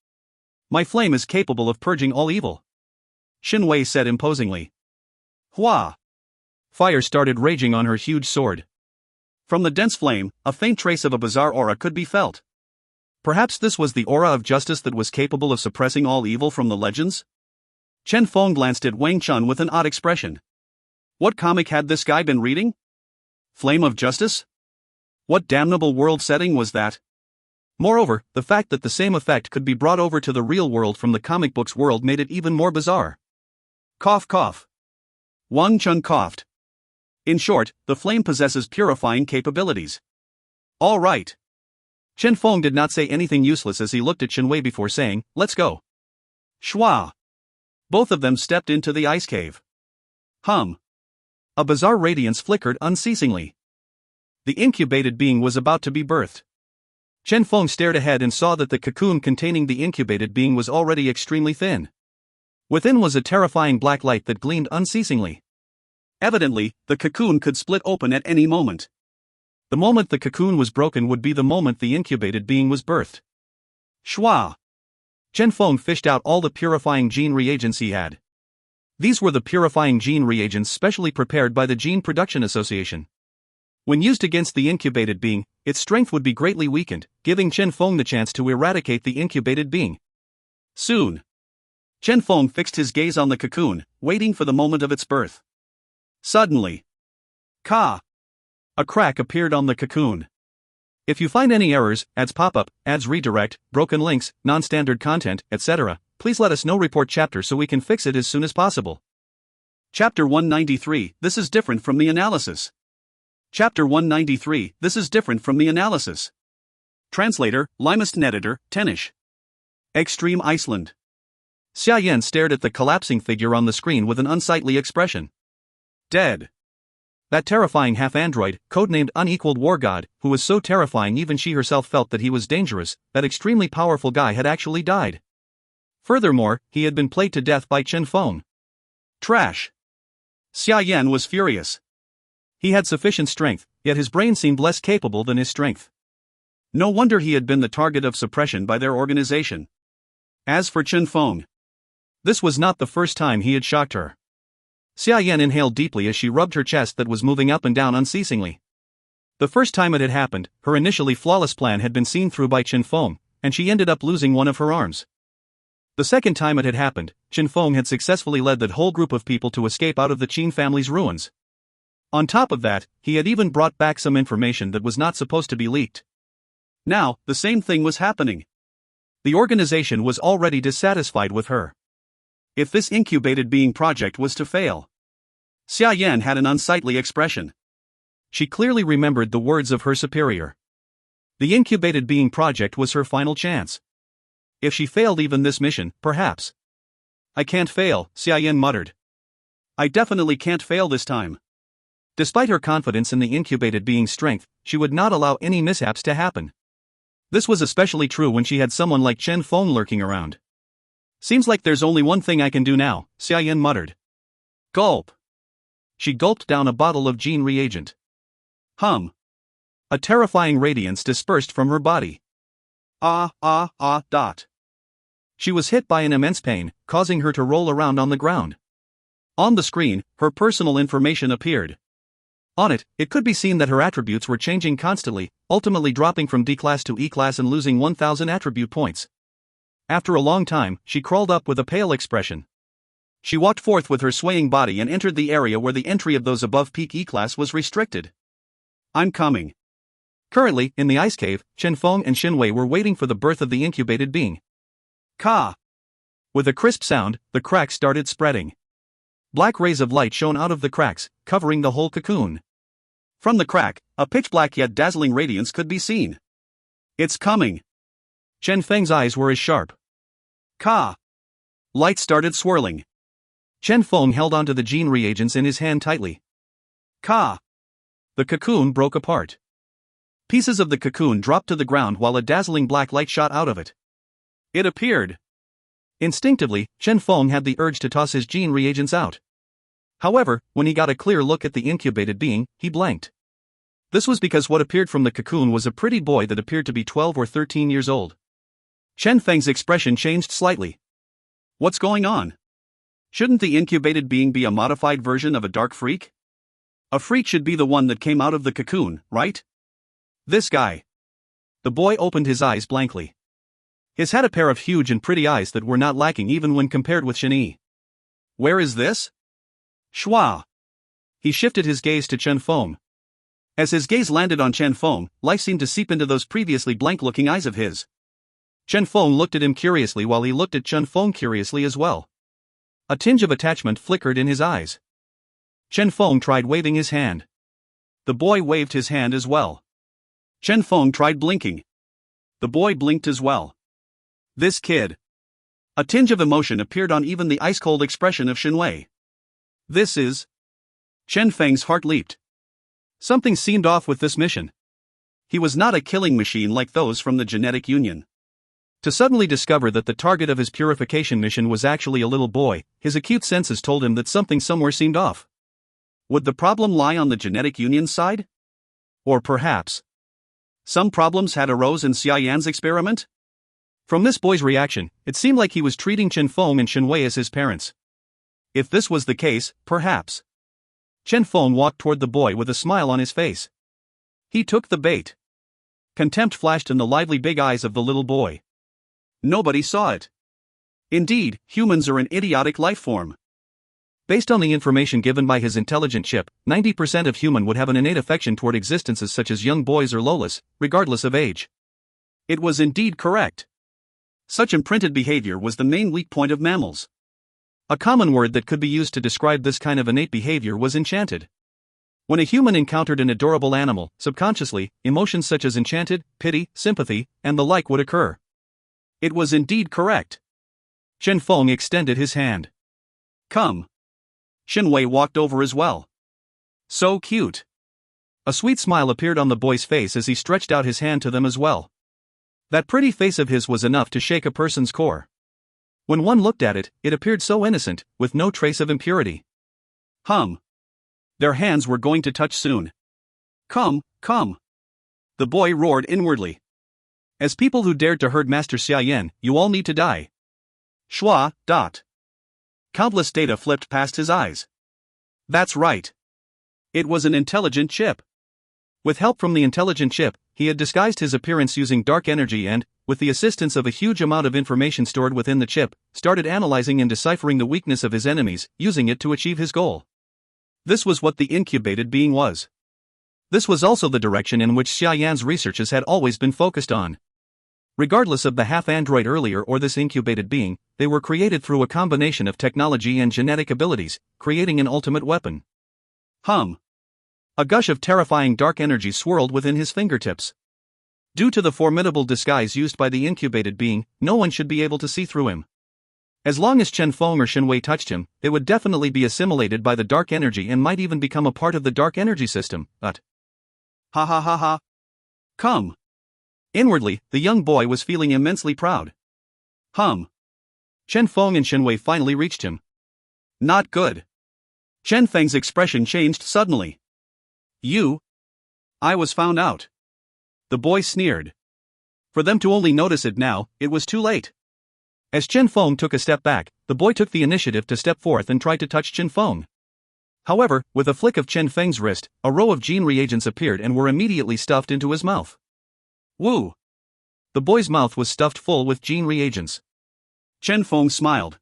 "My flame is capable of purging all evil," Chen Wei said imposingly. Hua! Fire started raging on her huge sword. From the dense flame, a faint trace of a bizarre aura could be felt. Perhaps this was the aura of justice that was capable of suppressing all evil from the legends? Chen Feng glanced at Wang Chun with an odd expression. What comic had this guy been reading? Flame of Justice? What damnable world setting was that? Moreover, the fact that the same effect could be brought over to the real world from the comic books world made it even more bizarre. Cough cough. Wang Chun coughed. In short, the flame possesses purifying capabilities. All right. Chen Feng did not say anything useless as he looked at Chen Wei before saying, "Let's go." Shwa. Both of them stepped into the ice cave. Hum. A bizarre radiance flickered unceasingly. The incubated being was about to be birthed. Chen Feng stared ahead and saw that the cocoon containing the incubated being was already extremely thin. Within was a terrifying black light that gleamed unceasingly. Evidently, the cocoon could split open at any moment. The moment the cocoon was broken would be the moment the incubated being was birthed. Shwa. Chen Feng fished out all the purifying gene reagents he had. These were the purifying gene reagents specially prepared by the Gene Production Association. When used against the incubated being, its strength would be greatly weakened, giving Chen Feng the chance to eradicate the incubated being. Soon. Chen Feng fixed his gaze on the cocoon, waiting for the moment of its birth. Suddenly. Ka! A crack appeared on the cocoon. If you find any errors, ads pop-up, ads redirect, broken links, non-standard content, etc., please let us know. Report chapter so we can fix it as soon as possible. Chapter 193, This is different from the analysis. Chapter 193, This is different from the analysis. Translator, Limest Editor, Tenish. Extreme Iceland. Xia Yan stared at the collapsing figure on the screen with an unsightly expression. Dead. That terrifying half-android, codenamed Unequaled War God, who was so terrifying even she herself felt that he was dangerous, that extremely powerful guy had actually died. Furthermore, he had been played to death by Chen Feng. Trash. Xia Yan was furious. He had sufficient strength, yet his brain seemed less capable than his strength. No wonder he had been the target of suppression by their organization. As for Chen Feng, this was not the first time he had shocked her. Xia Yan inhaled deeply as she rubbed her chest that was moving up and down unceasingly. The first time it had happened, her initially flawless plan had been seen through by Chen Feng, and she ended up losing one of her arms. The second time it had happened, Chen Feng had successfully led that whole group of people to escape out of the Qin family's ruins. On top of that, he had even brought back some information that was not supposed to be leaked. Now, the same thing was happening. The organization was already dissatisfied with her. If this incubated being project was to fail, Xia Yan had an unsightly expression. She clearly remembered the words of her superior. The incubated being project was her final chance. If she failed even this mission, perhaps. I can't fail, Xia Yan muttered. I definitely can't fail this time. Despite her confidence in the incubated being's strength, she would not allow any mishaps to happen. This was especially true when she had someone like Chen Feng lurking around. Seems like there's only one thing I can do now, Xia Yan muttered. Gulp. She gulped down a bottle of gene reagent. Hum. A terrifying radiance dispersed from her body. Dot. She was hit by an immense pain, causing her to roll around on the ground. On the screen, her personal information appeared. On it, it could be seen that her attributes were changing constantly, ultimately dropping from D class to E class and losing 1,000 attribute points. After a long time, she crawled up with a pale expression. She walked forth with her swaying body and entered the area where the entry of those above peak E class was restricted. I'm coming. Currently, in the ice cave, Chen Feng and Xin Wei were waiting for the birth of the incubated being. Ka! With a crisp sound, the cracks started spreading. Black rays of light shone out of the cracks, covering the whole cocoon. From the crack, a pitch-black yet dazzling radiance could be seen. It's coming. Chen Feng's eyes were as sharp. Ka! Light started swirling. Chen Feng held onto the gene reagents in his hand tightly. Ka! The cocoon broke apart. Pieces of the cocoon dropped to the ground while a dazzling black light shot out of it. It appeared. Instinctively, Chen Feng had the urge to toss his gene reagents out. However, when he got a clear look at the incubated being, he blanked. This was because what appeared from the cocoon was a pretty boy that appeared to be 12 or 13 years old. Chen Feng's expression changed slightly. What's going on? Shouldn't the incubated being be a modified version of a dark freak? A freak should be the one that came out of the cocoon, right? This guy. The boy opened his eyes blankly. His had a pair of huge and pretty eyes that were not lacking even when compared with Chen Yi. Where is this? Schwa. He shifted his gaze to Chen Feng. As his gaze landed on Chen Feng, life seemed to seep into those previously blank-looking eyes of his. Chen Feng looked at him curiously while he looked at Chen Feng curiously as well. A tinge of attachment flickered in his eyes. Chen Feng tried waving his hand. The boy waved his hand as well. Chen Feng tried blinking. The boy blinked as well. This kid. A tinge of emotion appeared on even the ice-cold expression of Xin Wei. This is... Chen Feng's heart leaped. Something seemed off with this mission. He was not a killing machine like those from the Genetic Union. To suddenly discover that the target of his purification mission was actually a little boy, his acute senses told him that something somewhere seemed off. Would the problem lie on the Genetic Union's side? Or perhaps some problems had arose in Xia Yan's experiment? From this boy's reaction, it seemed like he was treating Chen Feng and Xin Wei as his parents. If this was the case, perhaps. Chen Feng walked toward the boy with a smile on his face. He took the bait. Contempt flashed in the lively big eyes of the little boy. Nobody saw it. Indeed, humans are an idiotic life form. Based on the information given by his intelligent chip, 90% of human would have an innate affection toward existences such as young boys or lolas, regardless of age. It was indeed correct. Such imprinted behavior was the main weak point of mammals. A common word that could be used to describe this kind of innate behavior was enchanted. When a human encountered an adorable animal, subconsciously, emotions such as enchanted, pity, sympathy, and the like would occur. It was indeed correct. Chen Feng extended his hand. Come. Xin Wei walked over as well. So cute. A sweet smile appeared on the boy's face as he stretched out his hand to them as well. That pretty face of his was enough to shake a person's core. When one looked at it, it appeared so innocent, with no trace of impurity. Their hands were going to touch soon. Come. The boy roared inwardly. As people who dared to hurt Master Xiaoyan, you all need to die. Schwa. Countless data flipped past his eyes. That's right. It was an intelligent chip. With help from the intelligent chip, he had disguised his appearance using dark energy and, with the assistance of a huge amount of information stored within the chip, started analyzing and deciphering the weakness of his enemies, using it to achieve his goal. This was what the incubated being was. This was also the direction in which Xiaoyan's researches had always been focused on. Regardless of the half-android earlier or this incubated being, they were created through a combination of technology and genetic abilities, creating an ultimate weapon. A gush of terrifying dark energy swirled within his fingertips. Due to the formidable disguise used by the incubated being, no one should be able to see through him. As long as Chen Feng or Shen Wei touched him, it would definitely be assimilated by the dark energy and might even become a part of the dark energy system, but... Come. Inwardly, the young boy was feeling immensely proud. Chen Feng and Shen Wei finally reached him. Not good. Chen Feng's expression changed suddenly. I was found out. The boy sneered. For them to only notice it now, it was too late. As Chen Feng took a step back, the boy took the initiative to step forth and try to touch Chen Feng. However, with a flick of Chen Feng's wrist, a row of gene reagents appeared and were immediately stuffed into his mouth. Woo! The boy's mouth was stuffed full with gene reagents. Chen Feng smiled.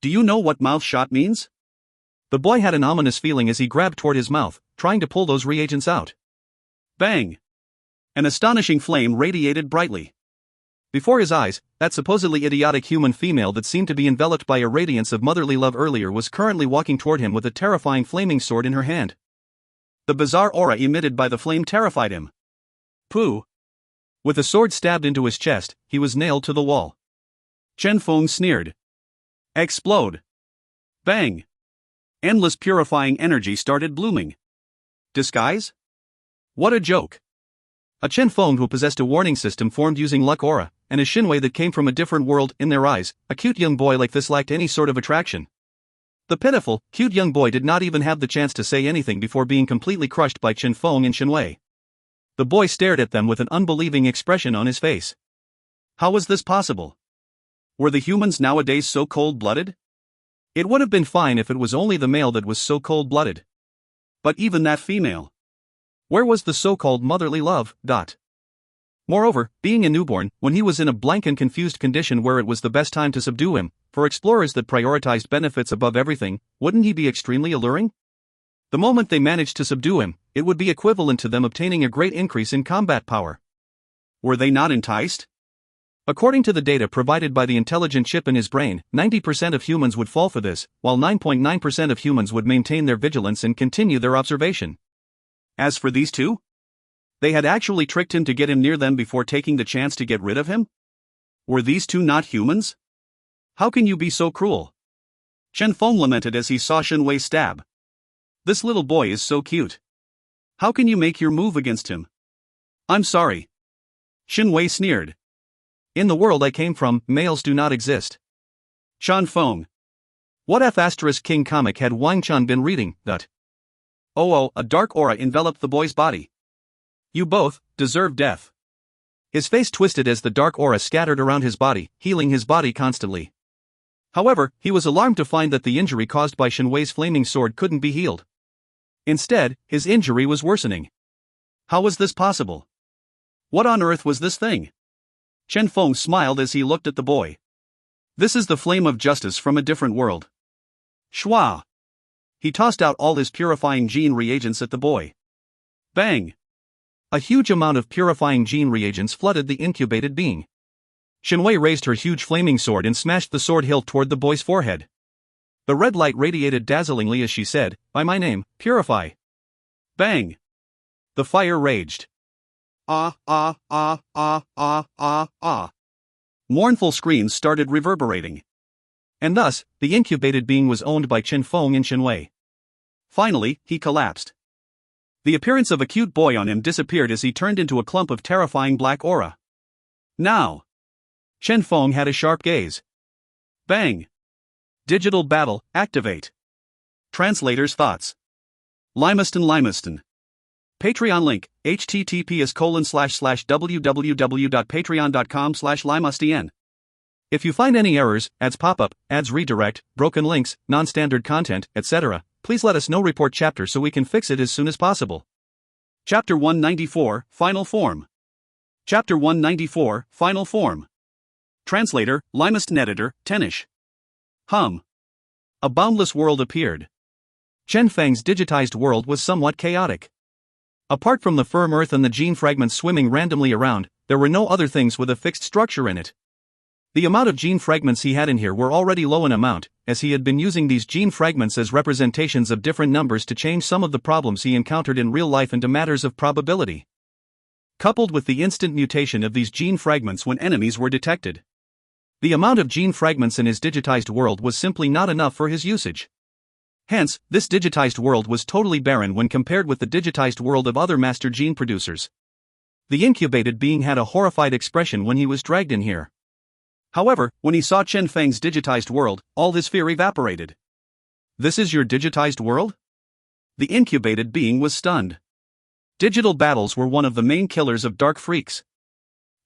Do you know what mouth shot means? The boy had an ominous feeling as he grabbed toward his mouth, trying to pull those reagents out. Bang! An astonishing flame radiated brightly. Before his eyes, that supposedly idiotic human female that seemed to be enveloped by a radiance of motherly love earlier was currently walking toward him with a terrifying flaming sword in her hand. The bizarre aura emitted by the flame terrified him. Pooh! With a sword stabbed into his chest, he was nailed to the wall. Chen Feng sneered. Explode! Bang! Endless purifying energy started blooming. Disguise? What a joke! A Chen Feng who possessed a warning system formed using luck aura, and a Shen Wei that came from a different world. In their eyes, a cute young boy like this lacked any sort of attraction. The pitiful, cute young boy did not even have the chance to say anything before being completely crushed by Chen Feng and Shen Wei. The boy stared at them with an unbelieving expression on his face. How was this possible? Were the humans nowadays so cold-blooded? It would have been fine if it was only the male that was so cold-blooded. But even that female. Where was the so-called motherly love? Moreover, being a newborn, when he was in a blank and confused condition where it was the best time to subdue him, for explorers that prioritized benefits above everything, wouldn't he be extremely alluring? The moment they managed to subdue him, it would be equivalent to them obtaining a great increase in combat power. Were they not enticed? According to the data provided by the intelligent chip in his brain, 90% of humans would fall for this, while 9.9% of humans would maintain their vigilance and continue their observation. As for these two? They had actually tricked him to get him near them before taking the chance to get rid of him? Were these two not humans? How can you be so cruel? Chen Feng lamented as he saw Shen Wei stab. This little boy is so cute. How can you make your move against him? I'm sorry. Shen Wei sneered. In the world I came from, males do not exist. Chen Feng. What F** King comic had Wang Chun been reading? A dark aura enveloped the boy's body. You both deserve death. His face twisted as the dark aura scattered around his body, healing his body constantly. However, he was alarmed to find that the injury caused by Shen Wei's flaming sword couldn't be healed. Instead, his injury was worsening. How was this possible? What on earth was this thing? Chen Feng smiled as he looked at the boy. This is the flame of justice from a different world. Schwa! He tossed out all his purifying gene reagents at the boy. Bang! A huge amount of purifying gene reagents flooded the incubated being. Shen Wei raised her huge flaming sword and smashed the sword hilt toward the boy's forehead. The red light radiated dazzlingly as she said, "By my name, purify." Bang! The fire raged. Mournful screams started reverberating. And thus, the incubated being was owned by Chen Feng and Shen Wei. Finally, he collapsed. The appearance of a cute boy on him disappeared as he turned into a clump of terrifying black aura. Now! Chen Feng had a sharp gaze. Bang! Digital battle, activate. Translator's thoughts. Limaston. Patreon link, https://www.patreon.com/limustin. If you find any errors, ads pop up, ads redirect, broken links, non-standard content, etc., please let us know. Report chapter so we can fix it as soon as possible. Chapter 194, Final Form. Chapter 194, Final Form. Translator, Limaston editor, Tenish. A boundless world appeared. Chen Feng's digitized world was somewhat chaotic. Apart from the firm earth and the gene fragments swimming randomly around, there were no other things with a fixed structure in it. The amount of gene fragments he had in here were already low in amount, as he had been using these gene fragments as representations of different numbers to change some of the problems he encountered in real life into matters of probability. Coupled with the instant mutation of these gene fragments when enemies were detected, the amount of gene fragments in his digitized world was simply not enough for his usage. Hence, this digitized world was totally barren when compared with the digitized world of other master gene producers. The incubated being had a horrified expression when he was dragged in here. However, when he saw Chen Feng's digitized world, all his fear evaporated. This is your digitized world? The incubated being was stunned. Digital battles were one of the main killers of dark freaks.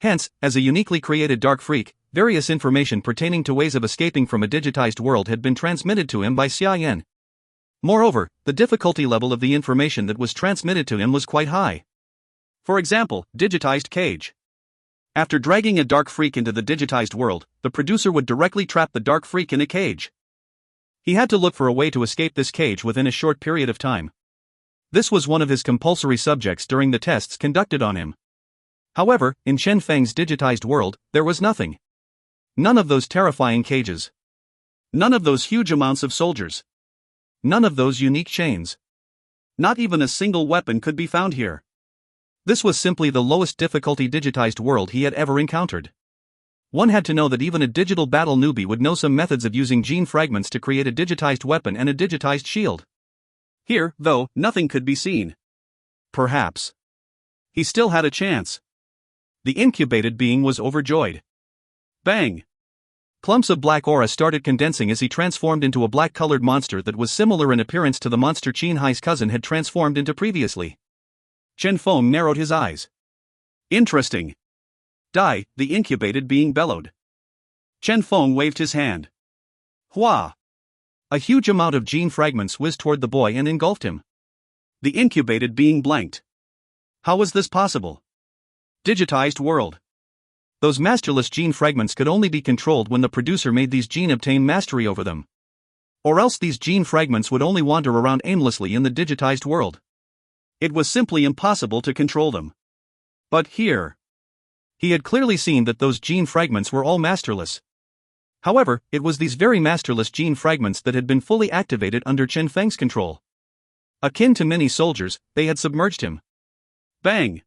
Hence, as a uniquely created dark freak, various information pertaining to ways of escaping from a digitized world had been transmitted to him by Xia Yan. Moreover, the difficulty level of the information that was transmitted to him was quite high. For example, digitized cage. After dragging a dark freak into the digitized world, the producer would directly trap the dark freak in a cage. He had to look for a way to escape this cage within a short period of time. This was one of his compulsory subjects during the tests conducted on him. However, in Chen Feng's digitized world, there was nothing. None of those terrifying cages. None of those huge amounts of soldiers. None of those unique chains. Not even a single weapon could be found here. This was simply the lowest difficulty digitized world he had ever encountered. One had to know that even a digital battle newbie would know some methods of using gene fragments to create a digitized weapon and a digitized shield. Here, though, nothing could be seen. Perhaps he still had a chance. The incubated being was overjoyed. Bang! Clumps of black aura started condensing as he transformed into a black-colored monster that was similar in appearance to the monster Qin Hai's cousin had transformed into previously. Chen Feng narrowed his eyes. Interesting. Die, the incubated being bellowed. Chen Feng waved his hand. Hua! A huge amount of gene fragments whizzed toward the boy and engulfed him. The incubated being blanked. How was this possible? Digitized world. Those masterless gene fragments could only be controlled when the producer made these gene obtain mastery over them. Or else these gene fragments would only wander around aimlessly in the digitized world. It was simply impossible to control them. But here, he had clearly seen that those gene fragments were all masterless. However, it was these very masterless gene fragments that had been fully activated under Chen Feng's control. Akin to many soldiers, they had submerged him. Bang!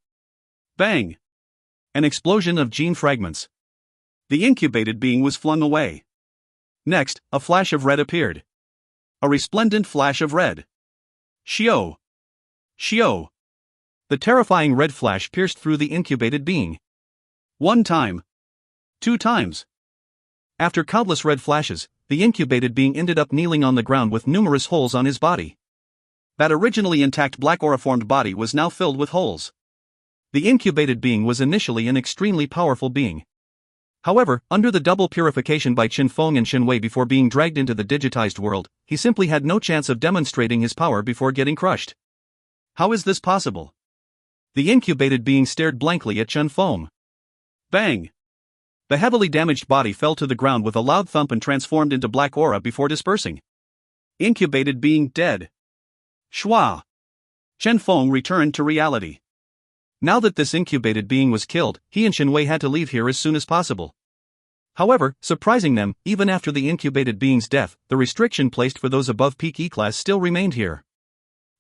Bang! An explosion of gene fragments. The incubated being was flung away. Next, a flash of red appeared. A resplendent flash of red. Xiao! Xiao! The terrifying red flash pierced through the incubated being. 1 time. 2 times. After countless red flashes, the incubated being ended up kneeling on the ground with numerous holes on his body. That originally intact black aura-formed body was now filled with holes. The incubated being was initially an extremely powerful being. However, under the double purification by Chen Feng and Shen Wei before being dragged into the digitized world, he simply had no chance of demonstrating his power before getting crushed. How is this possible? The incubated being stared blankly at Chen Feng. Bang! The heavily damaged body fell to the ground with a loud thump and transformed into black aura before dispersing. Incubated being dead. Shua! Chen Feng returned to reality. Now that this incubated being was killed, he and Shen Wei had to leave here as soon as possible. However, surprising them, even after the incubated being's death, the restriction placed for those above peak E-class still remained here.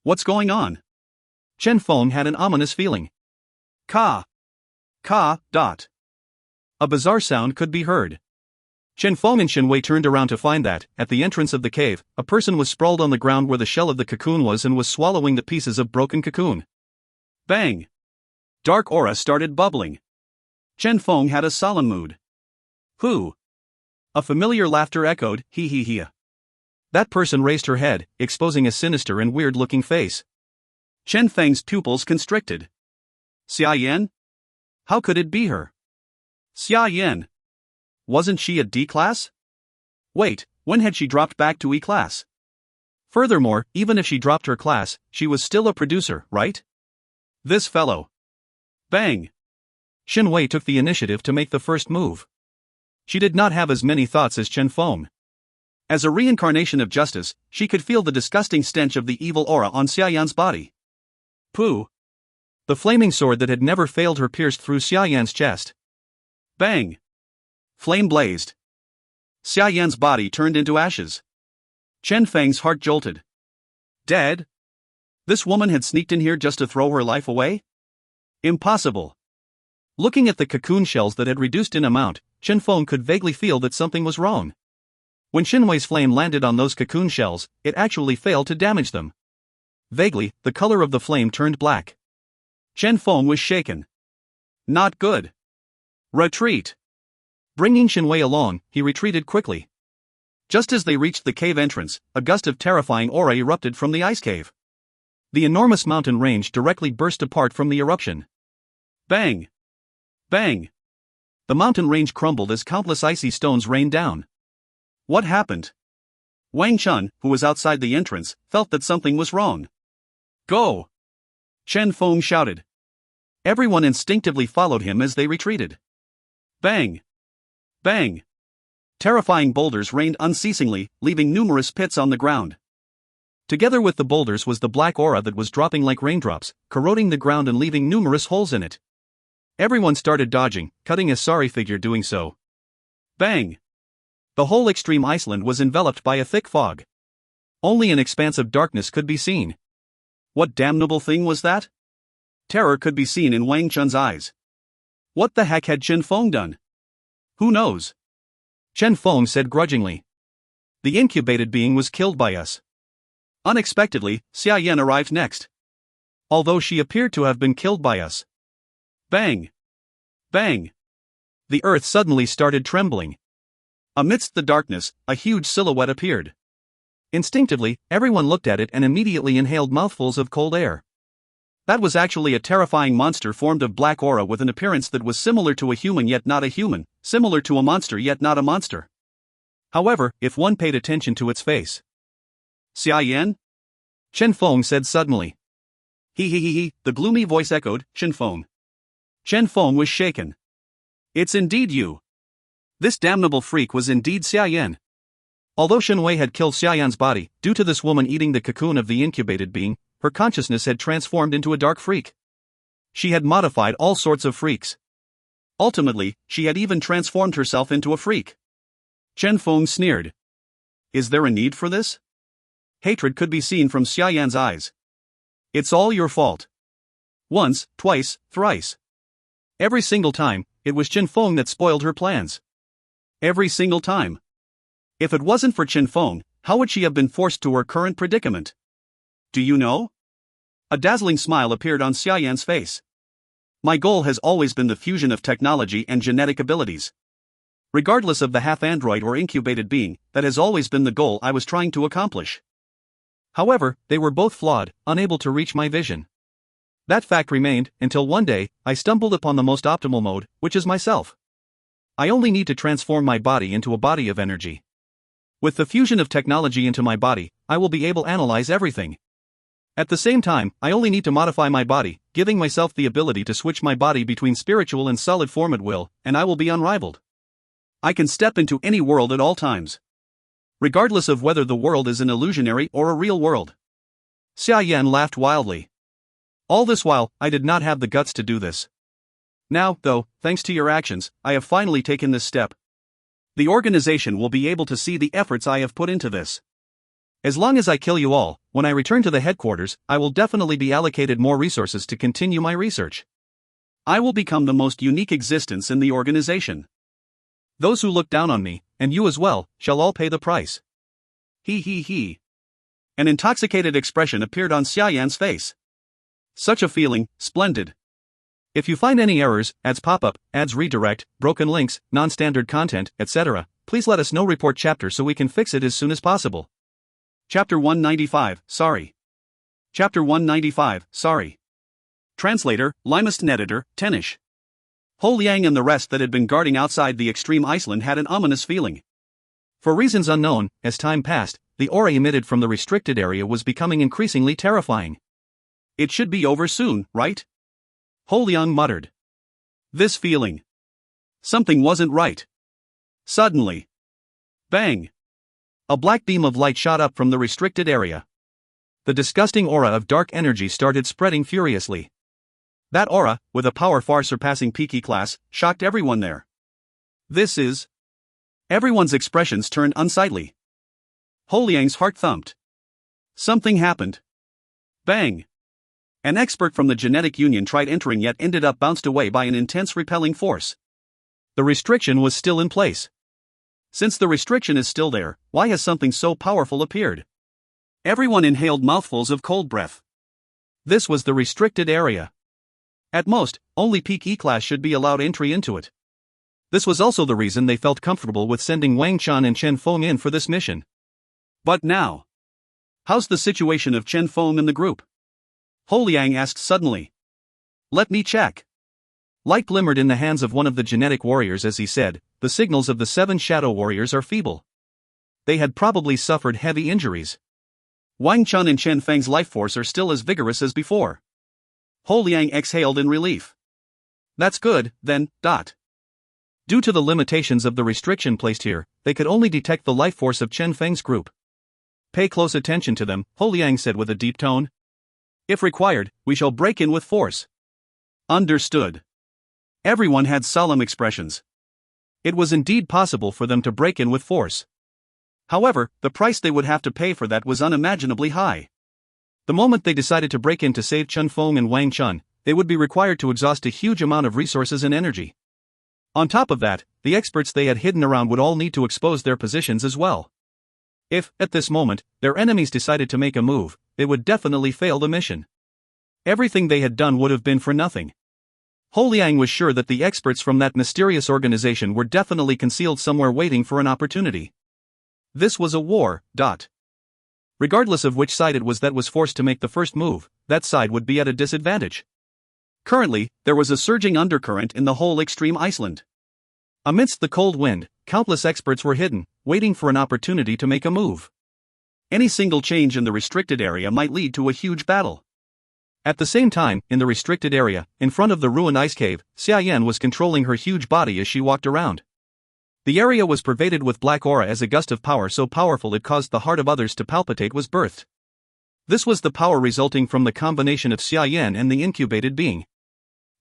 What's going on? Chen Feng had an ominous feeling. Ka. Ka. A bizarre sound could be heard. Chen Feng and Shen Wei turned around to find that, at the entrance of the cave, a person was sprawled on the ground where the shell of the cocoon was and was swallowing the pieces of broken cocoon. Bang! Dark aura started bubbling. Chen Feng had a solemn mood. Who? A familiar laughter echoed, hee hee hee. That person raised her head, exposing a sinister and weird-looking face. Chen Feng's pupils constricted. Xia Yan? How could it be her? Xia Yan. Wasn't she a D class? Wait, when had she dropped back to E class? Furthermore, even if she dropped her class, she was still a producer, right? This fellow. Bang! Shen Wei took the initiative to make the first move. She did not have as many thoughts as Chen Feng. As a reincarnation of justice, she could feel the disgusting stench of the evil aura on Xia Yan's body. Pooh! The flaming sword that had never failed her pierced through Xia Yan's chest. Bang! Flame blazed. Xia Yan's body turned into ashes. Chen Feng's heart jolted. Dead? This woman had sneaked in here just to throw her life away? Impossible. Looking at the cocoon shells that had reduced in amount, Chen Feng could vaguely feel that something was wrong. When Shen Wei's flame landed on those cocoon shells, it actually failed to damage them. Vaguely, the color of the flame turned black. Chen Feng was shaken. Not good. Retreat. Bringing Shen Wei along, he retreated quickly. Just as they reached the cave entrance, a gust of terrifying aura erupted from the ice cave. The enormous mountain range directly burst apart from the eruption. Bang! Bang! The mountain range crumbled as countless icy stones rained down. What happened? Wang Chun, who was outside the entrance, felt that something was wrong. Go! Chen Feng shouted. Everyone instinctively followed him as they retreated. Bang! Bang! Terrifying boulders rained unceasingly, leaving numerous pits on the ground. Together with the boulders was the black aura that was dropping like raindrops, corroding the ground and leaving numerous holes in it. Everyone started dodging, cutting a sorry figure doing so. Bang! The whole extreme Iceland was enveloped by a thick fog. Only an expanse of darkness could be seen. What damnable thing was that? Terror could be seen in Wang Chun's eyes. What the heck had Chen Feng done? Who knows? Chen Feng said grudgingly. The incubated being was killed by us. Unexpectedly, Xia Yan arrived next. Although she appeared to have been killed by us. Bang! Bang! The earth suddenly started trembling. Amidst the darkness, a huge silhouette appeared. Instinctively, everyone looked at it and immediately inhaled mouthfuls of cold air. That was actually a terrifying monster formed of black aura with an appearance that was similar to a human yet not a human, similar to a monster yet not a monster. However, if one paid attention to its face. Xia Yan? Chen Feng said suddenly. He, the gloomy voice echoed, Chen Feng. Chen Feng was shaken. It's indeed you. This damnable freak was indeed Xia Yan. Although Shen Wei had killed Xia Yan's body, due to this woman eating the cocoon of the incubated being, her consciousness had transformed into a dark freak. She had modified all sorts of freaks. Ultimately, she had even transformed herself into a freak. Chen Feng sneered. Is there a need for this? Hatred could be seen from Xia Yan's eyes. It's all your fault. Once, twice, thrice. Every single time, it was Chen Feng that spoiled her plans. Every single time. If it wasn't for Chen Feng, how would she have been forced to her current predicament? Do you know? A dazzling smile appeared on Xia Yan's face. My goal has always been the fusion of technology and genetic abilities. Regardless of the half-android or incubated being, that has always been the goal I was trying to accomplish. However, they were both flawed, unable to reach my vision. That fact remained, until one day, I stumbled upon the most optimal mode, which is myself. I only need to transform my body into a body of energy. With the fusion of technology into my body, I will be able to analyze everything. At the same time, I only need to modify my body, giving myself the ability to switch my body between spiritual and solid form at will, and I will be unrivaled. I can step into any world at all times. Regardless of whether the world is an illusionary or a real world. Xia Yan laughed wildly. All this while, I did not have the guts to do this. Now, though, thanks to your actions, I have finally taken this step. The organization will be able to see the efforts I have put into this. As long as I kill you all, when I return to the headquarters, I will definitely be allocated more resources to continue my research. I will become the most unique existence in the organization. Those who look down on me, and you as well, shall all pay the price. He he he. An intoxicated expression appeared on Xiaoyan's face. Such a feeling, splendid. If you find any errors, ads pop-up, ads redirect, broken links, non-standard content, etc., please let us know. Report chapter so we can fix it as soon as possible. Chapter 195, sorry. Chapter 195, sorry. Translator, limest editor, Tenish. Ho Liang and the rest that had been guarding outside the extreme Iceland had an ominous feeling. For reasons unknown, as time passed, the aura emitted from the restricted area was becoming increasingly terrifying. It should be over soon, right? Ho Liang muttered. This feeling. Something wasn't right. Suddenly. Bang! A black beam of light shot up from the restricted area. The disgusting aura of dark energy started spreading furiously. That aura, with a power far surpassing peaky class, shocked everyone there. This is... Everyone's expressions turned unsightly. Ho Liang's heart thumped. Something happened. Bang! An expert from the genetic union tried entering yet ended up bounced away by an intense repelling force. The restriction was still in place. Since the restriction is still there, why has something so powerful appeared? Everyone inhaled mouthfuls of cold breath. This was the restricted area. At most, only peak E-class should be allowed entry into it. This was also the reason they felt comfortable with sending Wang Chen and Chen Feng in for this mission. But now, how's the situation of Chen Feng in the group? Ho Liang asked suddenly. Let me check. Light glimmered in the hands of one of the genetic warriors as he said, the signals of the 7 shadow warriors are feeble. They had probably suffered heavy injuries. Wang Chen and Chen Feng's life force are still as vigorous as before. Ho Liang exhaled in relief. That's good, then. Due to the limitations of the restriction placed here, they could only detect the life force of Chen Feng's group. Pay close attention to them, Ho Liang said with a deep tone. If required, we shall break in with force. Understood. Everyone had solemn expressions. It was indeed possible for them to break in with force. However, the price they would have to pay for that was unimaginably high. The moment they decided to break in to save Chen Feng and Wang Chen, they would be required to exhaust a huge amount of resources and energy. On top of that, the experts they had hidden around would all need to expose their positions as well. If, at this moment, their enemies decided to make a move, they would definitely fail the mission. Everything they had done would have been for nothing. Ho Liang was sure that the experts from that mysterious organization were definitely concealed somewhere waiting for an opportunity. This was a war. Regardless of which side it was that was forced to make the first move, that side would be at a disadvantage. Currently, there was a surging undercurrent in the whole extreme Iceland. Amidst the cold wind, countless experts were hidden, waiting for an opportunity to make a move. Any single change in the restricted area might lead to a huge battle. At the same time, in the restricted area, in front of the ruined ice cave, Xiaoyan was controlling her huge body as she walked around. The area was pervaded with black aura as a gust of power so powerful it caused the heart of others to palpitate was birthed. This was the power resulting from the combination of Xiaoyan and the incubated being.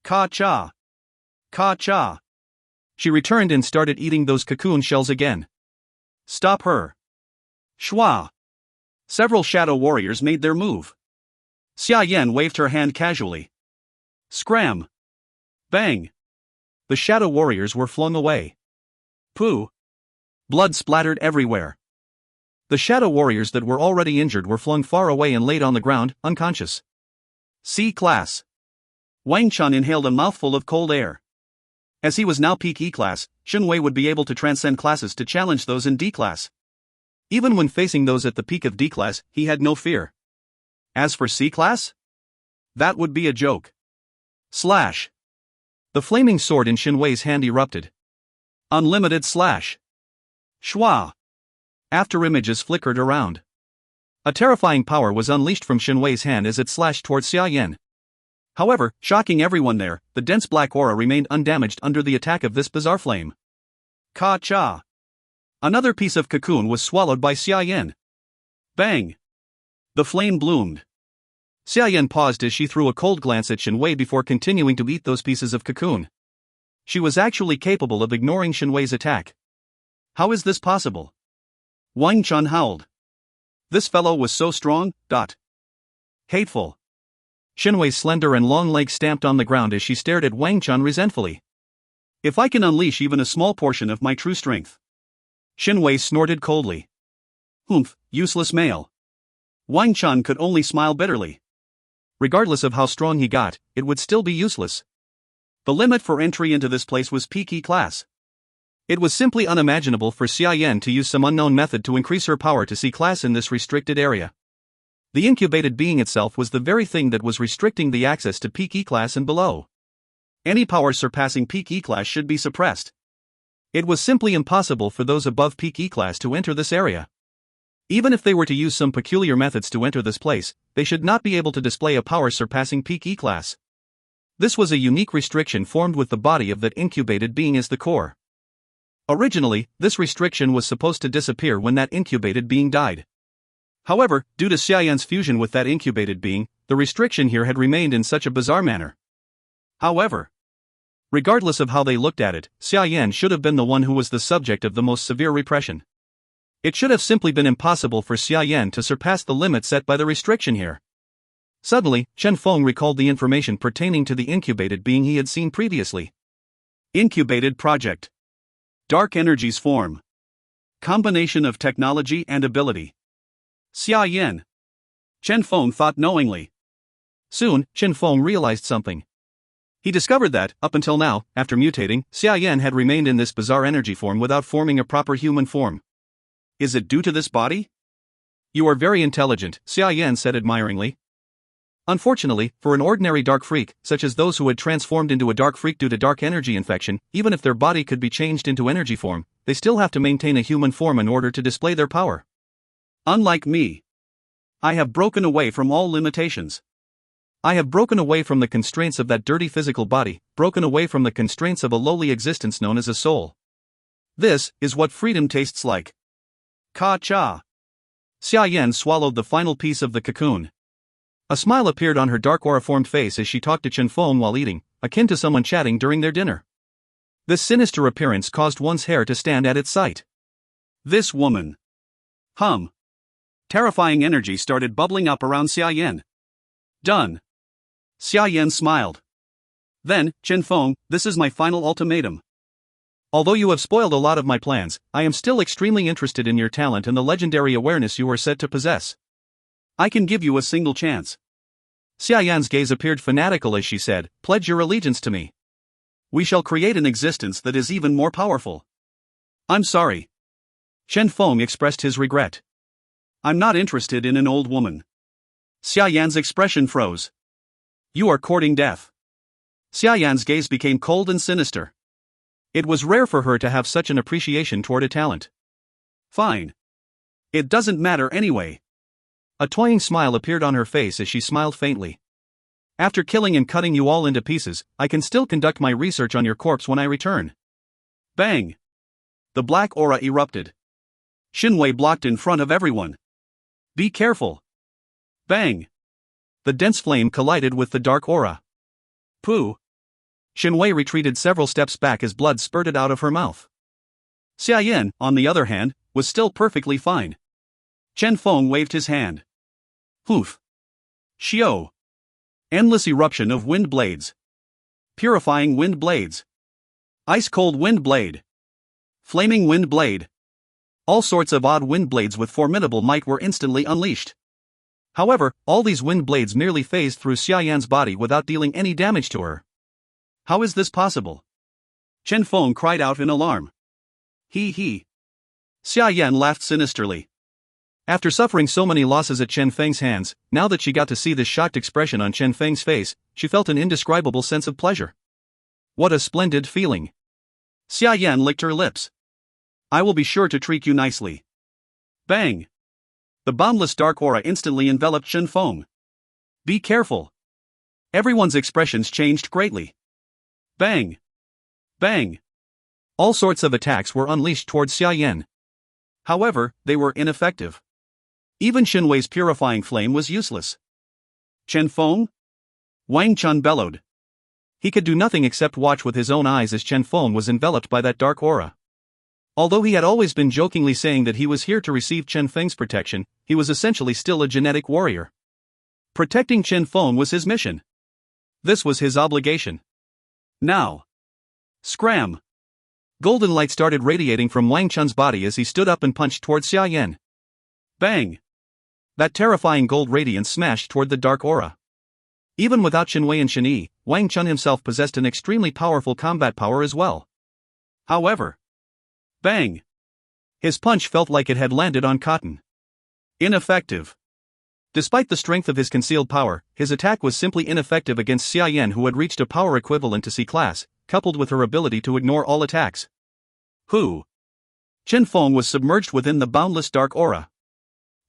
Ka-cha! Ka-cha! She returned and started eating those cocoon shells again. Stop her! Shwa! Several shadow warriors made their move. Xiaoyan waved her hand casually. Scram! Bang! The shadow warriors were flung away. Pooh! Blood splattered everywhere. The shadow warriors that were already injured were flung far away and laid on the ground, unconscious. C-class. Wang Chen inhaled a mouthful of cold air. As he was now peak E-class, Xunwei would be able to transcend classes to challenge those in D-class. Even when facing those at the peak of D-class, he had no fear. As for C-class? That would be a joke. Slash. The flaming sword in Xunwei's hand erupted. Unlimited slash. Shwa. After images flickered around. A terrifying power was unleashed from Xunwei's hand as it slashed towards Xiaoyan. However, shocking everyone there, the dense black aura remained undamaged under the attack of this bizarre flame. Ka-cha! Another piece of cocoon was swallowed by Xiaoyan. Bang! The flame bloomed. Xiaoyan paused as she threw a cold glance at Xunwei before continuing to eat those pieces of cocoon. She was actually capable of ignoring Xunwei's attack. How is this possible? Wang Chen howled. This fellow was so strong. Hateful. Xunwei's slender and long legs stamped on the ground as she stared at Wang Chen resentfully. If I can unleash even a small portion of my true strength, Xinwei snorted coldly. Humph, useless male. Wang Chun could only smile bitterly. Regardless of how strong he got, it would still be useless. The limit for entry into this place was peak E class. It was simply unimaginable for Xia Yan to use some unknown method to increase her power to C class in this restricted area. The incubated being itself was the very thing that was restricting the access to peak E class and below. Any power surpassing peak E class should be suppressed. It was simply impossible for those above peak E class to enter this area. Even if they were to use some peculiar methods to enter this place, they should not be able to display a power surpassing peak E class. This was a unique restriction formed with the body of that incubated being as the core. Originally, this restriction was supposed to disappear when that incubated being died. However, due to Xia Yan's fusion with that incubated being, the restriction here had remained in such a bizarre manner. However, regardless of how they looked at it, Xia Yan should have been the one who was the subject of the most severe repression. It should have simply been impossible for Xia Yan to surpass the limit set by the restriction here. Suddenly, Feng recalled the information pertaining to the incubated being he had seen previously. Incubated project. Dark energies form. Combination of technology and ability. Xia Yan. Feng thought knowingly. Soon, Feng realized something. He discovered that, up until now, after mutating, Xia Yan had remained in this bizarre energy form without forming a proper human form. Is it due to this body? You are very intelligent, Xia Yan said admiringly. Unfortunately, for an ordinary dark freak, such as those who had transformed into a dark freak due to dark energy infection, even if their body could be changed into energy form, they still have to maintain a human form in order to display their power. Unlike me, I have broken away from all limitations. I have broken away from the constraints of that dirty physical body, broken away from the constraints of a lowly existence known as a soul. This is what freedom tastes like. Ka-cha. Xia Yan swallowed the final piece of the cocoon. A smile appeared on her dark aura-formed face as she talked to Feng while eating, akin to someone chatting during their dinner. This sinister appearance caused one's hair to stand at its sight. This woman. Terrifying energy started bubbling up around Xia Yan. Done. Xia Yan smiled. Then, Feng, this is my final ultimatum. Although you have spoiled a lot of my plans, I am still extremely interested in your talent and the legendary awareness you are said to possess. I can give you a single chance. Xia Yan's gaze appeared fanatical as she said, pledge your allegiance to me. We shall create an existence that is even more powerful. I'm sorry. Feng expressed his regret. I'm not interested in an old woman. Xia Yan's expression froze. You are courting death. Xia Yan's gaze became cold and sinister. It was rare for her to have such an appreciation toward a talent. Fine. It doesn't matter anyway. A toying smile appeared on her face as she smiled faintly. After killing and cutting you all into pieces, I can still conduct my research on your corpse when I return. Bang! The black aura erupted. Xinwei blocked in front of everyone. Be careful. Bang! The dense flame collided with the dark aura. Pooh! Xinwei retreated several steps back as blood spurted out of her mouth. Xia Yan, on the other hand, was still perfectly fine. Feng waved his hand. Hoof. Xiao. Endless eruption of wind blades. Purifying wind blades. Ice-cold wind blade. Flaming wind blade. All sorts of odd wind blades with formidable might were instantly unleashed. However, all these wind blades merely phased through Xia Yan's body without dealing any damage to her. How is this possible? Feng cried out in alarm. He. Xia Yan laughed sinisterly. After suffering so many losses at Feng's hands, now that she got to see this shocked expression on Feng's face, she felt an indescribable sense of pleasure. What a splendid feeling. Xia Yan licked her lips. I will be sure to treat you nicely. Bang! The boundless dark aura instantly enveloped Feng. Be careful. Everyone's expressions changed greatly. Bang! Bang! All sorts of attacks were unleashed towards Xia Yan. However, they were ineffective. Even Xinwei's purifying flame was useless. Feng? Wang Chun bellowed. He could do nothing except watch with his own eyes as Feng was enveloped by that dark aura. Although he had always been jokingly saying that he was here to receive Feng's protection, he was essentially still a genetic warrior. Protecting Feng was his mission. This was his obligation. Now. Scram! Golden light started radiating from Wang Chun's body as he stood up and punched toward Xia Yan. Bang! That terrifying gold radiance smashed toward the dark aura. Even without Chen Wei and Shen Yi, Wang Chun himself possessed an extremely powerful combat power as well. However, bang! His punch felt like it had landed on cotton. Ineffective. Despite the strength of his concealed power, his attack was simply ineffective against Xia Yan, who had reached a power equivalent to C class, coupled with her ability to ignore all attacks. Who? Chen Feng was submerged within the boundless dark aura.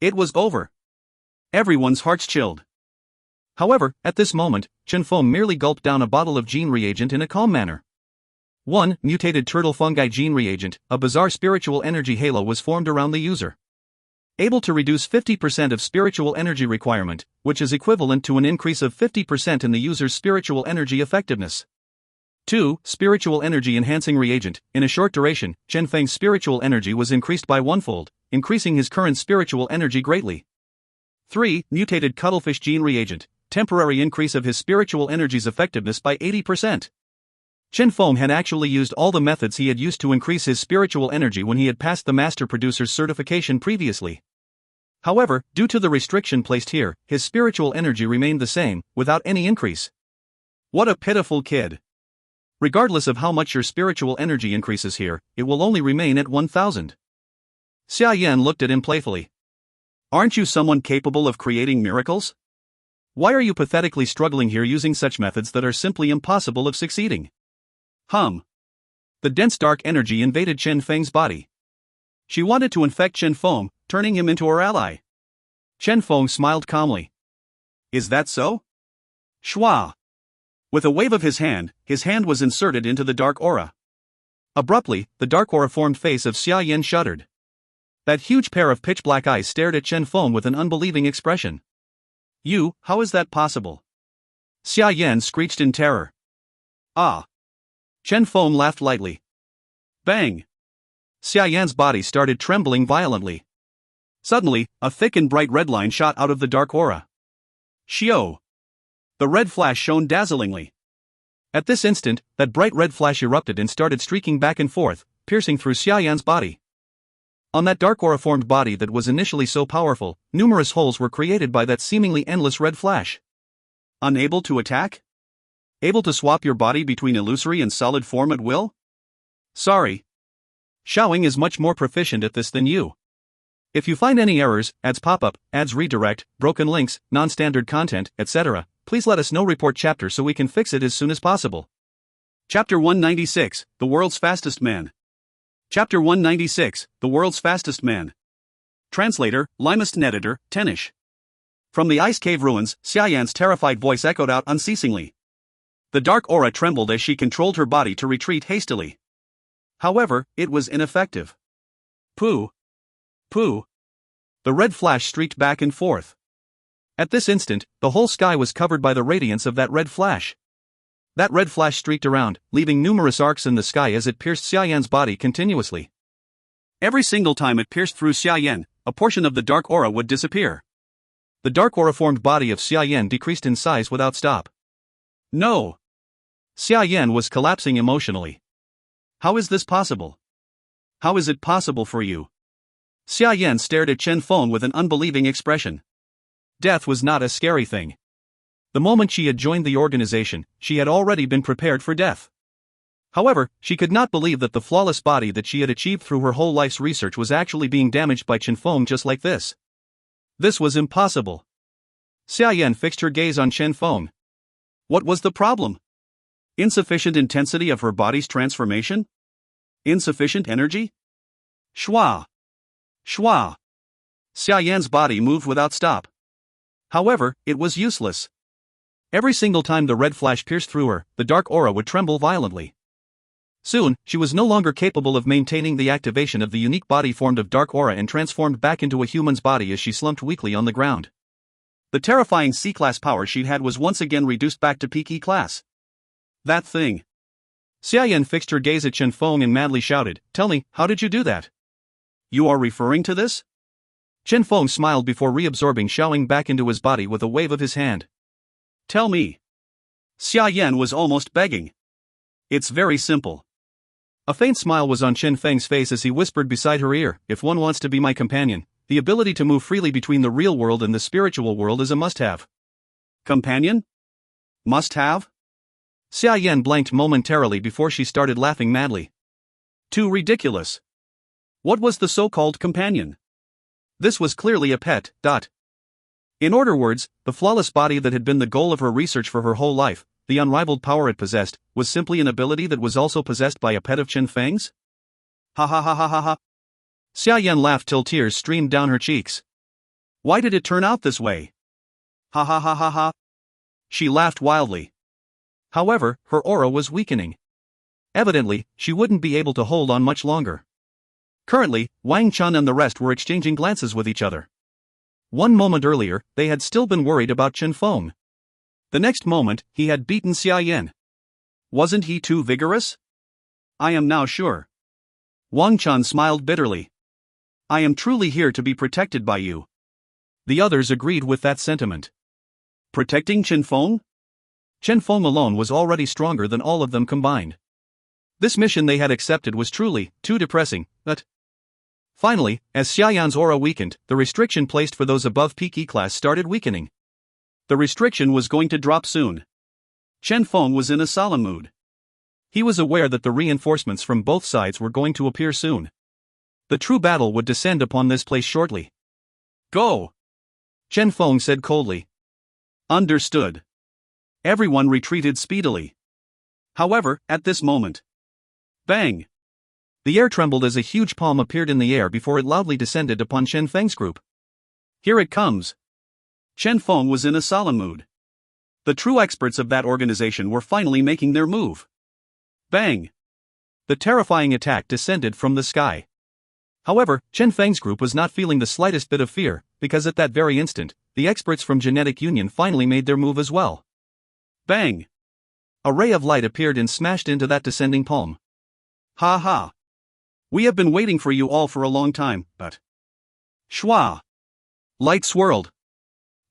It was over. Everyone's hearts chilled. However, at this moment, Chen Feng merely gulped down a bottle of gene reagent in a calm manner. 1. Mutated turtle fungi gene reagent, a bizarre spiritual energy halo was formed around the user. Able to reduce 50% of spiritual energy requirement, which is equivalent to an increase of 50% in the user's spiritual energy effectiveness. 2. Spiritual energy enhancing reagent, in a short duration, Chen Feng's spiritual energy was increased by onefold, increasing his current spiritual energy greatly. 3. Mutated cuttlefish gene reagent, temporary increase of his spiritual energy's effectiveness by 80%. Chen Feng had actually used all the methods he had used to increase his spiritual energy when he had passed the Master Producer's certification previously. However, due to the restriction placed here, his spiritual energy remained the same, without any increase. What a pitiful kid. Regardless of how much your spiritual energy increases here, it will only remain at 1000. Xia Yan looked at him playfully. Aren't you someone capable of creating miracles? Why are you pathetically struggling here using such methods that are simply impossible of succeeding? The dense dark energy invaded Chen Feng's body. She wanted to infect Chen Feng, turning him into her ally. Chen Feng smiled calmly. Is that so? Shua. With a wave of his hand was inserted into the dark aura. Abruptly, the dark aura-formed face of Xia Yan shuddered. That huge pair of pitch-black eyes stared at Chen Feng with an unbelieving expression. How is that possible? Xia Yan screeched in terror. Ah. Chen Feng laughed lightly. Bang! Xia Yan's body started trembling violently. Suddenly, a thick and bright red line shot out of the dark aura. Xiao! The red flash shone dazzlingly. At this instant, that bright red flash erupted and started streaking back and forth, piercing through Xia Yan's body. On that dark aura-formed body that was initially so powerful, numerous holes were created by that seemingly endless red flash. Unable to attack? Able to swap your body between illusory and solid form at will? Sorry. Xiaoying is much more proficient at this than you. If you find any errors, ads pop-up, ads redirect, broken links, non-standard content, etc., please let us know. Report chapter so we can fix it as soon as possible. Chapter 196, The World's Fastest Man. Chapter 196, The World's Fastest Man. Translator, Limest Editor, Tenish. From the ice cave ruins, Xia Yan's terrified voice echoed out unceasingly. The dark aura trembled as she controlled her body to retreat hastily. However, it was ineffective. Pooh. Pooh. The red flash streaked back and forth. At this instant, the whole sky was covered by the radiance of that red flash. That red flash streaked around, leaving numerous arcs in the sky as it pierced Xia Yan's body continuously. Every single time it pierced through Xia Yan, a portion of the dark aura would disappear. The dark aura-formed body of Xia Yan decreased in size without stop. No! Xia Yan was collapsing emotionally. How is this possible? How is it possible for you? Xia Yan stared at Chen Feng with an unbelieving expression. Death was not a scary thing. The moment she had joined the organization, she had already been prepared for death. However, she could not believe that the flawless body that she had achieved through her whole life's research was actually being damaged by Chen Feng just like this. This was impossible. Xia Yan fixed her gaze on Chen Feng. What was the problem? Insufficient intensity of her body's transformation? Insufficient energy? Shua! Shua! Xia Yan's body moved without stop. However, it was useless. Every single time the red flash pierced through her, the dark aura would tremble violently. Soon, she was no longer capable of maintaining the activation of the unique body formed of dark aura and transformed back into a human's body as she slumped weakly on the ground. The terrifying C-class power she had was once again reduced back to peak E-class. That thing. Xia Yan fixed her gaze at Chen Feng and madly shouted, "Tell me, how did you do that?" You are referring to this? Chen Feng smiled before reabsorbing Xiaoying back into his body with a wave of his hand. Tell me. Xia Yan was almost begging. It's very simple. A faint smile was on Chen Feng's face as he whispered beside her ear, "If one wants to be my companion, the ability to move freely between the real world and the spiritual world is a must-have." Companion? Must-have? Xia Yan blanked momentarily before she started laughing madly. Too ridiculous. What was the so-called companion? This was clearly a pet. In other words, the flawless body that had been the goal of her research for her whole life, the unrivaled power it possessed, was simply an ability that was also possessed by a pet of Chen Feng's? Ha ha ha ha ha ha. Xia Yan laughed till tears streamed down her cheeks. Why did it turn out this way? Ha ha ha ha ha. She laughed wildly. However, her aura was weakening. Evidently, she wouldn't be able to hold on much longer. Currently, Wang Chun and the rest were exchanging glances with each other. One moment earlier, they had still been worried about Chen Feng. The next moment, he had beaten Xia Yan. Wasn't he too vigorous? I am now sure. Wang Chun smiled bitterly. I am truly here to be protected by you. The others agreed with that sentiment. Protecting Chen Feng? Chen Feng alone was already stronger than all of them combined. This mission they had accepted was truly too depressing, but finally, as Xia Yan's aura weakened, the restriction placed for those above peak E-class started weakening. The restriction was going to drop soon. Chen Feng was in a solemn mood. He was aware that the reinforcements from both sides were going to appear soon. The true battle would descend upon this place shortly. Go! Chen Feng said coldly. Understood. Everyone retreated speedily. However, at this moment, bang! The air trembled as a huge palm appeared in the air before it loudly descended upon Chen Feng's group. Here it comes. Chen Feng was in a solemn mood. The true experts of that organization were finally making their move. Bang! The terrifying attack descended from the sky. However, Chen Feng's group was not feeling the slightest bit of fear, because at that very instant, the experts from Genetic Union finally made their move as well. Bang! A ray of light appeared and smashed into that descending palm. Ha ha! We have been waiting for you all for a long time, but... Shwa! Light swirled.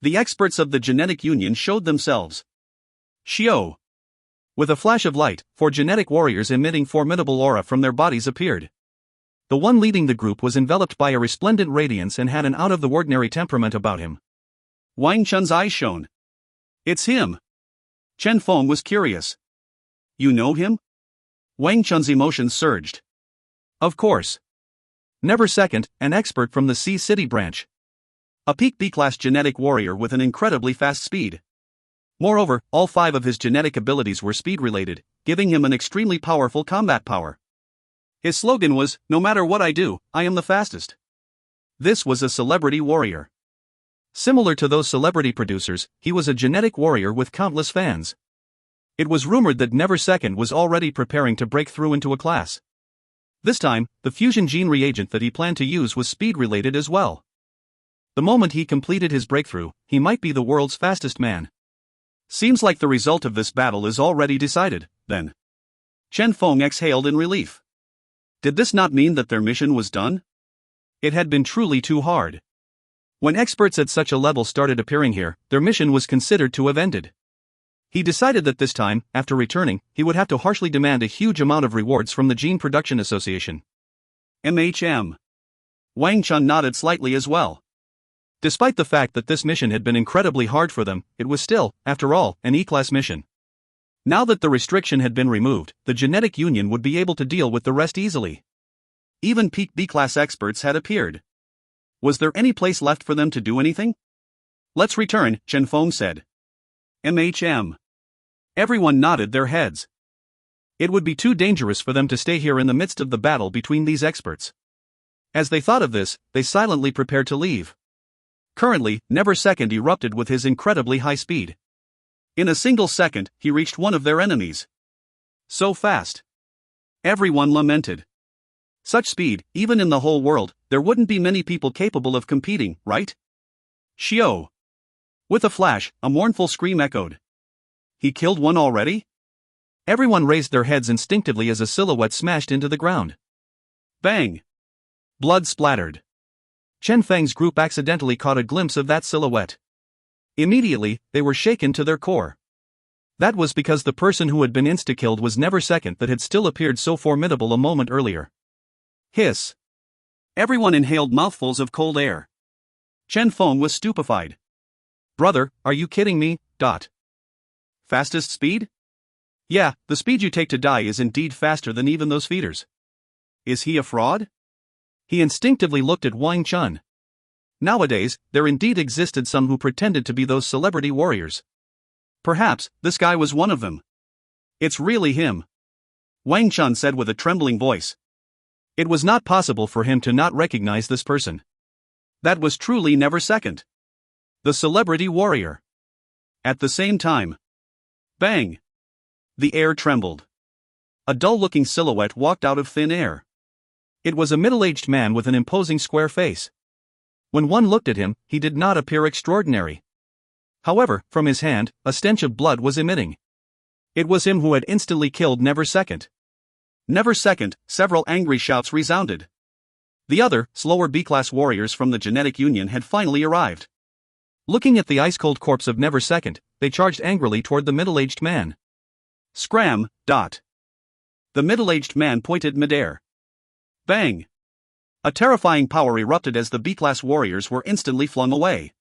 The experts of the Genetic Union showed themselves. Xiao! With a flash of light, 4 genetic warriors emitting formidable aura from their bodies appeared. The one leading the group was enveloped by a resplendent radiance and had an out-of-the-ordinary temperament about him. Wang Chun's eyes shone. It's him! Chen Feng was curious. You know him? Wang Chun's emotions surged. Of course. Never second, an expert from the Sea City branch. A peak B-class genetic warrior with an incredibly fast speed. Moreover, all 5 of his genetic abilities were speed-related, giving him an extremely powerful combat power. His slogan was, "No matter what I do, I am the fastest." This was a celebrity warrior. Similar to those celebrity producers, he was a genetic warrior with countless fans. It was rumored that Never Second was already preparing to break through into a class. This time, the fusion gene reagent that he planned to use was speed-related as well. The moment he completed his breakthrough, he might be the world's fastest man. Seems like the result of this battle is already decided, then. Chen Feng exhaled in relief. Did this not mean that their mission was done? It had been truly too hard. When experts at such a level started appearing here, their mission was considered to have ended. He decided that this time, after returning, he would have to harshly demand a huge amount of rewards from the Gene Production Association. Wang Chun nodded slightly as well. Despite the fact that this mission had been incredibly hard for them, it was still, after all, an E-class mission. Now that the restriction had been removed, the Genetic Union would be able to deal with the rest easily. Even peak B-class experts had appeared. Was there any place left for them to do anything? Let's return, Chen Feng said. Everyone nodded their heads. It would be too dangerous for them to stay here in the midst of the battle between these experts. As they thought of this, they silently prepared to leave. Currently, Never Second erupted with his incredibly high speed. In a single second, he reached one of their enemies. So fast. Everyone lamented. Such speed, even in the whole world, there wouldn't be many people capable of competing, right? Xiao. With a flash, a mournful scream echoed. He killed one already? Everyone raised their heads instinctively as a silhouette smashed into the ground. Bang! Blood splattered. Chen Feng's group accidentally caught a glimpse of that silhouette. Immediately, they were shaken to their core. That was because the person who had been insta-killed was never second that had still appeared so formidable a moment earlier. Hiss. Everyone inhaled mouthfuls of cold air. Chen Feng was stupefied. Brother, are you kidding me? Fastest speed? Yeah, the speed you take to die is indeed faster than even those feeders. Is he a fraud? He instinctively looked at Wang Chun. Nowadays, there indeed existed some who pretended to be those celebrity warriors. Perhaps this guy was one of them. It's really him, Wang Chun said with a trembling voice. It was not possible for him to not recognize this person. That was truly never second. The celebrity warrior. At the same time. Bang! The air trembled. A dull-looking silhouette walked out of thin air. It was a middle-aged man with an imposing square face. When one looked at him, he did not appear extraordinary. However, from his hand, a stench of blood was emitting. It was him who had instantly killed Never Second. Never Second, several angry shouts resounded. The other, slower B-class warriors from the Genetic Union had finally arrived. Looking at the ice-cold corpse of Never Second, they charged angrily toward the middle-aged man. Scram! The middle-aged man pointed midair. Bang! A terrifying power erupted as the B-class warriors were instantly flung away.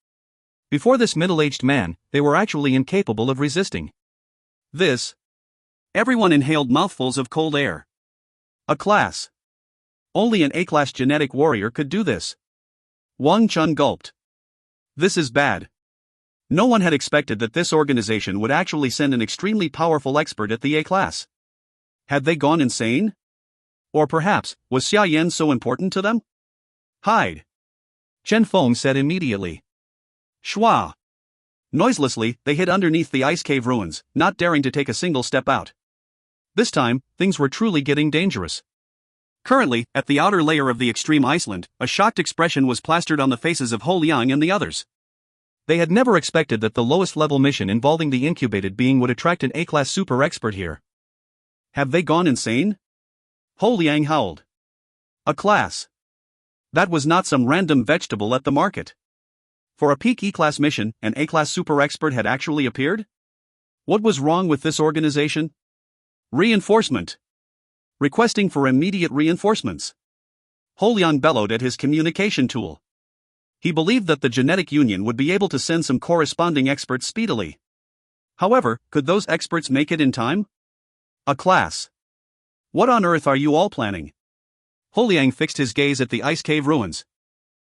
Before this middle-aged man, they were actually incapable of resisting. This. Everyone inhaled mouthfuls of cold air. A class. Only an A-class genetic warrior could do this. Wang Chun gulped. This is bad. No one had expected that this organization would actually send an extremely powerful expert at the A-class. Had they gone insane? Or perhaps, was Xia Yan so important to them? Hide! Chen Feng said immediately. Shwa! Noiselessly, they hid underneath the ice cave ruins, not daring to take a single step out. This time, things were truly getting dangerous. Currently, at the outer layer of the extreme Iceland, a shocked expression was plastered on the faces of Ho Liang and the others. They had never expected that the lowest level mission involving the incubated being would attract an A-class super expert here. Have they gone insane? Ho Liang howled. A class. That was not some random vegetable at the market. For a peak E-class mission, an A-class super expert had actually appeared? What was wrong with this organization? Reinforcement. Requesting for immediate reinforcements. Ho Liang bellowed at his communication tool. He believed that the Genetic Union would be able to send some corresponding experts speedily. However, could those experts make it in time? A class. What on earth are you all planning? Ho Liang fixed his gaze at the ice cave ruins.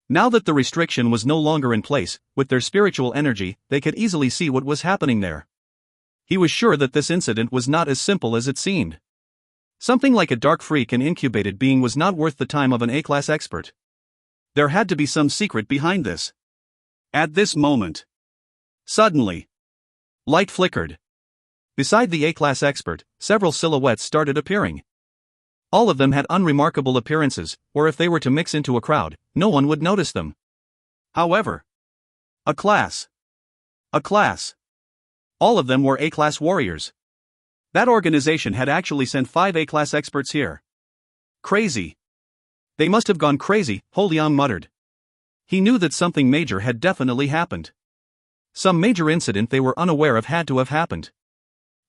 Now that the restriction was no longer in place, with their spiritual energy, they could easily see what was happening there. He was sure that this incident was not as simple as it seemed. Something like a dark freak and incubated being was not worth the time of an A-class expert. There had to be some secret behind this. At this moment. Suddenly. Light flickered. Beside the A-class expert, several silhouettes started appearing. All of them had unremarkable appearances, or if they were to mix into a crowd, no one would notice them. However. A class. A class. All of them were A-class warriors. That organization had actually sent 5 A-class experts here. Crazy. They must have gone crazy, Ho Liang muttered. He knew that something major had definitely happened. Some major incident they were unaware of had to have happened.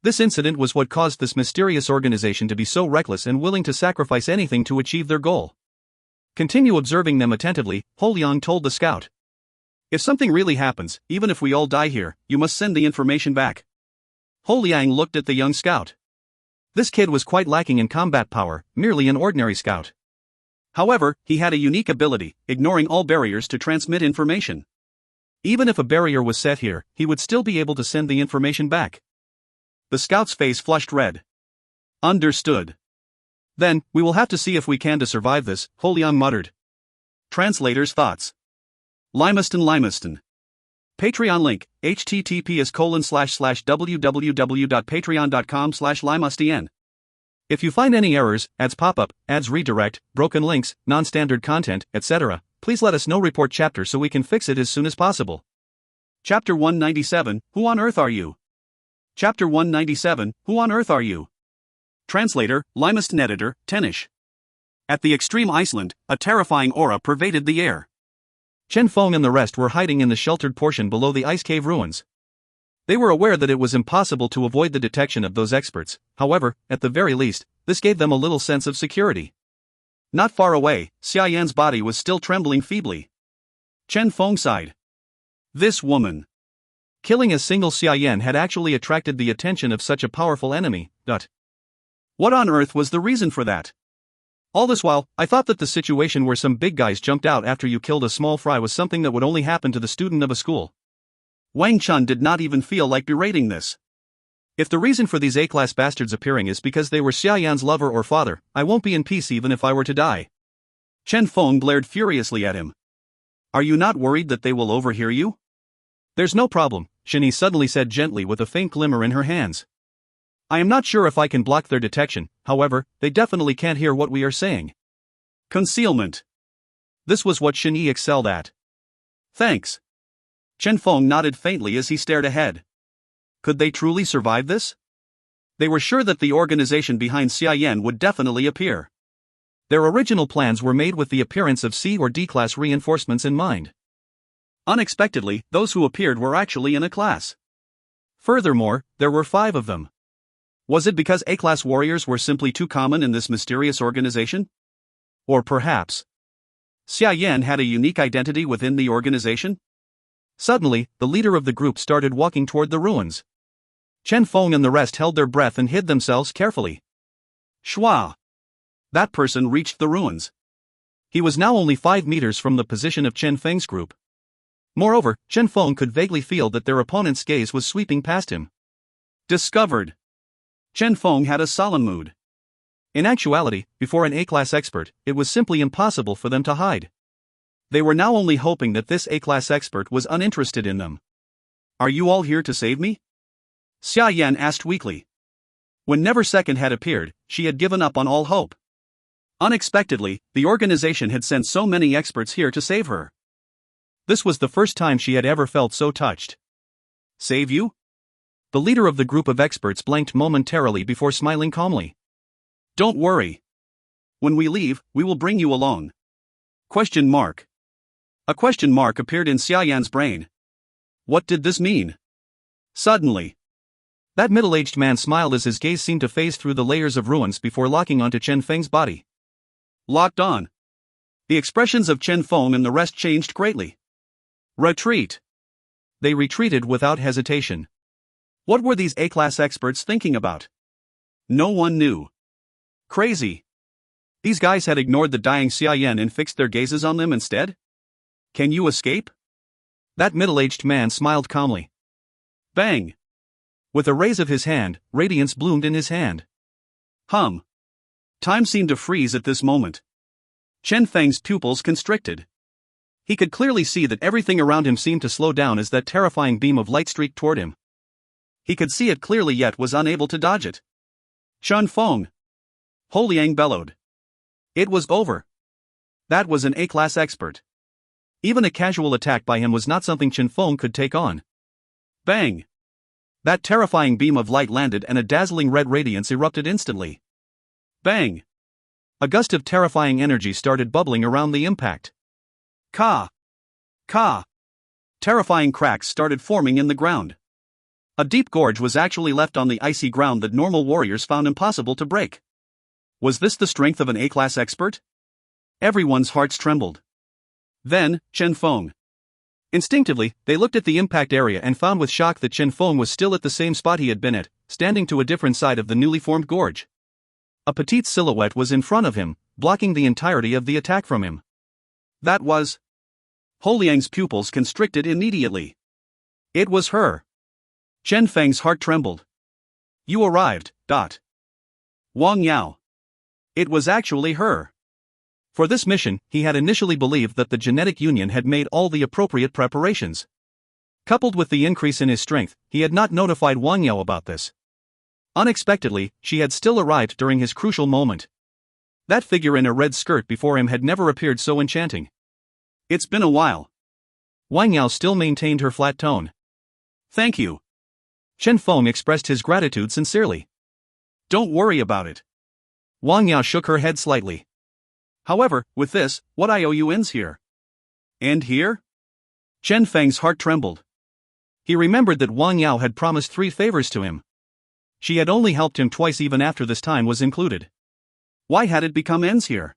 This incident was what caused this mysterious organization to be so reckless and willing to sacrifice anything to achieve their goal. Continue observing them attentively, Ho Liang told the scout. If something really happens, even if we all die here, you must send the information back. Ho Liang looked at the young scout. This kid was quite lacking in combat power, merely an ordinary scout. However, he had a unique ability, ignoring all barriers to transmit information. Even if a barrier was set here, he would still be able to send the information back. The scout's face flushed red. Understood. Then, we will have to see if we can to survive this, Ho Liang muttered. Translator's thoughts. Limaston. Patreon link, https://www.patreon.com/limustn. If you find any errors, ads pop up, ads redirect, broken links, non-standard content, etc., please let us know. Report chapter so we can fix it as soon as possible. Chapter 197, Who on Earth Are You? Chapter 197, Who on Earth Are You? Translator, Limaston Editor, Tenish. At the extreme Iceland, a terrifying aura pervaded the air. Chen Feng and the rest were hiding in the sheltered portion below the ice cave ruins. They were aware that it was impossible to avoid the detection of those experts, however, at the very least, this gave them a little sense of security. Not far away, Xia Yan's body was still trembling feebly. Chen Feng sighed. This woman. Killing a single Xia Yan had actually attracted the attention of such a powerful enemy. What on earth was the reason for that? All this while, I thought that the situation where some big guys jumped out after you killed a small fry was something that would only happen to the student of a school. Wang Chun did not even feel like berating this. If the reason for these A-class bastards appearing is because they were Xia Yan's lover or father, I won't be in peace even if I were to die. Chen Feng glared furiously at him. Are you not worried that they will overhear you? There's no problem, Shini suddenly said gently with a faint glimmer in her hands. I am not sure if I can block their detection, however, they definitely can't hear what we are saying. Concealment. This was what Shini excelled at. Thanks. Chen Feng nodded faintly as he stared ahead. Could they truly survive this? They were sure that the organization behind Xia Yan would definitely appear. Their original plans were made with the appearance of C or D class reinforcements in mind. Unexpectedly, those who appeared were actually in a class. Furthermore, there were 5 of them. Was it because A-class warriors were simply too common in this mysterious organization? Or perhaps Xia Yan had a unique identity within the organization? Suddenly, the leader of the group started walking toward the ruins. Chen Feng and the rest held their breath and hid themselves carefully. Shua! That person reached the ruins. He was now only 5 meters from the position of Chen Feng's group. Moreover, Chen Feng could vaguely feel that their opponent's gaze was sweeping past him. Discovered. Chen Feng had a solemn mood. In actuality, before an A-class expert, it was simply impossible for them to hide. They were now only hoping that this A-class expert was uninterested in them. Are you all here to save me? Xia Yan asked weakly. When Never Second had appeared, she had given up on all hope. Unexpectedly, the organization had sent so many experts here to save her. This was the first time she had ever felt so touched. Save you? The leader of the group of experts blinked momentarily before smiling calmly. Don't worry. When we leave, we will bring you along. Question mark. A question mark appeared in Xia Yan's brain. What did this mean? Suddenly, that middle-aged man smiled as his gaze seemed to phase through the layers of ruins before locking onto Chen Feng's body. Locked on. The expressions of Chen Feng and the rest changed greatly. Retreat. They retreated without hesitation. What were these A-class experts thinking about? No one knew. Crazy. These guys had ignored the dying Xia Yan and fixed their gazes on them instead? Can you escape? That middle-aged man smiled calmly. Bang! With a raise of his hand, radiance bloomed in his hand. Time seemed to freeze at this moment. Chen Feng's pupils constricted. He could clearly see that everything around him seemed to slow down as that terrifying beam of light streaked toward him. He could see it clearly yet was unable to dodge it. Chen Feng! Ho Liang bellowed. It was over. That was an A-class expert. Even a casual attack by him was not something Chen Feng could take on. Bang! That terrifying beam of light landed and a dazzling red radiance erupted instantly. Bang! A gust of terrifying energy started bubbling around the impact. Ka! Ka! Terrifying cracks started forming in the ground. A deep gorge was actually left on the icy ground that normal warriors found impossible to break. Was this the strength of an A-class expert? Everyone's hearts trembled. Then, Chen Feng. Instinctively, they looked at the impact area and found with shock that Chen Feng was still at the same spot he had been at, standing to a different side of the newly formed gorge. A petite silhouette was in front of him, blocking the entirety of the attack from him. That was... Ho Liang's pupils constricted immediately. It was her. Chen Feng's heart trembled. You arrived. Wang Yao. It was actually her. For this mission, he had initially believed that the genetic union had made all the appropriate preparations. Coupled with the increase in his strength, he had not notified Wang Yao about this. Unexpectedly, she had still arrived during his crucial moment. That figure in a red skirt before him had never appeared so enchanting. It's been a while. Wang Yao still maintained her flat tone. Thank you. Chen Feng expressed his gratitude sincerely. Don't worry about it. Wang Yao shook her head slightly. However, with this, what I owe you ends here. End here? Chen Feng's heart trembled. He remembered that Wang Yao had promised 3 favors to him. She had only helped him twice even after this time was included. Why had it become ends here?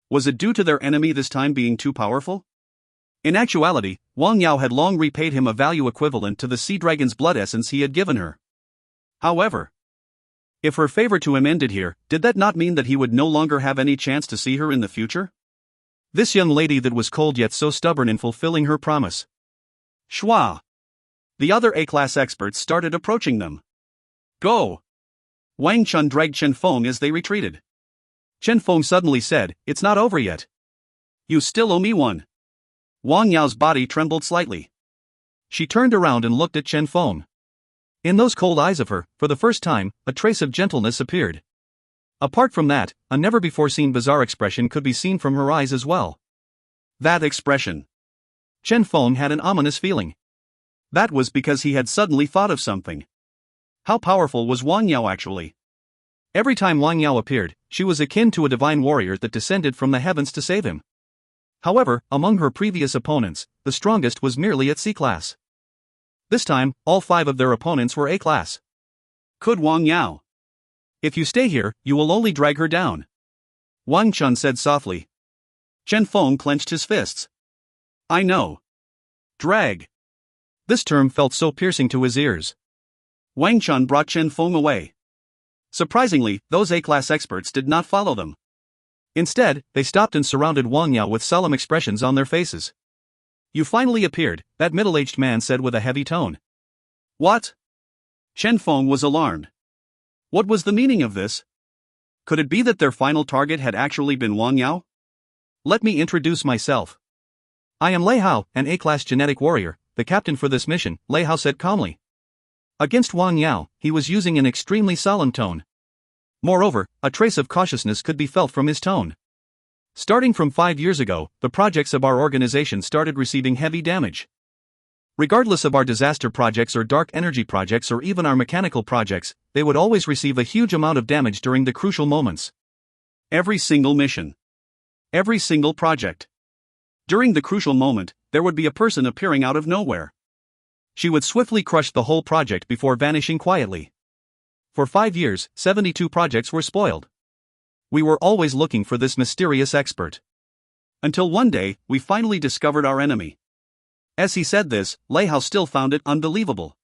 Was it due to their enemy this time being too powerful? In actuality, Wang Yao had long repaid him a value equivalent to the sea dragon's blood essence he had given her. However, if her favor to him ended here, did that not mean that he would no longer have any chance to see her in the future? This young lady that was cold yet so stubborn in fulfilling her promise. Schwa! The other A-class experts started approaching them. Go! Wang Chun dragged Chen Feng as they retreated. Chen Feng suddenly said, "It's not over yet. You still owe me one." Wang Yao's body trembled slightly. She turned around and looked at Chen Feng. In those cold eyes of her, for the first time, a trace of gentleness appeared. Apart from that, a never-before-seen bizarre expression could be seen from her eyes as well. That expression. Chen Feng had an ominous feeling. That was because he had suddenly thought of something. How powerful was Wang Yao actually? Every time Wang Yao appeared, she was akin to a divine warrior that descended from the heavens to save him. However, among her previous opponents, the strongest was merely at C-class. This time, all 5 of their opponents were A-class. Could Wang Yao? If you stay here, you will only drag her down. Wang Chun said softly. Chen Feng clenched his fists. I know. Drag. This term felt so piercing to his ears. Wang Chun brought Chen Feng away. Surprisingly, those A-class experts did not follow them. Instead, they stopped and surrounded Wang Yao with solemn expressions on their faces. You finally appeared, that middle-aged man said with a heavy tone. What? Chen Feng was alarmed. What was the meaning of this? Could it be that their final target had actually been Wang Yao? Let me introduce myself. I am Lei Hao, an A-class genetic warrior, the captain for this mission, Lei Hao said calmly. Against Wang Yao, he was using an extremely solemn tone. Moreover, a trace of cautiousness could be felt from his tone. Starting from 5 years ago, the projects of our organization started receiving heavy damage. Regardless of our disaster projects or dark energy projects or even our mechanical projects, they would always receive a huge amount of damage during the crucial moments. Every single mission. Every single project. During the crucial moment, there would be a person appearing out of nowhere. She would swiftly crush the whole project before vanishing quietly. For 5 years, 72 projects were spoiled. We were always looking for this mysterious expert. Until one day, we finally discovered our enemy. As he said this, Lei Hao still found it unbelievable.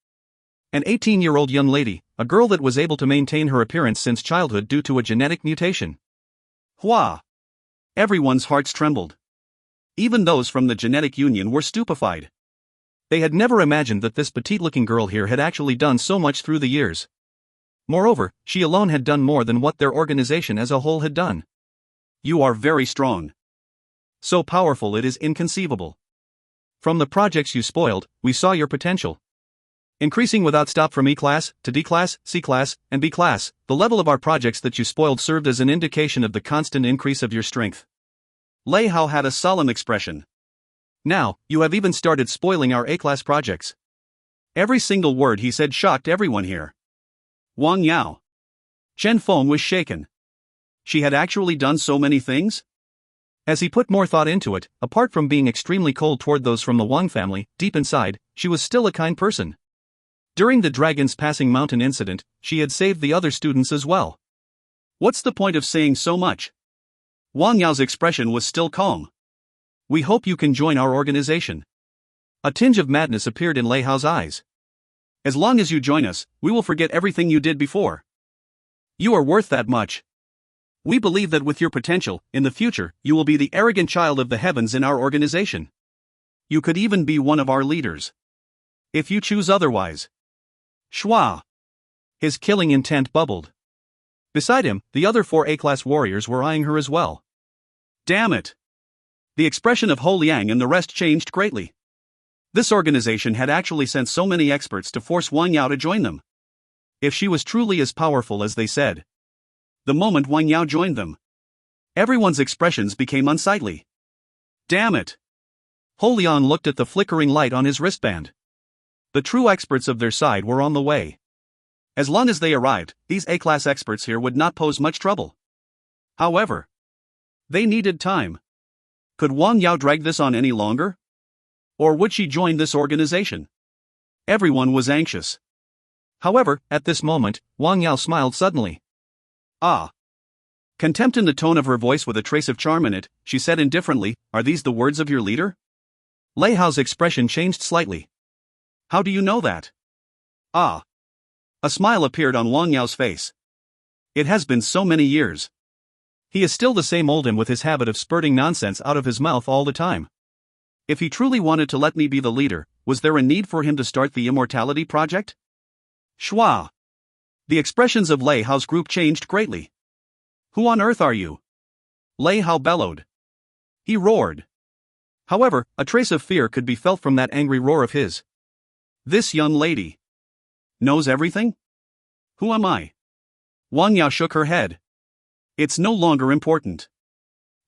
An 18-year-old young lady, a girl that was able to maintain her appearance since childhood due to a genetic mutation. Hua! Everyone's hearts trembled. Even those from the genetic union were stupefied. They had never imagined that this petite-looking girl here had actually done so much through the years. Moreover, she alone had done more than what their organization as a whole had done. You are very strong. So powerful it is inconceivable. From the projects you spoiled, we saw your potential. Increasing without stop from E-class, to D-class, C-class, and B-class, the level of our projects that you spoiled served as an indication of the constant increase of your strength. Lei Hao had a solemn expression. Now, you have even started spoiling our A-class projects. Every single word he said shocked everyone here. Wang Yao. Chen Feng was shaken. She had actually done so many things? As he put more thought into it, apart from being extremely cold toward those from the Wang family, deep inside, she was still a kind person. During the Dragon's Passing Mountain incident, she had saved the other students as well. What's the point of saying so much? Wang Yao's expression was still calm. We hope you can join our organization. A tinge of madness appeared in Lei Hao's eyes. As long as you join us, we will forget everything you did before. You are worth that much. We believe that with your potential, in the future, you will be the arrogant child of the heavens in our organization. You could even be one of our leaders. If you choose otherwise. Schwa. His killing intent bubbled. Beside him, the other 4 A-class warriors were eyeing her as well. Damn it. The expression of Ho Liang and the rest changed greatly. This organization had actually sent so many experts to force Wang Yao to join them. If she was truly as powerful as they said. The moment Wang Yao joined them, everyone's expressions became unsightly. Damn it. Ho Liang looked at the flickering light on his wristband. The true experts of their side were on the way. As long as they arrived, these A-class experts here would not pose much trouble. However, they needed time. Could Wang Yao drag this on any longer? Or would she join this organization? Everyone was anxious. However, at this moment, Wang Yao smiled suddenly. Ah. Contempt in the tone of her voice with a trace of charm in it, she said indifferently, "Are these the words of your leader?" Lei Hao's expression changed slightly. "How do you know that?" Ah. A smile appeared on Wang Yao's face. It has been so many years. He is still the same old him with his habit of spurting nonsense out of his mouth all the time. If he truly wanted to let me be the leader, was there a need for him to start the immortality project? Schwa. The expressions of Lei Hao's group changed greatly. Who on earth are you? Lei Hao bellowed. He roared. However, a trace of fear could be felt from that angry roar of his. This young lady knows everything? Who am I? Wang Yao shook her head. It's no longer important.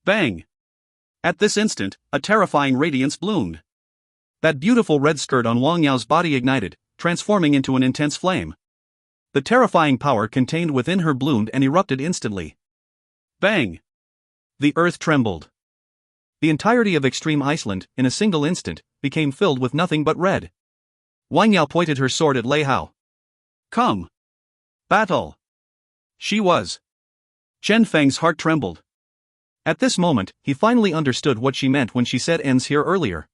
Bang! At this instant, a terrifying radiance bloomed. That beautiful red skirt on Wang Yao's body ignited, transforming into an intense flame. The terrifying power contained within her bloomed and erupted instantly. Bang! The earth trembled. The entirety of extreme Iceland, in a single instant, became filled with nothing but red. Wang Yao pointed her sword at Lei Hao. Come! Battle! She was. Chen Feng's heart trembled. At this moment, he finally understood what she meant when she said ends here earlier.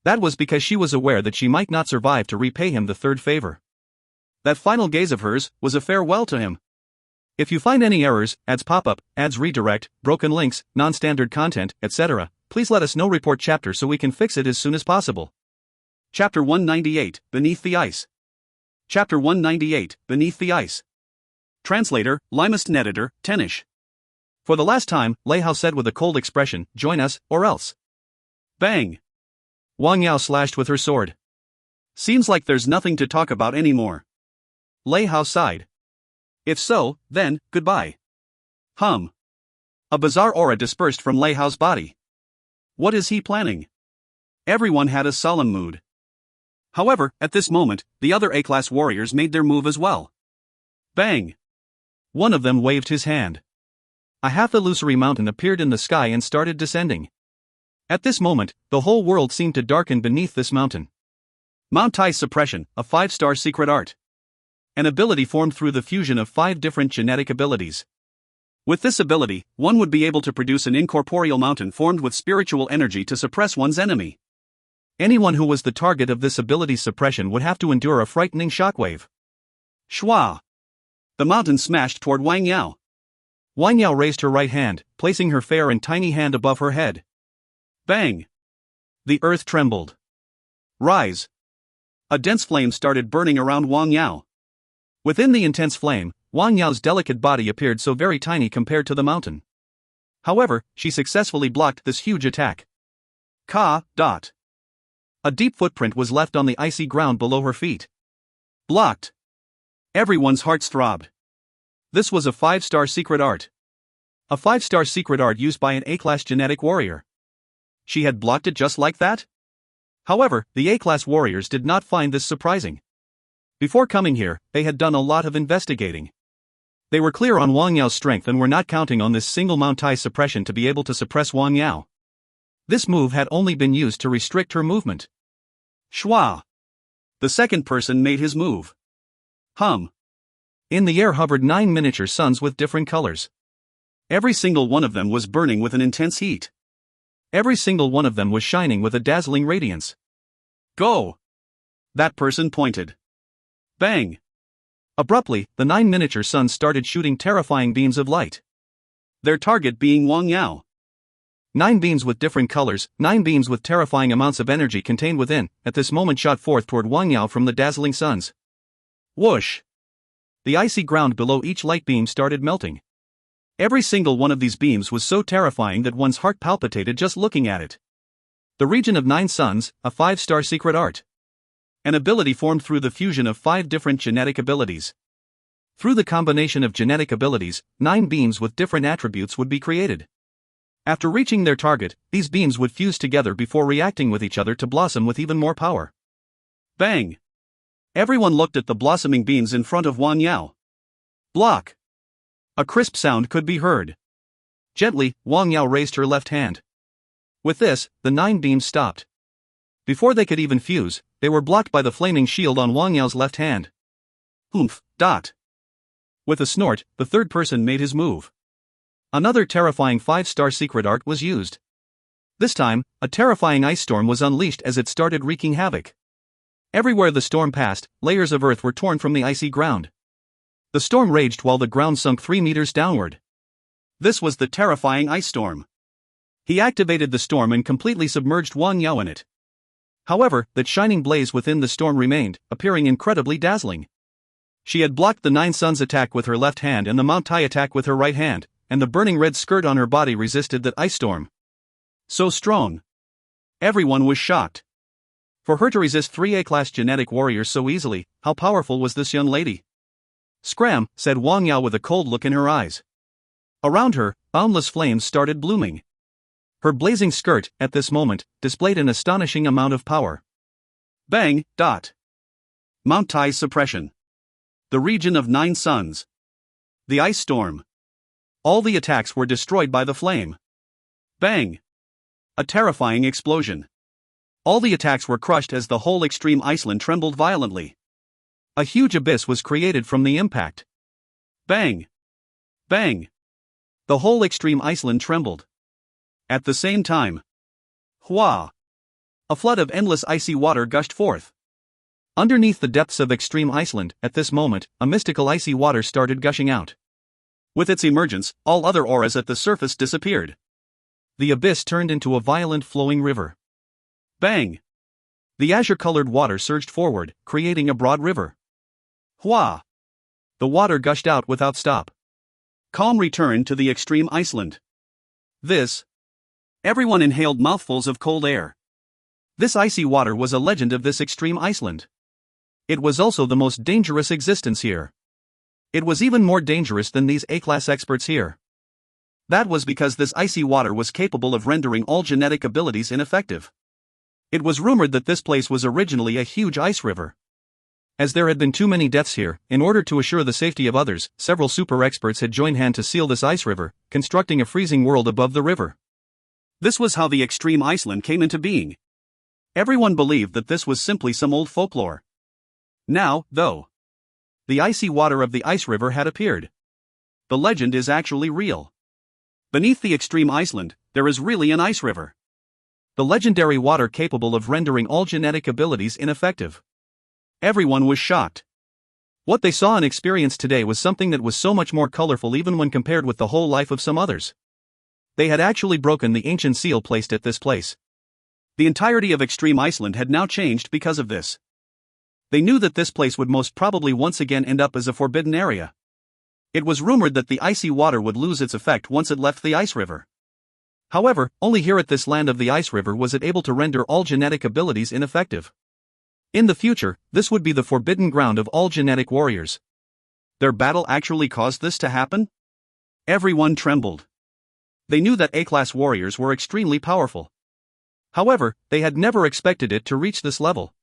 That was because she was aware that she might not survive to repay him the third favor. That final gaze of hers was a farewell to him. If you find any errors, ads pop up, ads redirect, broken links, non-standard content, etc., please let us know. Report chapter so we can fix it as soon as possible. Chapter 198, Beneath the Ice. Chapter 198, Beneath the Ice. Translator, Limest Editor, Tenish. For the last time, Lei Hao said with a cold expression, "Join us, or else." Bang! Wang Yao slashed with her sword. Seems like there's nothing to talk about anymore. Lei Hao sighed. If so, then, goodbye. A bizarre aura dispersed from Lei Hao's body. What is he planning? Everyone had a solemn mood. However, at this moment, the other A-class warriors made their move as well. Bang! One of them waved his hand. A half-illusory mountain appeared in the sky and started descending. At this moment, the whole world seemed to darken beneath this mountain. Mount Tai Suppression, a 5-star secret art. An ability formed through the fusion of 5 different genetic abilities. With this ability, one would be able to produce an incorporeal mountain formed with spiritual energy to suppress one's enemy. Anyone who was the target of this ability's suppression would have to endure a frightening shockwave. Schwa! The mountain smashed toward Wang Yao. Wang Yao raised her right hand, placing her fair and tiny hand above her head. Bang! The earth trembled. Rise! A dense flame started burning around Wang Yao. Within the intense flame, Wang Yao's delicate body appeared so very tiny compared to the mountain. However, she successfully blocked this huge attack. A deep footprint was left on the icy ground below her feet. Blocked. Everyone's hearts throbbed. This was a 5-star secret art. A 5-star secret art used by an A-class genetic warrior. She had blocked it just like that? However, the A-class warriors did not find this surprising. Before coming here, they had done a lot of investigating. They were clear on Wang Yao's strength and were not counting on this single Mount Tai suppression to be able to suppress Wang Yao. This move had only been used to restrict her movement. Schwa! The second person made his move. In the air hovered 9 miniature suns with different colors. Every single one of them was burning with an intense heat. Every single one of them was shining with a dazzling radiance. Go! That person pointed. Bang! Abruptly, the 9 miniature suns started shooting terrifying beams of light. Their target being Wang Yao. 9 beams with different colors, 9 beams with terrifying amounts of energy contained within, at this moment shot forth toward Wang Yao from the dazzling suns. Whoosh! The icy ground below each light beam started melting. Every single one of these beams was so terrifying that one's heart palpitated just looking at it. The region of 9 suns, a 5-star secret art. An ability formed through the fusion of 5 different genetic abilities. Through the combination of genetic abilities, 9 beams with different attributes would be created. After reaching their target, these beams would fuse together before reacting with each other to blossom with even more power. Bang! Everyone looked at the blossoming beams in front of Wang Yao. Block! A crisp sound could be heard. Gently, Wang Yao raised her left hand. With this, the 9 beams stopped. Before they could even fuse, they were blocked by the flaming shield on Wang Yao's left hand. Oomph. With a snort, the third person made his move. Another terrifying 5-star secret art was used. This time, a terrifying ice storm was unleashed as it started wreaking havoc. Everywhere the storm passed, layers of earth were torn from the icy ground. The storm raged while the ground sunk 3 meters downward. This was the terrifying ice storm. He activated the storm and completely submerged Wang Yao in it. However, that shining blaze within the storm remained, appearing incredibly dazzling. She had blocked the 9 Suns attack with her left hand and the Mount Tai attack with her right hand, and the burning red skirt on her body resisted that ice storm. So strong. Everyone was shocked. For her to resist 3 A-class genetic warriors so easily, how powerful was this young lady? Scram, said Wang Yao with a cold look in her eyes. Around her, boundless flames started blooming. Her blazing skirt, at this moment, displayed an astonishing amount of power. Bang. Mount Tai's suppression. The region of 9 suns. The ice storm. All the attacks were destroyed by the flame. Bang. A terrifying explosion. All the attacks were crushed as the whole extreme Iceland trembled violently. A huge abyss was created from the impact. Bang. The whole extreme Iceland trembled. At the same time. Hua! A flood of endless icy water gushed forth. Underneath the depths of extreme Iceland, at this moment, a mystical icy water started gushing out. With its emergence, all other auras at the surface disappeared. The abyss turned into a violent flowing river. Bang! The azure-colored water surged forward, creating a broad river. Hua! The water gushed out without stop. Calm returned to the extreme Iceland. Everyone inhaled mouthfuls of cold air. This icy water was a legend of this extreme Iceland. It was also the most dangerous existence here. It was even more dangerous than these A-class experts here. That was because this icy water was capable of rendering all genetic abilities ineffective. It was rumored that this place was originally a huge ice river. As there had been too many deaths here, in order to assure the safety of others, several super experts had joined hand to seal this ice river, constructing a freezing world above the river. This was how the extreme Iceland came into being. Everyone believed that this was simply some old folklore. Now, though, the icy water of the ice river had appeared. The legend is actually real. Beneath the extreme Iceland, there is really an ice river. The legendary water capable of rendering all genetic abilities ineffective. Everyone was shocked. What they saw and experienced today was something that was so much more colorful even when compared with the whole life of some others. They had actually broken the ancient seal placed at this place. The entirety of extreme Iceland had now changed because of this. They knew that this place would most probably once again end up as a forbidden area. It was rumored that the icy water would lose its effect once it left the ice river. However, only here at this land of the ice river was it able to render all genetic abilities ineffective. In the future, this would be the forbidden ground of all genetic warriors. Their battle actually caused this to happen? Everyone trembled. They knew that A-class warriors were extremely powerful. However, they had never expected it to reach this level.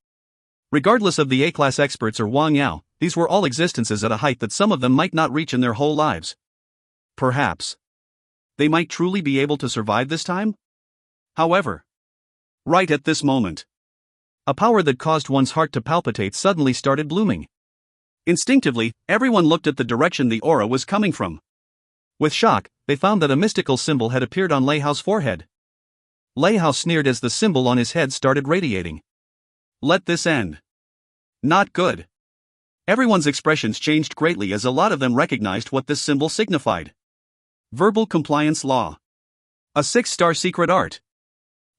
Regardless of the A-class experts or Wang Yao, these were all existences at a height that some of them might not reach in their whole lives. Perhaps they might truly be able to survive this time? However, right at this moment, a power that caused one's heart to palpitate suddenly started blooming. Instinctively, everyone looked at the direction the aura was coming from. With shock, they found that a mystical symbol had appeared on Lei Hao's forehead. Lei Hao sneered as the symbol on his head started radiating. Let this end. Not good. Everyone's expressions changed greatly as a lot of them recognized what this symbol signified. Verbal compliance law. A 6-star secret art.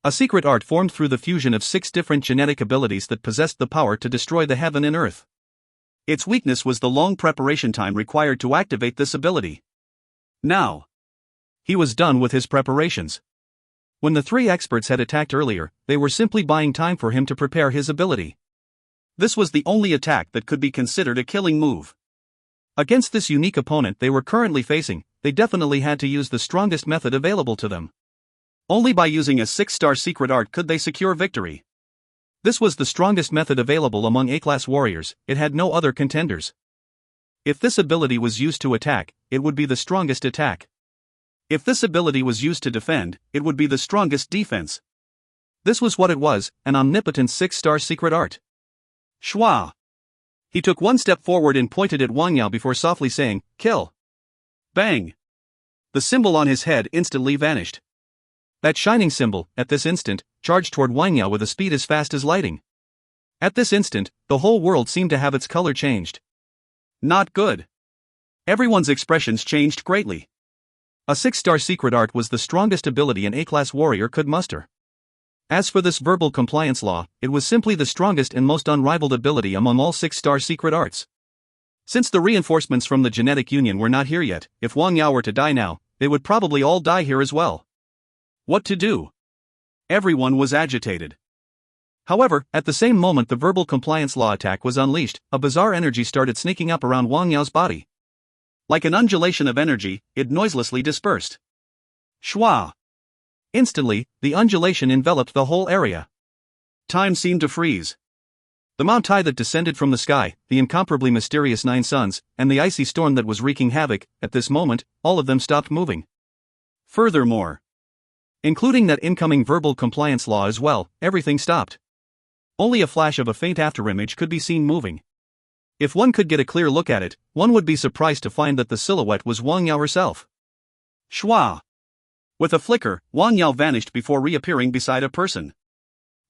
A secret art formed through the fusion of 6 different genetic abilities that possessed the power to destroy the heaven and earth. Its weakness was the long preparation time required to activate this ability. Now, he was done with his preparations. When the 3 experts had attacked earlier, they were simply buying time for him to prepare his ability. This was the only attack that could be considered a killing move. Against this unique opponent they were currently facing, they definitely had to use the strongest method available to them. Only by using a 6-star secret art could they secure victory. This was the strongest method available among A-class warriors, it had no other contenders. If this ability was used to attack, it would be the strongest attack. If this ability was used to defend, it would be the strongest defense. This was what it was, an omnipotent 6-star secret art. Shua. He took one step forward and pointed at Wang Yao before softly saying, "Kill." Bang! The symbol on his head instantly vanished. That shining symbol, at this instant, charged toward Wang Yao with a speed as fast as lighting. At this instant, the whole world seemed to have its color changed. Not good. Everyone's expressions changed greatly. A 6-star secret art was the strongest ability an A-class warrior could muster. As for this verbal compliance law, it was simply the strongest and most unrivaled ability among all 6-star secret arts. Since the reinforcements from the genetic union were not here yet, if Wang Yao were to die now, they would probably all die here as well. What to do? Everyone was agitated. However, at the same moment the verbal compliance law attack was unleashed, a bizarre energy started sneaking up around Wang Yao's body. Like an undulation of energy, it noiselessly dispersed. Shua! Instantly, the undulation enveloped the whole area. Time seemed to freeze. The Mount Tai that descended from the sky, the incomparably mysterious 9 suns, and the icy storm that was wreaking havoc, at this moment, all of them stopped moving. Furthermore, including that incoming verbal compliance law as well, everything stopped. Only a flash of a faint afterimage could be seen moving. If one could get a clear look at it, one would be surprised to find that the silhouette was Wang Yao herself. Shua! With a flicker, Wang Yao vanished before reappearing beside a person.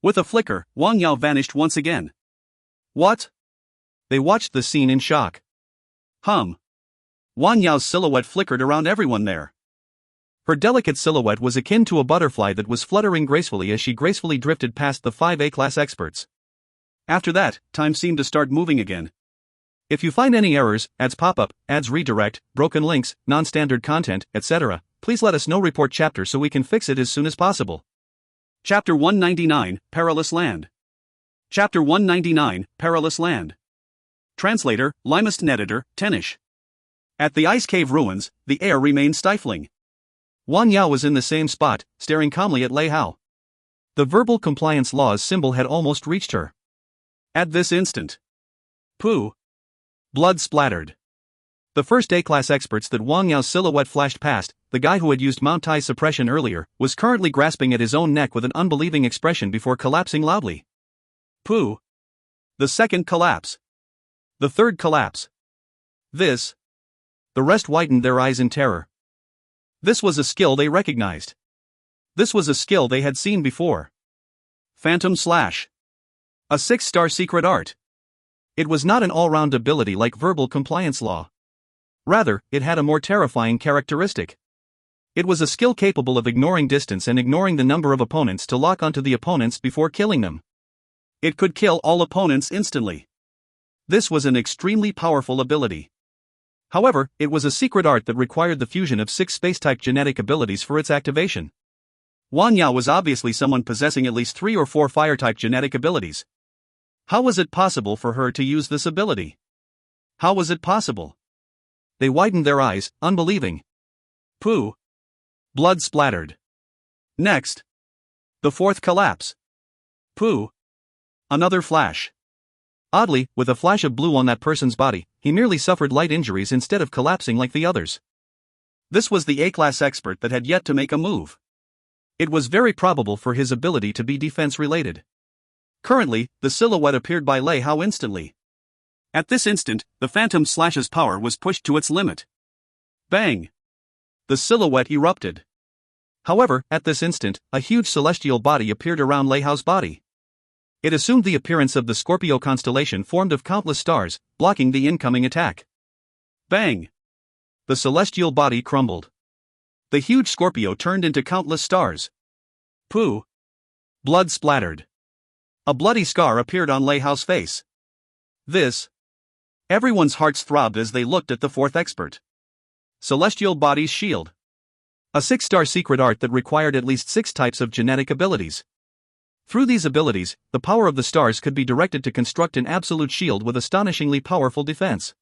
With a flicker, Wang Yao vanished once again. What? They watched the scene in shock. Wang Yao's silhouette flickered around everyone there. Her delicate silhouette was akin to a butterfly that was fluttering gracefully as she gracefully drifted past the 5 A-class experts. After that, time seemed to start moving again. If you find any errors, ads pop-up, ads redirect, broken links, non-standard content, etc., please let us know. Report chapter so we can fix it as soon as possible. Chapter 199, Perilous Land. Chapter 199, Perilous Land. Translator, Limest Editor, Tenish. At the ice cave ruins, the air remained stifling. Wang Yao was in the same spot, staring calmly at Lei Hao. The verbal compliance law's symbol had almost reached her. At this instant, pooh! Blood splattered. The first A-class experts that Wang Yao's silhouette flashed past, the guy who had used Mount Tai suppression earlier, was currently grasping at his own neck with an unbelieving expression before collapsing loudly. Pooh! The second collapse. The third collapse. This. The rest widened their eyes in terror. This was a skill they recognized. This was a skill they had seen before. Phantom Slash. A 6-star secret art. It was not an all-round ability like verbal compliance law. Rather, it had a more terrifying characteristic. It was a skill capable of ignoring distance and ignoring the number of opponents to lock onto the opponents before killing them. It could kill all opponents instantly. This was an extremely powerful ability. However, it was a secret art that required the fusion of 6 space-type genetic abilities for its activation. Wang Yao was obviously someone possessing at least 3 or 4 fire-type genetic abilities. How was it possible for her to use this ability? How was it possible? They widened their eyes, unbelieving. Pooh! Blood splattered. Next. The fourth collapse. Pooh! Another flash. Oddly, with a flash of blue on that person's body, he merely suffered light injuries instead of collapsing like the others. This was the A-class expert that had yet to make a move. It was very probable for his ability to be defense-related. Currently, the silhouette appeared by Lei Hao instantly. At this instant, the Phantom Slash's power was pushed to its limit. Bang! The silhouette erupted. However, at this instant, a huge celestial body appeared around Lei Hao's body. It assumed the appearance of the Scorpio constellation formed of countless stars, blocking the incoming attack. Bang! The celestial body crumbled. The huge Scorpio turned into countless stars. Pooh! Blood splattered. A bloody scar appeared on Lei Hao's face. This. Everyone's hearts throbbed as they looked at the fourth expert. Celestial Body's Shield. A 6-star secret art that required at least 6 types of genetic abilities. Through these abilities, the power of the stars could be directed to construct an absolute shield with astonishingly powerful defense.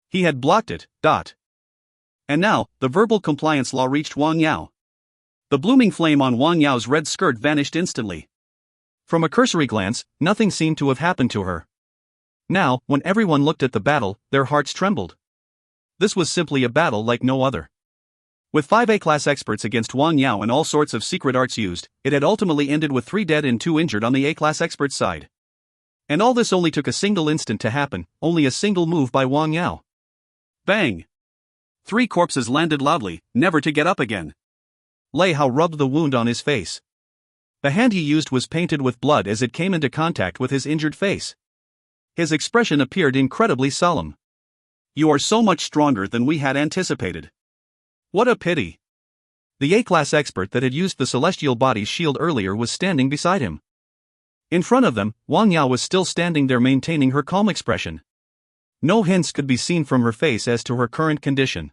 He had blocked it. And now, the verbal compliance law reached Wang Yao. The blooming flame on Wang Yao's red skirt vanished instantly. From a cursory glance, nothing seemed to have happened to her. Now, when everyone looked at the battle, their hearts trembled. This was simply a battle like no other. With 5 A-class experts against Wang Yao and all sorts of secret arts used, it had ultimately ended with 3 dead and 2 injured on the A-class experts' side. And all this only took a single instant to happen, only a single move by Wang Yao. Bang! 3 corpses landed loudly, never to get up again. Lei Hao rubbed the wound on his face. The hand he used was painted with blood as it came into contact with his injured face. His expression appeared incredibly solemn. You are so much stronger than we had anticipated. What a pity. The A-class expert that had used the celestial body's shield earlier was standing beside him. In front of them, Wang Yao was still standing there maintaining her calm expression. No hints could be seen from her face as to her current condition.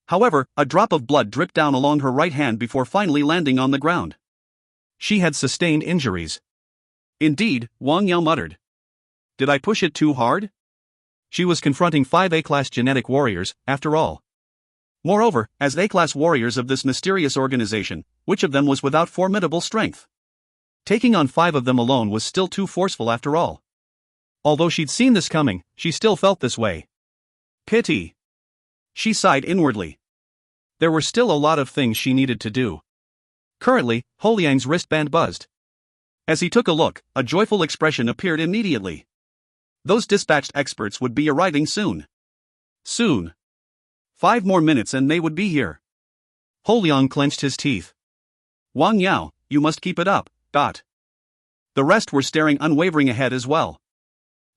However, a drop of blood dripped down along her right hand before finally landing on the ground. She had sustained injuries. Indeed, Wang Yao muttered. Did I push it too hard? She was confronting 5 A-class genetic warriors, after all. Moreover, as A-class warriors of this mysterious organization, which of them was without formidable strength? Taking on 5 of them alone was still too forceful after all. Although she'd seen this coming, she still felt this way. Pity. She sighed inwardly. There were still a lot of things she needed to do. Currently, Holiang's wristband buzzed. As he took a look, a joyful expression appeared immediately. Those dispatched experts would be arriving soon. Soon. 5 more minutes and they would be here. Holiang clenched his teeth. Wang Yao, you must keep it up. The rest were staring unwavering ahead as well.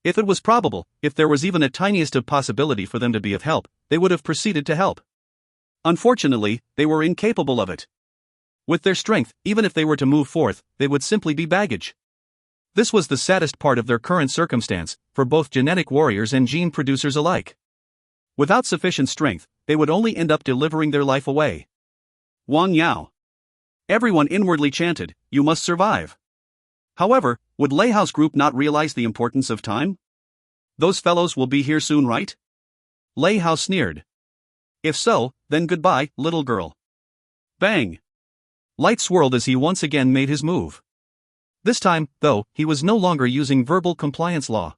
If it was probable, if there was even a tiniest of possibility for them to be of help, they would have proceeded to help. Unfortunately, they were incapable of it. With their strength, even if they were to move forth, they would simply be baggage. This was the saddest part of their current circumstance, for both genetic warriors and gene producers alike. Without sufficient strength, they would only end up delivering their life away. Wang Yao. Everyone inwardly chanted, you must survive. However, would Lei Hao's group not realize the importance of time? Those fellows will be here soon, right? Lei Hao sneered. If so, then goodbye, little girl. Bang! Light swirled as he once again made his move. This time, though, he was no longer using verbal compliance law.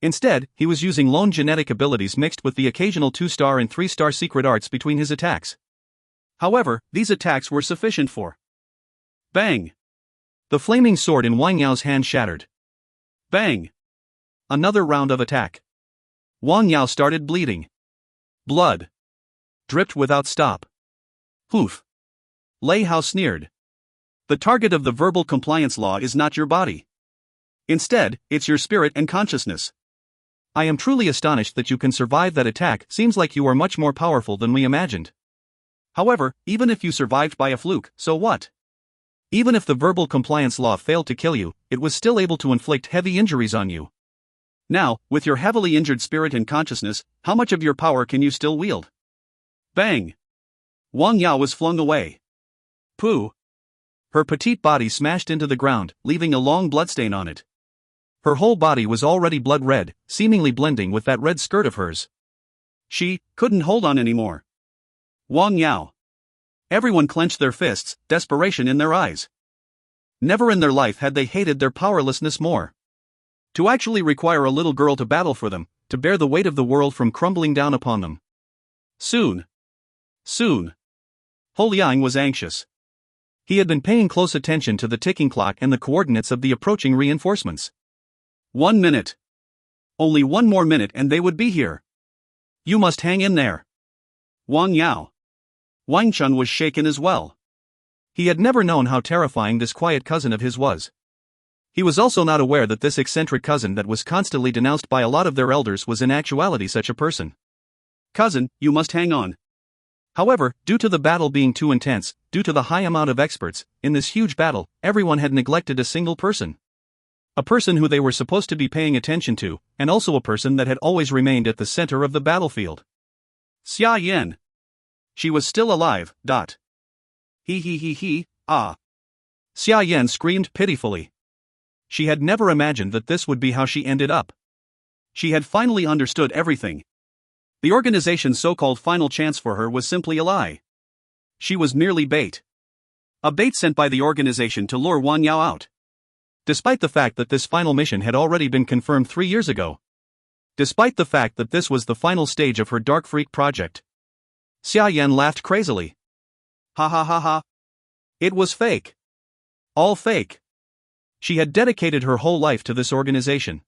Instead, he was using lone genetic abilities mixed with the occasional 2-star and 3-star secret arts between his attacks. However, these attacks were sufficient for. Bang! The flaming sword in Wang Yao's hand shattered. Bang! Another round of attack. Wang Yao started bleeding. Blood dripped without stop. Poof! Lei Hao sneered. The target of the verbal compliance law is not your body. Instead, it's your spirit and consciousness. I am truly astonished that you can survive that attack. Seems like you are much more powerful than we imagined. However, even if you survived by a fluke, so what? Even if the verbal compliance law failed to kill you, it was still able to inflict heavy injuries on you. Now, with your heavily injured spirit and consciousness, how much of your power can you still wield? Bang! Wang Yao was flung away. Pooh! Her petite body smashed into the ground, leaving a long bloodstain on it. Her whole body was already blood red, seemingly blending with that red skirt of hers. She couldn't hold on anymore. Wang Yao. Everyone clenched their fists, desperation in their eyes. Never in their life had they hated their powerlessness more. To actually require a little girl to battle for them, to bear the weight of the world from crumbling down upon them. Soon. Soon. Holiang was anxious. He had been paying close attention to the ticking clock and the coordinates of the approaching reinforcements. 1 minute. Only 1 more minute and they would be here. You must hang in there. Wang Yao. Wang Chun was shaken as well. He had never known how terrifying this quiet cousin of his was. He was also not aware that this eccentric cousin that was constantly denounced by a lot of their elders was in actuality such a person. Cousin, you must hang on. However, due to the battle being too intense, due to the high amount of experts, in this huge battle, everyone had neglected a single person. A person who they were supposed to be paying attention to, and also a person that had always remained at the center of the battlefield. Xia Yan. She was still alive. He, ah. Xia Yan screamed pitifully. She had never imagined that this would be how she ended up. She had finally understood everything. The organization's so-called final chance for her was simply a lie. She was merely bait. A bait sent by the organization to lure Wang Yao out. Despite the fact that this final mission had already been confirmed 3 years ago. Despite the fact that this was the final stage of her Dark Freak project. Xia Yan laughed crazily. Ha ha ha ha. It was fake. All fake. She had dedicated her whole life to this organization.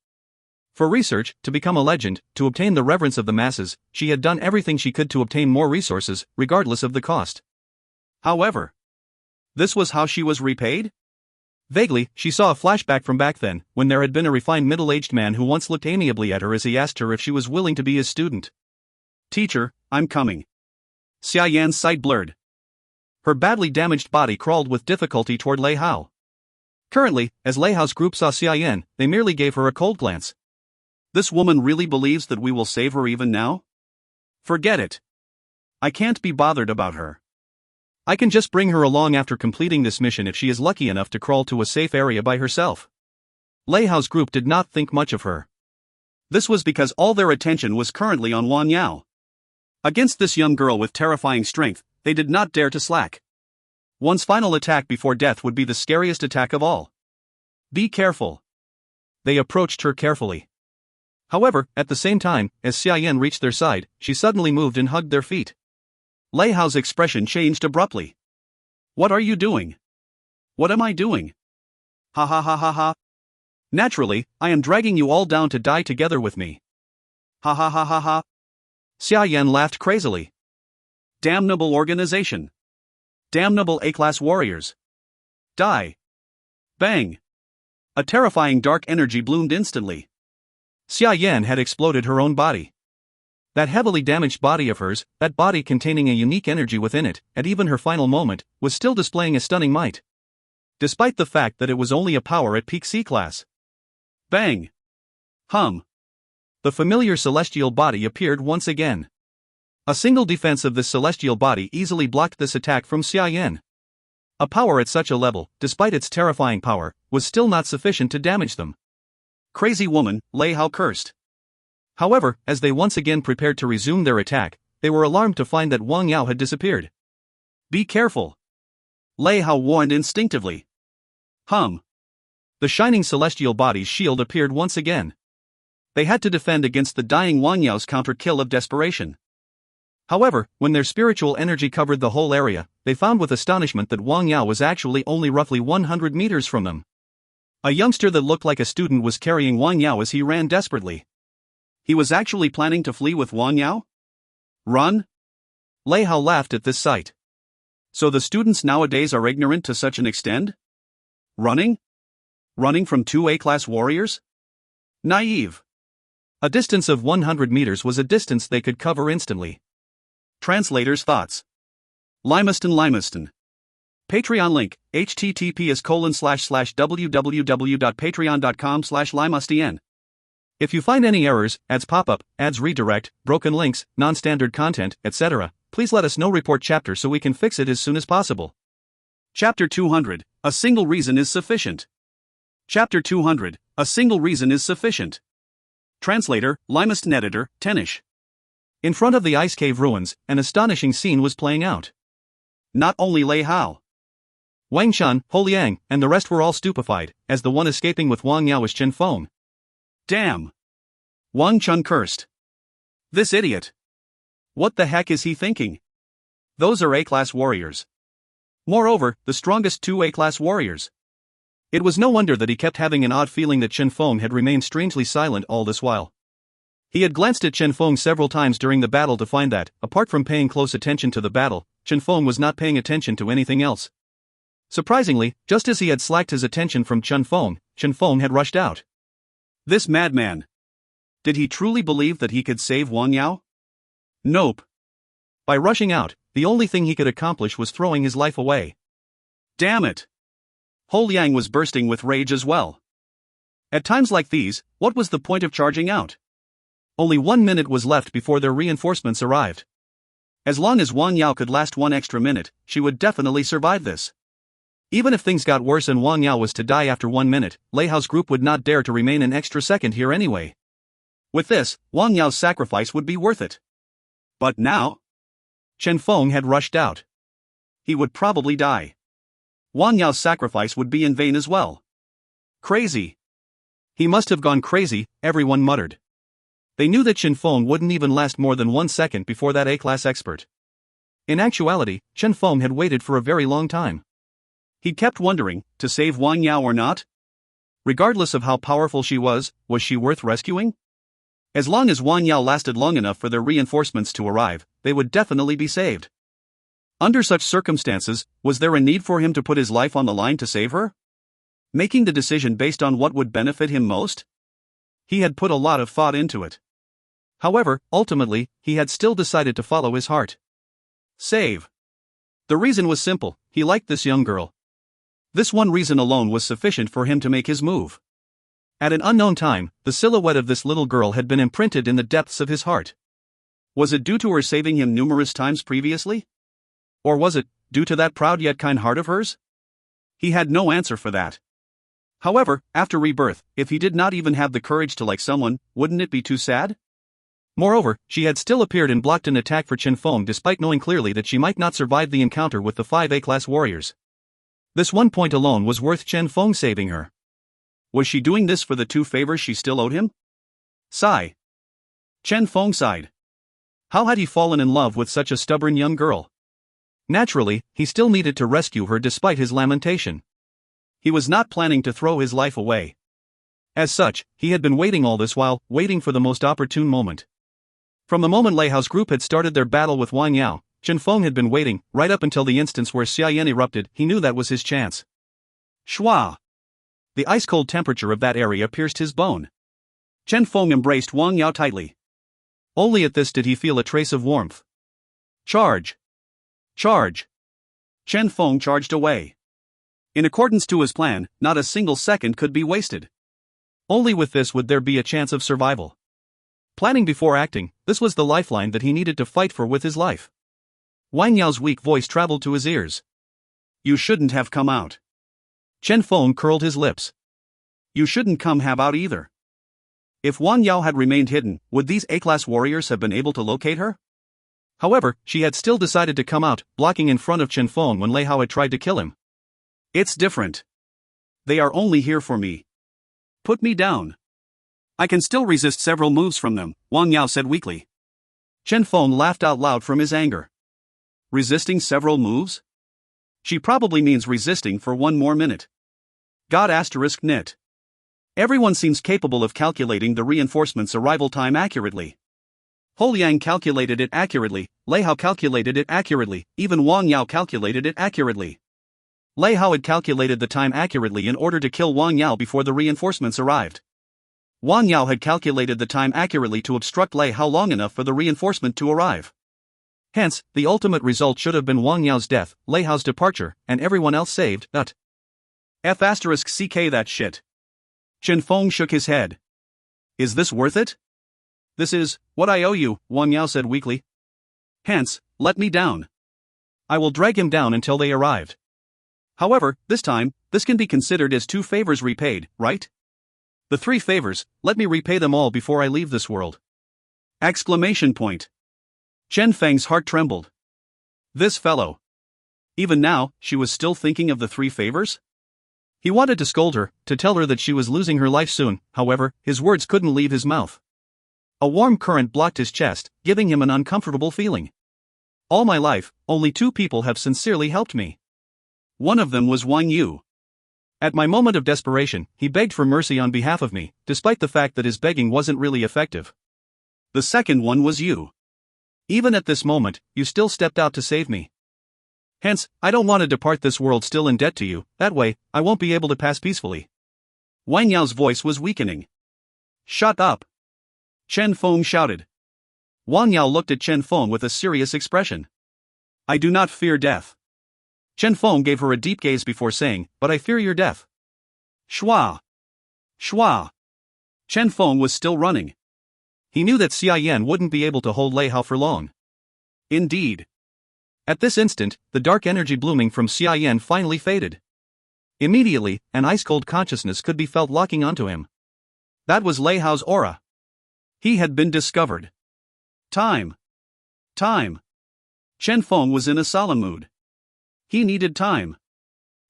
For research, to become a legend, to obtain the reverence of the masses, she had done everything she could to obtain more resources, regardless of the cost. However, this was how she was repaid? Vaguely, she saw a flashback from back then, when there had been a refined middle-aged man who once looked amiably at her as he asked her if she was willing to be his student. Teacher, I'm coming. Xia Yan's sight blurred. Her badly damaged body crawled with difficulty toward Lei Hao. Currently, as Lei Hao's group saw Xia Yan, they merely gave her a cold glance. This woman really believes that we will save her even now? Forget it. I can't be bothered about her. I can just bring her along after completing this mission if she is lucky enough to crawl to a safe area by herself. Lei Hao's group did not think much of her. This was because all their attention was currently on Wang Yao. Against this young girl with terrifying strength, they did not dare to slack. One's final attack before death would be the scariest attack of all. Be careful. They approached her carefully. However, at the same time, as Xia Yan reached their side, she suddenly moved and hugged their feet. Lei Hao's expression changed abruptly. What are you doing? What am I doing? Ha ha ha ha ha. Naturally, I am dragging you all down to die together with me. Ha ha ha ha ha. Xia Yan laughed crazily. Damnable organization. Damnable A-class warriors. Die. Bang. A terrifying dark energy bloomed instantly. Xia Yan had exploded her own body. That heavily damaged body of hers, that body containing a unique energy within it, at even her final moment, was still displaying a stunning might. Despite the fact that it was only a power at peak C-class. Bang! Hum! The familiar celestial body appeared once again. A single defense of this celestial body easily blocked this attack from Xia Yan. A power at such a level, despite its terrifying power, was still not sufficient to damage them. Crazy woman, Lei Hao cursed. However, as they once again prepared to resume their attack, they were alarmed to find that Wang Yao had disappeared. Be careful. Lei Hao warned instinctively. Hum. The shining celestial body's shield appeared once again. They had to defend against the dying Wang Yao's counter-kill of desperation. However, when their spiritual energy covered the whole area, they found with astonishment that Wang Yao was actually only roughly 100 meters from them. A youngster that looked like a student was carrying Wang Yao as he ran desperately. He was actually planning to flee with Wang Yao? Run? Lei Hao laughed at this sight. So the students nowadays are ignorant to such an extent? Running? Running from two A-class warriors? Naive. A distance of 100 meters was a distance they could cover instantly. Translator's thoughts. Limaston. Patreon link, https://www.patreon.com/limustn. If you find any errors, ads pop up, ads redirect, broken links, non-standard content, etc., please let us know. Report chapter so we can fix it as soon as possible. Chapter 200, A single reason is sufficient. Chapter 200, A single reason is sufficient. Translator, Limaston editor, Tenish. In front of the ice cave ruins, an astonishing scene was playing out. Not only Lei Hao, Wang Shan, Ho Liang, and the rest were all stupefied, as the one escaping with Wang Yao was Chen Feng. Damn! Wang Chun cursed. This idiot. What the heck is he thinking? Those are A-class warriors. Moreover, the strongest two A-class warriors. It was no wonder that he kept having an odd feeling that Chen Feng had remained strangely silent all this while. He had glanced at Chen Feng several times during the battle to find that, apart from paying close attention to the battle, Chen Feng was not paying attention to anything else. Surprisingly, just as he had slacked his attention from Chen Feng had rushed out. This madman. Did he truly believe that he could save Wang Yao? Nope. By rushing out, the only thing he could accomplish was throwing his life away. Damn it! Ho Liang was bursting with rage as well. At times like these, what was the point of charging out? Only 1 minute was left before their reinforcements arrived. As long as Wang Yao could last 1 extra minute, she would definitely survive this. Even if things got worse and Wang Yao was to die after 1 minute, Lei Hao's group would not dare to remain an extra second here anyway. With this, Wang Yao's sacrifice would be worth it. But now? Chen Feng had rushed out. He would probably die. Wang Yao's sacrifice would be in vain as well. Crazy. He must have gone crazy, everyone muttered. They knew that Chen Feng wouldn't even last more than 1 second before that A-class expert. In actuality, Chen Feng had waited for a very long time. He kept wondering, to save Wang Yao or not? Regardless of how powerful she was she worth rescuing? As long as Wang Yao lasted long enough for their reinforcements to arrive, they would definitely be saved. Under such circumstances, was there a need for him to put his life on the line to save her? Making the decision based on what would benefit him most? He had put a lot of thought into it. However, ultimately, he had still decided to follow his heart. Save. The reason was simple: he liked this young girl. This one reason alone was sufficient for him to make his move. At an unknown time, the silhouette of this little girl had been imprinted in the depths of his heart. Was it due to her saving him numerous times previously? Or was it due to that proud yet kind heart of hers? He had no answer for that. However, after rebirth, if he did not even have the courage to like someone, wouldn't it be too sad? Moreover, she had still appeared and blocked an attack for Chen Feng despite knowing clearly that she might not survive the encounter with the 5 A-class warriors. This one point alone was worth Chen Feng saving her. Was she doing this for the 2 favors she still owed him? Sigh. Chen Feng sighed. How had he fallen in love with such a stubborn young girl? Naturally, he still needed to rescue her despite his lamentation. He was not planning to throw his life away. As such, he had been waiting all this while, waiting for the most opportune moment. From the moment Lei Hao's group had started their battle with Wang Yao, Chen Feng had been waiting, right up until the instance where Xia Yan erupted. He knew that was his chance. Shua! The ice-cold temperature of that area pierced his bone. Chen Feng embraced Wang Yao tightly. Only at this did he feel a trace of warmth. Charge! Charge! Chen Feng charged away. In accordance to his plan, not a single second could be wasted. Only with this would there be a chance of survival. Planning before acting, this was the lifeline that he needed to fight for with his life. Wang Yao's weak voice traveled to his ears. You shouldn't have come out. Chen Feng curled his lips. You shouldn't have out either. If Wang Yao had remained hidden, would these A-class warriors have been able to locate her? However, she had still decided to come out, blocking in front of Chen Feng when Lei Hao had tried to kill him. It's different. They are only here for me. Put me down. I can still resist several moves from them, Wang Yao said weakly. Chen Feng laughed out loud from his anger. Resisting several moves? She probably means resisting for 1 more minute. God ****. Everyone seems capable of calculating the reinforcements' arrival time accurately. Hou Liang calculated it accurately, Lei Hao calculated it accurately, even Wang Yao calculated it accurately. Lei Hao had calculated the time accurately in order to kill Wang Yao before the reinforcements arrived. Wang Yao had calculated the time accurately to obstruct Lei Hao long enough for the reinforcement to arrive. Hence, the ultimate result should have been Wang Yao's death, Lei Hao's departure, and everyone else saved, but ****CK that shit. Chen Feng shook his head. Is this worth it? This is what I owe you, Wang Yao said weakly. Hence, let me down. I will drag him down until they arrived. However, this time, this can be considered as 2 favors repaid, right? The 3 favors, let me repay them all before I leave this world. Exclamation point. Chen Feng's heart trembled. This fellow. Even now, she was still thinking of the 3 favors? He wanted to scold her, to tell her that she was losing her life soon, however, his words couldn't leave his mouth. A warm current blocked his chest, giving him an uncomfortable feeling. All my life, only 2 people have sincerely helped me. One of them was Wang Yu. At my moment of desperation, he begged for mercy on behalf of me, despite the fact that his begging wasn't really effective. The second one was you. Even at this moment, you still stepped out to save me. Hence, I don't want to depart this world still in debt to you, that way, I won't be able to pass peacefully. Wang Yao's voice was weakening. Shut up! Chen Feng shouted. Wang Yao looked at Chen Feng with a serious expression. I do not fear death. Chen Feng gave her a deep gaze before saying, but I fear your death. Shua! Shua! Chen Feng was still running. He knew that Xia Yan wouldn't be able to hold Lei Hao for long. Indeed. At this instant, the dark energy blooming from Xia Yan finally faded. Immediately, an ice-cold consciousness could be felt locking onto him. That was Lei Hao's aura. He had been discovered. Time. Time. Chen Feng was in a solemn mood. He needed time.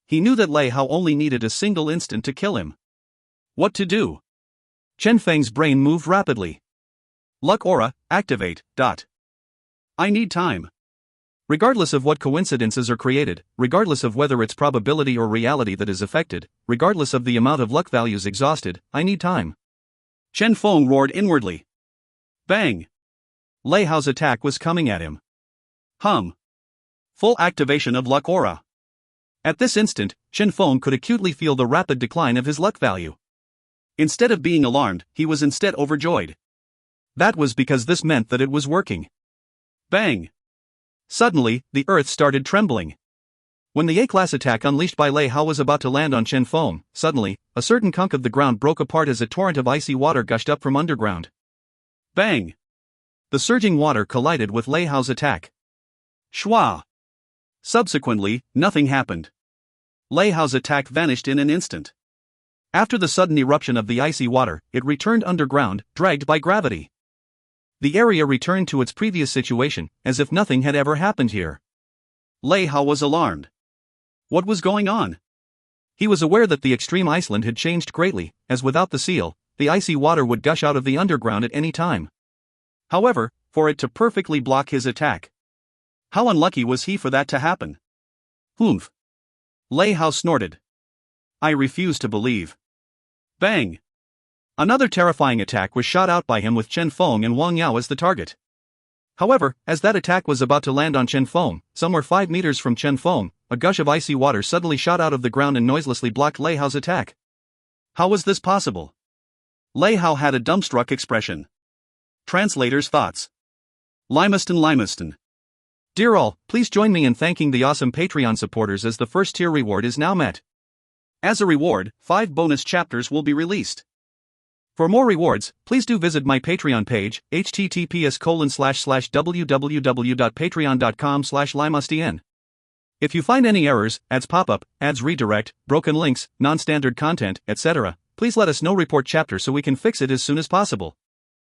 He knew that Lei Hao only needed a single instant to kill him. What to do? Chen Feng's brain moved rapidly. Luck aura, activate. I need time. Regardless of what coincidences are created, regardless of whether it's probability or reality that is affected, regardless of the amount of luck values exhausted, I need time. Chen Feng roared inwardly. Bang! Lei Hao's attack was coming at him. Full activation of luck aura. At this instant, Chen Feng could acutely feel the rapid decline of his luck value. Instead of being alarmed, he was instead overjoyed. That was because this meant that it was working. Bang! Suddenly, the earth started trembling. When the A-class attack unleashed by Lei Hao was about to land on Chen Feng, suddenly, a certain chunk of the ground broke apart as a torrent of icy water gushed up from underground. Bang! The surging water collided with Lei Hao's attack. Shwa! Subsequently, nothing happened. Lei Hao's attack vanished in an instant. After the sudden eruption of the icy water, it returned underground, dragged by gravity. The area returned to its previous situation, as if nothing had ever happened here. Lei Hao was alarmed. What was going on? He was aware that the extreme Iceland had changed greatly, as without the seal, the icy water would gush out of the underground at any time. However, for it to perfectly block his attack. How unlucky was he for that to happen? Humph! Lei Hao snorted. I refuse to believe. Bang! Another terrifying attack was shot out by him with Chen Feng and Wang Yao as the target. However, as that attack was about to land on Chen Feng, somewhere 5 meters from Chen Feng, a gush of icy water suddenly shot out of the ground and noiselessly blocked Lei Hao's attack. How was this possible? Lei Hao had a dumbstruck expression. Translator's thoughts. Limaston. Dear all, please join me in thanking the awesome Patreon supporters as the first tier reward is now met. As a reward, 5 bonus chapters will be released. For more rewards, please do visit my Patreon page, https://www.patreon.com/limustn. If you find any errors, ads pop up, ads redirect, broken links, non-standard content, etc., please let us know. Report chapter so we can fix it as soon as possible.